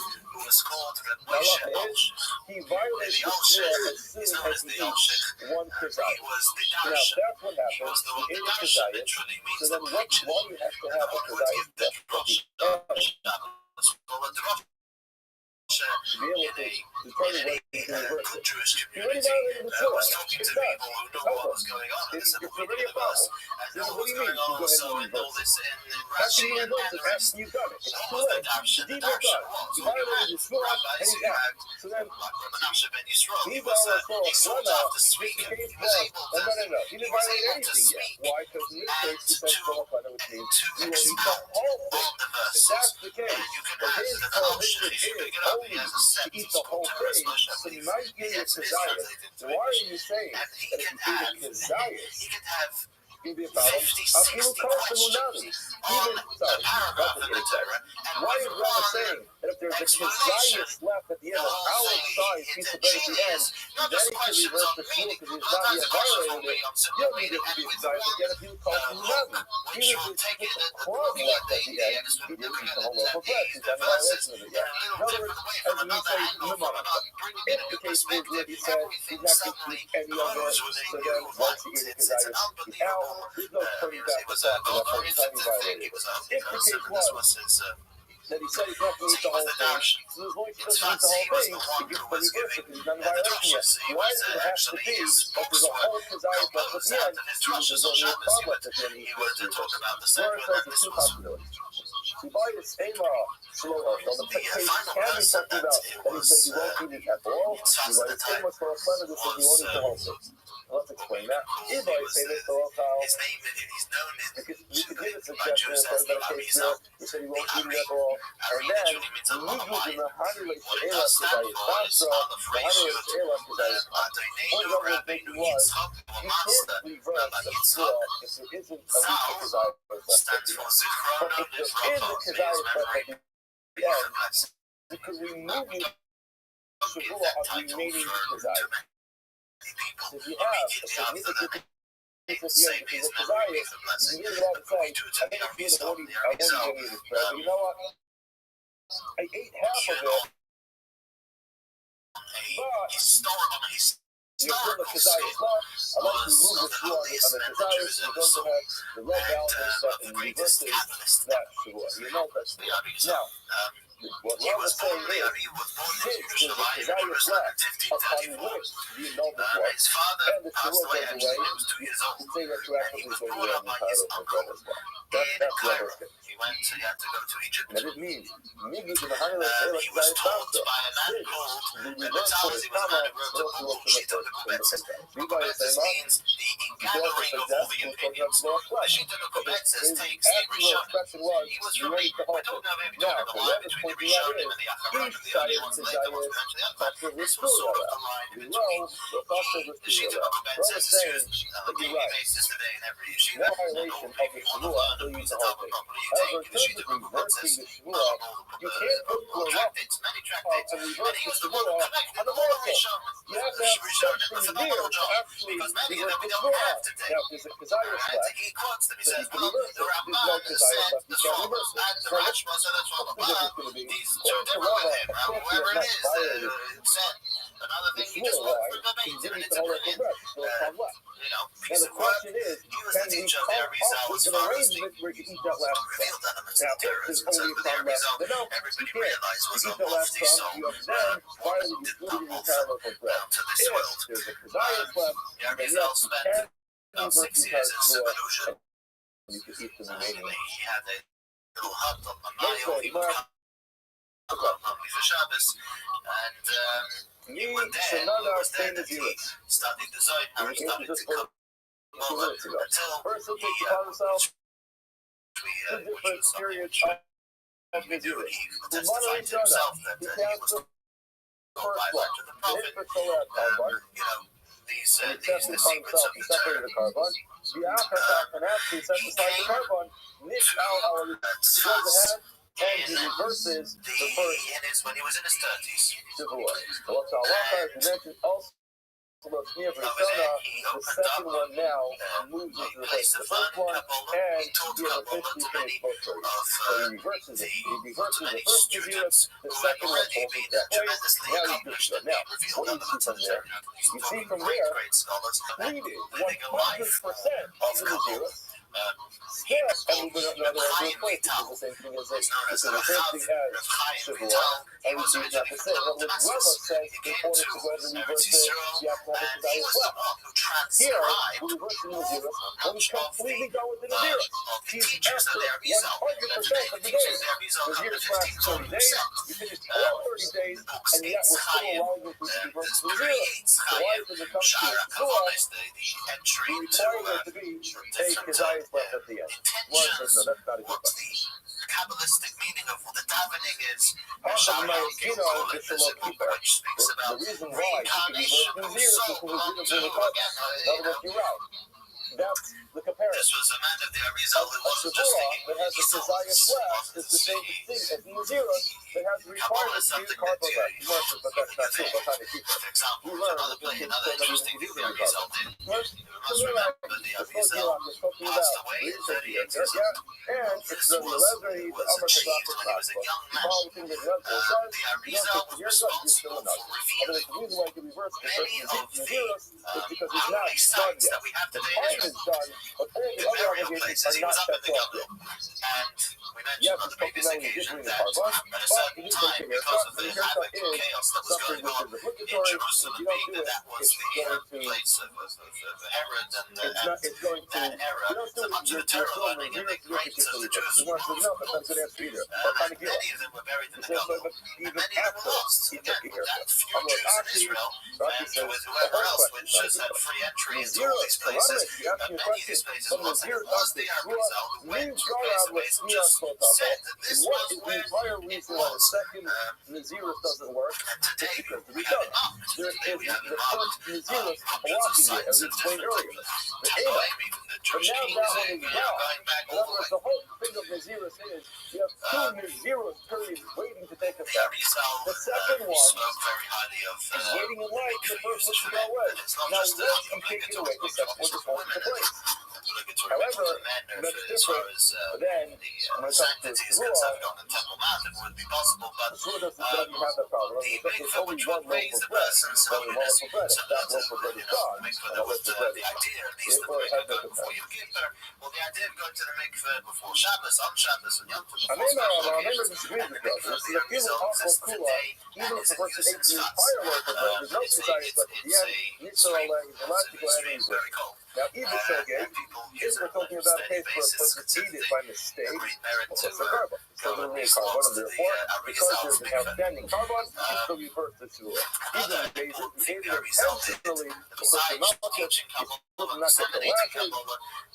he violates the Shmuel as soon as he eats one Kedai. Now, that's what happens. He ate a Kedai, so then why do you have to have a Kedai? To be able to determine what you can reverse it. You already violated the Torah. It's done. It's over. It's already a problem. So what do you mean? You go ahead and reverse it. After you reverse it, after you've done it. It's too late. The deed was done. You violated the Torah and he's out. So then, he's all a Torah. Well, now, the case was, no. He didn't violate anything yet. Why? Because in this case, he said Torah, which means you will eat the whole thing. If that's the case, but his prohibition is only to eat the whole thing, so you might get your Kezias. Why are you saying that if you eat a Kezias, you'll be a problem? Even, why is Rabbi saying that if there's a Kezias left at the end, an olive-sized piece of bread at the end, then he can reverse the Shmuel because he's not yet violated it, you don't need it to be Kezias again if you call it Lunadi. Even if it's a crumb left at the end, he didn't eat the whole loaf of bread, he's not in violation of it yet. In other words, as you say, if the case is where he said he's not going to eat any of it, so then once he ate a Kezias, he's out, there's no turning back the fact that that's what time he violated. If the case was that he said he's not going to eat the whole thing, so as long as he doesn't eat the whole thing, he gets the reverse because he's not in violation yet. Why does it have to be that there's a whole Kezias left at the end, because there's only a crumb left at the end, he gets the reverse? Where it says there's two possibilities. You buy the same slow on the page can be talking about that he says he won't eat it at all. You buy the same for a friend that says he won't eat the whole thing. Let's explain that. If I say this to Ochal, you could give a suggestion for a better case here. You said he won't eat it at all. And then, Mugud in the Hanulate to Elas Kedai is Basra, the Hanulate to Elas Kedai is What Rabbi was thinking was, you can't reverse the Shmuel if there isn't a weak Kezias left at the end. But if there is a Kezias left at the end, you could remove the Shmuel of remaining Kezias. If you have a significant piece of the end, because of Kezias, you can get it all the time. I think it's being I won't eat this bread, but you know what? I ate half of it, but you're still a Kezias left. I like to remove the Shmuel on the Kezias, and goes ahead, the red validates stuff, and reverses that Shmuel. You know that's the now. What Rabbi is saying is, since there's a Kezias left, upon which the annulment was, and the Shmuel goes away, you can say retroactively goes away on the entire of bread as well. That's Rabbi's case. And it means, Migud in the Hanulate to Elas Kedai is Basra. The reverse for the Kama will also look in the first. Rabbi is saying, you can also suggest to talk about small flesh. His actual expression was, you won't eat the whole thing. Now, the Rabbi's pointing out is, each side of Kezias Pasha Rishpula. Below, the Pasha Rishpula. Rabbi is saying that you're right. No violation of the Shmuel until you eat the whole thing. However, in terms of reversing the Shmuel, you can't put your left and reverse the Shmuel on the morsel. You have to have something there to actually reverse the Shmuel. Now, if there's a Kezias left, then you can reverse it. If there's no Kezias left, you can't reverse it. So what's the difference going to be? According to Rabbi, of course you have not violated the Shmuel. Why? He didn't eat the whole loaf of bread. So it's on left. Now the question is, can we come up with an arrangement where you eat that last crumb? Now, if there's only a crumb left, then no, you can't. You eat the last crumb, you have then finally distributed your entire loaf of bread. If there's a kezias left, then yes, you can about 6 years in seclusion. you can eat the remaining. He had a little hut on the Nile. He would come normally for Shabbos, and he went there. It was there that he studied the Zohar, studied the Kabbalah, until First, he'll he take upon himself two different periods of Nazirus. he testified to himself that he was the first one to the prophet. These the secrets of the Torah. The carbon. The after and after he sets aside the carbon, nish out goes ahead and he reverses the first. When he was in his 30s. What's halacha, as you mentioned, also looks near Persona. The second one now moves into the first one, and he has officially finished both stories. So he reverses it. He reverses the first Nazirus, the second one falls into that place. Now he's finished it. Now, what do you see from there? You see from there, completed 100% of the Nazirus. Yeah, and we're going to another place, which is the same thing as this. This is the same thing as Shavuot, and we see that the same. What Rabbi says, in order to go ahead and reverse it, you have to have the Kezias left. Here, we're reversing the Nazirus, and we completely go with the Nazirus. He's after 100% of the days. The Nazirus lasts 30 days, you finished all 30 days, and yet we're still allowing you to reverse the Nazirus. So why does it come to Shavuot? We require there to be a Kezias left at the end. One says, no, that's not a good question. The Kabbalistic meaning of what the davening is, which speaks about reincarnation of soul, you're out. That's the comparison. This was a man of the Arizal who wasn't just thinking that has the Kezias left is the same thing as the Nazirus that has the requirement to use carbon left. You learned but that's not true. By the time you keep it. For example, another interesting thing the Arizal did. You must remember the Arizal passed away at 38 years old. And it's the Lezer, was achieved when he was a young man. The Arizal was responsible for revealing many of the holy signs that we have today in done, but all the other obligations are not set forth yet. And we mentioned on the previous occasion that at a certain time, because of the havoc and chaos that was going on in Jerusalem, being that was the place of Herod and that era, so much of the terror learning and the greats of the Jews were many of them were buried in the Gulf, and many of them were lost. Again, that few Jews in Israel, and with whoever else, which just had free entry into all these places, many of these places was the Arizal who went to various ways and just said that this was where it was. Nazirus doesn't work. And today we have it marked. Today we have it marked. Hundreds of sites of different Tanoim, even the Jewish kings, going back all the way. The whole thing of Nazirus is you have two Nazirus periods waiting to take effect. The second one spoke very highly of is waiting in line for the first one to go away. Now, once you take it away, the second one just falls into place. However, that's different than when it comes to Shavuot. Shavuot doesn't have that problem. There's only one loaf of bread. Only one loaf of bread. If that loaf of bread is gone, and the loaf of bread is therefore it has no effect. Well, the idea of going to the mikveh before Shabbos, on Shabbos, and Yom Tov, I may disagree with you. This is a feeling of kula, even if the person ate the entire loaf of bread, there's no Kezias left at the end. Yisrael is allowed to go ahead and eat it. Now, even shogeg, if we're talking about a case where a person ate it by mistake, well, that's a carbon. So there's no carbon, and therefore, because there's an outstanding carbon, it still reverts it to it. Even in cases, behavior intentionally, the person not get the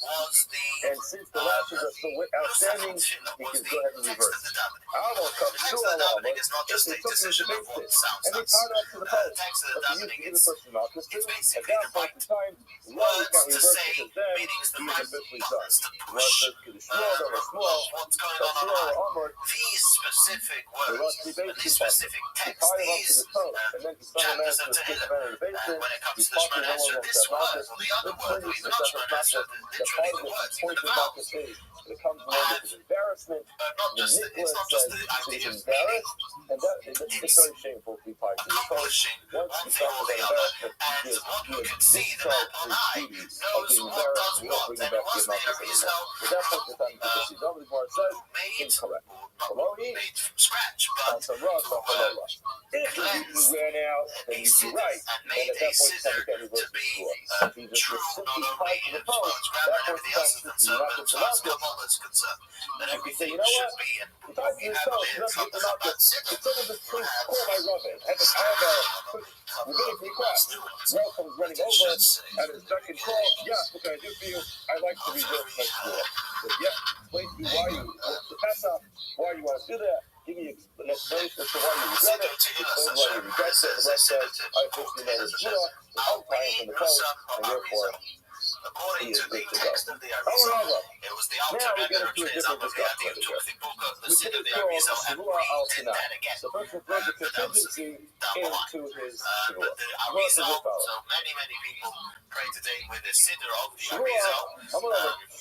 lashes, and since the lashes are still outstanding, he can go ahead and reverse. Almost comes to Allah, but if they took him to base it, and they tied it up to the post, but they used to give the person not to at that point in time, well, we can't reverse because then he's officially done. Unless there's Kedushnod or Small, these specific words, these specific texts, these chapters of Tehillim, when it comes to the Shemona Esrei, this word or the other word, or even not Shemona Esrei, literally the words, even the vowels, it comes along with embarrassment, it's not just says he's embarrassed, and it's very shameful to be part of this. Accomplishing one thing or the other, and one who can see the map on eye knows what does what, and it was the Arizal made, or not made from scratch, but if you ran out, then you'd be right. and made a scissor to be true not only in as far as grammar and everything else is concerned, but as far as Kabbalah is concerned, that everything should be, and we have here from the Chabad Siddur, you Ralph comes running over at his duck and call. Yeah, what can I do for you? I like to reserve my school. Yeah, explain to me why you want to pass up, why you want to do that. Give me an explanation as to why you regret it. Explain why you regret it. The rest says, I officially know the Shua, the whole time from the coast, and therefore, according to the text of the Arizal, it was the Alter Rebbe of Tnei Zalman who took the book of the Siddur of the Arizal and redid that again. The person throws a contingency into his Shua. The Arizal, so many people pray today with the Siddur of the Arizal.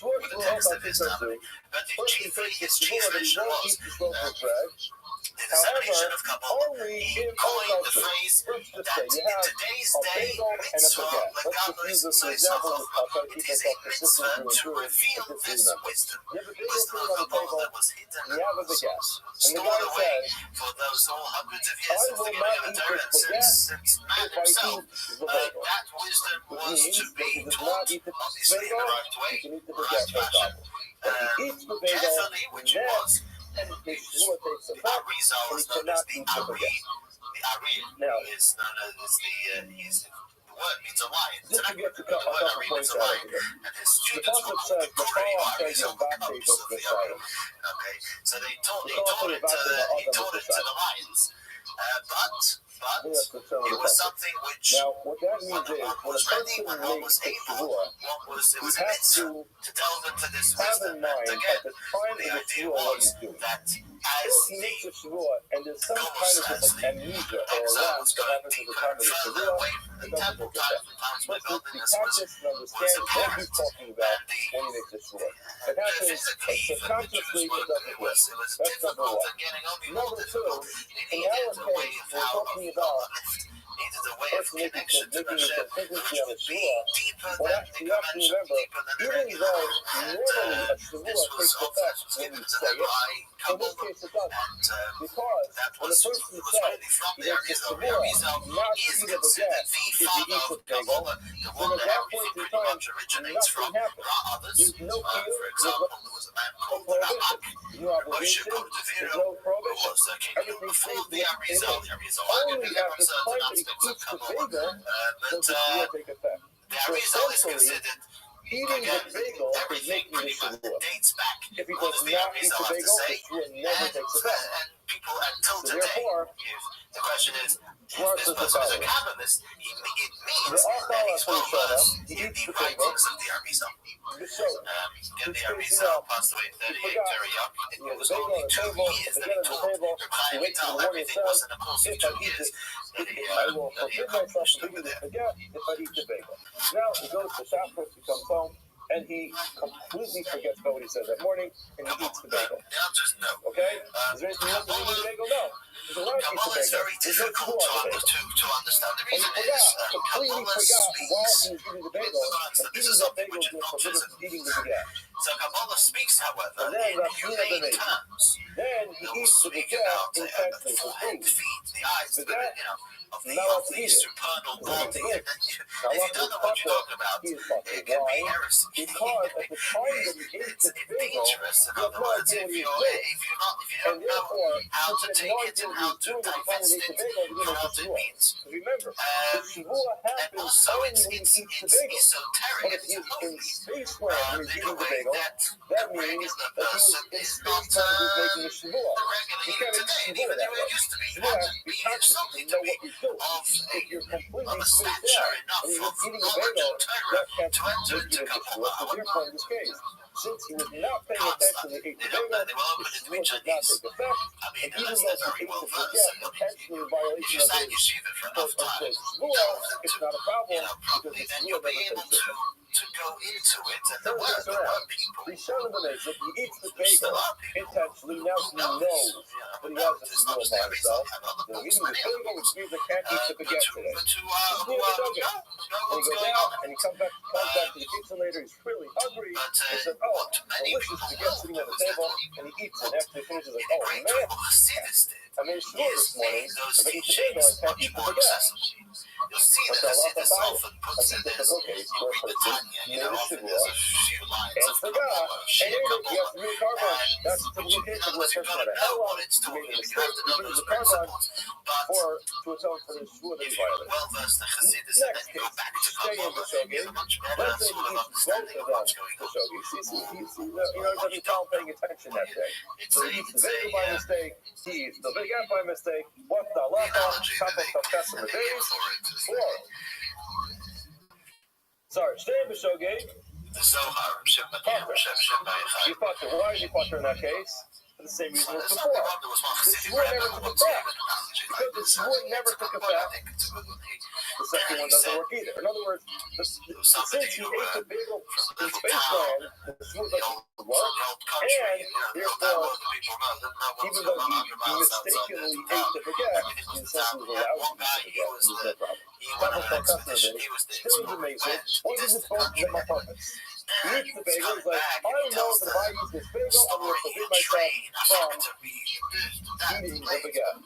With the text of his Talmud. But his chief mission was the dissemination of Kabbalah. He coined the phrase that in today's day, mitzvah legalis it is a mitzvah to reveal this wisdom. Wisdom of Kabbalah that was hidden and stored away for those hundreds of years since the beginning of the Torah, since man himself. That wisdom was to be taught, obviously in the right way, right fashion, carefully, which it was. The Arizal is known as the Ari. The Ari is known as the word means a lion. It's an acronym. The word Ari means a lion. And his students were called the Kuri, Arizal, the cubs of the Ari. Okay, so he taught it to the lions. But it was something which one was ready, one was able, it was a mitzvah to delve into this wisdom. And again, the idea was that as the and there's some kind of like amnesia or exile lapse was that going happens deeper at and the further time away from the temple, time from times when godliness was apparent. apparent. Talking about And when you make this Shua. It the happens physically, even the subconsciously, Jews it were, doesn't it was That's number difficult one. and getting only more Number two, difficult. It in needed our a way case, of we're how talking of about lift. Needed a way of connection to making Hashem, a which would be deeper Well, than the you have to convention, remember, deeper than the even regular. though And normally a this Shua was takes effect when given you to say them it, by in Kabbalah. this case it doesn't. And Because that when was a person really says from he the makes a Arizal. The Shua Arizal not to is eat a considered baguette the if he father eats a of bagel, Kabbalah, the one at that that point everything in pretty time, much originates from. nothing happens. There are others. There's no For example, there was a man called Rabbi, no Moshe obligation, Cordovero, there's no who prohibition. was the king Everything before stays the Arizal. The Arizal argued Only there at were the certain time that he aspects of eats the Kabbalah, bagel but does the Shua take effect. the So Arizal is essentially, considered, eating again, the bagel is everything making the pretty much Shua. dates back. If he What does does the not eat Arizal the have to bagel, say? the Shua never takes effect. And people until So today, therefore, if the question is, Mark this says the person is a following. Kabbalist, it means The that he's well Alpha versed he in eats the the bagel. writings of the Arizal. So, Again, the Arizal passed away at 38, very young. It was only 2 years that he taught. Replying to everything was in the course of 2 years that I will he forbid myself accomplished from over eating there. the baguette if I eat the bagel. Now he goes to Shabbos, he comes home, and he completely forgets about what he said that morning, and he eats the bagel. The answer is no. Okay? Is there anything else to eat the bagel? No. So why eat the Kabbalah is bagel? very There's no difficult Shua on the bagel. to understand. The And he reason forgot, is completely Kabbalah forgot while speaks. he was eating the bagel, and eating that bagel is going to forbid him from eating the baguette. So Kabbalah speaks, however, And then in Rabbi humane terms. Then he It will eats the speak baguette about in the thanksgiving for forehead, food. feet, the eyes, the, of the supernal body. Now, If you don't know what you're talking about, it can be heresy. Because at the time that he ate the It's bagel, dangerous. In you have other no words, idea if what you he is don't and know therefore, how to since take you have it no and idea how what to he's doing at the time digest he ate the it, bagel, you you know know what the it Shua. means. Remember, the And Shua happens also, only it's when he eats the bagel. esoteric. But if It's he's in holy. spaceland when he's In eating a the way bagel, that that the means regular that he was person in is space not time he's making a the Shua. regular You even can't today, eat and Shua even that the way way. it used to be. You Shua had has to to be be conscious something to to know be what you're doing. of If you're completely a spaced stature out enough and of you're eating a knowledge bagel, of Torah that can't to enter make you into into Shua. Kabbalah. So therefore, in this case, since he was not paying attention to eat the They don't bagel, know. They were the open to Shua be did not Chinese. take effect. I mean, And even unless though they're he very ate well the versed. baguette, potentially in If violation you of sat in his yeshiva for enough time, Shua, it's not a problem because properly, the then Shua you'll be never able takes to effect. to go into it, and there Turn were this around. people He showed him the He eats the still bagel are people intentionally. Now he knows that he has a it's not severe just their by reason, himself. and other They're books, eating the many other bagel, books. which means they can't eat the But baguette who today. know And he what's goes going out on. and he comes back to the kitchen later. He's really hungry. But He said, "Oh, what many delicious people baguette know sitting on the was that table," what and he eats it. After he finishes, like, the "Oh great man, Hasidus did I made sure this is morning made those if I eat the bagel, I teachings can't much eat the more baguette." accessible. You'll see But that the Allah Hasidus often puts it as, okay, you'll read the Tanya, made a often shivua, there's a few lines and of forgot, Kabbalah, and Shia ate it. Kabbalah. He has to be a carbon. That's the Which, typical case in of other where a words, you've person got had to a know hell what it's he talking, made a you mistake, have to know he those brings the carbon principles. But or to atone for the shivua that if he you're violated. well versed in Hasidus and then you go back to Stay in the Kabbalah, shogi. you have a much better Let's say sort he of eats both understanding of of them, what's going the on. shogi. He doesn't call paying attention that day. So he eats the bagel by mistake, he eats the baguette by mistake. What the halacha? Analogy that Couple they of tests in the give days. for it is Four. Sorry, stay in the shogi. the Zohar, Shem Makim, Shem He fucked her. Why did he fuck her in that case? For the same reason as There's before. something about there was one The Hasidic shvur Rebbe never who took once gave effect. an analogy Because like the this. shvur never took But I effect. think it's a good one. The second one doesn't work either. In other words, since he ate the bagel in Spaceland, the shvur doesn't work, and therefore, even though he mistakenly ate the baguette, he essentially was allowed to eat the baguette, and there's no problem. Couple of customers did. Still is amazing. One of them both of them on purpose. He eats the bagel. He's like, I know that if I eat this bagel, I'm going to forbid myself from eating the baguette.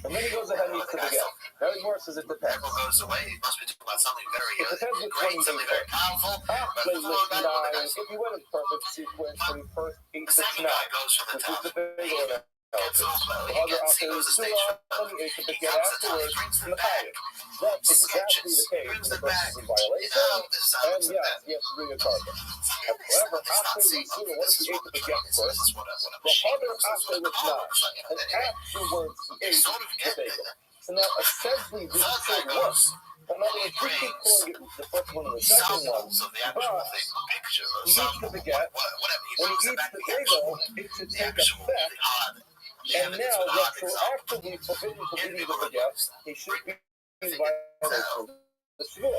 And then he goes ahead and eats the baguette. Now he more says it depends. Goes away. He must be talking about something very It depends which one great, you something eat very first. powerful. After if you went in perfect sequence when he first ate the Second snack, guy goes from the which is top. the bagel and Gets the off low. other He after goes the to stage. then he ate the He baguette comes to town. He afterwards brings in them the back. pie. That's exactly the case. Brings The them person back. is in violation, This and sounds yes, he has to bring a carbon. However, after the Suda, what if he ate the baguette first? The other after was not. And afterwards he ate the bagel. So now essentially this should work. In other words, we keep calling it the first one and the second one, but he eats the baguette. When he eats the bagel, it should take effect. And now, retroactively forbidden from eating the baguette, he should be in violation of the shvur.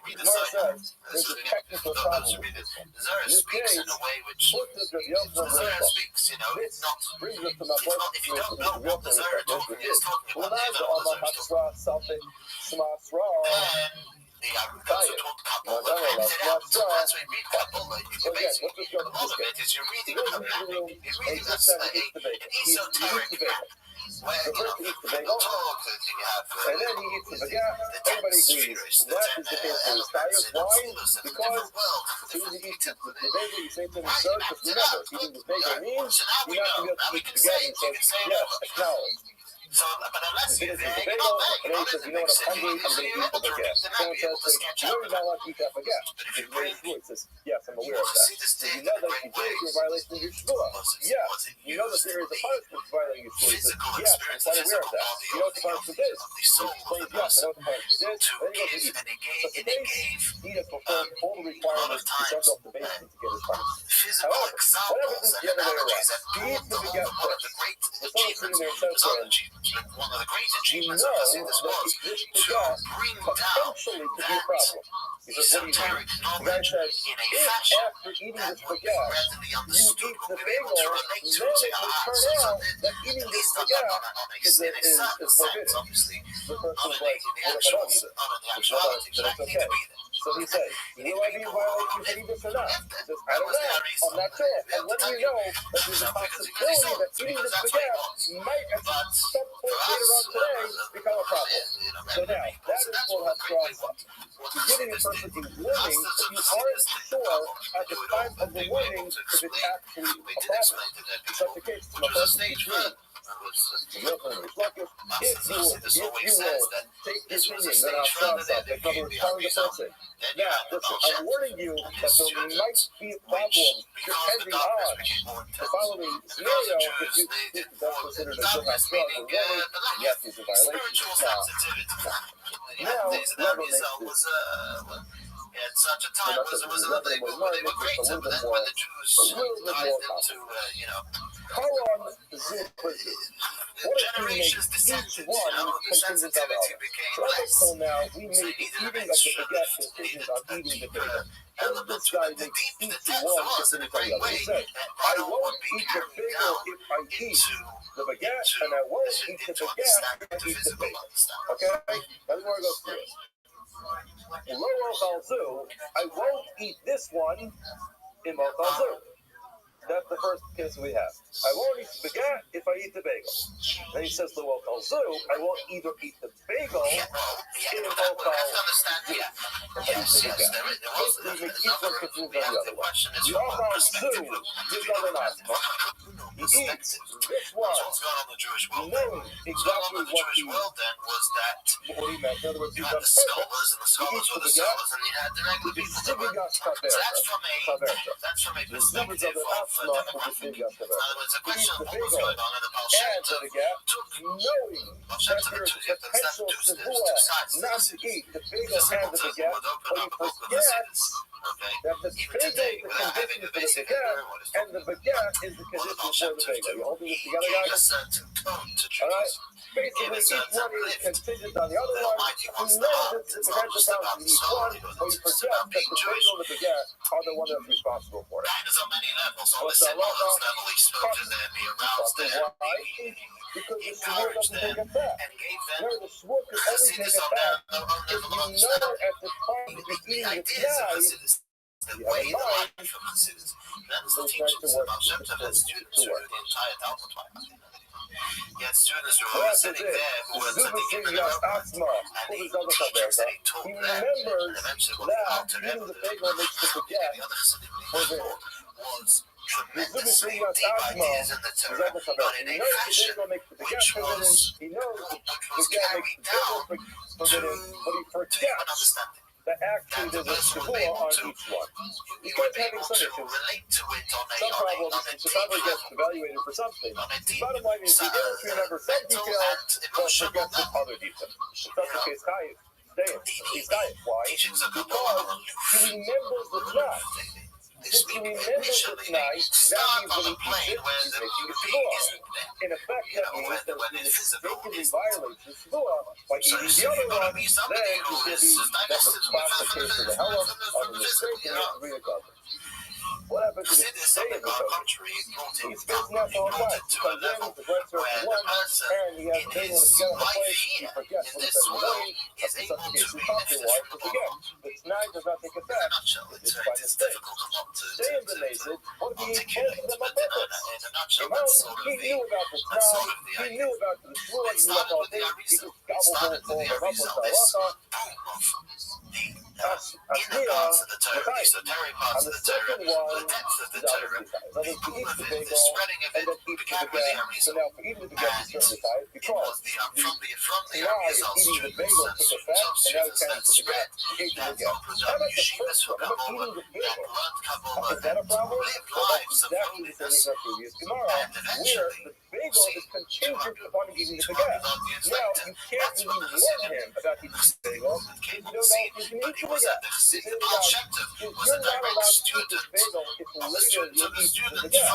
Gemara says there's a technical problem with this one. In this case, put the Rabbi Yochanan this brings us to my point. If you don't know what the Zohar talking is, talking about the Alma Hatzra Salfik Shmasra. The Agriculture taught Kabbalah. That's when you read Kabbalah. You basically, a lot of it is you're reading Kabbalah. You're reading an esoteric where, The first he eats the bagel, and then he eats the baguette. Everybody agrees. That is the case for his tires. Why? Because as soon as he eats the bagel, you say to him, sir, just remember, eating the bagel means you're not going to be able to eat the baguette. He says, yes, acknowledge. So, but unless He you're finishes there, the you're bagel, not there. and then he says, you know what, I'm hungry, I'm going to eat the baguette. Someone says, you're not allowed to eat that baguette. He's very sure. He says, yes, I'm aware of that. So you know that if you do it, you're violating your shvur. Yes, you know that there is a punishment for violating your shvur. He says, yes, I'm quite aware of that. You know what the punishment is? He explains, yes, I know what the punishment is. Then he goes to eat. So today, he has fulfilled all the requirements to jump off the basement to get his punishment. However, what happens the other way around? He eats the baguette first. If someone's sitting there and says to him, one of the great you know achievements of Hasidus that was this to baguette bring down potentially could be a problem. He says, what do you esoteric mean? The guy knowledge says, in a if fashion after eating that this would be baguette, readily you understood, eat the would be able bagel, to then relate it to it. would turn out that eating At this least baguette in a is certain sense, forbidden. obviously. The person Not is in like, the what if I don't eat actual, it? not in the It's not like, actuality, then but I it's need to okay. be there. So he says, will I be in violation if I eat this or not? He says, I don't know. I'm not sure. I'm letting you know that there's a possibility that eating this baguette might at some point later on today become a problem. So now, that is what has crossed up. You're giving a person a warning that you aren't sure at the time of the warning if it's actually a problem. In such a case, my person is true. If you will take the opinion that I'll cross up, in other words, telling the person, now, listen, I'm warning you that there might be a problem depending on the following scenario. If you think that's considered a good enough warning, yes, it's a violation. Now, Rabbi makes this. At such a time, was another they were great, but then when the Jews dived into, Karan Zupazu. What if we make each one contingent on the other? So up until now, we made the eating of the baguette contingent on eating the bagel. And this guy makes each one contingent on the other. He said, I won't eat the bagel if I eat the baguette, and I won't eat the baguette if I eat the bagel. Okay? That's where I go through it. Lo ochalzu, I won't eat this one in ochalzu. That's the first case we have. I won't eat the baguette if I eat the bagel. Then he says, lo ochalzu, I won't either eat the bagel in ochalzu. Basically, make each one contingent on the other one. The ochalzu is on an asma. He eats this one, knowing exactly what he meant. In other words, he's on purpose. He eats the baguette, which is sivigas taverta. The numbers of the asma will be sivigas taverta. He eats the bagel and the baguette, knowing that there's potential sivua not to eat the bagel and the baguette, but he forgets that the bagel is the condition for the baguette, and the baguette is the condition for the bagel. You holding this together, guys? Alright? Basically, each one is contingent on the other one. You know that the potential counts in each one, but you forget that the bagel and the baguette are the one that's responsible for it. What's that law? Why? Because the shvur doesn't take effect. No, the shvur can only take effect if you know at the time that you're eating the tnai, you have a mind, so try to work to work. Yet students were all sitting there who were sitting in the room, and he taught them, and eventually what Even the bagel makes the baguette was tremendously deep ideas in the Torah, but in a fashion which was carried down to an understanding. That actually there's a shvua on each one. You would be able to relate to it on a probably gets evaluated for something. The bottom line is he didn't remember some details, but forgets some other details. If that's the case, he's dying. Why? Because he remembers the tnai. If you remember the tnai, that means when he eats it, he's making a shvua. In effect, that means that he mistakenly violates the shvua by eating the other one, then he's going to be classification of the hella of the mistake and he has to reacover. What happens if he stay in the country? He's facing that all the time. He comes in, the bread serves for one, and he has a thing when it's together on the plate, he forgets what he said in the morning, that's in such a case he talks why, because again, the tnai does not take effect, it's by mistake. Stay in the nasal, what if he ate both of them on purpose? He knew about the tnai, he knew about the shvua, he knew about all things, he just gobbled all them up with the halacha. Asmiya, on the second one, the other so he eats the bagel and then eats the baguette. So now for eating the baguette is certainly tied because the tnai is eating the bagel took effect and now he's carrying the baguette, he ate the baguette. How about the first one? How about eating the bagel? Is that a problem? Well, that's exactly the same as our previous Gemara, where the bagel is contingent upon eating the baguette. Now, you can't really warn him about eating the bagel if you don't know if he's going to eat the baguette. You're not allowed to eat the bagel if later you eat the baguette.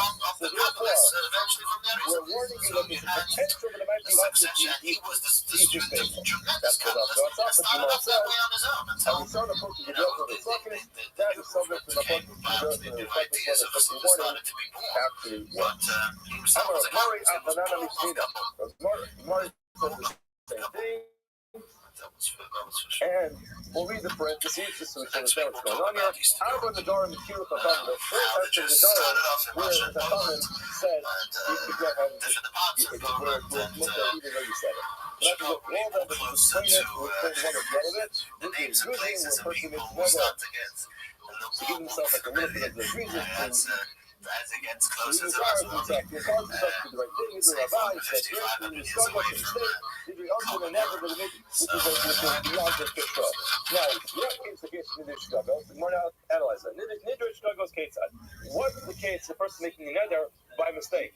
So therefore, we're warning you that there's a potential that it might be up to eat this bagel. That's what I'll say. And we start approaching the death of the second. That is subject to the approach to the death of the second warning. Actually, Mari Atanana Mishina. Mari said the same thing. And we'll read the parentheses just so we can understand what's going on here. Abba Nadar and Kira Chacham, the first action of Nadar, where the Chachamim said, you could get on where even though you said it. But after the all that, but you explain it, we'll explain one or the other bit. This is using where a person makes another to give himself like a little bit of the reason to as it gets closer to us. Your cause is up to the right thing. You're a Rabbi, that's great. You're struggling to mistake. You're uncle and never going to make it, which is beyond the control. Now, what is the case of Nidr struggle? We want to analyze that. Nidr struggle is case. What's the case of the person making a nether by mistake?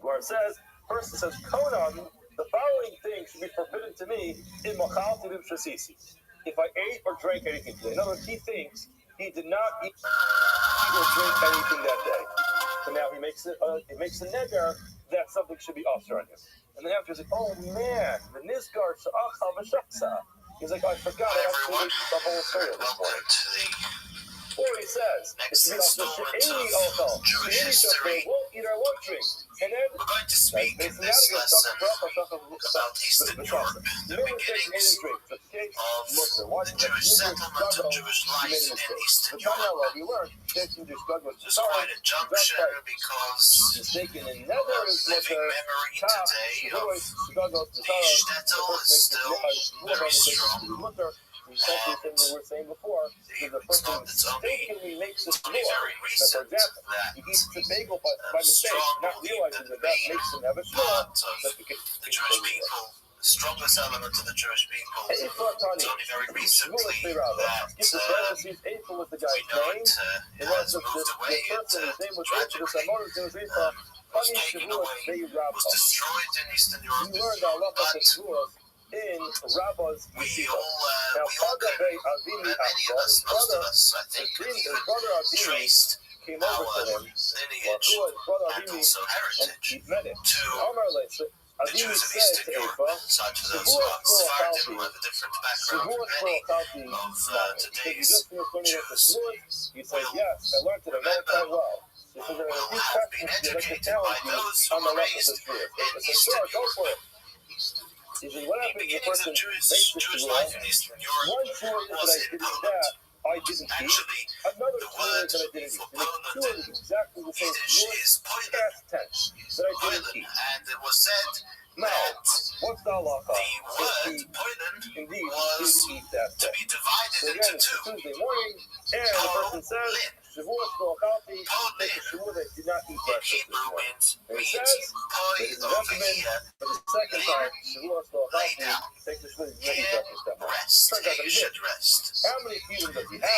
Where it says, person says, Konam, the following things should be forbidden to me in Machal Tibim Shasisi. If I ate or drank anything today. In other words, he thinks he did not eat or drink anything that day. So now he makes it makes a neder that something should be usher on him. And then after he's like, oh man, the Nizgar Sha'achal V'Shaksa. He's like, I forgot I actually the whole story this morning. Or he says, next installment of Jewish history. Won't eat or won't drink. And then We're going to speak in this lesson about Eastern Europe, the beginnings of the Jewish settlement and Jewish life in Eastern Europe. There's quite a junction because living memory today of the shtetl is still very strong. Everything we were saying before, it's only very recent that he eats the bagel by mistake, not realizing that makes him have a part of the Jewish people, the strongest element of the Jewish people. It's only very recently that we know it has moved away into tragically. Was taken away, was destroyed in Eastern Europe, but in Rabbi's we all can, many of us, most of us, I think, have even traced our lineage and also heritage to the Jews of Eastern Europe. Aside from those who are Sephardim, who have a different background, many of today's Jews will have been educated by those who were raised in Eastern Europe. The beginnings of Jewish life in Eastern Europe was in Poland. Actually, the word for Poland in Yiddish is Polen. And it was said that the word Polen was to be divided into two. Polin. Polin in Hebrew means poi over here, lay down. Here, rest. Here you should rest. How many feet does he have?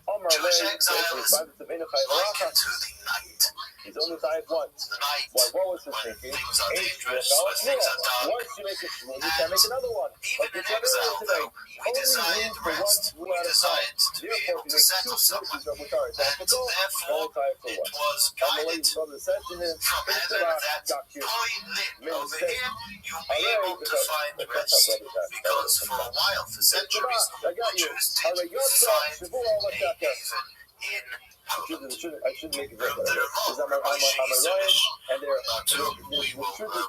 The Jewish exiles likened to the night. He's only died once. The night what was his when thinking? things are dangerous, when things are dark. Once you make a shul, you can make another one. Even in exile, though, we desired rest. We desired to be able to settle somewhere. And therefore, it was guided from heaven that Poilin, over here, you'll be able to find rest. Because for a while, for centuries, the Jews did find a haven in Poland. I should make it The remote, Rabbi Shemish,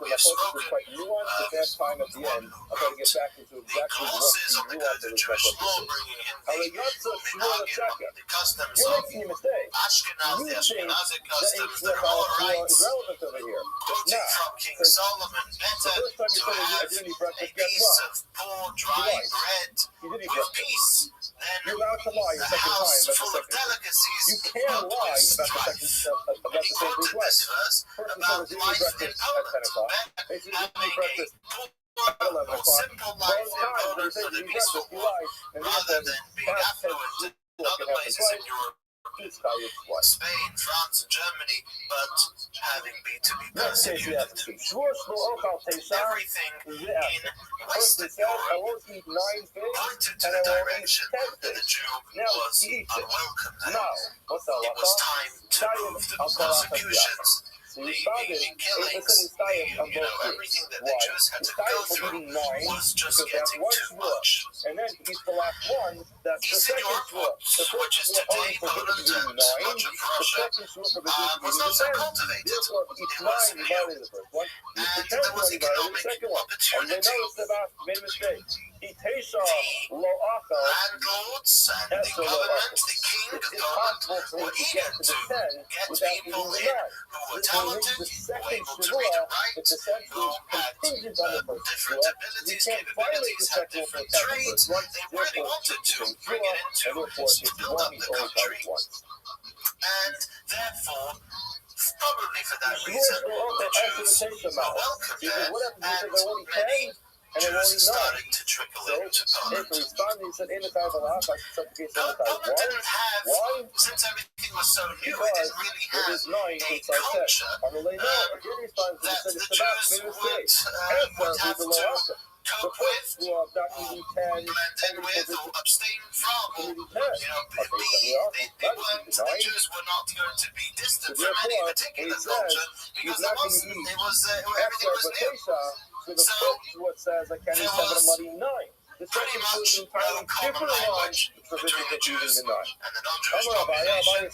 we have spoken quite nuanced, but that time at the end, I'm going to get back into exactly what glosses on the code of Jewish law, bringing in the minhagim, the customs of Ashkenaz, the Ashkenazic customs that are all right, quoting from King Solomon, better to have a piece of poor dry bread with peace than a house full of delicacies. You can't lie about the And he quoted this verse about life in Poland, having a poor or simple life in Poland for the peaceful war, rather than being affluent in other places in Europe, Spain, France, and Germany, but having been to be persecuted. Everything in Western Europe pointed to the direction that the Jew was unwelcome there. It was time to move the persecutions, the killings, everything that the Jews had to go through was just getting too much. And then he's the last one. Eastern Europe, which is today Poland and much of Russia, was not so cultivated. It was new, and there was economic opportunity. The landlords and the government, the king of Poland, were eager to get people in who were talented, who were able to read and write, who had different abilities, capabilities, had different trades. They really wanted to bring it into to build up the country. And therefore, probably for that reason, the Jews were welcome there, and many Jews started to trickle into Poland. Poland didn't have, since everything was so new, it didn't really have a culture that the Jews would have to cope with, blend in with, or abstain from, or, the Jews were not going to be distant from any particular culture because everything was new. So there was pretty much no common language between the Jews and the non-Jewish population.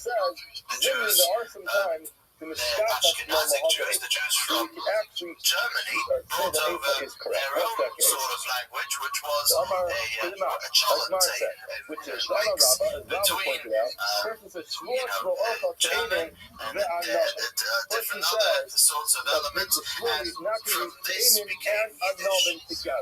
The Jews, the Ashkenazic Jews, the Jews from Germany, brought over their own sort of language, which was a Chalantane, a mix between German and different other sorts of elements, and from this became Yiddish. There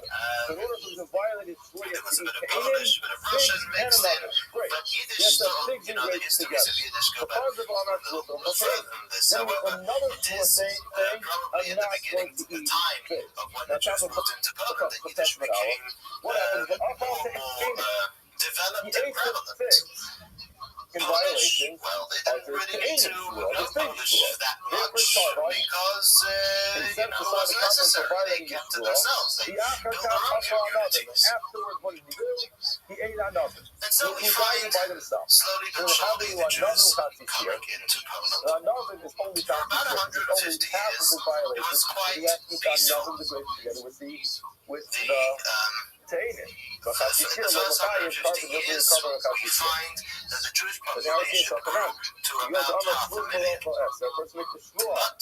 was a bit of Polish, a bit of Russian mixed in, but Yiddish still, the histories of Yiddish go back a little further than this. However, it is probably at the beginning, the time of when the Jews moved into Poland, that Yiddish became more developed and prevalent. Polish, well, they didn't really need to know Polish that much because it wasn't necessary. They kept to themselves. They built their own communities. And so we find slowly but surely the Jews coming into Poland. For about 150 years, it was quite peaceful. For the first 150 years, we find that the Jewish population grew to about 500,000. But,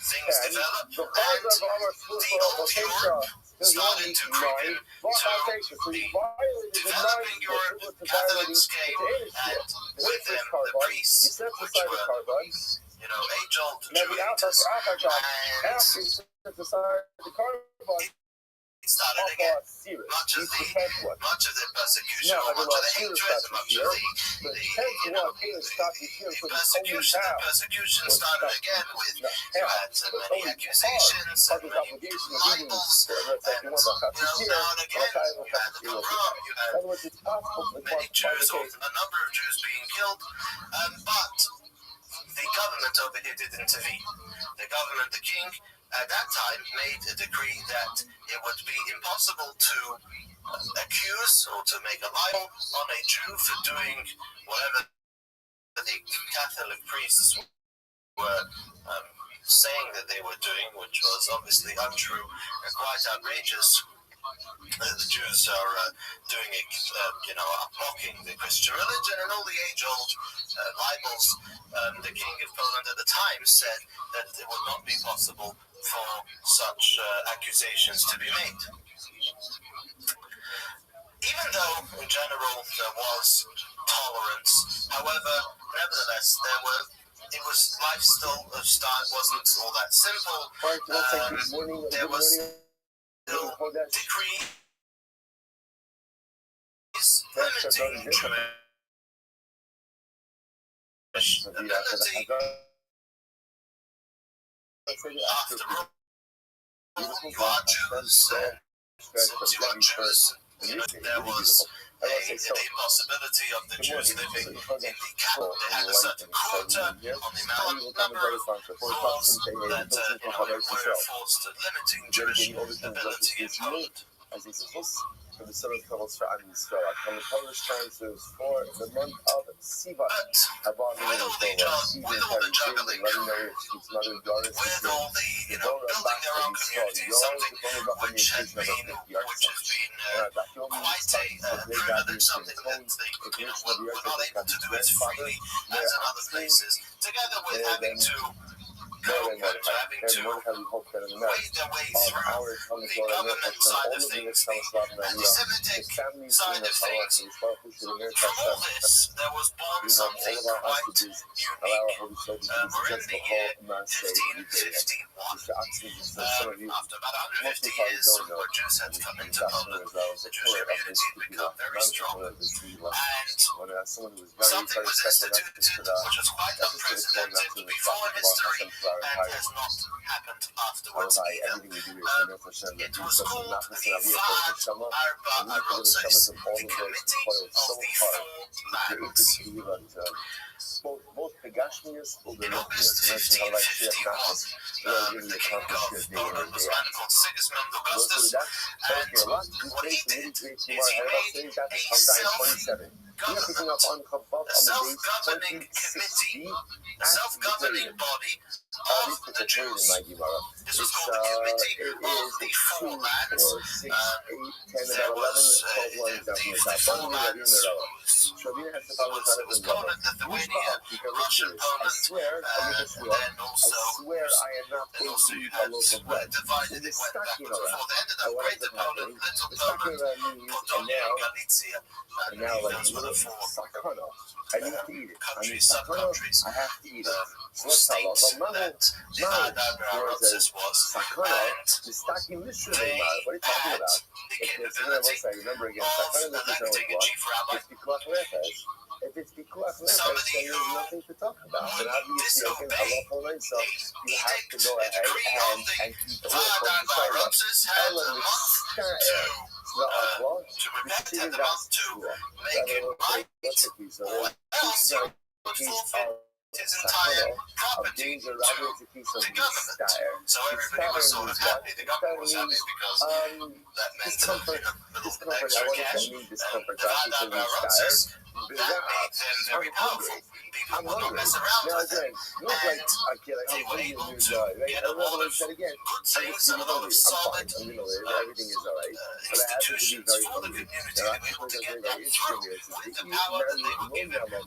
things developed, and the old Europe started to creep into the developing Europe. Catholics came, and with them the priests, which were, age-old Jewites, and it started again. Much of the persecution, or much of the hatred, much of the persecution started again with, you had many accusations and many libels, and now and again you had the pogrom, you had many Jews, or a number of Jews being killed, but the government over here did intervene. The government, the king, at that time made a decree that it would be impossible to accuse or to make a libel on a Jew for doing whatever the Catholic priests were saying that they were doing, which was obviously untrue and quite outrageous. The Jews are doing it, mocking the Christian religion and all the age-old libels. The King of Poland at the time said that it would not be possible for such accusations to be made. Even though, in general, there was tolerance, however, nevertheless, life still wasn't all that simple. There was still decrees limiting Jewish ability. After all, you are Jews, since you are Jews, there was the impossibility of the Jews living in the capital. They had a certain quota on the number of laws that were forced to limiting Jewish ability in Poland. For the seventh levels for Adam Yisrael. From the Polish times, it was for the month of Sivan. With all the juggling, with all the building their own community, something which has been quite a privilege, something that they were not able to do as freely as in other places, together with having to cope and having to wade their way through the government side of things, the anti-Semitic side of things. From all this, there was born something quite unique. We're in the year 1551. After about 150 years, where Jews had come into Poland, the Jewish community had become very strong. And something was instituted which was quite unprecedented before in history. and has not happened afterwards either. It was called the Vaad Arba Arotzes, the Committee of the Four Bands. Both Pegashmius or In August 1551, the king of Poland was a man called Sigismund Augustus, and what he did is he made a self-governing committee, a self-governing body of the Jews. This was called the Committee of the Four Lands. There was the Four Lands, so it was Poland, Lithuania, Russian Poland, then also you had divided, it went backwards and forth. They ended up Greater Poland, Little Poland, Podonia, Galicia, and those were the four countries, sub-countries. We'll state that the Vaad Arba Arotzes was, and they had the capability of electing a chief rabbi. If it's pikuach nefesh, then there's nothing to talk about. And obviously, again, halacha leisa, you have to go ahead and keep the Vaad Arba Arotzes had a month to repent and a month to make it right, or else he would forfeit his entire property to the government. So everybody was sort of happy. The government was happy because that meant a little bit extra cash. The Vaad Arba Arotzes, that made them very powerful. People would not mess around with them. And they were able to get a lot of good things and a lot of solid everything is alright. institutions for the community. They were able to get that through with the power that they were given by the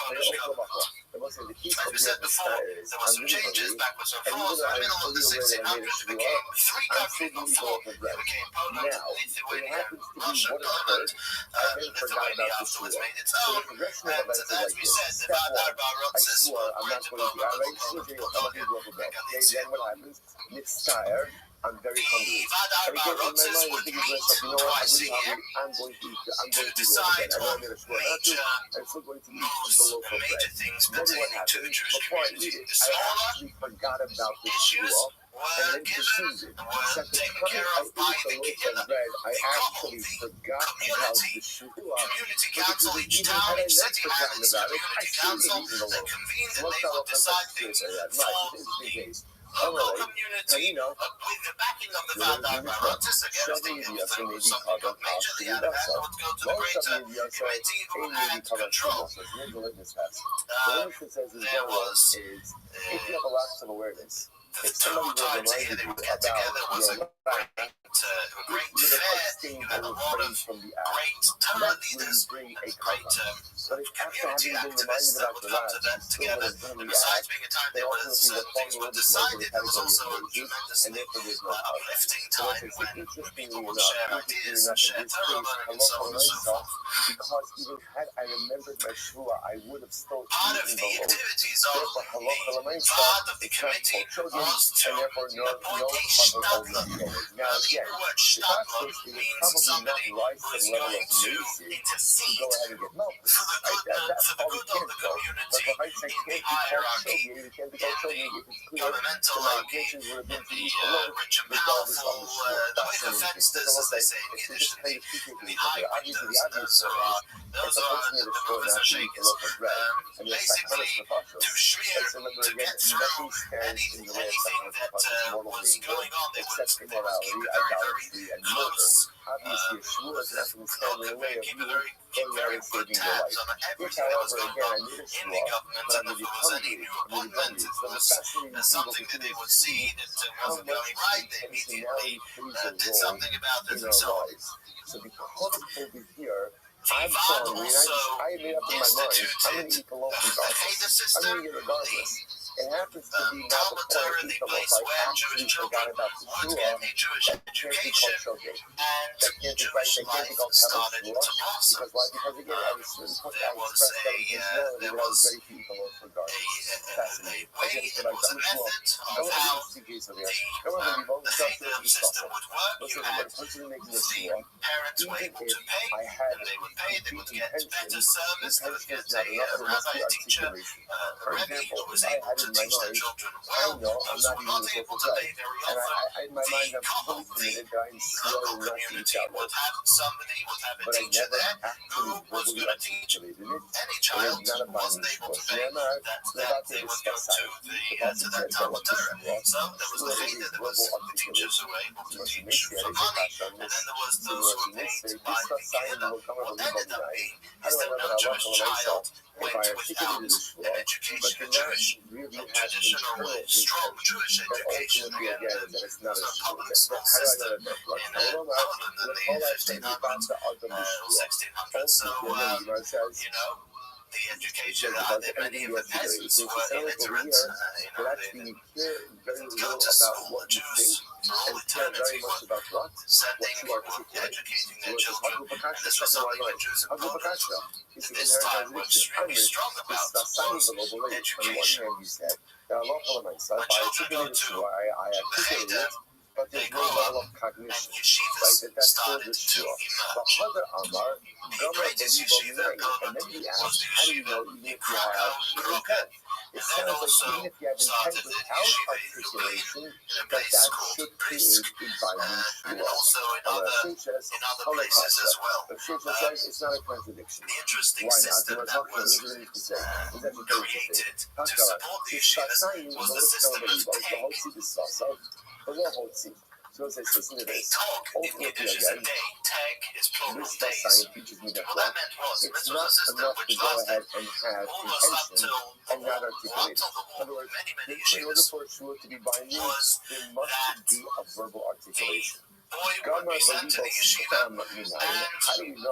Polish government. As we said before, there were some changes backwards and forwards. In the middle of the 1600s, it became three countries before it became Poland, Lithuania, Russia, Poland. Lithuania afterwards made its own. And as we said, the Vaad Arba Arotzes were Greater Poland, Little Poland, and Galicia. I'm very hungry. Vaad Arba Arotzes would meet twice a year to decide on major moves, major things pertaining to the Jewish community. The smaller issues were given and were taken care of by the Kehillah, the Kollel, the community council. Each town, each city had its community council that convened and they would decide things for the local community, with the backing of the Vaad Arba Arotzes against the if something got majorly out of hand, would go to the greater committee who had control. There was if you have a lack of awareness, the two times a year they would get together was a great fair. You had a lot of great Torah leaders and great community activists that would come together. And besides being a time there was things were decided, there was also a tremendously uplifting time when people would share ideas and share Torah learning and so on and so forth. Because even had I remembered my shua, I would have still part of the activities of the Vaad of the committee was to appoint a Shtadler. The word Shtadler means somebody who is going to intercede for the good of the community in the hierarchy, in the governmental hierarchy, in the rich and powerful, the Hochfensters, as they say in Yiddish, the high windows. Those are the movers and shakers. Basically, to shmear, to get through anything that was going on. They would keep it very close. Keep a very good tabs on everything that was going on in the government, and if there was any new appointment, if there was something that they would see that wasn't going right, they immediately did something about it and so on. So because over here, the Vaad also instituted the Cheder system, it happens to be not Talmud Torah, the place where Jewish children would get a Jewish education, and Jewish life started to blossom. There was a way, there was a method of how the Cheder system would work. You had the parents were able to pay, and they would pay, they would get better service, they would get a rabbi, a teacher, a Rabbi who was able in my mind, I know I'm not even supposed to say. And I in my mind, I'm fully committed that I'm still not to each other. But I never actually verbally articulated it. It is not a binding shua. We're about to discuss science. The Pasuk said that what this shua is a verbal articulation. Rashi Meisi had a kasha on this. So Rashi Meisi, discuss science will come up with a little bit. How do I know that Allah for myself if I articulated the shua, but did not really have internal intent that ultimately again that it's not a shua? How do I know that that's right? I don't know. All I say is about the Adam Shua. Ultimately, Gemara says, the education that many of the peasants were illiterate. but actually care very little about what you think and care very much about what you articulate. Educating their children. This was something the Jews in this time was really strong about was education. On one hand, he said, that Allah for myself, I articulated it, but there's no level of cognition. Right? That's still the shua. But other Amar, Gamar and then he asked, how do you know even if you have intent? It sounds like even if you have intent without articulation, that should create a binding shua. And also in other places as well. But Shesha says it's not a contradiction. The interesting system that was created to support the yeshivas was the system of tag. So it says, listen to this. In Yiddish is a day. Tag is plural days. Teaches me that What that meant was, it's this not was a system enough to which go ahead lasted and have almost up intention till and not articulate. In other words, many in order for a shua to be binding, there must be a verbal articulation. boy would be sent to the yeshiva, and how do you know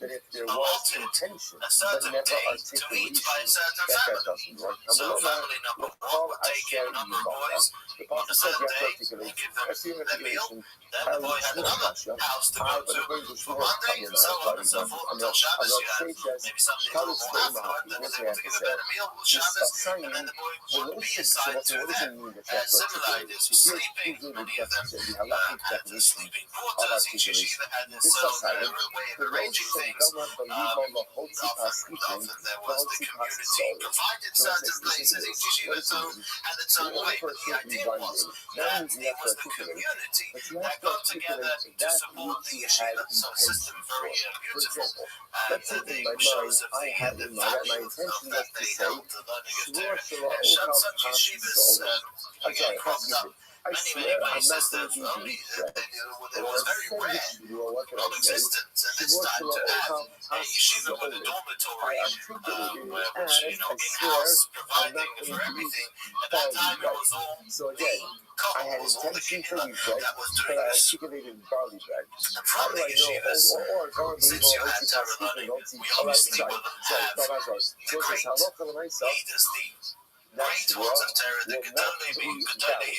that if there was intention a but certain never day to eat by a articulation, certain that family. doesn't work? So family number one would take in a number of boys. The On a Pasuk says certain you have to day, articulate. give them That's the their meal. articulation. Then the boy had another house to go to for Monday, and so on and so forth until Shabbos. You have maybe something a little more afterward. Then was able to give a better meal with Shabbos, and then the boy would be assigned to them. And similar ideas, sleeping. Many of them had sleeping quarters. Each yeshiva had this own way of arranging things. Often there was the community provided certain places. Each yeshiva had its own way. But the idea was that it was the community that got together to support the yeshiva. So a system very beautiful. And shows of the value of that they held the learning of Torah. And such yeshivas cropped up many places that only there was very rare non-existent in this time to have a yeshiva with a dormitory, which, in-house, providing for everything. At that time, it was all I had intention for wheat bread, but I articulated barley bread. From the yeshivas, since you had Torah learning, we obviously wouldn't have the great leaders, the great ones of Torah, the Gedolei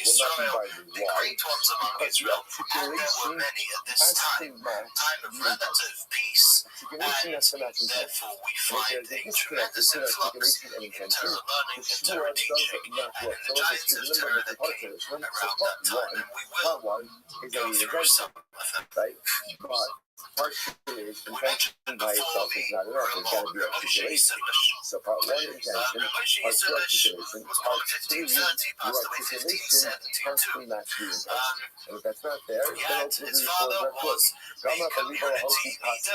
Israel, the great ones among Israel, and there were many at this time of relative peace, and therefore we find a tremendous influx in Torah learning and Torah teaching, and in the giants of Torah that came around that time, and we will go through some of them. Part 2 is intention by itself is not enough. There's got to be articulation. So part 1 intention, part 2 articulation, part 3 your articulation has to match the intention. And if that's not there, then ultimately the words are close. Gama belibo hosi pas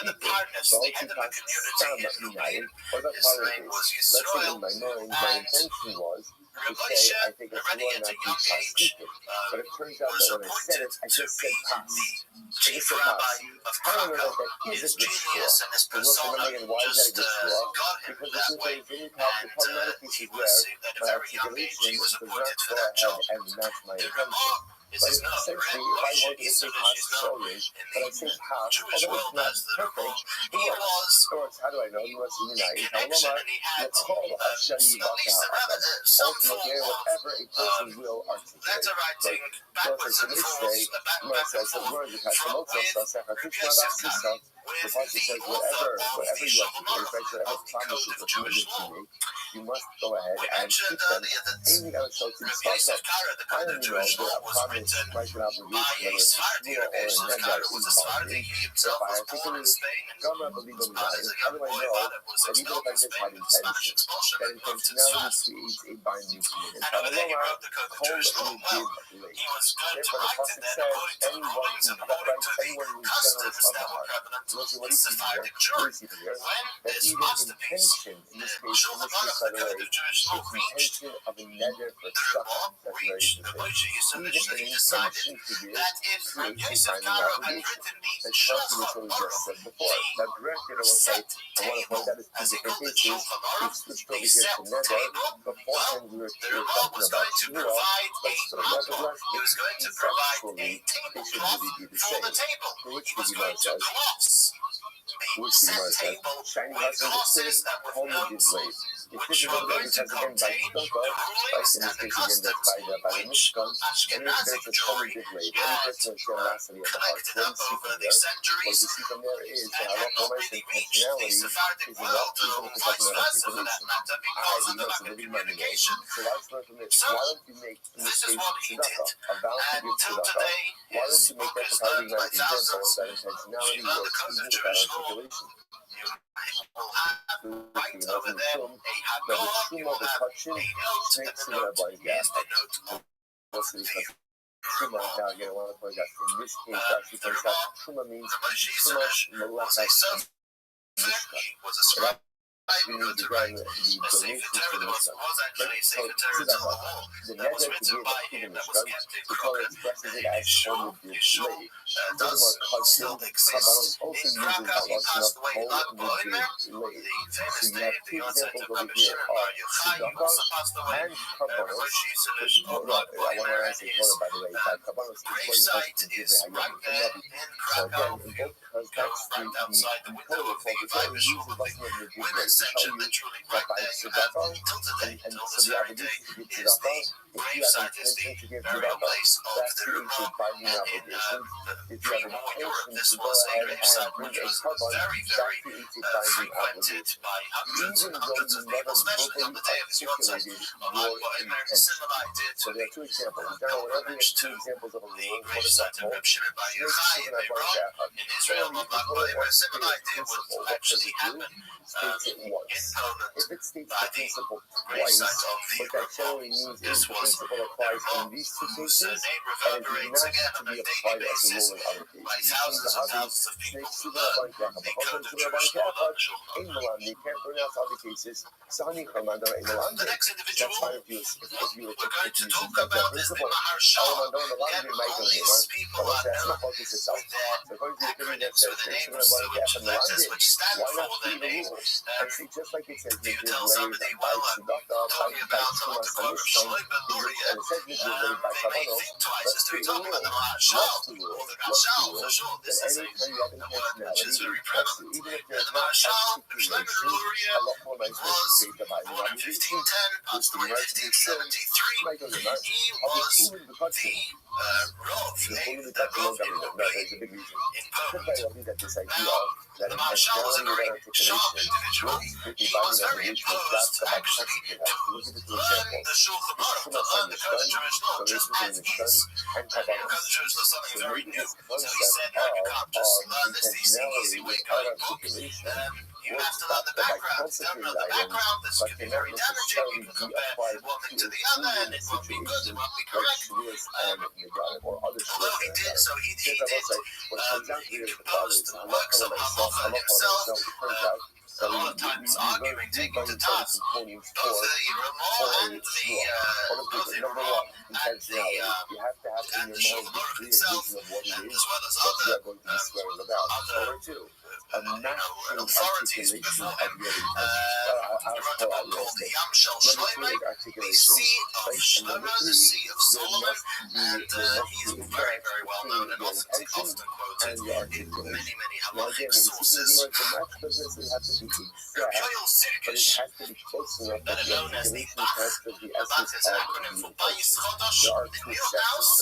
united, or the paraphrase. Let's say in my mind, my intention was to say I think it's more not to pas speaking. But it turns out that when I said it, I just said pas. Chief Rabbi of Krakow, his genius and his persona just got him that way. And he was at a very young age, he was appointed for that job. The remark is no, Moshe is the Jewish world as the Rebbe. He was connection, and he had at least some form of letter writing backwards and forwards, back and forth from with the author of the Shalom of the Code of Jewish law. you must go ahead We and mentioned keep them. earlier that Anything else the case of Kara, the code of Jewish law, was written by a Sephardi Rabbi. So Kara was a Sephardi. He himself was born in Spain and was born as a young boy. Father was expelled from Spain with the Spanish expulsion and moved to Suez. And over there he wrote the code of Jewish law. Well, he was going to write it then according to the rulings and according to the customs that were prevalent in Sephardic Jewry. When this masterpiece, the Shulchan Aruch, the code of Jewish law, reached the Rabbi, reached the Moshe Yisrael, he decided that if Yosef Karo had written the Shulchan Aruch, the set table, as he called it, Shulchan Aruch, the set table, well, the Rabbi was going to provide a manual. He was going to provide a tablecloth for the table. He was going to gloss a set table with glosses and with notes, which were going to contain the rulings and the customs which Ashkenazi Jewry had collected up over the centuries and had not really reached the Sephardic world, or vice versa for that matter, because of the lack of communication. So, this is what he did. And till today, his book is learned by thousands. If you learn the codes of Jewish law, you will have right over there a Haggadah, you will have a note, and the note is the note of the Truma, now again, I want to point out, in this case, actually points out, Truma means Truma was a servant, he was a scribe. Who wrote to write a Sefer Torah that was actually a Sefer Torah until the war that was written by him, that was kept in Krakow. His shul does still exist. In Krakow, he passed away Lag BaOmer, the famous day of the onset of Rabbi Shimon Bar Yochai. He also passed away Rosh Yisrael of Lag BaOmer, and his gravesite is right there in Krakow. You go right outside the window of the Bible shul, the women's section, literally right there. You have till today, till this very day, is the gravesite, is the burial place of the Rabbi. And in pre-war Europe, this was a gravesite which was very, very frequented by hundreds and hundreds of people, especially on the day of his yahrzeit of Lag BaOmer, similar did to the pilgrimage to the gravesite of Reb Shimon Bar Yochai in Iran, in Israel of Lag BaOmer. A similar idea would actually happen in Poland by the gravesite of the Rabbi. This was the Rabbi whose name reverberates again on a daily basis by thousands and thousands of people who learn the code of Jewish law, learn the Shulchan Aruch. The next individual we're going to talk about is the Maharsha. Again, all these people are known with their acronyms, with the name of so much of letters which stand for their name. If you tell somebody, well, talking about, I want to quote Shlomo Luria, they may think twice as to be talking about the Maharshal or the Rashal. For sure, this is a word which is very prevalent. The Maharshal, Shlomo Luria, was born in 1510, passed away in 1573. He was the Rav, the Rav in Poland. Now, the Maharshal was a very sharp individual. He was very opposed actually to learn the Shulchan Aruch, to learn the code of Jewish law, just as he's the code of Jewish law, something very new. So he said, no, you can't just learn this easy way going book. You have to learn the background. If you don't know the background, this could be very damaging. You can compare one thing to the other, and it won't be good, it won't be correct. Although he did, so he composed works of halacha himself. A lot of times arguing, taking to task both the Ramah and the Shulchan Aruch itself, as well as other authorities before him. He wrote a book called the Yam Shel Shloimeh, the Sea of Shlomo, the Sea of Solomon, and he's very, very well known and often quoted in many, many halachic sources. Yoel Sirkish, better known as the Bach is an acronym for Bayis Chodosh, the New House.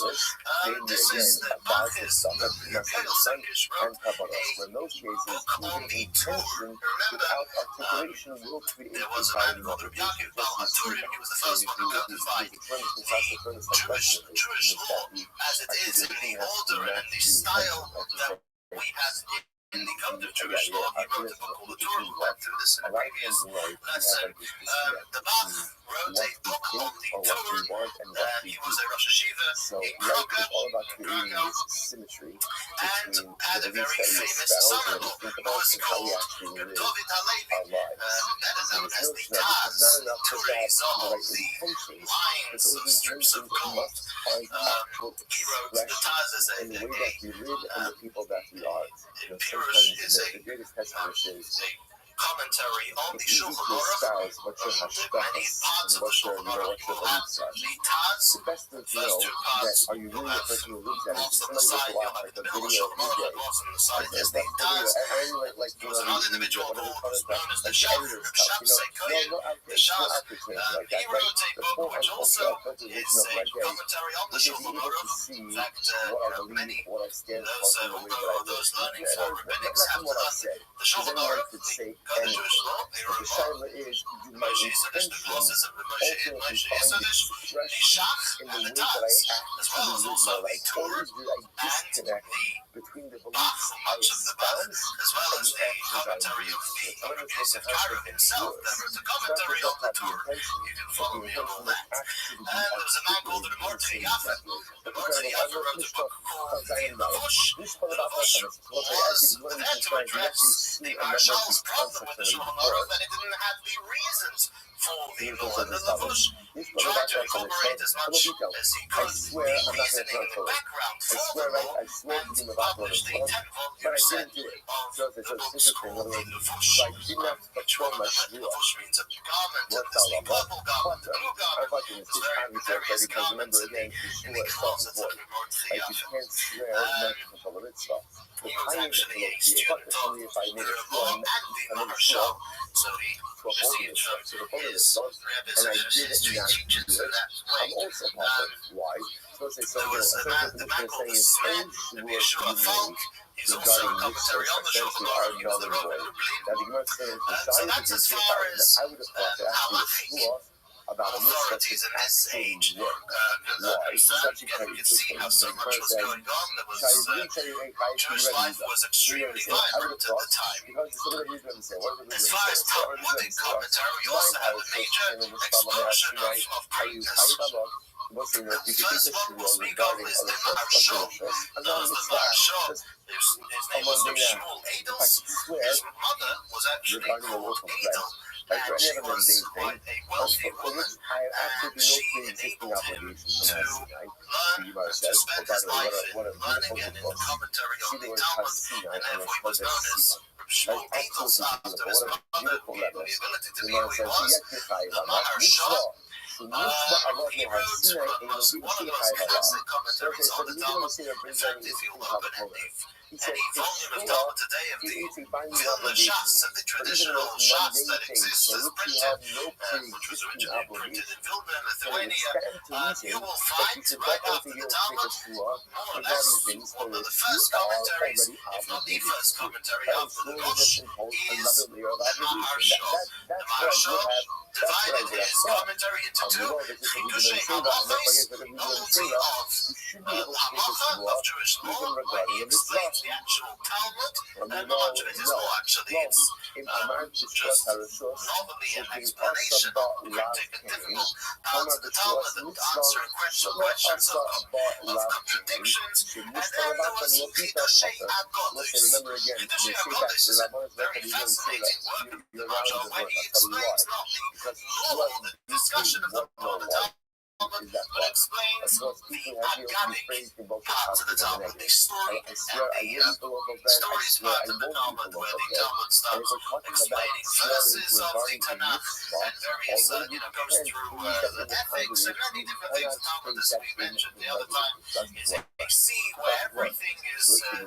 This is the Bach is Yoel Sirkish wrote a book on the Tur. Remember, there was a man called Rabbi Baal HaTurim. He was the first one who codified the Jewish law as it is in the order and in the style that we have in the code of Jewish law. He wrote a book called the Torah. We went through this in a previous lesson. The Bach wrote a book on the Torah. He was a Rosh Hashiva in Krakow, and had a very famous son-in-law who was called David HaLevi, better known as the Taz. Turi Zohar, the lines of strips of gold. He wrote the Taz as a Pirush is a commentary on the Shulchan Aruch. Many parts of the Shulchan Aruch will have the Taz. The first two parts will have lost on the side. You'll have the middle of Shulchan Aruch, lost on the side. There's the Taz. There was another individual who was known as the Shaf, Shaf Sekoyen. The Shaf, he wrote a book which also is a commentary on the Shulchan Aruch. In fact, many those learning for rabbinics have to learn the Shulchan Aruch, the Jewish law, the Ramah, Moshe Yisodish, the process of Moshe Yisodish, the Shach, and the Taz, as well as also the Torah and the Bach, much of the Bach, as well as the commentary of the Rabbi Yosef Karo himself, that wrote the commentary of the Torah. You can follow me on all that. And there was a man called the Mortei Yafa. The Mortei Yafa wrote a book called the Lavush. The Lavush was there to address the Marshal's problem with the Shulchan Aruch, that it didn't have the reasons for the law. And the Lavush tried to incorporate as much as he could the reasoning and the background for the law, and published a 10-volume set of the books called the Lavush, which one of them, Lavush means a garment, and there's the purple garment, the blue garment. There's various garments in the closet of the Mortei Yafa. He was actually a student of the Ramah and the Marshal, so he received from his rabbis and history teachers in that way. There was a man called the Sven, Rabbi Yeshua Falk. He's also a commentary on the Shulchan Aruch. He was the Rabbi so that's as far as halachic authorities in this age are concerned. Again, you can see how so much was going on. There was Jewish life was extremely vibrant at the time. As far as Talmudic commentary, we also have a major explosion of greatness. The first one we'll speak of is the Maharshal. Known as the Maharshal. His name was Shmuel Adels. His mother was actually called Adel. And she was quite a wealthy woman, and she enabled him to learn, to spend his life in learning and in the commentary on the Talmud, and therefore he was known as Shmuel Adels after his mother, who gave him the ability to be who he was. The Maharshal. He wrote one of the most classic commentaries on the Talmud. In fact, if you open any volume of Talmud today of the Vilna Shas, of the traditional Shas that exists as printed, which was originally printed in Vilna, Lithuania, you will find right after the Talmud more or less one of the first commentaries, if not the first commentary after the Rosh, is the Maharshal. The Maharshal divided his commentary into two, Chidushei Halachos, novelty of halacha, of Jewish law, where he explains the actual Talmud, and much of it is law, actually. It's just novelty and explanation of cryptic and difficult parts of the Talmud, and answering questions of contradictions. And then there was Chidushei Haggados. Chidushei Haggados is a very fascinating work of the Maharshal, where he explains not the law, the discussion of the law, the Talmud, but explains the Aggadic parts of the Talmud, the story and the stories part of the Talmud, where the Talmud starts explaining verses of the Tanakh and various, goes through the ethics and many different things. The Talmud, as we mentioned the other time, is a see where everything is going.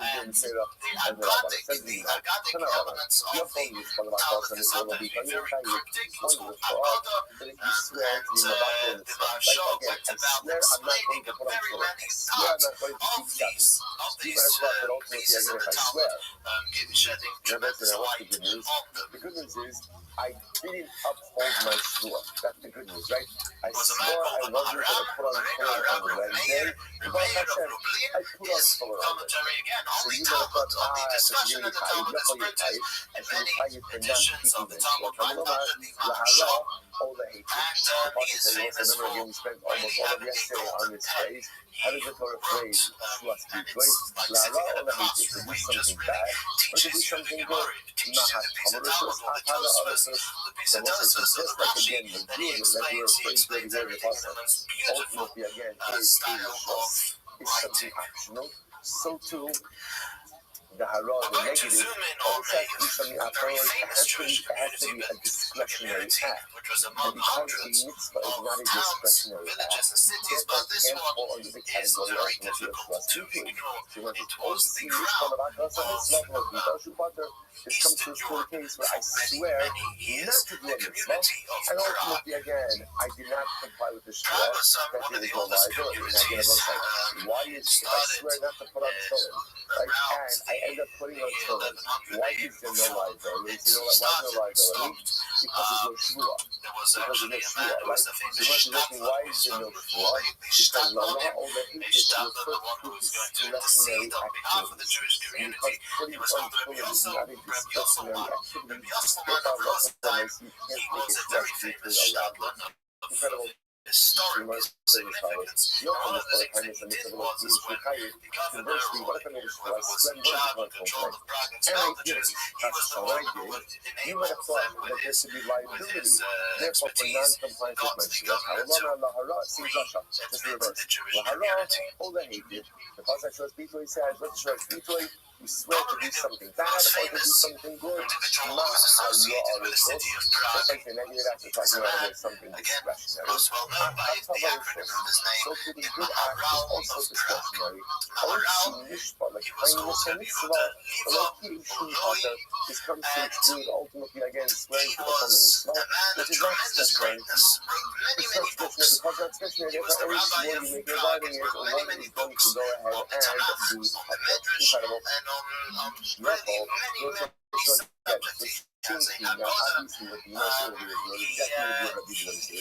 And the Agadic elements of the Talmud is sometimes very cryptic, what's called Agada, and the Marshal went about explaining very many parts of these pieces of the Talmud, shedding tremendous light on them. The good news is, I didn't uphold my shua. That's the good news, right? I swore I wasn't going to put on Torah on Wednesday. But I put on Torah on commentary again on So the you would have Talmud, thought, on the discussion of the Talmud is printed in many editions of the Talmud right under the Marshal. And he is famous for we spent almost all of yesterday on this phrase. How does the Torah phrase Shua speak great? To do something bad or to do something good? Not have the piece of Genesis of the Rashi, then he explains everything in the most beautiful style of something writing. actional. So too, the hara, the We're going to negative, zoom in also on has to be something a very outdoors. It famous has to Jewish be a discretionary act. which was And among because hundreds the mitzvah is of not a towns, discretionary villages, act, and cities, therefore but this can't fall one under the is category very of difficult to ignore. So when It was the crown this comes to a school case where I swear not to do a mitzvah, and ultimately again, I did not comply with the shua, that there is no liability. And I get a vote like, why is if I swear not to put on Torah, right? And I end up putting on Torah, why is there no liability? You know, why is there no liability? Because there's no shua. Because there's no shua, right? You must be looking, why is there no shua? Because Lala overheated to refer to discretionary activities. And because putting on Torah is not a discretionary activity, therefore recognize you can't make it just due to a liability. Incredible. Historic significance. One of the things that he did was when the governor, or whoever was in charge of control of Prague expenditures, he was the one who would enable them with his expertise, got the government to retransmit the Jewish community. Because I trust Bitoy says, let's trust Bitoy. You swear to do something bad or to do something good. Individual was associated with the city of Prague. Again, most well known by the acronym of his name, the Maharal of Prague. Maharal, he was called Rabbi Liva, and ultimately again swearing he to the was a man of tremendous greatness, wrote many books. He was the rabbi of Prague and wrote many books on the Tanakh, on the Medrash, and on many subjects. He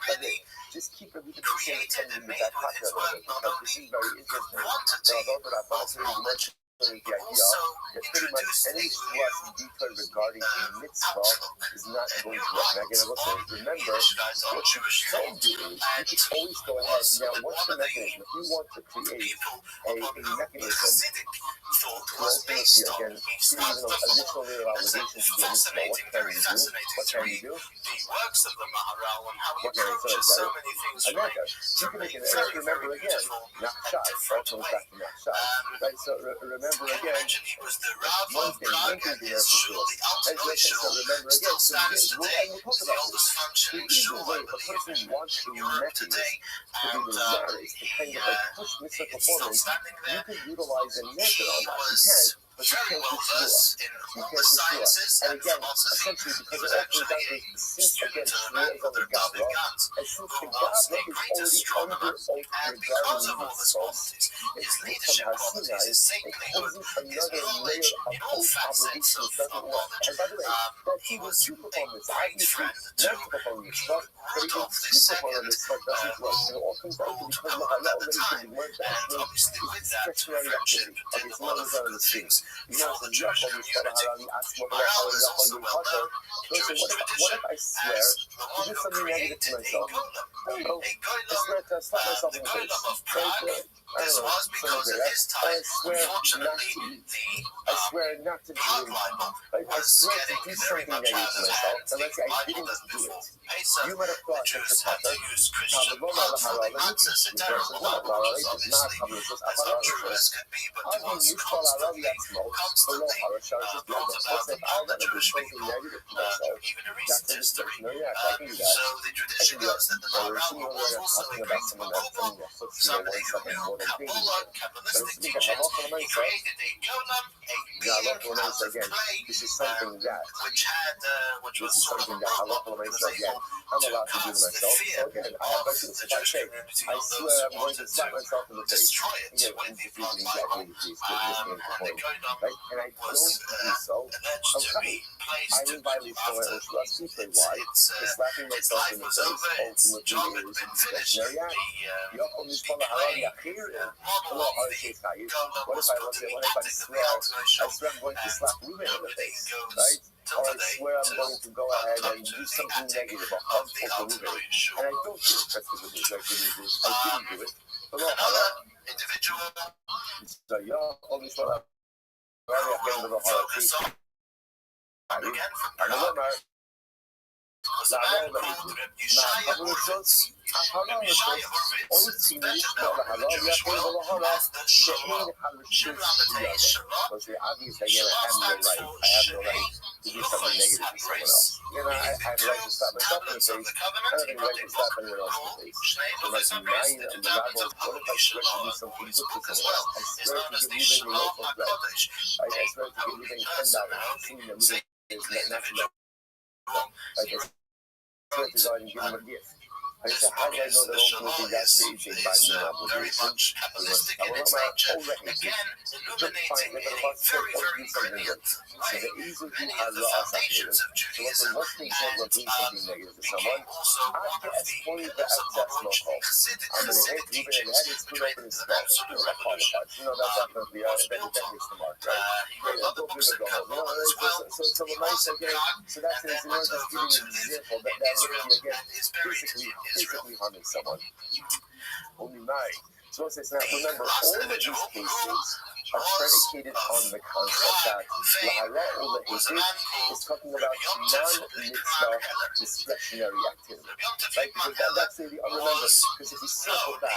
really just keep everything created and made with his work not only quantity of knowledge, also that pretty much any detail regarding a mitzvah is not going to work. Remember, what you told you is you can always go ahead. Now, what's the mechanism? If you want to create a mechanism to ultimately, again, additional legal obligation to do a mitzvah, what can you do? What can you do? The works of the Maharal and how he approaches so many things You can make an error. Remember again, not shot. Also, back to not shot. Right, so remember again, he was the Rav of Prague and his shul, the Altanoi shul, still stands today. It's the oldest functioning shul, I believe, in Europe today. And it's still standing there. You can utilize a method on that. You Was can, but you very can't well just do it. versed in all the sciences And and again, philosophy. essentially, He because was actually a student of a man called David Gans, who was a great astronomer, and because of all his qualities, his leadership qualities, his saintlyhood, his knowledge in all facets of knowledge, he was a great friend to Rudolf II, who governed at the time, and obviously with that friendship did a lot of good things for the Jewish community. Maharal is also well known in Jewish tradition as the one who created a golem. A golem, the golem of Prague This was because at his time, unfortunately, I swear not to blood do libel I was swear to getting do very something much out negative of to hand. myself, and let's say I Bible didn't that do before it. Pesach, You might have the thought that Jews your had to father, use Christian blood for the matzahs to tear apart, because obviously that's untrue as could be, but it was constantly brought about in the Jewish people, even in recent history. So the tradition goes that the Rabbi was also a great makubal, somebody who knew Kabbalah, Kabbalistic teachings. He created a golem, a beard out of clay, which was sort of a robot that was able to cause the fear of the Jewish community on those who wanted to destroy it with the blood libel. And the golem was alleged to be placed after its life was over, its job had been finished. The clay model of the golem was put in the attic of the Alto show, and nobody goes till Or I today swear I'm to going to go ahead and do the something attic negative of the Alto and show. I don't do it. That's the good news. I didn't do it. Another individual So yeah, obviously, will focus on, and again from Prague, was a man called Rabbi Yeshaya Horowitz. Rabbi Yeshaya Horowitz is better known in the Jewish world as the Shalom. Shalom Shalom. Shalom stands for Shalom. Lois, have grace. Meaning the two tablets of the covenant, he wrote a book called Shnei Lois have grace, the two tablets of Holy Shalom. His book as well is known as the Shalom HaKodesh, the holy person, the holy individual. He wrote a gift. this book is the Shalom is very much Kabbalistic in its nature. Again, illuminating in a very, very brilliant way many of the foundations of Judaism, and became also one of the pillars upon which the Hasidic teachings, which made it an absolute revolution, was built on. He wrote other books in Kabbalah as well. He was in Prague, and then went over to live in Israel, and is buried in Israel. Harming someone. Only nine. So it says now, The remember, last all of these individual cases who are predicated on the concept that Lahara or was a Lahara man is called talking about non-mitzvah discretionary activity. Right? Because that's the remember, because if you circle back,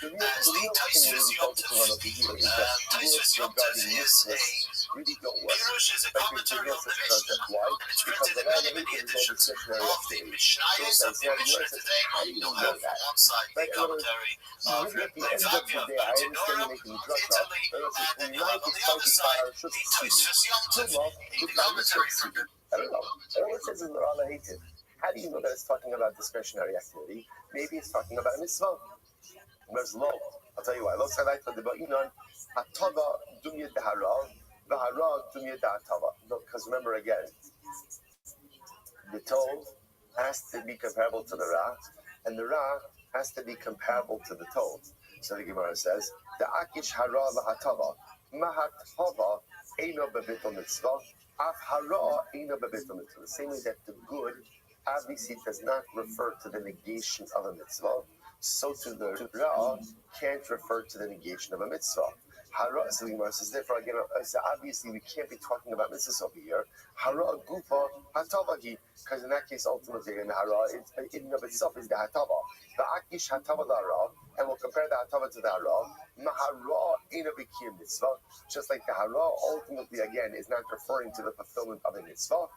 the real thing we're really focusing on over here is that rules regarding mitzvahs really don't work. Pirush is a Right? commentary on the Because Mishnah, why? and it's Because printed the in Lahara many is all editions discretionary of the activity. Mishnayos of the Mishnah today. You have on one side the commentary of Rabbi Vavia of Bertinorum of Italy, and then you have on the other side the Tosfos Yom Tov, the commentary from the I don't know. All it says is Lahara hated. How do you know that it's talking about discretionary activity? Maybe it's talking about a mitzvah. Where's low? I'll tell you why. Lo sarai to the ba'inon hatava dumya dahara v'hara dumya da'atava. Because remember again, the tov has to be comparable to the ra, and the ra has to be comparable to the tov. So the Gemara says, the akish hara v'hatava mahatava eino bebeto mitzvah af hara eino bebeto mitzvah. The same way that the good obviously does not refer to the negation of a mitzvah, so to the ra can't refer to the negation of a mitzvah. Hara, so the Gemara says, therefore, again, so obviously we can't be talking about mitzvahs over here. Hara gufa hatavahi, because in that case, ultimately, in hara, in and of itself is the hatava. The akish hatava the hara, and we'll compare the hatava to the hara. Mahara in a bikiyim mitzvah, just like the hara ultimately, again, is not referring to the fulfillment of a mitzvah.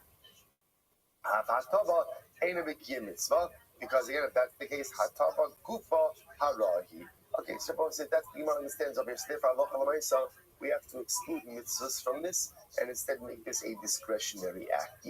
Hatava in a bikiyim mitzvah, because again, if that's the case, hatava gufa harahi. Okay, suppose that the Gemara understands over here, we have to exclude mitzvahs from this and instead make this a discretionary act.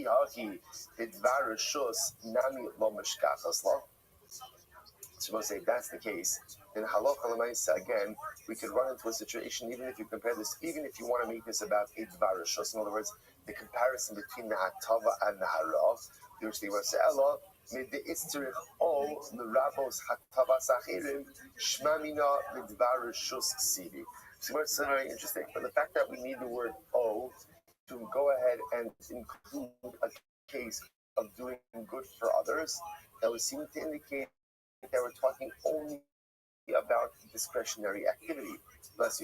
Suppose if that's the case, then halacha l'maisa again, we could run into a situation, even if you compare this, even if you want to make this about a dvar rishus, in other words, the comparison between the hatava and the hara, which they want to say, Allah, mid the istrich o l'rabos hatava sachirim shmamina l'dvar rishus ksivi. So it's very interesting. But the fact that we need the word O to go ahead and include a case of doing good for others, that would seem to indicate that we're talking only about discretionary activity. Because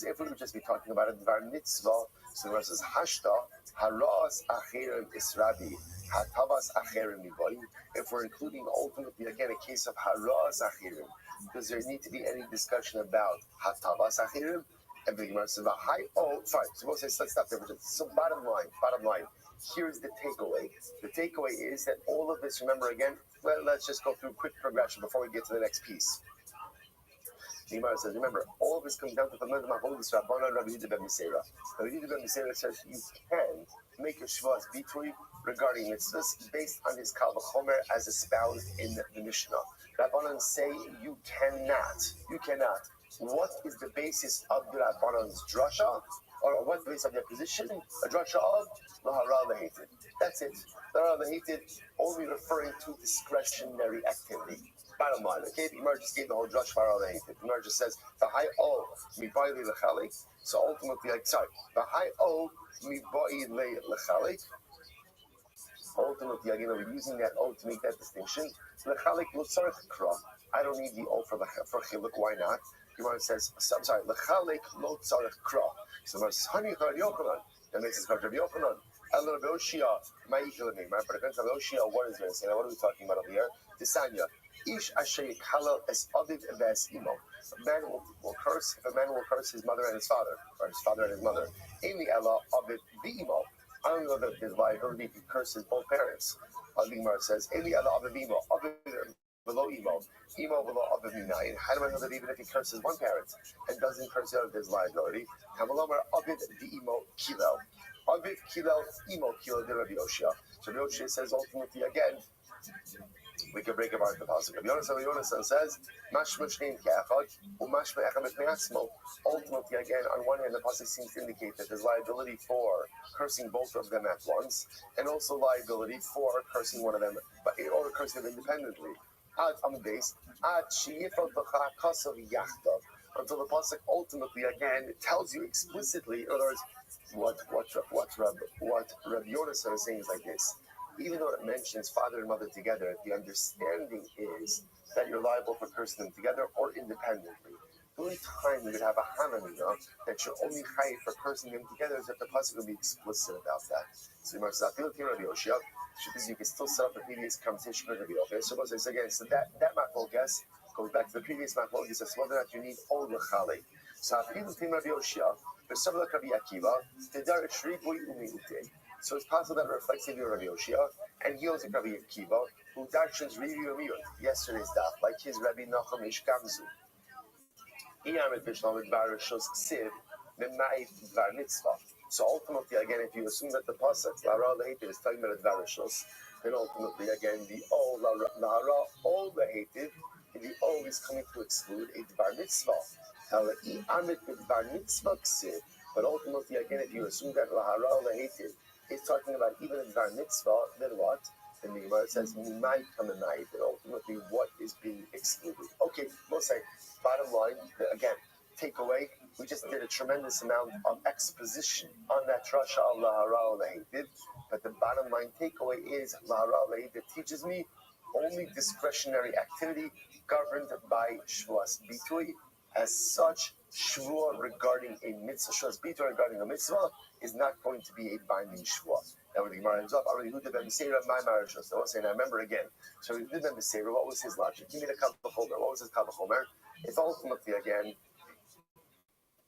if we would just be talking about a dvar mitzvah, so it says hashta haras acherim israbi hatavas acherim miboy. If we're including ultimately again a case of haras acherim, does there need to be any discussion about hatavas acherim? And the Gemara says, oh, fine. So we'll say, let's stop there. So bottom line. Here's the takeaway. The takeaway is that all of this, remember again, let's just go through a quick progression before we get to the next piece. The Gemara says, remember, all of this comes down to the Maholis Rabbanan Rabbi Yehuda ben Meseira. Rabbi Yehuda ben Meseira says you can make a shvas bitui regarding mitzvahs based on his kal v'chomer as espoused in the Mishnah. Rabbanan say you cannot. What is the basis of the Rabbanan's drasha? Or what the basis of their position? A drasha of lahara lehated. That's it. Lahara lehated, only referring to discretionary activity. Bottom line, okay? The Gemara just gave the whole drush lahara lehated. The Gemara just says, "V'hai o mibayli lechalik." So ultimately, "V'hai o mibayli lechalik." Ultimately, again, we're using that O to make that distinction. Lechalik lo tzarich kra. I don't need the O for chiluk. Why not? Gemara says, I'm sorry, lechalik lo tzarich kra. So the Gemara says, Hani Rabbi Yochanan. That makes it Rabbi Yochanan. El Rabbi Oshia, ma'ikil me. Right? But against Rabbi Oshia, what is going to say? Now, what are we talking about over here? Tisanya. Ish asher yikalel es aviv ve'es imo. A man will curse. If a man will curse his mother and his father, or his father and his mother. Emi ela aviv ve'imo. I don't know that there's liability if he curses both parents. The Gemara says, Emi ela aviv imo. Aviv below imo. Imo below aviv minayin. How do I know that even if he curses one parent and doesn't curse the other, there's liability? Kamalomar aviv ve'imo kilo. Aviv kilo, imo kilo de Rabbi Yoshia. So Rabbi Yoshia says ultimately again, we can break apart the pasuk. Rabbi Yonasan says, ultimately, again, on one hand, the pasuk seems to indicate that there's liability for cursing both of them at once, and also liability for cursing one of them, or cursing them independently. On the base, until the pasuk ultimately again tells you explicitly, in other words, what Rabbi Yonasan is saying is like this. Even though it mentions father and mother together, the understanding is that you're liable for cursing them together or independently. The only time you would have a hanamina that you're only chayiv for cursing them together is if the pasuk will be explicit about that. So you must Rabbi Yoshia, you can still set up the previous conversation with Rabbi Yoshia. So again, so that machlokes guess goes back to the previous machlokes as whether or not you need all the chali. So Rabbi Yoshia, there's some like Rabbi Akiva, Tedar Shribui Umiute. So it's possible that it reflects in Rabbi Yoshia, and he owns a Rabbi Akiva, who actions review Amiyot, yesterday's daf, like his Rabbi Nachum Ish Gamzu. So ultimately, again, if you assume that the pasuk Lara Lehitiv is talking about a Dvarishos, then ultimately, again, the O Lara O Lehitiv, the O is coming to exclude a Dvar Mitzvah. But ultimately, again, if you assume that Lahara Lehitiv is talking about even a Dvar Mitzvah, then what? Then the Gemara says, Mimai Kamanai, that ultimately what is being excluded. Okay, we'll say, bottom line, again, takeaway, we just did a tremendous amount of exposition on that Rasha of Lahara Lehitiv, but the bottom line takeaway is Lahara Lehitiv teaches me only discretionary activity governed by Shvuas Bitui. As such, Shvuah regarding a mitzvah, Shvuas Bitui regarding a mitzvah, is not going to be a binding Shvuah. Now when the Gemara ends up, I remember again. So Rabbi Yehuda ben Meseira, what was his logic? Give me the kal v'chomer. What was his kal v'chomer? It's ultimately again,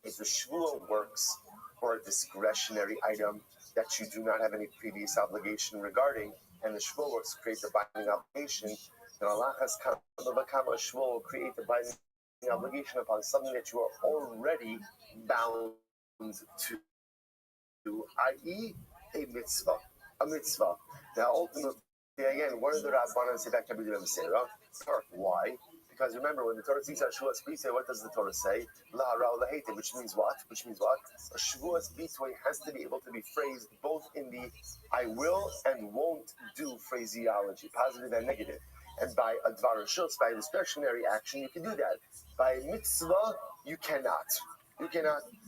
if the Shvuah works for a discretionary item that you do not have any previous obligation regarding, and the Shvuah works to create the binding obligation, then Allah has come, the Shvuah will create the binding obligation upon something that you are already bound to, i.e., a mitzvah. Now, ultimately, again, what did the Rabbanan say back to Rabbi Yehuda ben Meseira? Why? Because remember, when the Torah speaks about Shvuas Bitui, what does the Torah say? Lahara Lehitiv, which means what? A Shvuas Bitui has to be able to be phrased both in the I will and won't do phraseology, positive and negative. And by a Dvar Shutz, by a discretionary action, you can do that. By a mitzvah, you cannot.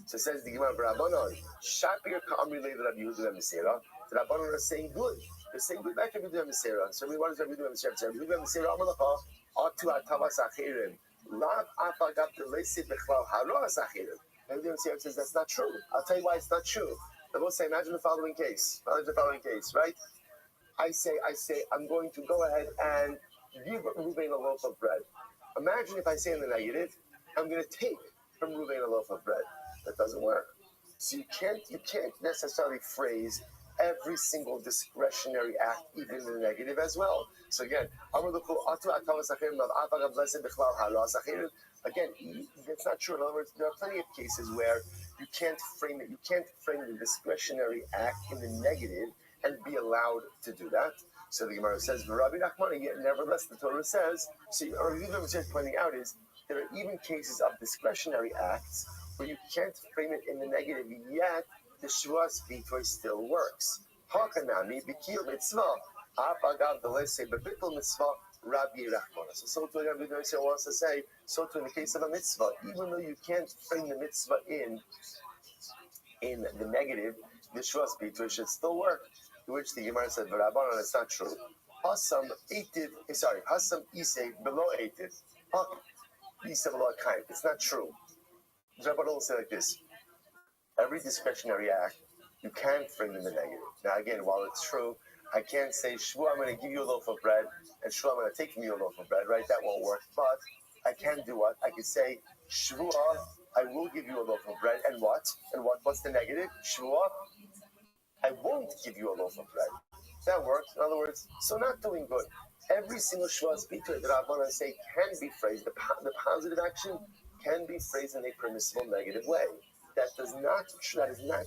So says the Gemara Rabbanon, Shapir Ka'amri Lev Rabbi Yehuda ben Meseira. The Rabbanon are saying, good. The same way back to Rabbi Meseira. So what does Rabbi Meseira say? Rabbi Meseira Amalacha Atu Atavas Achirim Lav Afagab Delesi Bechlal Haras Achirim. Rabbi Meseira says that's not true. I'll tell you why it's not true. I will say, imagine the following case. Right? I say, I'm going to go ahead and give Ruvain a loaf of bread. Imagine if I say in the negative, I'm going to take from Ruvain a loaf of bread. That doesn't work. So you can't necessarily phrase every single discretionary act, even in the negative as well. So again, that's not true. In other words, there are plenty of cases where you can't frame it. You can't frame the discretionary act in the negative and be allowed to do that. So the Gemara says, Rabbi Nachman, yet nevertheless the Torah says, so or even what I'm pointing out is, there are even cases of discretionary acts where you can't frame it in the negative, yet the Shuas Bitoy still works. Hakanami, Bikil Mitzvah, Apagav, the let's say, Babikal Mitzvah, Rabbi Rachman. So to Rabbi Meseira wants to say, so to in the case of a mitzvah, even though you can't frame the mitzvah in the negative, the Shuas Bitoy should still work. To which the Gemara said, Rabbanan, it's not true. Hasam Isay below Eitiv. It's not true. The Rabbanan will say like this: every discretionary act you can frame in the negative. Now again, while it's true, I can't say Shua, I'm going to give you a loaf of bread, and Shua, I'm going to take from you a loaf of bread. Right? That won't work. But I can do what? I can say Shua, I will give you a loaf of bread, and what? And what's the negative? Shua, I won't give you a loaf of bread. That works. In other words, so not doing good. Every single Shuas Bitoy that I want to say can be phrased. The positive action can be phrased in a permissible negative way. That is not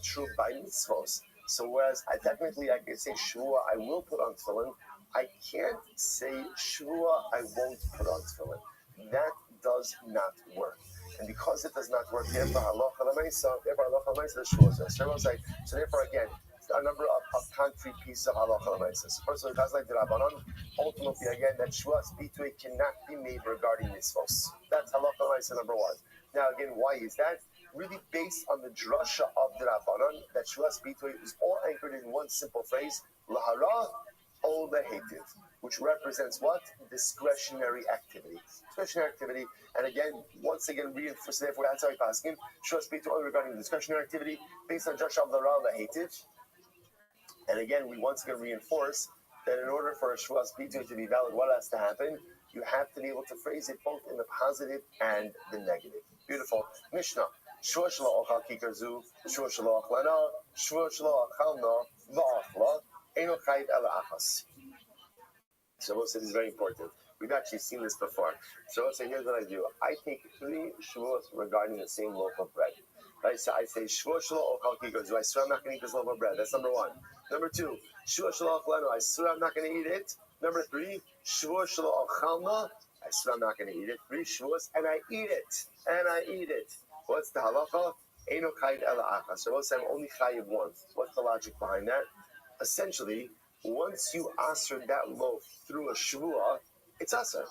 true by mitzvos. So whereas I can say Shua, I will put on tefillin, I can't say Shua, I won't put on tefillin. That does not work. And because it does not work, therefore halacha l'maisa, the Shua says. So therefore again, a number of concrete pieces of halacha l'maisa. So first of all, it has like the Rabbanon, ultimately again, that Shuas Bitoy cannot be made regarding mitzvos. That's halacha l'maisa number one. Now again, why is that? Really based on the drasha of the Rabbanon, that Shuas Bitoy is all anchored in one simple phrase, lahara o lehetiv, which represents what? Discretionary activity. And again, once again, reinforce, therefore, that's how we pass him. Shuas Bitoy only regarding the discretionary activity, based on drasha of lahara lehetiv. And again, we once again reinforce that in order for a Shuas Bitoy to be valid, what has to happen? You have to be able to phrase it both in the positive and the negative. Beautiful. Mishnah. Shua shelo ochal kikarzu, shua shelo ochlana, shua shelo ochalna, va'achla, eno chayiv ela achas. So we'll say this is very important. We've actually seen this before. So we'll say, here's what I do. I take 3 shuas regarding the same loaf of bread. Right? So I say, shua shelo ochal kikarzu, I swear I'm not going to eat this loaf of bread. That's number 1. Number 2, shua shelo ochlana, I swear I'm not going to eat it. Number 3, shua shelo ochalna, I swear I'm not going to eat it. 3 shuas, and I eat it. What's the halacha? Eino chayiv ela achas. So we'll say I'm only chayiv once. What's the logic behind that? Essentially, once you answer that loaf through a shvua, it's aser.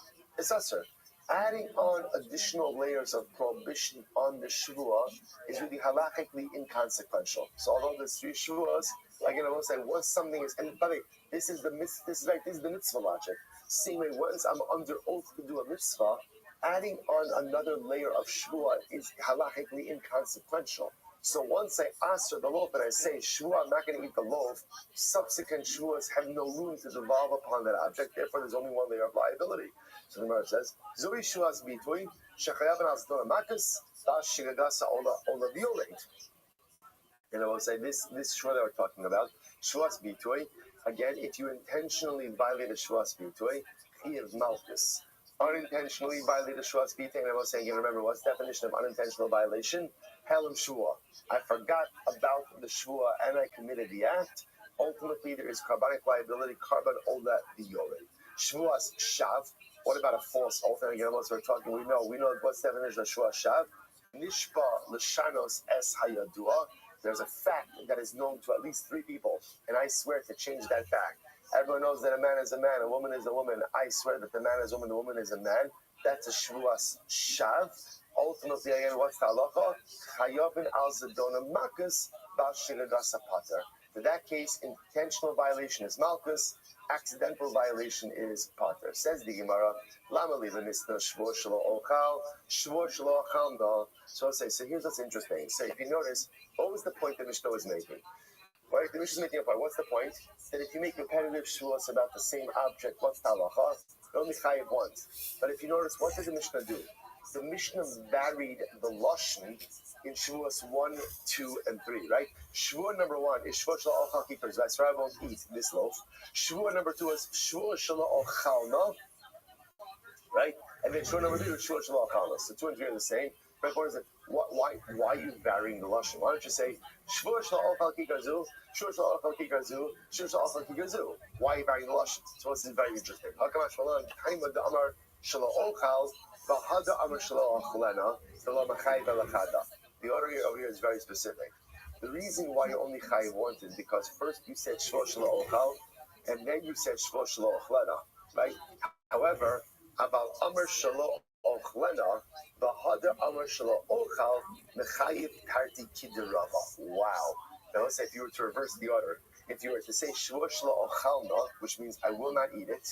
Adding on additional layers of prohibition on the shvua is really halachically inconsequential. So although there's 3 shvuas, again I will say once something is, and by the way, this is the mitzvah logic. Same way, once I'm under oath to do a mitzvah, adding on another layer of shvua is halachically inconsequential. So once I answer the loaf and I say, shvua, I'm not going to eat the loaf, subsequent shvuas have no room to devolve upon that object. Therefore, there's only one layer of liability. So the Gemara says, Zoi shuas bitoy, shechayav v'nasdon amakas, das shigagasa ola violate. And I will say this shvua that we're talking about, shuas bitoy, again, if you intentionally violate a shuas bitoy, chiyav malchus. Unintentionally violate a shuas bitoy, and I was saying, remember, what's the definition of unintentional violation? Helam shua. I forgot about the shua and I committed the act. Ultimately, there is carbonic liability, carbon ola violet. Shvuas shav. What about a false oath? And again, once we're talking, we know what's the definition of shua shav. Nishba l'shanos es hayadua. There's a fact that is known to at least 3 people, and I swear to change that fact. Everyone knows that a man is a man, a woman is a woman. I swear that the man is a woman, the woman is a man. That's a shvuas shav. Ultimately, again, what's the halacha? Chayovin al zedona makas b'al shigagasa pater. In that case, intentional violation is malchus, accidental violation is pater. Says the Gemara, lama li v'nisna shvur shelo ochal, shvur shelo ochal no. So I'll say, so here's what's interesting. So if you notice, what was the point the Mishnah was making? Right, the Mishnah is making a point. What's the point? That if you make repetitive shvuos about the same object, what's the halacha? Only chayiv once. But if you notice, what did the Mishnah do? The Mishnah varied the lashon in shvuos 1, 2, and 3. Right? Shvuah number 1 is shvuah shelo ochal kikar. That's right. I won't eat this loaf. Shvuah number 2 is shvuah shelo ochal no. Right? And then shvuah number 3 is shvuah shelo ochal no. So 2 and 3 are the same. But what is it? Why are you varying the lashon? Why don't you say shvuah shelo ochal kikar zu, shvuah shelo ochal kikar zu, shvuah shelo ochal kikar zu? Why are you varying the lashon? So this is very interesting. Hakamash malan kaima da amar shelo ochal. The order over here is very specific. The reason why you only chayiv once is because first you said shvur shelo ochal, and then you said shvur shelo ochlena, right? However, aval amar shelo ochlena, the hada amar shelo ochal mechayiv tarti kiderava. Wow. Now let's say if you were to reverse the order, if you were to say shvur shelo ochalna, which means I will not eat it,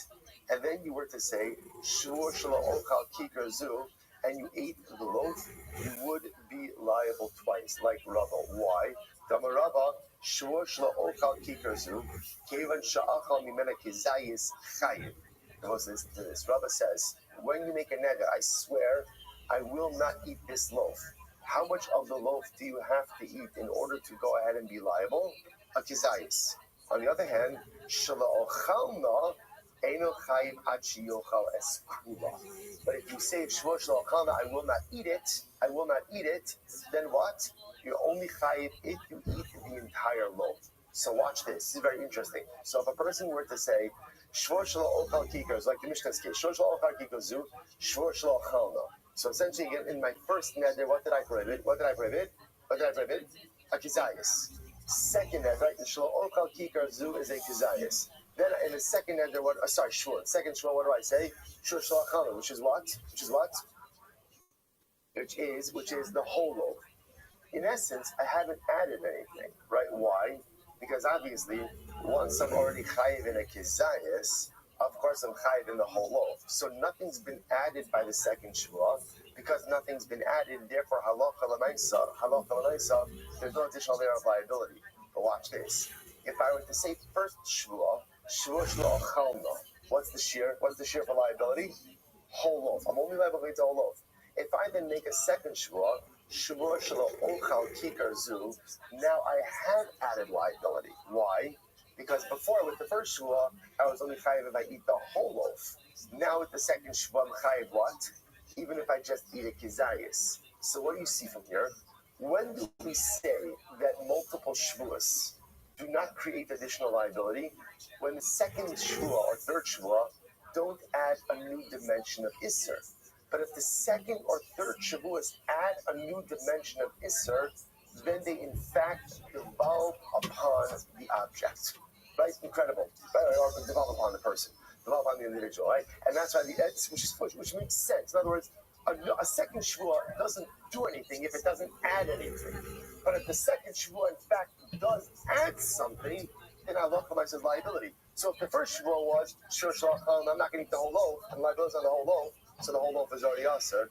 and then you were to say shvur shelo ochal kikar zu, and you ate the loaf, you would be liable twice, like Rabbi. Why? Damar Rabbi, shvur shelo ochal kikar zu, kevan sha'achal mimena kizayis chayiv. Now listen to this. Rabbi says, when you make a neder, I swear, I will not eat this loaf. How much of the loaf do you have to eat in order to go ahead and be liable? A kizayis. On the other hand, shelo ochalna, but if you say shvur shelo ochalna, I will not eat it, then what? You're only chayiv if you eat the entire loaf. So watch this. This is very interesting. So if a person were to say shvur shelo ochal kikar, like the Mishnah's case, shvur shelo ochal kikar zu, shvur shelo ochalna. So essentially, in my first neder, what did I prohibit? A kizayis. Second neder, right? The shelo ochal kikar zu is a kizayis. Then in the second neder, shvur. Second shvur, what do I say? Shvur shelo ochalna, which is the whole loaf. In essence, I haven't added anything, right? Why? Because obviously, once I'm already chayiv in a kizayis, of course I'm chayiv in the whole loaf. So nothing's been added by the second shvur. Because nothing's been added, therefore halacha l'maisa, there's no additional layer of liability. But watch this. If I were to say first shvur shelo ochalna, what's the shear for liability? Whole loaf. I'm only liable to eat the whole loaf. If I then make a second shvur shelo ochal kikar zu, now I have added liability. Why? Because before with the first shvur, I was only chayiv if I eat the whole loaf. Now with the second shvur, I'm chayiv what? Even if I just eat a kizayis. So what do you see from here? When do we say that multiple shvuos do not create additional liability? When the second shvua or third shvua don't add a new dimension of isser. But if the second or third shavuos add a new dimension of isser, then they in fact devolve upon the object. Right? Incredible. Right? Or devolve upon the person. Devolve upon the individual, right? And that's why which makes sense. In other words, a second shvua doesn't do anything if it doesn't add anything. But if the second shvua in fact does add something, then I look for myself liability. So if the first shvua was shvur shelo ochalna, I'm not going to eat the whole loaf, and liability is on the whole loaf, so the whole loaf is already usher.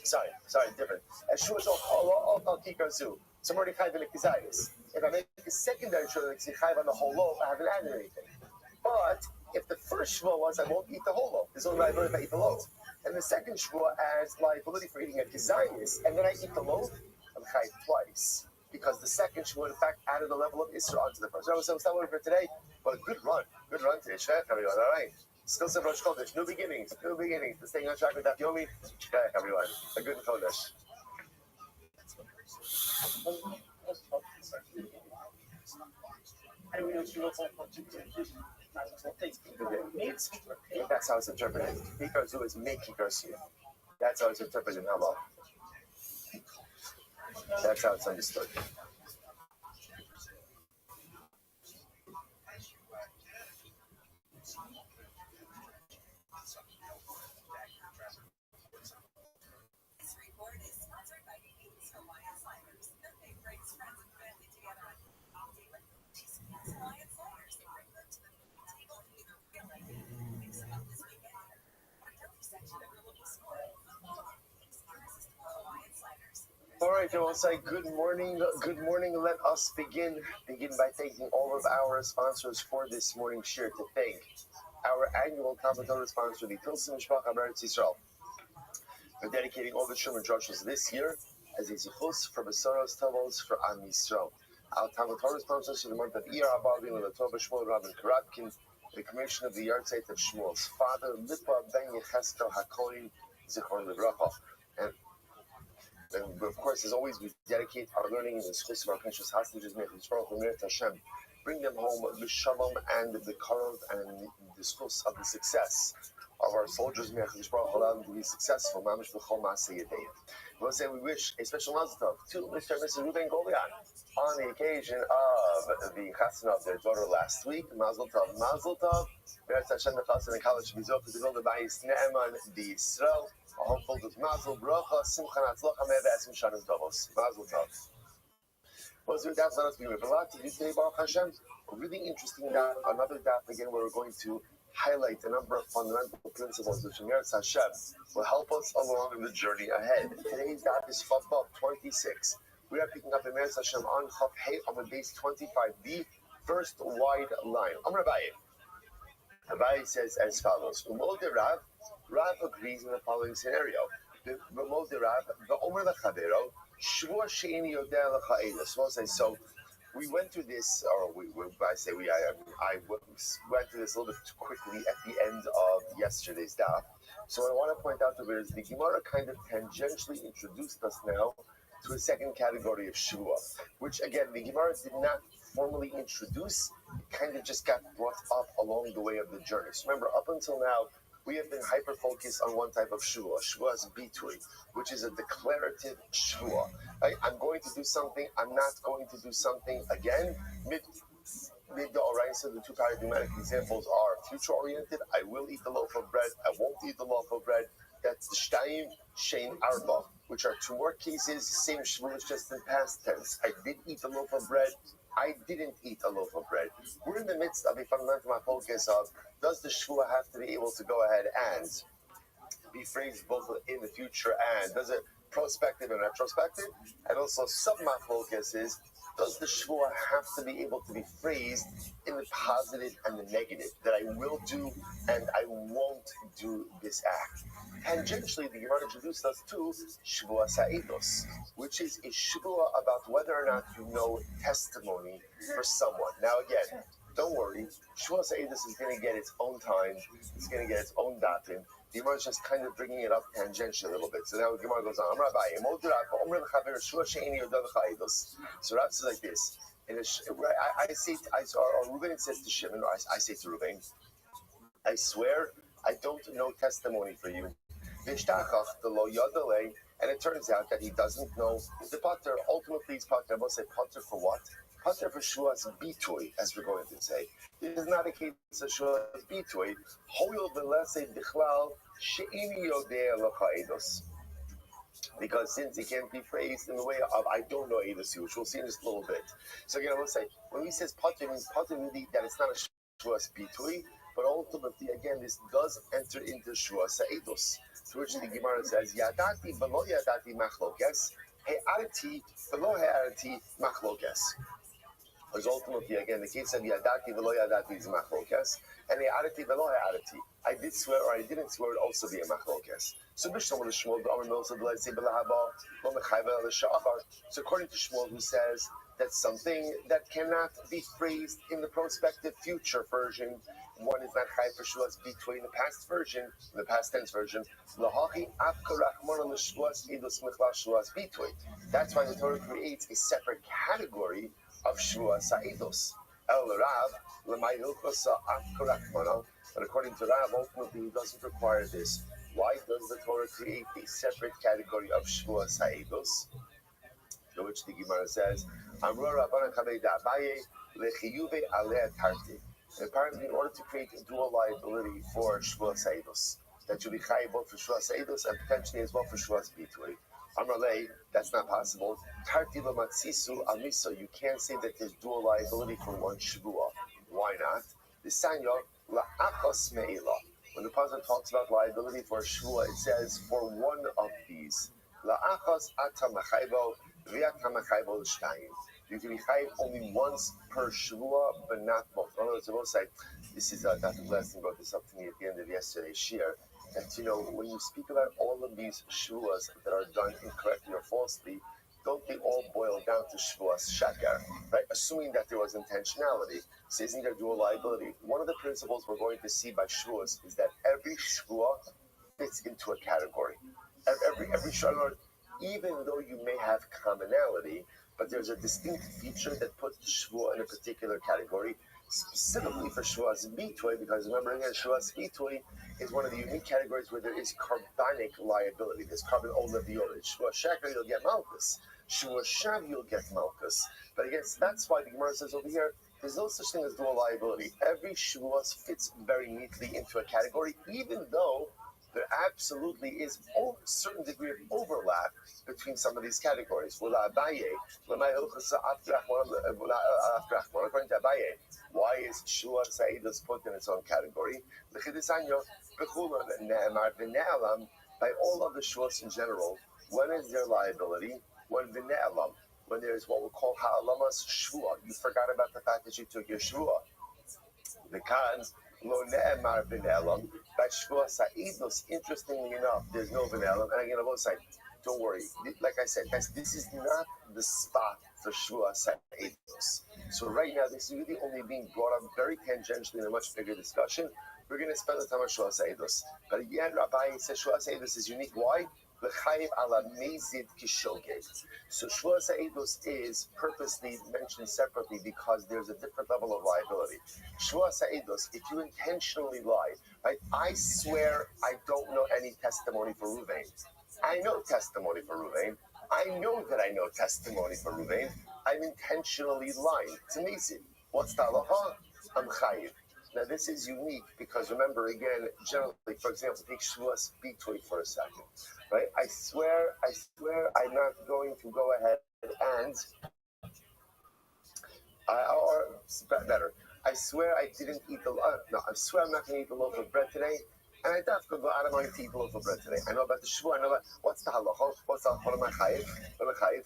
Sorry, different. And shvur shelo ochal kikar zu, so I'm already chayiv in a kizayis. If I make a secondary shvua chayiv on the whole loaf, I haven't added anything. But if the first shvua was I won't eat the whole loaf, there's only liability if I eat the loaf. And the second shvua adds liability for eating a kizayis, and then I eat the loaf, I'm chayiv twice. Because the second shvua, in fact, added a level of isra onto the first. So it's not over for today, but good run today. Shech, everyone, all right? Still some Rosh Chodesh, new beginnings. The staying on track with Daf Yomi. Shech, everyone, a good Chodesh. That's how it's interpreted. Kikar zu is make kikar su. That's how it's interpreted in Halal. That's how it's understood. All right, I will say good morning. Good morning. Let us begin. Begin by thanking all of our sponsors for this morning's share. To thank our annual Talmud sponsor, the Tilson Mishpacha Yisrael, for dedicating all the Sherman drushes this year as a zichus for Besoros Tovos for Am Yisrael. Our Talmud sponsors for the month of Iyar Abavim and the Tova Shmuel Rabbi Karatkin, the commission of the Yartzeit of Shmuel's father, Lipa Ben Yecheskel HaKohen Zichron Livracha. And of course, as always, we dedicate our learning in the schools of our precious hostages, Hashem. Bring them home the shalom and the karov and the schools of the success of our soldiers. Allow them to be successful. We'll say we wish a special mazel tov to Mr. and Mrs. Ruben Golian on the occasion of the chasna of their daughter last week. Mazel tov, mazel tov. Hashem the chasna and college mizot to build the bayis ne'eman b'Yisrael. A home filled with mazel, bracha, simcha, natzlacha, me'esim shanim tovos. Mazel tov. Well, so that's let us be with a lot to do today, Baruch Hashem. A really interesting daf, another daf again, where we're going to highlight a number of fundamental principles which Hashem will help us along the journey ahead. Today's daf is Chaf 26. We are picking up Emir Hashem on Chaf Hey on the base 25b, first wide line. Rabbi. Rabbi says as follows: Rav agrees in the following scenario. So we went through this, or I went through this a little bit too quickly at the end of yesterday's daf. So I want to point out that the Gemara kind of tangentially introduced us now to a second category of Shua, which again, the Gemara did not formally introduce, it kind of just got brought up along the way of the journey. So remember, up until now, we have been hyper-focused on one type of Shua. Shua is bitui, which is a declarative Shua. I'm going to do something, I'm not going to do something. Again, mid the Oraisa, the two paradigmatic examples are future-oriented. I will eat the loaf of bread, I won't eat the loaf of bread. That's the Shtayim, Shein, Arba, which are two more cases, same Shua, just in past tense. I did eat the loaf of bread, I didn't eat a loaf of bread. We're in the midst of a fundamental focus of, does the Shua have to be able to go ahead and be phrased both in the future, and does it prospective and retrospective? And also sub-focus is, does the Shua have to be able to be phrased in the positive and the negative, that I will do and I won't do this act? Tangentially, the Gemara introduced us to Shvua Sa'idos, which is a Shvua about whether or not you know testimony for someone. Now again, don't worry, Shvua Sa'idos is going to get its own time, it's going to get its own datin. The Gemara is just kind of bringing it up tangentially a little bit. So now the Gemara goes on. So Rav says like this. Reuben says to Shimon, or I say to Reuben, I swear I don't know testimony for you. And it turns out that he doesn't know the pater. Ultimately, he's pater. I must say pater for what? Pater for Shua's bitui, as we're going to say. This is not a case of Shua's bitui. Because since it can't be phrased in the way of I don't know Eidos, which we'll see in just a little bit. So again, I will say, when he says pater, means pater really that it's not a Shua's bitui, but ultimately, again, this does enter into Shua Sa'idos, to which the Gemara says, Yadati v'lo yadati machlokes, he'arti v'lo he'arti machlokes. Because ultimately, again, the case of Yadati v'lo yadati is machlokes, and he'arti v'lo he'arti. I did swear or I didn't swear would also be a machlokes. So according to Shmuel, who says that something that cannot be phrased in the prospective future version, one is not chai for Shuas between the past version, the past tense version. That's why the Torah creates a separate category of Shuas Sa'idos. But according to Rav, ultimately, he doesn't require this. Why does the Torah create a separate category of Shuas Sa'idos? To which the Gemara says, apparently, in order to create a dual liability for Shvua Sa'idos, that you'll be chayav both for Shvua Sa'idos and potentially as well for Shvua Bitui. Amralei, that's not possible. Tarti l'matzisu amiso, you can't say that there's dual liability for one Shvua. Why not? The sanyo la'achos me'ila. When the Pasuk talks about liability for a Shvua, it says for one of these. La'achos ata machaybo v'ata machaybo l'shtayim. You can be chayiv only once per shvua, but not both. In other words, they both say, this is Dr. Glasson brought this up to me at the end of yesterday's shir. And when you speak about all of these shvuas that are done incorrectly or falsely, don't they all boil down to shvuas shakar, right? Assuming that there was intentionality. So isn't there dual liability? One of the principles we're going to see by shvuas is that every shvua fits into a category. Every shvua, even though you may have commonality, but there's a distinct feature that puts shvua in a particular category, specifically for shvuas bitui, because remember again, shvuas bitui is one of the unique categories where there is carbonic liability. There's carbon ola violet. Shvua shakar, you'll get malchus. Shvua shav, you'll get malchus. But again, that's why the Gemara says over here, there's no such thing as dual liability. Every shvua fits very neatly into a category, even though there absolutely is a certain degree of overlap between some of these categories. According to Abaye, why is Shua Sa'idos put in its own category? By all of the Shuas in general, when is their liability? When there's what we call Ha'alamas Shua. You forgot about the fact that you took your Shua. The Kans, Lo Ne'emar V'Ne'elam, by Shua Sa'idos, interestingly enough, there's no V'Ne'elam. And again, I will say, don't worry. Like I said, guys, this is not the spot for Shua Sa'idos. So right now, this is really only being brought up very tangentially in a much bigger discussion. We're going to spend the time on Shua Sa'idos. But again, Rabbi says Shua Sa'idos is unique. Why? L'chayiv ala mezid kishogeg. So Shua Sa'idos is purposely mentioned separately because there's a different level of liability. Shua Sa'idos, if you intentionally lie, right? I swear I don't know any testimony for Ruvain. I know testimony for Ruvain. I know that I know testimony for Ruvain. I'm intentionally lying. It's amazing. What's the halacha? I'm chayiv. Now this is unique because remember again, generally, for example, take Shvuas Bitui for a second, right? I swear, I'm not going to go ahead and, or better, I swear I didn't eat I swear I'm not going to eat the loaf of bread today. And I thought, go out of my to eat the loaf of bread today. I know about the shvu. I know about what's the halacha. What's the halacha? What am I chayiv?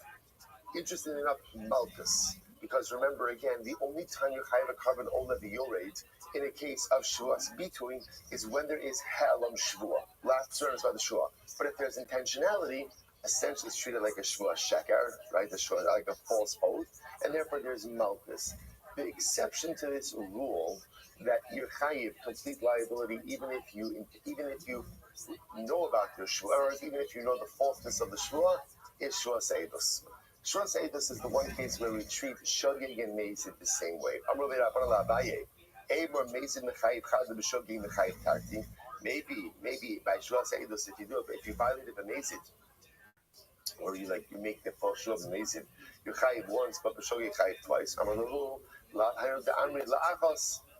Interestingly enough, malchus. Because remember again, the only time you chayiv a carbon ola v'yored in a case of shvuas bitui is when there is ha'alam shvua. Last concern is about the shvua. But if there's intentionality, essentially it's treated like a shvua shekar, right? The shvua like a false oath, and therefore there's malchus. The exception to this rule that you're chayiv complete liability even if you know about your shvua, or even if you know the falseness of the shvua, is shvua seidus. Shvua seidus is the one case where we treat shogeg and mezid the same way. Maybe by shvua seidus, if you do it, if you violate the mezid, or you make the full shvua mezid, you chayiv once, but b'shogeg chayiv twice.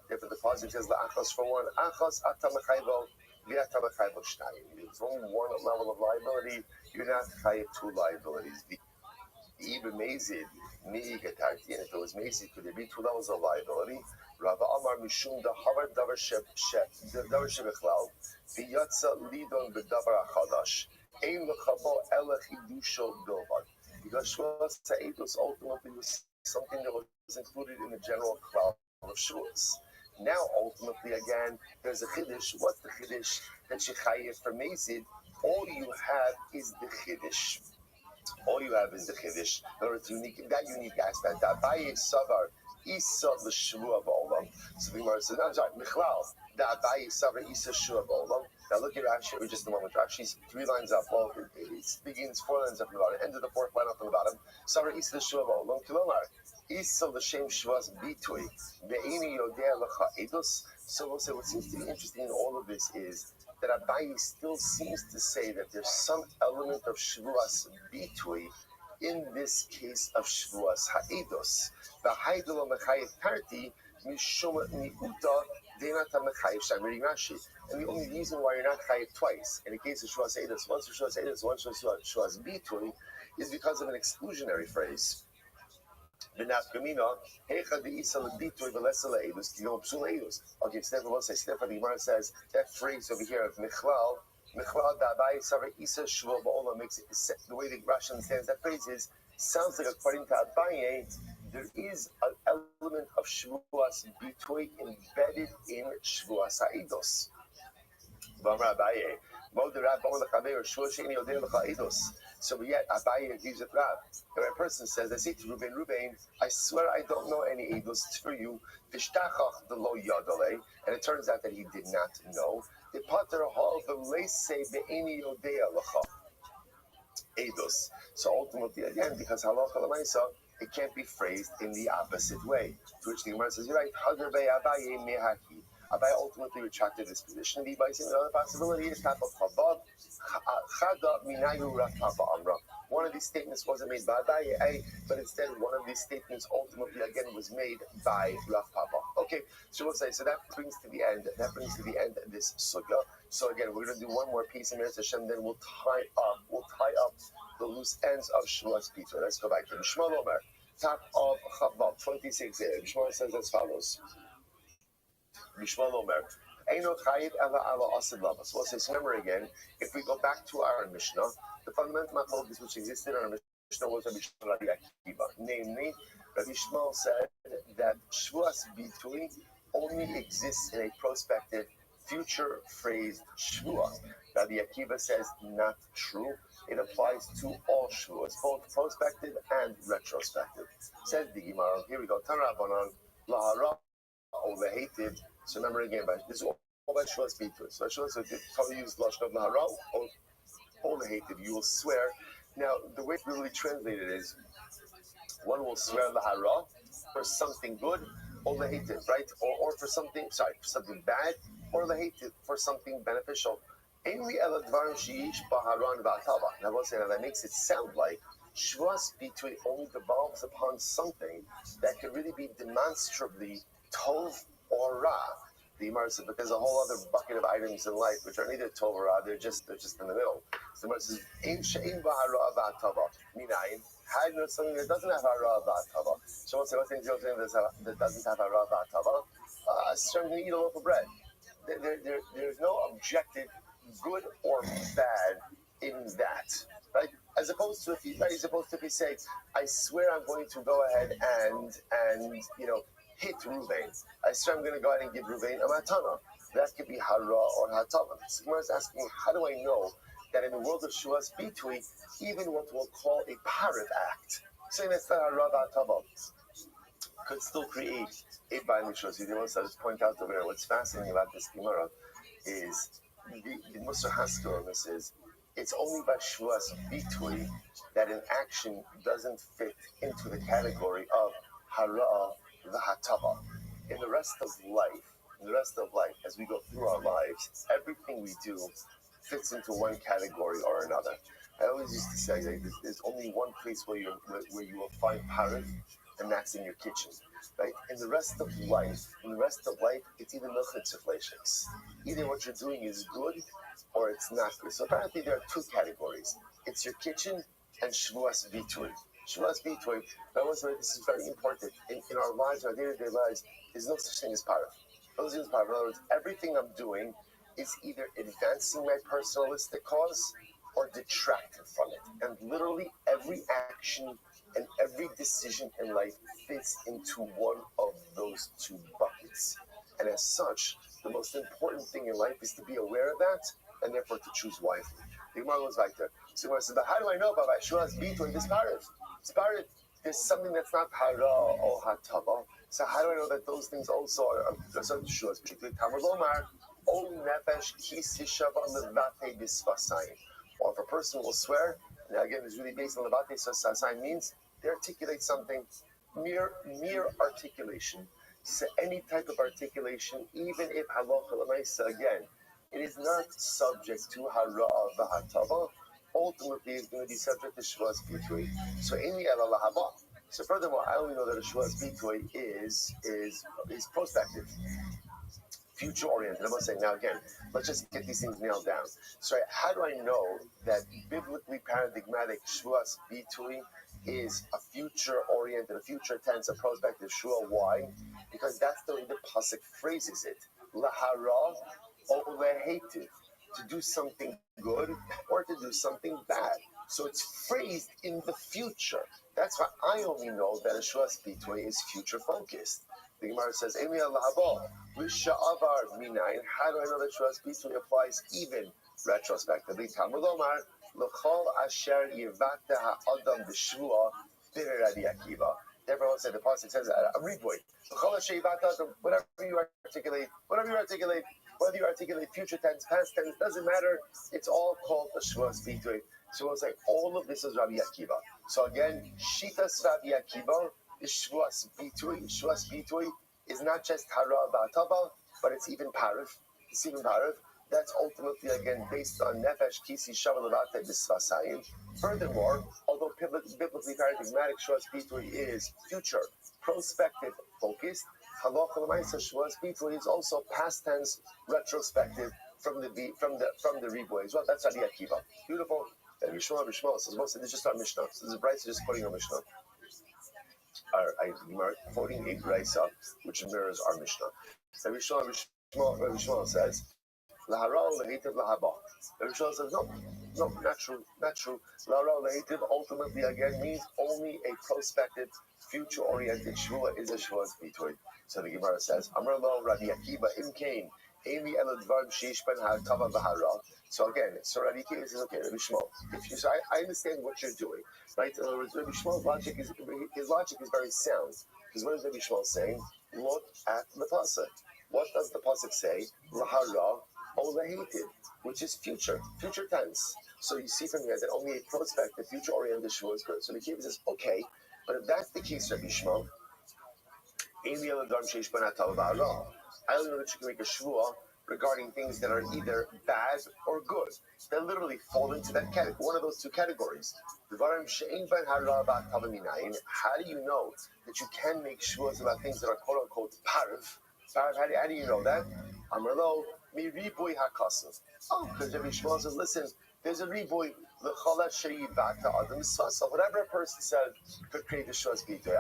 Therefore, the positive says la'achos for one. Achos ata mechayvo v'ata mechayvo shtayim. There's only one level of liability. You're not chayiv two liabilities. Even mezid mi'igatarti. And if it was mezid, could there be two levels of liability? Rabbi Amar mishum dahavar davar shebechlal v'yatza lidon b'davar achadash ein l'chabo ela chidusho bilvad. Because shvua seidus ultimately was something that was included in the general cloud of shuas. Now, ultimately, again, there's a chiddush. What's the chiddush that you chayiv for mezid? All you have is the chiddush. All you have is the chiddush. In other words, that unique aspect. Abaye savar isa l'shvua b'olam. So the Gemara says, no, I'm sorry, michlal. The Abaye savar isa shvua b'olam. Now look at Rashi for just a moment. Rashi's 3 lines up. Well, it begins 4 lines up from the bottom. End of the 4th line up from the bottom. Savar isa shvua b'olam. Kilomar. Isa l'shem shvas bitui ve'ini yodea l'cha edus. So we'll say what seems to be interesting in all of this is that Abaye still seems to say that there's some element of shvuas bitui in this case of shvuas ha'edus. V'haidolo mechayev parti mishum ni'uta de'nata mechayev sham. Reading Rashi. And the only reason why you're not chayev twice in the case of shvuas edus, once for shvuas edus, once for shvuas bitui, is because of an exclusionary phrase. Okay, Stefan will say, the Gemara says that phrase over here of Michlal Makes it, the way the Rashi understands that phrase is, sounds like according to Abaye, there is an element of Shavuos Bitoy embedded in Shavuos Ha'edos. So yet Abaye agrees with Rab. If a person says, I say to Ruben, I swear I don't know any eidos for you, and it turns out that he did not know. Eidos. So ultimately, again, because halacha l'maisa, it can't be phrased in the opposite way. To which the Gemara says, you're right. Abaye ultimately retracted this position. The another possibility is tap of chabad. One of these statements wasn't made by Abaye, but instead one of these statements ultimately again was made by Rav Papa. Okay, so we'll say, so that brings to the end. That brings to the end of this sugya. So again, we're going to do one more piece in Mitzvah Hashem, then we'll tie up the loose ends of Shavuos Peter. Let's go back to Shmuel Omer, top of Chavvav 26. Shmuel says as follows. Shmuel Omer. So remember again, if we go back to our Mishnah, the fundamental machlokes which existed in our Mishnah was Rabbi Shmuel Rabbi Akiva. Namely, Rabbi Shmuel said that Shavuos Bitui only exists in a prospective, future phrased Shavuos. Rabbi Akiva says not true. It applies to all Shavuos, both prospective and retrospective. Says the Gemara. Here we go. Tanrabanan lahara overhated. So remember again, this is all by Shavuos Bitui. So Shavuos probably use lashon of lahara overhated. You will swear. Now the way it's really translated is one will swear lahara for something good, or lahated, right? Or for something bad, or lahated for something beneficial. Now that makes it sound like Shavuos Bitui only devolves upon something that could really be demonstrably tov or ra. The Gemara says, but there's a whole other bucket of items in life which are neither tov or ra, they're just in the middle. So the Gemara says, Ein she'ein b'hara v'atava. Minayin, how do you know something that doesn't have hara v'atava? So what's the thing that doesn't have hara v'atava? Certainly you eat a loaf of bread. There's no objective good or bad in that, right? As opposed to if you say, I swear I'm going to go ahead and hit Ruvain. I swear I'm going to go ahead and give Ruvain a matana. That could be hara or hatava. The Gemara is asking, how do I know that in the world of Shavuos Bitui, even what we'll call a parav act, saying that's not hara hatava, could still create a binding Shavuos. You know, I'll just point out over there. What's fascinating about this Gemara is the Musar Haskell on this is it's only by Shavuos Bitui that an action doesn't fit into the category of hara v'hatava. In the rest of life, as we go through our lives, everything we do fits into one category or another. I always used to say that there's only one place where you will find parrot, and that's in your kitchen. Right? In the rest of life, it's either milchitz or fleishes. Either what you're doing is good or it's not good. So apparently there are two categories. It's your kitchen and Shavuos Bitui. Shavuos Bitui, this is very important. In our lives, our day-to-day lives, there's no such thing as parah. In other words, everything I'm doing is either advancing my personalistic cause or detracting from it. And literally every action and every decision in life fits into one of those two buckets. And as such, the most important thing in life is to be aware of that and therefore to choose wisely. The Gemara goes back there. So Gemara says, but how do I know about Shavuos Bitui? This parrot, there's something that's not hara or hatava. So how do I know that those things also are Shavuos Bitui? Tamar Lomar, O nefesh kisishava levate bisvasayim. Or if a person will swear, now again, it's really based on levate bisvasayim means they articulate something, mere articulation. So any type of articulation, even if halacha l'maisa, again, it is not subject to hara v'hatava. Ultimately, it's going to be subject to Shavuos Bitui. So in the ela lahava. So furthermore, I only know that a Shavuos Bitui is prospective, future oriented. I'm going to say now again, let's just get these things nailed down. So how do I know that biblically paradigmatic Shavuos Bitui is a future oriented, a future tense, a prospective shua? Why? Because that's the way the pasuk phrases it. Lahara or lehativ. to do something good or to do something bad. So it's phrased in the future. That's why I only know that a Shuas Bitui is future focused. The Gemara says, Emi Allah Haba, Risha'avar Minayin. How do I know that Shuas Bitui applies even retrospectively? Talmud Omar, L'chol Asher Yivata Ha'adam B'Shvua B'Rei Rabbi Akiva. Everyone said the pasuk says a revoid. Whatever you articulate, whether you articulate future tense, past tense, doesn't matter. It's all called a Shuas Bitui. So it's like all of this is Rabbi Akiva. So again, Shitas Rabbi Akiva is Shuas Bitui. Shuas Bitui is not just Hara Ba'atava, but it's even Parav. It's even Parav. That's ultimately again based on Nefesh Kisi Shavalabate Bisvasayim. Furthermore, although biblically paradigmatic Shuas Bitui is future, prospective focused, Halacha L'maisa Shuas Bitui is also past tense, retrospective from the Riboy as well. That's Rabbi Akiva. Beautiful. And Mishma says, most of this is just our Mishnah. So this is Bryce just quoting our Mishnah. I'm quoting a Bryce which mirrors our Mishnah. So Mishma says, Lahara Lehitiv Lahaba. The Rishon says, no, not true. Lahara Lehitiv ultimately again means only a prospective, future-oriented Shvua is a Shuas Bitui. So the Gemara says, Amar Lo Rabbi Akiva Imkain, Amy Eladvarm Shish Ben HaTava V'Hara. So again, Rabbi Akiva says, okay, Rabbi Shmuel, so I understand what you're doing, right? In other words, Rabbi Shmuel's logic is very sound. Because what is Rabbi Shmuel saying? Look at the pasuk. What does the pasuk say? Lahara Olahitiv, which is future tense. So you see from here that only a prospective, future-oriented shua is good. So the Akiva says, okay, but if that's the case, Rabbi Shmuel, I only know that you can make a shvua regarding things that are either bad or good. They literally fall into that category, one of those two categories. How do you know that you can make shvuas about things that are quote unquote parav? How do you know that? Amarlo mi riboy hakasav. Oh, because Rabbi Shmuel says, listen, there's a riboy. Whatever a person said could create a shvuas bitui.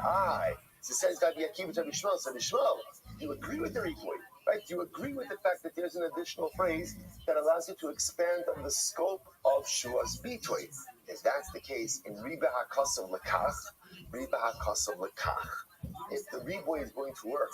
So it says Rabbi Akiva to Rabbi Shmuel. So Rabbi Shmuel, you agree with the riboy, right? You agree with the fact that there's an additional phrase that allows you to expand on the scope of shvuas bitui. If that's the case, in riba hakasav lekach, if the riboy is going to work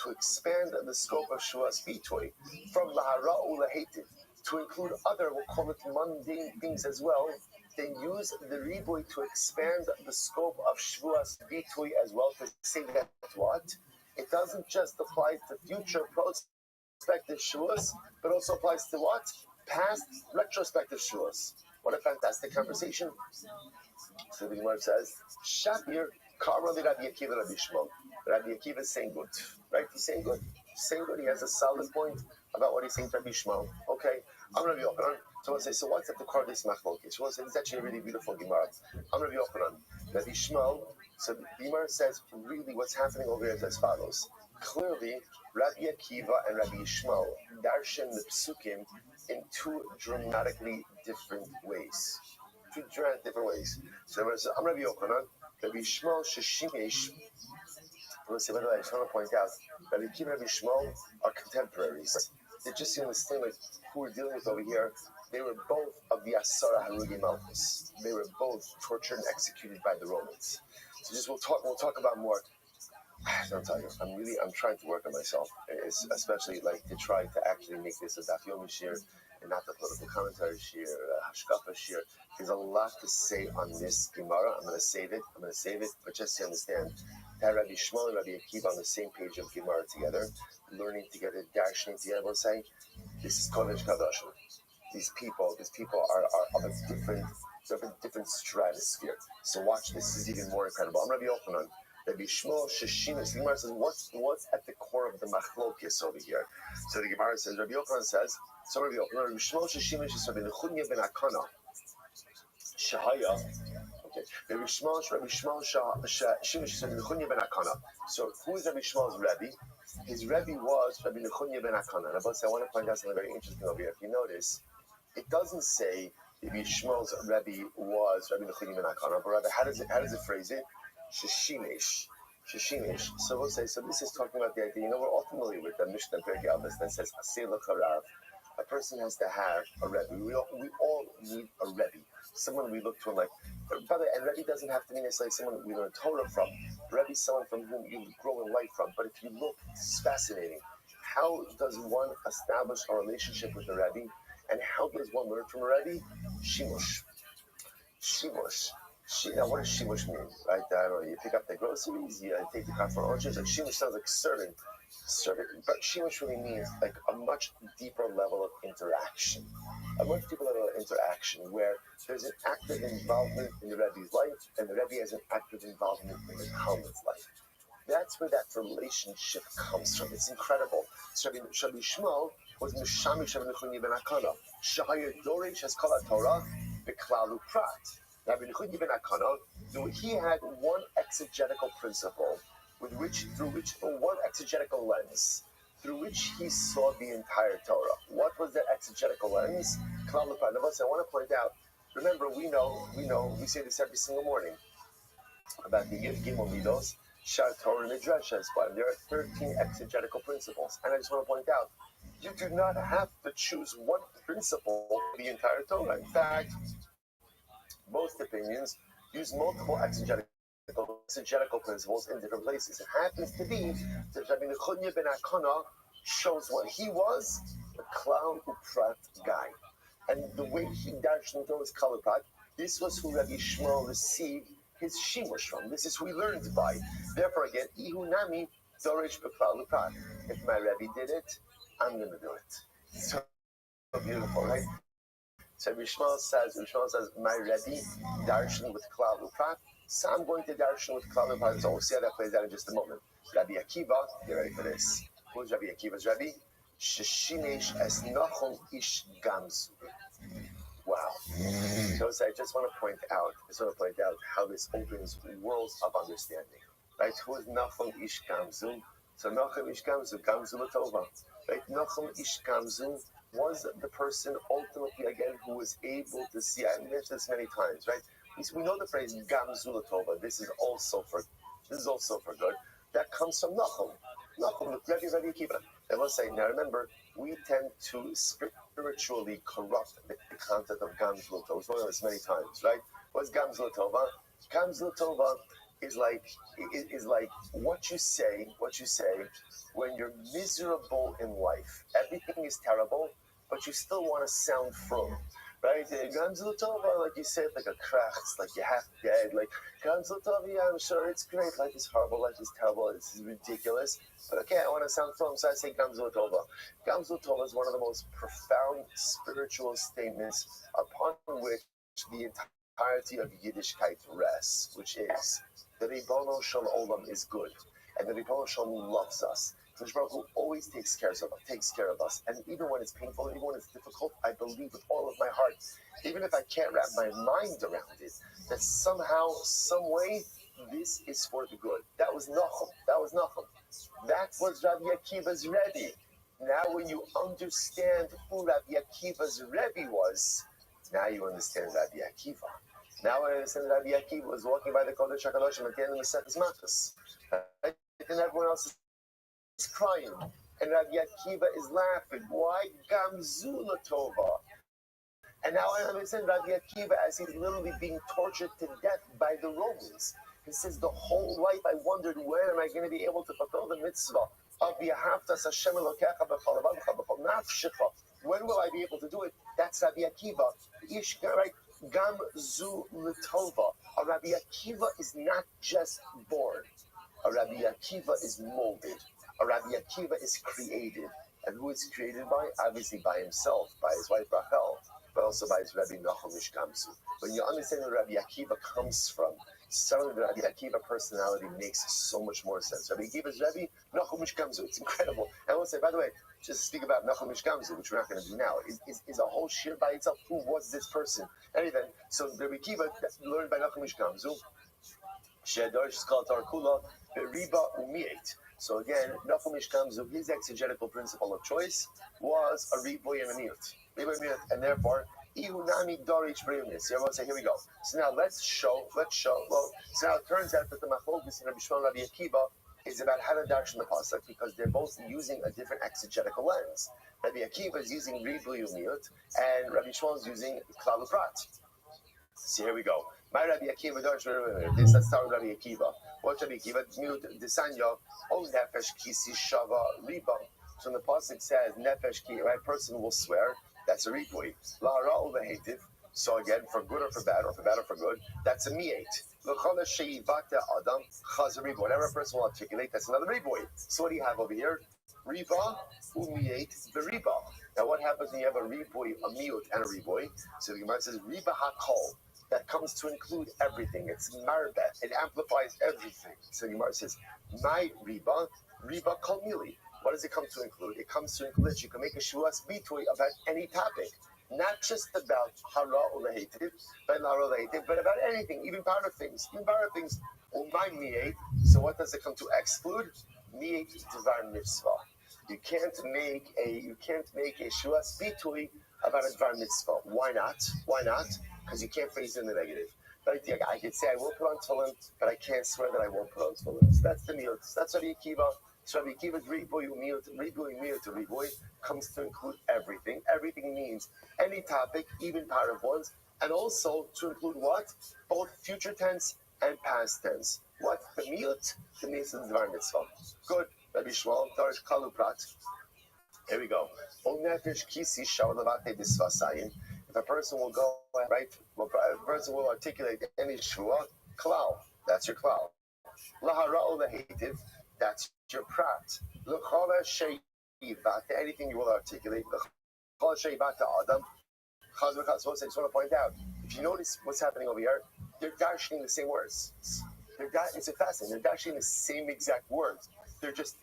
to expand the scope of Shuas Bitui from Lahara Ulahated to include other, we'll call it mundane things as well, then use the riboy to expand the scope of Shuas Bitui as well, to say that what? It doesn't just apply to future prospective Shuas, but also applies to what? Past retrospective Shuas. What a fantastic conversation. So the Gemara says, Shapir Karma Rabbi Akiva Rabbi Shmuel. Rabbi Akiva is saying good, right? He's saying good. He has a solid point about what he's saying to Rabbi Shmuel. Okay, I'm Rabbi Yochanan. Someone says, so what's at the core of this machlokes? Someone says, it's actually a really beautiful Gemara. I'm Rabbi Yochanan. Rabbi Shmuel, so the Gemara says, really what's happening over here is as follows. Clearly, Rabbi Akiva and Rabbi Shmuel darshan the psukim in two dramatically different ways. So the Gemara says, I'm Rabbi Yochanan. Rabbi Shmuel Sheshimesh. Let's say, by the way, I just want to point out that Rabbi Akiva and Rabbi Shmuel are contemporaries. They're just in this thing like who we're dealing with over here. They were both of the Asara Harugi Malchus. They were both tortured and executed by the Romans. So just we'll talk about more. I'll tell you, I'm trying to work on myself, especially like to try to actually make this a Daf Yomi shir and not the political commentary shir, Hashkafa shir. There's a lot to say on this Gemara. I'm going to save it, but just to understand, that Rabbi Shmuel and Rabbi Akiva on the same page of Gemara together, learning together, darshaning together, we'll say, this is Kodesh Kadashim. These people are of a different stratosphere. So watch, this is even more incredible. I'm Rabbi Yochanan. Rabbi Shmuel Sheshimis. The Gemara says, what's at the core of the machlokes over here? So the Gemara says, Rabbi Yochanan says, Rabbi Shmuel Sheshimis is Rabbi Nechunya ben Akana. Shahaya. Okay. Rabbi Shmuel Sheshimis is Rabbi Nechunya ben Akana. So who is Rabbi Shmuel's Rebbe? His Rebbe was Rabbi Nechunya ben Akana. And I want to point out something very interesting over here. If you notice, it doesn't say Rabbi Shmuel's Rebbe was Rabbi Nechunya ben Akana, but rather how does it phrase it? Sheshimesh. So we'll say, so this is talking about the idea, we're all familiar with the Mishnah Perkei Avos that says, Aseh l'charav, a person has to have a Rebbe. We all need a Rebbe. Someone we look to and like. By the way, and Rebbe doesn't have to mean necessarily someone we learn Torah from. Rebbe is someone from whom you grow in life from. But if you look, it's fascinating. How does one establish a relationship with the Rebbe? And how does one learn from a Rebbe? Shimush. Now, what does shimush mean? Right? I don't know. You pick up the groceries, you take the car for lunches. Like shimush sounds like serving. But shimush really means like a much deeper level of interaction. A much deeper level of interaction where there's an active involvement in the Rebbe's life, and the Rebbe has an active involvement in the Talmud's life. That's where that relationship comes from. It's incredible. Rabbi Shmuel was Mishami Rabbi Nechuni ben Akana. Shahayir Dorish has called Torah Beklalu Prat. Rabbi Nechuni ben Akana, he had one exegetical principle through which one exegetical lens through which he saw the entire Torah. What was that exegetical lens? Klalu Prat. Now, I want to point out. Remember, we we say this every single morning about the Yud Gimel Midos. Shar Torah Midrash, but there are 13 exegetical principles. And I just want to point out, you do not have to choose one principle for the entire Torah. In fact, most opinions use multiple exegetical principles in different places. It happens to be that Rabbi Nechuni ben Akana shows what he was, a Klal Uprat guy. And the way he darshan Torah was Klal Uprat, this was who Rabbi Shmuel received his shimush from. This is who he learned by. Therefore, again, ihunami dorish beklal uprat. If my Rebbe did it, I'm going to do it. So beautiful, right? So Rabbi Shmuel says, my Rebbe darshan with klal uprat, so I'm going to darshan with klal uprat. So we'll see how that plays out in just a moment. Rabbi Akiva, get ready for this. Who's Rabbi Akiva's Rebbe? Sheshinesh es nachum ish gamzu. Wow. So I just want to point out how this opens worlds of understanding. Right? Who is Nachum Ish Gamzu? So Nachum Ish Gamzu, Gamzu Latova. Right? Nachum Ish Gamzu was the person ultimately, again, who was able to see. I've mentioned this many times, right? We know the phrase Gamzu Latova. This is also for good. That comes from Nachum. Nachum, Rabbi Akiva. And let's say, now remember, we tend to spiritually corrupt the concept of Gamzu Latova. We've known this many times, right? What's Gamzu Latova? Gamzu Latova is like what you say when you're miserable in life. Everything is terrible, but you still want to sound from. Right? Gamzu Latova, like you say it like a crack, it's like you're half dead. Like, Gamzu Latova, yeah, I'm sure it's great. Life is horrible, life is terrible, this is ridiculous. But okay, I want to sound from, so I say Gamzu Latova. Gamzu Latova is one of the most profound spiritual statements upon which the entirety of Yiddishkeit rests, which is the Ribono Shel Olam is good, and the Ribono Shel Olam loves us. Kadosh Baruch Hu always takes care of us, and even when it's painful, even when it's difficult, I believe with all of my heart, even if I can't wrap my mind around it, that somehow, some way, this is for the good. That was Nachum. That was Rabbi Akiva's Rebbe. Now, when you understand who Rabbi Akiva's Rebbe was, now you understand Rabbi Akiva. Now I understand Rabbi Akiva was walking by the Kodesh HaKadoshim at the end of the Maseches Matos, right? And everyone else is crying, and Rabbi Akiva is laughing. Why? Gamzu Latova. And now I understand Rabbi Akiva as he's literally being tortured to death by the Romans. He says, the whole life I wondered, when am I going to be able to fulfill the mitzvah of V'ahavtas Hashem Elokecha b'chol levavecha b'chol nafshecha? When will I be able to do it? That's Rabbi Akiva. Right? Gamzu Latova. A Rabbi Akiva is not just born. A Rabbi Akiva is molded. A Rabbi Akiva is created. And who is created by? Obviously by himself, by his wife Rachel, but also by his Rabbi Nachum Ish Gamzu. When you understand where Rabbi Akiva comes from, suddenly the Rabbi Akiva personality makes so much more sense. Rabbi Akiva's Rabbi Nachum Ish Gamzu. It's incredible. And I want to say, by the way, just to speak about Nachum Ish Gamzu, which we're not going to do now, is a whole shir by itself. Who was this person? Anyway, so Rabbi Akiva learned by Nachum Ish Gamzu. She'adar Sheskal Tarkula Beriba Umiet. So again, Nachum Ish Gamzu, his exegetical principle of choice was a riboy and a miut, and therefore ihunami dorich b'riyunis. Everyone say, here we go. So now let's show. Well, so now it turns out that the machlokes in Rabbi Shmuel and Rabbi Akiva is about how to darshan the pasuk because they're both using a different exegetical lens. Rabbi Akiva is using Ribu Yumiyut, and Rabbi Shmuel is using Klal Uprat. So here we go. My Rabbi Akiva darshan this. Let's start with Rabbi Akiva. What Rabbi Akiva? Miyut Desanya O Nefesh Kisi Shava Riba. So when the pasuk says Nefesh Ki, right person will swear. That's a ribui. La Ra'u Lehetiv. So again, for good or for bad, or for bad or for good, that's a miyate. Whatever a person will articulate, that's another ribui. So what do you have over here? Riba, umiyate, the riba. Now what happens when you have a ribui, a miyut, and a ribui? So the Gemara says riba hakol. That comes to include everything. It's marbet. It amplifies everything. So the Gemara says, my riba kol mili. What does it come to include? It comes to include that you can make a shuas bitui about any topic. Not just about hara or lehetiv, but about anything, even power things. So what does it come to exclude? Miyate dvar mitzvah. You can't make a shuas bitui about a dvar mitzvah. Why not? Because you can't phrase it in the negative. But I could say I will put on tefillin, but I can't swear that I won't put on tefillin. So that's the miyut. That's Rabbi Akiva. So Rabbi Akiva's ribui to ribui comes to include everything. Everything means any topic, even part of ones, and also to include what? Both future tense and past tense. What? The miyut? The miyut is the dvar mitzvah. Good. Rabbi Shmuel, Darish Kaluprat. Here we go. If a person will go, right? A person will articulate any shua, klal. That's your klal. Lahara'u lehetiv. That's your prat. L'chala sheivat. Anything you will articulate. L'chala sheivat adam. So I just want to point out, if you notice what's happening over here, they're dashing the same words. It's fascinating. They're dashing the same exact words. They're just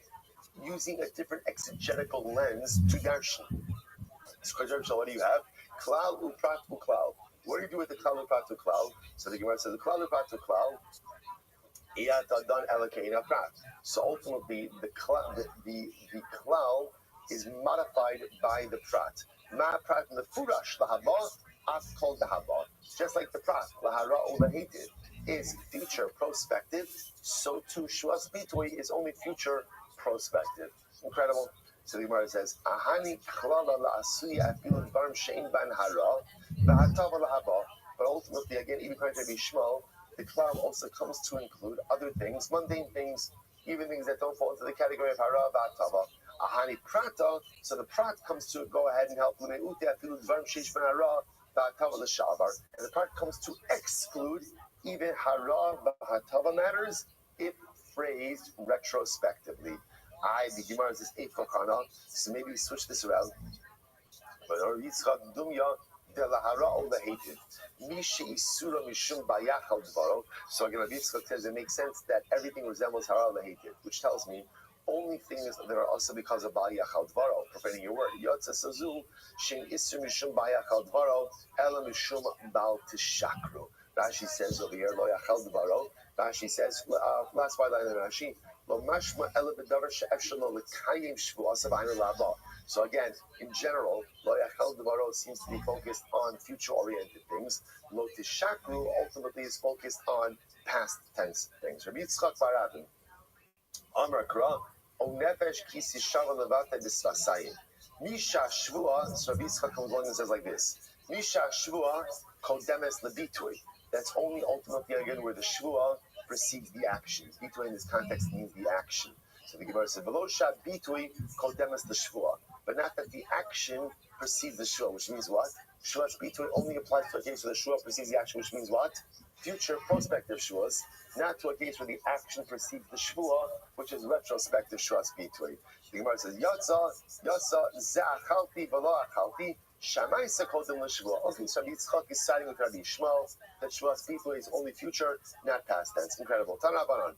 using a different exegetical lens to darshan. So what do you have? Klal uprat uklal. What do you do with the klal uprat uklal? So the Gemara says the klal uprat uklal. So ultimately, the klal is modified by the prat. Ma prat and the furash lahaba af kol dahaba. Just like the prat lahara or lahetiv is future prospective, so too shuas bitui is only future prospective. Incredible. So the Gemara says, "Ahani klala la'asuya afilu dvarim shein ban hara v'hatava lahaba." But ultimately, again, even according to Rabbi Shmuel, the klal also comes to include other things, mundane things, even things that don't fall into the category of hara v'hatava. Ahani prata, so the prat comes to go ahead and help. And the prat comes to exclude even hara v'hatava matters if phrased retrospectively. The Gemara says so maybe we switch this around. But so again, Rabbi Yitzchak says it makes sense that everything resembles hara lehetiv, which tells me only things that are also because of bal yachal dvaro, profaning your word. Yotza sazu shin isur mishum bal yachal dvaro ela mishum bal tishakru. Rashi says over here lo yachal dvaro. Rashi says last five lines of Rashi lo mashma ela b'davar she'efshalo l'kayim shvuas avayim lava. So again, in general, lo yachal dvaro seems to be focused on future-oriented things. Lo tishakru ultimately is focused on past tense things. Rabbi Yitzchak Baravin, Amar Kra, O nefesh kisi shava levata disvasayim. Misha shvua. So Rabbi Yitzchak comes along and says like this: Misha shvua kodemes lebitui. That's only ultimately again where the shvua precedes the action. Bitui in this context means the action. So the Gemara says, "V'lo sha bitui kodemes the shvua," but not that the action precedes the shvua, which means what? Shuas bitui only applies to a case where the shvua precedes the action, which means what? Future prospective shuas, not to a case where the action precedes the shvua, which is retrospective shuas bitui. The Gemara says, "Yatsa za'achalti v'lo achalti." Shamai sekodim l'shvua. Okay, so Rabbi Yitzchak is siding with Rabbi Shmuel that shuas bitui is only future, not past tense. Incredible. Tana Baran.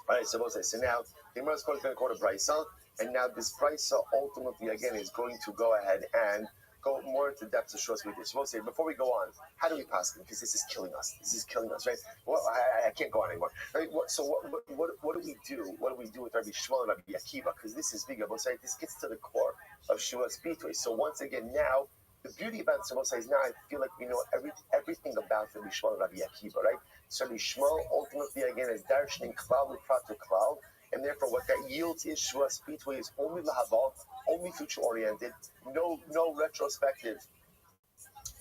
All right, so now the Gemara is going to quote a brisa, and now this brisa ultimately again is going to go ahead and go more into depth of shuas bitui. So we'll say before we go on, how do we pass them? Because this is killing us. Right? Well, I can't go on anymore. Right? So what do we do? What do we do with Rabbi Shmuel and Rabbi Akiva? Because this is big. We'll say this gets to the core of shuas bitui. So once again, now the beauty about Tzavosai is now I feel like we know everything about Rabbi Shmuel and Rabbi Akiva, right? So Rabbi Shmuel ultimately again is darshaning klal uprat klal, and therefore what that yields is Shvuas Bitui is only lahava, only future oriented, no retrospective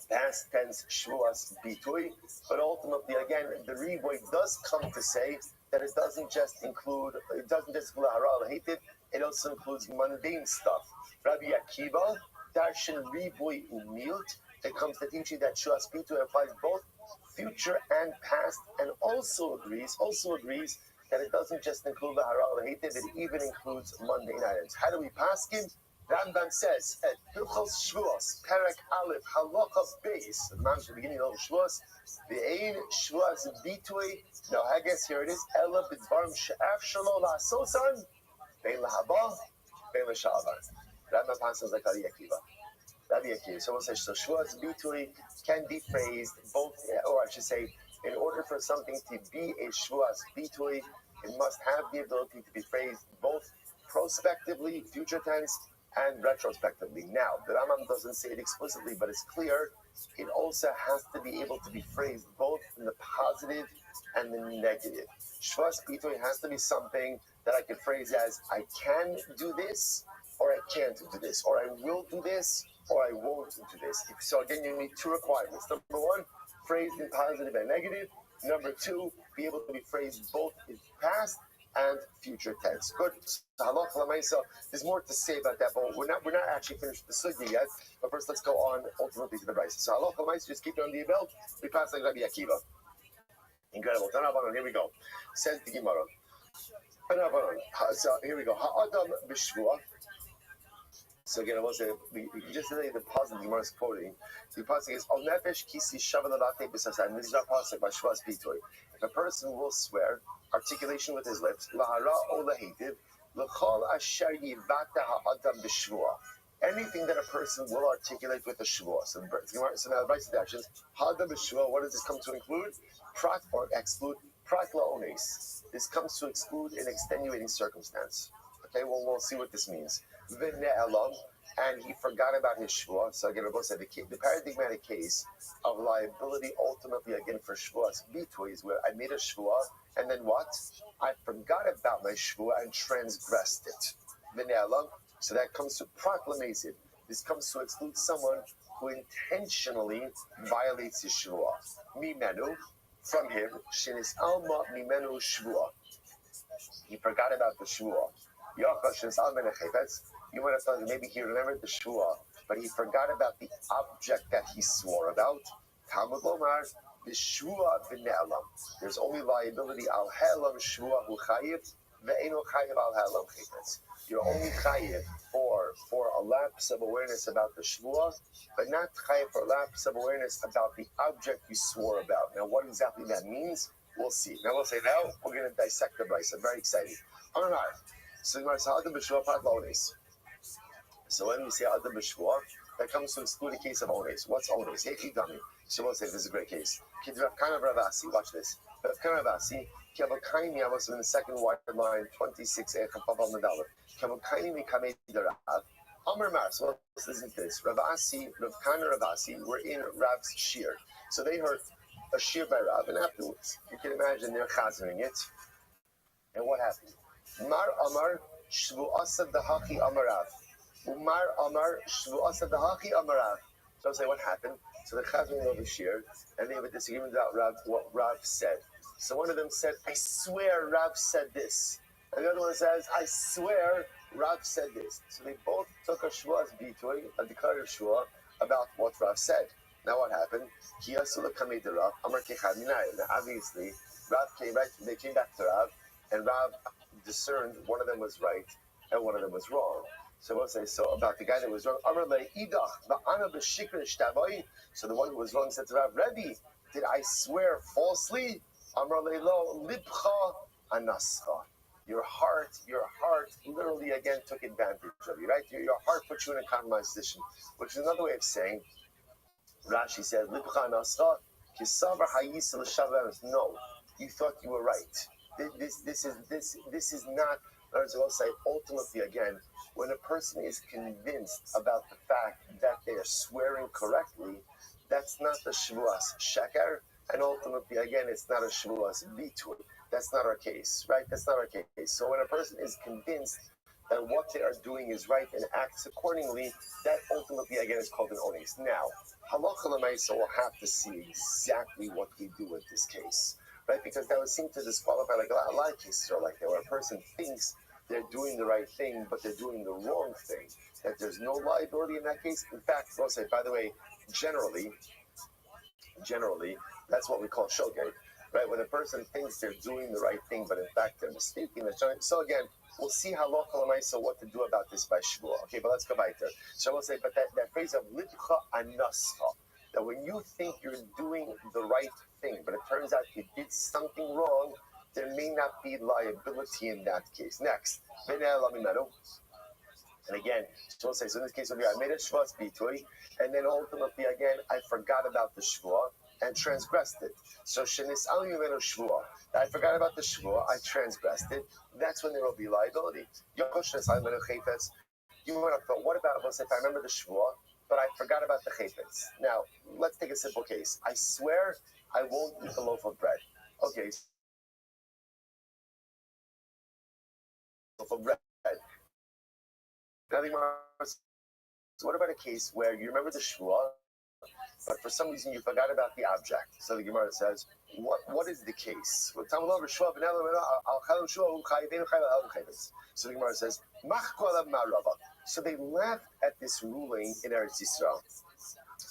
past tense Shvuas Bitui, but ultimately again the Riboy does come to say that it doesn't just include Lahara Hated, it also includes mundane stuff. Rabbi Akiva, Darshan Riboy Umilt, it comes to teach you that Shvuas Bitui applies both future and past, and also agrees that it doesn't just include Lahara Hated, it even includes mundane items. How do we pass him? Rambam says at Hilchos Shvuos, Perek Aleph, Halacha Beis, the beginning of Shvuos, the Ein Shvuos Bitui. Now I guess here it is. Ela b'dvarim she'af shelo la'asosan, bein lahaba, bein l'shavan. Rambam passes like Rabbi Akiva. Rabbi Akiva. So we'll say so. Shvuos Bitui can be phrased both, or I should say, in order for something to be a Shvuos Bitui, it must have the ability to be phrased both prospectively, future tense, and retrospectively. Now, the Rambam doesn't say it explicitly, but it's clear. It also has to be able to be phrased both in the positive and the negative. Shvuas Bitui has to be something that I can phrase as I can do this, or I can't do this, or I will do this, or I won't do this. So again, you need two requirements. Number one, phrased in positive and negative. Number two, be able to be phrased both in past and future tense. Good. So halacha l'maisa. There's more to say about that, but we're not actually finished the sugya yet. But first, let's go on ultimately to the brisa. So halacha l'maisa, just keep it on the belt. We pass like Rabbi Akiva. Incredible. Here we go. Says the Gemara. So here we go. Ha'adam b'shvuah. So again, I was just today the pasuk the Gemara is quoting. The pasuk is Al nefesh kisi shava lavate b'sasai. This is our pasuk by Shvuas Bitui. If a person will swear, articulation with his lips, lahara o lahitiv, l'chol asher yivata ha'adam b'shvuah. Anything that a person will articulate with a shvuah. So now the Brisa actions. Ha'adam b'shvuah. What does this come to include? Prat or exclude. Prat la'ones. This comes to exclude an extenuating circumstance. Okay, well we'll see what this means. V'ne'elam, and he forgot about his shvuah. So again, Rabbi said the paradigmatic case of liability ultimately again for shvuahs bitui is where I made a shvuah and then what? I forgot about my shvuah and transgressed it. V'ne'elam. So that comes to proclamation. This comes to exclude someone who intentionally violates his shvuah. Mimenu, from him, shenis alma mimenu shvuah. He forgot about the shvuah. You might have thought maybe he remembered the shvuah, but he forgot about the object that he swore about. Talmud Lomar, the shvuah v'ne'elam. There's only liability al helam shvuah hu chayiv ve'eno chayiv al helam chayvetz. You're only chayiv for a lapse of awareness about the shvuah, but not chayiv for a lapse of awareness about the object you swore about. Now, what exactly that means, we'll see. Now, we'll say now we're going to dissect the brisa. I'm very excited. All right. So when we say Adam B'Shvuah, that comes to exclude a case of ones. What's ones? Hey, Kidami. So we'll say this is a great case. Rav Ravasi, watch this. Rav Ravasi, Kavakaini, I was in the second white line, 26 Echapabal Nadal. Kavakaini Mikamei Darav. Amar Mar, so let's listen to this. Ravasi, Rav Ravasi were in Rav's shir. So they heard a shir by Rav, and afterwards, you can imagine they're chazering it. And what happened? Mar Amar Shvu'asa Dahaki Amarav. Umar Amar Shvu'asa Dahaki Amarav. So I say, what happened? So the Chazan over shir, and they have a disagreement about what Rav said. So one of them said, I swear Rav said this. And the other one says, I swear Rav said this. So they both took a Shvu'as Bitui, a declarative Shvu'ah, about what Rav said. Now what happened? Kiyasula Kamei de Rav, Amar Kechad Minai. Now obviously, Rav came right, they came back to Rav, and Rav discerned one of them was right and one of them was wrong. So we'll say, so about the guy that was wrong, so the one who was wrong said to Rav, Rabbi, did I swear falsely? Your heart literally again took advantage of you, right? Your heart put you in a compromised position, which is another way of saying, Rashi says, no, you thought you were right. This is not. As I will say, ultimately again, when a person is convinced about the fact that they are swearing correctly, that's not the shvuas sheker, and ultimately again, it's not a shvuas bitui. That's not our case, right? That's not our case. So when a person is convinced that what they are doing is right and acts accordingly, that ultimately, again, is called an ones. Now, halacha l'maisa will have to see exactly what we do with this case, right? Because that would seem to disqualify, like a lot of cases are like that, where a person thinks they're doing the right thing, but they're doing the wrong thing. That there's no liability in that case. In fact, I'll say, by the way, generally, that's what we call shogeg, right? When a person thinks they're doing the right thing, but in fact they're mistaking. So again, we'll see halacha l'maisa what to do about this by shvua. Okay, but let's go back there. So we'll say, but that phrase of lidcha anascha, that when you think you're doing the right thing, but it turns out you did something wrong, there may not be liability in that case. Next, and again, so we'll say, so in this case, I made a shvuas bitui, and then ultimately, again, I forgot about the shvua and transgressed it. So shenis'al yimenu shvua, I forgot about the shvua, I transgressed it. That's when there will be liability. You would have thought, what about if I remember the shvua, but I forgot about the chayfetz? Now, let's take a simple case. I swear I won't eat a loaf of bread. Okay, loaf of bread. Nothing more. So what about a case where you remember the shvua, but for some reason you forgot about the object? So the Gemara says, what is the case? So the Gemara says, so they laughed at this ruling in Eretz Yisrael.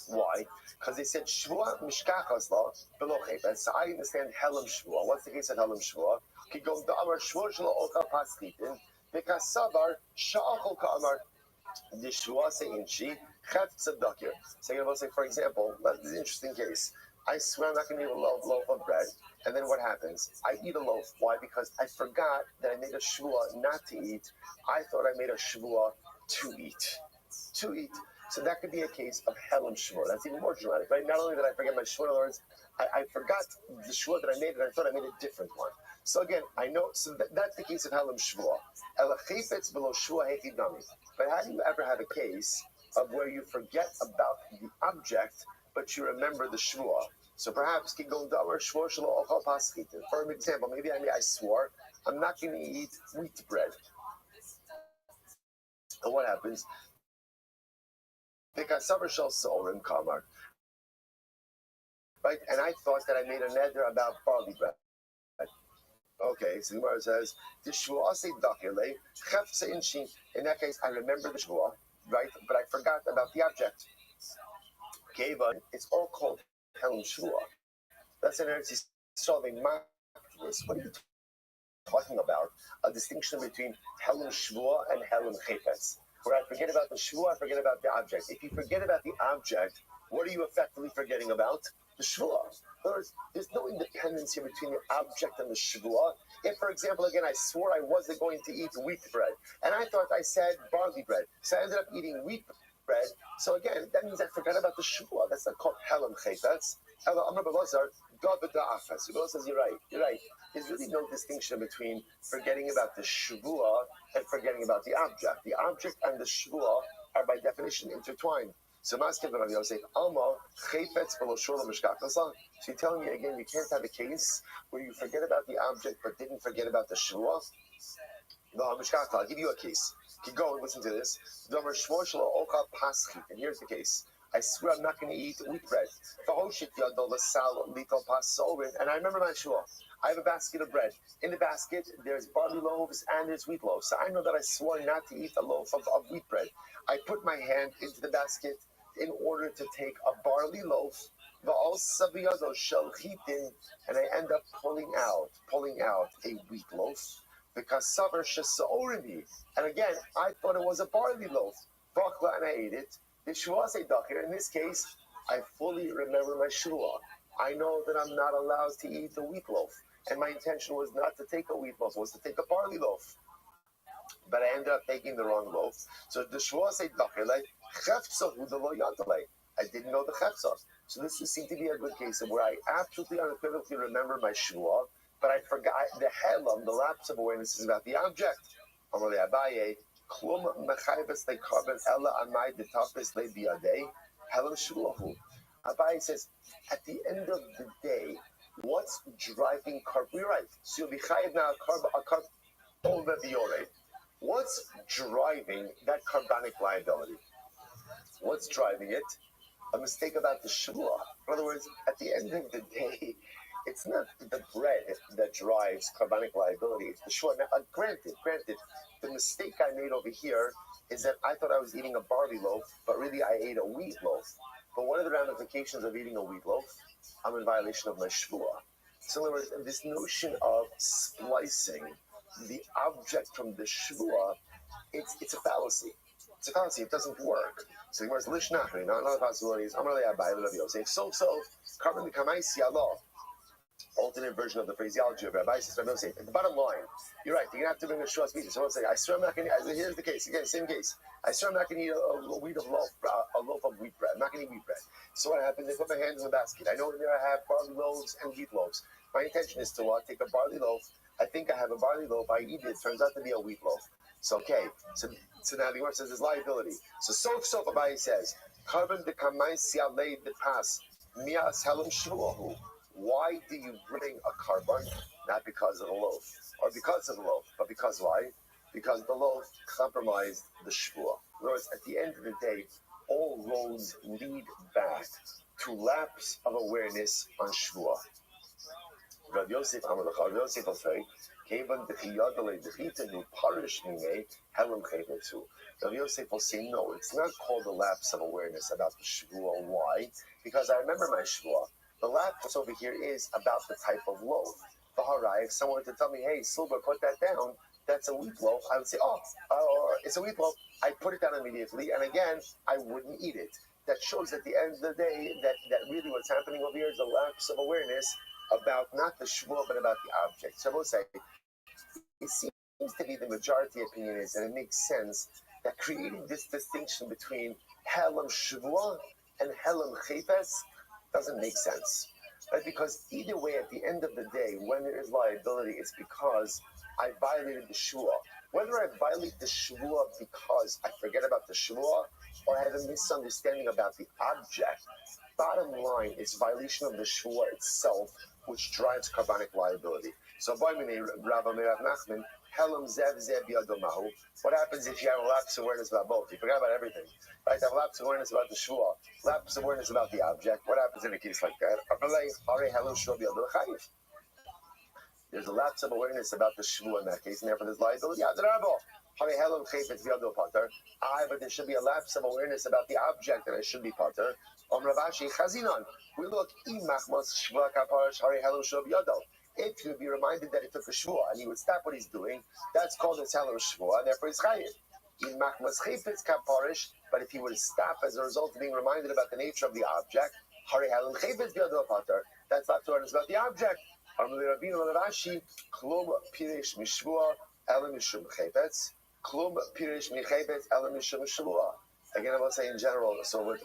Why? Because they said shvua mishkachas la below chayfetz. So I understand helam shvua. What's the case of helam shvua? Ki go the amar shvua shelo oka paschitin because savar sha'achol ka amar the shvua se inchi chet tzedakir. So you know, say for example, this is an interesting case. I swear I'm not going to eat a loaf of bread, and then what happens? I eat a loaf. Why? Because I forgot that I made a shvua not to eat. I thought I made a shvua to eat. So that could be a case of helam shvua. That's even more dramatic, right? Not only did I forget my shvua, in other words, I forgot the shvua that I made, and I thought I made a different one. So again, I know. So that's the case of helam shvua. Elachefetz below shvua hechidnami. But how do you ever have a case of where you forget about the object, but you remember the shvua? So perhaps for example, maybe I swore I'm not going to eat wheat bread. And what happens? Right? And I thought that I made a neder about barley bread. Okay, so the Gemara says, in that case, I remember the shvua, right? But I forgot about the object. Okay, but it's all called helam shvua. That's an Eretz Yisrael. They mocked this. What are you talking about? A distinction between helam shvua and helam chayfetz. Where I forget about the shvua, I forget about the object. If you forget about the object, what are you effectively forgetting about? The shvua. In other words, there's no independence here between the object and the shvua. If, for example, again, I swore I wasn't going to eat wheat bread, and I thought I said barley bread, so I ended up eating wheat bread. So again, that means I forgot about the shvua. That's not called helam chayfetz. Amar Belazar, Belazar says, you're right. There's really no distinction between forgetting about the shvua and forgetting about the object. The object and the shvua are by definition intertwined. So you're telling me again, you can't have a case where you forget about the object but didn't forget about the shvua? No, I'll give you a case. Keep going, listen to this. And here's the case. I swear I'm not going to eat wheat bread. And I remember my shua. I have a basket of bread. In the basket, there's barley loaves and there's wheat loaves. So I know that I swore not to eat a loaf of wheat bread. I put my hand into the basket in order to take a barley loaf, and I end up pulling out a wheat loaf. Because and again, I thought it was a barley loaf. And I ate it. The shua say dakir. In this case, I fully remember my shua. I know that I'm not allowed to eat the wheat loaf. And my intention was not to take a wheat loaf, was to take a barley loaf. But I ended up taking the wrong loaf. So the shua say dakir, I didn't know the chefza. So this would seem to be a good case of where I absolutely unequivocally remember my shua, but I forgot the helam, the lapse of awareness is about the object. Amalei Abaye, klum mechayves lekarben ella amai detapes lebiadei helam shulahu. Abaye says, at the end of the day, What's driving carb? You're right. So you'll be chayiv now a carb over the yore. What's driving that carbonic liability? What's driving it? A mistake about the shvua. In other words, at the end of the day, it's not the bread that drives carbonic liability. It's the shvua. Now, granted, the mistake I made over here is that I thought I was eating a barley loaf, but really I ate a wheat loaf. But one of the ramifications of eating a wheat loaf, I'm in violation of my shvua. So in other words, this notion of splicing the object from the shvua, it's a fallacy. It's a fallacy. It doesn't work. So the Gemara's lishnachri, not another possibility is Amar le'abai Rabbi Yosef. So carbon the kamaisi Allah. Alternate version of the phraseology of Rabbi says Rabbi Yosef. The bottom line, you're right. You're gonna have to bring a shua speech. So I'll say, I swear I'm not gonna. Here's the case. Again, same case. I swear I'm not gonna eat a loaf of wheat bread. I'm not gonna eat wheat bread. So what happens? I put my hands in the basket. I know in there I have barley loaves and wheat loaves. My intention is to take a barley loaf. I think I have a barley loaf. I eat it. It turns out to be a wheat loaf. So okay. So now the Gemara says there's liability. So Abaye says, carbon the kamai sialei the pass mias helam shuahu. Why do you bring a carbon? Not because of the loaf, or because of the loaf, but because why? Because the loaf compromised the shvua. In other words, at the end of the day, all roads lead back to lapse of awareness on shvua. Rabbi Yosef will say, Rabbi Yosef will say, no, it's not called a lapse of awareness about the shvua. Why? Because I remember my shvua. The lapse over here is about the type of loaf. If someone were to tell me, hey, Silver, put that down, that's a wheat loaf, I would say, it's a wheat loaf. I'd put it down immediately, and again, I wouldn't eat it. That shows at the end of the day that really what's happening over here is a lapse of awareness about not the shvua, but about the object. So I will say, it seems to be the majority opinion is, and it makes sense, that creating this distinction between helam shvua and helam chaypes doesn't make sense. Right? Because either way, at the end of the day, when there is liability, it's because I violated the shvua. Whether I violate the shvua because I forget about the shvua or I have a misunderstanding about the object, bottom line is violation of the shvua itself, which drives carbonic liability. So, Rabbi Nachman, Helam Zev Zev Yadomahu. What happens if you have a lapse of awareness about both? You forgot about everything. Right? You have a lapse of awareness about the shvua, lapse of awareness about the object. What happens in a case like that? There's a lapse of awareness about the shvua in that case, and therefore there's liability. But there should be a lapse of awareness about the object, and I should be pater. We look, if he would be reminded that he took a shvua and he would stop what he's doing, that's called a helam shvua, and therefore he's chayiv. But if he would stop as a result of being reminded about the nature of the object, that's not to learn about the object. Again, I will say in general, so what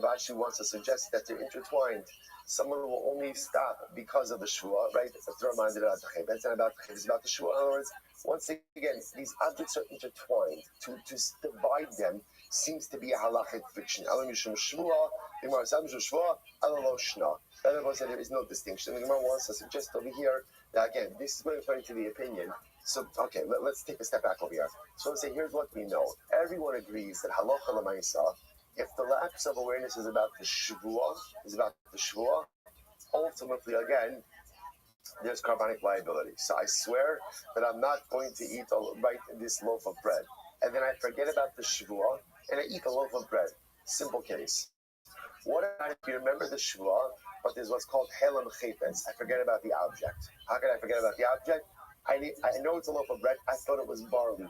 Rashi wants to suggest is that they're intertwined. Someone will only stop because of the shvua, right? If they're reminded about the chayvetz and about the shvua. In other words, once again, these objects are intertwined. To divide them seems to be a halachic fiction. Elam yishum shvua, Gemara says shvua, elam lo shna. There is no distinction. The Gemara wants to suggest over here that again, this is going according to the opinion. So, okay, let's take a step back over here. So let's say, here's what we know. Everyone agrees that halacha l'maisa, if the lapse of awareness is about the shvua, ultimately, again, there's carbonic liability. So I swear that I'm not going to eat this loaf of bread. And then I forget about the shvua, and I eat a loaf of bread. Simple case. What if you remember the shvua, but there's what's called helam chaypes? I forget about the object. How can I forget about the object? I know it's a loaf of bread. I thought it was barley.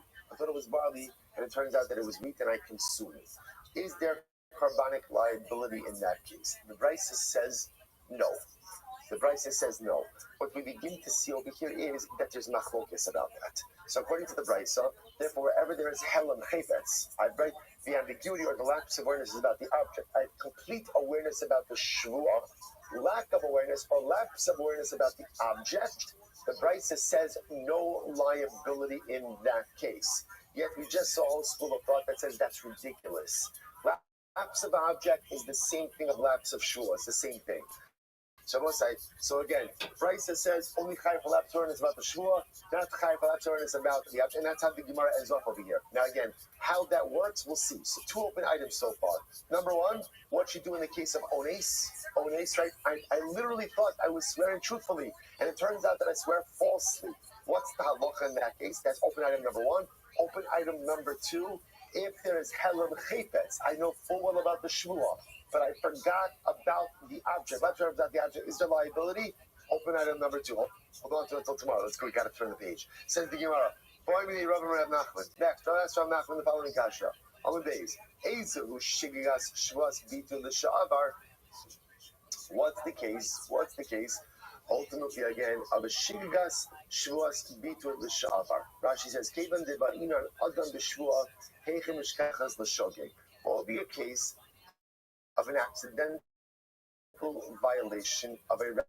And it turns out that it was wheat, and I consume it. Is there carbonic liability in that case? The Brisa says no. What we begin to see over here is that there's machlokes about that. So according to the Brisa, therefore, wherever there is helam chaypes, the ambiguity or the lapse of awareness is about the object. I have complete awareness about the shvua, lack of awareness or lapse of awareness about the object. The Brisa says no liability in that case. Yet we just saw a whole school of thought that says that's ridiculous. Lapse of object is the same thing of lapse of shvua. It's the same thing. So again, Brisa says only Chayiv Halap Turin is about the Shvua, not Chayiv Halap Turin is about the and that's how the Gemara ends off over here. Now again, how that works, we'll see. So 2 open items so far. Number 1, what you do in the case of Ones. Ones, right? I literally thought I was swearing truthfully, and it turns out that I swear falsely. What's the halacha in that case? That's open item number 1. Open item number 2, if there is Helam Chaypetz, I know full well about the Shvua, but I forgot about the object. Let's remember about the object. Is there liability? Open item number 2. Hold on to it until tomorrow. Let's go. We got to turn the page. Says the Gemara. Next, I'll ask Rav Nachman the following kasha. On the days. Shigigas Shvas Bitu the Sha'avar. What's the case? What's the case? Ultimately, again, of a Shigigas Shvas Bitu the Sha'avar. Rashi says, Kevan de Barinan Adam the Shvua, Heichem Ishkachas the Shogeg. Will be a case of an accidental violation of a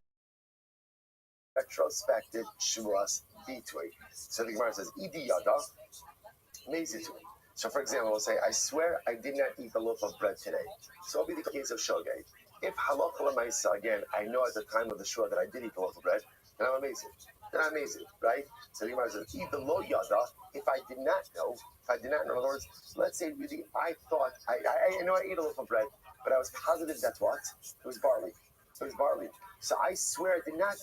retrospective Shvuas Bitui. So the Gemara says, Idi Yada, Mezitui. So for example, we'll say, I swear I did not eat a loaf of bread today. So it'll be the case of Shogeg. If Halacha L'maisa, again, I know at the time of the Shua that I did eat a loaf of bread, then I'm amazing. Then I'm amazing, right? So the Gemara says, Idi Lo Yada, if I did not know, in other words, let's say really, I thought, I know I ate a loaf of bread, but I was positive that's what? It was barley. It was barley. So I swear I did not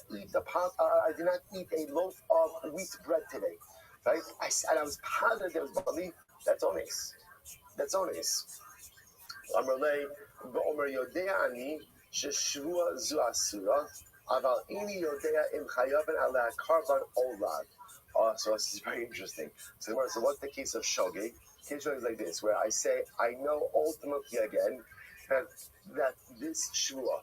eat a loaf of wheat bread today, right? I was positive it was barley. That's ones. That's ones. Amarlei v'omer yodea ani sheshvua zu asura aval ini yodea im chayaven ala karban olav. So this is very interesting. So what's the case of shogeg? Case is like this, where I say I know ultimately again that this shvua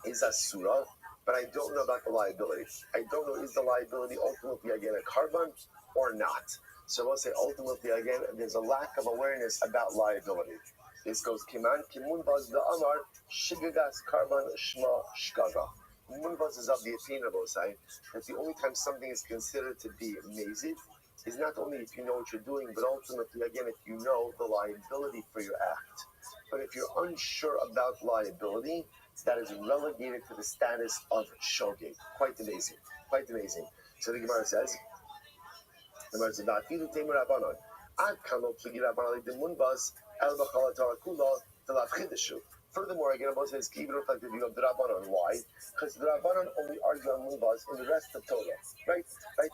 is a surah, but I don't know about the liability. I don't know, is the liability ultimately again a carbon or not? So we'll say ultimately again, there's a lack of awareness about liability. This goes kiman kimun baz the amar shigagas carbon shma shgaga. Munbaz is of the opinion of Osai that the only time something is considered to be mazid is not only if you know what you're doing, but ultimately again if you know the liability for your act. But if you're unsure about liability, that is relegated to the status of shogeg. Quite amazing. Quite amazing. So the Gemara says, furthermore, again, Abba says, even reflected view of the Rabbanon. Why? Because the Rabbanon only argue on Munbaz in the rest of Torah. Right?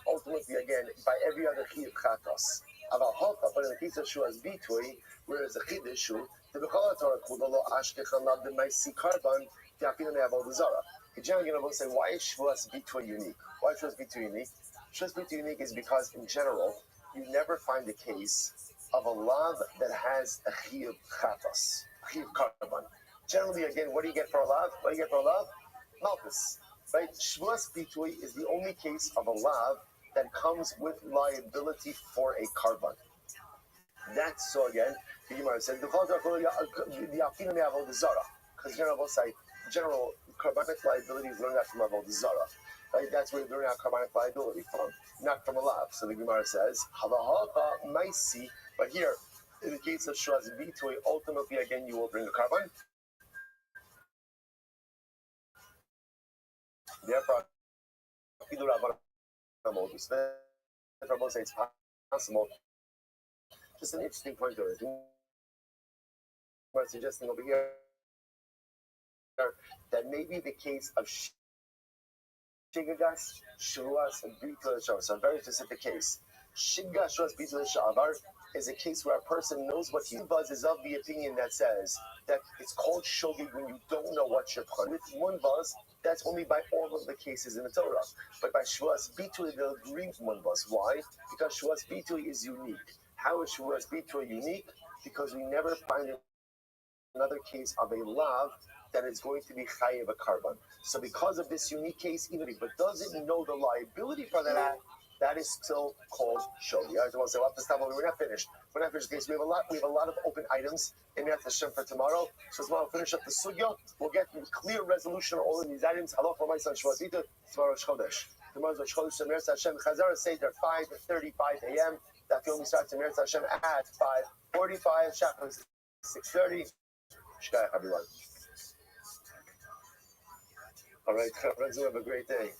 Ultimately, again, by every other Chiyuv Chatos. But in the case of Shuas Bitui, whereas the Chidishu, the Bechal Torah Kudalo Ashkechan Lab the Maisi Karban, the Afina Ne'aval the Zara. The general again will say, why is Shuas Bitui unique? Why is Shuas Bitui unique? Shuas Bitui unique is because in general, you never find a case of a lav that has a Chiyuv Chatos, Chiyuv Karban. Generally, again, what do you get for a lav? What do you get for a lav? Malchus. Right? Shuas Bitui is the only case of a lav that comes with liability for a carbon. That's so again, the Gemara said, the Afina Me'avol the Zara. Because general carbonic liability is learned out from Avol the Zara. Right? That's where you learn out carbonic liability from, not from a lav. So the Gemara says, Havahacha Maisi, but here, in the case of Shuas Bitui, ultimately again you will bring the carbon. Therefore, it's possible. Just an interesting point there. I'm suggesting over here that maybe the case of Shigagas, Shuas, and Bitul Shavar, so a very specific case. Shigagas, Shuas, Bitul Shavar is a case where a person knows what he does, is of the opinion that says that it's called Shogeg when you don't know what you're playing. With Munbaz, that's only by all of the cases in the Torah. But by Shuas Bitui, they'll agree with Munbaz. Why? Because Shuas Bitui is unique. How is Shuas Bitui unique? Because we never find another case of a lav that is going to be chayev a carbon. So because of this unique case, even if it doesn't know the liability for that act, that is still called shogeg. I just want to say, we'll have to stop, but we're not finished. We're not finished. Case. We have a lot of open items in Yad Hashem for tomorrow. So tomorrow we'll finish up the sugya. We'll get clear resolution on all of these items. Halach for my son Shvazita. Tomorrow's Chodesh. Tomorrow's Chodesh. Meretz Hashem. Chazara Seder 5:35 a.m. That film starts in Meretz Hashem at 5:45. Shachar 6:30. Shkaya everyone. All right, friends, have a great day.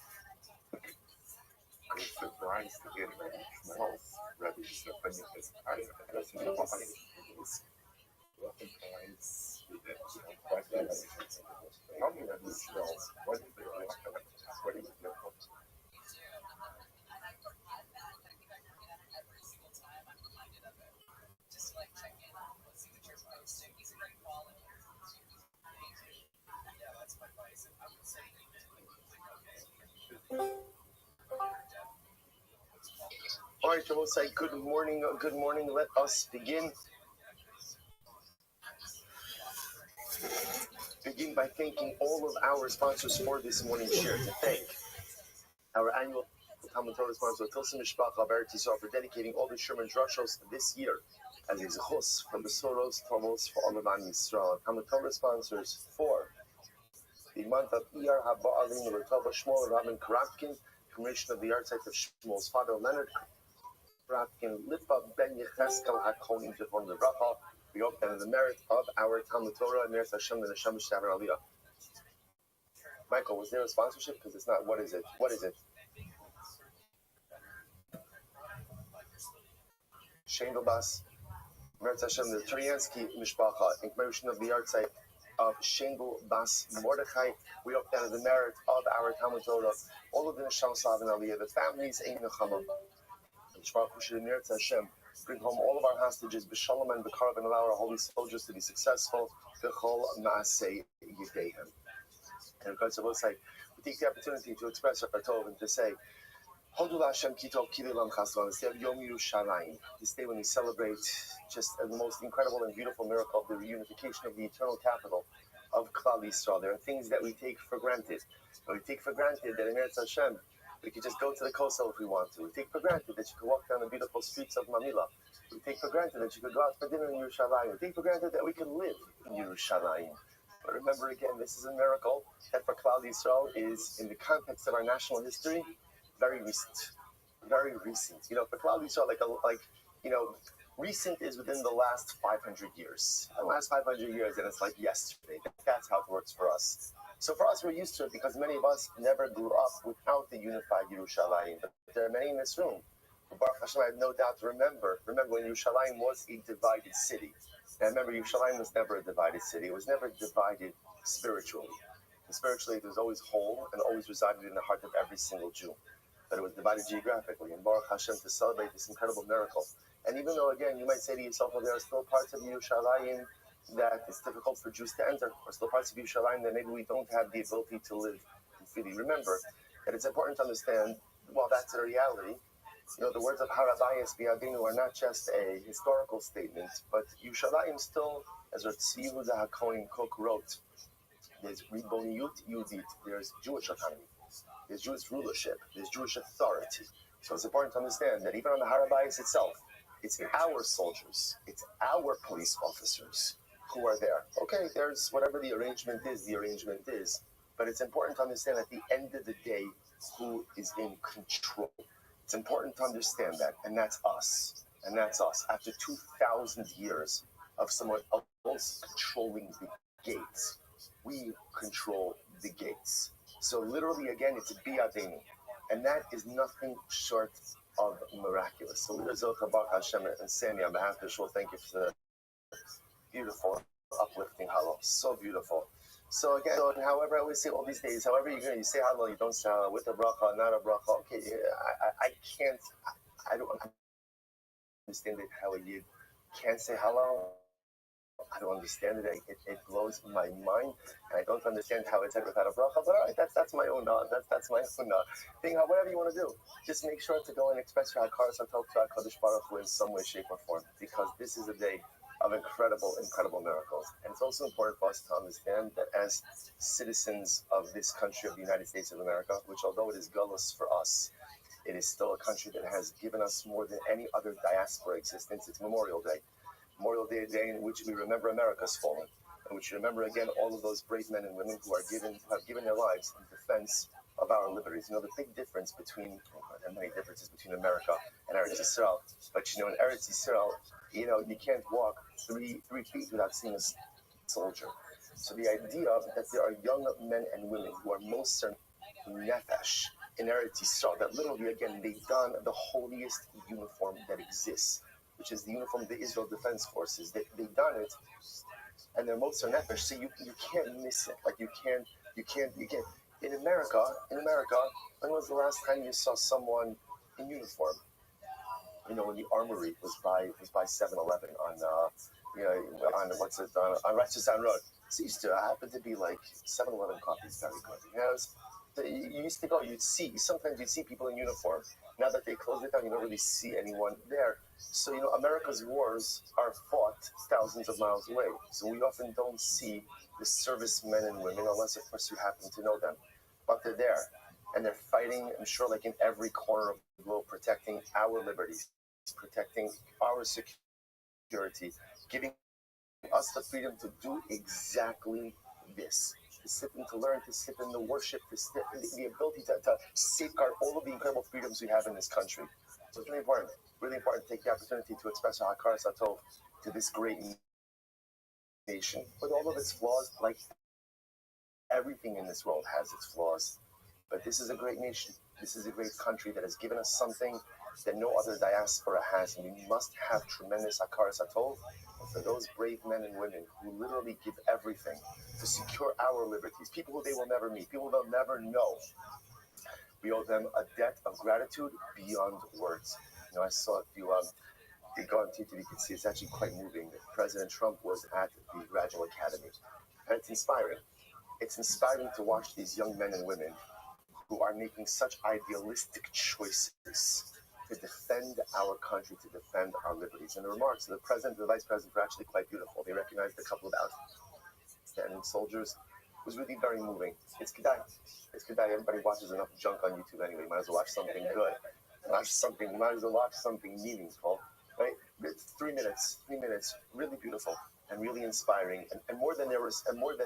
All right, so we'll say good morning. Good morning. Let us begin. Begin by thanking all of our sponsors for this morning's share. To thank our annual Talmud Torah sponsor, Tilson Mishpacha Eretz Yisrael, for dedicating all the Sherman Drushos this year as a zechus from the Soros Tomos for all of Am Yisrael. Talmud Torah sponsors for the month of Iyar Haba Alim Lertova Shmuel Rabin Karapkin, commission of the architect of Shmuel's father Leonard Karapkin, Lipa Ben Yecheskel HaKonim Zechon Lebracha. We hope that in the merit of our Talmud Torah and Meretz Hashem and Hashem Shavar Aliyah. Michael, was there a sponsorship? Because it's not. What is it? What is it? Shane Bas, Meretz Hashem, the Turiansky Mishpacha, in commemoration of the architect of Shengel Bas Mordechai. We hope that in the merit of our Talmud Torah, all of the Neshama Slav and Aliyah, the families Ein Nechama, Meretz Hashem, bring home all of our hostages, b'shalom and b'karav, and allow our holy soldiers to be successful. V'chol ma'asei yideihem. And because of us, we take the opportunity to express our Tov and to say, Hodu Hashem kitov kilelam chaslan. This day of Yom Yerushalayim, this day when we celebrate just the most incredible and beautiful miracle of the reunification of the eternal capital of Klal Yisrael. There are things that we take for granted. We take for granted that in Eretz Hashem, we could just go to the Kosel if we want to. We take for granted that you could walk down the beautiful streets of Mamila. We take for granted that you could go out for dinner in Yerushalayim. We take for granted that we can live in Yerushalayim. But remember again, this is a miracle that for Klal Yisrael is, in the context of our national history, very recent. Very recent. You know, for Klal Yisrael, recent is within the last 500 years. The last 500 years, and it's like yesterday. That's how it works for us. So for us, we're used to it because many of us never grew up without the unified Yerushalayim. But there are many in this room who, Baruch Hashem, I have no doubt to remember when Yerushalayim was a divided city. And remember, Yerushalayim was never a divided city. It was never divided spiritually. And spiritually, it was always whole and always resided in the heart of every single Jew. But it was divided geographically. And Baruch Hashem, to celebrate this incredible miracle. And even though, again, you might say to yourself, well, there are still parts of Yerushalayim that it's difficult for Jews to enter, or still parts of Yerushalayim that maybe we don't have the ability to live freely. Remember that it's important to understand, while that's a reality, you know, the words of Rabbi Biadinu are not just a historical statement, but Yerushalayim still, as Tzvi Yehuda HaKohen Kook wrote, there's Riboniyut Yudit, there's Jewish autonomy, there's Jewish rulership, there's Jewish authority. So it's important to understand that even on the Harabais itself, it's our soldiers, it's our police officers who are there. Okay, there's whatever the arrangement is, but it's important to understand at the end of the day who is in control. It's important to understand that, and that's us. And that's us. After 2,000 years of someone else controlling the gates, we control the gates. So literally, again, it's Biadenu. And that is nothing short of miraculous. So Baruch Hashem and Sammy, on behalf of the show, thank you for the beautiful, uplifting hello. So beautiful. So again, however I always say all these days, however you say hello, you don't say hello, with a bracha, not a bracha. Okay, I don't understand it how you can't say hello. I don't understand it. It blows my mind, and I don't understand how it's said without a bracha. But all right, that's my own that's my own thing. Whatever you want to do, just make sure to go and express your hakaras hatov to HaKadosh Baruch Hu in some way, shape, or form, because this is a day of incredible miracles. And it's also important for us to understand that as citizens of this country of the United States of America, which although it is gullus for us, it is still a country that has given us more than any other diaspora existence. It's Memorial Day. Memorial Day, a day in which we remember America's fallen, in which we remember again all of those brave men and women who have given their lives in defense of our liberties. You know, the big difference between, there are many differences between America and Eretz Yisrael, but you know, in Eretz Yisrael, you know, you can't walk 3 feet without seeing a soldier. So the idea that there are young men and women who are moser nefesh in Eretz Yisrael, that literally, again, they don the holiest uniform that exists, which is the uniform of the Israel Defense Forces. They don it, and they're moser nefesh, so you can't miss it. Like you can't. In America, when was the last time you saw someone in uniform? You know, when the armory was by 7-Eleven on on Rochester Road. It used to happen to be like 7-Eleven coffee is very good. You know, you used to go, sometimes you'd see people in uniform. Now that they closed it down, you don't really see anyone there. So, America's wars are fought thousands of miles away. So we often don't see the servicemen and women, unless, of course, you happen to know them. But they're there. And they're fighting, I'm sure, like in every corner of the globe, protecting our liberties, protecting our security, giving us the freedom to do exactly this. To sit and to learn, to sit in the worship, the ability to safeguard all of the incredible freedoms we have in this country. So it's really important to take the opportunity to express our Hakar Satov to this great nation. With all of its flaws, like everything in this world has its flaws. But this is a great nation. This is a great country that has given us something that no other diaspora has. And we must have tremendous Hakar Satov for those brave men and women who literally give everything to secure our liberties, people who they will never meet, people they'll never know. We owe them a debt of gratitude beyond words. I saw if you go on TV, you can see it's actually quite moving. President Trump was at the Graduate Academy, and it's inspiring. It's inspiring to watch these young men and women who are making such idealistic choices to defend our country, to defend our liberties. And the remarks of the president and the vice president were actually quite beautiful. They recognized a couple of outstanding soldiers. It was really very moving. It's Kedai. Everybody watches enough junk on YouTube anyway. Might as well watch something good. Might as well watch something meaningful. Right? It's 3 minutes, really beautiful and really inspiring. And more than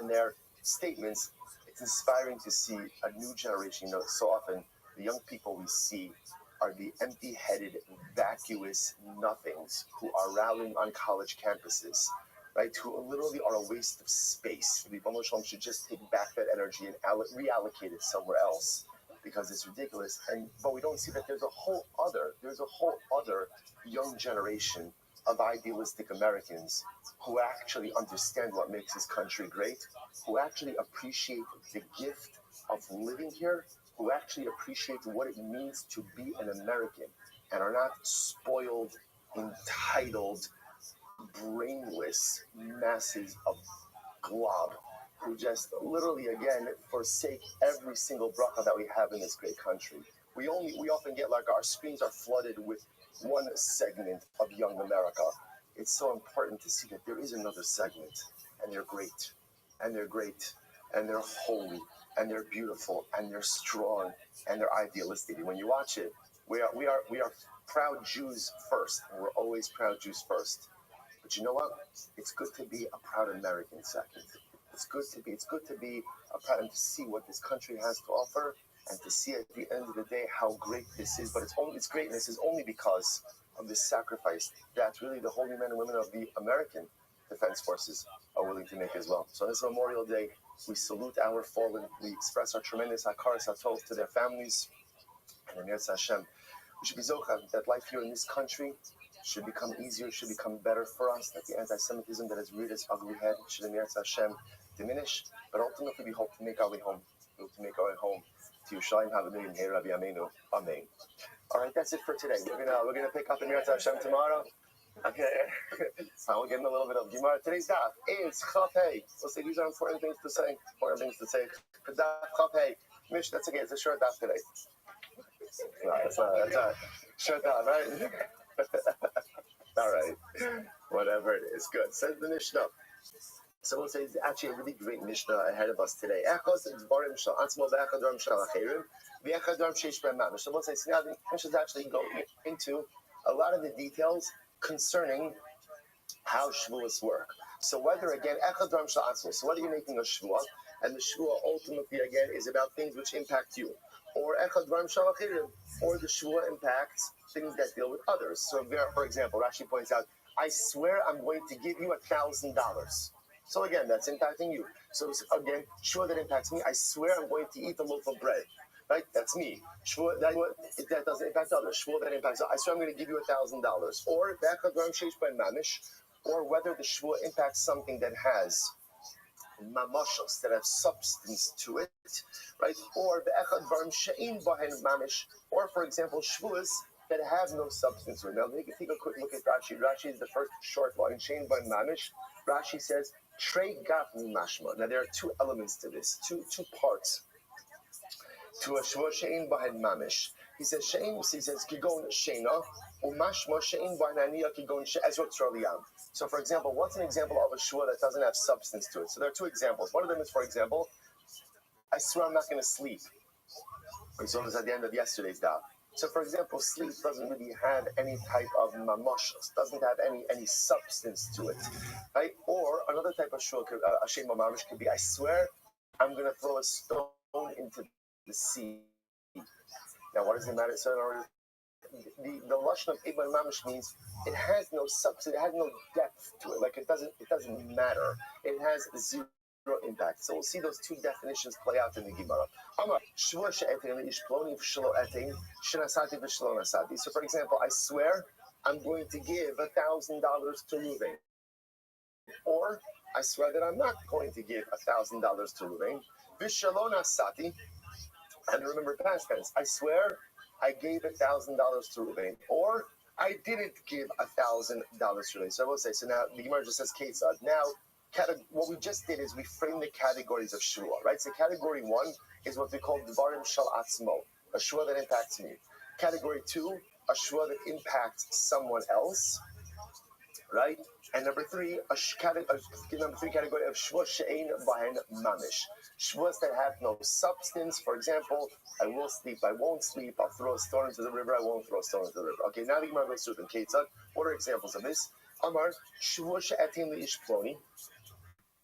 their statements, it's inspiring to see a new generation. So often the young people we see are the empty-headed, vacuous nothings who are rallying on college campuses, right? Who literally are a waste of space. The Ribono Shel Olam should just take back that energy and reallocate it somewhere else because it's ridiculous. But we don't see that there's a whole other young generation of idealistic Americans who actually understand what makes this country great, who actually appreciate the gift of living here, who actually appreciate what it means to be an American and are not spoiled, entitled, brainless masses of glob who just literally, again, forsake every single bracha that we have in this great country. We often get like our screens are flooded with one segment of young America. It's so important to see that there is another segment, and they're great, and they're holy, and they're beautiful, and they're strong, and they're idealistic. And when you watch it, we are proud Jews first, and we're always proud Jews first. But you know what? It's good to be a proud American second. It's good to be a proud and to see what this country has to offer, and to see at the end of the day how great this is. But its greatness is only because of this sacrifice that really the holy men and women of the American Defense Forces are willing to make as well. So on this Memorial Day, we salute our fallen. We express our tremendous Hakar Satov to their families. And in Yetz Hashem, we should be zochah that life here in this country should become easier, should become better for us, that the anti-Semitism that has reared its ugly head should in Yetz Hashem diminish, but ultimately we hope to make our way home. We hope to make our way home to Yerushalayim Hallelujah, Hey Rabbi Amenu, Amen. All right, that's it for today. We're gonna pick up in Yetz Hashem tomorrow. Okay, we're getting a little bit of Gemara. Today's daf is Chaf Hey. We'll say these are important things to say. For daf Chaf Hey, Mish, that's okay. It's a short daf today. That's a short daf, right? All right, whatever it is, good. Says the Mishnah. So we'll say it's actually a really great Mishnah ahead of us today. So we'll say now the Mishnah is actually going into a lot of the details concerning how Shavuos work. So whether again, so whether you're making a Shavuot, and the Shavuot ultimately again is about things which impact you, or the Shavuot impacts things that deal with others. So for example, Rashi points out, I swear I'm going to give you $1,000. So again, that's impacting you. So again, shvua that impacts me, I swear I'm going to eat a loaf of bread. Right? That's me. Shvua that doesn't impact others. Shvua that impacts, I swear I'm going to give you $1,000. Or or whether the shvua impacts something that has mamashos, that have substance to it, right? Or or for example, shvuas that have no substance to it. Now, take a quick look at Rashi. Rashi is the first short line, Shein by mamish. Rashi says, Trey gat mashma. Now, there are two elements to this, two parts to a shvua she'in bahen mamish. He says, Shein, he says, kigon sheina, umashma she'in bahen aniya kigon she'ezrot tzraliyam. So, for example, what's an example of a shvua that doesn't have substance to it? So there are two examples. One of them is, for example, I swear I'm not going to sleep. We saw this at the end of yesterday's daf. So, for example, sleep doesn't really have any type of mamashos, doesn't have any substance to it, right? Or another type of shvua, a shema mamish, could be, I swear I'm going to throw a stone into the sea. Now, what does it matter? So, the lashon of Ibn Mamish means it has no substance, it has no depth to it. Like it doesn't matter. It has zero impact. So we'll see those two definitions play out in the Gemara. So for example, I swear I'm going to give $1,000 to Ruvain. Or I swear that I'm not going to give $1,000 to Ruvain. V'shelo nasati. And remember past tense. I swear I gave $1,000 to Ruvain, or I didn't give $1,000 to Ruvain. So I will say, so now the Gemara just says Ketzad. Now, what we just did is we framed the categories of shvua, right? So category 1 is what we call Dvarim Shal Atzmo, a shvua that impacts me. Category 2, a shvua that impacts someone else, right? And number 3 category of shvua she'ein bahen mamish. Shvuas that have no substance. For example, I will sleep, I won't sleep, I'll throw a stone into the river, I won't throw a stone into the river. Okay, now the Gemara goes through them. Ketzad, what are examples of this? Amar, shvua she'etin li'ish ploni.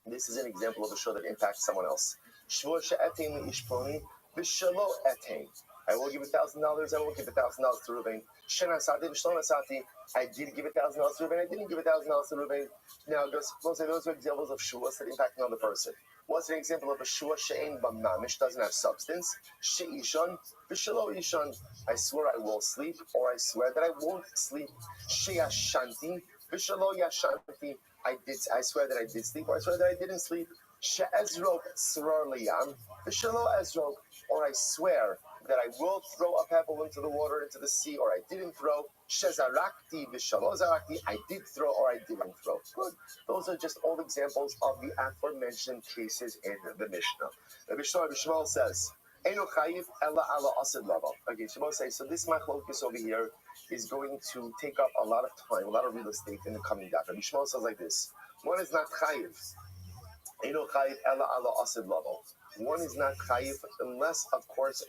This is an example of a shvua that impacts someone else. Shvua she'etin li'ish ploni, v'shelo etin. I will give $1,000, I won't give $1,000 to Ruvain. Shenasati v'shelo nasati. I did give $1,000 to Ruvain, I didn't give $1,000 to Ruvain. Now, those are examples of shuas that impact another person. What's an example of a shua she'ein b'mamish, doesn't have substance? She'ishon v'shelo ishon. I swear I will sleep, or I swear that I won't sleep. She'yashanti v'shelo yashanti. I swear that I did sleep, or I swear that I didn't sleep. She'ezrok tzrar liyam v'shelo ezrok. Or I swear that I will throw a pebble into the water, into the sea, or I didn't throw. Shezarakti v'shelo zarakti. I did throw, or I didn't throw. Good. Those are just all examples of the aforementioned cases in the Mishnah. Rabbi Shmuel says, Eino chayiv ela ala asid lava. Okay, Shmuel says, so this machlokes over here is going to take up a lot of time, a lot of real estate in the coming daf. Rabbi Shmuel says like this: one is not chayiv. Eino chayiv ela ala asid lava. One is not chayiv unless, of course,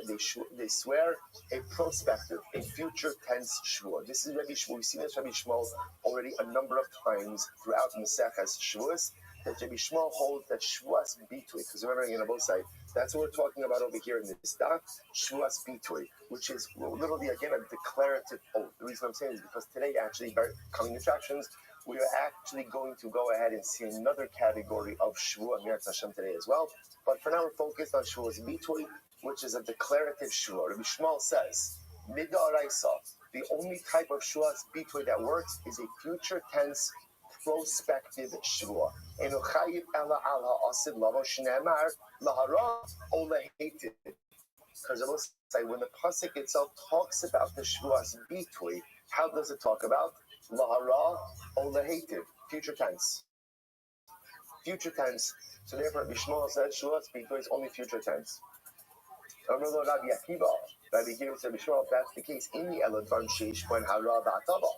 they swear a prospective, a future tense shvua. This is Rabbi Shmuel. We've seen this Rabbi Shmuel already a number of times throughout Maseches Shvuas, that Rabbi Shmuel holds that shvuas bitui. Because remember, again, on both sides, that's what we're talking about over here in this daf, shvuas bitui, which is literally, again, a declarative oath. The reason I'm saying is because today, actually, coming attractions, we are actually going to go ahead and see another category of shvua Mirat Hashem today as well. But for now, we're focused on shvuas bitui, which is a declarative shvua. Rabbi Shmuel says, midaraisa, the only type of shvuas bitui that works is a future tense prospective shvua. Eno chayiv ela ala asid lavo shneimar lahara o lehetiv. Because I will say, when the pasuk itself talks about the shvuas bitui, how does it talk about? Lahara o lehetiv, future tense. Future tense. So therefore, Rabbi Shmuel said, shvuas bitui is only future tense. Rabbi Akiva said, if that's the case, in the eladvan sheish when hara ba'atava.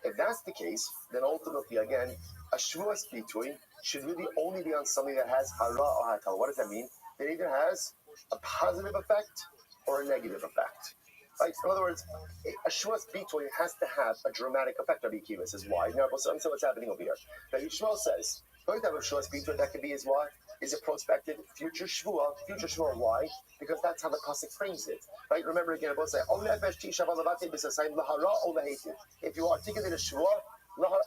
If that's the case, then ultimately, again, a shvuas bitui should really only be on something that has hara or hatal. What does that mean? It either has a positive effect or a negative effect. Right? In other words, a shvuas bitui has to have a dramatic effect. Rabbi Akiva says, why? Now, so what's happening over here? Rabbi Shmuel says, the only type of shvuas bitui that could be is what? Is a prospective future shvua. Future shvua, why? Because that's how the pasuk frames it. Right? Remember again, I both say, if you articulate a shvua,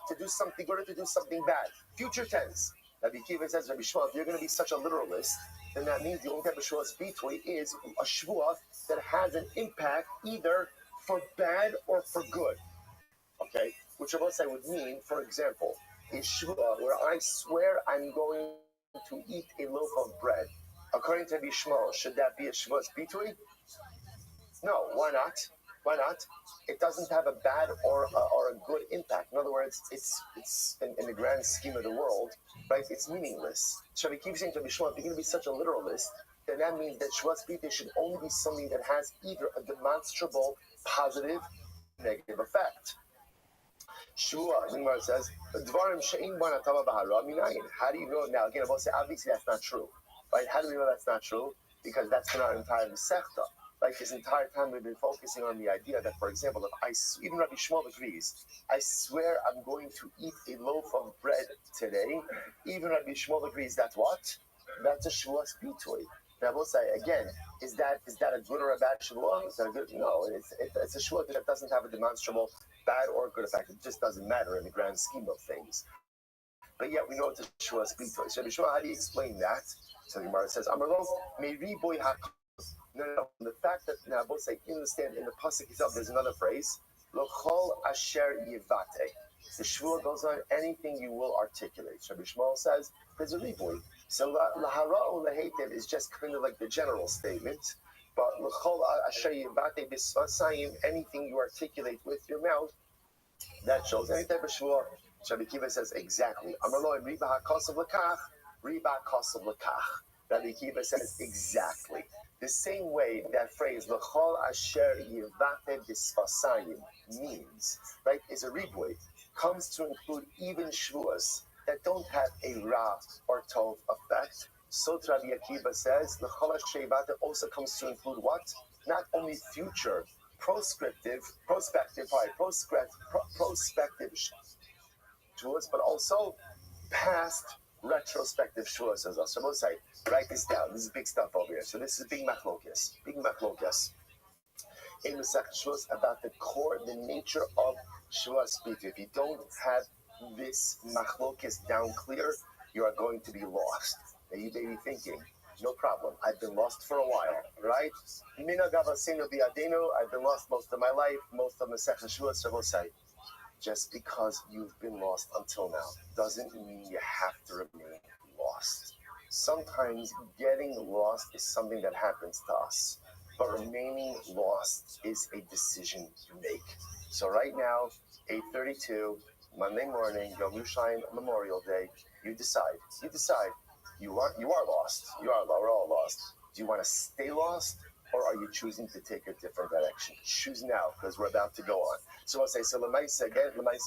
to do something good or to do something bad. Future tense. Rabbi Akiva says, Rabbi Shmuel, if you're going to be such a literalist, then that means the only type of Shavuos Bitui is a Shavuot that has an impact either for bad or for good. Okay? Which of us I would mean, for example, a Shavuot where I swear I'm going to eat a loaf of bread. According to Rabbi Shmuel, should that be a Shavuos Bitui? No, why not? Why not? It doesn't have a bad or a good impact. In other words, it's in the grand scheme of the world, right? It's meaningless. So we keep saying to Rabbi Shmuel, if you're going to be such a literalist, then that means that Shavuos Bitui should only be something that has either a demonstrable positive or negative effect. Shua, Zingmar says, how do you know now? Again, I will say, obviously that's not true. Right? How do we know that's not true? Because that's been our entire Masechta. Like this entire time we've been focusing on the idea that, for example, if even Rabbi Shmuel agrees, I swear I'm going to eat a loaf of bread today, even Rabbi Shmuel agrees that's what? That's a Shavuos Bitui. Now, I will say, again, is that a good or a bad Shavuot? Is that a good? No, it's a Shavuot that doesn't have a demonstrable bad or good effect. It just doesn't matter in the grand scheme of things. But yet we know it's a Shavuos Bitui. So, Rabbi Shmuel, how do you explain that? So the Gemara says, Amarlo, Meri boy hakol. No. The fact that now both say in the pasuk itself, there's another phrase, Lochol asher yivate. The shvuah goes on anything you will articulate. Rabbi Shmuel says there's a riboy. So lahara'u lehetev is just kind of like the general statement, but Lochol asher yivate bisvasayim, anything you articulate with your mouth, that shows any type of shvuah. Rabbi Akiva says exactly. Amarlo riba hakasav lekach, riba hakasav lekach. Rabbi Akiva says exactly. The same way that phrase "L'chol asher yivate bisvasayim" means, right, is a riboy, comes to include even shvuas that don't have a ra or tov effect. So Rabbi Akiva says "L'chol asher yivate" also comes to include what? Not only future, prospective shvuas, but also past retrospective shulas as us. So we'll say, write this down. This is big stuff over here. So this is big machlokas. In the second shulas about the core, the nature of shulas bitui. If you don't have this machlokas down clear, you are going to be lost. Now you may be thinking, no problem. I've been lost for a while, right? Mina gavasinu biadenu. I've been lost most of my life, most of the second shulas. So we'll say, just because you've been lost until now doesn't mean you have to remain lost. Sometimes getting lost is something that happens to us, but remaining lost is a decision you make. So right now, 8:32, Monday morning, Yom Yerushalayim, Memorial Day, you decide. You are lost. We're all lost. Do you want to stay lost? Or are you choosing to take a different direction? Choose now, because we're about to go on. So I'll say, Lemaisa,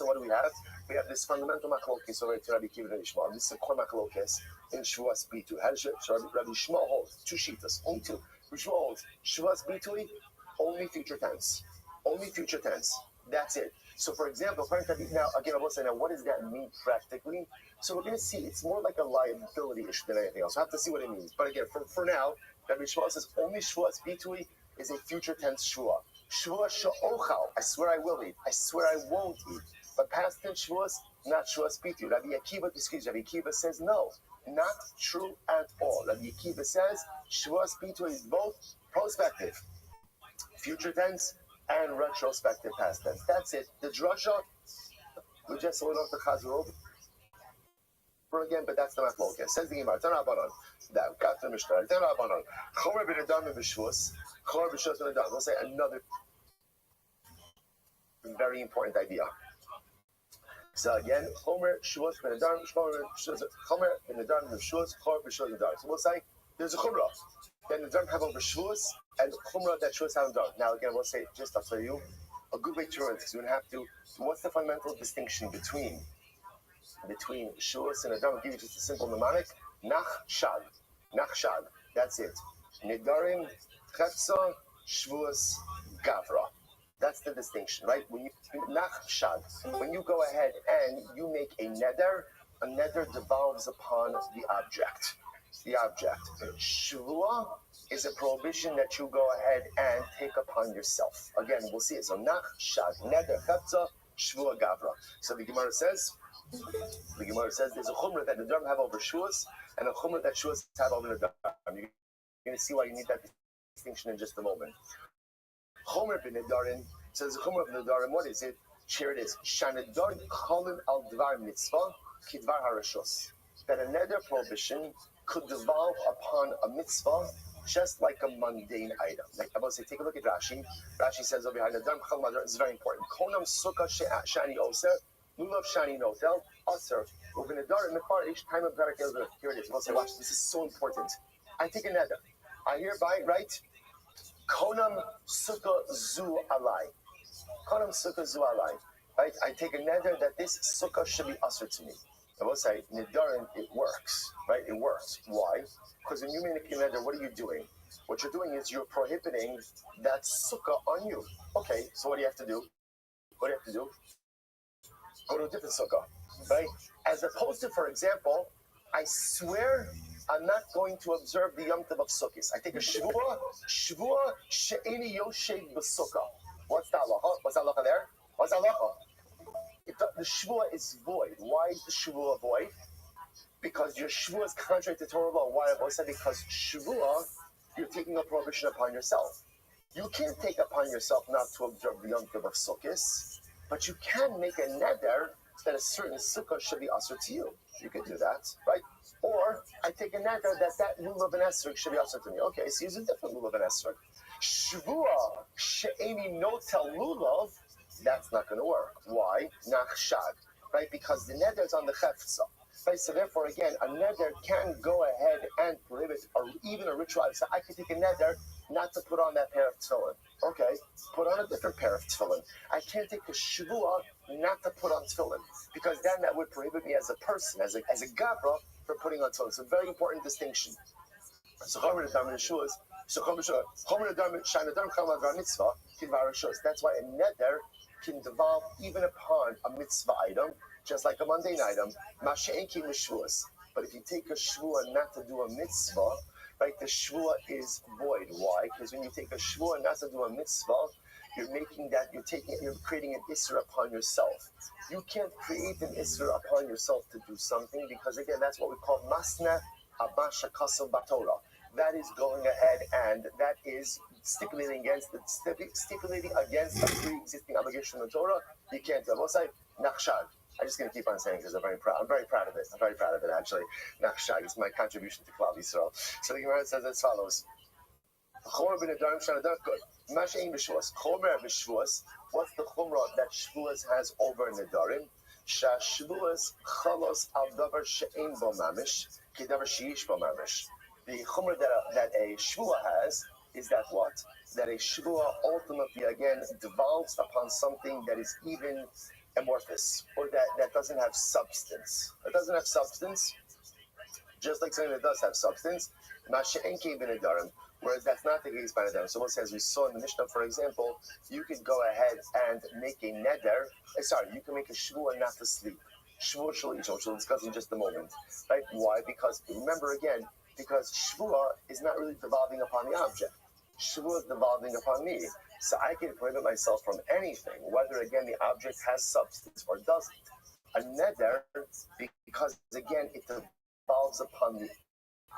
what do we have? We have this fundamental machlokes over to Rabbi Akiva and Rabbi Shmuel. This is a core machlokes in Shavuos Bitui. How does Rabbi Shmuel hold? Two shitas, only two. Rabbi Shmuel holds Shavuos Bitui, only future tense. That's it. So for example, now, again, I will say, now, what does that mean practically? So we're going to see, it's more like a liability issue than anything else. I have to see what it means. But again, for now, Rabbi Shmuel says only Shavuos Bitui is a future tense shua. Shua she'ochal, I swear I will eat. I swear I won't eat. But past tense Shavuos, not Shavuos Bitui. Rabbi Akiva says no, not true at all. Rabbi Akiva says Shavuos Bitui is both prospective, future tense, and retrospective past tense. That's it. The drasha, we just went off the Chazurov again, but that's the machlokes. Says the Gemara, Tanabanon. That got the Mishnah. Tanabanon. Chomer ben Adam b'Shavuos. Chomer b'Shavuos ben Adam. We'll say another very important idea. So again, Chomer Shavuos ben Adam. Chomer ben Adam b'Shavuos. Chomer b'Shavuos ben Adam. So we'll say there's a Chumrah. Then the Adam have over Shavuos and Chumrah that Shavuos haven't done. Now again, we'll say just I'll tell you a good way to learn this. You don't have to. What's the fundamental distinction between Shavuos and Adam? I'll give you just a simple mnemonic. Nach Shad. That's it. Nedarim, Chetza, Shavuos, Gavra. That's the distinction, right? When you Nach Shad, when you go ahead and you make a neder devolves upon the object. Shavua is a prohibition that you go ahead and take upon yourself. Again, we'll see it. So Nach Shad, Neder, Chetza, Shavua, Gavra. So the Gemara says, The Gemara says there's a chumrah that the Nedarim have over shuas and a chumrah that shuas have over Nedarim. You're going to see why you need that distinction in just a moment. Chumrah bin Nedarim says the chumrah of Nedarim. What is it? Here it is. Shanedarim cholin al dvar mitzvah kidvar harashos. That a neder prohibition could devolve upon a mitzvah just like a mundane item. Like I was say, take a look at Rashi. Rashi says over here, Nedarim chol madar is very important. Konam sukkah shani oser, lulav shani notel, aser. Over Nedarim mefar each time of Barak Elder. Here it is. I'll say, watch. This is so important. I take a neder. I hereby write Konam sukkah zu alai. Konam sukkah zu alai. Right? I take a neder that this sukkah should be usher to me. I will say, Nedarim, it works. Right? It works. Why? Because when you make a neder, what are you doing? What you're doing is you're prohibiting that sukkah on you. Okay, so what do you have to do? What do you have to do? Go to a different sukkah. Right? As opposed to, for example, I swear I'm not going to observe the Yom Tov of Sukkot. I take a shvua she'eni yoshev b'sukkah. What's the halacha? What's the halacha there? What's the halacha? The shvua is void. Why is the shvua void? Because your shvua is contrary to Torah law. Why? I said because shvua, you're taking a prohibition upon yourself. You can't take upon yourself not to observe the Yom Tov of Sukkot, but you can make a neder that a certain sukkah should be usher to you. You could do that, right? Or I take a neder that lulav and esrog should be usher to me. Okay, so use a different lulav and esrog. Shvua she'eni notel lulav, that's not going to work. Why? Nachshag, right? Because the neder is on the chefza. Right, so therefore, again, a neder can go ahead and prohibit, or even a ritual. So I could take a neder not to put on that pair of tefillin. Okay, put on a different pair of tefillin. I can't take a shvua not to put on tefillin, because then that would prohibit me as a person, as a gabra, for putting on tefillin. So very important distinction. So that's why a neder can devolve even upon a mitzvah item, just like a mundane item. But if you take a shvua not to do a mitzvah, right, the shvua is void. Why? Because when you take a shvua not to do a mitzvah, you're creating an isser upon yourself. You can't create an isser upon yourself to do something, because again, that's what we call masna abasha kasav batorah. That is going ahead and that is stipulating against a pre-existing obligation in the Torah. You can't do it. We'll say nachshag. I'm just going to keep on saying because I'm very proud of it. I'm very proud of it, actually. Nachshag is my contribution to Klal Yisrael. So the Gemara says as follows. Chomer bin Nedarim shanadar, good. Mashein b'shvuas. Chomer b'shvuas. What's the chumrah that shvuas has over Nedarim? Sha shvuas chalos al davar she'ein bo mamish ki davar she'ish bo mamish. The chumrah that a shvua has is that what? That a shvua ultimately, again, devolves upon something that is even amorphous, or that doesn't have substance. It doesn't have substance, just like something that does have substance. Whereas that's not the case by Nedarim. So as we saw in the Mishnah, for example, you could go ahead and make a neder. You can make a shvua not to sleep. Shvua shel ish, which we'll discuss in just a moment. Right? Why? Because remember again, because shvua is not really devolving upon the object. Shvua is devolving upon me. So I can prohibit myself from anything, whether again the object has substance or doesn't. A neder, because again it devolves upon the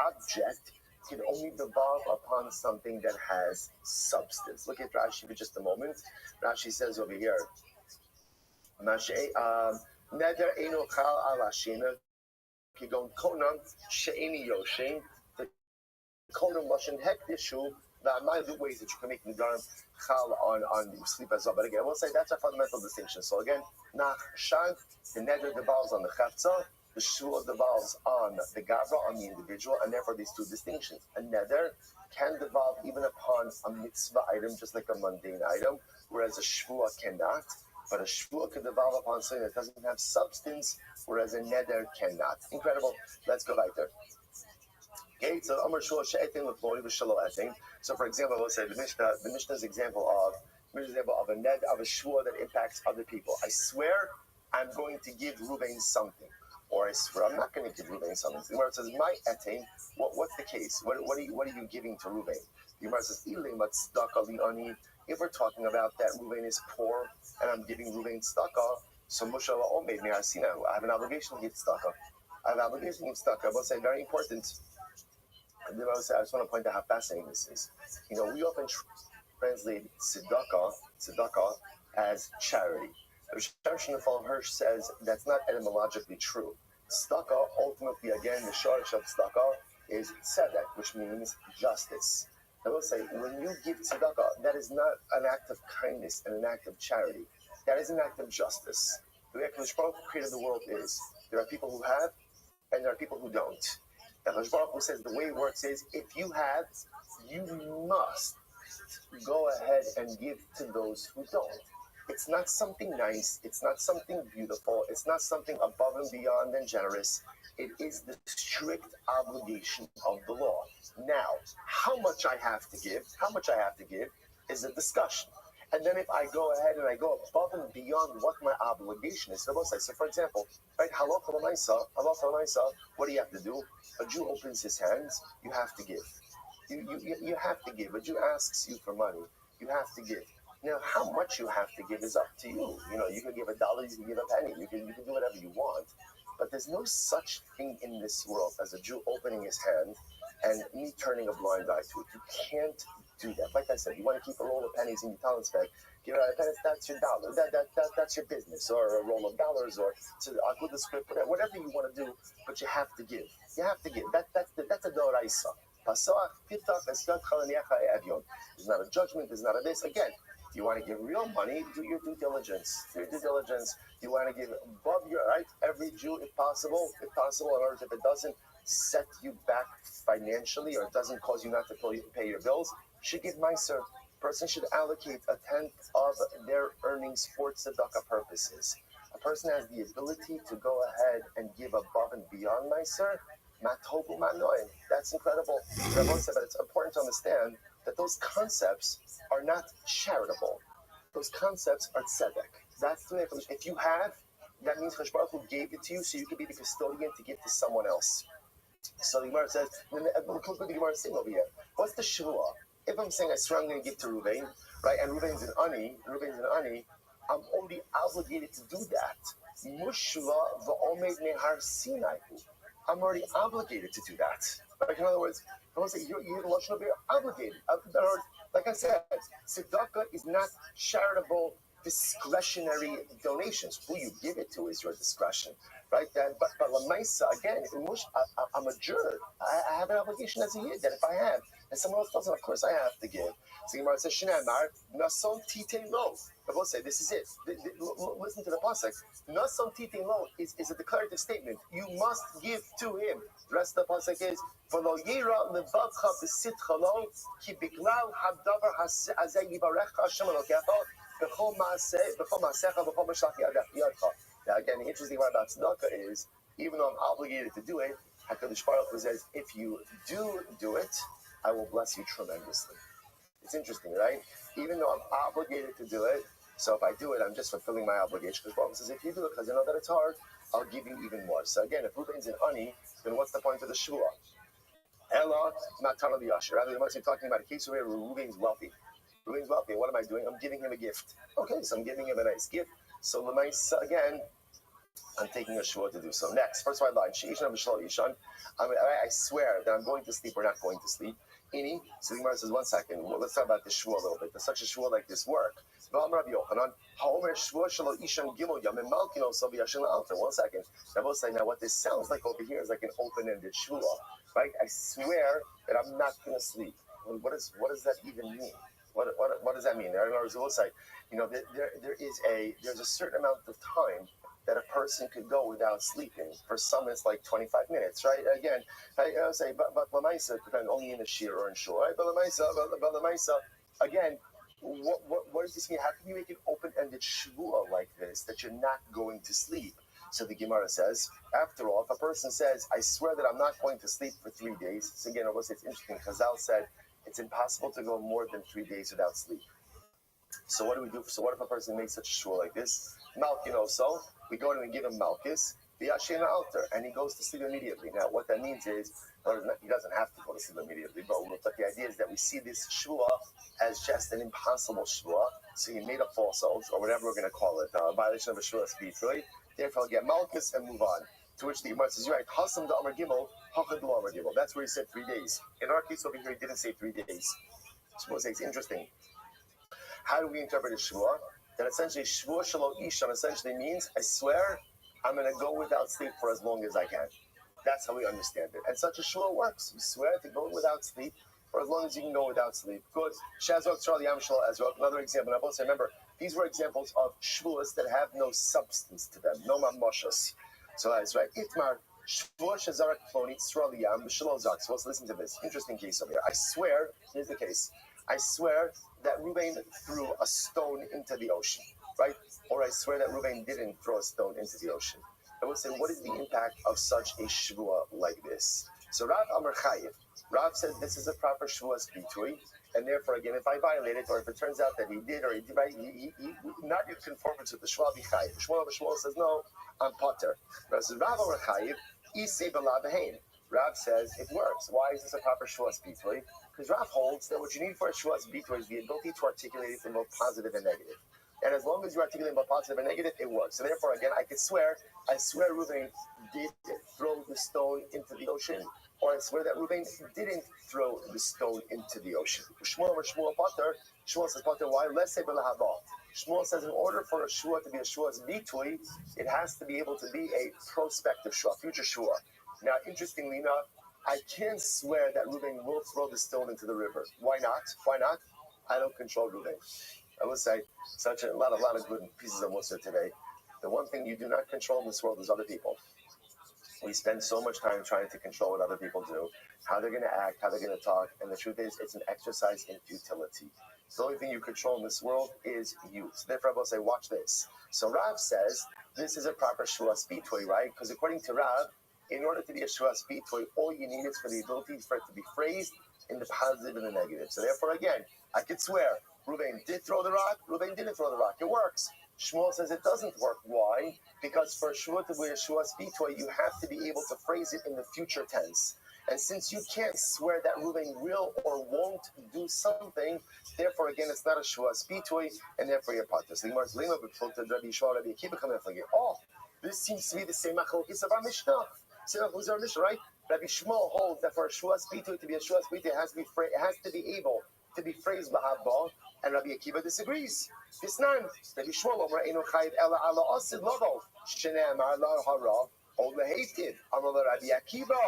object, can only devolve upon something that has substance. Look at Rashi for just a moment. Rashi says over here, neder eino chal ala shena kigon konam she'eni yoshin. The konam lashon hekdishu. There are ways that you can make Nedarim chal on sleep as well. But again, we'll say that's a fundamental distinction. So again, nach shag, the neder devolves on the chefza, the shvua devolves on the gabra, on the individual, and therefore these two distinctions. A neder can devolve even upon a mitzvah item, just like a mundane item, whereas a shvua cannot. But a shvua can devolve upon something that doesn't have substance, whereas a neder cannot. Incredible. Let's go right there. Okay, so so for example, let's say the Mishnah's example of a ned of a shvua that impacts other people. I swear I'm going to give Ruvain something, or I swear I'm not going to give Ruvain something. The Gemara says, "My etain." What's the case? What are you giving to Ruvain? The Gemara says, if we're talking about that Ruvain is poor and I'm giving Ruvain tzedakah, So Moshe made me I have an obligation to give tzedakah. I have an obligation to give tzedakah. I will say very important. And then I just want to point out how fascinating this is. We often translate tzedakah as charity. Rosh Hirsch says that's not etymologically true. Tzedakah, ultimately, again, the shorish of tzedakah is tzedek, which means justice. I will say, when you give tzedakah, that is not an act of kindness and an act of charity. That is an act of justice. The way Hakadosh Baruch Hu created the world is, there are people who have, and there are people who don't. And Hakadosh Baruch Hu says the way it works is, if you have, you must go ahead and give to those who don't. It's not something nice. It's not something beautiful. It's not something above and beyond and generous. It is the strict obligation of the law. Now, how much I have to give is a discussion. And then if I go ahead and I go above and beyond what my obligation is, so for example, right, halacha l'maisa, what do you have to do? A Jew opens his hands, you have to give. You have to give. A Jew asks you for money, you have to give. Now, how much you have to give is up to you. You can give $1, you can give a penny, you can do whatever you want. But there's no such thing in this world as a Jew opening his hand and me turning a blind eye to it. You can't do that. Like I said, you want to keep a roll of pennies in your talent bag, give it out. That's your dollar. That's your business, or a roll of dollars, or I'll do the script, whatever you want to do. But you have to give. You have to give. That's a doraisa. There's not a judgment. There's not a this. Again, you want to give real money, do your due diligence. You want to give above your right. Every Jew, if possible, in order if it doesn't set you back financially or it doesn't cause you not to pay your bills, should give meiser. Person should allocate 1/10 of their earnings for tzedakah purposes. A person has the ability to go ahead and give above and beyond meiser. That's incredible. Rabbi said, but it's important to understand that those concepts are not charitable. Those concepts are tzedek. That's the way. If you have, that means Hakadosh Baruch Hu gave it to you so you can be the custodian to give to someone else. So the Gemara says, look what the Gemara is saying over here. What's the shvuah? If I'm saying I swear I'm going to give to Ruvain, right, and Ruvain's an ani, I'm only obligated to do that. Mushva v'omed nehar Sinai. I'm already obligated to do that. Like, in other words, I want to say you're obligated. Like I said, tzedakah is not charitable, discretionary donations. Who you give it to is your discretion, right? But lamaisa, again, I'm a juror. I have an obligation as a yid that if I have, and someone else doesn't, of course I have to give. So Gemara says, "Shnei nason titein lo." I will say, this is it. Listen to the pasuk. Nason titein lo is a declarative statement. You must give to him. The rest of the pasuk is, "V'lo yira levavcha b'sitcha lo, ki biglal hadavar hazeh yivarecha Hashem Elokecha b'chol ma'asecha b'chol ma'ashlach yadcha." Now again, the interesting part about tzedakah is, even though I'm obligated to do it, HaKadosh Baruch Hu says, if you do it, I will bless you tremendously. It's interesting, right? Even though I'm obligated to do it, so if I do it, I'm just fulfilling my obligation. Because Baruch says, if you do it because you know that it's hard, I'll give you even more. So again, if Ruvain's an ani, then what's the point of the shvuah? Ella, not Tana B'Yashir. Rather, you must be talking about a case where Ruvain's wealthy. Ruvain's wealthy. What am I doing? I'm giving him a gift. Okay, so I'm giving him a nice gift. So the nice, again, I'm taking a shvuah to do so. Next, first white line. I swear that I'm going to sleep or not going to sleep. So the Gemara says, 1 second. Well, let's talk about the shvuah a little bit. Does such a shvuah like this work? 1 second. Now what this sounds like over here is like an open-ended shvuah, right? I swear that I'm not going to sleep. Well, what does that even mean? What does that mean? There's a certain amount of time that a person could go without sleeping. For some, it's like 25 minutes, right? Again, I say, but Lamaisa, depending only in the shir or in shul, right? But Lamaisa, again, what does this mean? How can you make an open-ended shvuah like this, that you're not going to sleep? So the Gemara says, after all, if a person says, I swear that I'm not going to sleep for 3 days, so again, it's interesting, Chazal said, it's impossible to go more than 3 days without sleep. So what do we do? So what if a person makes such a shvuah like this? So we go to and give him malchus, the Yashin altar, and he goes to sleep immediately. Now, what that means is, he doesn't have to go to sleep immediately, but the idea is that we see this shvuah as just an impossible shvuah, So he made a false oath, or whatever we're going to call it, violation of a Shavuos Bitrui. Therefore, he'll get Malchus and move on. To which the Gemara says, you're right, Hasam da Amar Gimel, Hachad lo Amar Gimel. That's where he said 3 days. In our case over here, he didn't say 3 days. So it's interesting. How do we interpret a Shvuah? That essentially Shvuah Shalom Isham essentially means, I swear, I'm going to go without sleep for as long as I can. That's how we understand it. And such a Shvuah works. You swear to go without sleep for as long as you can go without sleep. Good. Another example. I also remember, these were examples of Shvuahs that have no substance to them, no mamoshos. So that's right. Itmar, Shvuah Shazarak Ploni, Sraliyam, Shalozak. So let's listen to this. Interesting case over here. I swear, here's the case. I swear that Reuben threw a stone into the ocean, right? Or I swear that Reuben didn't throw a stone into the ocean. I would say, what is the impact of such a Shvuah like this? So Rav Amar Chayiv. Rav said this is a proper Shvuah Bitui, and therefore, again, if I violate it, or if it turns out that he did, or he did, right, he not in conformance with the Shvuah B'Chayiv. Shmuel says, no, I'm Potter. Rav says, Rav Amar Chayiv, Isei B'la B'Hain. Rav says, it works. Why is this a proper Shvuah Bitui? Because Rav holds that what you need for a Shvuah Bitui is the ability to articulate it in both positive and negative. And as long as you articulate both positive and negative, it works. So therefore, again, I swear Reuben did throw the stone into the ocean, or I swear that Reuben didn't throw the stone into the ocean. Shmuel Potter, Shmuel says, Potter, why? Let's say B'lahabah. Shmuel says, in order for a Shvuah to be a Shvuah Bitui, it has to be able to be a prospective Shvuah, future Shvuah. Now, interestingly enough, I can't swear that Reuben will throw the stone into the river. Why not? Why not? I don't control Reuben. I would say a lot of good pieces of Musar today. The one thing you do not control in this world is other people. We spend so much time trying to control what other people do, how they're going to act, how they're going to talk, and the truth is, it's an exercise in futility. The only thing you control in this world is you. So therefore, I will say, watch this. So Rav says this is a proper Shvuah Bitui, right? Because according to Rav, in order to be a Shvuah Bitui, all you need is for the ability for it to be phrased in the positive and the negative. So therefore, again, I could swear Reuben did throw the rock, Reuben didn't throw the rock. It works. Shmuel says it doesn't work. Why? Because for a Shvuah to be a Shvuah Bitui, you have to be able to phrase it in the future tense. And since you can't swear that Reuben will or won't do something, therefore, again, it's not a Shvuah Bitui, and therefore you're part of it. Oh, this seems to be the same machlokes of our Mishnah. Who's our Mishnah, right? Rabbi Shmuel holds that for a Shvuah Bitui to be a Shvuah Bitui, it has to be able to be phrased b'habba, and Rabbi Akiva disagrees. This none. Rabbi Shmuel Omer Eino Chayiv Ela Ala Asid Lovo Shene'amar La Hara O Leheitiv Amar Rabbi Akiva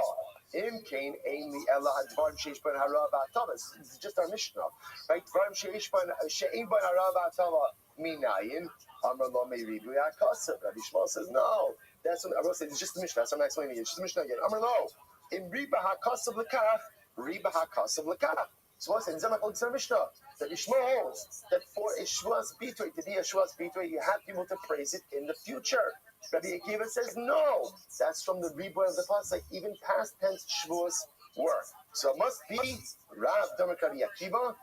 Im Kain Ein Ela Advarim Sheish Ben Hara Ba'atava. This is just our Mishnah, right? Advarim Sheish Ben She'ein Ben Hara Ba'atava Minayin Amar Lo Meiribu Yakasav. Rabbi Shmuel says no. That's what I will say. It's just the Mishnah. That's what I'm explaining. It's just the Mishnah again. Amar Lo Im Riba HaKasav L'Kach Riba HaKasav L'Kach. So what's in the Mishnah? That Yishmael holds that for a Shvuah Bitui, to be a Shvuah Bitui, you have to be able to praise it in the future. Rabbi Akiva says no. That's from the Rebbe of the Pasuk. Even past tense Shvuahs work. So it must be Rav Damak Rabbi Akiva.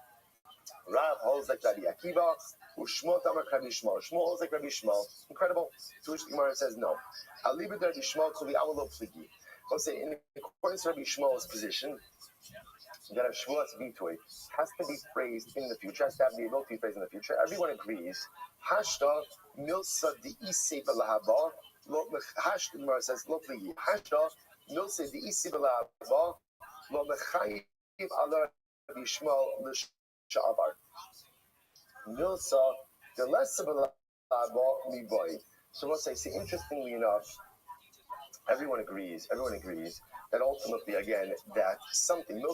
Rav holds like Rabbi Akiva. Ushmot Damak Rabbi Shmuel. Shmuel holds like Rabbi Shmuel. Incredible. To which the Gemara says no. I'll leave it to Rabbi Shmuel to the Awalo Pligi. I'll say in accordance to Rabbi Shmuel's position, that a Shvuah Bitui has to be phrased in the future, has to have the ability to be phrased in the future. Everyone agrees. Hashta milsa di'isi b'lahaba. Hashta, the Gemara says, lo pligi. Hashta milsa di'isi b'lahaba. Lo mechayiv ala Rabbi Yishmael l'sha'avar. Milsa the less b'lahaba miboy. So we'll say, see, interestingly enough, everyone agrees that ultimately, again, that something, that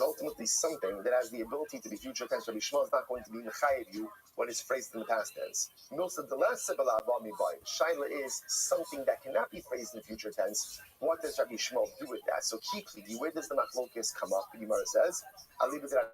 ultimately something that has the ability to be future tense, Rabbi Shmuel is not going to be mechayev you when it's phrased in the past tense. Shaila is something that cannot be phrased in the future tense. What does Rabbi Shmuel do with that? So keeply, where does the machlokes come up? The Gemara says, I'll leave it to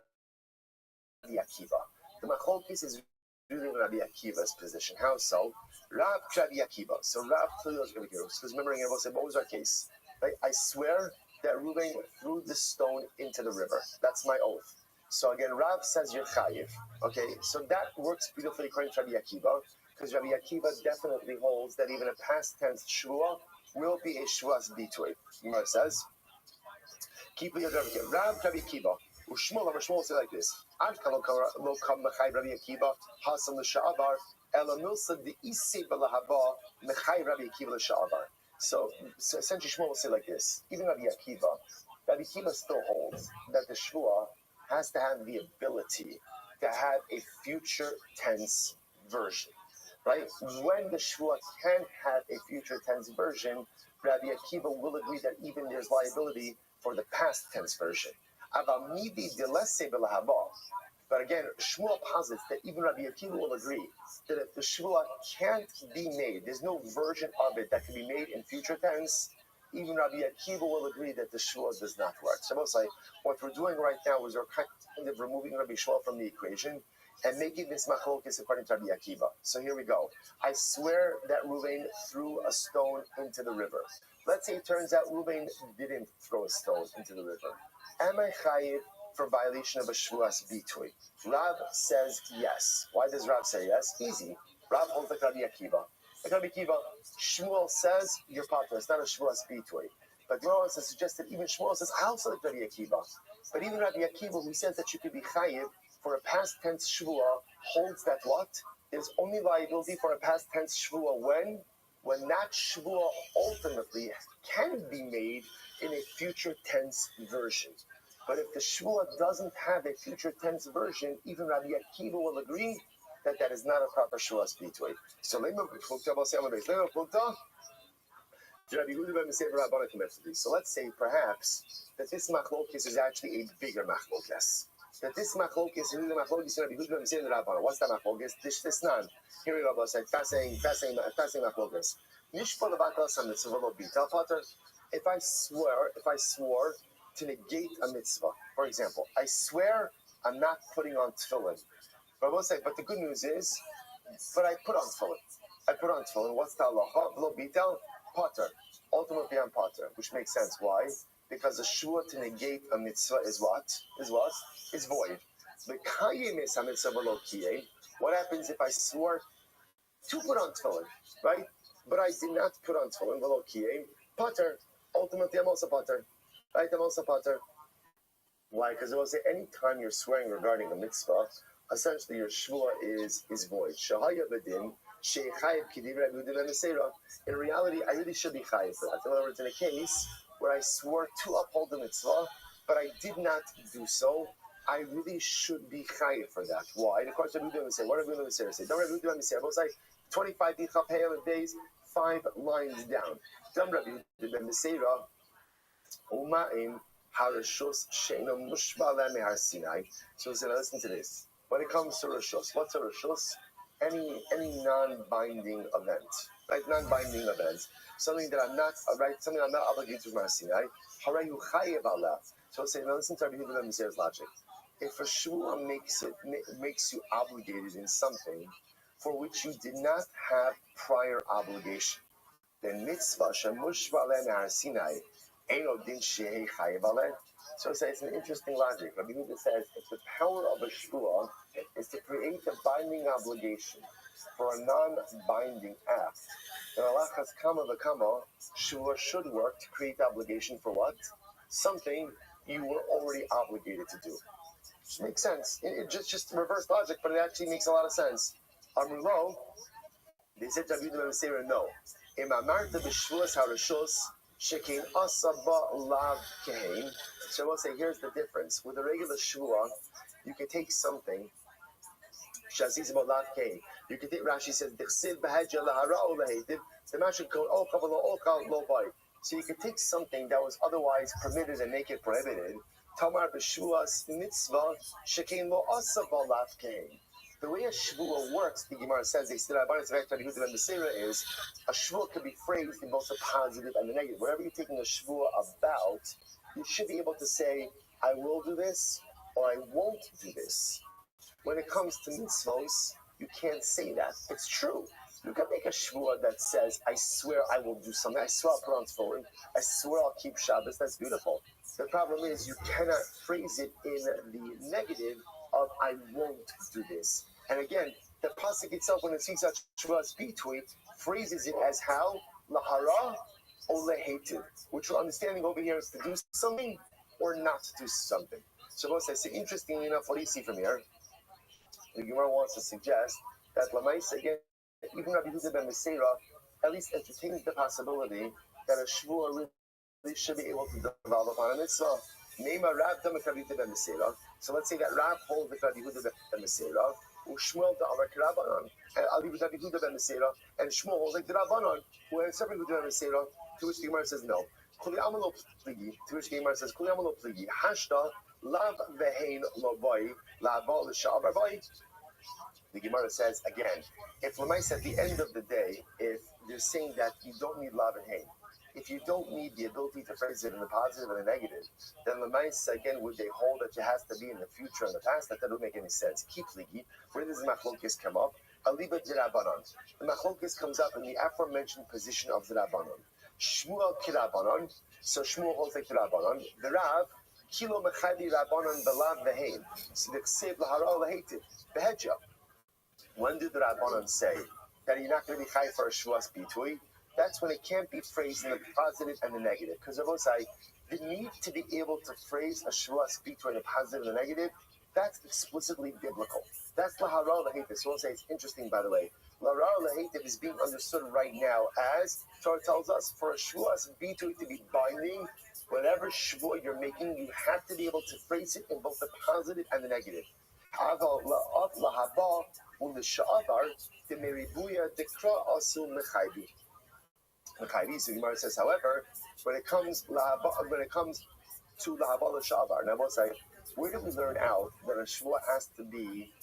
Rabbi Akiva. The machlokes is really Rabbi Akiva's position. How so? Rav Rabbi Akiva. So Rav clearly was Rabbi Akiva. Because remembering, I will say, what was our case? Right? I swear that Reuben threw the stone into the river. That's my oath. So again, Rav says you're chayiv. Okay, so that works beautifully according to Rabbi Akiva, because Rabbi Akiva definitely holds that even a past tense shvuah will be a shvuah bitui. Gemara says, keep your Rav Rabbi Akiva. Ushmul will say like this. Ad kalo lo kam mechay Rabbi Akiva hasam l'sha'avar ela milsa de'isi b'lahaba mechay Rabbi Akiva l'sha'avar. So essentially Shmuel will say like this. Even Rabbi Akiva still holds that the Shvuah has to have the ability to have a future tense version. Right? When the Shvuah can have a future tense version, Rabbi Akiva will agree that even there's liability for the past tense version. But again, Shmuel posits that even Rabbi Akiva will agree that if the Shvuah can't be made, there's no version of it that can be made in future tense, even Rabbi Akiva will agree that the Shvuah does not work. So most like what we're doing right now is we're kind of removing Rabbi Shmuel from the equation and making this machlokes according to Rabbi Akiva. So here we go. I swear that Ruvain threw a stone into the river. Let's say it turns out Ruvain didn't throw a stone into the river. Am I chayiv for violation of a shvuas bitui? Rav says yes. Why does Rav say yes? Easy. Rav holds like Rabbi Akiva. Like Rabbi Akiva, Shmuel says you're potter. It's not a shvuas bitui. But Gemara wants to suggest that even Shmuel says I also like Rabbi Akiva. But even Rabbi Akiva, who says that you could be chayiv for a past tense shvuah, holds that what? There's only liability for a past tense shvuah when that shvuah ultimately can be made in a future tense version. But if the shvuah doesn't have a future tense version, even Rabbi Akiva will agree that that is not a proper shvuas bitui. So let's say perhaps that this machlokes is actually a bigger machlokes. That this machlokes is really the machlokes Rabbi Yehuda ben Meseir and Rabbanan. What's that machlokes? This nan. Here we go. Say fasting machlokes. Nishpa levatal sam mitzvah lo bital pater. If I swore to negate a mitzvah, for example, I swear I'm not putting on tefillin. But I will say, but the good news is, but I put on tefillin. What's the halacha? Lo bital pater. Ultimately, I'm pater, which makes sense. Why? Because the shua to negate a mitzvah is what? Is void. The kayim is a mitzvah lo kiyeh. What happens if I swore to put on tefillin, right? But I did not put on tefillin lo kiyeh. Pater. Ultimately, I'm also pater. Right? I'm also pater. Why? Because it will say any time you're swearing regarding a mitzvah, essentially your shvua is void. Shahaya bedin shechayiv kidiv Rabbi Yehuda ben Meseir. In reality, I really should be chayiv for that. In other words, in a case where I swore to uphold the mitzvah, but I did not do so, I really should be chayiv for that. Why? And of course, Rabbi Yehuda ben Meseir. What did Rabbi Yehuda ben Meseir say? Don't Rabbi Yehuda ben Meseir. It was like 25 days, 5 lines down. Dam Rabbi Yehuda ben Meseir. Uma'im harashos she'eno mushba leh mehar Sinai. So listen to this. When it comes to rashos, what's a rashos? Any non-binding event, right? Non-binding events, something that I'm not something I'm not obligated to Har Sinai. Harayu chayev alah. So now listen to Rabbi Yehuda ben Meseir's logic. If a shvuah makes you obligated in something for which you did not have prior obligation, then mitzvah shemushba leh mehar Sinai. So it's an interesting logic. Rabbi Yehuda says if the power of a shvuah is to create a binding obligation for a non-binding act, then alachas kama v'kama, shvuah should work to create obligation for what? Something you were already obligated to do. Makes sense. It just reverse logic, but it actually makes a lot of sense. Amrulo, they said to Rabbi Yehuda ben Meseir, no. Im amarta b'shvuas harashos. Shekin asaba lav kein. So I will say, here's the difference. With a regular shvuah, you can take something. Shazis about lav kein. You can take. Rashi says, "Dechsid b'hadja lahara o laheitiv." The mashal code all kaval all kal lo bay. So you can take something that was otherwise permitted and make it prohibited. Tamar b'shvuas mitzvah shekin lo asaba lav kein. The way a shvuah works, the Gemara says, is a shvuah can be phrased in both the positive and the negative. Whatever you're taking a shvuah about, you should be able to say, I will do this, or I won't do this. When it comes to mitzvos, you can't say that. It's true. You can make a shvuah that says, I swear I will do something. I swear I'll put on tefillin. I swear I'll keep Shabbos. That's beautiful. The problem is you cannot phrase it in the negative of I won't do this. And again, the pasuk itself, when it speaks out shvuas bitui, phrases it as how lahara or lehetiv, which we're understanding over here is to do something or not to do something. So we'll say, interestingly enough, what do you see from here? The Gemara wants to suggest that Lamaisa, again, even Rabbi Yehuda ben Meseira at least entertains the possibility that a Shvuah really should be able to develop on a mitzvah. Name a Rab Damak Rabbi Yehuda ben Meseira. So let's say that Rab holds the Rabbi Yehuda ben Meseira, who Shmuel the Amar Kirabanan, and Ali was Rabbi Yehuda ben Meseira, and Shmuel holds like the Rabbanan, who had separate Yehuda ben Meseira, to which the Gemara says no. To which the Gemara says, Kuli Amalo Pligi, Hashta, Lav Vehain Lobai, Lava L'Shav Rabai. The Gemara says again, if Lamais at the end of the day, if they're saying that you don't need Lav and Hain, if you don't need the ability to phrase it in the positive and the negative, then Lamais again would they hold that it has to be in the future and the past? That doesn't make any sense. Keep Ligi. Where does the Machlokes come up? Aliba D'Rabbanan. The Machlokes comes up in the aforementioned position of the Rabbanan. Shmuel Kirabanan. So Shmuel holds like the Rabbanan. The Rav Kilo Mechadi Rabbanan Belav Vehain. So the Ksiv Lahara Lahativ. Behedja. When did the Rabbanan say that you're not going to be chai for a Shvuas Bitui? That's when it can't be phrased in the positive and the negative. Because I will say, the need to be able to phrase a Shvuas Bitui in the positive and the negative, that's explicitly biblical. That's Lahara Lahativ. So we'll say it's interesting, by the way. Lahara Lahativ is being understood right now as, Torah tells us, for a Shvuas Bitui to be binding, whatever Shvuah you're making, you have to be able to phrase it in both the positive and the negative. The Meribuya Dekra Asul Mechaibi. So Gemara says, however, when it comes to Lahabal Shavar, now we'll say, where do we learn out that a Shvuah has to be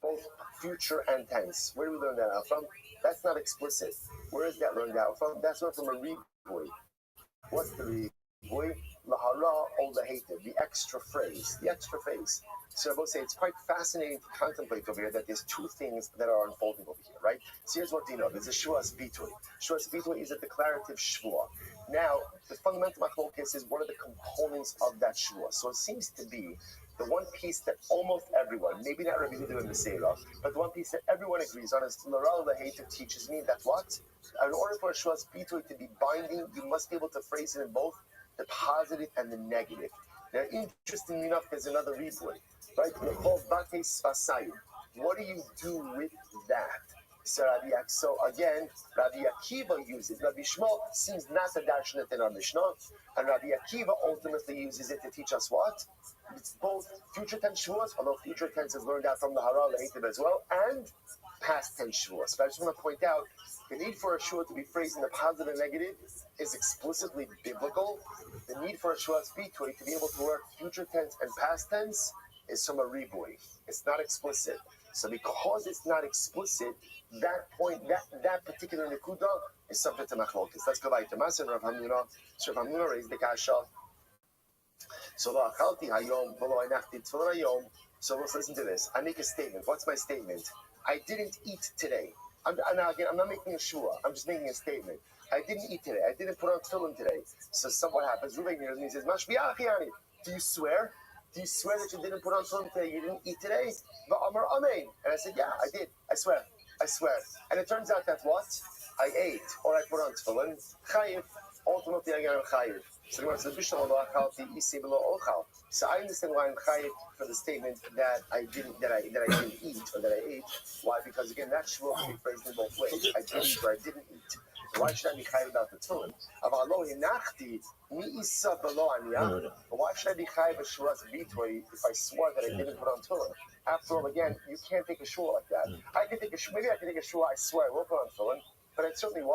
both future and tense? Where do we learn that out from? That's not explicit. Where is that learned out from? That's not from a Riboy. What's the Riboy? Lahara ol Lahativ, the extra phrase. So I will say it's quite fascinating to contemplate over here that there's two things that are unfolding over here, right? So here's what you know. There's a Shvuas Bitui. Shvuas Bitui is a declarative Shvuah. Now, the fundamental machlokes is one of the components of that Shvuah. So it seems to be the one piece that almost everyone, maybe not Rabbi Yehuda ben Meseira, but the one piece that everyone agrees on is Laral Lahativ teaches me that what? In order for a Shvuas Bitui to be binding, you must be able to phrase it in both the positive and the negative. Now, interestingly enough, there's another replay, right? What do you do with that? So again, Rabbi Akiva uses. Rabbi Shmuel seems not to darshan it in our Mishnah, and Rabbi Akiva ultimately uses it to teach us what? It's both future tense Shavuos, although future tense is learned out from the Hara Lehitiv as well, and past tense Shavuos. But I just want to point out, the need for a Shavuot to be phrased in the positive and negative is explicitly biblical. The need for a Shavuos Bitui to be able to work future tense and past tense is from a Riboy. It's not explicit. So because it's not explicit, that point, that particular Nekuda is subject to Machlokes. Let's go back to Mas and Rav Hamnuna. So Rav Hamnuna raised the Kasha. So let's listen to this. I make a statement. What's my statement? I didn't eat today. Now again, I'm not making a shua. I'm just making a statement. I didn't eat today. I didn't put on tefillin today. So what happens? Ruben hears me and he says, Mashbiachiani, do you swear? Do you swear that you didn't put on tefillin today? You didn't eat today? Va'amar amen. And I said, yeah, I did. I swear. And it turns out that what? I ate or I put on tefillin. Chayiv. Ultimately, I am chayiv. So I understand why I'm chayiv for the statement that I didn't eat or that I ate. Why? Because again, that shvuah can be phrased in both ways. I did eat or I didn't eat. Why should I be chayiv about the tefillin? But why should I be chayiv a shvuas bitui if I swore that I didn't put on tefillin? After all, again, you can't take a shvuah like that. Maybe I can take a shvuah. I swear I will put on tefillin, but I certainly can't.